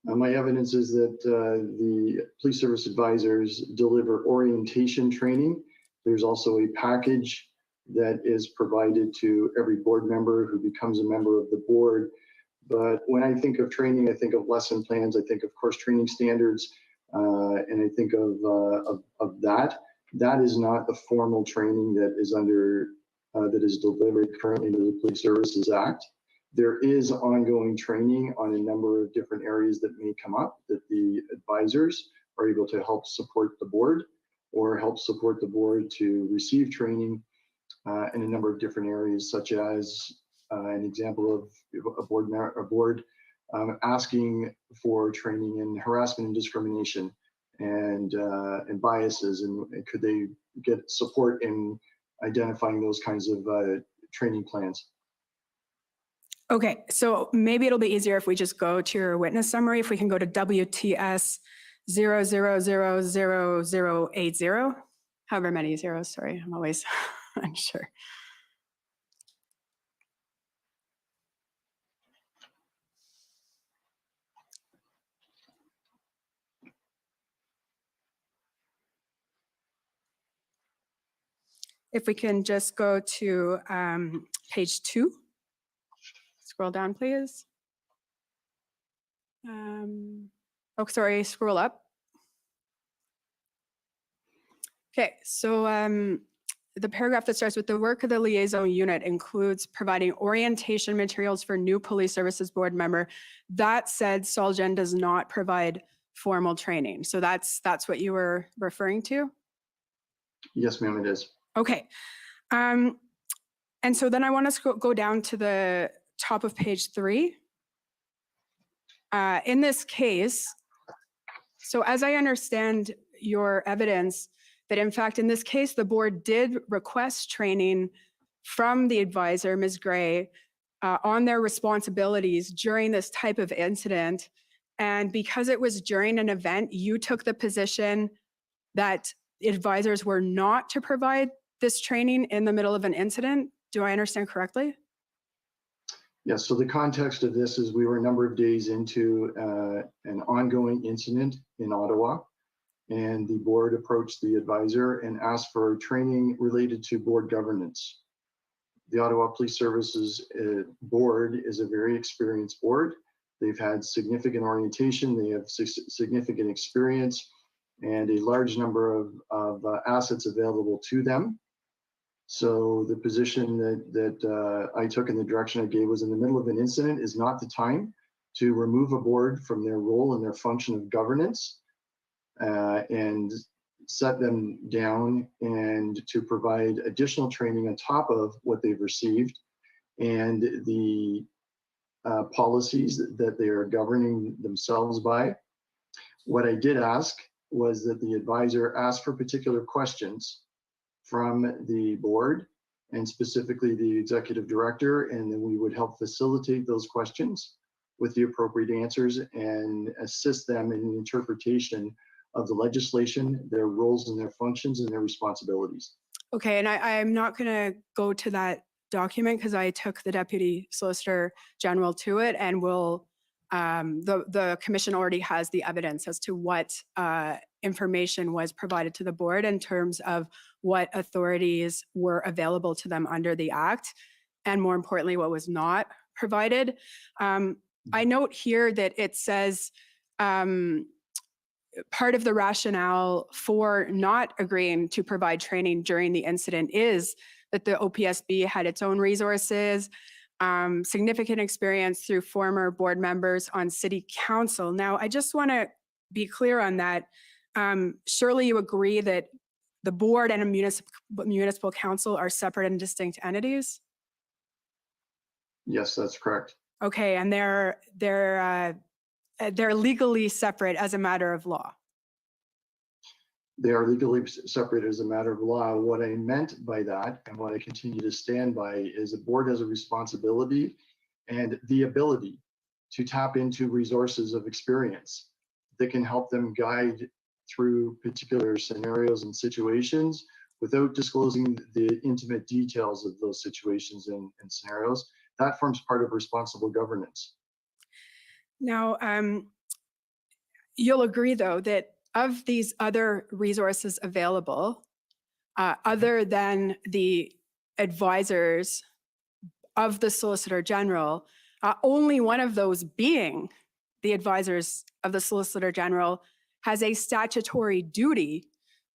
My evidence is that the police service advisors deliver orientation training. There's also a package that is provided to every board member who becomes a member of the board. But when I think of training, I think of lesson plans, I think of course training standards, and I think of that. That is not the formal training that is under, that is delivered currently under the Police Services Act. There is ongoing training on a number of different areas that may come up that the advisors are able to help support the board or help support the board to receive training in a number of different areas, such as an example of a board asking for training in harassment and discrimination and biases, and could they get support in identifying those kinds of training plans? Okay, so maybe it'll be easier if we just go to your witness summary. If we can go to WTS 00000080, however many zeros, sorry, I'm always unsure. If we can just go to page 2. Scroll down, please. Oh, sorry, scroll up. Okay, so the paragraph that starts with the work of the liaison unit includes providing orientation materials for new police services board member. That said, Solgen does not provide formal training. So that's what you were referring to? Yes, ma'am, it is. Okay. And so then I want us to go down to the top of page 3. In this case, so as I understand your evidence, that in fact, in this case, the board did request training from the advisor, Ms. Gray, on their responsibilities during this type of incident. And because it was during an event, you took the position that advisors were not to provide this training in the middle of an incident. Do I understand correctly? Yes, so the context of this is we were a number of days into an ongoing incident in Ottawa, and the board approached the advisor and asked for training related to board governance. The Ottawa Police Services board is a very experienced board. They've had significant orientation, they have significant experience, and a large number of assets available to them. So the position that I took and the direction I gave was in the middle of an incident is not the time to remove a board from their role and their function of governance and set them down and to provide additional training on top of what they've received and the policies that they are governing themselves by. What I did ask was that the advisor ask for particular questions from the board and specifically the executive director, and then we would help facilitate those questions with the appropriate answers and assist them in the interpretation of the legislation, their roles and their functions and their responsibilities. Okay, and I'm not going to go to that document because I took the Deputy Solicitor General to it, and will the commission already has the evidence as to what information was provided to the board in terms of what authorities were available to them under the Act, and more importantly, what was not provided. I note here that it says part of the rationale for not agreeing to provide training during the incident is that the OPSB had its own resources, significant experience through former board members on city council. Now, I just want to be clear on that. Surely you agree that the board and a municipal council are separate and distinct entities? Yes, that's correct. Okay, and they're legally separate as a matter of law. They are legally separate as a matter of law. What I meant by that, and what I continue to stand by, is a board has a responsibility and the ability to tap into resources of experience that can help them guide through particular scenarios and situations without disclosing the intimate details of those situations and scenarios. That forms part of responsible governance. Now, you'll agree, though, that of these other resources available, other than the advisors of the Solicitor General, only one of those being the advisors of the Solicitor General has a statutory duty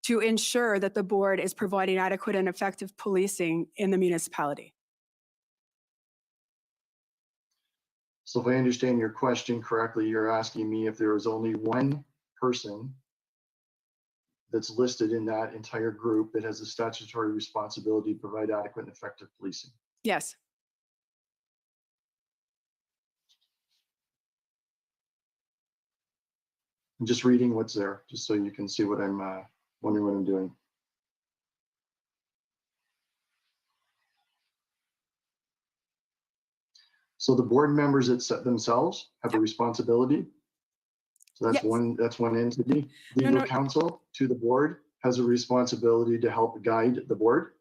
to ensure that the board is providing adequate and effective policing in the municipality. So if I understand your question correctly, you're asking me if there is only one person that's listed in that entire group that has a statutory responsibility to provide adequate and effective policing. Yes. I'm just reading what's there, just so you can see what I'm wondering what I'm doing. So the board members themselves have a responsibility. So that's Yes. that's one entity. No, Legal no. counsel to the board has a responsibility to help guide the board.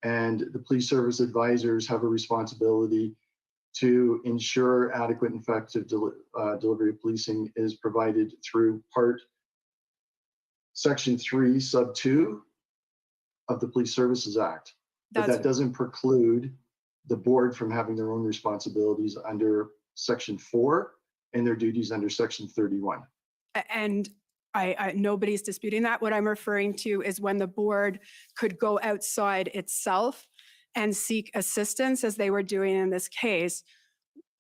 And the police service advisors have a responsibility to ensure adequate and effective delivery of policing is provided through Section 3, Sub 2 of the Police Services Act. But that doesn't preclude the board from having their own responsibilities under Section 4 and their duties under Section 31. And I nobody's disputing that. What I'm referring to is when the board could go outside itself and seek assistance, as they were doing in this case.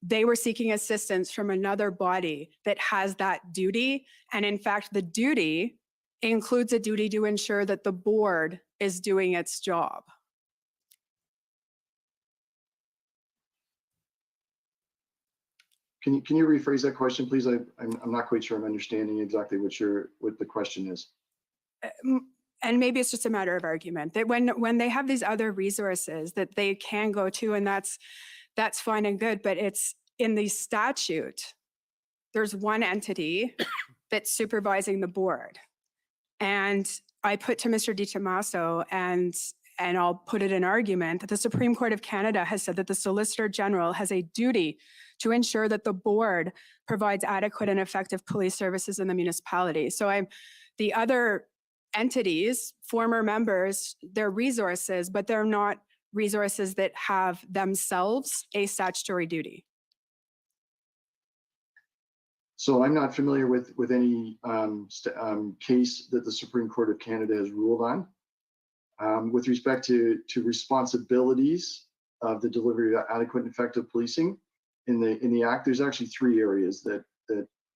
They were seeking assistance from another body that has that duty. And in fact, the duty includes a duty to ensure that the board is doing its job. Can you rephrase that question, please? I'm not quite sure I'm understanding exactly what the question is. And maybe it's just a matter of argument that when they have these other resources that they can go to, and that's fine and good, but it's in the statute, there's one entity that's supervising the board. And I put to Mr. DiTomaso, and I'll put it in argument, that the Supreme Court of Canada has said that the Solicitor General has a duty to ensure that the board provides adequate and effective police services in the municipality. So the other entities, former members, they're resources, but they're not resources that have themselves a statutory duty. So I'm not familiar with any case that the Supreme Court of Canada has ruled on. With respect to responsibilities of the delivery of adequate and effective policing in the Act, there's actually three areas that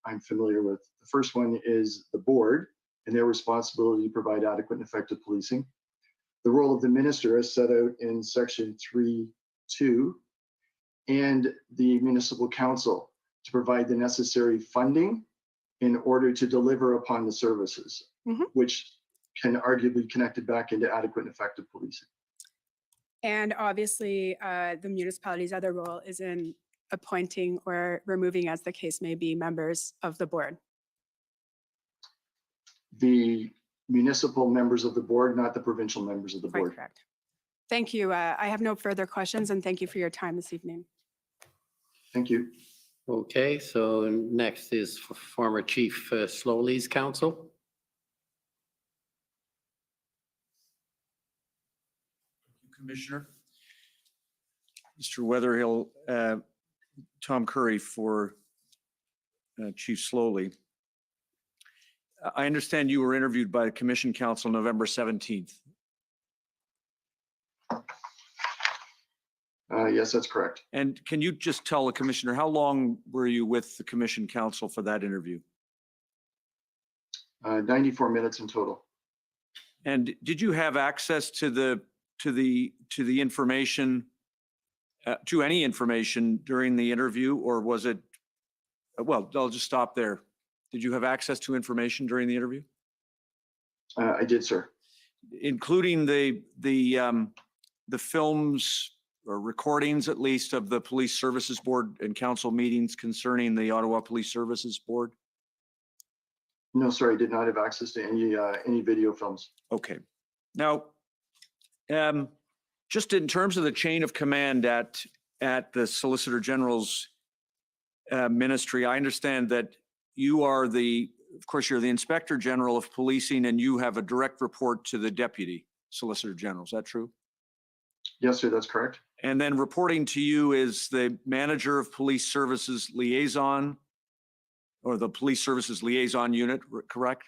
I'm familiar with. The first one is the board and their responsibility to provide adequate and effective policing. The role of the minister is set out in Section 3(2), and the municipal council to provide the necessary funding in order to deliver upon the services, which can arguably be connected back into adequate and effective policing. And obviously, the municipality's other role is in appointing or removing, as the case may be, members of the board. The municipal members of the board, not the provincial members of the board. Quite correct. Thank you. I have no further questions, and thank you for your time this evening. Thank you. Okay, so next is former Chief Slowly's counsel. Commissioner. Mr. Weatherhill, Tom Curry for Chief Slowly. I understand you were interviewed by the Commission Council November 17th. Yes, that's correct. And can you just tell the Commissioner, how long were you with the Commission Council for that interview? 94 minutes in total. And did you have access to the information, to any information during the interview, or was it, well, I'll just stop there. Did you have access to information during the interview? I did, sir. Including the films or recordings, at least, of the Police Services Board and council meetings concerning the Ottawa Police Services Board? No, sir, I did not have access to any video films. Okay. Now, just in terms of the chain of command at the Solicitor General's ministry, I understand that you are of course, you're the Inspector General of Policing, and you have a direct report to the Deputy Solicitor General. Is that true? Yes, sir, that's correct. And then reporting to you is the Manager of Police Services Liaison, or the Police Services Liaison Unit, correct?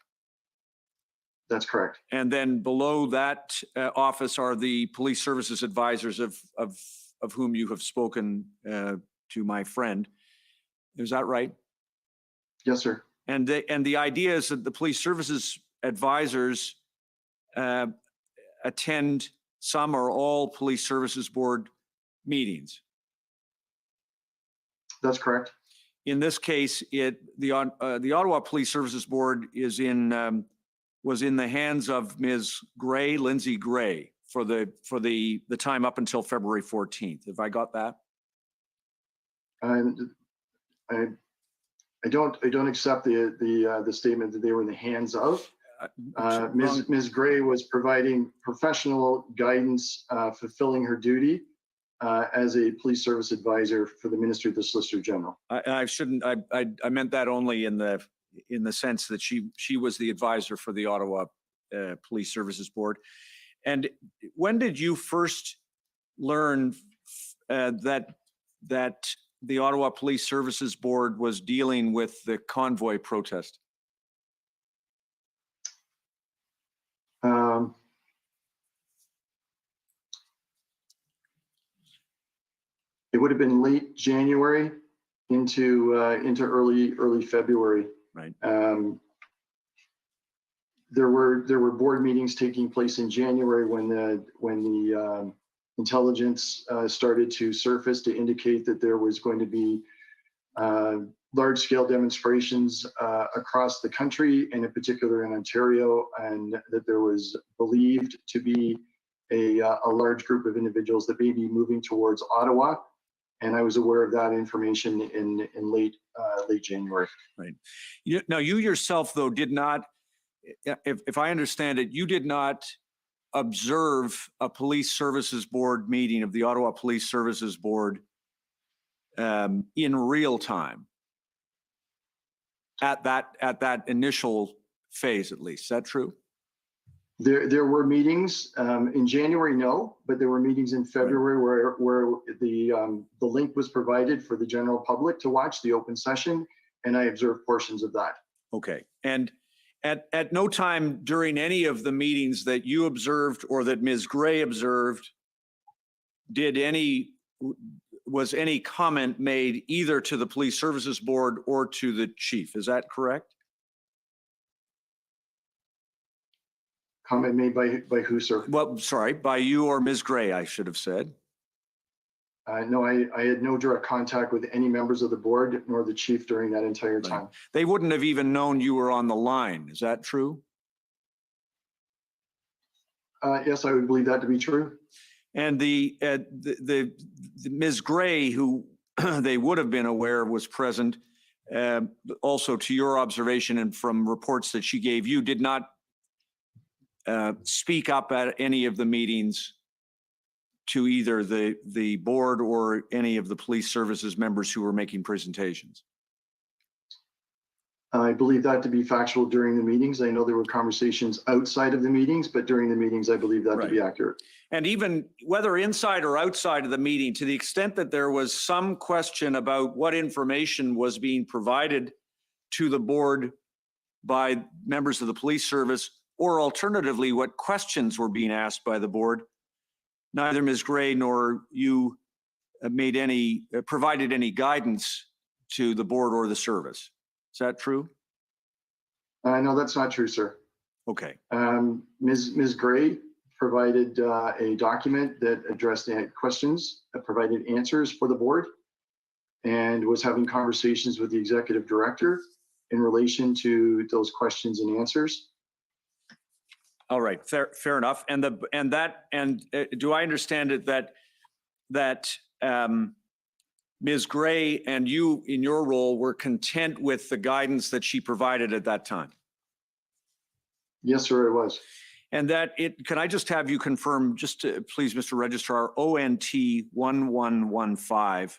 That's correct. And then below that office are the Police Services Advisors of whom you have spoken to my friend. Is that right? Yes, sir. And the idea is that the Police Services Advisors attend some or all Police Services Board meetings. That's correct. In this case, the Ottawa Police Services Board was in the hands of Ms. Gray, Lindsay Gray, for the time up until February 14th. Have I got that? And I don't accept the statement that they were in the hands of. Ms. Gray was providing professional guidance, fulfilling her duty as a police service advisor for the Ministry of the Solicitor General. I meant that only in the sense that she was the advisor for the Ottawa Police Services Board. And when did you first learn that the Ottawa Police Services Board was dealing with the convoy protest? It would have been late January into early February. Right. There were board meetings taking place in January when the intelligence started to surface to indicate that there was going to be large-scale demonstrations across the country, and in particular in Ontario, and that there was believed to be a large group of individuals that may be moving towards Ottawa. And I was aware of that information in late January. Right. Now, you yourself, though, did not, if I understand it, you did not observe a police services board meeting of the Ottawa Police Services Board in real time at that initial phase, at least. Is that true? There were meetings in January, no, but there were meetings in February where the link was provided for the general public to watch the open session, and I observed portions of that. Okay. And at no time during any of the meetings that you observed or that Ms. Gray observed, was any comment made either to the Police Services Board or to the chief? Is that correct? Comment made by who, sir? Well, sorry, by you or Ms. Gray, I should have said. No, I had no direct contact with any members of the board nor the chief during that entire time. They wouldn't have even known you were on the line. Is that true? Yes, I would believe that to be true. And the Ms. Gray, who they would have been aware was present, also to your observation and from reports that she gave you, did not speak up at any of the meetings to either the board or any of the police services members who were making presentations. I believe that to be factual during the meetings. I know there were conversations outside of the meetings, but during the meetings, I believe that to be accurate. And even whether inside or outside of the meeting, to the extent that there was some question about what information was being provided to the board by members of the police service, or alternatively, what questions were being asked by the board, neither Ms. Gray nor you provided any guidance to the board or the service. Is that true? No, that's not true, sir. Okay. Ms. Gray provided a document that addressed the questions, provided answers for the board, and was having conversations with the executive director in relation to those questions and answers. All right, fair enough. And do I understand it that Ms. Gray and you, in your role, were content with the guidance that she provided at that time? Yes, sir, it was. And can I just have you confirm, just to, please, Mr. Registrar, ONT 1115.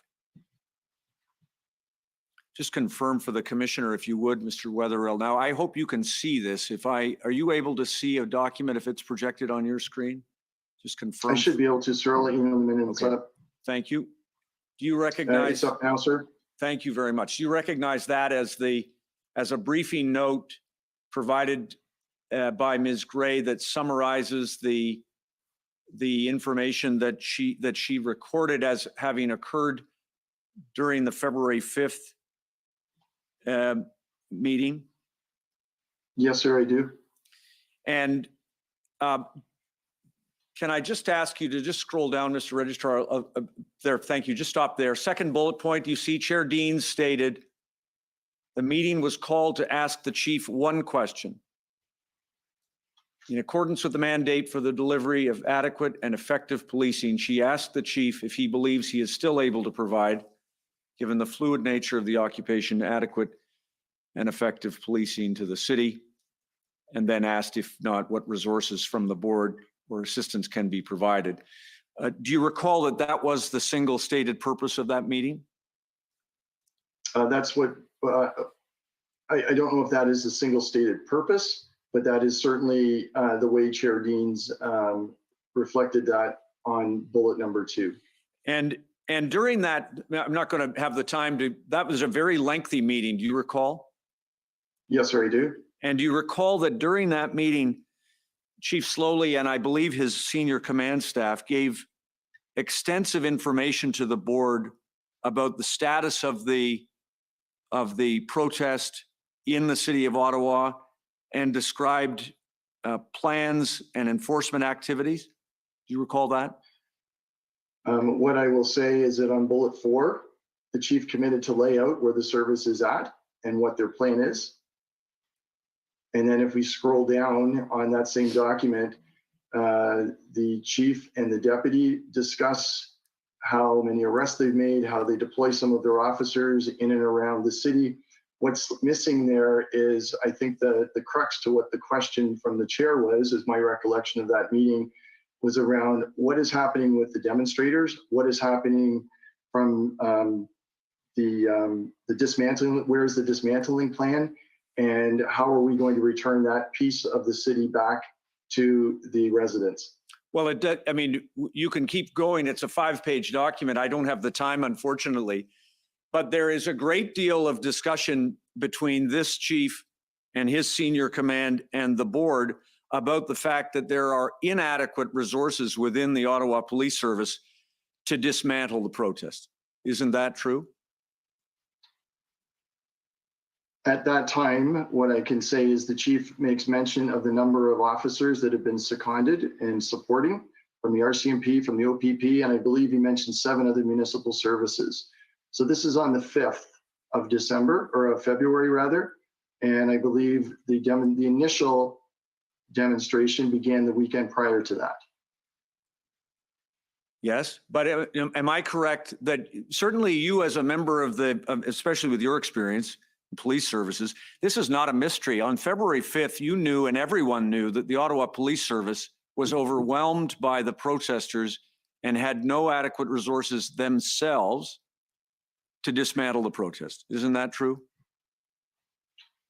Just confirm for the commissioner, if you would, Mr. Wetherill. Now, I hope you can see this. Are you able to see a document if it's projected on your screen? Just confirm. I should be able to, sir. I'll let you know in a minute. Okay. Thank you. Do you recognize? It's up now, sir. Thank you very much. Do you recognize that as a briefing note provided by Ms. Gray that summarizes the information that she recorded as having occurred during the February 5th meeting? Yes, sir, I do. And can I just ask you to just scroll down, Mr. Registrar, there, thank you, just stop there. Second bullet point, you see Chair Dean stated, the meeting was called to ask the chief one question. In accordance with the mandate for the delivery of adequate and effective policing, she asked the chief if he believes he is still able to provide. given the fluid nature of the occupation, adequate and effective policing to the city? And then asked, if not, what resources from the board or assistance can be provided. Do you recall that that was the single stated purpose of that meeting? That's what, I don't know if that is the single stated purpose, but that is certainly the way Chair Deans reflected that on bullet number 2. And during that, I'm not going to have the time to, that was a very lengthy meeting. Do you recall? Yes, sir, I do. And do you recall that during that meeting, Chief Slowly and I believe his senior command staff gave extensive information to the board about the status of the protest in the city of Ottawa and described plans and enforcement activities? Do you recall that? What I will say is that on bullet 4, the chief committed to lay out where the service is at and what their plan is. And then if we scroll down on that same document, the chief and the deputy discuss how many arrests they've made, how they deploy some of their officers in and around the city. What's missing there is, I think, the crux to what the question from the chair was, is my recollection of that meeting, was around what is happening with the demonstrators, what is happening from the dismantling, where is the dismantling plan, and how are we going to return that piece of the city back to the residents? Well, I mean, you can keep going. It's a 5-page document. I don't have the time, unfortunately. But there is a great deal of discussion between this chief and his senior command and the board about the fact that there are inadequate resources within the Ottawa Police Service to dismantle the protest. Isn't that true? At that time, what I can say is the chief makes mention of the number of officers that have been seconded and supporting from the RCMP, from the OPP, and I believe he mentioned 7 other municipal services. So this is on the 5th of December, or of February rather, and I believe the initial demonstration began the weekend prior to that. Yes, but am I correct that certainly you as a member of the, especially with your experience, police services, this is not a mystery. On February 5th, you knew and everyone knew that the Ottawa Police Service was overwhelmed by the protesters and had no adequate resources themselves to dismantle the protest. Isn't that true?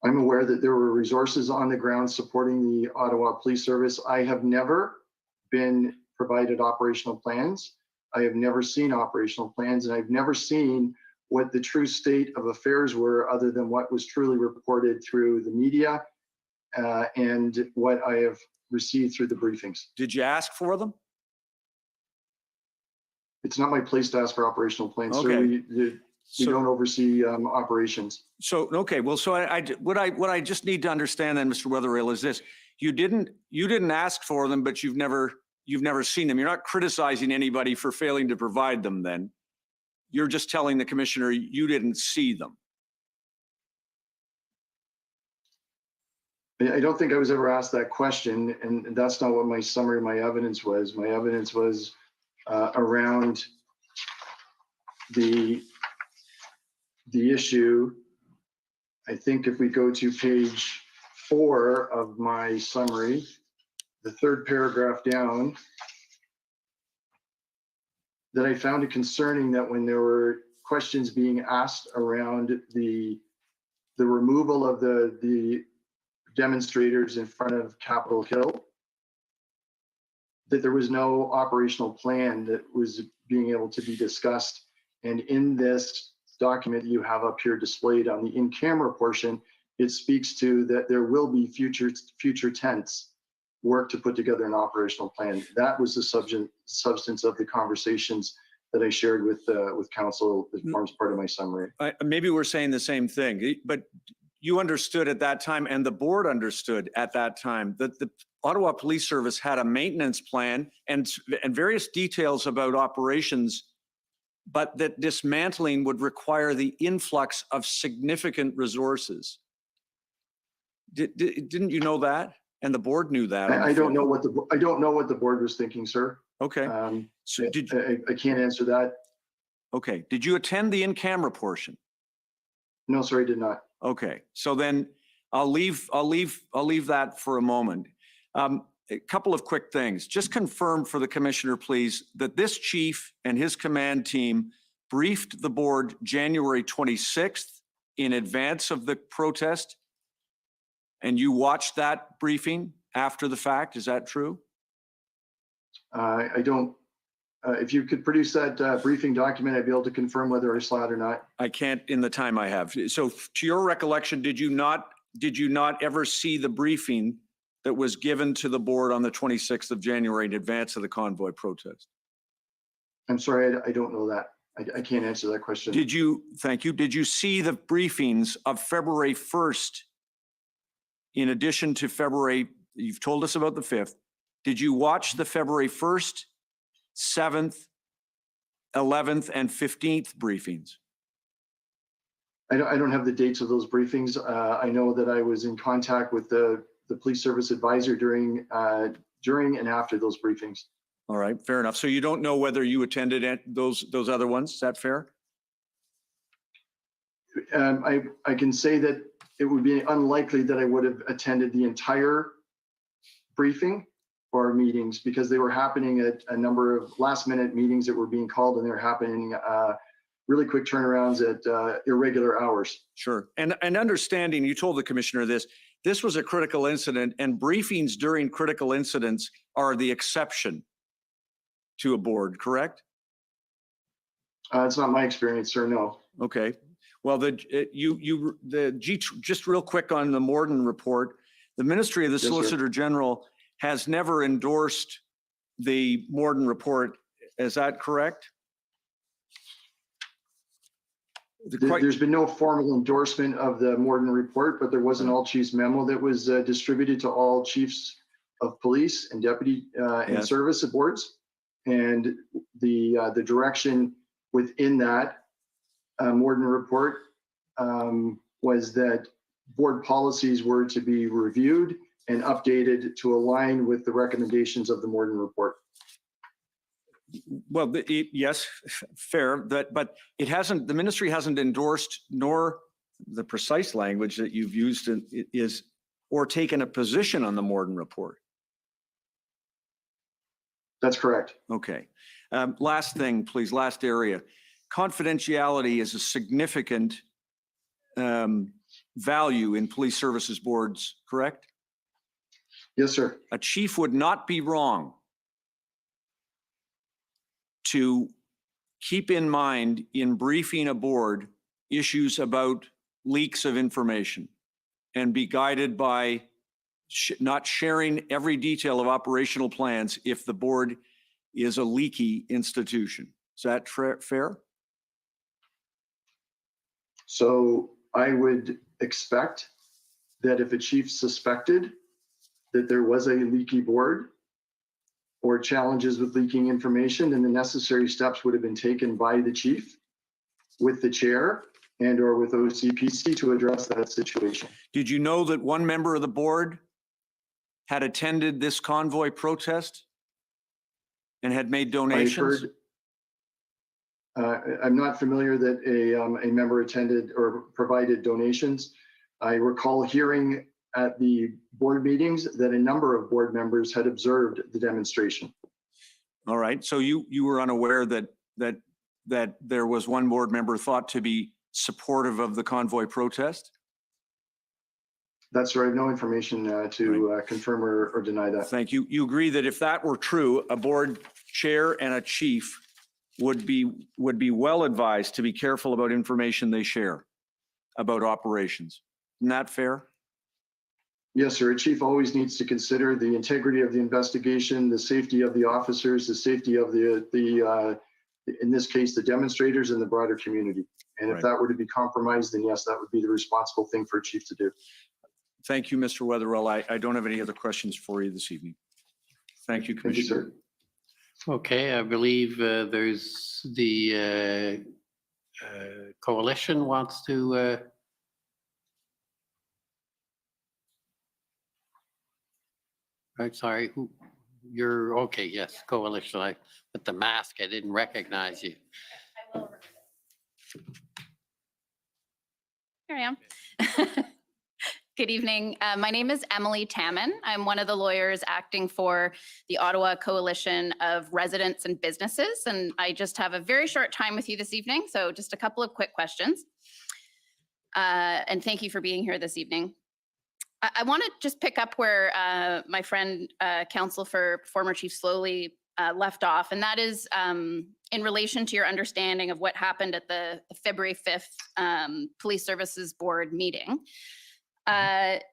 I'm aware that there were resources on the ground supporting the Ottawa Police Service. I have never been provided operational plans. I have never seen operational plans, and I've never seen what the true state of affairs were other than what was truly reported through the media and what I have received through the briefings. Did you ask for them? It's not my place to ask for operational plans, Okay. sir. We don't oversee operations. So, okay, well, so what I just need to understand then, Mr. Wetherill, is this: you didn't ask for them, but you've never seen them. You're not criticizing anybody for failing to provide them then. You're just telling the commissioner you didn't see them. I don't think I was ever asked that question, and that's not what my summary of my evidence was. My evidence was around the issue. I think if we go to page 4 of my summary, the 3rd paragraph down, that I found it concerning that when there were questions being asked around the removal of the demonstrators in front of Capitol Hill, that there was no operational plan that was being able to be discussed. And in this document you have up here displayed on the in-camera portion, it speaks to that there will be future tense work to put together an operational plan. That was the substance of the conversations that I shared with council that forms part of my summary. Maybe we're saying the same thing, but you understood at that time, and the board understood at that time, that the Ottawa Police Service had a maintenance plan and various details about operations, but that dismantling would require the influx of significant resources. Didn't you know that? And the board knew that. I don't know what the board was thinking, sir. Okay. I can't answer that. Okay. Did you attend the in-camera portion? No, sir, I did not. Okay, so then I'll leave that for a moment. A couple of quick things. Just confirm for the commissioner, please, that this chief and his command team briefed the board January 26th in advance of the protest, and you watched that briefing after the fact. Is that true? I don't, if you could produce that briefing document, I'd be able to confirm whether I saw it or not. I can't in the time I have. So to your recollection, did you not ever see the briefing that was given to the board on the 26th of January in advance of the convoy protest? I'm sorry, I don't know that. I can't answer that question. Thank you. Did you see the briefings of February 1st in addition to February, you've told us about the 5th. Did you watch the February 1st, 7th, 11th, and 15th briefings? I don't have the dates of those briefings. I know that I was in contact with the police service advisor during and after those briefings. All right, fair enough. So you don't know whether you attended those other ones. Is that fair? I can say that it would be unlikely that I would have attended the entire briefing or meetings because they were happening at a number of last minute meetings that were being called, and they were happening really quick turnarounds at irregular hours. Sure. And understanding, you told the commissioner this was a critical incident, and briefings during critical incidents are the exception to a board, correct? It's not my experience, sir, no. Okay. Well, just real quick on the Morden report, the Ministry of the Solicitor General has never endorsed the Morden report. Is that correct? There's been no formal endorsement of the Morden report, but there was an all chiefs memo that was distributed to all chiefs of police and deputy and service boards. And the direction within that Morden report was that board policies were to be reviewed and updated to align with the recommendations of the Morden report. Well, yes, fair. But it hasn't. The ministry hasn't endorsed, nor the precise language that you've used is, or taken a position on the Morden report. That's correct. Okay. Last thing, please. Last area. Confidentiality is a significant value in police services boards, correct? Yes, sir. A chief would not be wrong to keep in mind in briefing a board issues about leaks of information and be guided by not sharing every detail of operational plans if the board is a leaky institution. Is that fair? So I would expect that if a chief suspected that there was a leaky board or challenges with leaking information, then the necessary steps would have been taken by the chief with the chair and or with OCPC to address that situation. Did you know that one member of the board had attended this convoy protest and had made donations? I'm not familiar that a member attended or provided donations. I recall hearing at the board meetings that a number of board members had observed the demonstration. All right. So you were unaware that there was one board member thought to be supportive of the convoy protest? That's right. I have no information to confirm or deny that. Thank you. You agree that if that were true, a board chair and a chief would be well advised to be careful about information they share about operations. Isn't that fair? Yes, sir. A chief always needs to consider the integrity of the investigation, the safety of the officers, the safety of in this case, the demonstrators and the broader community. And if that were to be compromised, then yes, that would be the responsible thing for a chief to do. Thank you, Mr. Wetherell. I don't have any other questions for you this evening. Thank you, Commissioner. Thank you, sir. Okay, I believe there's the coalition wants to I'm sorry, you're okay, yes, coalition. With the mask, I didn't recognize you. Here I am. Good evening. My name is Emily Tamman. I'm one of the lawyers acting for the Ottawa Coalition of Residents and Businesses, and I just have a very short time with you this evening, so just a couple of quick questions. And thank you for being here this evening. I want to just pick up where my friend, counsel for former Chief Slowly left off, and that is in relation to your understanding of what happened at the February 5th Police Services Board meeting. And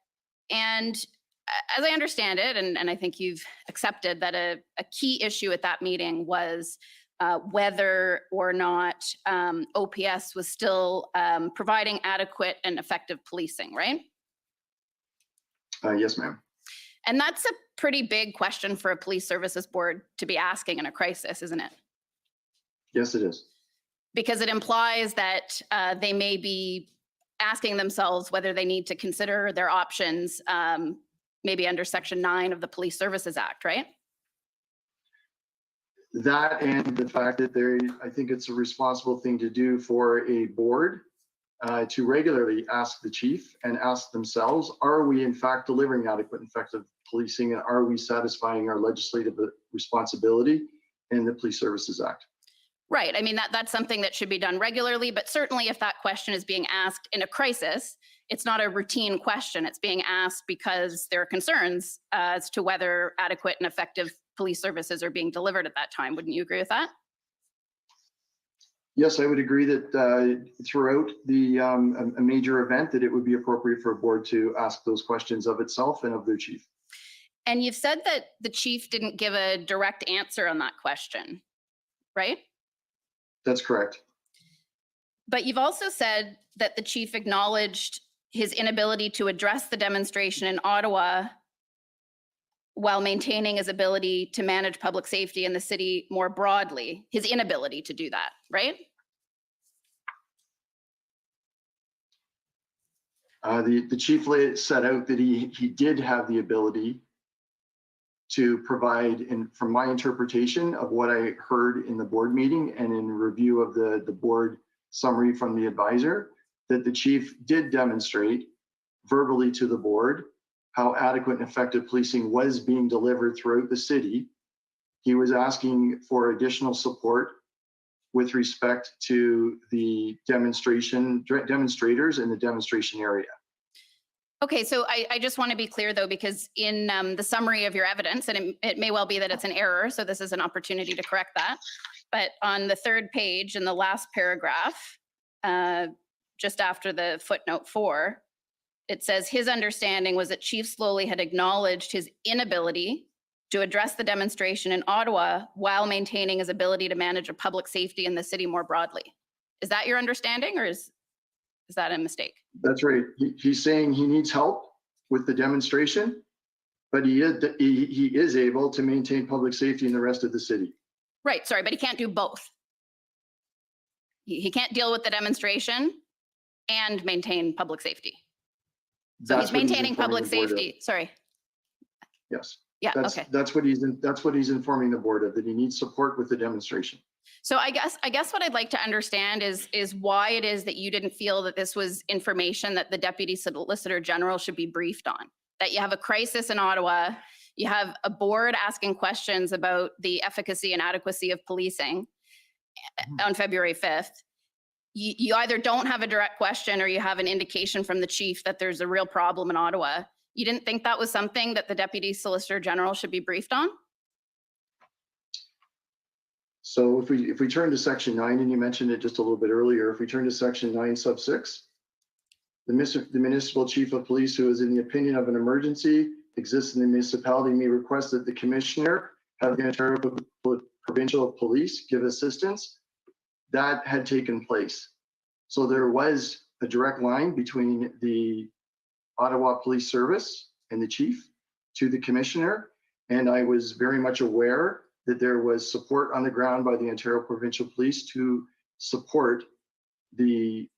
as I understand it, and I think you've accepted that a key issue at that meeting was whether or not OPS was still providing adequate and effective policing, right? Yes, ma'am. And that's a pretty big question for a police services board to be asking in a crisis, isn't it? Yes, it is. Because it implies that they may be asking themselves whether they need to consider their options, maybe under Section 9 of the Police Services Act, right? That and the fact that I think it's a responsible thing to do for a board to regularly ask the chief and ask themselves, are we in fact delivering adequate and effective policing, and are we satisfying our legislative responsibility in the Police Services Act? Right. I mean, that's something that should be done regularly, but certainly if that question is being asked in a crisis, it's not a routine question. It's being asked because there are concerns as to whether adequate and effective police services are being delivered at that time. Wouldn't you agree with that? Yes, I would agree that throughout a major event that it would be appropriate for a board to ask those questions of itself and of their chief. And you've said that the chief didn't give a direct answer on that question, right? That's correct. But you've also said that the chief acknowledged his inability to address the demonstration in Ottawa while maintaining his ability to manage public safety in the city more broadly, his inability to do that, right? The chief set out that he did have the ability to provide, and from my interpretation of what I heard in the board meeting and in review of the board summary from the advisor, that the chief did demonstrate verbally to the board how adequate and effective policing was being delivered throughout the city. He was asking for additional support with respect to the demonstrators in the demonstration area. Okay, so I just want to be clear though, because in the summary of your evidence, and it may well be that it's an error, so this is an opportunity to correct that. But on the third page in the last paragraph, just after the footnote 4, it says his understanding was that Chief Slowly had acknowledged his inability to address the demonstration in Ottawa while maintaining his ability to manage a public safety in the city more broadly. Is that your understanding, or is that a mistake? That's right. He's saying he needs help with the demonstration, but he is able to maintain public safety in the rest of the city. Right, sorry, but he can't do both. He can't deal with the demonstration and maintain public safety. So he's maintaining public safety, sorry. Yes. Yeah, okay. That's what he's informing the board of, that he needs support with the demonstration. So I guess what I'd like to understand is why it is that you didn't feel that this was information that the Deputy Solicitor General should be briefed on. That you have a crisis in Ottawa, you have a board asking questions about the efficacy and adequacy of policing on February 5th. You either don't have a direct question or you have an indication from the chief that there's a real problem in Ottawa. You didn't think that was something that the Deputy Solicitor General should be briefed on? So if we turn to Section 9, and you mentioned it just a little bit earlier, if we turn to Section 9 sub 6, the municipal chief of police who is in the opinion of an emergency exists in the municipality may request that the commissioner have the Ontario Provincial Police give assistance. That had taken place. So there was a direct line between the Ottawa Police Service and the chief to the commissioner. And I was very much aware that there was support on the ground by the Ontario Provincial Police to support the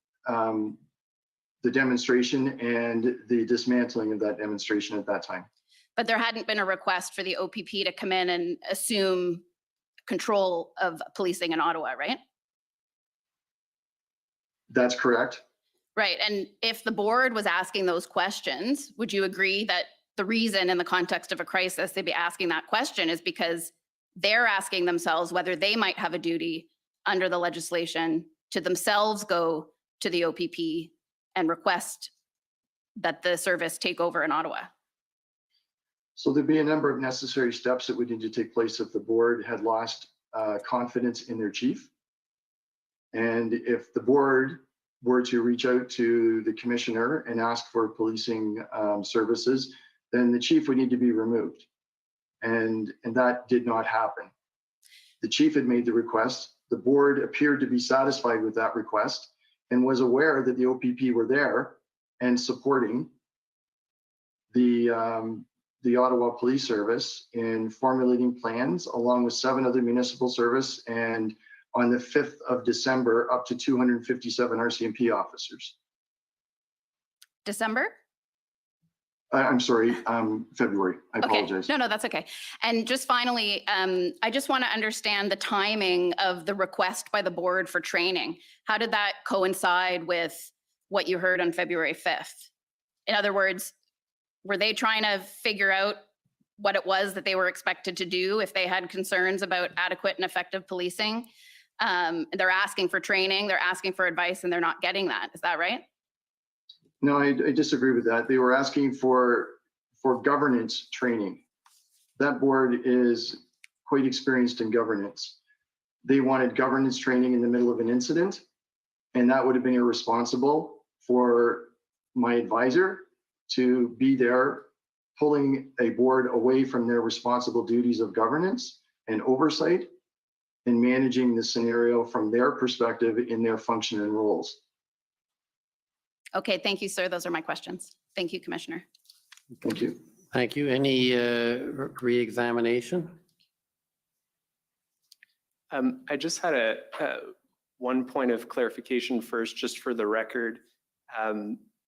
demonstration and the dismantling of that demonstration at that time. But there hadn't been a request for the OPP to come in and assume control of policing in Ottawa, right? That's correct. Right. And if the board was asking those questions, would you agree that the reason in the context of a crisis they'd be asking that question is because they're asking themselves whether they might have a duty under the legislation to themselves go to the OPP and request that the service take over in Ottawa? So there'd be a number of necessary steps that would need to take place if the board had lost confidence in their chief. And if the board were to reach out to the commissioner and ask for policing services, then the chief would need to be removed. And that did not happen. The chief had made the request. The board appeared to be satisfied with that request and was aware that the OPP were there and supporting the Ottawa Police Service in formulating plans along with 7 other municipal service, and on the 5th of December, up to 257 RCMP officers. December? I'm sorry, February. I apologize. No, that's okay. And just finally, I just want to understand the timing of the request by the board for training. How did that coincide with what you heard on February 5th? In other words, were they trying to figure out what it was that they were expected to do if they had concerns about adequate and effective policing? They're asking for training, they're asking for advice, and they're not getting that. Is that right? No, I disagree with that. They were asking for governance training. That board is quite experienced in governance. They wanted governance training in the middle of an incident, and that would have been irresponsible for my advisor to be there pulling a board away from their responsible duties of governance and oversight and managing the scenario from their perspective in their function and roles. Okay, thank you, sir. Those are my questions. Thank you, Commissioner. Thank you. Thank you. Any re-examination? I just had one point of clarification first, just for the record.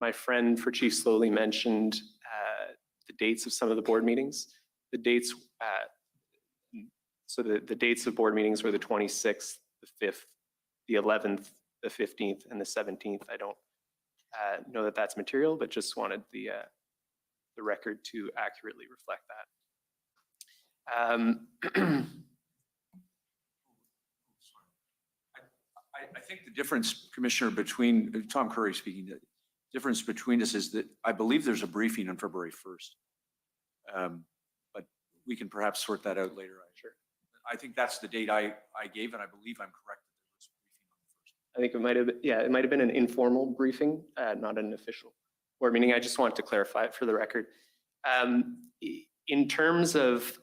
My friend for Chief Slowly mentioned the dates of some of the board meetings. The dates, so the dates of board meetings were the 26th, the 5th, the 11th, the 15th, and the 17th. I don't know that that's material, but just wanted the record to accurately reflect that. I think the difference, Commissioner, between, Tom Curry speaking, the difference between us is that I believe there's a briefing on February 1st. But we can perhaps sort that out later. Sure. I think that's the date I gave, and I believe I'm correct. I think it might have been, yeah, it might have been an informal briefing, not an official board meeting. I just want to clarify it for the record. In terms of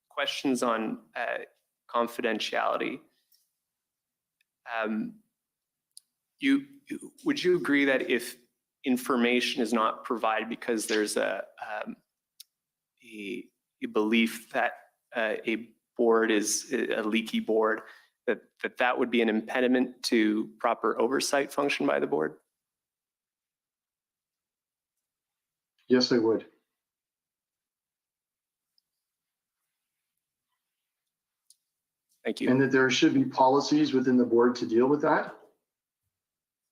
questions on confidentiality, would you agree that if information is not provided because there's a belief that a board is a leaky board, that would be an impediment to proper oversight function by the board? Yes, I would. Thank you. And that there should be policies within the board to deal with that.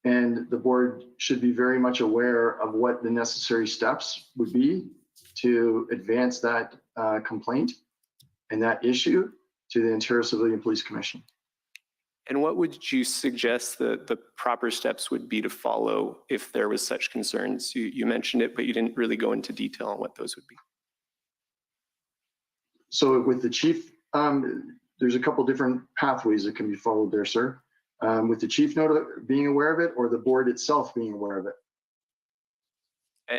And the board should be very much aware of what the necessary steps would be to advance that complaint and that issue to the Ontario Civilian Police Commission. And what would you suggest the proper steps would be to follow if there was such concerns? You mentioned it, but you didn't really go into detail on what those would be. So with the chief, there's a couple different pathways that can be followed there, sir. With the chief being aware of it, or the board itself being aware of it.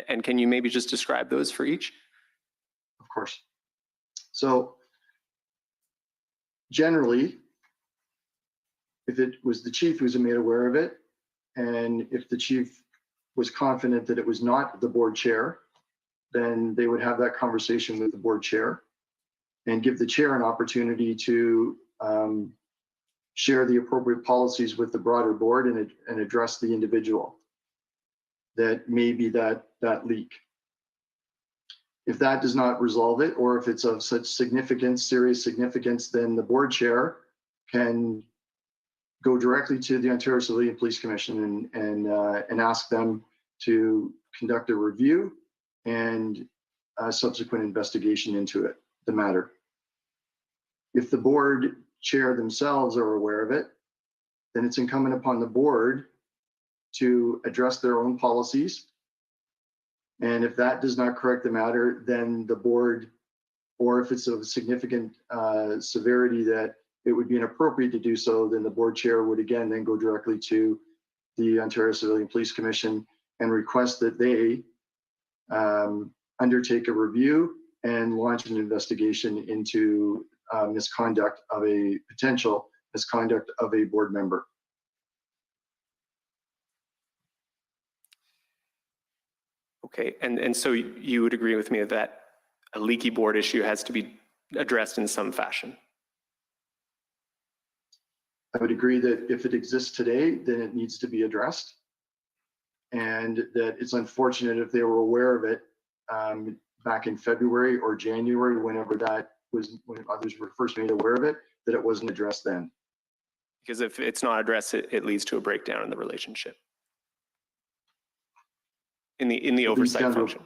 And can you maybe just describe those for each? Of course. So generally, if it was the chief who was made aware of it, and if the chief was confident that it was not the board chair, then they would have that conversation with the board chair and give the chair an opportunity to share the appropriate policies with the broader board and address the individual that may be that leak. If that does not resolve it, or if it's of such significance, serious significance, then the board chair can go directly to the Ontario Civilian Police Commission and ask them to conduct a review and a subsequent investigation into it, the matter. If the board chair themselves are aware of it, then it's incumbent upon the board to address their own policies. And if that does not correct the matter, then the board, or if it's of significant severity that it would be inappropriate to do so, then the board chair would again then go directly to the Ontario Civilian Police Commission and request that they undertake a review and launch an investigation into potential misconduct of a board member. Okay, and so you would agree with me that a leaky board issue has to be addressed in some fashion? I would agree that if it exists today, then it needs to be addressed. And that it's unfortunate if they were aware of it back in February or January, when others were first made aware of it, that it wasn't addressed then. Because if it's not addressed, it leads to a breakdown in the relationship. In the oversight function.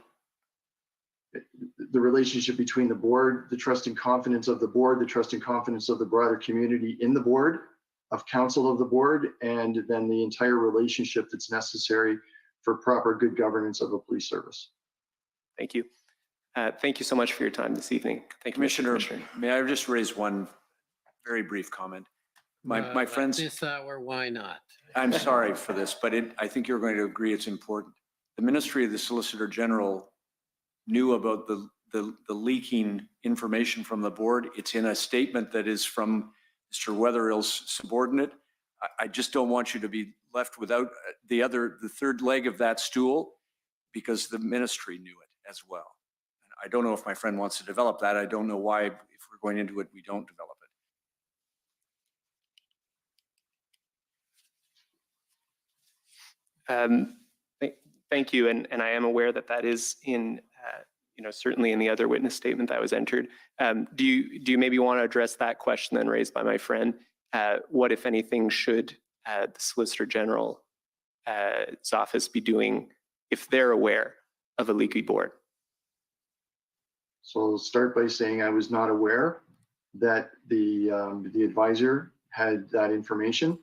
The relationship between the board, the trust and confidence of the board, the trust and confidence of the broader community in the board, of council of the board, and then the entire relationship that's necessary for proper good governance of a police service. Thank you. Thank you so much for your time this evening. Thank you, Commissioner, may I just raise one very brief comment? My friends. This hour, why not? I'm sorry for this, but I think you're going to agree it's important. The Ministry of the Solicitor General knew about the leaking information from the board. It's in a statement that is from Mr. Wetherill's subordinate. I just don't want you to be left without the third leg of that stool, because the ministry knew it as well. And I don't know if my friend wants to develop that. I don't know why, if we're going into it, we don't develop it. Thank you, and I am aware that that is in, certainly in the other witness statement that was entered. Do you maybe want to address that question then raised by my friend? What, if anything, should the Solicitor General's office be doing if they're aware of a leaky board? So I'll start by saying I was not aware that the advisor had that information.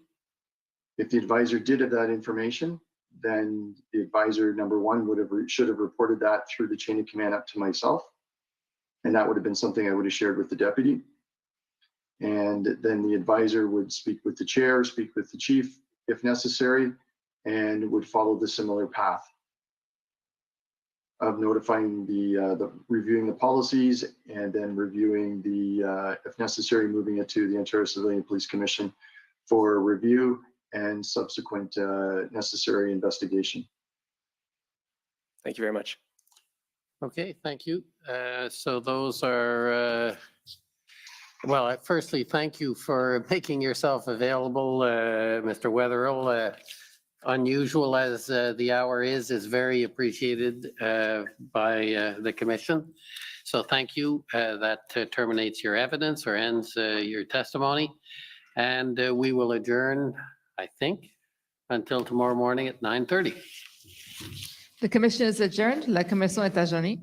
If the advisor did have that information, then the advisor, number one, should have reported that through the chain of command up to myself. And that would have been something I would have shared with the deputy. And then the advisor would speak with the chair, speak with the chief if necessary, and would follow the similar path of notifying reviewing the policies, and then reviewing if necessary, moving it to the Ontario Civilian Police Commission for review and subsequent necessary investigation. Thank you very much. Okay, thank you. So those are, well, firstly, thank you for making yourself available, Mr. Wetherill. Unusual as the hour is very appreciated by the commission. So thank you. That terminates your evidence or ends your testimony. And we will adjourn, I think, until tomorrow morning at 9:30. The commission is adjourned. La commission est adjournée.